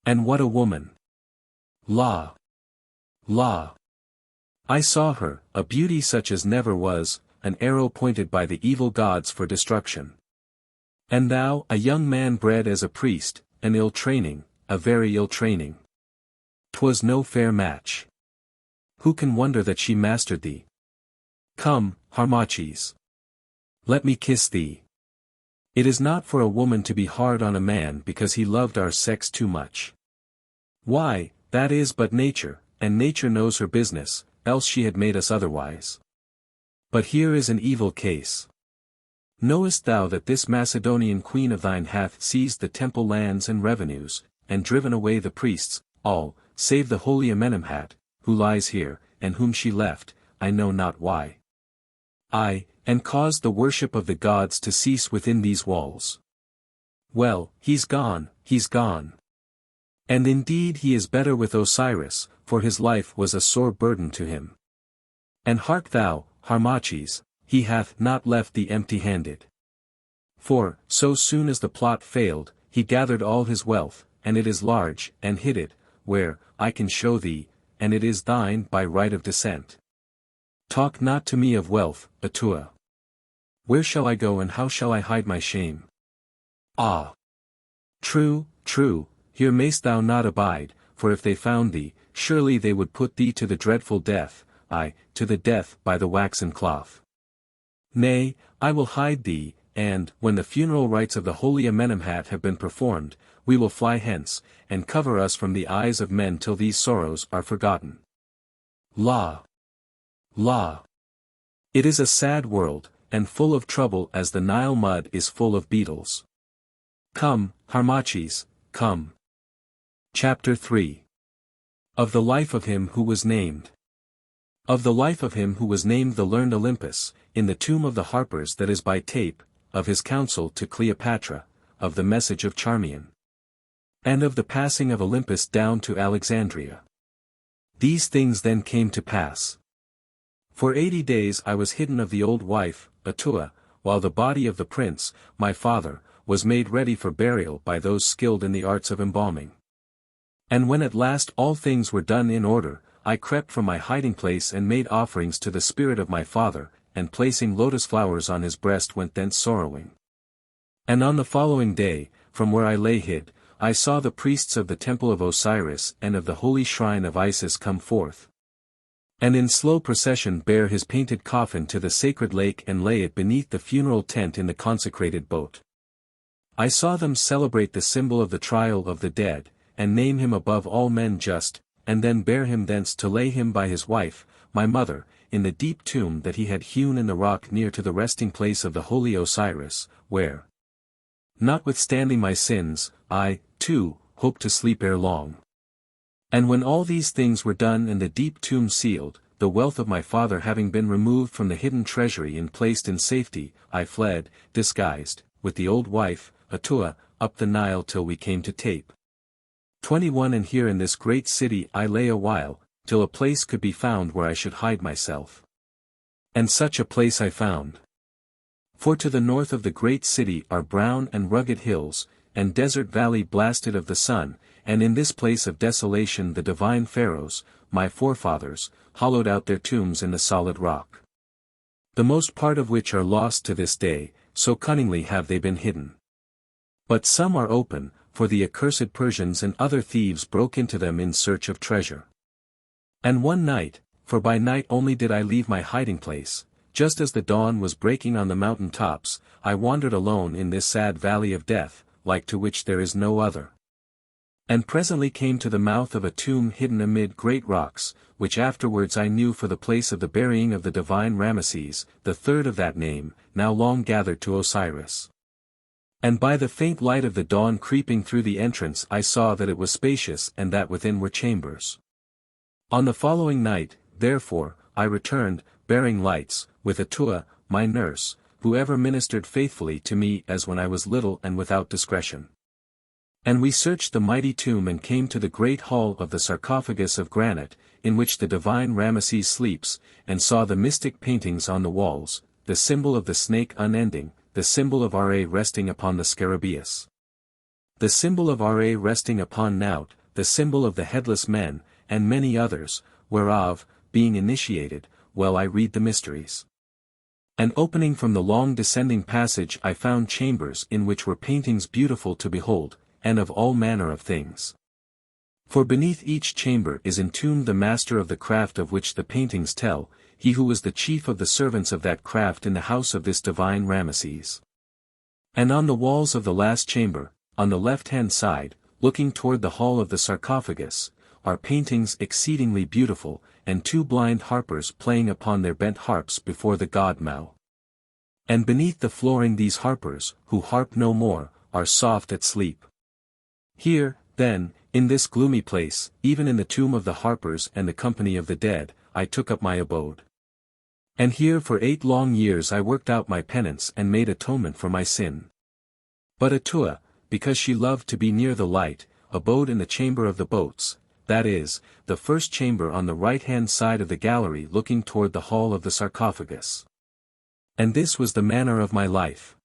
And what a woman! La! La! I saw her, a beauty such as never was, an arrow pointed by the evil gods for destruction. And thou, a young man bred as a priest, an ill training, a very ill training. 'Twas no fair match. Who can wonder that she mastered thee? Come, Harmachis. Let me kiss thee. It is not for a woman to be hard on a man because he loved our sex too much. Why, that is but nature, and nature knows her business, else she had made us otherwise. But here is an evil case. Knowest thou that this Macedonian queen of thine hath seized the temple lands and revenues, and driven away the priests, all, save the holy Amenemhat, who lies here, and whom she left, I know not why. Aye, and caused the worship of the gods to cease within these walls. Well, he's gone, he's gone. And indeed he is better with Osiris, for his life was a sore burden to him. And hark thou, Harmachis, he hath not left thee empty-handed. For, so soon as the plot failed, he gathered all his wealth, and it is large, and hid it, where, I can show thee, and it is thine by right of descent. Talk not to me of wealth, Atua. Where shall I go and how shall I hide my shame? Ah! True, true, here mayst thou not abide, for if they found thee, surely they would put thee to the dreadful death, aye, to the death by the waxen cloth. Nay, I will hide thee, and, when the funeral rites of the holy Amenemhat have been performed, we will fly hence, and cover us from the eyes of men till these sorrows are forgotten. La! La! It is a sad world, and full of trouble as the Nile mud is full of beetles. Come, Harmachis, come. Chapter 3. Of the life of him who was named. Of the life of him who was named the learned Olympus, in the tomb of the harpers that is by tape, of his counsel to Cleopatra, of the message of Charmion, and of the passing of Olympus down to Alexandria. These things then came to pass. For 80 days I was hidden of the old wife, Atua, while the body of the prince, my father, was made ready for burial by those skilled in the arts of embalming. And when at last all things were done in order, I crept from my hiding place and made offerings to the spirit of my father, and placing lotus flowers on his breast went thence sorrowing. And on the following day, from where I lay hid, I saw the priests of the temple of Osiris and of the holy shrine of Isis come forth, and in slow procession bear his painted coffin to the sacred lake and lay it beneath the funeral tent in the consecrated boat. I saw them celebrate the symbol of the trial of the dead, and name him above all men just, and then bear him thence to lay him by his wife, my mother, in the deep tomb that he had hewn in the rock near to the resting place of the holy Osiris, where, notwithstanding my sins, I, too, hope to sleep ere long. And when all these things were done and the deep tomb sealed, the wealth of my father having been removed from the hidden treasury and placed in safety, I fled, disguised, with the old wife, Atua, up the Nile till we came to Tape. 21 And here in this great city I lay a while, till a place could be found where I should hide myself. And such a place I found. For to the north of the great city are brown and rugged hills, and desert valley blasted of the sun, and in this place of desolation the divine pharaohs, my forefathers, hollowed out their tombs in the solid rock. The most part of which are lost to this day, so cunningly have they been hidden. But some are open, for the accursed Persians and other thieves broke into them in search of treasure. And one night, for by night only did I leave my hiding place, just as the dawn was breaking on the mountain tops, I wandered alone in this sad valley of death, like to which there is no other. And presently came to the mouth of a tomb hidden amid great rocks, which afterwards I knew for the place of the burying of the divine Ramesses, the third of that name, now long gathered to Osiris. And by the faint light of the dawn creeping through the entrance I saw that it was spacious and that within were chambers. On the following night, therefore, I returned, bearing lights, with Atua, my nurse, who ever ministered faithfully to me as when I was little and without discretion. And we searched the mighty tomb and came to the great hall of the sarcophagus of granite, in which the divine Ramesses sleeps, and saw the mystic paintings on the walls, the symbol of the snake unending, the symbol of Ra resting upon the scarabaeus, the symbol of Ra resting upon Nout, the symbol of the headless men, and many others, whereof, being initiated, well I read the mysteries. And opening from the long descending passage I found chambers in which were paintings beautiful to behold, and of all manner of things. For beneath each chamber is entombed the master of the craft of which the paintings tell, he who was the chief of the servants of that craft in the house of this divine Ramesses. And on the walls of the last chamber, on the left-hand side, looking toward the hall of the sarcophagus, are paintings exceedingly beautiful, and two blind harpers playing upon their bent harps before the god Mau. And beneath the flooring these harpers, who harp no more, are soft at sleep. Here, then, in this gloomy place, even in the tomb of the harpers and the company of the dead, I took up my abode. And here for 8 long years I worked out my penance and made atonement for my sin. But Atua, because she loved to be near the light, abode in the chamber of the boats, that is, the first chamber on the right-hand side of the gallery looking toward the hall of the sarcophagus. And this was the manner of my life.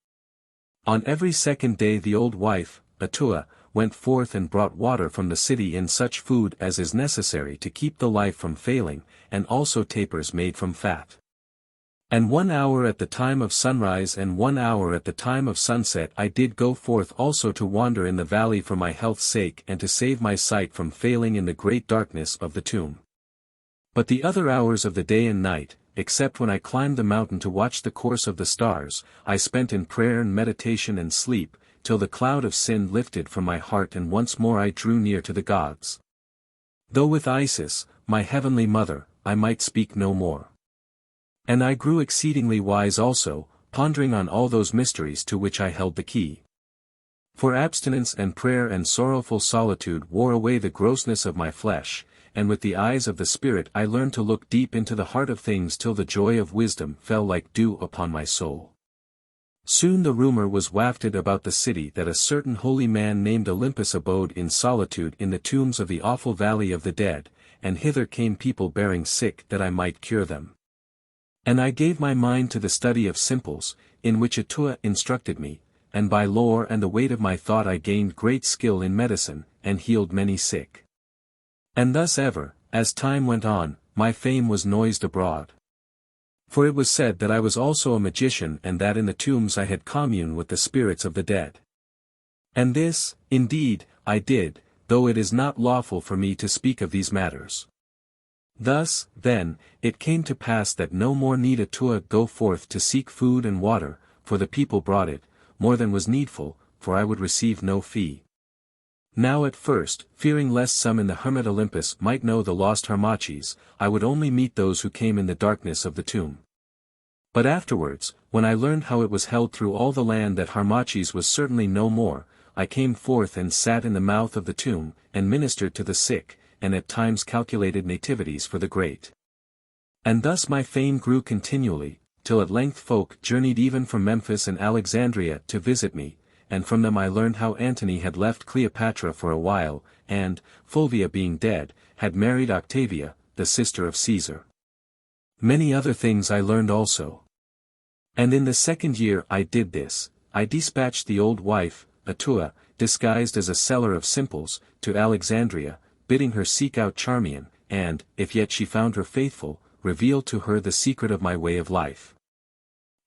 On every second day the old wife, Atua, went forth and brought water from the city in such food as is necessary to keep the life from failing, and also tapers made from fat. And 1 hour at the time of sunrise and 1 hour at the time of sunset I did go forth also to wander in the valley for my health's sake and to save my sight from failing in the great darkness of the tomb. But the other hours of the day and night, except when I climbed the mountain to watch the course of the stars, I spent in prayer and meditation and sleep, till the cloud of sin lifted from my heart and once more I drew near to the gods. Though with Isis, my heavenly mother, I might speak no more. And I grew exceedingly wise also, pondering on all those mysteries to which I held the key. For abstinence and prayer and sorrowful solitude wore away the grossness of my flesh, and with the eyes of the Spirit I learned to look deep into the heart of things till the joy of wisdom fell like dew upon my soul. Soon the rumor was wafted about the city that a certain holy man named Olympus abode in solitude in the tombs of the awful valley of the dead, and hither came people bearing sick that I might cure them. And I gave my mind to the study of simples, in which Atua instructed me, and by lore and the weight of my thought I gained great skill in medicine, and healed many sick. And thus ever, as time went on, my fame was noised abroad. For it was said that I was also a magician and that in the tombs I had commune with the spirits of the dead. And this, indeed, I did, though it is not lawful for me to speak of these matters. Thus, then, it came to pass that no more need Atua go forth to seek food and water, for the people brought it, more than was needful, for I would receive no fee. Now at first, fearing lest some in the hermit Olympus might know the lost Harmachis, I would only meet those who came in the darkness of the tomb. But afterwards, when I learned how it was held through all the land that Harmachis was certainly no more, I came forth and sat in the mouth of the tomb, and ministered to the sick, and at times calculated nativities for the great. And thus my fame grew continually, till at length folk journeyed even from Memphis and Alexandria to visit me, and from them I learned how Antony had left Cleopatra for a while, and, Fulvia being dead, had married Octavia, the sister of Caesar. Many other things I learned also. And in the 2nd year I did this, I dispatched the old wife, Atua, disguised as a seller of simples, to Alexandria, bidding her seek out Charmion, and, if yet she found her faithful, reveal to her the secret of my way of life.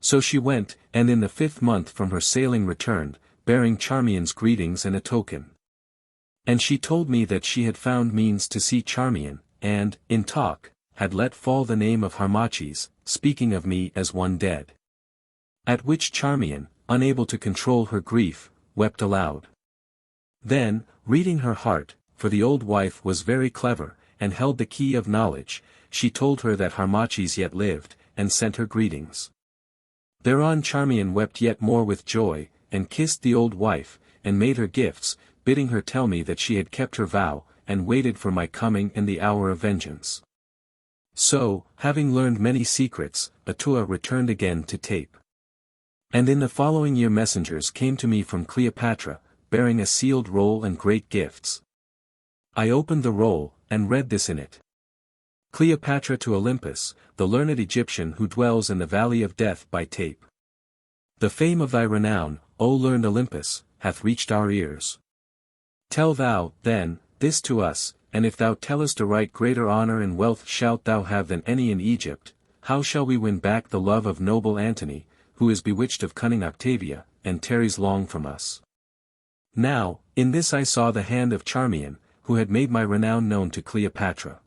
So she went, and in the 5th month from her sailing returned, bearing Charmion's greetings and a token. And she told me that she had found means to see Charmion, and, in talk, had let fall the name of Harmachis, speaking of me as one dead. At which Charmion, unable to control her grief, wept aloud. Then, reading her heart, for the old wife was very clever, and held the key of knowledge, she told her that Harmachis yet lived, and sent her greetings. Thereon Charmion wept yet more with joy, and kissed the old wife, and made her gifts, bidding her tell me that she had kept her vow, and waited for my coming and the hour of vengeance. So, having learned many secrets, Atua returned again to Tape. And in the following year messengers came to me from Cleopatra, bearing a sealed roll and great gifts. I opened the roll, and read this in it. Cleopatra to Olympus, the learned Egyptian who dwells in the valley of death by Tape. The fame of thy renown, O learned Olympus, hath reached our ears. Tell thou, then, this to us, and if thou tellest aright greater honor and wealth shalt thou have than any in Egypt, how shall we win back the love of noble Antony, who is bewitched of cunning Octavia, and tarries long from us? Now, in this I saw the hand of Charmion, who had made my renown known to Cleopatra.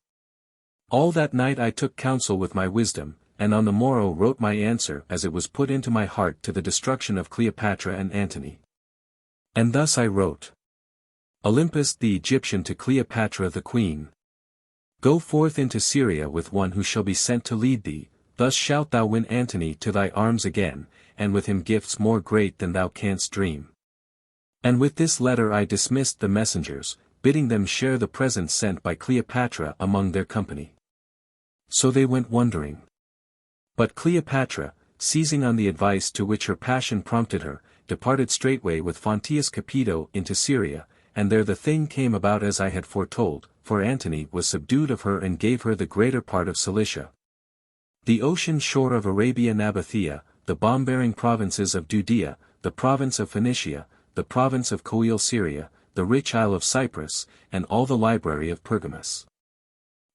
All that night I took counsel with my wisdom, and on the morrow wrote my answer as it was put into my heart to the destruction of Cleopatra and Antony. And thus I wrote. Olympus the Egyptian to Cleopatra the queen. Go forth into Syria with one who shall be sent to lead thee, thus shalt thou win Antony to thy arms again, and with him gifts more great than thou canst dream. And with this letter I dismissed the messengers, bidding them share the presents sent by Cleopatra among their company. So they went wondering. But Cleopatra, seizing on the advice to which her passion prompted her, departed straightway with Fonteius Capito into Syria, and there the thing came about as I had foretold, for Antony was subdued of her and gave her the greater part of Cilicia. The ocean shore of Arabia Nabathea, the bomb-bearing provinces of Judea, the province of Phoenicia, the province of Coele Syria, the rich isle of Cyprus, and all the library of Pergamus.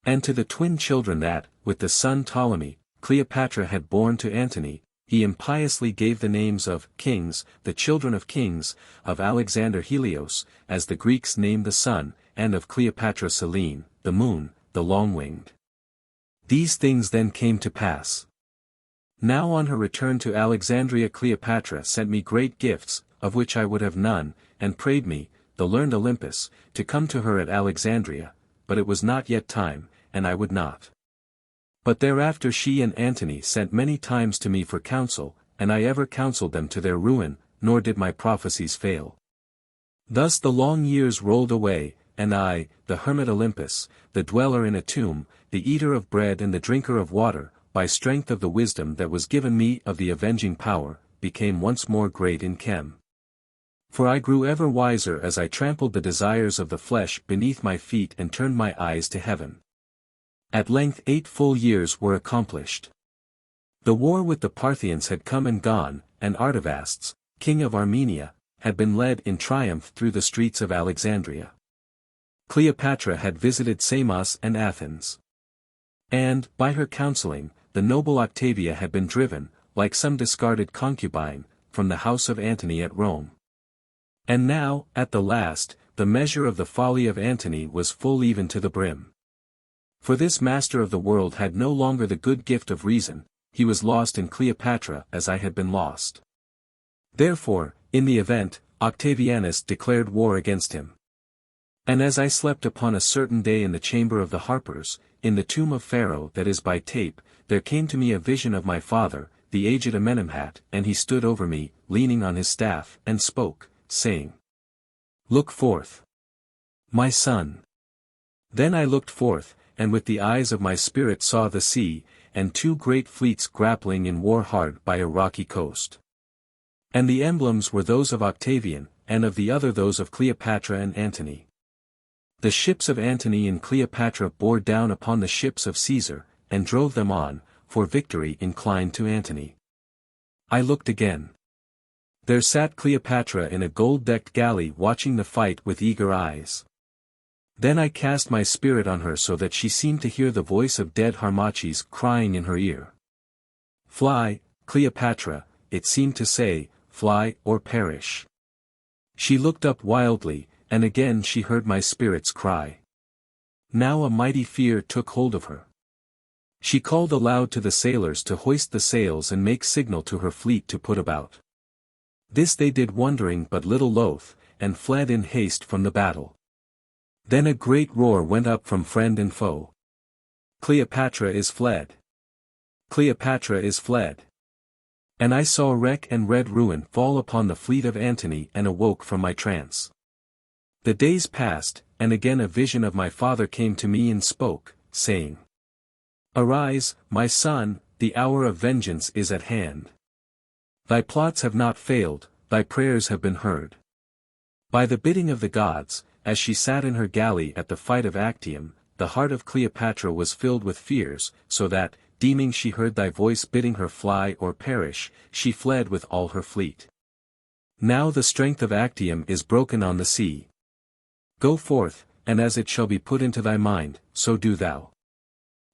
And to the twin children that, with the son Ptolemy, Cleopatra had borne to Antony, he impiously gave the names of kings, the children of kings, of Alexander Helios, as the Greeks named the sun, and of Cleopatra Selene, the moon, the long-winged. These things then came to pass. Now on her return to Alexandria Cleopatra sent me great gifts, of which I would have none, and prayed me, the learned Olympus, to come to her at Alexandria, but it was not yet time, and I would not. But thereafter she and Antony sent many times to me for counsel, and I ever counseled them to their ruin, nor did my prophecies fail. Thus the long years rolled away, and I, the hermit Olympus, the dweller in a tomb, the eater of bread and the drinker of water, by strength of the wisdom that was given me of the avenging power, became once more great in Chem. For I grew ever wiser as I trampled the desires of the flesh beneath my feet and turned my eyes to heaven. At length 8 full years were accomplished. The war with the Parthians had come and gone, and Artavasdes, king of Armenia, had been led in triumph through the streets of Alexandria. Cleopatra had visited Samos and Athens. And, by her counseling, the noble Octavia had been driven, like some discarded concubine, from the house of Antony at Rome. And now, at the last, the measure of the folly of Antony was full even to the brim. For this master of the world had no longer the good gift of reason, he was lost in Cleopatra as I had been lost. Therefore, in the event, Octavianus declared war against him. And as I slept upon a certain day in the chamber of the harpers, in the tomb of Pharaoh that is by tape, there came to me a vision of my father, the aged Amenemhat, and he stood over me, leaning on his staff, and spoke, saying, "Look forth, my son." Then I looked forth, and with the eyes of my spirit saw the sea, and 2 great fleets grappling in war hard by a rocky coast. And the emblems were those of Octavian, and of the other those of Cleopatra and Antony. The ships of Antony and Cleopatra bore down upon the ships of Caesar, and drove them on, for victory inclined to Antony. I looked again. There sat Cleopatra in a gold-decked galley watching the fight with eager eyes. Then I cast my spirit on her so that she seemed to hear the voice of dead Harmachis crying in her ear. "Fly, Cleopatra," it seemed to say, "fly or perish." She looked up wildly, and again she heard my spirit's cry. Now a mighty fear took hold of her. She called aloud to the sailors to hoist the sails and make signal to her fleet to put about. This they did wondering but little loath, and fled in haste from the battle. Then a great roar went up from friend and foe. "Cleopatra is fled! Cleopatra is fled!" And I saw wreck and red ruin fall upon the fleet of Antony and awoke from my trance. The days passed, and again a vision of my father came to me and spoke, saying, "Arise, my son, the hour of vengeance is at hand. Thy plots have not failed, thy prayers have been heard." By the bidding of the gods, as she sat in her galley at the fight of Actium, the heart of Cleopatra was filled with fears, so that, deeming she heard thy voice bidding her fly or perish, she fled with all her fleet. Now the strength of Actium is broken on the sea. Go forth, and as it shall be put into thy mind, so do thou.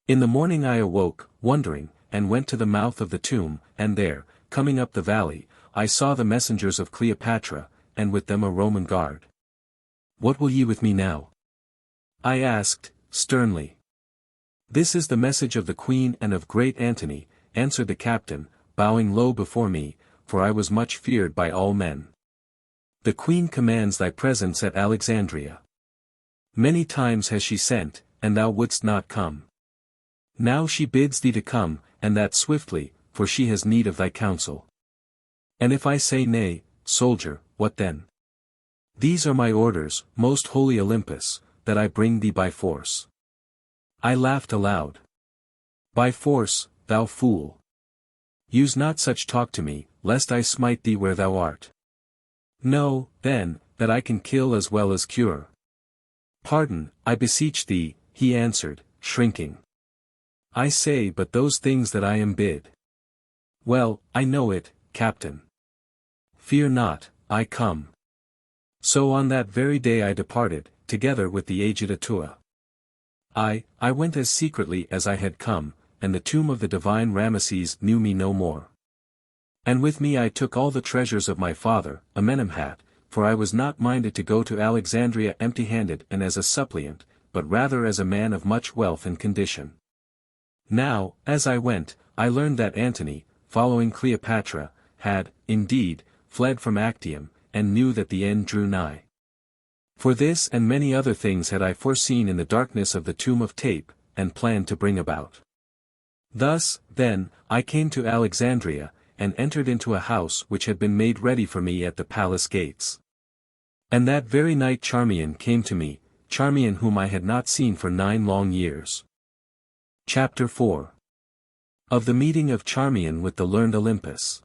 In the morning I awoke, wondering, and went to the mouth of the tomb, and there, coming up the valley, I saw the messengers of Cleopatra, and with them a Roman guard. "What will ye with me now?" I asked, sternly. "This is the message of the queen and of great Antony," answered the captain, bowing low before me, for I was much feared by all men. "The queen commands thy presence at Alexandria. Many times has she sent, and thou wouldst not come. Now she bids thee to come, and that swiftly, for she has need of thy counsel. And if I say nay, soldier, what then? These are my orders, most holy Olympus, that I bring thee by force." I laughed aloud. "By force, thou fool! Use not such talk to me, lest I smite thee where thou art. Know, then, that I can kill as well as cure." "Pardon, I beseech thee," he answered, shrinking. "I say but those things that I am bid." "Well, I know it, captain. Fear not, I come." So on that very day I departed, together with the aged Atua. I went as secretly as I had come, and the tomb of the divine Ramesses knew me no more. And with me I took all the treasures of my father, Amenemhat, for I was not minded to go to Alexandria empty-handed and as a suppliant, but rather as a man of much wealth and condition. Now, as I went, I learned that Antony, following Cleopatra, had, indeed, fled from Actium, and knew that the end drew nigh. For this and many other things had I foreseen in the darkness of the tomb of tape, and planned to bring about. Thus, then, I came to Alexandria, and entered into a house which had been made ready for me at the palace gates. And that very night Charmion came to me, Charmion whom I had not seen for 9 long years. Chapter 4. Of the meeting of Charmion with the learned Olympus.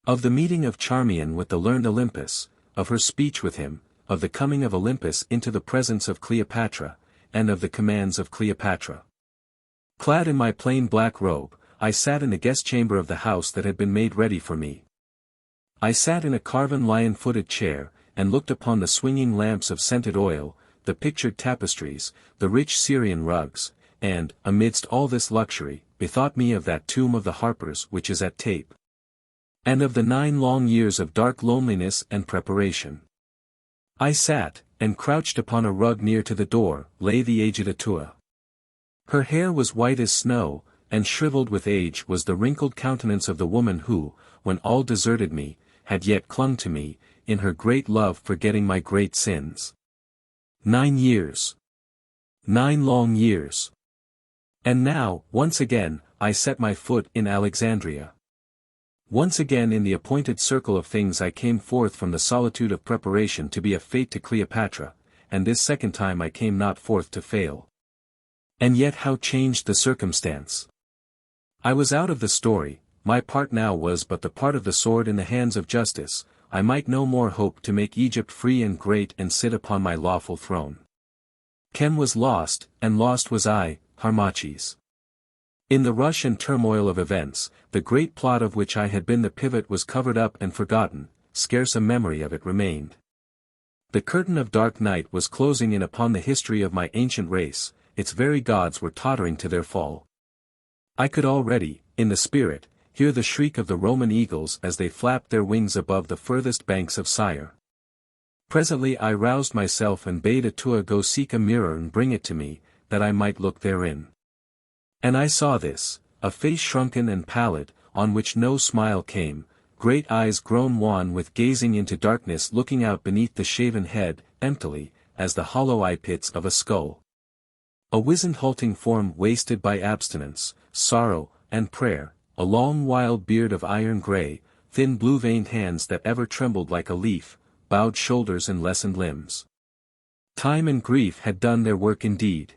Of the meeting of Charmion with the learned Olympus, of her speech with him, of the coming of Olympus into the presence of Cleopatra, and of the commands of Cleopatra. Clad in my plain black robe, I sat in the guest chamber of the house that had been made ready for me. I sat in a carven lion-footed chair, and looked upon the swinging lamps of scented oil, the pictured tapestries, the rich Syrian rugs, and, amidst all this luxury, bethought me of that tomb of the harpers which is at Tape. And of the 9 long years of dark loneliness and preparation. I sat, and crouched upon a rug near to the door, lay the aged Atua. Her hair was white as snow, and shriveled with age was the wrinkled countenance of the woman who, when all deserted me, had yet clung to me, in her great love forgetting my great sins. 9 years. 9 long years. And now, once again, I set my foot in Alexandria. Once again in the appointed circle of things I came forth from the solitude of preparation to be a fate to Cleopatra, and this second time I came not forth to fail. And yet how changed the circumstance! I was out of the story, my part now was but the part of the sword in the hands of justice, I might no more hope to make Egypt free and great and sit upon my lawful throne. Chem was lost, and lost was I, Harmachis. In the rush and turmoil of events, the great plot of which I had been the pivot was covered up and forgotten, scarce a memory of it remained. The curtain of dark night was closing in upon the history of my ancient race, its very gods were tottering to their fall. I could already, in the spirit, hear the shriek of the Roman eagles as they flapped their wings above the furthest banks of Syre. Presently I roused myself and bade Atua go seek a mirror and bring it to me, that I might look therein. And I saw this, a face shrunken and pallid, on which no smile came, great eyes grown wan with gazing into darkness looking out beneath the shaven head, emptily, as the hollow eye-pits of a skull. A wizened halting form wasted by abstinence, sorrow, and prayer, a long wild beard of iron grey, thin blue-veined hands that ever trembled like a leaf, bowed shoulders and lessened limbs. Time and grief had done their work indeed.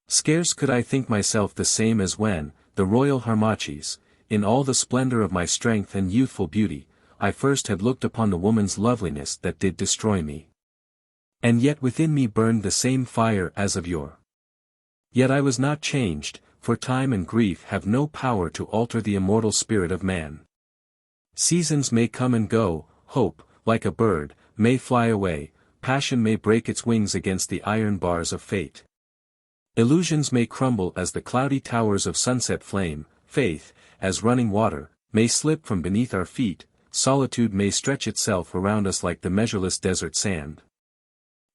Scarce could I think myself the same as when, the royal Harmachis, in all the splendor of my strength and youthful beauty, I first had looked upon the woman's loveliness that did destroy me. And yet within me burned the same fire as of yore. Yet I was not changed, for time and grief have no power to alter the immortal spirit of man. Seasons may come and go, hope, like a bird, may fly away, passion may break its wings against the iron bars of fate. Illusions may crumble as the cloudy towers of sunset flame, faith, as running water, may slip from beneath our feet, solitude may stretch itself around us like the measureless desert sand.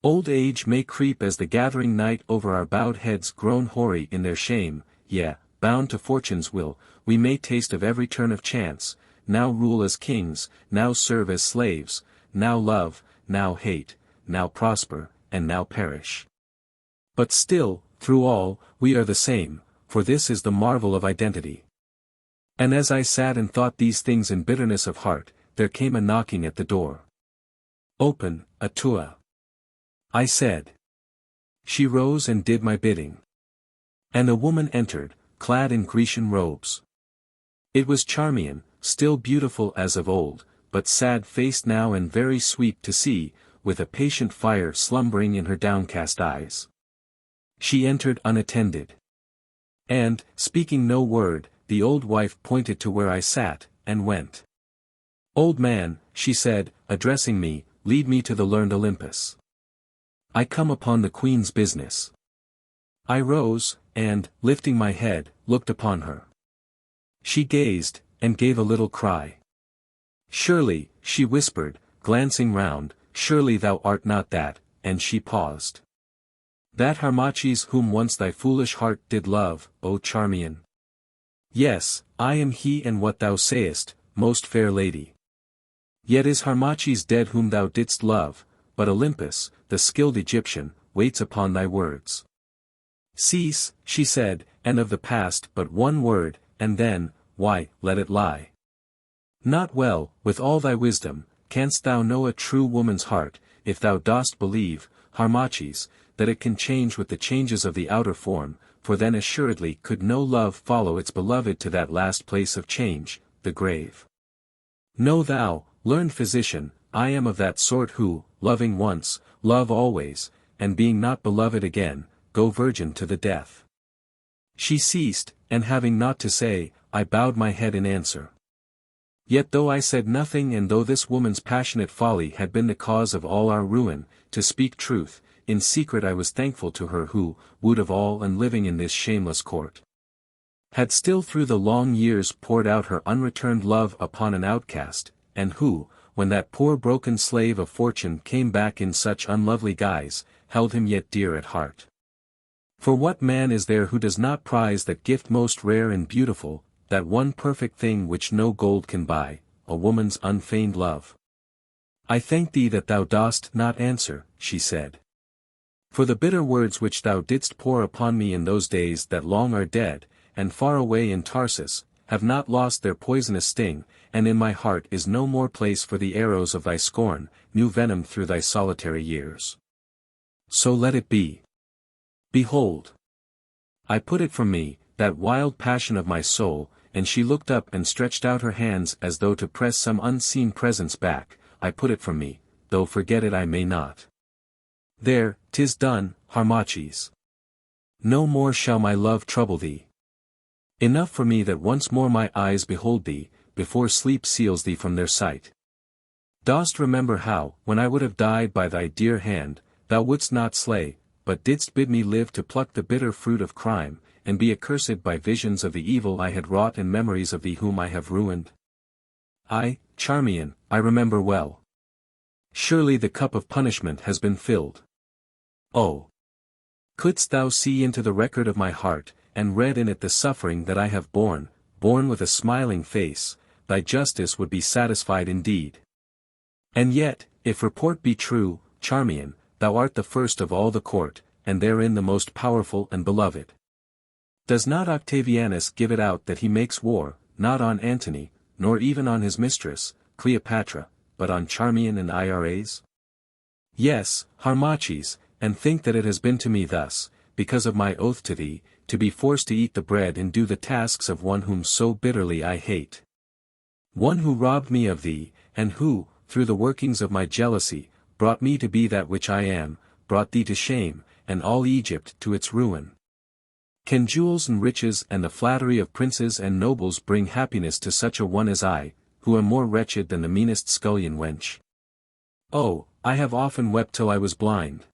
Old age may creep as the gathering night over our bowed heads grown hoary in their shame, yea, bound to fortune's will, we may taste of every turn of chance, now rule as kings, now serve as slaves, now love, now hate, now prosper, and now perish. But still, through all, we are the same, for this is the marvel of identity. And as I sat and thought these things in bitterness of heart, there came a knocking at the door. "Open, Atua," I said. She rose and did my bidding. And a woman entered, clad in Grecian robes. It was Charmion, still beautiful as of old, but sad-faced now and very sweet to see, with a patient fire slumbering in her downcast eyes. She entered unattended. And, speaking no word, the old wife pointed to where I sat, and went. "Old man," she said, addressing me, "lead me to the learned Olympus. I come upon the queen's business." I rose, and, lifting my head, looked upon her. She gazed, and gave a little cry. "Surely," she whispered, glancing round, "surely thou art not that," and she paused. "That Harmachis whom once thy foolish heart did love, O Charmion?" "Yes, I am he and what thou sayest, most fair lady. Yet is Harmachis dead whom thou didst love, but Olympus, the skilled Egyptian, waits upon thy words." "Cease," she said, "and of the past but one word, and then, why, let it lie. Not well, with all thy wisdom, canst thou know a true woman's heart, if thou dost believe, Harmachis, that it can change with the changes of the outer form, for then assuredly could no love follow its beloved to that last place of change, the grave. Know thou, learned physician, I am of that sort who, loving once, love always, and being not beloved again, go virgin to the death. She ceased, and having naught to say, I bowed my head in answer. Yet though I said nothing and though this woman's passionate folly had been the cause of all our ruin, to speak truth, in secret I was thankful to her who, wooed of all and living in this shameless court, had still through the long years poured out her unreturned love upon an outcast, and who, when that poor broken slave of fortune came back in such unlovely guise, held him yet dear at heart. For what man is there who does not prize that gift most rare and beautiful, that one perfect thing which no gold can buy, a woman's unfeigned love? I thank thee that thou dost not answer, she said. For the bitter words which thou didst pour upon me in those days that long are dead, and far away in Tarsus, have not lost their poisonous sting, and in my heart is no more place for the arrows of thy scorn, new venom through thy solitary years. So let it be. Behold! I put it from me, that wild passion of my soul, and she looked up and stretched out her hands as though to press some unseen presence back, I put it from me, though forget it I may not. There, 'tis done, Harmachis. No more shall my love trouble thee. Enough for me that once more my eyes behold thee, before sleep seals thee from their sight. Dost remember how, when I would have died by thy dear hand, thou wouldst not slay, but didst bid me live to pluck the bitter fruit of crime, and be accursed by visions of the evil I had wrought and memories of thee whom I have ruined? I, Charmion, I remember well. Surely the cup of punishment has been filled. Oh! Couldst thou see into the record of my heart, and read in it the suffering that I have borne with a smiling face, thy justice would be satisfied indeed. And yet, if report be true, Charmion, thou art the first of all the court, and therein the most powerful and beloved. Does not Octavianus give it out that he makes war, not on Antony, nor even on his mistress, Cleopatra, but on Charmion and Iras? Yes, Harmachis, and think that it has been to me thus, because of my oath to thee, to be forced to eat the bread and do the tasks of one whom so bitterly I hate. One who robbed me of thee, and who, through the workings of my jealousy, brought me to be that which I am, brought thee to shame, and all Egypt to its ruin. Can jewels and riches and the flattery of princes and nobles bring happiness to such a one as I, who am more wretched than the meanest scullion wench? Oh, I have often wept till I was blind.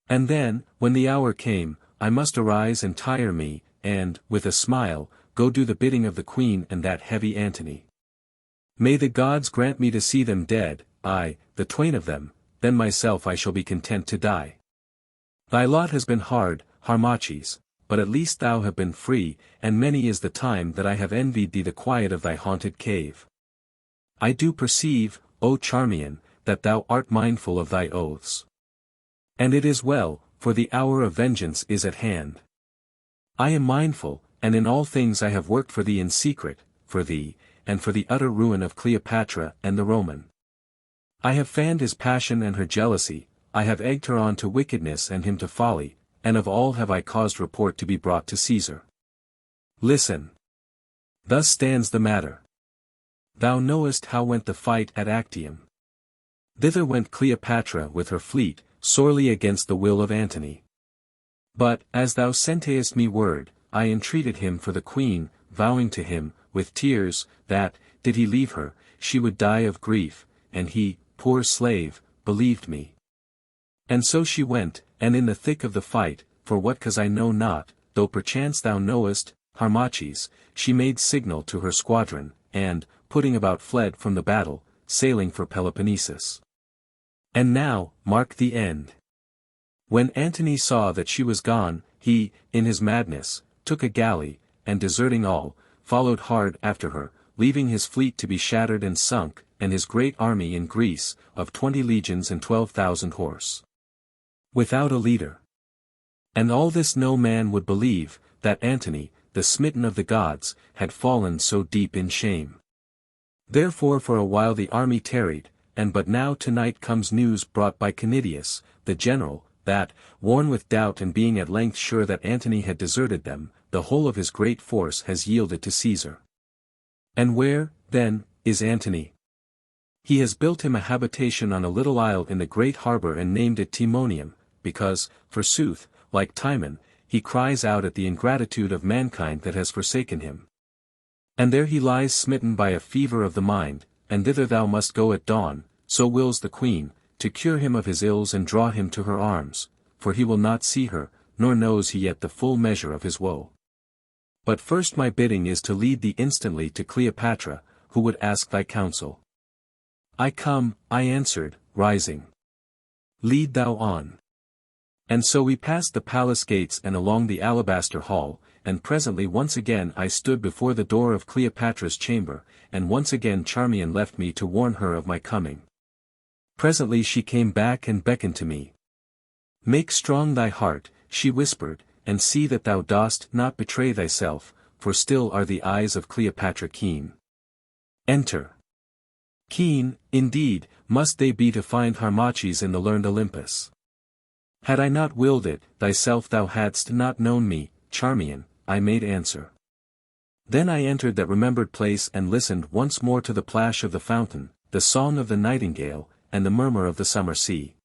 And then, when the hour came, I must arise and tire me, and, with a smile, go do the bidding of the queen and that heavy Antony. May the gods grant me to see them dead, I, the twain of them, then myself I shall be content to die. Thy lot has been hard, Harmachis, but at least thou have been free, and many is the time that I have envied thee the quiet of thy haunted cave. I do perceive, O Charmion, that thou art mindful of thy oaths. And it is well, for the hour of vengeance is at hand. I am mindful, and in all things I have worked for thee in secret, for thee, and for the utter ruin of Cleopatra and the Roman. I have fanned his passion and her jealousy, I have egged her on to wickedness and him to folly, and of all have I caused report to be brought to Caesar. Listen. Thus stands the matter. Thou knowest how went the fight at Actium. Thither went Cleopatra with her fleet, sorely against the will of Antony. But, as thou sentest me word, I entreated him for the queen, vowing to him, with tears, that, did he leave her, she would die of grief, and he, poor slave, believed me. And so she went, and in the thick of the fight, for what cause I know not, though perchance thou knowest, Harmachis, she made signal to her squadron, and, putting about fled from the battle, sailing for Peloponnesus. And now, mark the end. When Antony saw that she was gone, he, in his madness, took a galley, and deserting all, followed hard after her, leaving his fleet to be shattered and sunk, and his great army in Greece, of 20 legions and 12,000 horse. Without a leader. And all this no man would believe, that Antony, the smitten of the gods, had fallen so deep in shame. Therefore for a while the army tarried, and but now tonight comes news brought by Canidius, the general, that, worn with doubt and being at length sure that Antony had deserted them, the whole of his great force has yielded to Caesar. And where, then, is Antony? He has built him a habitation on a little isle in the great harbour and named it Timonium, because, forsooth, like Timon, he cries out at the ingratitude of mankind that has forsaken him. And there he lies smitten by a fever of the mind, and thither thou must go at dawn, so wills the queen, to cure him of his ills and draw him to her arms, for he will not see her, nor knows he yet the full measure of his woe. But first my bidding is to lead thee instantly to Cleopatra, who would ask thy counsel. I come, I answered, rising. Lead thou on. And so we passed the palace gates and along the alabaster hall, and presently once again I stood before the door of Cleopatra's chamber, and once again Charmion left me to warn her of my coming. Presently she came back and beckoned to me. Make strong thy heart, she whispered, and see that thou dost not betray thyself, for still are the eyes of Cleopatra keen. Enter. Keen, indeed, must they be to find Harmachis in the learned Olympus. Had I not willed it, thyself thou hadst not known me, Charmion, I made answer. Then I entered that remembered place and listened once more to the plash of the fountain, the song of the nightingale, and the murmur of the summer sea.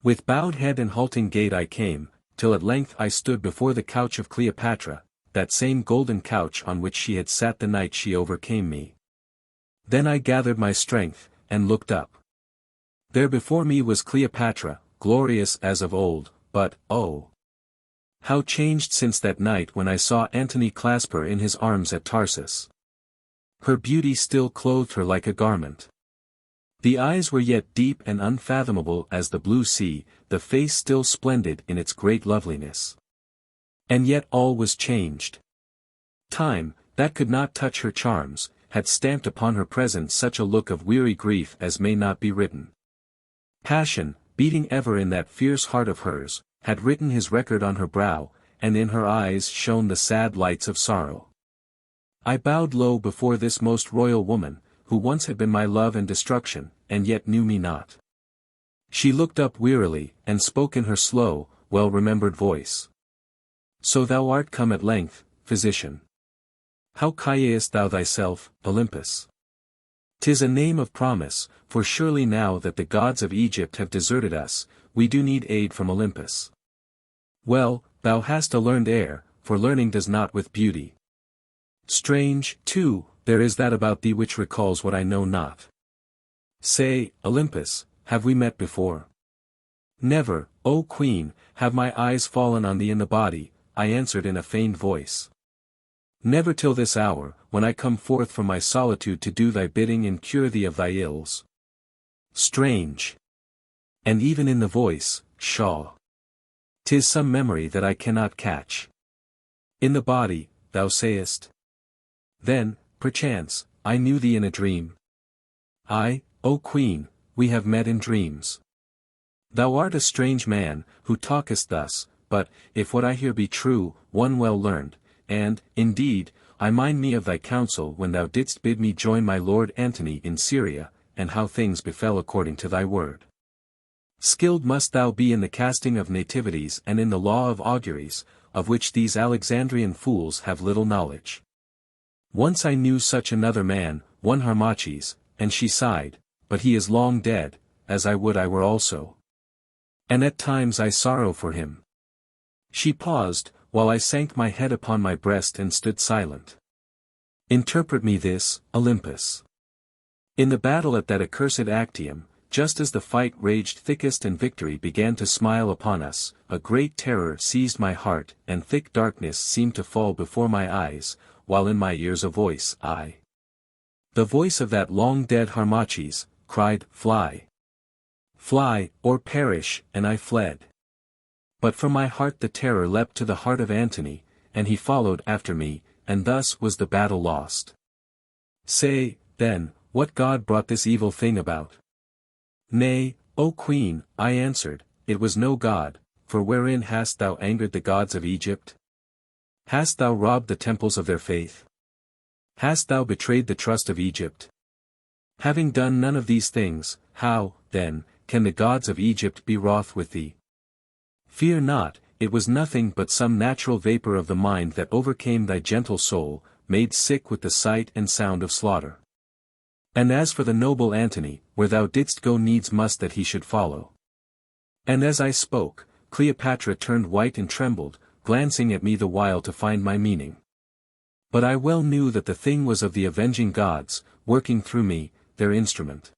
With bowed head and halting gait I came, till at length I stood before the couch of Cleopatra, that same golden couch on which she had sat the night she overcame me. Then I gathered my strength, and looked up. There before me was Cleopatra, glorious as of old, but, oh! How changed since that night when I saw Antony clasp her in his arms at Tarsus. Her beauty still clothed her like a garment. The eyes were yet deep and unfathomable as the blue sea, the face still splendid in its great loveliness. And yet all was changed. Time, that could not touch her charms, had stamped upon her presence such a look of weary grief as may not be written. Passion, beating ever in that fierce heart of hers, had written his record on her brow, and in her eyes shone the sad lights of sorrow. I bowed low before this most royal woman, who once had been my love and destruction, and yet knew me not. She looked up wearily, and spoke in her slow, well-remembered voice. So thou art come at length, physician. How callest thou thyself, Olympus? 'Tis a name of promise, for surely now that the gods of Egypt have deserted us, we do need aid from Olympus. Well, thou hast a learned air, for learning does not with beauty. Strange, too, there is that about thee which recalls what I know not. Say, Olympus, have we met before? Never, O Queen, have my eyes fallen on thee in the body, I answered in a feigned voice. Never till this hour, when I come forth from my solitude to do thy bidding and cure thee of thy ills. Strange. And even in the voice, pshaw. 'Tis some memory that I cannot catch. In the body, thou sayest? Then, perchance, I knew thee in a dream. Ay, O Queen, we have met in dreams. Thou art a strange man, who talkest thus, but, if what I hear be true, one well learned, and, indeed, I mind me of thy counsel when thou didst bid me join my lord Antony in Syria, and how things befell according to thy word. Skilled must thou be in the casting of nativities and in the law of auguries, of which these Alexandrian fools have little knowledge. Once I knew such another man, one Harmachis, and she sighed, but he is long dead, as I would I were also. And at times I sorrow for him. She paused, while I sank my head upon my breast and stood silent. Interpret me this, Olympus. In the battle at that accursed Actium, just as the fight raged thickest and victory began to smile upon us, a great terror seized my heart and thick darkness seemed to fall before my eyes, while in my ears a voice, the voice of that long-dead Harmachis, cried, Fly! Fly, or perish, and I fled. But from my heart the terror leapt to the heart of Antony, and he followed after me, and thus was the battle lost. Say, then, what god brought this evil thing about? Nay, O Queen, I answered, it was no god, for wherein hast thou angered the gods of Egypt? Hast thou robbed the temples of their faith? Hast thou betrayed the trust of Egypt? Having done none of these things, how, then, can the gods of Egypt be wroth with thee? Fear not, it was nothing but some natural vapor of the mind that overcame thy gentle soul, made sick with the sight and sound of slaughter. And as for the noble Antony, where thou didst go needs must that he should follow. And as I spoke, Cleopatra turned white and trembled, glancing at me the while to find my meaning. But I well knew that the thing was of the avenging gods, working through me, their instrument.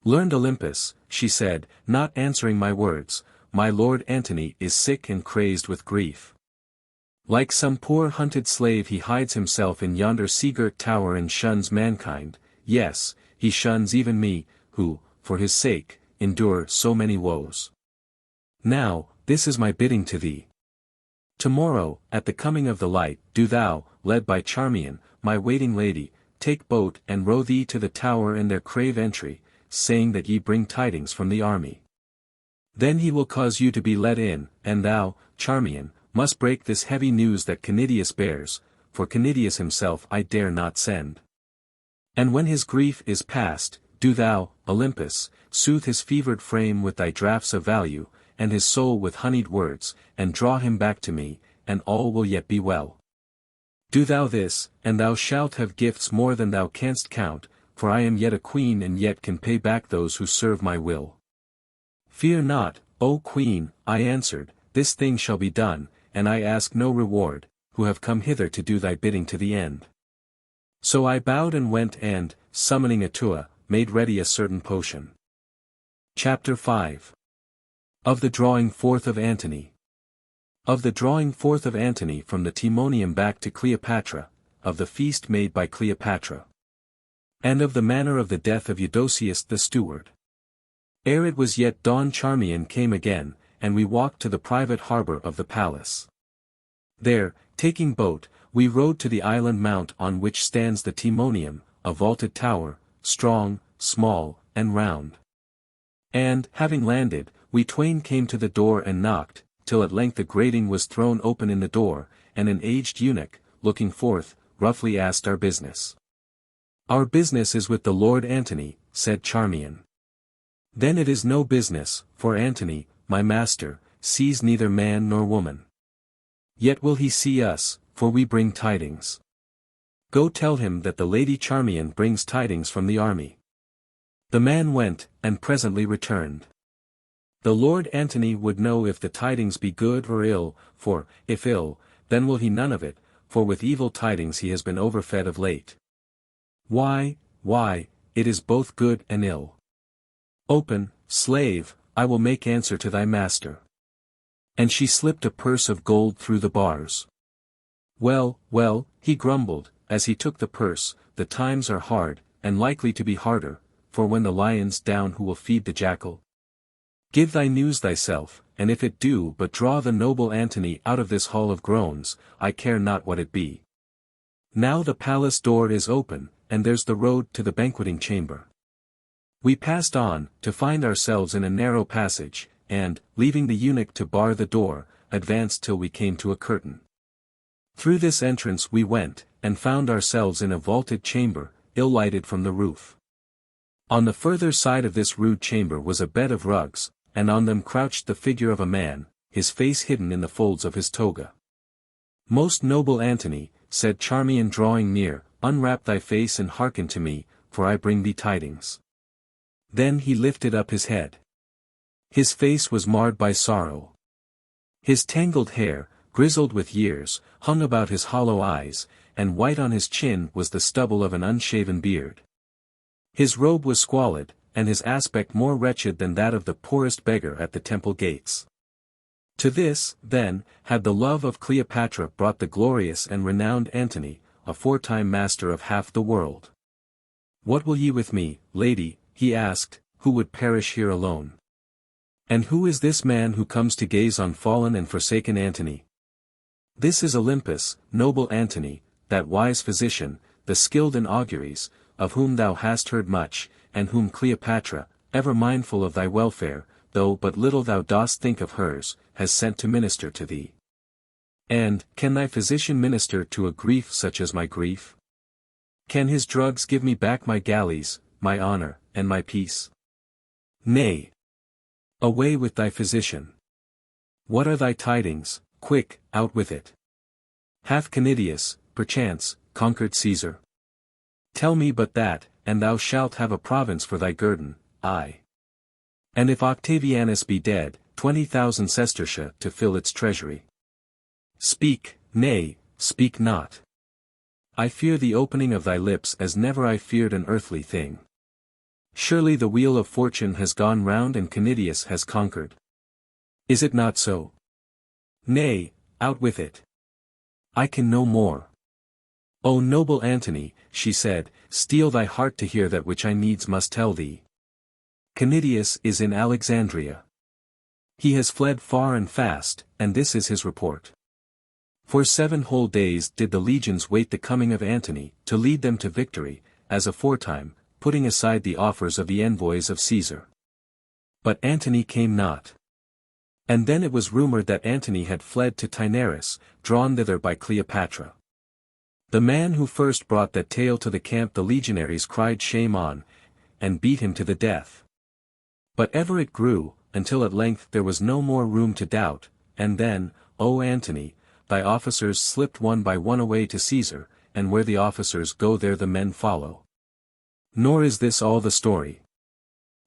Learned Olympus, she said, not answering my words, my lord Antony is sick and crazed with grief. Like some poor hunted slave he hides himself in yonder sea-girt tower and shuns mankind, yes, he shuns even me, who, for his sake, endure so many woes. Now, this is my bidding to thee. Tomorrow, at the coming of the light, do thou, led by Charmion, my waiting lady, take boat and row thee to the tower and there crave entry, saying that ye bring tidings from the army. Then he will cause you to be let in, and thou, Charmion, must break this heavy news that Canidius bears, for Canidius himself I dare not send. And when his grief is past, do thou, Olympus, soothe his fevered frame with thy draughts of value, and his soul with honeyed words, and draw him back to me, and all will yet be well. Do thou this, and thou shalt have gifts more than thou canst count, for I am yet a queen and yet can pay back those who serve my will. Fear not, O queen, I answered, this thing shall be done, and I ask no reward, who have come hither to do thy bidding to the end. So I bowed and went and, summoning Atua, made ready a certain potion. Chapter 5. Of the drawing forth of Antony. Of the drawing forth of Antony from the Timonium back to Cleopatra, of the feast made by Cleopatra. And of the manner of the death of Eudocius the steward. Ere it was yet dawn Charmion came again, and we walked to the private harbour of the palace. There, taking boat, we rowed to the island mount on which stands the Timonium, a vaulted tower, strong, small, and round. And, having landed, we twain came to the door and knocked, till at length a grating was thrown open in the door, and an aged eunuch, looking forth, roughly asked our business. Our business is with the Lord Antony, said Charmion. Then it is no business, for Antony, my master, sees neither man nor woman. Yet will he see us, for we bring tidings. Go tell him that the lady Charmion brings tidings from the army. The man went, and presently returned. The Lord Antony would know if the tidings be good or ill, for, if ill, then will he none of it, for with evil tidings he has been overfed of late. Why, it is both good and ill. Open, slave, I will make answer to thy master. And she slipped a purse of gold through the bars. Well, he grumbled, as he took the purse, the times are hard, and likely to be harder, for when the lion's down who will feed the jackal? Give thy news thyself, and if it do but draw the noble Antony out of this hall of groans, I care not what it be. Now the palace door is open, and there's the road to the banqueting chamber. We passed on, to find ourselves in a narrow passage, and, leaving the eunuch to bar the door, advanced till we came to a curtain. Through this entrance we went, and found ourselves in a vaulted chamber, ill-lighted from the roof. On the further side of this rude chamber was a bed of rugs, and on them crouched the figure of a man, his face hidden in the folds of his toga. Most noble Antony, said Charmion drawing near, unwrap thy face and hearken to me, for I bring thee tidings. Then he lifted up his head. His face was marred by sorrow. His tangled hair, grizzled with years, hung about his hollow eyes, and white on his chin was the stubble of an unshaven beard. His robe was squalid, and his aspect more wretched than that of the poorest beggar at the temple gates. To this, then, had the love of Cleopatra brought the glorious and renowned Antony, aforetime master of half the world. What will ye with me, lady, he asked, who would perish here alone? And who is this man who comes to gaze on fallen and forsaken Antony? This is Olympus, noble Antony, that wise physician, the skilled in auguries, of whom thou hast heard much, and whom Cleopatra, ever mindful of thy welfare, though but little thou dost think of hers, has sent to minister to thee. And, can thy physician minister to a grief such as my grief? Can his drugs give me back my galleys, my honor, and my peace? Nay. Away with thy physician. What are thy tidings? Quick, out with it. Hath Canidius, perchance, conquered Caesar? Tell me but that, and thou shalt have a province for thy guerdon, aye. And if Octavianus be dead, 20,000 sestertia to fill its treasury. Speak, nay, speak not. I fear the opening of thy lips as never I feared an earthly thing. Surely the wheel of fortune has gone round and Canidius has conquered. Is it not so? Nay, out with it. I can no more. O noble Antony, she said, steel thy heart to hear that which I needs must tell thee. Canidius is in Alexandria. He has fled far and fast, and this is his report. For 7 whole days did the legions wait the coming of Antony, to lead them to victory, as aforetime, putting aside the offers of the envoys of Caesar. But Antony came not. And then it was rumored that Antony had fled to Taenarus, drawn thither by Cleopatra. The man who first brought that tale to the camp the legionaries cried shame on, and beat him to the death. But ever it grew, until at length there was no more room to doubt, and then, O Antony, thy officers slipped one by one away to Caesar, and where the officers go there the men follow. Nor is this all the story.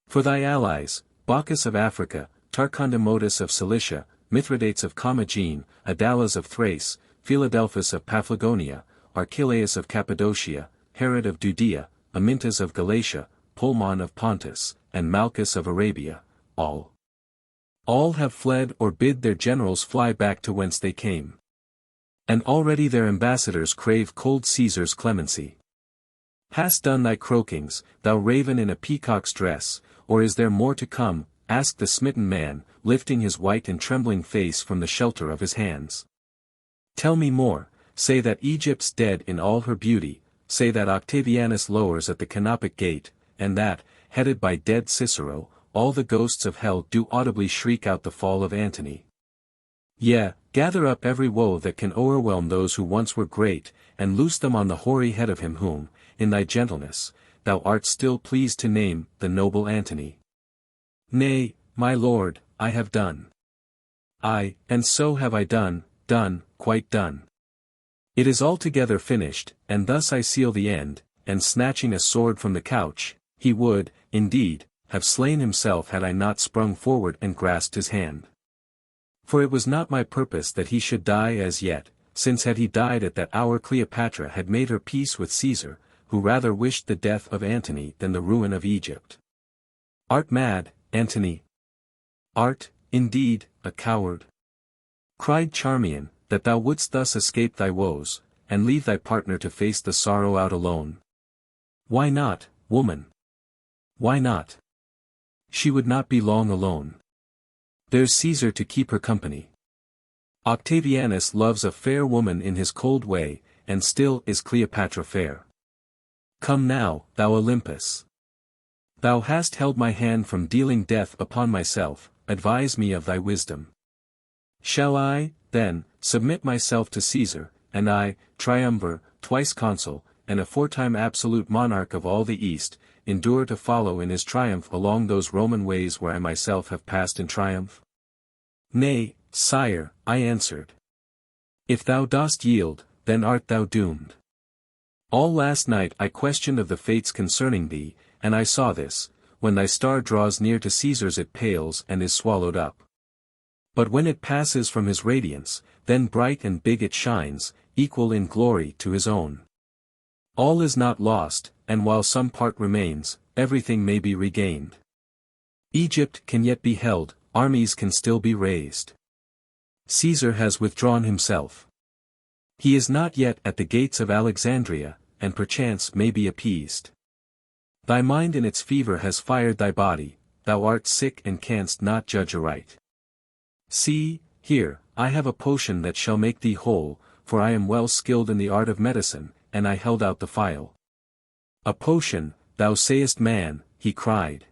For thy allies, Bacchus of Africa, Tarcondamotus of Cilicia, Mithridates of Commagene, Adalas of Thrace, Philadelphus of Paphlagonia, Archelaus of Cappadocia, Herod of Judea, Amintas of Galatia, Polemon of Pontus, and Malchus of Arabia, all have fled or bid their generals fly back to whence they came. And already their ambassadors crave cold Caesar's clemency. Hast done thy croakings, thou raven in a peacock's dress, or is there more to come? Asked the smitten man, lifting his white and trembling face from the shelter of his hands. Tell me more, say that Egypt's dead in all her beauty, say that Octavianus lowers at the Canopic gate, and that, headed by dead Cicero, all the ghosts of hell do audibly shriek out the fall of Antony. Yea, gather up every woe that can o'erwhelm those who once were great, and loose them on the hoary head of him whom, in thy gentleness, thou art still pleased to name, the noble Antony. Nay, my lord, I have done. Aye, and so have I done, quite done. It is altogether finished, and thus I seal the end, and snatching a sword from the couch, he would, indeed, have slain himself had I not sprung forward and grasped his hand. For it was not my purpose that he should die as yet, since had he died at that hour Cleopatra had made her peace with Caesar, who rather wished the death of Antony than the ruin of Egypt. Art mad, Antony? Art, indeed, a coward? Cried Charmion, that thou wouldst thus escape thy woes, and leave thy partner to face the sorrow out alone. Why not, woman? Why not? She would not be long alone. There's Caesar to keep her company. Octavianus loves a fair woman in his cold way, and still is Cleopatra fair. Come now, thou Olympus. Thou hast held my hand from dealing death upon myself, advise me of thy wisdom. Shall I, then, submit myself to Caesar, and I, triumvir, twice consul, and aforetime absolute monarch of all the East, endure to follow in his triumph along those Roman ways where I myself have passed in triumph? Nay, sire, I answered. If thou dost yield, then art thou doomed. All last night I questioned of the fates concerning thee, and I saw this, when thy star draws near to Caesar's it pales and is swallowed up. But when it passes from his radiance, then bright and big it shines, equal in glory to his own. All is not lost, and while some part remains, everything may be regained. Egypt can yet be held, armies can still be raised. Caesar has withdrawn himself. He is not yet at the gates of Alexandria, and perchance may be appeased. Thy mind in its fever has fired thy body, thou art sick and canst not judge aright. See, here, I have a potion that shall make thee whole, for I am well skilled in the art of medicine, and I held out the phial. A potion, thou sayest man, he cried.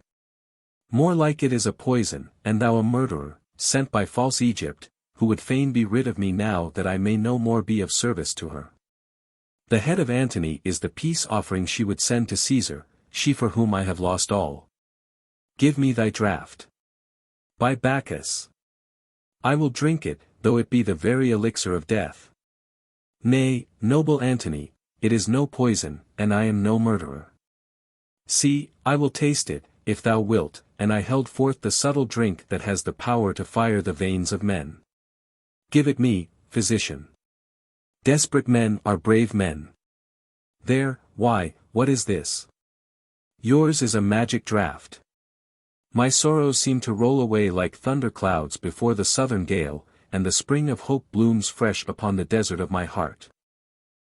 More like it is a poison, and thou a murderer, sent by false Egypt, who would fain be rid of me now that I may no more be of service to her. The head of Antony is the peace offering she would send to Caesar, she for whom I have lost all. Give me thy draught. By Bacchus! I will drink it, though it be the very elixir of death. Nay, noble Antony, it is no poison, and I am no murderer. See, I will taste it, if thou wilt, and I held forth the subtle drink that has the power to fire the veins of men. Give it me, physician. Desperate men are brave men. There, why, what is this? Yours is a magic draught. My sorrows seem to roll away like thunderclouds before the southern gale, and the spring of hope blooms fresh upon the desert of my heart.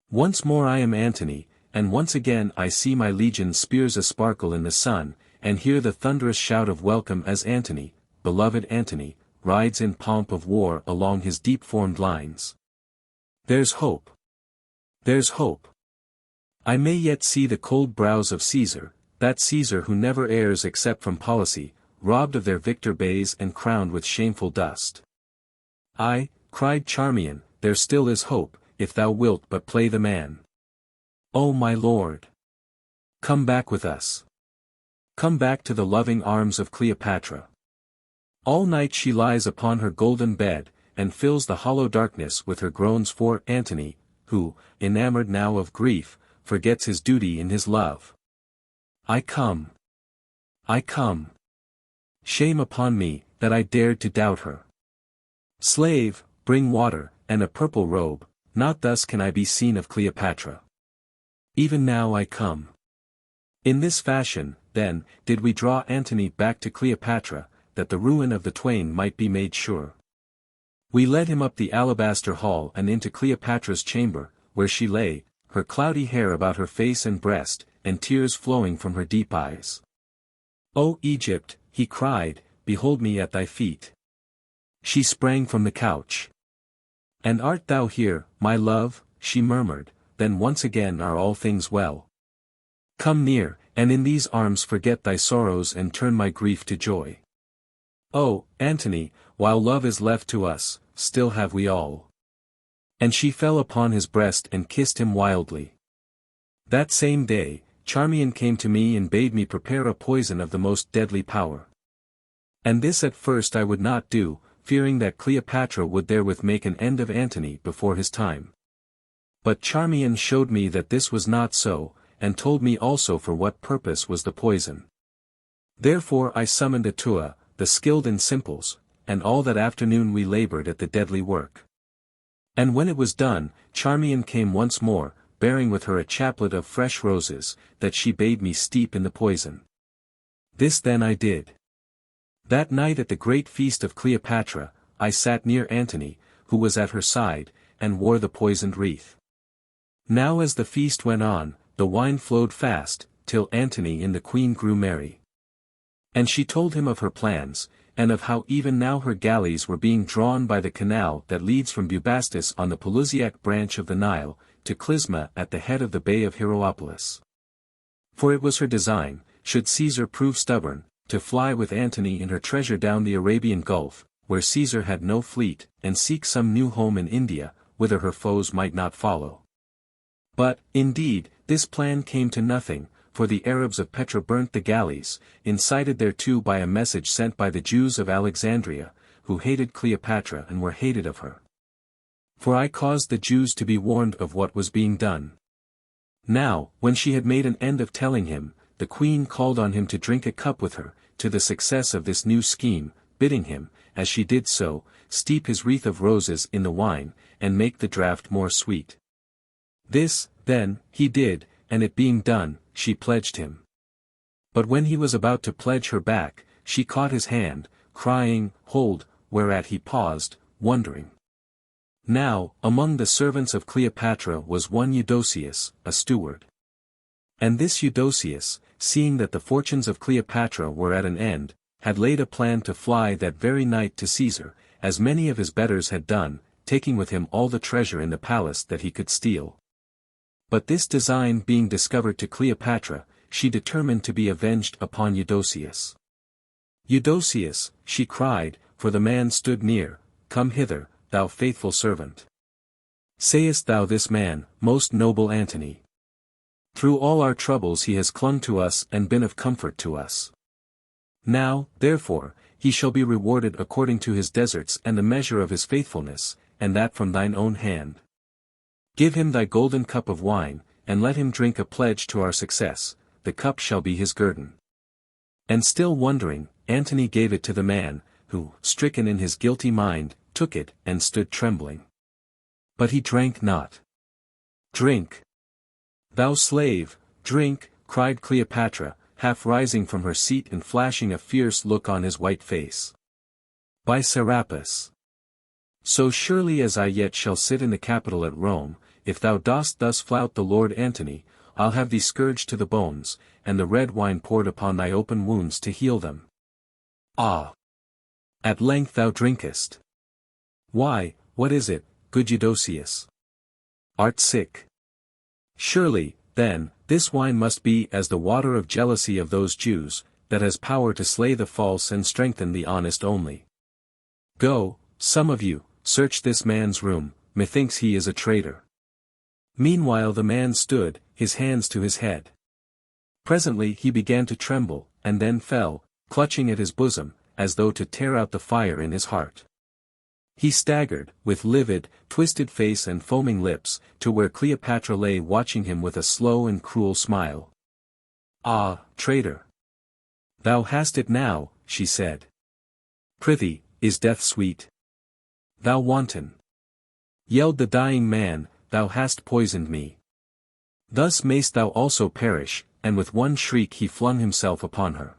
Once more I am Antony, and once again I see my legion's spears a-sparkle in the sun, and hear the thunderous shout of welcome as Antony, beloved Antony, rides in pomp of war along his deep-formed lines. There's hope. There's hope. I may yet see the cold brows of Caesar, that Caesar who never errs except from policy, robbed of their victor bays and crowned with shameful dust. Aye, cried Charmion, there still is hope, if thou wilt but play the man. O my lord! Come back with us. Come back to the loving arms of Cleopatra. All night she lies upon her golden bed, and fills the hollow darkness with her groans for Antony, who, enamored now of grief, forgets his duty in his love. I come. I come. Shame upon me, that I dared to doubt her. Slave, bring water, and a purple robe, not thus can I be seen of Cleopatra. Even now I come. In this fashion, then, did we draw Antony back to Cleopatra, that the ruin of the twain might be made sure. We led him up the alabaster hall and into Cleopatra's chamber, where she lay, her cloudy hair about her face and breast, and tears flowing from her deep eyes. O Egypt, he cried, behold me at thy feet. She sprang from the couch. And art thou here, my love? She murmured, then once again are all things well. Come near, and in these arms forget thy sorrows and turn my grief to joy. Oh, Antony, while love is left to us, still have we all. And she fell upon his breast and kissed him wildly. That same day, Charmion came to me and bade me prepare a poison of the most deadly power. And this at first I would not do, fearing that Cleopatra would therewith make an end of Antony before his time. But Charmion showed me that this was not so, and told me also for what purpose was the poison. Therefore I summoned Atua, the skilled in simples, and all that afternoon we labored at the deadly work. And when it was done, Charmion came once more, bearing with her a chaplet of fresh roses, that she bade me steep in the poison. This then I did. That night at the great feast of Cleopatra, I sat near Antony, who was at her side, and wore the poisoned wreath. Now as the feast went on, the wine flowed fast, till Antony and the queen grew merry. And she told him of her plans, and of how even now her galleys were being drawn by the canal that leads from Bubastis on the Pelusiac branch of the Nile, to Clysma at the head of the Bay of Hierapolis. For it was her design, should Caesar prove stubborn, to fly with Antony and her treasure down the Arabian Gulf, where Caesar had no fleet, and seek some new home in India, whither her foes might not follow. But, indeed, this plan came to nothing, for the Arabs of Petra burnt the galleys, incited thereto by a message sent by the Jews of Alexandria, who hated Cleopatra and were hated of her. For I caused the Jews to be warned of what was being done. Now, when she had made an end of telling him, the queen called on him to drink a cup with her, to the success of this new scheme, bidding him, as she did so, steep his wreath of roses in the wine, and make the draught more sweet. This, then, he did, and it being done, she pledged him. But when he was about to pledge her back, she caught his hand, crying, Hold, whereat he paused, wondering. Now, among the servants of Cleopatra was one Eudoceus, a steward. And this Eudoceus, seeing that the fortunes of Cleopatra were at an end, had laid a plan to fly that very night to Caesar, as many of his betters had done, taking with him all the treasure in the palace that he could steal. But this design being discovered to Cleopatra, she determined to be avenged upon Eudoceus. Eudoceus, she cried, for the man stood near, come hither, thou faithful servant. Sayest thou this man, most noble Antony? Through all our troubles he has clung to us and been of comfort to us. Now, therefore, he shall be rewarded according to his deserts and the measure of his faithfulness, and that from thine own hand. Give him thy golden cup of wine, and let him drink a pledge to our success, the cup shall be his guerdon. And still wondering, Antony gave it to the man, who, stricken in his guilty mind, took it, and stood trembling. But he drank not. Drink! Thou slave, drink, cried Cleopatra, half rising from her seat and flashing a fierce look on his white face. By Serapis! So surely as I yet shall sit in the Capitol at Rome, if thou dost thus flout the Lord Antony, I'll have thee scourged to the bones, and the red wine poured upon thy open wounds to heal them. Ah! At length thou drinkest. Why, what is it, good Eudoxius? Art sick? Surely, then, this wine must be as the water of jealousy of those Jews, that has power to slay the false and strengthen the honest only. Go, some of you, search this man's room, methinks he is a traitor. Meanwhile the man stood, his hands to his head. Presently he began to tremble, and then fell, clutching at his bosom, as though to tear out the fire in his heart. He staggered, with livid, twisted face and foaming lips, to where Cleopatra lay watching him with a slow and cruel smile. Ah, traitor! Thou hast it now, she said. Prithee, is death sweet? Thou wanton! Yelled the dying man, thou hast poisoned me. Thus mayst thou also perish, and with one shriek he flung himself upon her.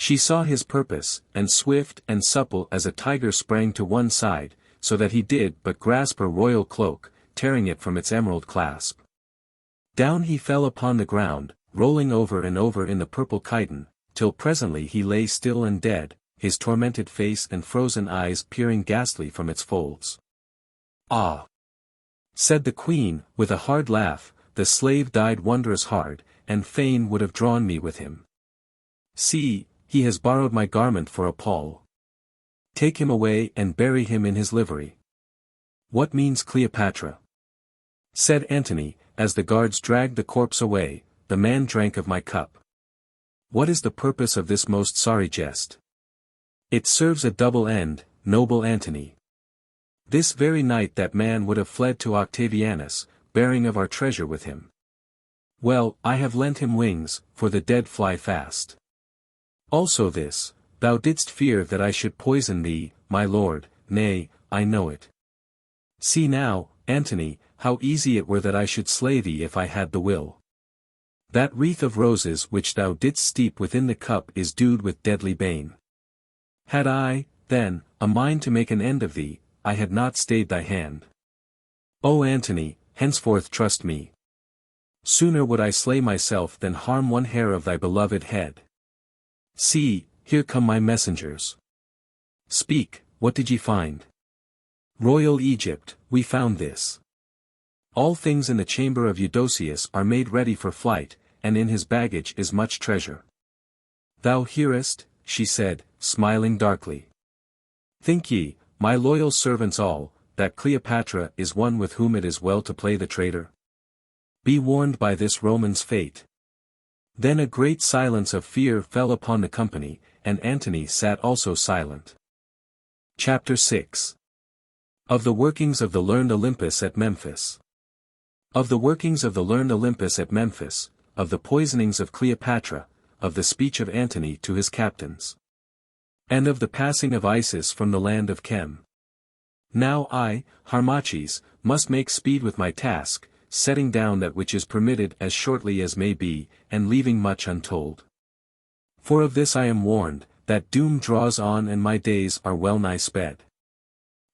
She saw his purpose, and swift and supple as a tiger sprang to one side, so that he did but grasp her royal cloak, tearing it from its emerald clasp. Down he fell upon the ground, rolling over and over in the purple chiton, till presently he lay still and dead, his tormented face and frozen eyes peering ghastly from its folds. Ah! Said the queen, with a hard laugh, the slave died wondrous hard, and fain would have drawn me with him. See, he has borrowed my garment for a pall. Take him away and bury him in his livery. What means Cleopatra? Said Antony, as the guards dragged the corpse away, the man drank of my cup. What is the purpose of this most sorry jest? It serves a double end, noble Antony. This very night that man would have fled to Octavianus, bearing of our treasure with him. Well, I have lent him wings, for the dead fly fast. Also this, thou didst fear that I should poison thee, my lord, nay, I know it. See now, Antony, how easy it were that I should slay thee if I had the will. That wreath of roses which thou didst steep within the cup is dewed with deadly bane. Had I, then, a mind to make an end of thee, I had not stayed thy hand. O Antony, henceforth trust me. Sooner would I slay myself than harm one hair of thy beloved head. See, here come my messengers. Speak, what did ye find? Royal Egypt, we found this. All things in the chamber of Eudoxius are made ready for flight, and in his baggage is much treasure. Thou hearest, she said, smiling darkly. Think ye, my loyal servants all, that Cleopatra is one with whom it is well to play the traitor? Be warned by this Roman's fate. Then a great silence of fear fell upon the company, and Antony sat also silent. Chapter 6. Of the workings of the learned Olympus at Memphis. Of the workings of the learned Olympus at Memphis, of the poisonings of Cleopatra, of the speech of Antony to his captains. And of the passing of Isis from the land of Chem. Now I, Harmachis, must make speed with my task, setting down that which is permitted as shortly as may be, and leaving much untold. For of this I am warned, that doom draws on and my days are well nigh sped.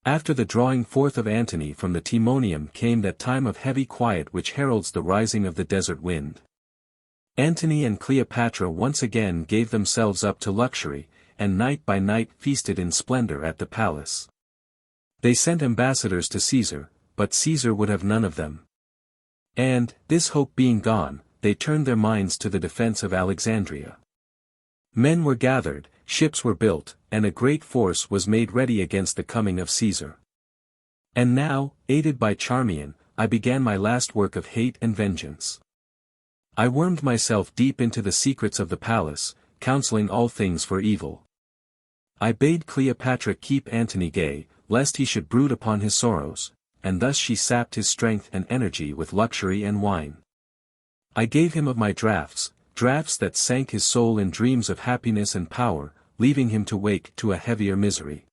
After the drawing forth of Antony from the Timonium came that time of heavy quiet which heralds the rising of the desert wind. Antony and Cleopatra once again gave themselves up to luxury, and night by night feasted in splendor at the palace. They sent ambassadors to Caesar, but Caesar would have none of them. And, this hope being gone, they turned their minds to the defense of Alexandria. Men were gathered, ships were built, and a great force was made ready against the coming of Caesar. And now, aided by Charmion, I began my last work of hate and vengeance. I wormed myself deep into the secrets of the palace, counseling all things for evil. I bade Cleopatra keep Antony gay, lest he should brood upon his sorrows, and thus she sapped his strength and energy with luxury and wine. I gave him of my draughts that sank his soul in dreams of happiness and power, leaving him to wake to a heavier misery.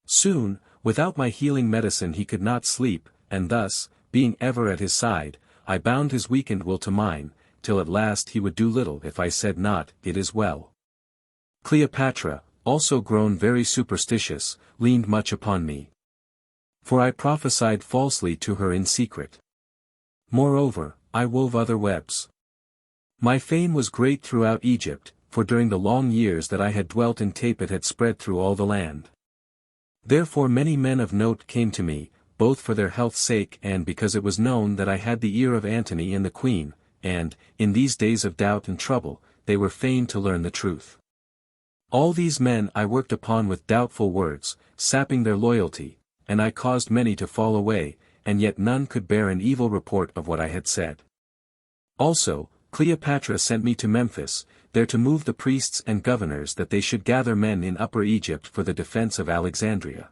Soon, without my healing medicine he could not sleep, and thus, being ever at his side, I bound his weakened will to mine, till at last he would do little if I said not, "It is well." Cleopatra, also grown very superstitious, leaned much upon me. For I prophesied falsely to her in secret. Moreover, I wove other webs. My fame was great throughout Egypt, for during the long years that I had dwelt in Tape it had spread through all the land. Therefore many men of note came to me, both for their health's sake and because it was known that I had the ear of Antony and the queen, and, in these days of doubt and trouble, they were fain to learn the truth. All these men I worked upon with doubtful words, sapping their loyalty, and I caused many to fall away, and yet none could bear an evil report of what I had said. Also, Cleopatra sent me to Memphis, there to move the priests and governors that they should gather men in Upper Egypt for the defense of Alexandria.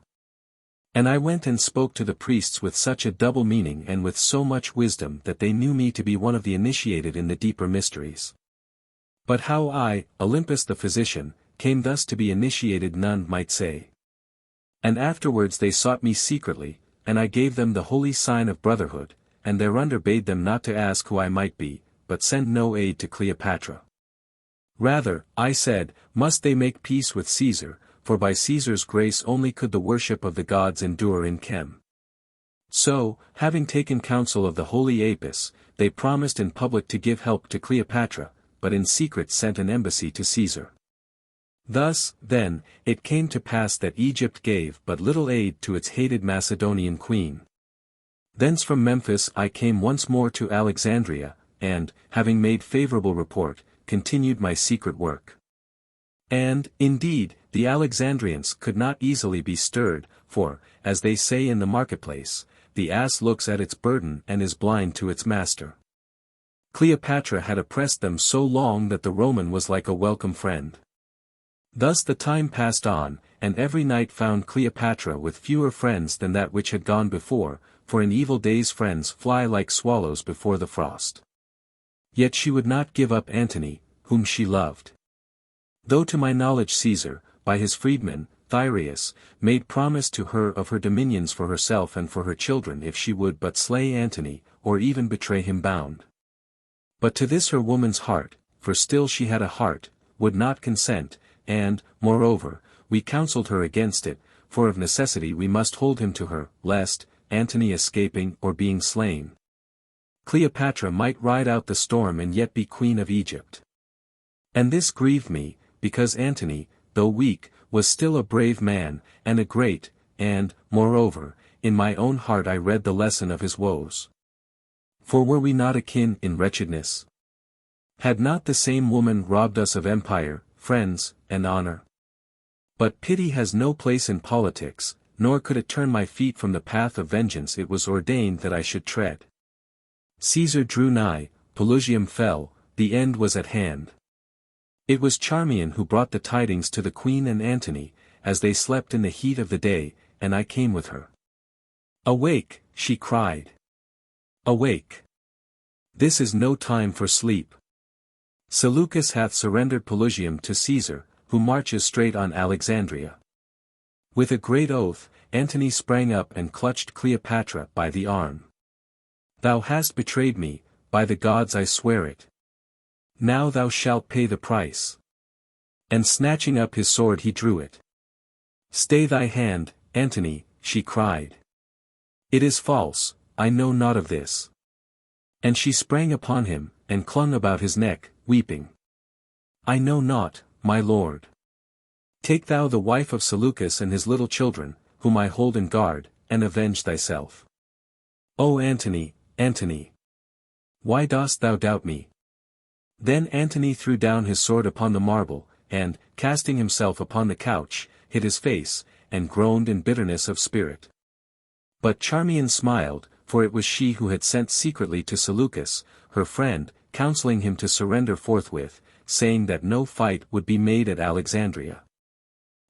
And I went and spoke to the priests with such a double meaning and with so much wisdom that they knew me to be one of the initiated in the deeper mysteries. But how I, Olympus the physician, came thus to be initiated none might say. And afterwards they sought me secretly, and I gave them the holy sign of brotherhood, and thereunder bade them not to ask who I might be, but send no aid to Cleopatra. Rather, I said, must they make peace with Caesar, for by Caesar's grace only could the worship of the gods endure in Chem. So, having taken counsel of the holy Apis, they promised in public to give help to Cleopatra, but in secret sent an embassy to Caesar. Thus, then, it came to pass that Egypt gave but little aid to its hated Macedonian queen. Thence from Memphis I came once more to Alexandria, and, having made favorable report, continued my secret work. And, indeed, the Alexandrians could not easily be stirred, for, as they say in the marketplace, the ass looks at its burden and is blind to its master. Cleopatra had oppressed them so long that the Roman was like a welcome friend. Thus the time passed on, and every night found Cleopatra with fewer friends than that which had gone before, for in evil days friends fly like swallows before the frost. Yet she would not give up Antony, whom she loved. Though to my knowledge Caesar, by his freedman, Thyreus, made promise to her of her dominions for herself and for her children if she would but slay Antony, or even betray him bound. But to this her woman's heart, for still she had a heart, would not consent, and, moreover, we counselled her against it, for of necessity we must hold him to her, lest, Antony escaping or being slain, Cleopatra might ride out the storm and yet be queen of Egypt. And this grieved me, because Antony, though weak, was still a brave man, and a great, and, moreover, in my own heart I read the lesson of his woes. For were we not akin in wretchedness? Had not the same woman robbed us of empire, friends, and honor? But pity has no place in politics, nor could it turn my feet from the path of vengeance it was ordained that I should tread. Caesar drew nigh, Pelusium fell, the end was at hand. It was Charmion who brought the tidings to the queen and Antony, as they slept in the heat of the day, and I came with her. "Awake," she cried. "Awake. This is no time for sleep. Seleucus hath surrendered Pelusium to Caesar, who marches straight on Alexandria." With a great oath, Antony sprang up and clutched Cleopatra by the arm. "Thou hast betrayed me, by the gods I swear it. Now thou shalt pay the price." And snatching up his sword he drew it. "Stay thy hand, Antony," she cried. "It is false, I know not of this." And she sprang upon him, and clung about his neck, weeping. "I know not, my lord. Take thou the wife of Seleucus and his little children, whom I hold in guard, and avenge thyself." "O Antony, Antony! Why dost thou doubt me?" Then Antony threw down his sword upon the marble, and, casting himself upon the couch, hid his face, and groaned in bitterness of spirit. But Charmion smiled, for it was she who had sent secretly to Seleucus, her friend, counseling him to surrender forthwith, saying that no fight would be made at Alexandria.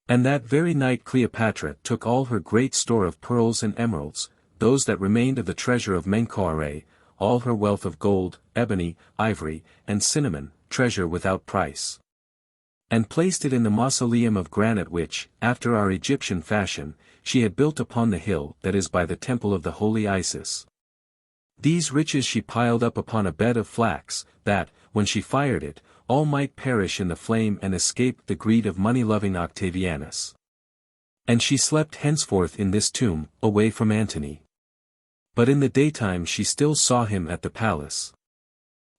And that very night Cleopatra took all her great store of pearls and emeralds, those that remained of the treasure of Menkau-Ra, all her wealth of gold, ebony, ivory, and cinnamon, treasure without price. And placed it in the mausoleum of granite which, after our Egyptian fashion, she had built upon the hill that is by the temple of the holy Isis. These riches she piled up upon a bed of flax, that, when she fired it, all might perish in the flame and escape the greed of money-loving Octavianus. And she slept henceforth in this tomb, away from Antony. But in the daytime she still saw him at the palace.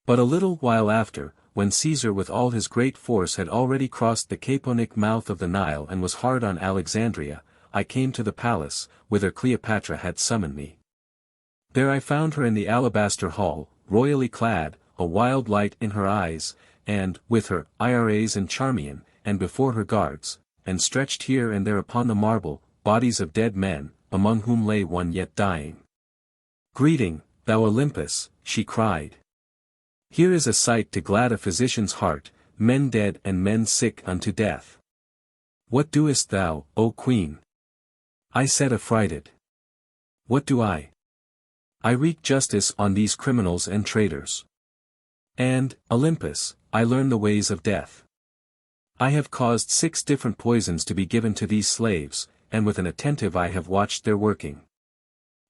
But a little while after, when Caesar with all his great force had already crossed the Caponic mouth of the Nile and was hard on Alexandria, I came to the palace, whither Cleopatra had summoned me. There I found her in the alabaster hall, royally clad, a wild light in her eyes, and, with her, IRAs and Charmion, and before her guards, and stretched here and there upon the marble, bodies of dead men, among whom lay one yet dying. "Greeting, thou Olympus," she cried. "Here is a sight to glad a physician's heart, men dead and men sick unto death. What doest thou, O Queen?" I said affrighted. "What do I? I wreak justice on these criminals and traitors. And, Olympus, I learn the ways of death. I have caused 6 different poisons to be given to these slaves, and with an attentive eye have watched their working.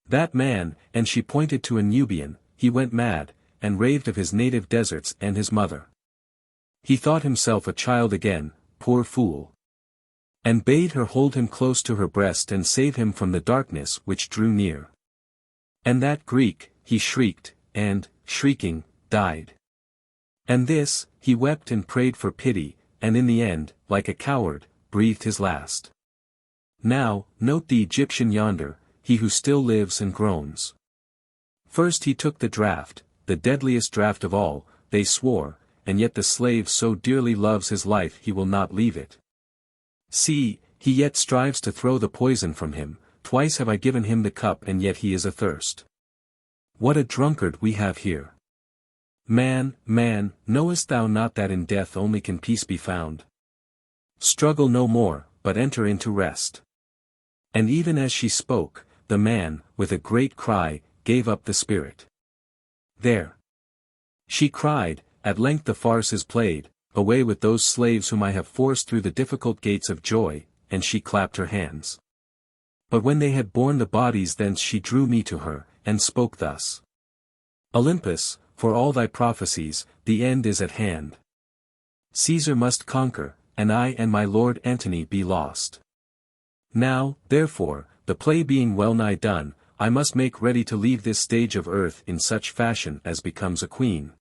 That man," and she pointed to a Nubian, "he went mad, and raved of his native deserts and his mother. He thought himself a child again, poor fool. And bade her hold him close to her breast and save him from the darkness which drew near. And that Greek, he shrieked, and, shrieking, died. And this, he wept and prayed for pity, and in the end, like a coward, breathed his last. Now, note the Egyptian yonder, he who still lives and groans. First he took the draught, the deadliest draught of all, they swore, and yet the slave so dearly loves his life he will not leave it. See, he yet strives to throw the poison from him, twice have I given him the cup and yet he is athirst. What a drunkard we have here! Man, knowest thou not that in death only can peace be found? Struggle no more, but enter into rest." And even as she spoke, the man, with a great cry, gave up the spirit. "There," she cried, "at length the farce is played, away with those slaves whom I have forced through the difficult gates of joy," and she clapped her hands. But when they had borne the bodies thence she drew me to her, and spoke thus. "Olympus, for all thy prophecies, the end is at hand. Caesar must conquer, and I and my lord Antony be lost. Now, therefore, the play being well nigh done, I must make ready to leave this stage of earth in such fashion as becomes a queen.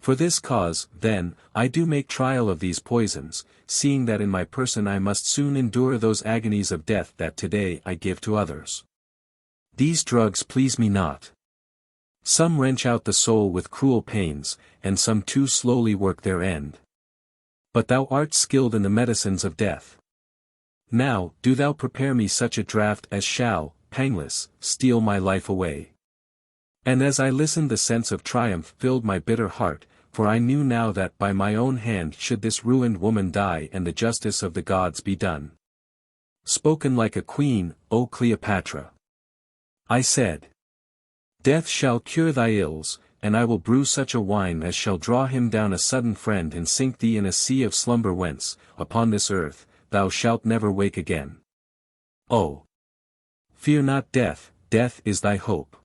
For this cause, then, I do make trial of these poisons, seeing that in my person I must soon endure those agonies of death that today I give to others. These drugs please me not. Some wrench out the soul with cruel pains, and some too slowly work their end. But thou art skilled in the medicines of death. Now, do thou prepare me such a draught as shall, pangless, steal my life away." And as I listened the sense of triumph filled my bitter heart, for I knew now that by my own hand should this ruined woman die and the justice of the gods be done. Spoken like a queen, O Cleopatra. I said, "Death shall cure thy ills, and I will brew such a wine as shall draw him down a sudden friend and sink thee in a sea of slumber whence, upon this earth, thou shalt never wake again. Oh! Fear not death, death is thy hope.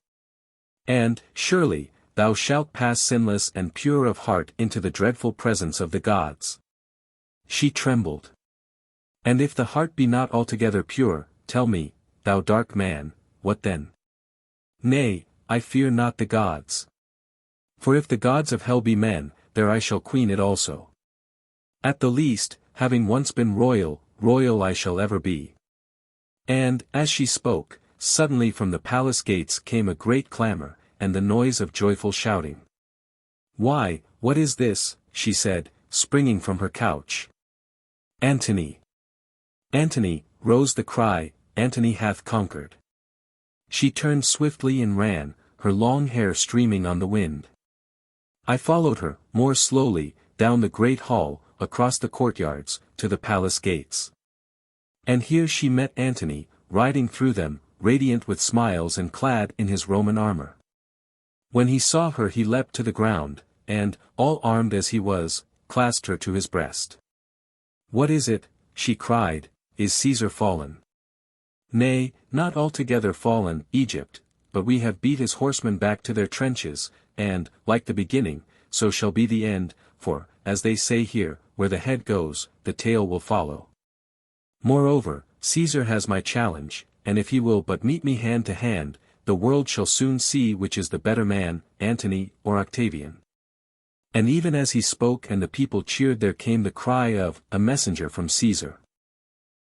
And, surely, thou shalt pass sinless and pure of heart into the dreadful presence of the gods." She trembled. "And if the heart be not altogether pure, tell me, thou dark man, what then?" "Nay, I fear not the gods. For if the gods of hell be men, there I shall queen it also. At the least, having once been royal, royal I shall ever be." And, as she spoke, suddenly from the palace gates came a great clamor, and the noise of joyful shouting. "Why, what is this?" she said, springing from her couch. "Antony! Antony!" rose the cry, "Antony hath conquered." She turned swiftly and ran, her long hair streaming on the wind. I followed her, more slowly, down the great hall, across the courtyards, to the palace gates. And here she met Antony, riding through them, radiant with smiles and clad in his Roman armor. When he saw her he leapt to the ground, and, all armed as he was, clasped her to his breast. "What is it?" she cried, "is Caesar fallen?" "Nay, not altogether fallen, Egypt, but we have beat his horsemen back to their trenches, and, like the beginning, so shall be the end, for, as they say here, where the head goes, the tail will follow. Moreover, Caesar has my challenge, and if he will but meet me hand to hand, the world shall soon see which is the better man, Antony or Octavian." And even as he spoke and the people cheered there came the cry of, "A messenger from Caesar."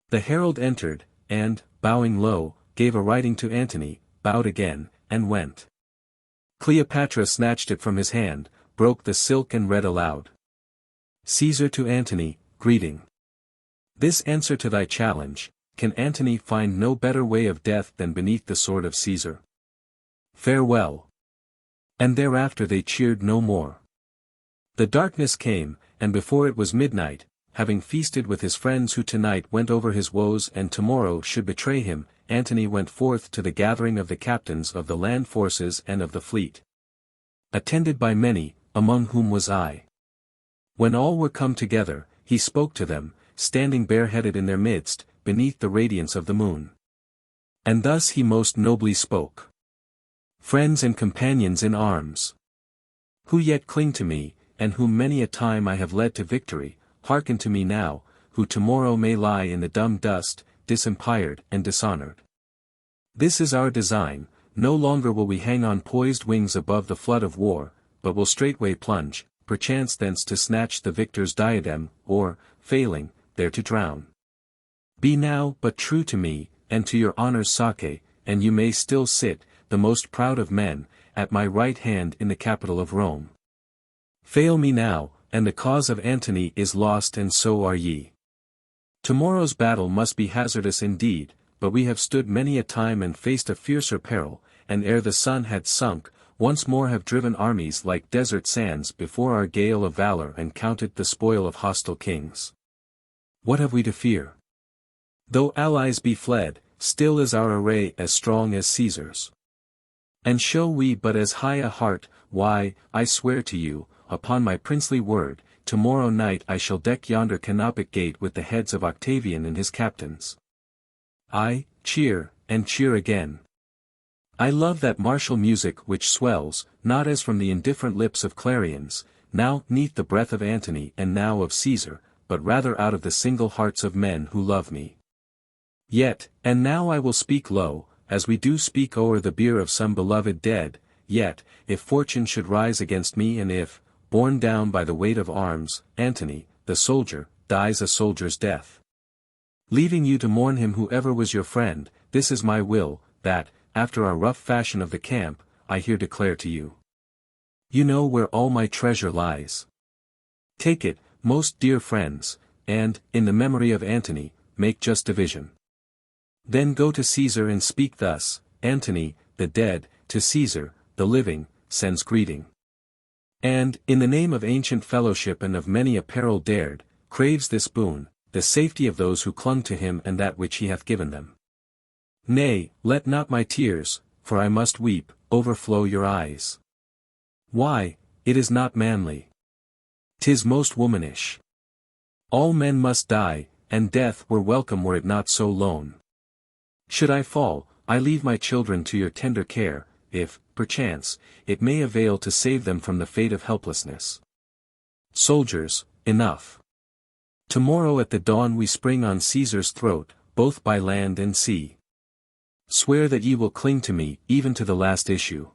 The herald entered, and, bowing low, gave a writing to Antony, bowed again, and went. Cleopatra snatched it from his hand, broke the silk and read aloud. "Caesar to Antony, greeting. This answer to thy challenge: can Antony find no better way of death than beneath the sword of Caesar? Farewell." And thereafter they cheered no more. The darkness came, and before it was midnight, having feasted with his friends who tonight went over his woes and tomorrow should betray him, Antony went forth to the gathering of the captains of the land forces and of the fleet. Attended by many, among whom was I. When all were come together, he spoke to them, standing bareheaded in their midst, beneath the radiance of the moon. And thus he most nobly spoke. "Friends and companions in arms, who yet cling to me, and whom many a time I have led to victory, hearken to me now, who tomorrow may lie in the dumb dust, disempired and dishonored. This is our design: no longer will we hang on poised wings above the flood of war, but will straightway plunge, perchance thence to snatch the victor's diadem, or, failing, there to drown. Be now but true to me, and to your honor's sake, and you may still sit, the most proud of men, at my right hand in the capital of Rome. Fail me now, and the cause of Antony is lost, and so are ye. Tomorrow's battle must be hazardous indeed, but we have stood many a time and faced a fiercer peril, and ere the sun had sunk, once more have driven armies like desert sands before our gale of valor and counted the spoil of hostile kings. What have we to fear? Though allies be fled, still is our array as strong as Caesar's. And show we but as high a heart, why, I swear to you, upon my princely word, tomorrow night I shall deck yonder canopic gate with the heads of Octavian and his captains. Ay, cheer, and cheer again. I love that martial music which swells, not as from the indifferent lips of clarions, now 'neath the breath of Antony and now of Caesar, but rather out of the single hearts of men who love me. Yet, and now I will speak low, as we do speak o'er the bier of some beloved dead, yet, if fortune should rise against me and if, borne down by the weight of arms, Antony, the soldier, dies a soldier's death, leaving you to mourn him who ever was your friend, this is my will, that, after our rough fashion of the camp, I here declare to you. You know where all my treasure lies. Take it, most dear friends, and, in the memory of Antony, make just division. Then go to Caesar and speak thus: Antony, the dead, to Caesar, the living, sends greeting. And, in the name of ancient fellowship and of many a peril dared, craves this boon, the safety of those who clung to him and that which he hath given them. Nay, let not my tears, for I must weep, overflow your eyes. Why, it is not manly. 'Tis most womanish. All men must die, and death were welcome were it not so lone. Should I fall, I leave my children to your tender care, if, perchance, it may avail to save them from the fate of helplessness. Soldiers, enough. Tomorrow at the dawn we spring on Caesar's throat, both by land and sea. Swear that ye will cling to me, even to the last issue.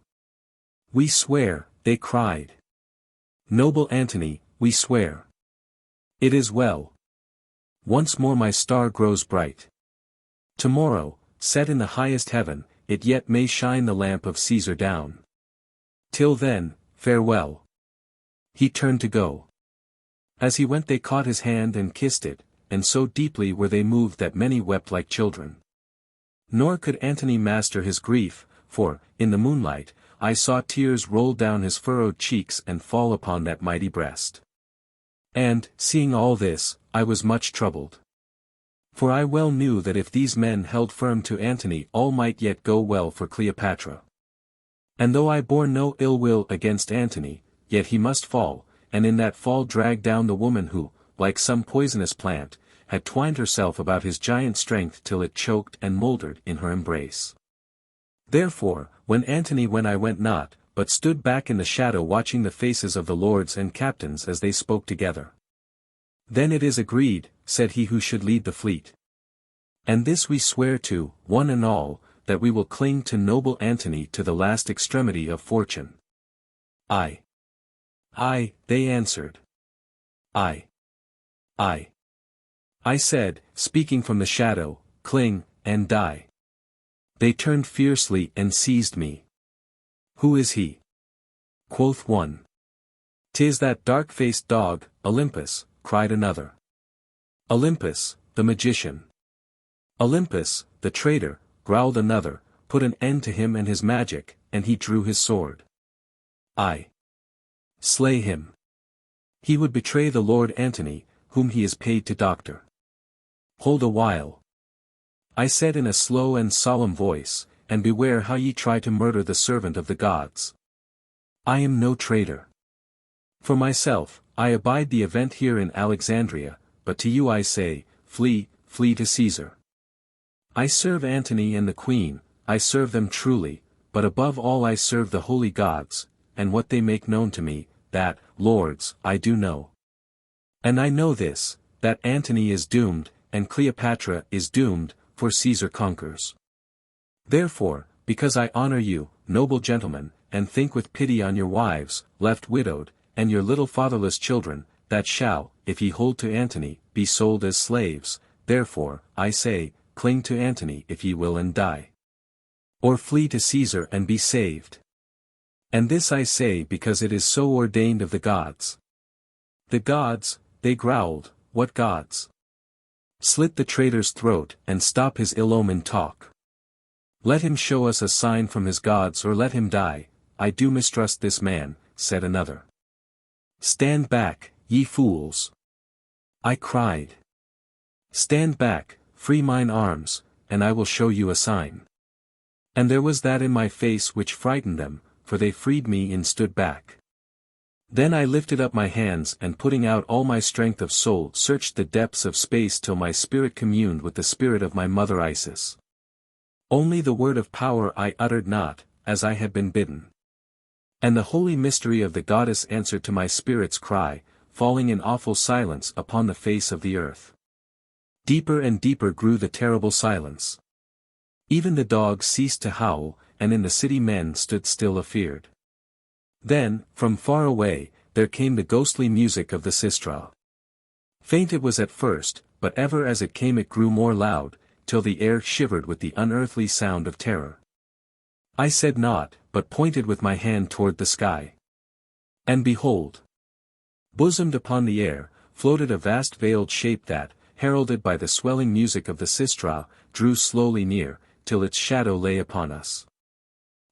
We swear, they cried. Noble Antony, we swear. It is well. Once more my star grows bright. Tomorrow, set in the highest heaven, it yet may shine the lamp of Caesar down. Till then, farewell. He turned to go. As he went they caught his hand and kissed it, and so deeply were they moved that many wept like children. Nor could Antony master his grief, for, in the moonlight, I saw tears roll down his furrowed cheeks and fall upon that mighty breast. And, seeing all this, I was much troubled. For I well knew that if these men held firm to Antony all might yet go well for Cleopatra. And though I bore no ill will against Antony, yet he must fall, and in that fall drag down the woman who, like some poisonous plant, had twined herself about his giant strength till it choked and mouldered in her embrace. Therefore, when Antony went I went not, but stood back in the shadow watching the faces of the lords and captains as they spoke together. Then it is agreed, said he who should lead the fleet. And this we swear to, one and all, that we will cling to noble Antony to the last extremity of fortune. Aye. Aye, they answered. Aye. Aye. I said, speaking from the shadow, cling, and die. They turned fiercely and seized me. Who is he? Quoth one. 'Tis that dark-faced dog, Olympus, cried another. Olympus, the magician. Olympus, the traitor, growled another, put an end to him and his magic, and he drew his sword. Aye. Slay him. He would betray the Lord Antony, whom he is paid to doctor. Hold a while. I said in a slow and solemn voice, and beware how ye try to murder the servant of the gods. I am no traitor. For myself, I abide the event here in Alexandria, but to you I say, flee, flee to Caesar. I serve Antony and the queen, I serve them truly, but above all I serve the holy gods, and what they make known to me, that, lords, I do know. And I know this, that Antony is doomed, and Cleopatra is doomed, for Caesar conquers. Therefore, because I honor you, noble gentlemen, and think with pity on your wives, left widowed, and your little fatherless children, that shall, if ye hold to Antony, be sold as slaves, therefore, I say, cling to Antony if ye will and die. Or flee to Caesar and be saved. And this I say because it is so ordained of the gods. The gods, they growled, what gods? Slit the traitor's throat and stop his ill-omened talk. Let him show us a sign from his gods or let him die. I do mistrust this man, said another. Stand back, ye fools. I cried. Stand back, free mine arms, and I will show you a sign. And there was that in my face which frightened them, for they freed me and stood back. Then I lifted up my hands and putting out all my strength of soul searched the depths of space till my spirit communed with the spirit of my mother Isis. Only the word of power I uttered not, as I had been bidden. And the holy mystery of the goddess answered to my spirit's cry, falling in awful silence upon the face of the earth. Deeper and deeper grew the terrible silence. Even the dogs ceased to howl, and in the city men stood still afeared. Then, from far away, there came the ghostly music of the sistra. Faint it was at first, but ever as it came it grew more loud, till the air shivered with the unearthly sound of terror. I said naught, but pointed with my hand toward the sky. And behold! Bosomed upon the air, floated a vast veiled shape that, heralded by the swelling music of the sistra, drew slowly near, till its shadow lay upon us.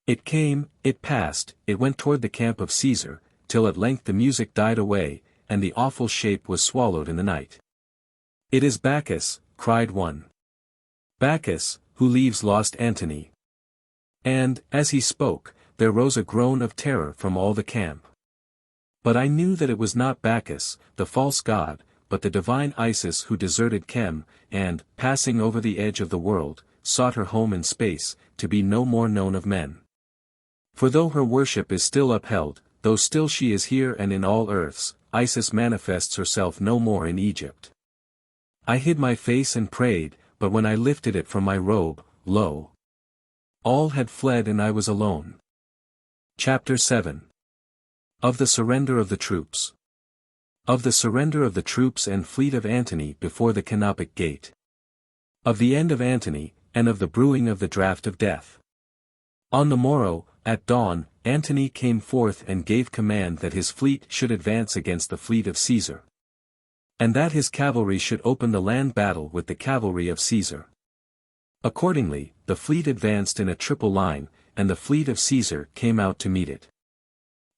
It came, it passed, it went toward the camp of Caesar, till at length the music died away, and the awful shape was swallowed in the night. It is Bacchus, cried one. Bacchus, who leaves lost Antony. And, as he spoke, there rose a groan of terror from all the camp. But I knew that it was not Bacchus, the false god, but the divine Isis who deserted Chem, and, passing over the edge of the world, sought her home in space, to be no more known of men. For though her worship is still upheld, though still she is here and in all earths, Isis manifests herself no more in Egypt. I hid my face and prayed, but when I lifted it from my robe, lo! All had fled and I was alone. Chapter 7. Of the surrender of the troops. Of the surrender of the troops and fleet of Antony before the Canopic gate. Of the end of Antony, and of the brewing of the draught of death. On the morrow, at dawn, Antony came forth and gave command that his fleet should advance against the fleet of Caesar. And that his cavalry should open the land battle with the cavalry of Caesar. Accordingly, the fleet advanced in a triple line, and the fleet of Caesar came out to meet it.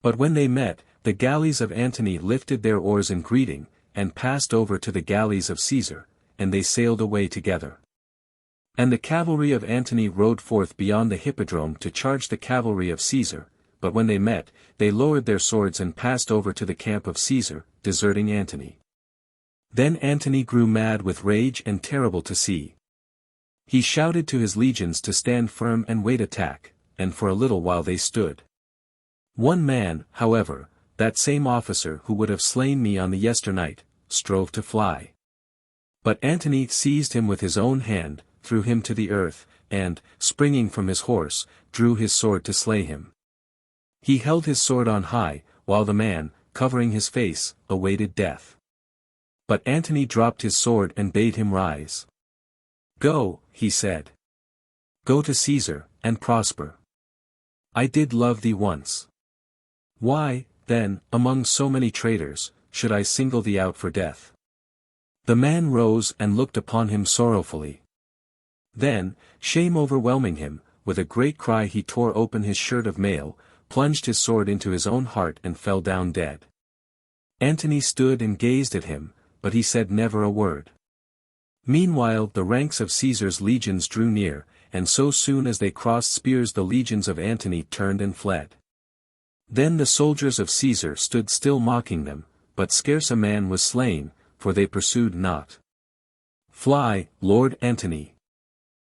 But when they met, the galleys of Antony lifted their oars in greeting, and passed over to the galleys of Caesar, and they sailed away together. And the cavalry of Antony rode forth beyond the hippodrome to charge the cavalry of Caesar, but when they met, they lowered their swords and passed over to the camp of Caesar, deserting Antony. Then Antony grew mad with rage and terrible to see. He shouted to his legions to stand firm and wait attack, and for a little while they stood. One man, however, that same officer who would have slain me on the yesternight, strove to fly. But Antony seized him with his own hand, threw him to the earth, and, springing from his horse, drew his sword to slay him. He held his sword on high, while the man, covering his face, awaited death. But Antony dropped his sword and bade him rise. "Go," he said. "Go to Caesar, and prosper. I did love thee once. Why, then, among so many traitors, should I single thee out for death?" The man rose and looked upon him sorrowfully. Then, shame overwhelming him, with a great cry he tore open his shirt of mail, plunged his sword into his own heart and fell down dead. Antony stood and gazed at him, but he said never a word. Meanwhile the ranks of Caesar's legions drew near, and so soon as they crossed spears the legions of Antony turned and fled. Then the soldiers of Caesar stood still mocking them, but scarce a man was slain, for they pursued not. "Fly, Lord Antony!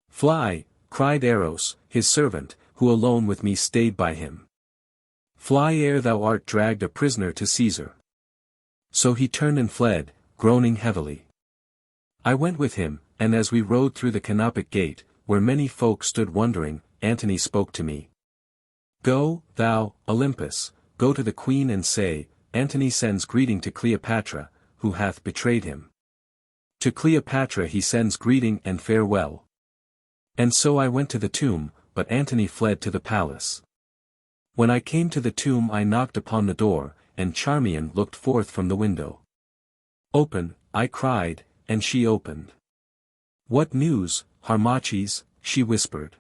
Fly," cried Eros, his servant, who alone with me stayed by him. "Fly ere thou art dragged a prisoner to Caesar." So he turned and fled, groaning heavily. I went with him, and as we rode through the Canopic gate, where many folk stood wondering, Antony spoke to me. "Go, thou, Olympus, go to the queen and say, Antony sends greeting to Cleopatra, who hath betrayed him. To Cleopatra he sends greeting and farewell." And so I went to the tomb, but Antony fled to the palace. When I came to the tomb I knocked upon the door, and Charmion looked forth from the window. "Open," I cried, and she opened. "What news, Harmachis?" she whispered.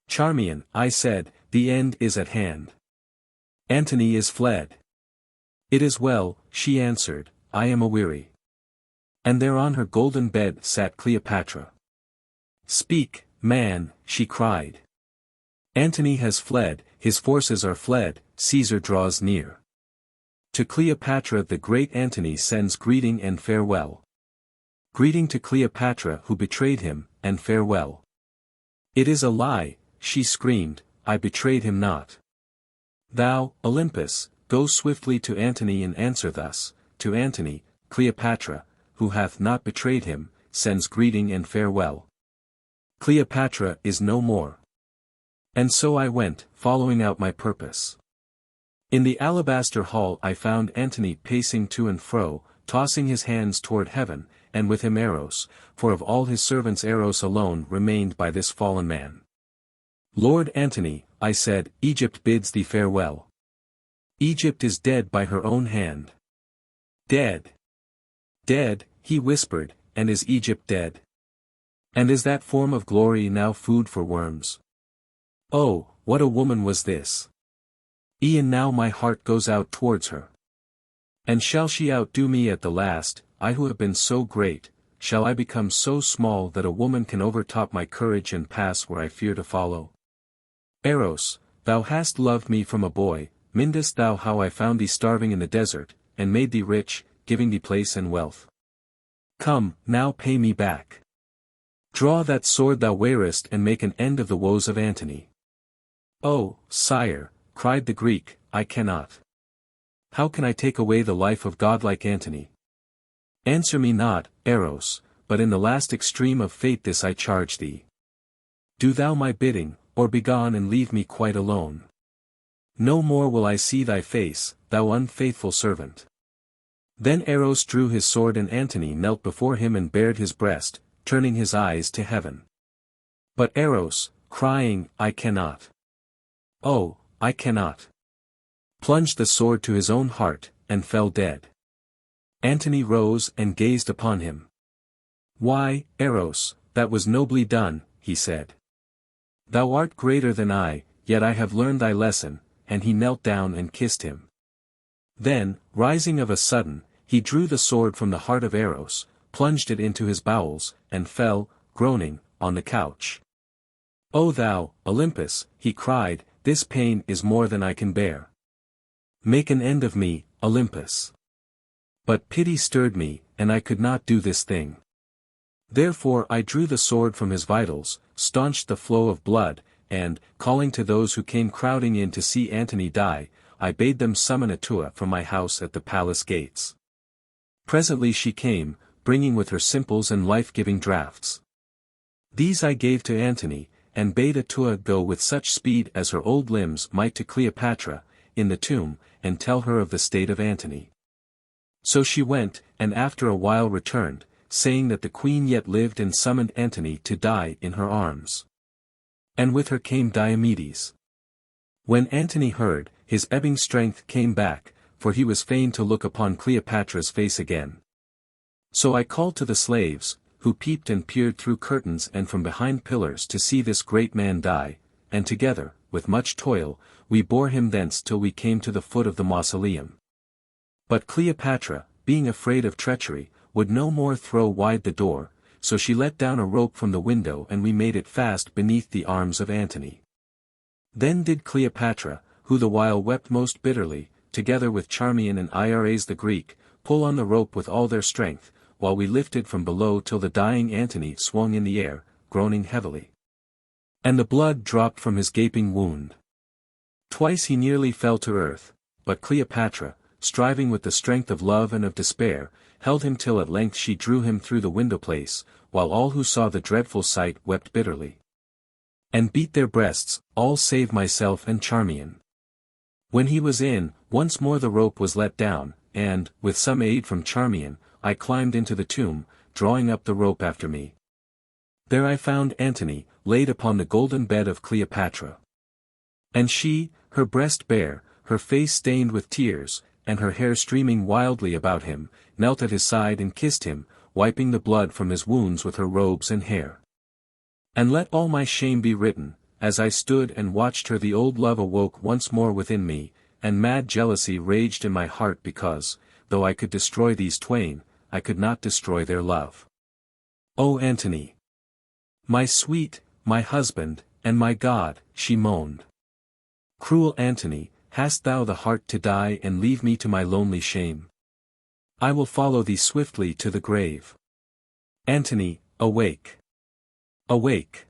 "Charmion," I said, "the end is at hand. Antony is fled." "It is well," she answered, "I am aweary." And there on her golden bed sat Cleopatra. "Speak, man," she cried. "Antony has fled, his forces are fled, Caesar draws near. To Cleopatra the great Antony sends greeting and farewell. Greeting to Cleopatra who betrayed him, and farewell." "It is a lie," she screamed, "I betrayed him not. Thou, Olympus, go swiftly to Antony and answer thus, to Antony, Cleopatra, who hath not betrayed him, sends greeting and farewell. Cleopatra is no more." And so I went, following out my purpose. In the alabaster hall I found Antony pacing to and fro, tossing his hands toward heaven, and with him Eros, for of all his servants Eros alone remained by this fallen man. "Lord Antony," I said, "Egypt bids thee farewell. Egypt is dead by her own hand." "Dead? Dead," he whispered, "and is Egypt dead? And is that form of glory now food for worms? Oh, what a woman was this! E'en now my heart goes out towards her. And shall she outdo me at the last, I who have been so great, shall I become so small that a woman can overtop my courage and pass where I fear to follow? Eros, thou hast loved me from a boy, mindest thou how I found thee starving in the desert, and made thee rich, giving thee place and wealth? Come, now pay me back. Draw that sword thou wearest and make an end of the woes of Antony." "Oh, sire," cried the Greek, "I cannot. How can I take away the life of godlike Antony? Answer me not, Eros, but in the last extreme of fate this I charge thee. Do thou my bidding, or begone and leave me quite alone. No more will I see thy face, thou unfaithful servant." Then Eros drew his sword and Antony knelt before him and bared his breast, turning his eyes to heaven. But Eros, crying, "I cannot. Oh, I cannot," plunged the sword to his own heart, and fell dead. Antony rose and gazed upon him. "Why, Eros, that was nobly done," he said. Thou art greater than I, yet I have learned thy lesson," and he knelt down and kissed him. Then, rising of a sudden, he drew the sword from the heart of Eros, plunged it into his bowels, and fell, groaning, on the couch. "O thou, Olympus," he cried, "this pain is more than I can bear. Make an end of me, Olympus." But pity stirred me, and I could not do this thing. Therefore I drew the sword from his vitals, staunched the flow of blood, and, calling to those who came crowding in to see Antony die, I bade them summon Atua from my house at the palace gates. Presently she came, bringing with her simples and life-giving draughts. These I gave to Antony, and bade Atua go with such speed as her old limbs might to Cleopatra, in the tomb, and tell her of the state of Antony. So she went, and after a while returned, saying that the queen yet lived, and summoned Antony to die in her arms. And with her came Diomedes. When Antony heard, his ebbing strength came back, for he was fain to look upon Cleopatra's face again. So I called to the slaves, who peeped and peered through curtains and from behind pillars to see this great man die, and together, with much toil, we bore him thence till we came to the foot of the mausoleum. But Cleopatra, being afraid of treachery, would no more throw wide the door, so she let down a rope from the window and we made it fast beneath the arms of Antony. Then did Cleopatra, who the while wept most bitterly, together with Charmion and Iras the Greek, pull on the rope with all their strength, while we lifted from below till the dying Antony swung in the air, groaning heavily. And the blood dropped from his gaping wound. Twice he nearly fell to earth, but Cleopatra, striving with the strength of love and of despair, held him till at length she drew him through the window-place, while all who saw the dreadful sight wept bitterly. And beat their breasts, all save myself and Charmion. When he was in, once more the rope was let down, and, with some aid from Charmion, I climbed into the tomb, drawing up the rope after me. There I found Antony, laid upon the golden bed of Cleopatra. And she, her breast bare, her face stained with tears, and her hair streaming wildly about him, knelt at his side and kissed him, wiping the blood from his wounds with her robes and hair. And let all my shame be written, as I stood and watched her, the old love awoke once more within me, and mad jealousy raged in my heart because, though I could destroy these twain, I could not destroy their love. O Antony! My sweet, my husband, and my God, she moaned. Cruel Antony, hast thou the heart to die and leave me to my lonely shame? I will follow thee swiftly to the grave. Antony, awake! Awake!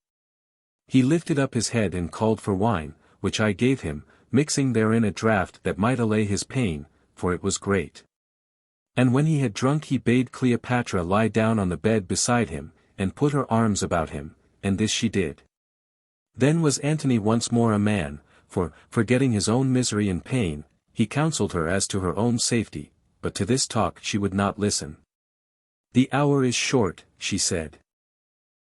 He lifted up his head and called for wine, which I gave him, mixing therein a draught that might allay his pain, for it was great. And when he had drunk he bade Cleopatra lie down on the bed beside him, and put her arms about him, and this she did. Then was Antony once more a man, for, forgetting his own misery and pain, he counseled her as to her own safety, but to this talk she would not listen. The hour is short, she said.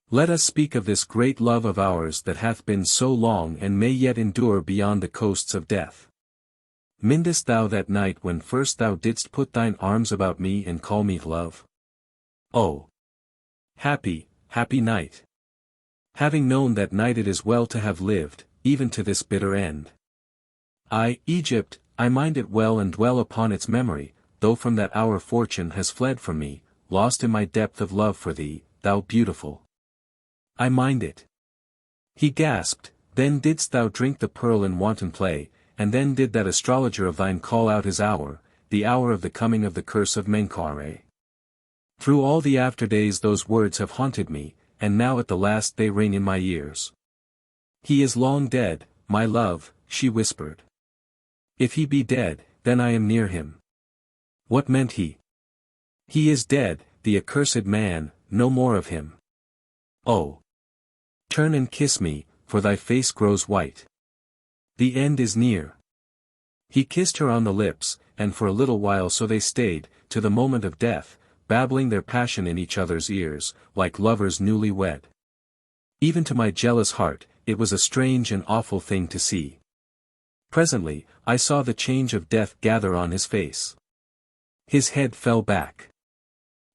Let us speak of this great love of ours that hath been so long and may yet endure beyond the coasts of death. Mindest thou that night when first thou didst put thine arms about me and call me love? Oh! Happy, happy night! Having known that night it is well to have lived, even to this bitter end. Egypt, I mind it well and dwell upon its memory, though from that hour fortune has fled from me, lost in my depth of love for thee, thou beautiful. I mind it. He gasped, then didst thou drink the pearl in wanton play, and then did that astrologer of thine call out his hour, the hour of the coming of the curse of Menkau-Ra. Through all the afterdays those words have haunted me, and now at the last they ring in my ears. He is long dead, my love, she whispered. If he be dead, then I am near him. What meant he? He is dead, the accursed man, no more of him. Oh! Turn and kiss me, for thy face grows white. The end is near. He kissed her on the lips, and for a little while so they stayed, to the moment of death, babbling their passion in each other's ears, like lovers newly wed. Even to my jealous heart, it was a strange and awful thing to see. Presently, I saw the change of death gather on his face. His head fell back.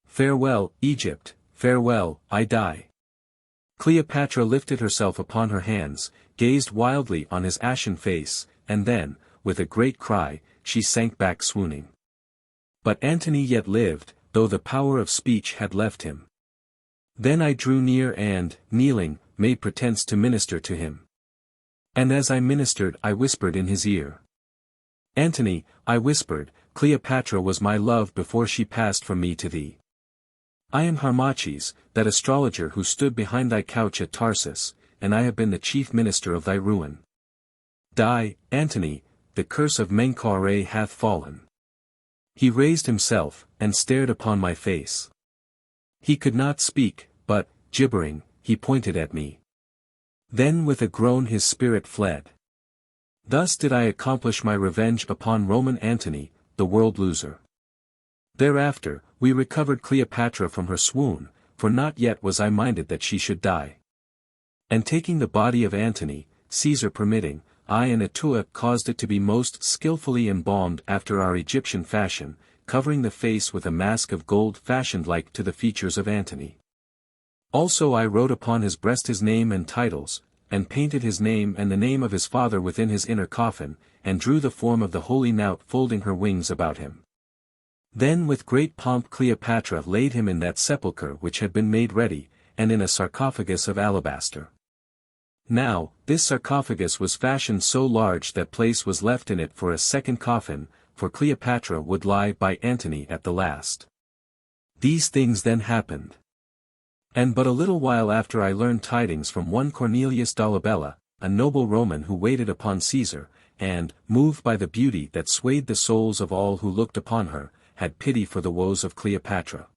Farewell, Egypt, farewell, I die. Cleopatra lifted herself upon her hands, gazed wildly on his ashen face, and then, with a great cry, she sank back swooning. But Antony yet lived, though the power of speech had left him. Then I drew near and, kneeling, made pretense to minister to him. And as I ministered I whispered in his ear. Antony, I whispered, Cleopatra was my love before she passed from me to thee. I am Harmachis, that astrologer who stood behind thy couch at Tarsus, and I have been the chief minister of thy ruin. Die, Antony, the curse of Menkau-Ra hath fallen. He raised himself, and stared upon my face. He could not speak, but, gibbering, he pointed at me. Then with a groan his spirit fled. Thus did I accomplish my revenge upon Roman Antony, the world loser. Thereafter, we recovered Cleopatra from her swoon, for not yet was I minded that she should die. And taking the body of Antony, Caesar permitting, I and Atua caused it to be most skillfully embalmed after our Egyptian fashion, covering the face with a mask of gold fashioned like to the features of Antony. Also I wrote upon his breast his name and titles, and painted his name and the name of his father within his inner coffin, and drew the form of the holy knout folding her wings about him. Then with great pomp Cleopatra laid him in that sepulchre which had been made ready, and in a sarcophagus of alabaster. Now, this sarcophagus was fashioned so large that place was left in it for a second coffin, for Cleopatra would lie by Antony at the last. These things then happened. And but a little while after I learned tidings from one Cornelius Dolabella, a noble Roman who waited upon Caesar, and, moved by the beauty that swayed the souls of all who looked upon her, had pity for the woes of Cleopatra.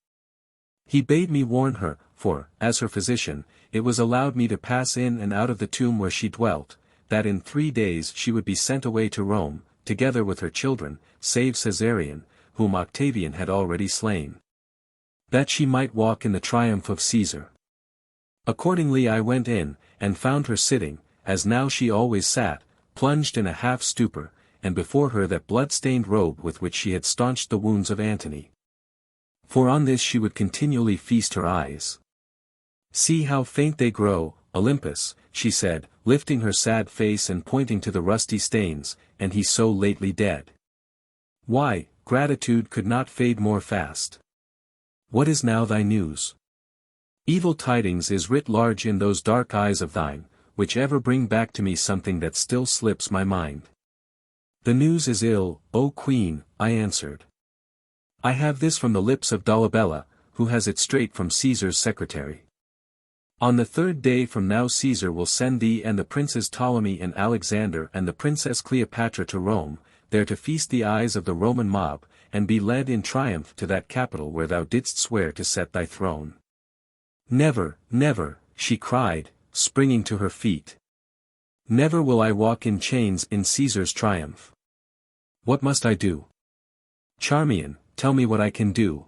He bade me warn her, for, as her physician, it was allowed me to pass in and out of the tomb where she dwelt, that in 3 days she would be sent away to Rome, together with her children, save Caesarion, whom Octavian had already slain. That she might walk in the triumph of Caesar. Accordingly I went in, and found her sitting, as now she always sat, plunged in a half-stupor, and before her that blood-stained robe with which she had staunched the wounds of Antony. For on this she would continually feast her eyes. See how faint they grow, Olympus, she said, lifting her sad face and pointing to the rusty stains, and he so lately dead. Why, gratitude could not fade more fast. What is now thy news? Evil tidings is writ large in those dark eyes of thine, which ever bring back to me something that still slips my mind. The news is ill, O Queen, I answered. I have this from the lips of Dolabella, who has it straight from Caesar's secretary. On the 3rd day from now Caesar will send thee and the princes Ptolemy and Alexander and the princess Cleopatra to Rome, there to feast the eyes of the Roman mob, and be led in triumph to that capital where thou didst swear to set thy throne. Never, never, she cried, springing to her feet. Never will I walk in chains in Caesar's triumph. What must I do? Charmion, tell me what I can do.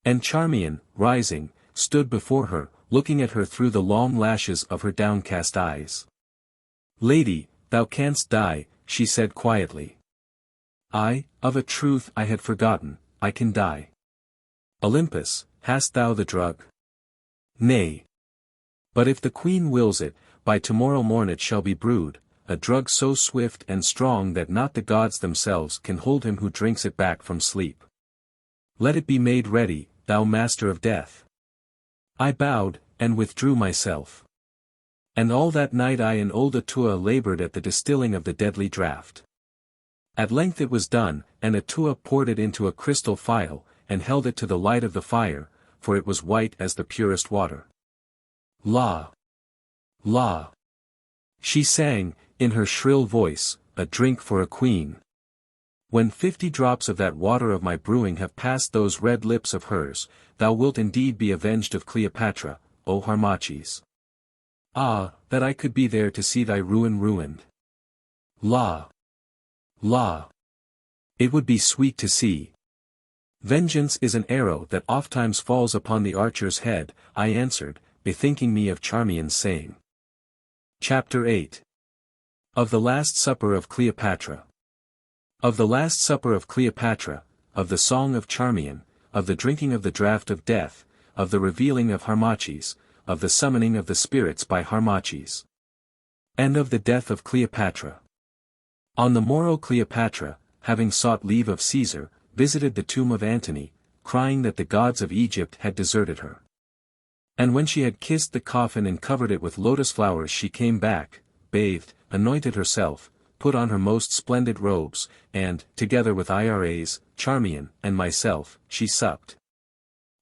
And Charmion, rising, stood before her, looking at her through the long lashes of her downcast eyes. Lady, thou canst die, she said quietly. I, of a truth I had forgotten, I can die. Olympus, hast thou the drug? Nay. But if the queen wills it, by tomorrow morn it shall be brewed, a drug so swift and strong that not the gods themselves can hold him who drinks it back from sleep. Let it be made ready, thou master of death. I bowed, and withdrew myself. And all that night I and old Atua labored at the distilling of the deadly draught. At length it was done, and Atua poured it into a crystal phial, and held it to the light of the fire, for it was white as the purest water. La! La! She sang, in her shrill voice, a drink for a queen. When 50 drops of that water of my brewing have passed those red lips of hers, thou wilt indeed be avenged of Cleopatra, O Harmachis. Ah, that I could be there to see thy ruin ruined. La! La! It would be sweet to see. Vengeance is an arrow that ofttimes falls upon the archer's head, I answered, bethinking me of Charmion's saying. Chapter 8. Of the Last Supper of Cleopatra. Of the Last Supper of Cleopatra, of the Song of Charmion, of the drinking of the draught of death, of the revealing of Harmachis, of the summoning of the spirits by Harmachis. And of the death of Cleopatra. On the morrow Cleopatra, having sought leave of Caesar, visited the tomb of Antony, crying that the gods of Egypt had deserted her. And when she had kissed the coffin and covered it with lotus flowers, she came back, bathed, anointed herself, put on her most splendid robes, and, together with Iras, Charmion, and myself, she supped.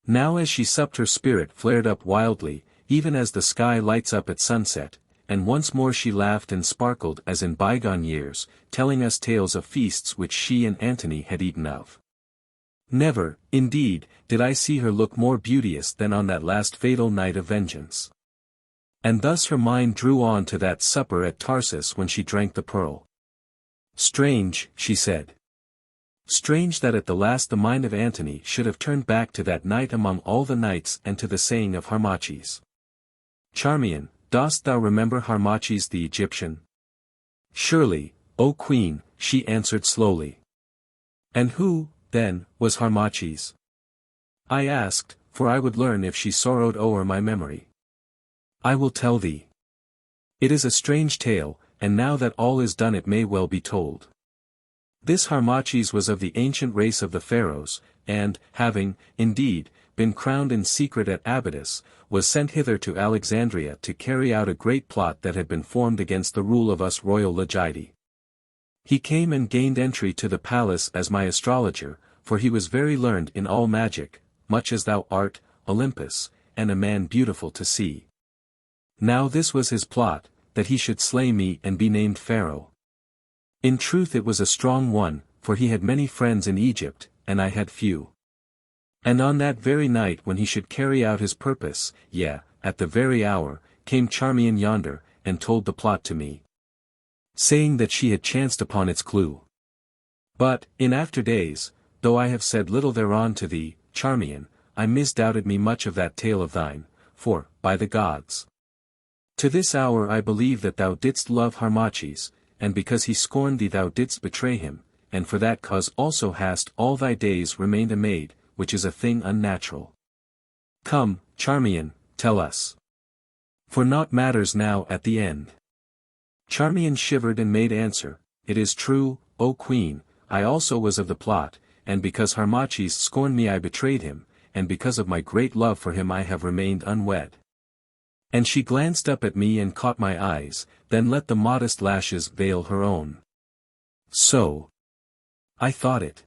Now as she supped her spirit flared up wildly, even as the sky lights up at sunset, and once more she laughed and sparkled as in bygone years, telling us tales of feasts which she and Antony had eaten of. Never, indeed, did I see her look more beauteous than on that last fatal night of vengeance. And thus her mind drew on to that supper at Tarsus when she drank the pearl. Strange, she said. Strange that at the last the mind of Antony should have turned back to that night among all the nights and to the saying of Harmachis. Charmion, dost thou remember Harmachis the Egyptian? Surely, O queen, she answered slowly. And who, then, was Harmachis? I asked, for I would learn if she sorrowed o'er my memory. I will tell thee. It is a strange tale, and now that all is done it may well be told. This Harmachis was of the ancient race of the pharaohs, and, having, indeed, been crowned in secret at Abouthis, was sent hither to Alexandria to carry out a great plot that had been formed against the rule of us royal legati. He came and gained entry to the palace as my astrologer, for he was very learned in all magic, much as thou art, Olympus, and a man beautiful to see. Now this was his plot, that he should slay me and be named pharaoh. In truth it was a strong one, for he had many friends in Egypt, and I had few. And on that very night when he should carry out his purpose, at the very hour, came Charmion yonder, and told the plot to me, saying that she had chanced upon its clue. But, in after days, though I have said little thereon to thee, Charmion, I misdoubted me much of that tale of thine, for, by the gods, to this hour I believe that thou didst love Harmachis, and because he scorned thee thou didst betray him, and for that cause also hast all thy days remained a maid, which is a thing unnatural. Come, Charmion, tell us. For naught matters now at the end. Charmion shivered and made answer, It is true, O queen, I also was of the plot, and because Harmachis scorned me I betrayed him, and because of my great love for him I have remained unwed. And she glanced up at me and caught my eyes, then let the modest lashes veil her own. So. I thought it.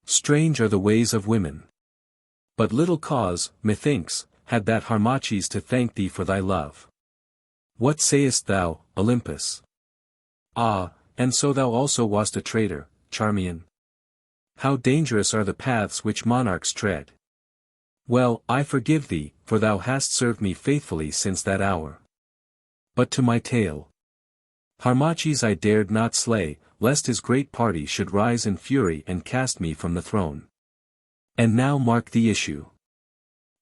Strange are the ways of women. But little cause, methinks, had that Harmachis to thank thee for thy love. What sayest thou, Olympus? Ah, and so thou also wast a traitor, Charmion. How dangerous are the paths which monarchs tread. Well, I forgive thee, for thou hast served me faithfully since that hour. But to my tale. Harmachis I dared not slay, lest his great party should rise in fury and cast me from the throne. And now mark the issue.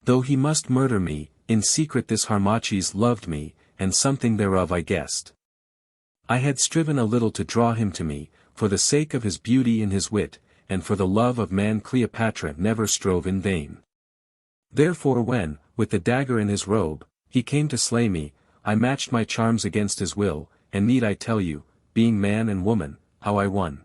Though he must murder me, in secret this Harmachis loved me, and something thereof I guessed. I had striven a little to draw him to me, for the sake of his beauty and his wit, and for the love of man Cleopatra never strove in vain. Therefore when, with the dagger in his robe, he came to slay me, I matched my charms against his will, and need I tell you, being man and woman, how I won?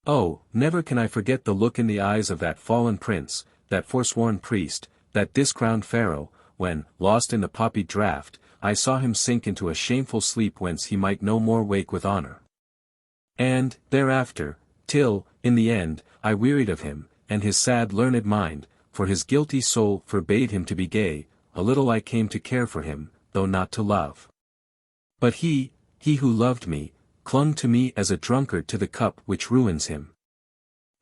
Oh, never can I forget the look in the eyes of that fallen prince, that forsworn priest, that discrowned pharaoh, when, lost in the poppied draught, I saw him sink into a shameful sleep whence he might no more wake with honor. And, thereafter, till, in the end, I wearied of him, and his sad learned mind, for his guilty soul forbade him to be gay, a little I came to care for him, though not to love. But he who loved me, clung to me as a drunkard to the cup which ruins him.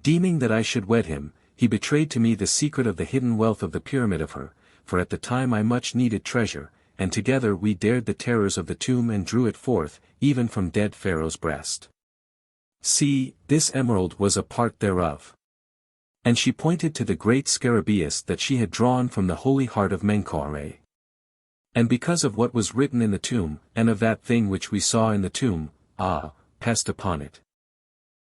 Deeming that I should wed him, he betrayed to me the secret of the hidden wealth of the pyramid of her, for at the time I much needed treasure, and together we dared the terrors of the tomb and drew it forth, even from dead Pharaoh's breast. See, this emerald was a part thereof. And she pointed to the great scarabaeus that she had drawn from the holy heart of Menkau-Ra. And because of what was written in the tomb, and of that thing which we saw in the tomb, ah, pest upon it!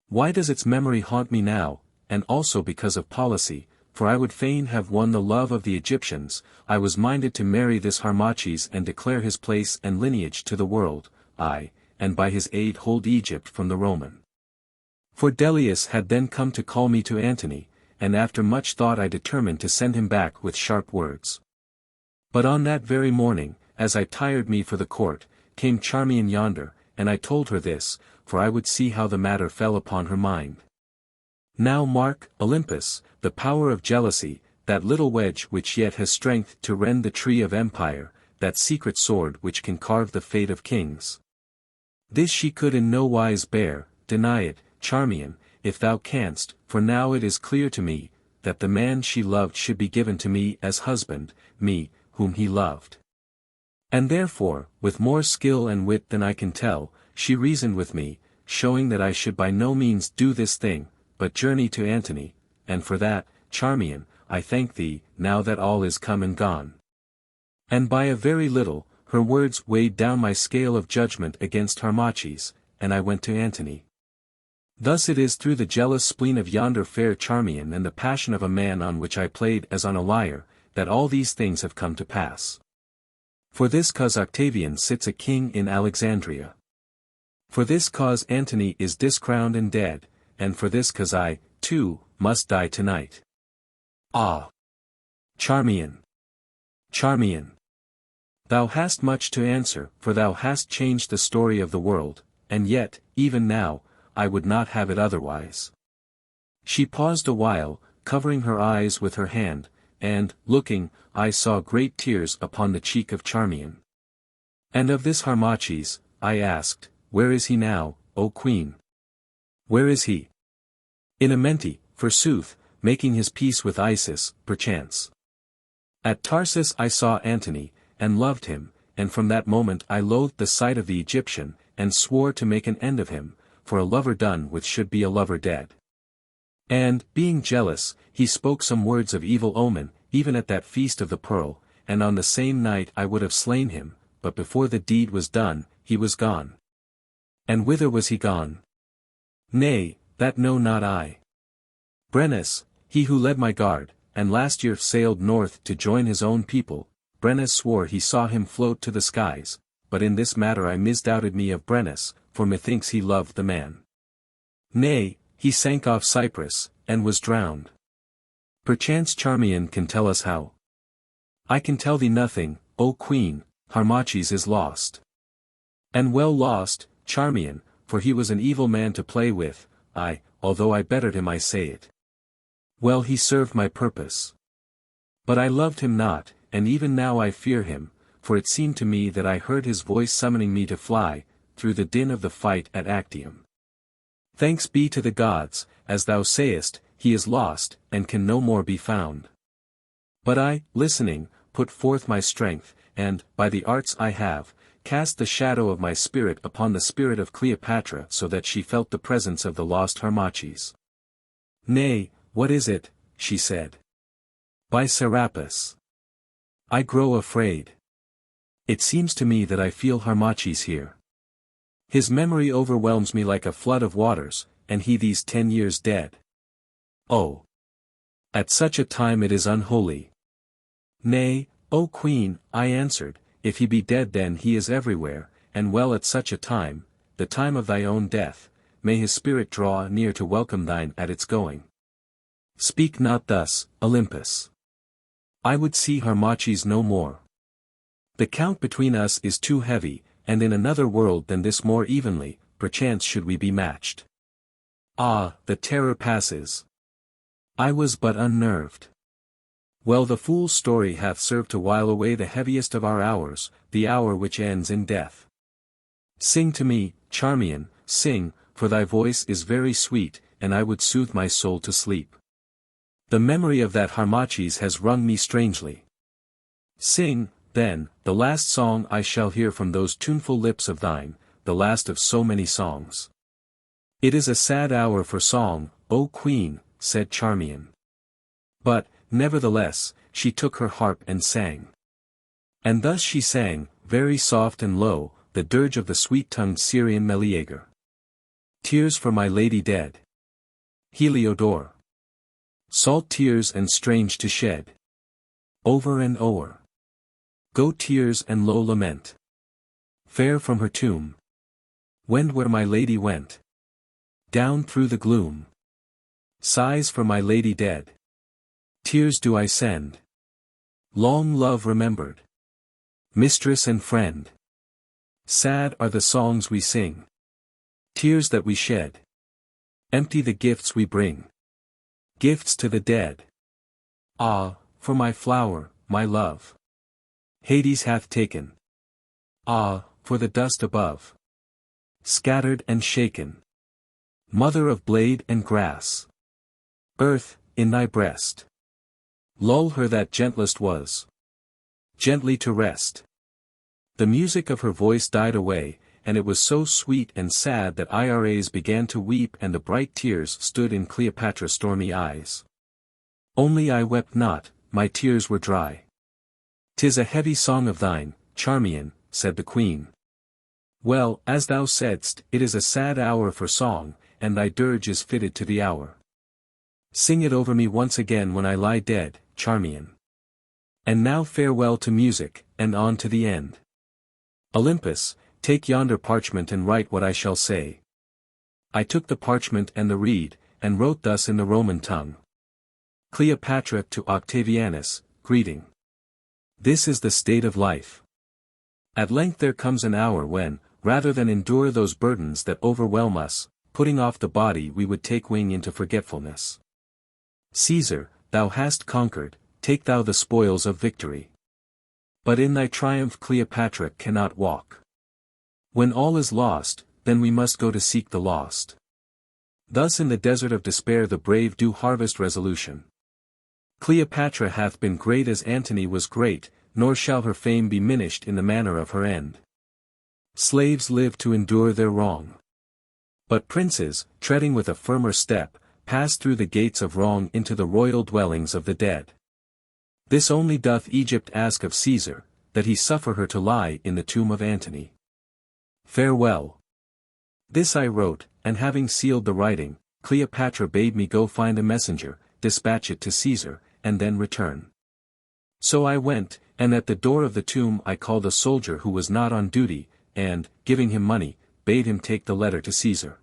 Why does its memory haunt me now, and also because of policy, for I would fain have won the love of the Egyptians, I was minded to marry this Harmachis and declare his place and lineage to the world, and by his aid hold Egypt from the Roman. For Delius had then come to call me to Antony, and after much thought I determined to send him back with sharp words. But on that very morning, as I tired me for the court, came Charmion yonder, and I told her this, for I would see how the matter fell upon her mind. Now mark, Olympus, the power of jealousy, that little wedge which yet has strength to rend the tree of empire, that secret sword which can carve the fate of kings. This she could in no wise bear, deny it, Charmion, if thou canst, for now it is clear to me, that the man she loved should be given to me as husband, me, whom he loved. And therefore, with more skill and wit than I can tell, she reasoned with me, showing that I should by no means do this thing, but journey to Antony, and for that, Charmion, I thank thee, now that all is come and gone. And by a very little, her words weighed down my scale of judgment against Harmachis, and I went to Antony. Thus it is through the jealous spleen of yonder fair Charmion and the passion of a man on which I played as on a lyre, that all these things have come to pass. For this cause Octavian sits a king in Alexandria. For this cause Antony is discrowned and dead, and for this cause I, too, must die tonight. Ah! Charmion! Charmion! Thou hast much to answer, for thou hast changed the story of the world, and yet, even now, I would not have it otherwise. She paused a while, covering her eyes with her hand, and, looking, I saw great tears upon the cheek of Charmion. And of this Harmachis, I asked, where is he now, O Queen? Where is he? In Amenti, forsooth, making his peace with Isis, perchance. At Tarsus I saw Antony, and loved him, and from that moment I loathed the sight of the Egyptian, and swore to make an end of him, for a lover done with should be a lover dead. And, being jealous, he spoke some words of evil omen, even at that feast of the pearl, and on the same night I would have slain him, but before the deed was done, he was gone. And whither was he gone? Nay, that know not I. Brennus, he who led my guard, and last year sailed north to join his own people, Brennus swore he saw him float to the skies, but in this matter I misdoubted me of Brennus, for methinks he loved the man. Nay, he sank off Cyprus, and was drowned. Perchance Charmion can tell us how. I can tell thee nothing, O Queen, Harmachis is lost. And well lost, Charmion, for he was an evil man to play with, although I bettered him I say it. Well he served my purpose. But I loved him not, and even now I fear him, for it seemed to me that I heard his voice summoning me to fly, through the din of the fight at Actium. Thanks be to the gods, as thou sayest, he is lost, and can no more be found. But I, listening, put forth my strength, and, by the arts I have, cast the shadow of my spirit upon the spirit of Cleopatra so that she felt the presence of the lost Harmachis. Nay, what is it, she said. By Serapis. I grow afraid. It seems to me that I feel Harmachis here. His memory overwhelms me like a flood of waters, and he these 10 years dead. Oh! At such a time it is unholy. Nay, O Queen, I answered, if he be dead then he is everywhere, and well at such a time, the time of thy own death, may his spirit draw near to welcome thine at its going. Speak not thus, Olympus. I would see Harmachis no more. The count between us is too heavy, and in another world than this more evenly, perchance should we be matched. Ah, the terror passes. I was but unnerved. Well, the fool's story hath served to while away the heaviest of our hours, the hour which ends in death. Sing to me, Charmion, sing, for thy voice is very sweet, and I would soothe my soul to sleep. The memory of that Harmachis has wrung me strangely. Sing, then, the last song I shall hear from those tuneful lips of thine, the last of so many songs. It is a sad hour for song, O Queen, said Charmion. But, nevertheless, she took her harp and sang. And thus she sang, very soft and low, the dirge of the sweet-tongued Syrian Meleager. Tears for my lady dead. Heliodore. Salt tears and strange to shed. Over and o'er. Go tears and low lament. Fair from her tomb. Wend where my lady went. Down through the gloom. Sighs for my lady dead. Tears do I send. Long love remembered. Mistress and friend. Sad are the songs we sing. Tears that we shed. Empty the gifts we bring. Gifts to the dead. Ah, for my flower, my love. Hades hath taken. Ah, for the dust above. Scattered and shaken. Mother of blade and grass. Earth, in thy breast. Lull her that gentlest was. Gently to rest. The music of her voice died away, and it was so sweet and sad that Iras began to weep and the bright tears stood in Cleopatra's stormy eyes. Only I wept not, my tears were dry. "'Tis a heavy song of thine, Charmion," said the queen. "Well, as thou saidst, it is a sad hour for song, and thy dirge is fitted to the hour. Sing it over me once again when I lie dead, Charmion. And now farewell to music, and on to the end. Olympus, take yonder parchment and write what I shall say." I took the parchment and the reed, and wrote thus in the Roman tongue. Cleopatra to Octavianus, greeting. This is the state of life. At length there comes an hour when, rather than endure those burdens that overwhelm us, putting off the body we would take wing into forgetfulness. Caesar, thou hast conquered, take thou the spoils of victory. But in thy triumph Cleopatra cannot walk. When all is lost, then we must go to seek the lost. Thus in the desert of despair the brave do harvest resolution. Cleopatra hath been great as Antony was great, nor shall her fame be minished in the manner of her end. Slaves live to endure their wrong. But princes, treading with a firmer step, pass through the gates of wrong into the royal dwellings of the dead. This only doth Egypt ask of Caesar, that he suffer her to lie in the tomb of Antony. Farewell. This I wrote, and having sealed the writing, Cleopatra bade me go find a messenger, dispatch it to Caesar, and then return. So I went, and at the door of the tomb I called a soldier who was not on duty, and, giving him money, bade him take the letter to Caesar.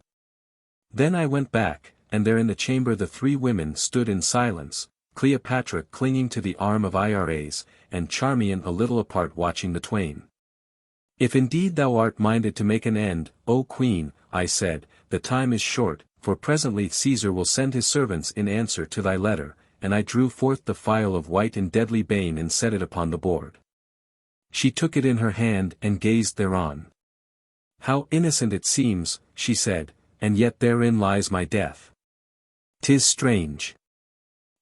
Then I went back, and there in the chamber the three women stood in silence, Cleopatra clinging to the arm of Iras, and Charmion a little apart watching the twain. "If indeed thou art minded to make an end, O Queen," I said, "the time is short, for presently Caesar will send his servants in answer to thy letter," and I drew forth the phial of white and deadly bane and set it upon the board. She took it in her hand and gazed thereon. "How innocent it seems," she said, "and yet therein lies my death. 'Tis strange.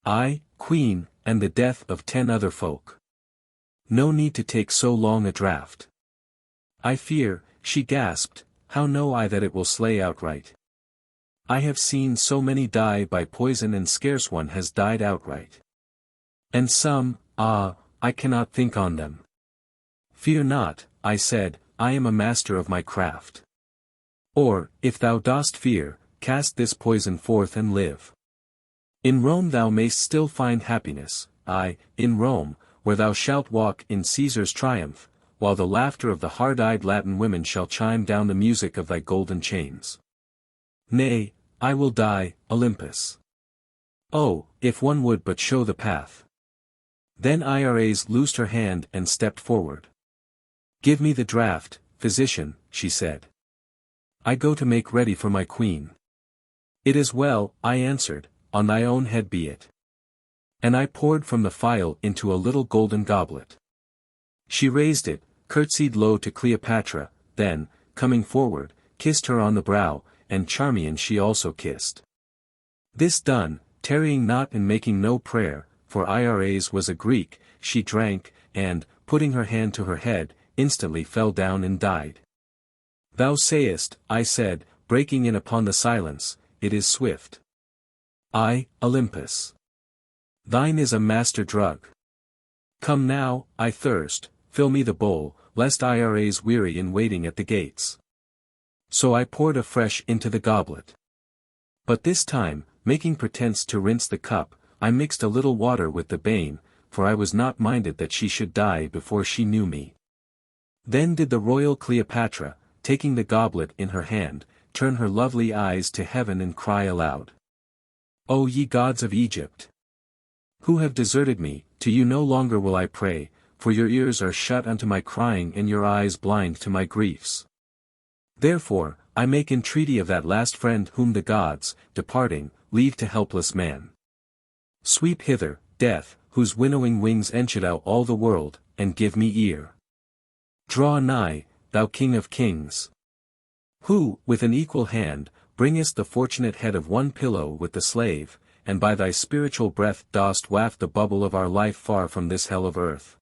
I, Queen, and the death of 10 other folk. No need to take so long a draught. I fear," she gasped, "how know I that it will slay outright? I have seen so many die by poison and scarce one has died outright. And some, I cannot think on them." "Fear not," I said, "I am a master of my craft. Or, if thou dost fear, cast this poison forth and live. In Rome thou mayst still find happiness, aye, in Rome, where thou shalt walk in Caesar's triumph, while the laughter of the hard-eyed Latin women shall chime down the music of thy golden chains. Nay, I will die, Olympus. Oh, if one would but show the path." Then Iras loosed her hand and stepped forward. "Give me the draught, physician," she said. "I go to make ready for my queen." "It is well," I answered, "on thy own head be it." And I poured from the phial into a little golden goblet. She raised it, curtsied low to Cleopatra, then, coming forward, kissed her on the brow, and Charmion she also kissed. This done, tarrying not and making no prayer, for Iras was a Greek, she drank, and, putting her hand to her head, instantly fell down and died. "Thou sayest," I said, breaking in upon the silence, "it is swift. Aye, Olympus. Thine is a master drug. Come now, I thirst, fill me the bowl, lest Iras weary in waiting at the gates." So I poured afresh into the goblet. But this time, making pretense to rinse the cup, I mixed a little water with the bane, for I was not minded that she should die before she knew me. Then did the royal Cleopatra, taking the goblet in her hand, turn her lovely eyes to heaven and cry aloud. O ye gods of Egypt! Who have deserted me, to you no longer will I pray, for your ears are shut unto my crying and your eyes blind to my griefs. Therefore, I make entreaty of that last friend whom the gods, departing, leave to helpless man. Sweep hither, death, whose winnowing wings enshroud all the world, and give me ear. Draw nigh, thou King of kings. Who, with an equal hand, bringest the fortunate head of one pillow with the slave, and by thy spiritual breath dost waft the bubble of our life far from this hell of earth.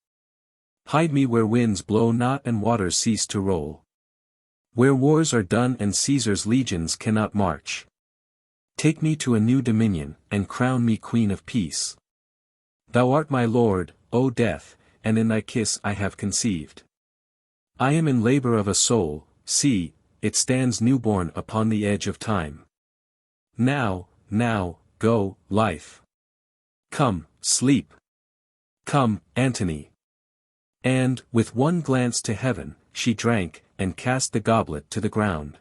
Hide me where winds blow not and waters cease to roll. Where wars are done and Caesar's legions cannot march. Take me to a new dominion, and crown me Queen of Peace. Thou art my Lord, O Death, and in thy kiss I have conceived. I am in labor of a soul, see, it stands newborn upon the edge of time. Now, go, life. Come, sleep. Come, Antony. And, with one glance to heaven, she drank, and cast the goblet to the ground.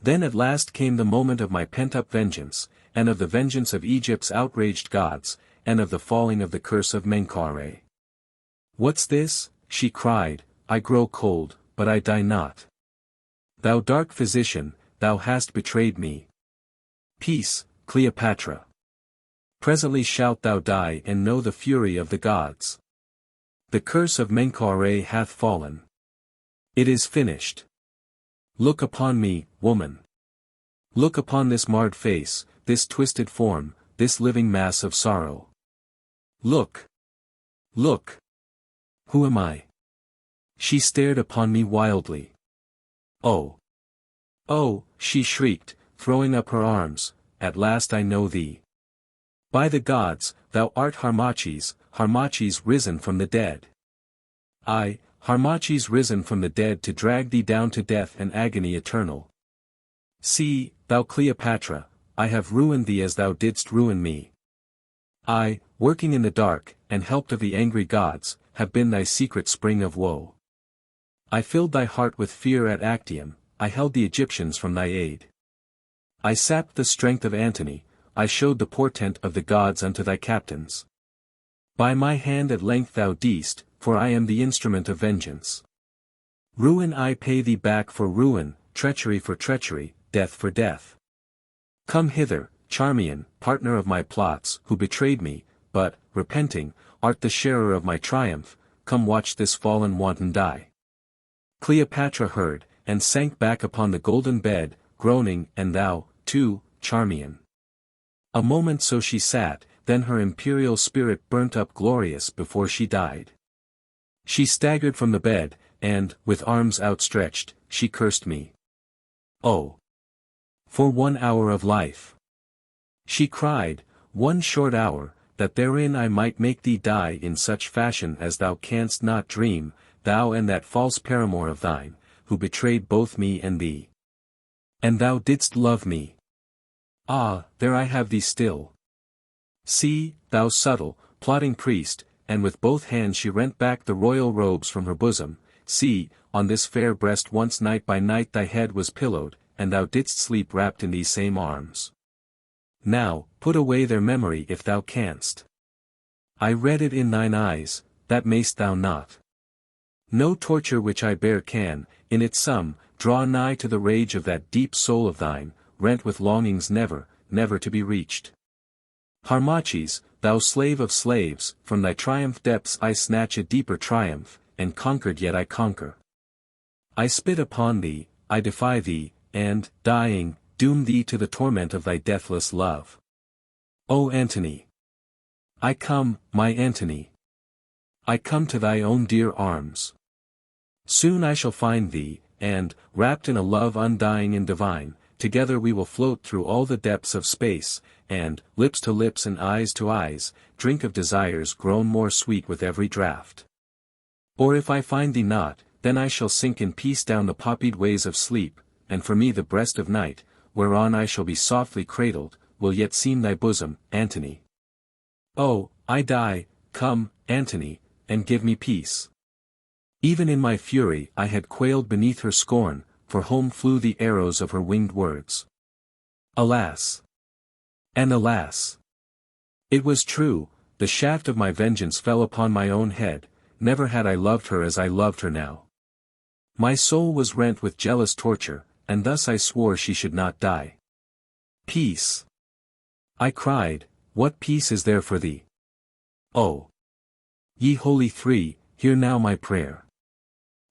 Then at last came the moment of my pent-up vengeance, and of the vengeance of Egypt's outraged gods, and of the falling of the curse of Menkau-Ra. What's this? She cried, I grow cold, but I die not. Thou dark physician, thou hast betrayed me. Peace, Cleopatra. Presently shalt thou die and know the fury of the gods. The curse of Menkau-Ra hath fallen. It is finished. Look upon me, woman. Look upon this marred face, this twisted form, this living mass of sorrow. Look. Look. Who am I? She stared upon me wildly. Oh! Oh, she shrieked, throwing up her arms, at last I know thee. By the gods, thou art Harmachis, Harmachis risen from the dead. I, Harmachis risen from the dead to drag thee down to death and agony eternal. See, thou Cleopatra, I have ruined thee as thou didst ruin me. I, working in the dark, and helped of the angry gods, have been thy secret spring of woe. I filled thy heart with fear at Actium, I held the Egyptians from thy aid. I sapped the strength of Antony, I showed the portent of the gods unto thy captains. By my hand at length thou deedst, for I am the instrument of vengeance. Ruin I pay thee back for ruin, treachery for treachery, death for death. Come hither, Charmion, partner of my plots, who betrayed me, but, repenting, art the sharer of my triumph, come watch this fallen wanton die. Cleopatra heard, and sank back upon the golden bed, groaning, and thou, too, Charmion. A moment so she sat, then her imperial spirit burnt up glorious before she died. She staggered from the bed, and, with arms outstretched, she cursed me. Oh! For 1 hour of life! She cried, 1 short hour, that therein I might make thee die in such fashion as thou canst not dream, thou and that false paramour of thine, who betrayed both me and thee. And thou didst love me. Ah, there I have thee still. See, thou subtle, plotting priest, and with both hands she rent back the royal robes from her bosom, see, on this fair breast once night by night thy head was pillowed, and thou didst sleep wrapped in these same arms. Now, put away their memory if thou canst. I read it in thine eyes, that mayst thou not. No torture which I bear can, in its sum, draw nigh to the rage of that deep soul of thine, rent with longings never, never to be reached. Harmachis, thou slave of slaves, from thy triumph depths I snatch a deeper triumph, and conquered yet I conquer. I spit upon thee, I defy thee, and, dying, doom thee to the torment of thy deathless love. O Antony! I come, my Antony! I come to thy own dear arms. Soon I shall find thee, and, wrapped in a love undying and divine, together we will float through all the depths of space, and, lips to lips and eyes to eyes, drink of desires grown more sweet with every draught. Or if I find thee not, then I shall sink in peace down the poppied ways of sleep, and for me the breast of night, whereon I shall be softly cradled, will yet seem thy bosom, Antony. Oh, I die, come, Antony, and give me peace. Even in my fury I had quailed beneath her scorn, for home flew the arrows of her winged words. Alas! And alas! It was true, the shaft of my vengeance fell upon my own head, never had I loved her as I loved her now. My soul was rent with jealous torture, and thus I swore she should not die. Peace! I cried, what peace is there for thee? Oh! Ye holy three, hear now my prayer.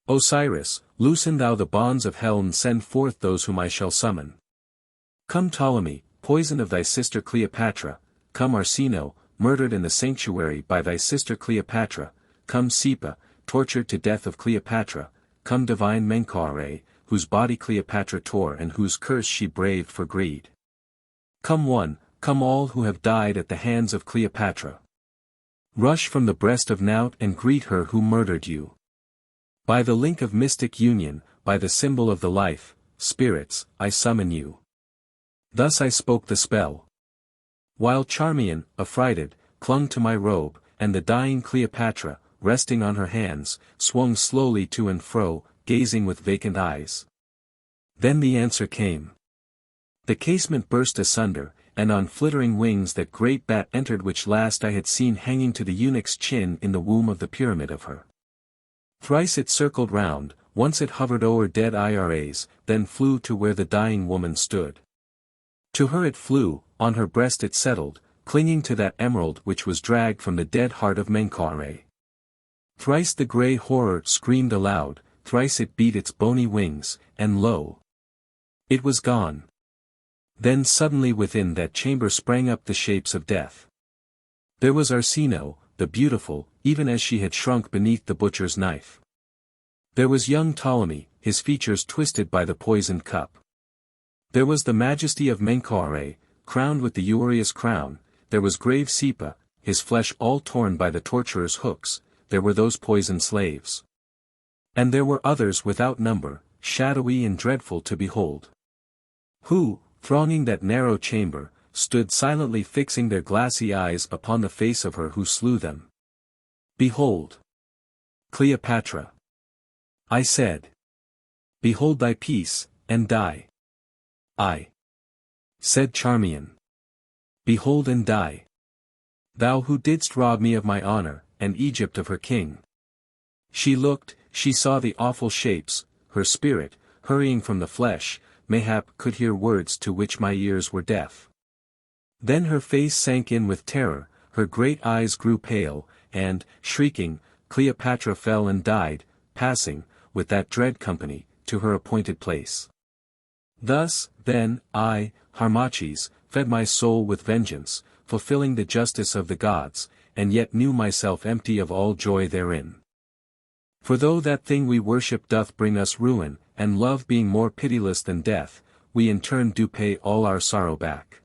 Osiris, loosen thou the bonds of hell and send forth those whom I shall summon. Come Ptolemy, poison of thy sister Cleopatra, come Arsinoe, murdered in the sanctuary by thy sister Cleopatra, come Sepa, tortured to death of Cleopatra, come divine Menkau-Ra, whose body Cleopatra tore and whose curse she braved for greed. Come one, come all who have died at the hands of Cleopatra. Rush from the breast of Nout and greet her who murdered you. By the link of mystic union, by the symbol of the life, spirits, I summon you. Thus I spoke the spell. While Charmion, affrighted, clung to my robe, and the dying Cleopatra, resting on her hands, swung slowly to and fro, gazing with vacant eyes. Then the answer came. The casement burst asunder, and on flittering wings that great bat entered which last I had seen hanging to the eunuch's chin in the womb of the pyramid of her. Thrice it circled round, once it hovered o'er dead Iras, then flew to where the dying woman stood. To her it flew, on her breast it settled, clinging to that emerald which was dragged from the dead heart of Menkau-Ra. Thrice the grey horror screamed aloud, thrice it beat its bony wings, and lo! It was gone. Then suddenly within that chamber sprang up the shapes of death. There was Arsinoe, the beautiful, even as she had shrunk beneath the butcher's knife. There was young Ptolemy, his features twisted by the poisoned cup. There was the majesty of Menkau-Ra, crowned with the urious crown, there was grave Sepa, his flesh all torn by the torturer's hooks, there were those poisoned slaves. And there were others without number, shadowy and dreadful to behold. Who, thronging that narrow chamber, stood silently fixing their glassy eyes upon the face of her who slew them. Behold! Cleopatra! I said. Behold thy peace, and die. I said Charmion. Behold and die. Thou who didst rob me of my honor, and Egypt of her king. She looked, she saw the awful shapes, her spirit, hurrying from the flesh, mayhap could hear words to which my ears were deaf. Then her face sank in with terror, her great eyes grew pale, and, shrieking, Cleopatra fell and died, passing, with that dread company, to her appointed place. Thus, then, I, Harmachis, fed my soul with vengeance, fulfilling the justice of the gods, and yet knew myself empty of all joy therein. For though that thing we worship doth bring us ruin, and love being more pitiless than death, we in turn do pay all our sorrow back.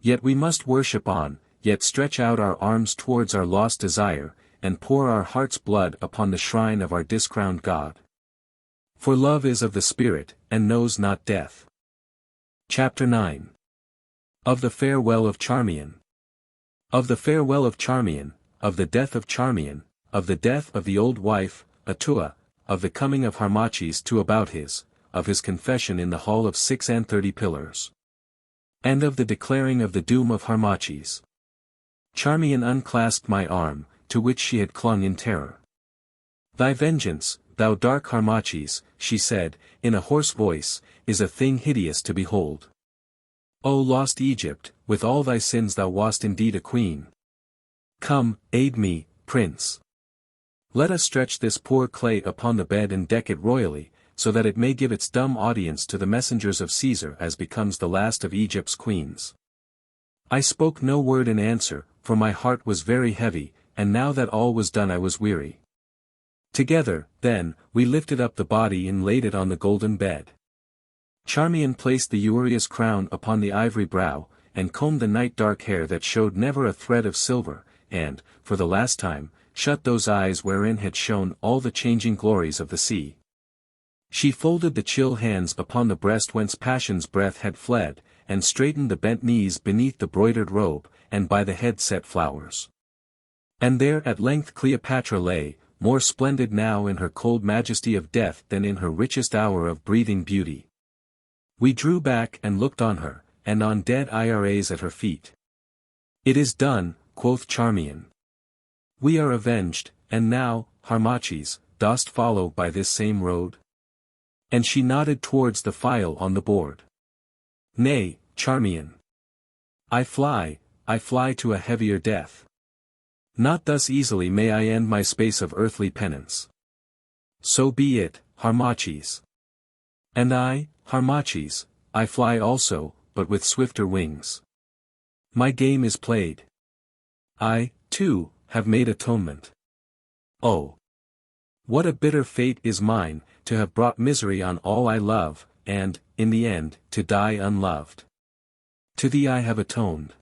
Yet we must worship on, yet stretch out our arms towards our lost desire, and pour our heart's blood upon the shrine of our discrowned God. For love is of the spirit, and knows not death. Chapter 9. Of the farewell of Charmion. Of the farewell of Charmion, of the death of Charmion, of the death of the old wife, Atua, of the coming of Harmachis to Abouthis, of his confession in the hall of 36 pillars. And of the declaring of the doom of Harmachis. Charmion unclasped my arm, to which she had clung in terror. Thy vengeance, thou dark Harmachis, she said, in a hoarse voice, is a thing hideous to behold. O lost Egypt, with all thy sins thou wast indeed a queen. Come, aid me, prince. Let us stretch this poor clay upon the bed and deck it royally, so that it may give its dumb audience to the messengers of Caesar as becomes the last of Egypt's queens. I spoke no word in answer, for my heart was very heavy, and now that all was done I was weary. Together, then, we lifted up the body and laid it on the golden bed. Charmion placed the urious crown upon the ivory brow, and combed the night-dark hair that showed never a thread of silver, and, for the last time, shut those eyes wherein had shone all the changing glories of the sea. She folded the chill hands upon the breast whence passion's breath had fled, and straightened the bent knees beneath the broidered robe, and by the head set flowers. And there at length Cleopatra lay, more splendid now in her cold majesty of death than in her richest hour of breathing beauty. We drew back and looked on her, and on dead iras at her feet. "It is done," quoth Charmion. "We are avenged, and now, Harmachis, dost follow by this same road?" And she nodded towards the phial on the board. "Nay, Charmion. I fly to a heavier death. Not thus easily may I end my space of earthly penance." "So be it, Harmachis." "And I, Harmachis, I fly also, but with swifter wings. My game is played. I, too, have made atonement. Oh! What a bitter fate is mine, to have brought misery on all I love, and, in the end, to die unloved. To thee I have atoned.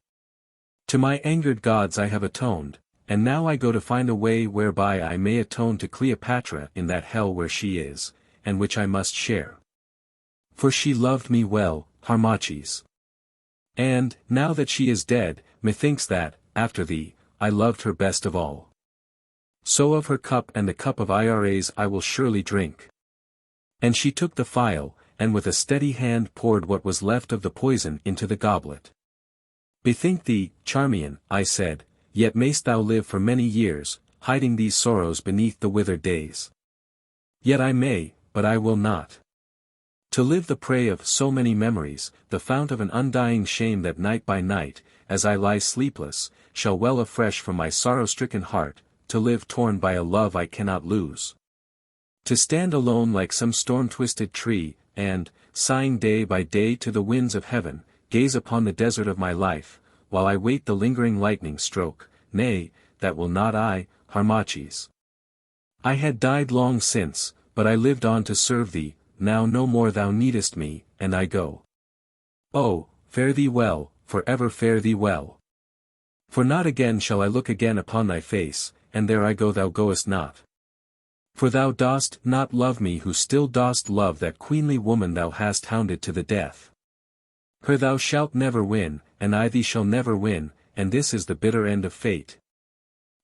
To my angered gods I have atoned, and now I go to find a way whereby I may atone to Cleopatra in that hell where she is, and which I must share. For she loved me well, Harmachis. And, now that she is dead, methinks that, after thee, I loved her best of all. So of her cup and the cup of iras I will surely drink." And she took the phial, and with a steady hand poured what was left of the poison into the goblet. "Bethink thee, Charmion," I said, "yet mayst thou live for many years, hiding these sorrows beneath the withered days." "Yet I may, but I will not. To live the prey of so many memories, the fount of an undying shame that night by night, as I lie sleepless, shall well afresh from my sorrow-stricken heart, to live torn by a love I cannot lose. To stand alone like some storm-twisted tree, and, sighing day by day to the winds of heaven, gaze upon the desert of my life, while I wait the lingering lightning stroke, nay, that will not I, Harmachis. I had died long since, but I lived on to serve thee, now no more thou needest me, and I go. Oh, fare thee well, for ever fare thee well. For not again shall I look again upon thy face, and there I go thou goest not. For thou dost not love me who still dost love that queenly woman thou hast hounded to the death. Her thou shalt never win, and I thee shall never win, and this is the bitter end of fate.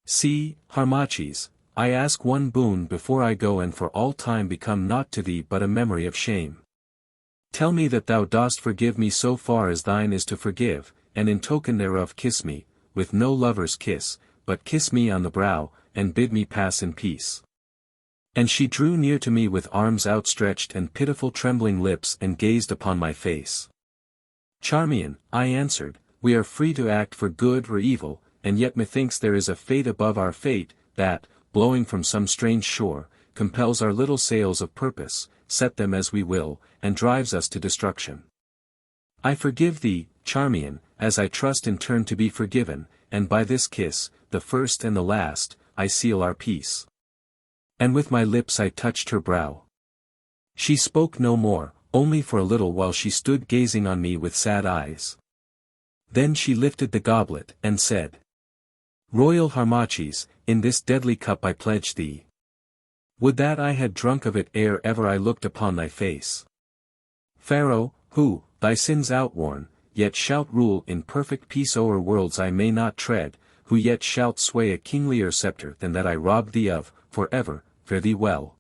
See, Harmachis, I ask one boon before I go and for all time become not to thee but a memory of shame. Tell me that thou dost forgive me so far as thine is to forgive, and in token thereof kiss me, with no lover's kiss, but kiss me on the brow, and bid me pass in peace." And she drew near to me with arms outstretched and pitiful trembling lips and gazed upon my face. "Charmion," I answered, "we are free to act for good or evil, and yet methinks there is a fate above our fate, that, blowing from some strange shore, compels our little sails of purpose, set them as we will, and drives us to destruction. I forgive thee, Charmion, as I trust in turn to be forgiven, and by this kiss, the first and the last, I seal our peace." And with my lips I touched her brow. She spoke no more, only for a little while she stood gazing on me with sad eyes. Then she lifted the goblet, and said, "Royal Harmachis, in this deadly cup I pledge thee. Would that I had drunk of it ere ever I looked upon thy face. Pharaoh, who, thy sins outworn, yet shalt rule in perfect peace o'er worlds I may not tread, who yet shalt sway a kinglier scepter than that I robbed thee of, for ever, fare thee well."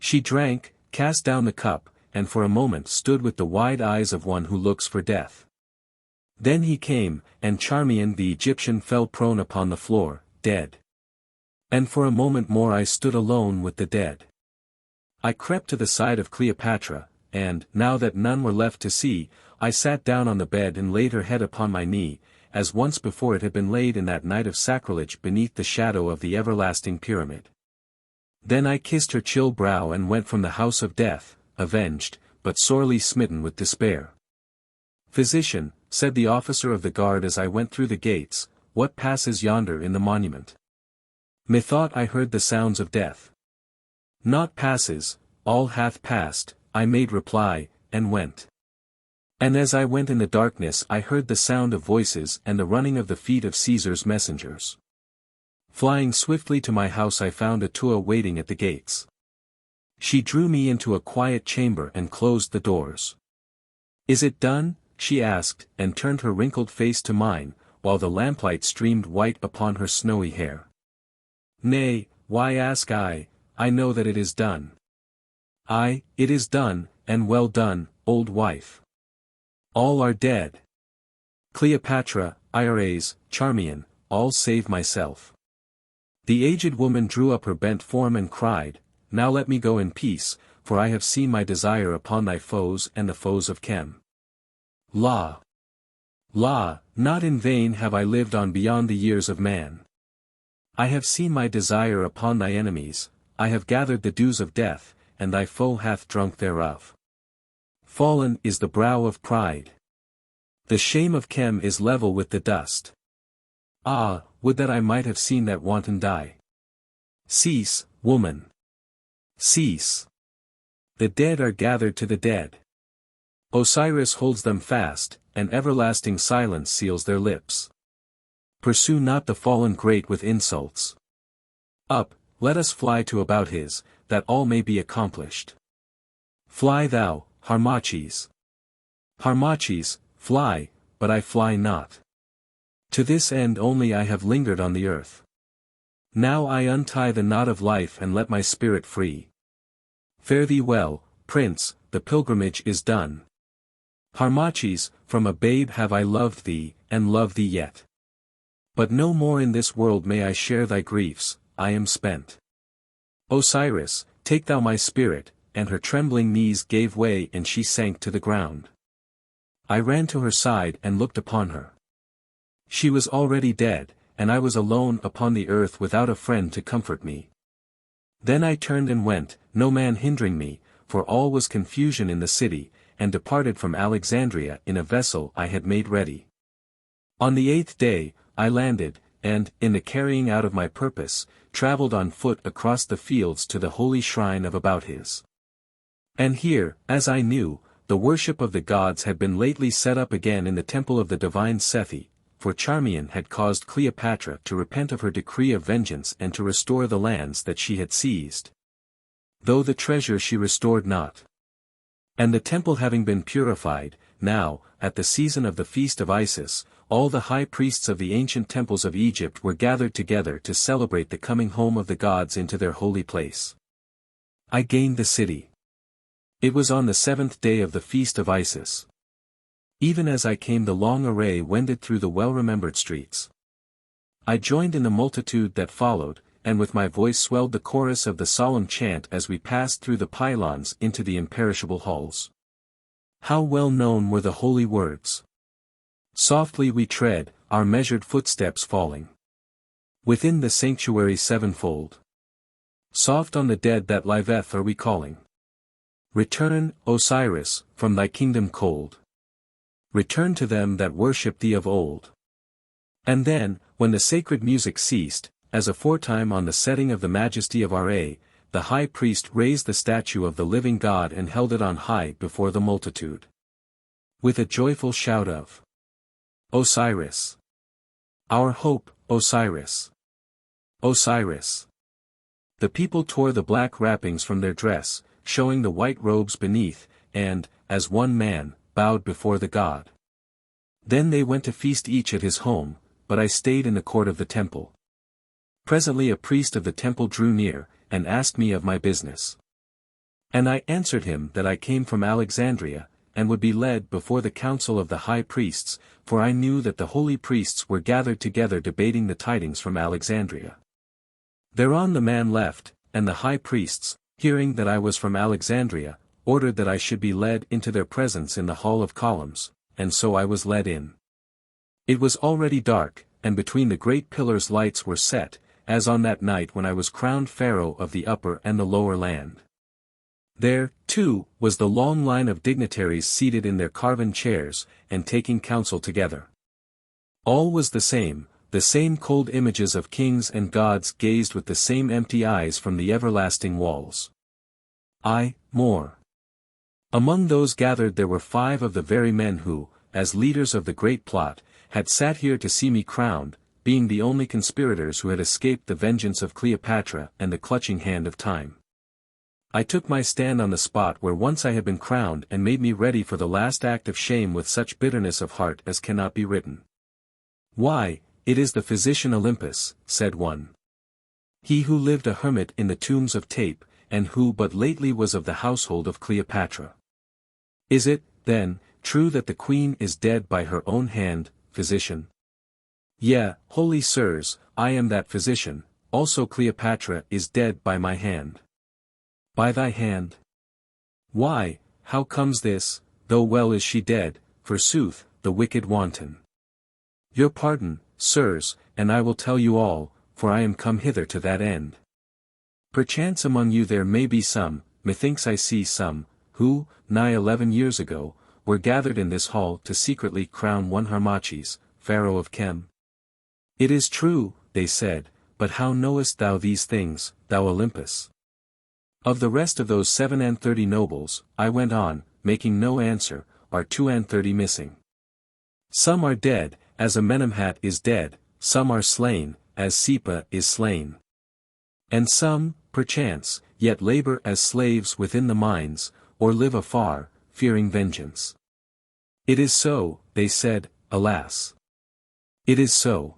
She drank, cast down the cup, and for a moment stood with the wide eyes of one who looks for death. Then he came, and Charmion the Egyptian fell prone upon the floor, dead. And for a moment more I stood alone with the dead. I crept to the side of Cleopatra, and, now that none were left to see, I sat down on the bed and laid her head upon my knee, as once before it had been laid in that night of sacrilege beneath the shadow of the everlasting pyramid. Then I kissed her chill brow and went from the house of death, avenged, but sorely smitten with despair. "Physician," said the officer of the guard as I went through the gates, "what passes yonder in the monument?" Methought I heard the sounds of death. "Naught passes, all hath passed," I made reply, and went. And as I went in the darkness I heard the sound of voices and the running of the feet of Caesar's messengers. Flying swiftly to my house I found Atua waiting at the gates. She drew me into a quiet chamber and closed the doors. "Is it done?" she asked, and turned her wrinkled face to mine, while the lamplight streamed white upon her snowy hair. Nay, why ask I know that it is done. Aye, it is done, and well done, old wife. All are dead. Cleopatra, Iras, Charmion, all save myself. The aged woman drew up her bent form and cried, Now let me go in peace, for I have seen my desire upon thy foes and the foes of Chem. La! Not in vain have I lived on beyond the years of man. I have seen my desire upon thy enemies, I have gathered the dews of death, and thy foe hath drunk thereof. Fallen is the brow of pride. The shame of Chem is level with the dust. Ah, would that I might have seen that wanton die. Cease, woman. Cease. The dead are gathered to the dead. Osiris holds them fast, and everlasting silence seals their lips. Pursue not the fallen great with insults. Up, let us fly to Abouthis, that all may be accomplished. Fly thou, Harmachis. Harmachis, fly, but I fly not. To this end only I have lingered on the earth. Now I untie the knot of life and let my spirit free. Fare thee well, prince, the pilgrimage is done. Harmachis, from a babe have I loved thee, and love thee yet. But no more in this world may I share thy griefs, I am spent. Osiris, take thou my spirit, and her trembling knees gave way and she sank to the ground. I ran to her side and looked upon her. She was already dead, and I was alone upon the earth without a friend to comfort me. Then I turned and went, no man hindering me, for all was confusion in the city, and departed from Alexandria in a vessel I had made ready. On the 8th day, I landed, and, in the carrying out of my purpose, travelled on foot across the fields to the holy shrine of Abouthis. And here, as I knew, the worship of the gods had been lately set up again in the temple of the divine Sethi, for Charmion had caused Cleopatra to repent of her decree of vengeance and to restore the lands that she had seized. Though the treasure she restored not. And the temple having been purified, now, at the season of the feast of Isis, all the high priests of the ancient temples of Egypt were gathered together to celebrate the coming home of the gods into their holy place. I gained the city. It was on the 7th day of the feast of Isis. Even as I came the long array wended through the well-remembered streets. I joined in the multitude that followed, and with my voice swelled the chorus of the solemn chant as we passed through the pylons into the imperishable halls. How well known were the holy words! Softly we tread, our measured footsteps falling within the sanctuary sevenfold. Soft on the dead that liveth are we calling. Return, Osiris, from thy kingdom cold. Return to them that worship thee of old. And then, when the sacred music ceased, as aforetime on the setting of the majesty of Ra, the high priest raised the statue of the living God and held it on high before the multitude. With a joyful shout of Osiris! Our hope, Osiris! Osiris! The people tore the black wrappings from their dress, showing the white robes beneath, and, as one man, bowed before the god. Then they went to feast each at his home, but I stayed in the court of the temple. Presently a priest of the temple drew near, and asked me of my business. And I answered him that I came from Alexandria, and would be led before the council of the high priests, for I knew that the holy priests were gathered together debating the tidings from Alexandria. Thereon the man left, and the high priests, hearing that I was from Alexandria, ordered that I should be led into their presence in the hall of columns, and so I was led in. It was already dark, and between the great pillars lights were set, as on that night when I was crowned pharaoh of the upper and the lower land. There, too, was the long line of dignitaries seated in their carven chairs, and taking counsel together. All was the same cold images of kings and gods gazed with the same empty eyes from the everlasting walls. More. Among those gathered there were 5 of the very men who, as leaders of the great plot, had sat here to see me crowned, being the only conspirators who had escaped the vengeance of Cleopatra and the clutching hand of time. I took my stand on the spot where once I had been crowned and made me ready for the last act of shame with such bitterness of heart as cannot be written. "Why, it is the physician Olympus," said one. "He who lived a hermit in the tombs of Tape, and who but lately was of the household of Cleopatra. Is it, then, true that the queen is dead by her own hand, physician?" "Yea, holy sirs, I am that physician, also Cleopatra is dead by my hand." "By thy hand? Why, how comes this, though well is she dead, forsooth, the wicked wanton?" "Your pardon, sirs, and I will tell you all, for I am come hither to that end. Perchance among you there may be some, methinks I see some, who, nigh 11 years ago, were gathered in this hall to secretly crown one Harmachis, pharaoh of Chem. It is true, they said, but how knowest thou these things, thou Olympus? Of the rest of those 37 nobles, I went on, making no answer, are 32 missing. Some are dead, as Amenemhat is dead, some are slain, as Sepa is slain. And some, perchance, yet labor as slaves within the mines, or live afar, fearing vengeance. It is so, they said, alas. It is so.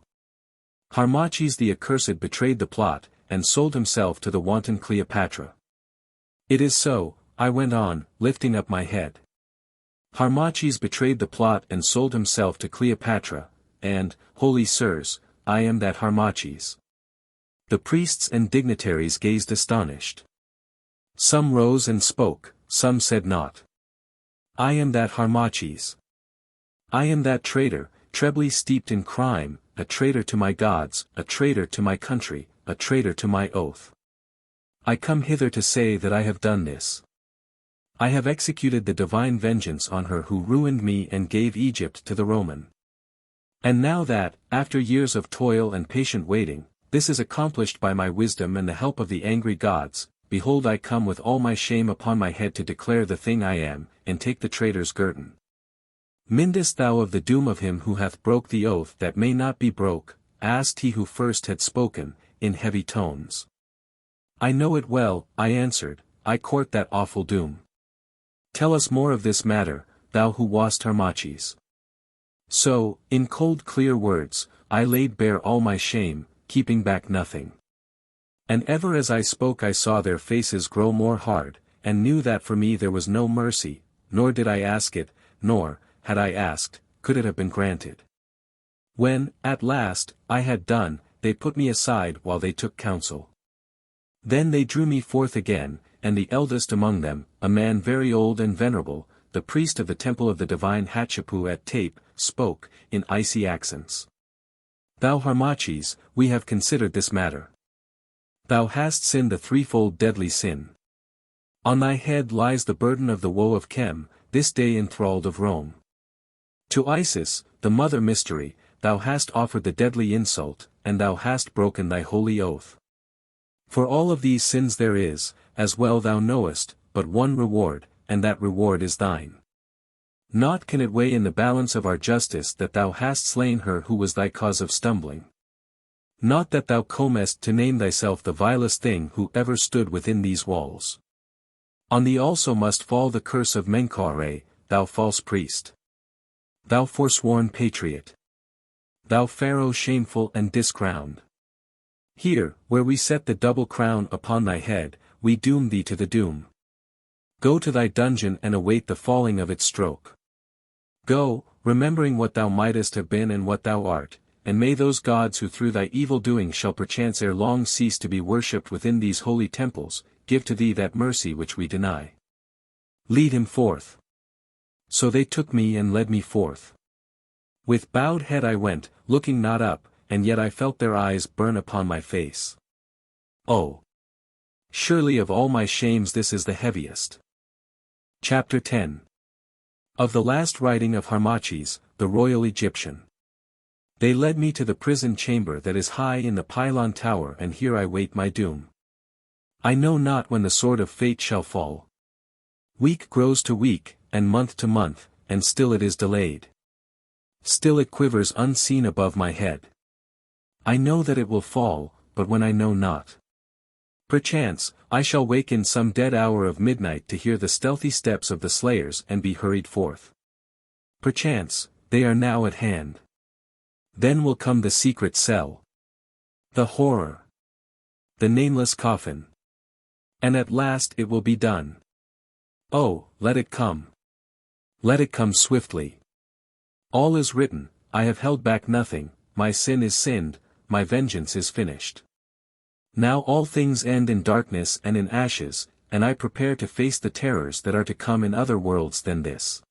Harmachis the accursed betrayed the plot, and sold himself to the wanton Cleopatra. It is so, I went on, lifting up my head. Harmachis betrayed the plot and sold himself to Cleopatra, and, holy sirs, I am that Harmachis. The priests and dignitaries gazed astonished. Some rose and spoke, some said naught. I am that Harmachis. I am that traitor, trebly steeped in crime, a traitor to my gods, a traitor to my country, a traitor to my oath. I come hither to say that I have done this. I have executed the divine vengeance on her who ruined me and gave Egypt to the Roman. And now that, after years of toil and patient waiting, this is accomplished by my wisdom and the help of the angry gods, behold I come with all my shame upon my head to declare the thing I am, and take the traitor's guerdon. Mindest thou of the doom of him who hath broke the oath that may not be broke, asked he who first had spoken, in heavy tones. I know it well, I answered, I court that awful doom. Tell us more of this matter, thou who wast Harmachis. So, in cold clear words, I laid bare all my shame, keeping back nothing. And ever as I spoke I saw their faces grow more hard, and knew that for me there was no mercy, nor did I ask it, nor, had I asked, could it have been granted. When, at last, I had done, they put me aside while they took counsel. Then they drew me forth again, and the eldest among them, a man very old and venerable, the priest of the temple of the divine Hatshepsut at Tape, spoke, in icy accents. Thou Harmachis, we have considered this matter. Thou hast sinned the threefold deadly sin. On thy head lies the burden of the woe of Chem, this day enthralled of Rome. To Isis, the mother mystery, thou hast offered the deadly insult, and thou hast broken thy holy oath. For all of these sins there is, as well thou knowest, but one reward, and that reward is thine. Naught can it weigh in the balance of our justice that thou hast slain her who was thy cause of stumbling. Not that thou comest to name thyself the vilest thing who ever stood within these walls. On thee also must fall the curse of Menkau-Ra, thou false priest. Thou forsworn patriot. Thou pharaoh shameful and discrowned. Here, where we set the double crown upon thy head, we doom thee to the doom. Go to thy dungeon and await the falling of its stroke. Go, remembering what thou mightest have been and what thou art, and may those gods who through thy evil doing shall perchance ere long cease to be worshipped within these holy temples, give to thee that mercy which we deny. Lead him forth. So they took me and led me forth. With bowed head I went, looking not up, and yet I felt their eyes burn upon my face. Oh! Surely of all my shames this is the heaviest. Chapter 10. Of the last writing of Harmachis, the royal Egyptian. They led me to the prison chamber that is high in the pylon tower, and here I wait my doom. I know not when the sword of fate shall fall. Week grows to week, and month to month, and still it is delayed. Still it quivers unseen above my head. I know that it will fall, but when I know not. Perchance, I shall wake in some dead hour of midnight to hear the stealthy steps of the slayers and be hurried forth. Perchance, they are now at hand. Then will come the secret cell. The horror. The nameless coffin. And at last it will be done. Oh, let it come. Let it come swiftly. All is written, I have held back nothing, my sin is sinned, my vengeance is finished. Now all things end in darkness and in ashes, and I prepare to face the terrors that are to come in other worlds than this.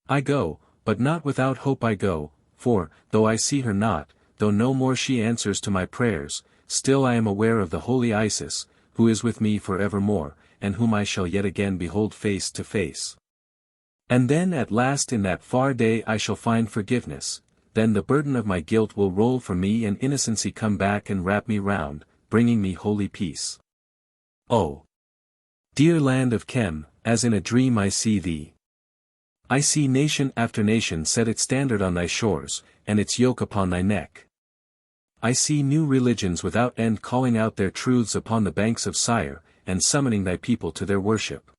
I go, but not without hope I go, for, though I see her not, though no more she answers to my prayers, still I am aware of the holy Isis, who is with me for evermore, and whom I shall yet again behold face to face. And then at last in that far day I shall find forgiveness, then the burden of my guilt will roll from me and innocency come back and wrap me round, bringing me holy peace. Oh! Dear land of Chem, as in a dream I see thee. I see nation after nation set its standard on thy shores, and its yoke upon thy neck. I see new religions without end calling out their truths upon the banks of Sire, and summoning thy people to their worship.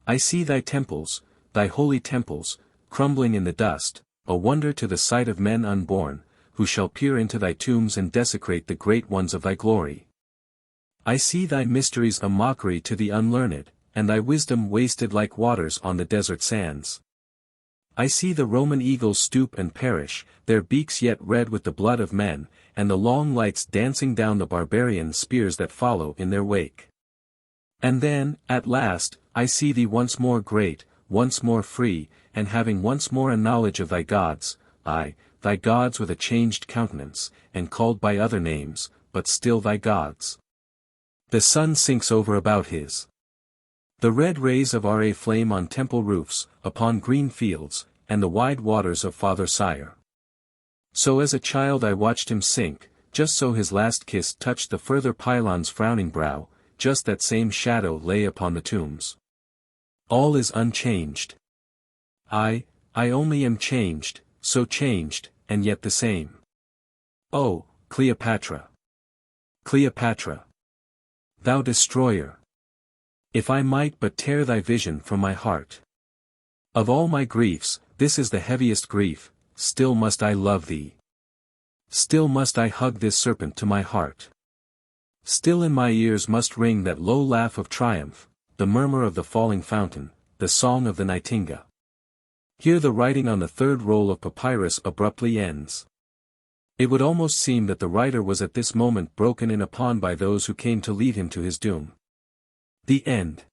I see thy temples, thy holy temples, crumbling in the dust, a wonder to the sight of men unborn, who shall peer into thy tombs and desecrate the great ones of thy glory. I see thy mysteries a mockery to the unlearned, and thy wisdom wasted like waters on the desert sands. I see the Roman eagles stoop and perish, their beaks yet red with the blood of men, and the long lights dancing down the barbarian spears that follow in their wake. And then, at last, I see thee once more great, once more free, and having once more a knowledge of thy gods, aye, thy gods with a changed countenance, and called by other names, but still thy gods. The sun sinks over about his. The red rays of Ra flame on temple roofs, upon green fields, and the wide waters of Father Sire. So as a child I watched him sink, just so his last kiss touched the further pylon's frowning brow, just that same shadow lay upon the tombs. All is unchanged. I only am changed, so changed, and yet the same. Oh, Cleopatra! Cleopatra! Thou destroyer! If I might but tear thy vision from my heart. Of all my griefs, this is the heaviest grief, still must I love thee. Still must I hug this serpent to my heart. Still in my ears must ring that low laugh of triumph, the murmur of the falling fountain, the song of the nightingale. Here the writing on the third roll of papyrus abruptly ends. It would almost seem that the writer was at this moment broken in upon by those who came to lead him to his doom. The end.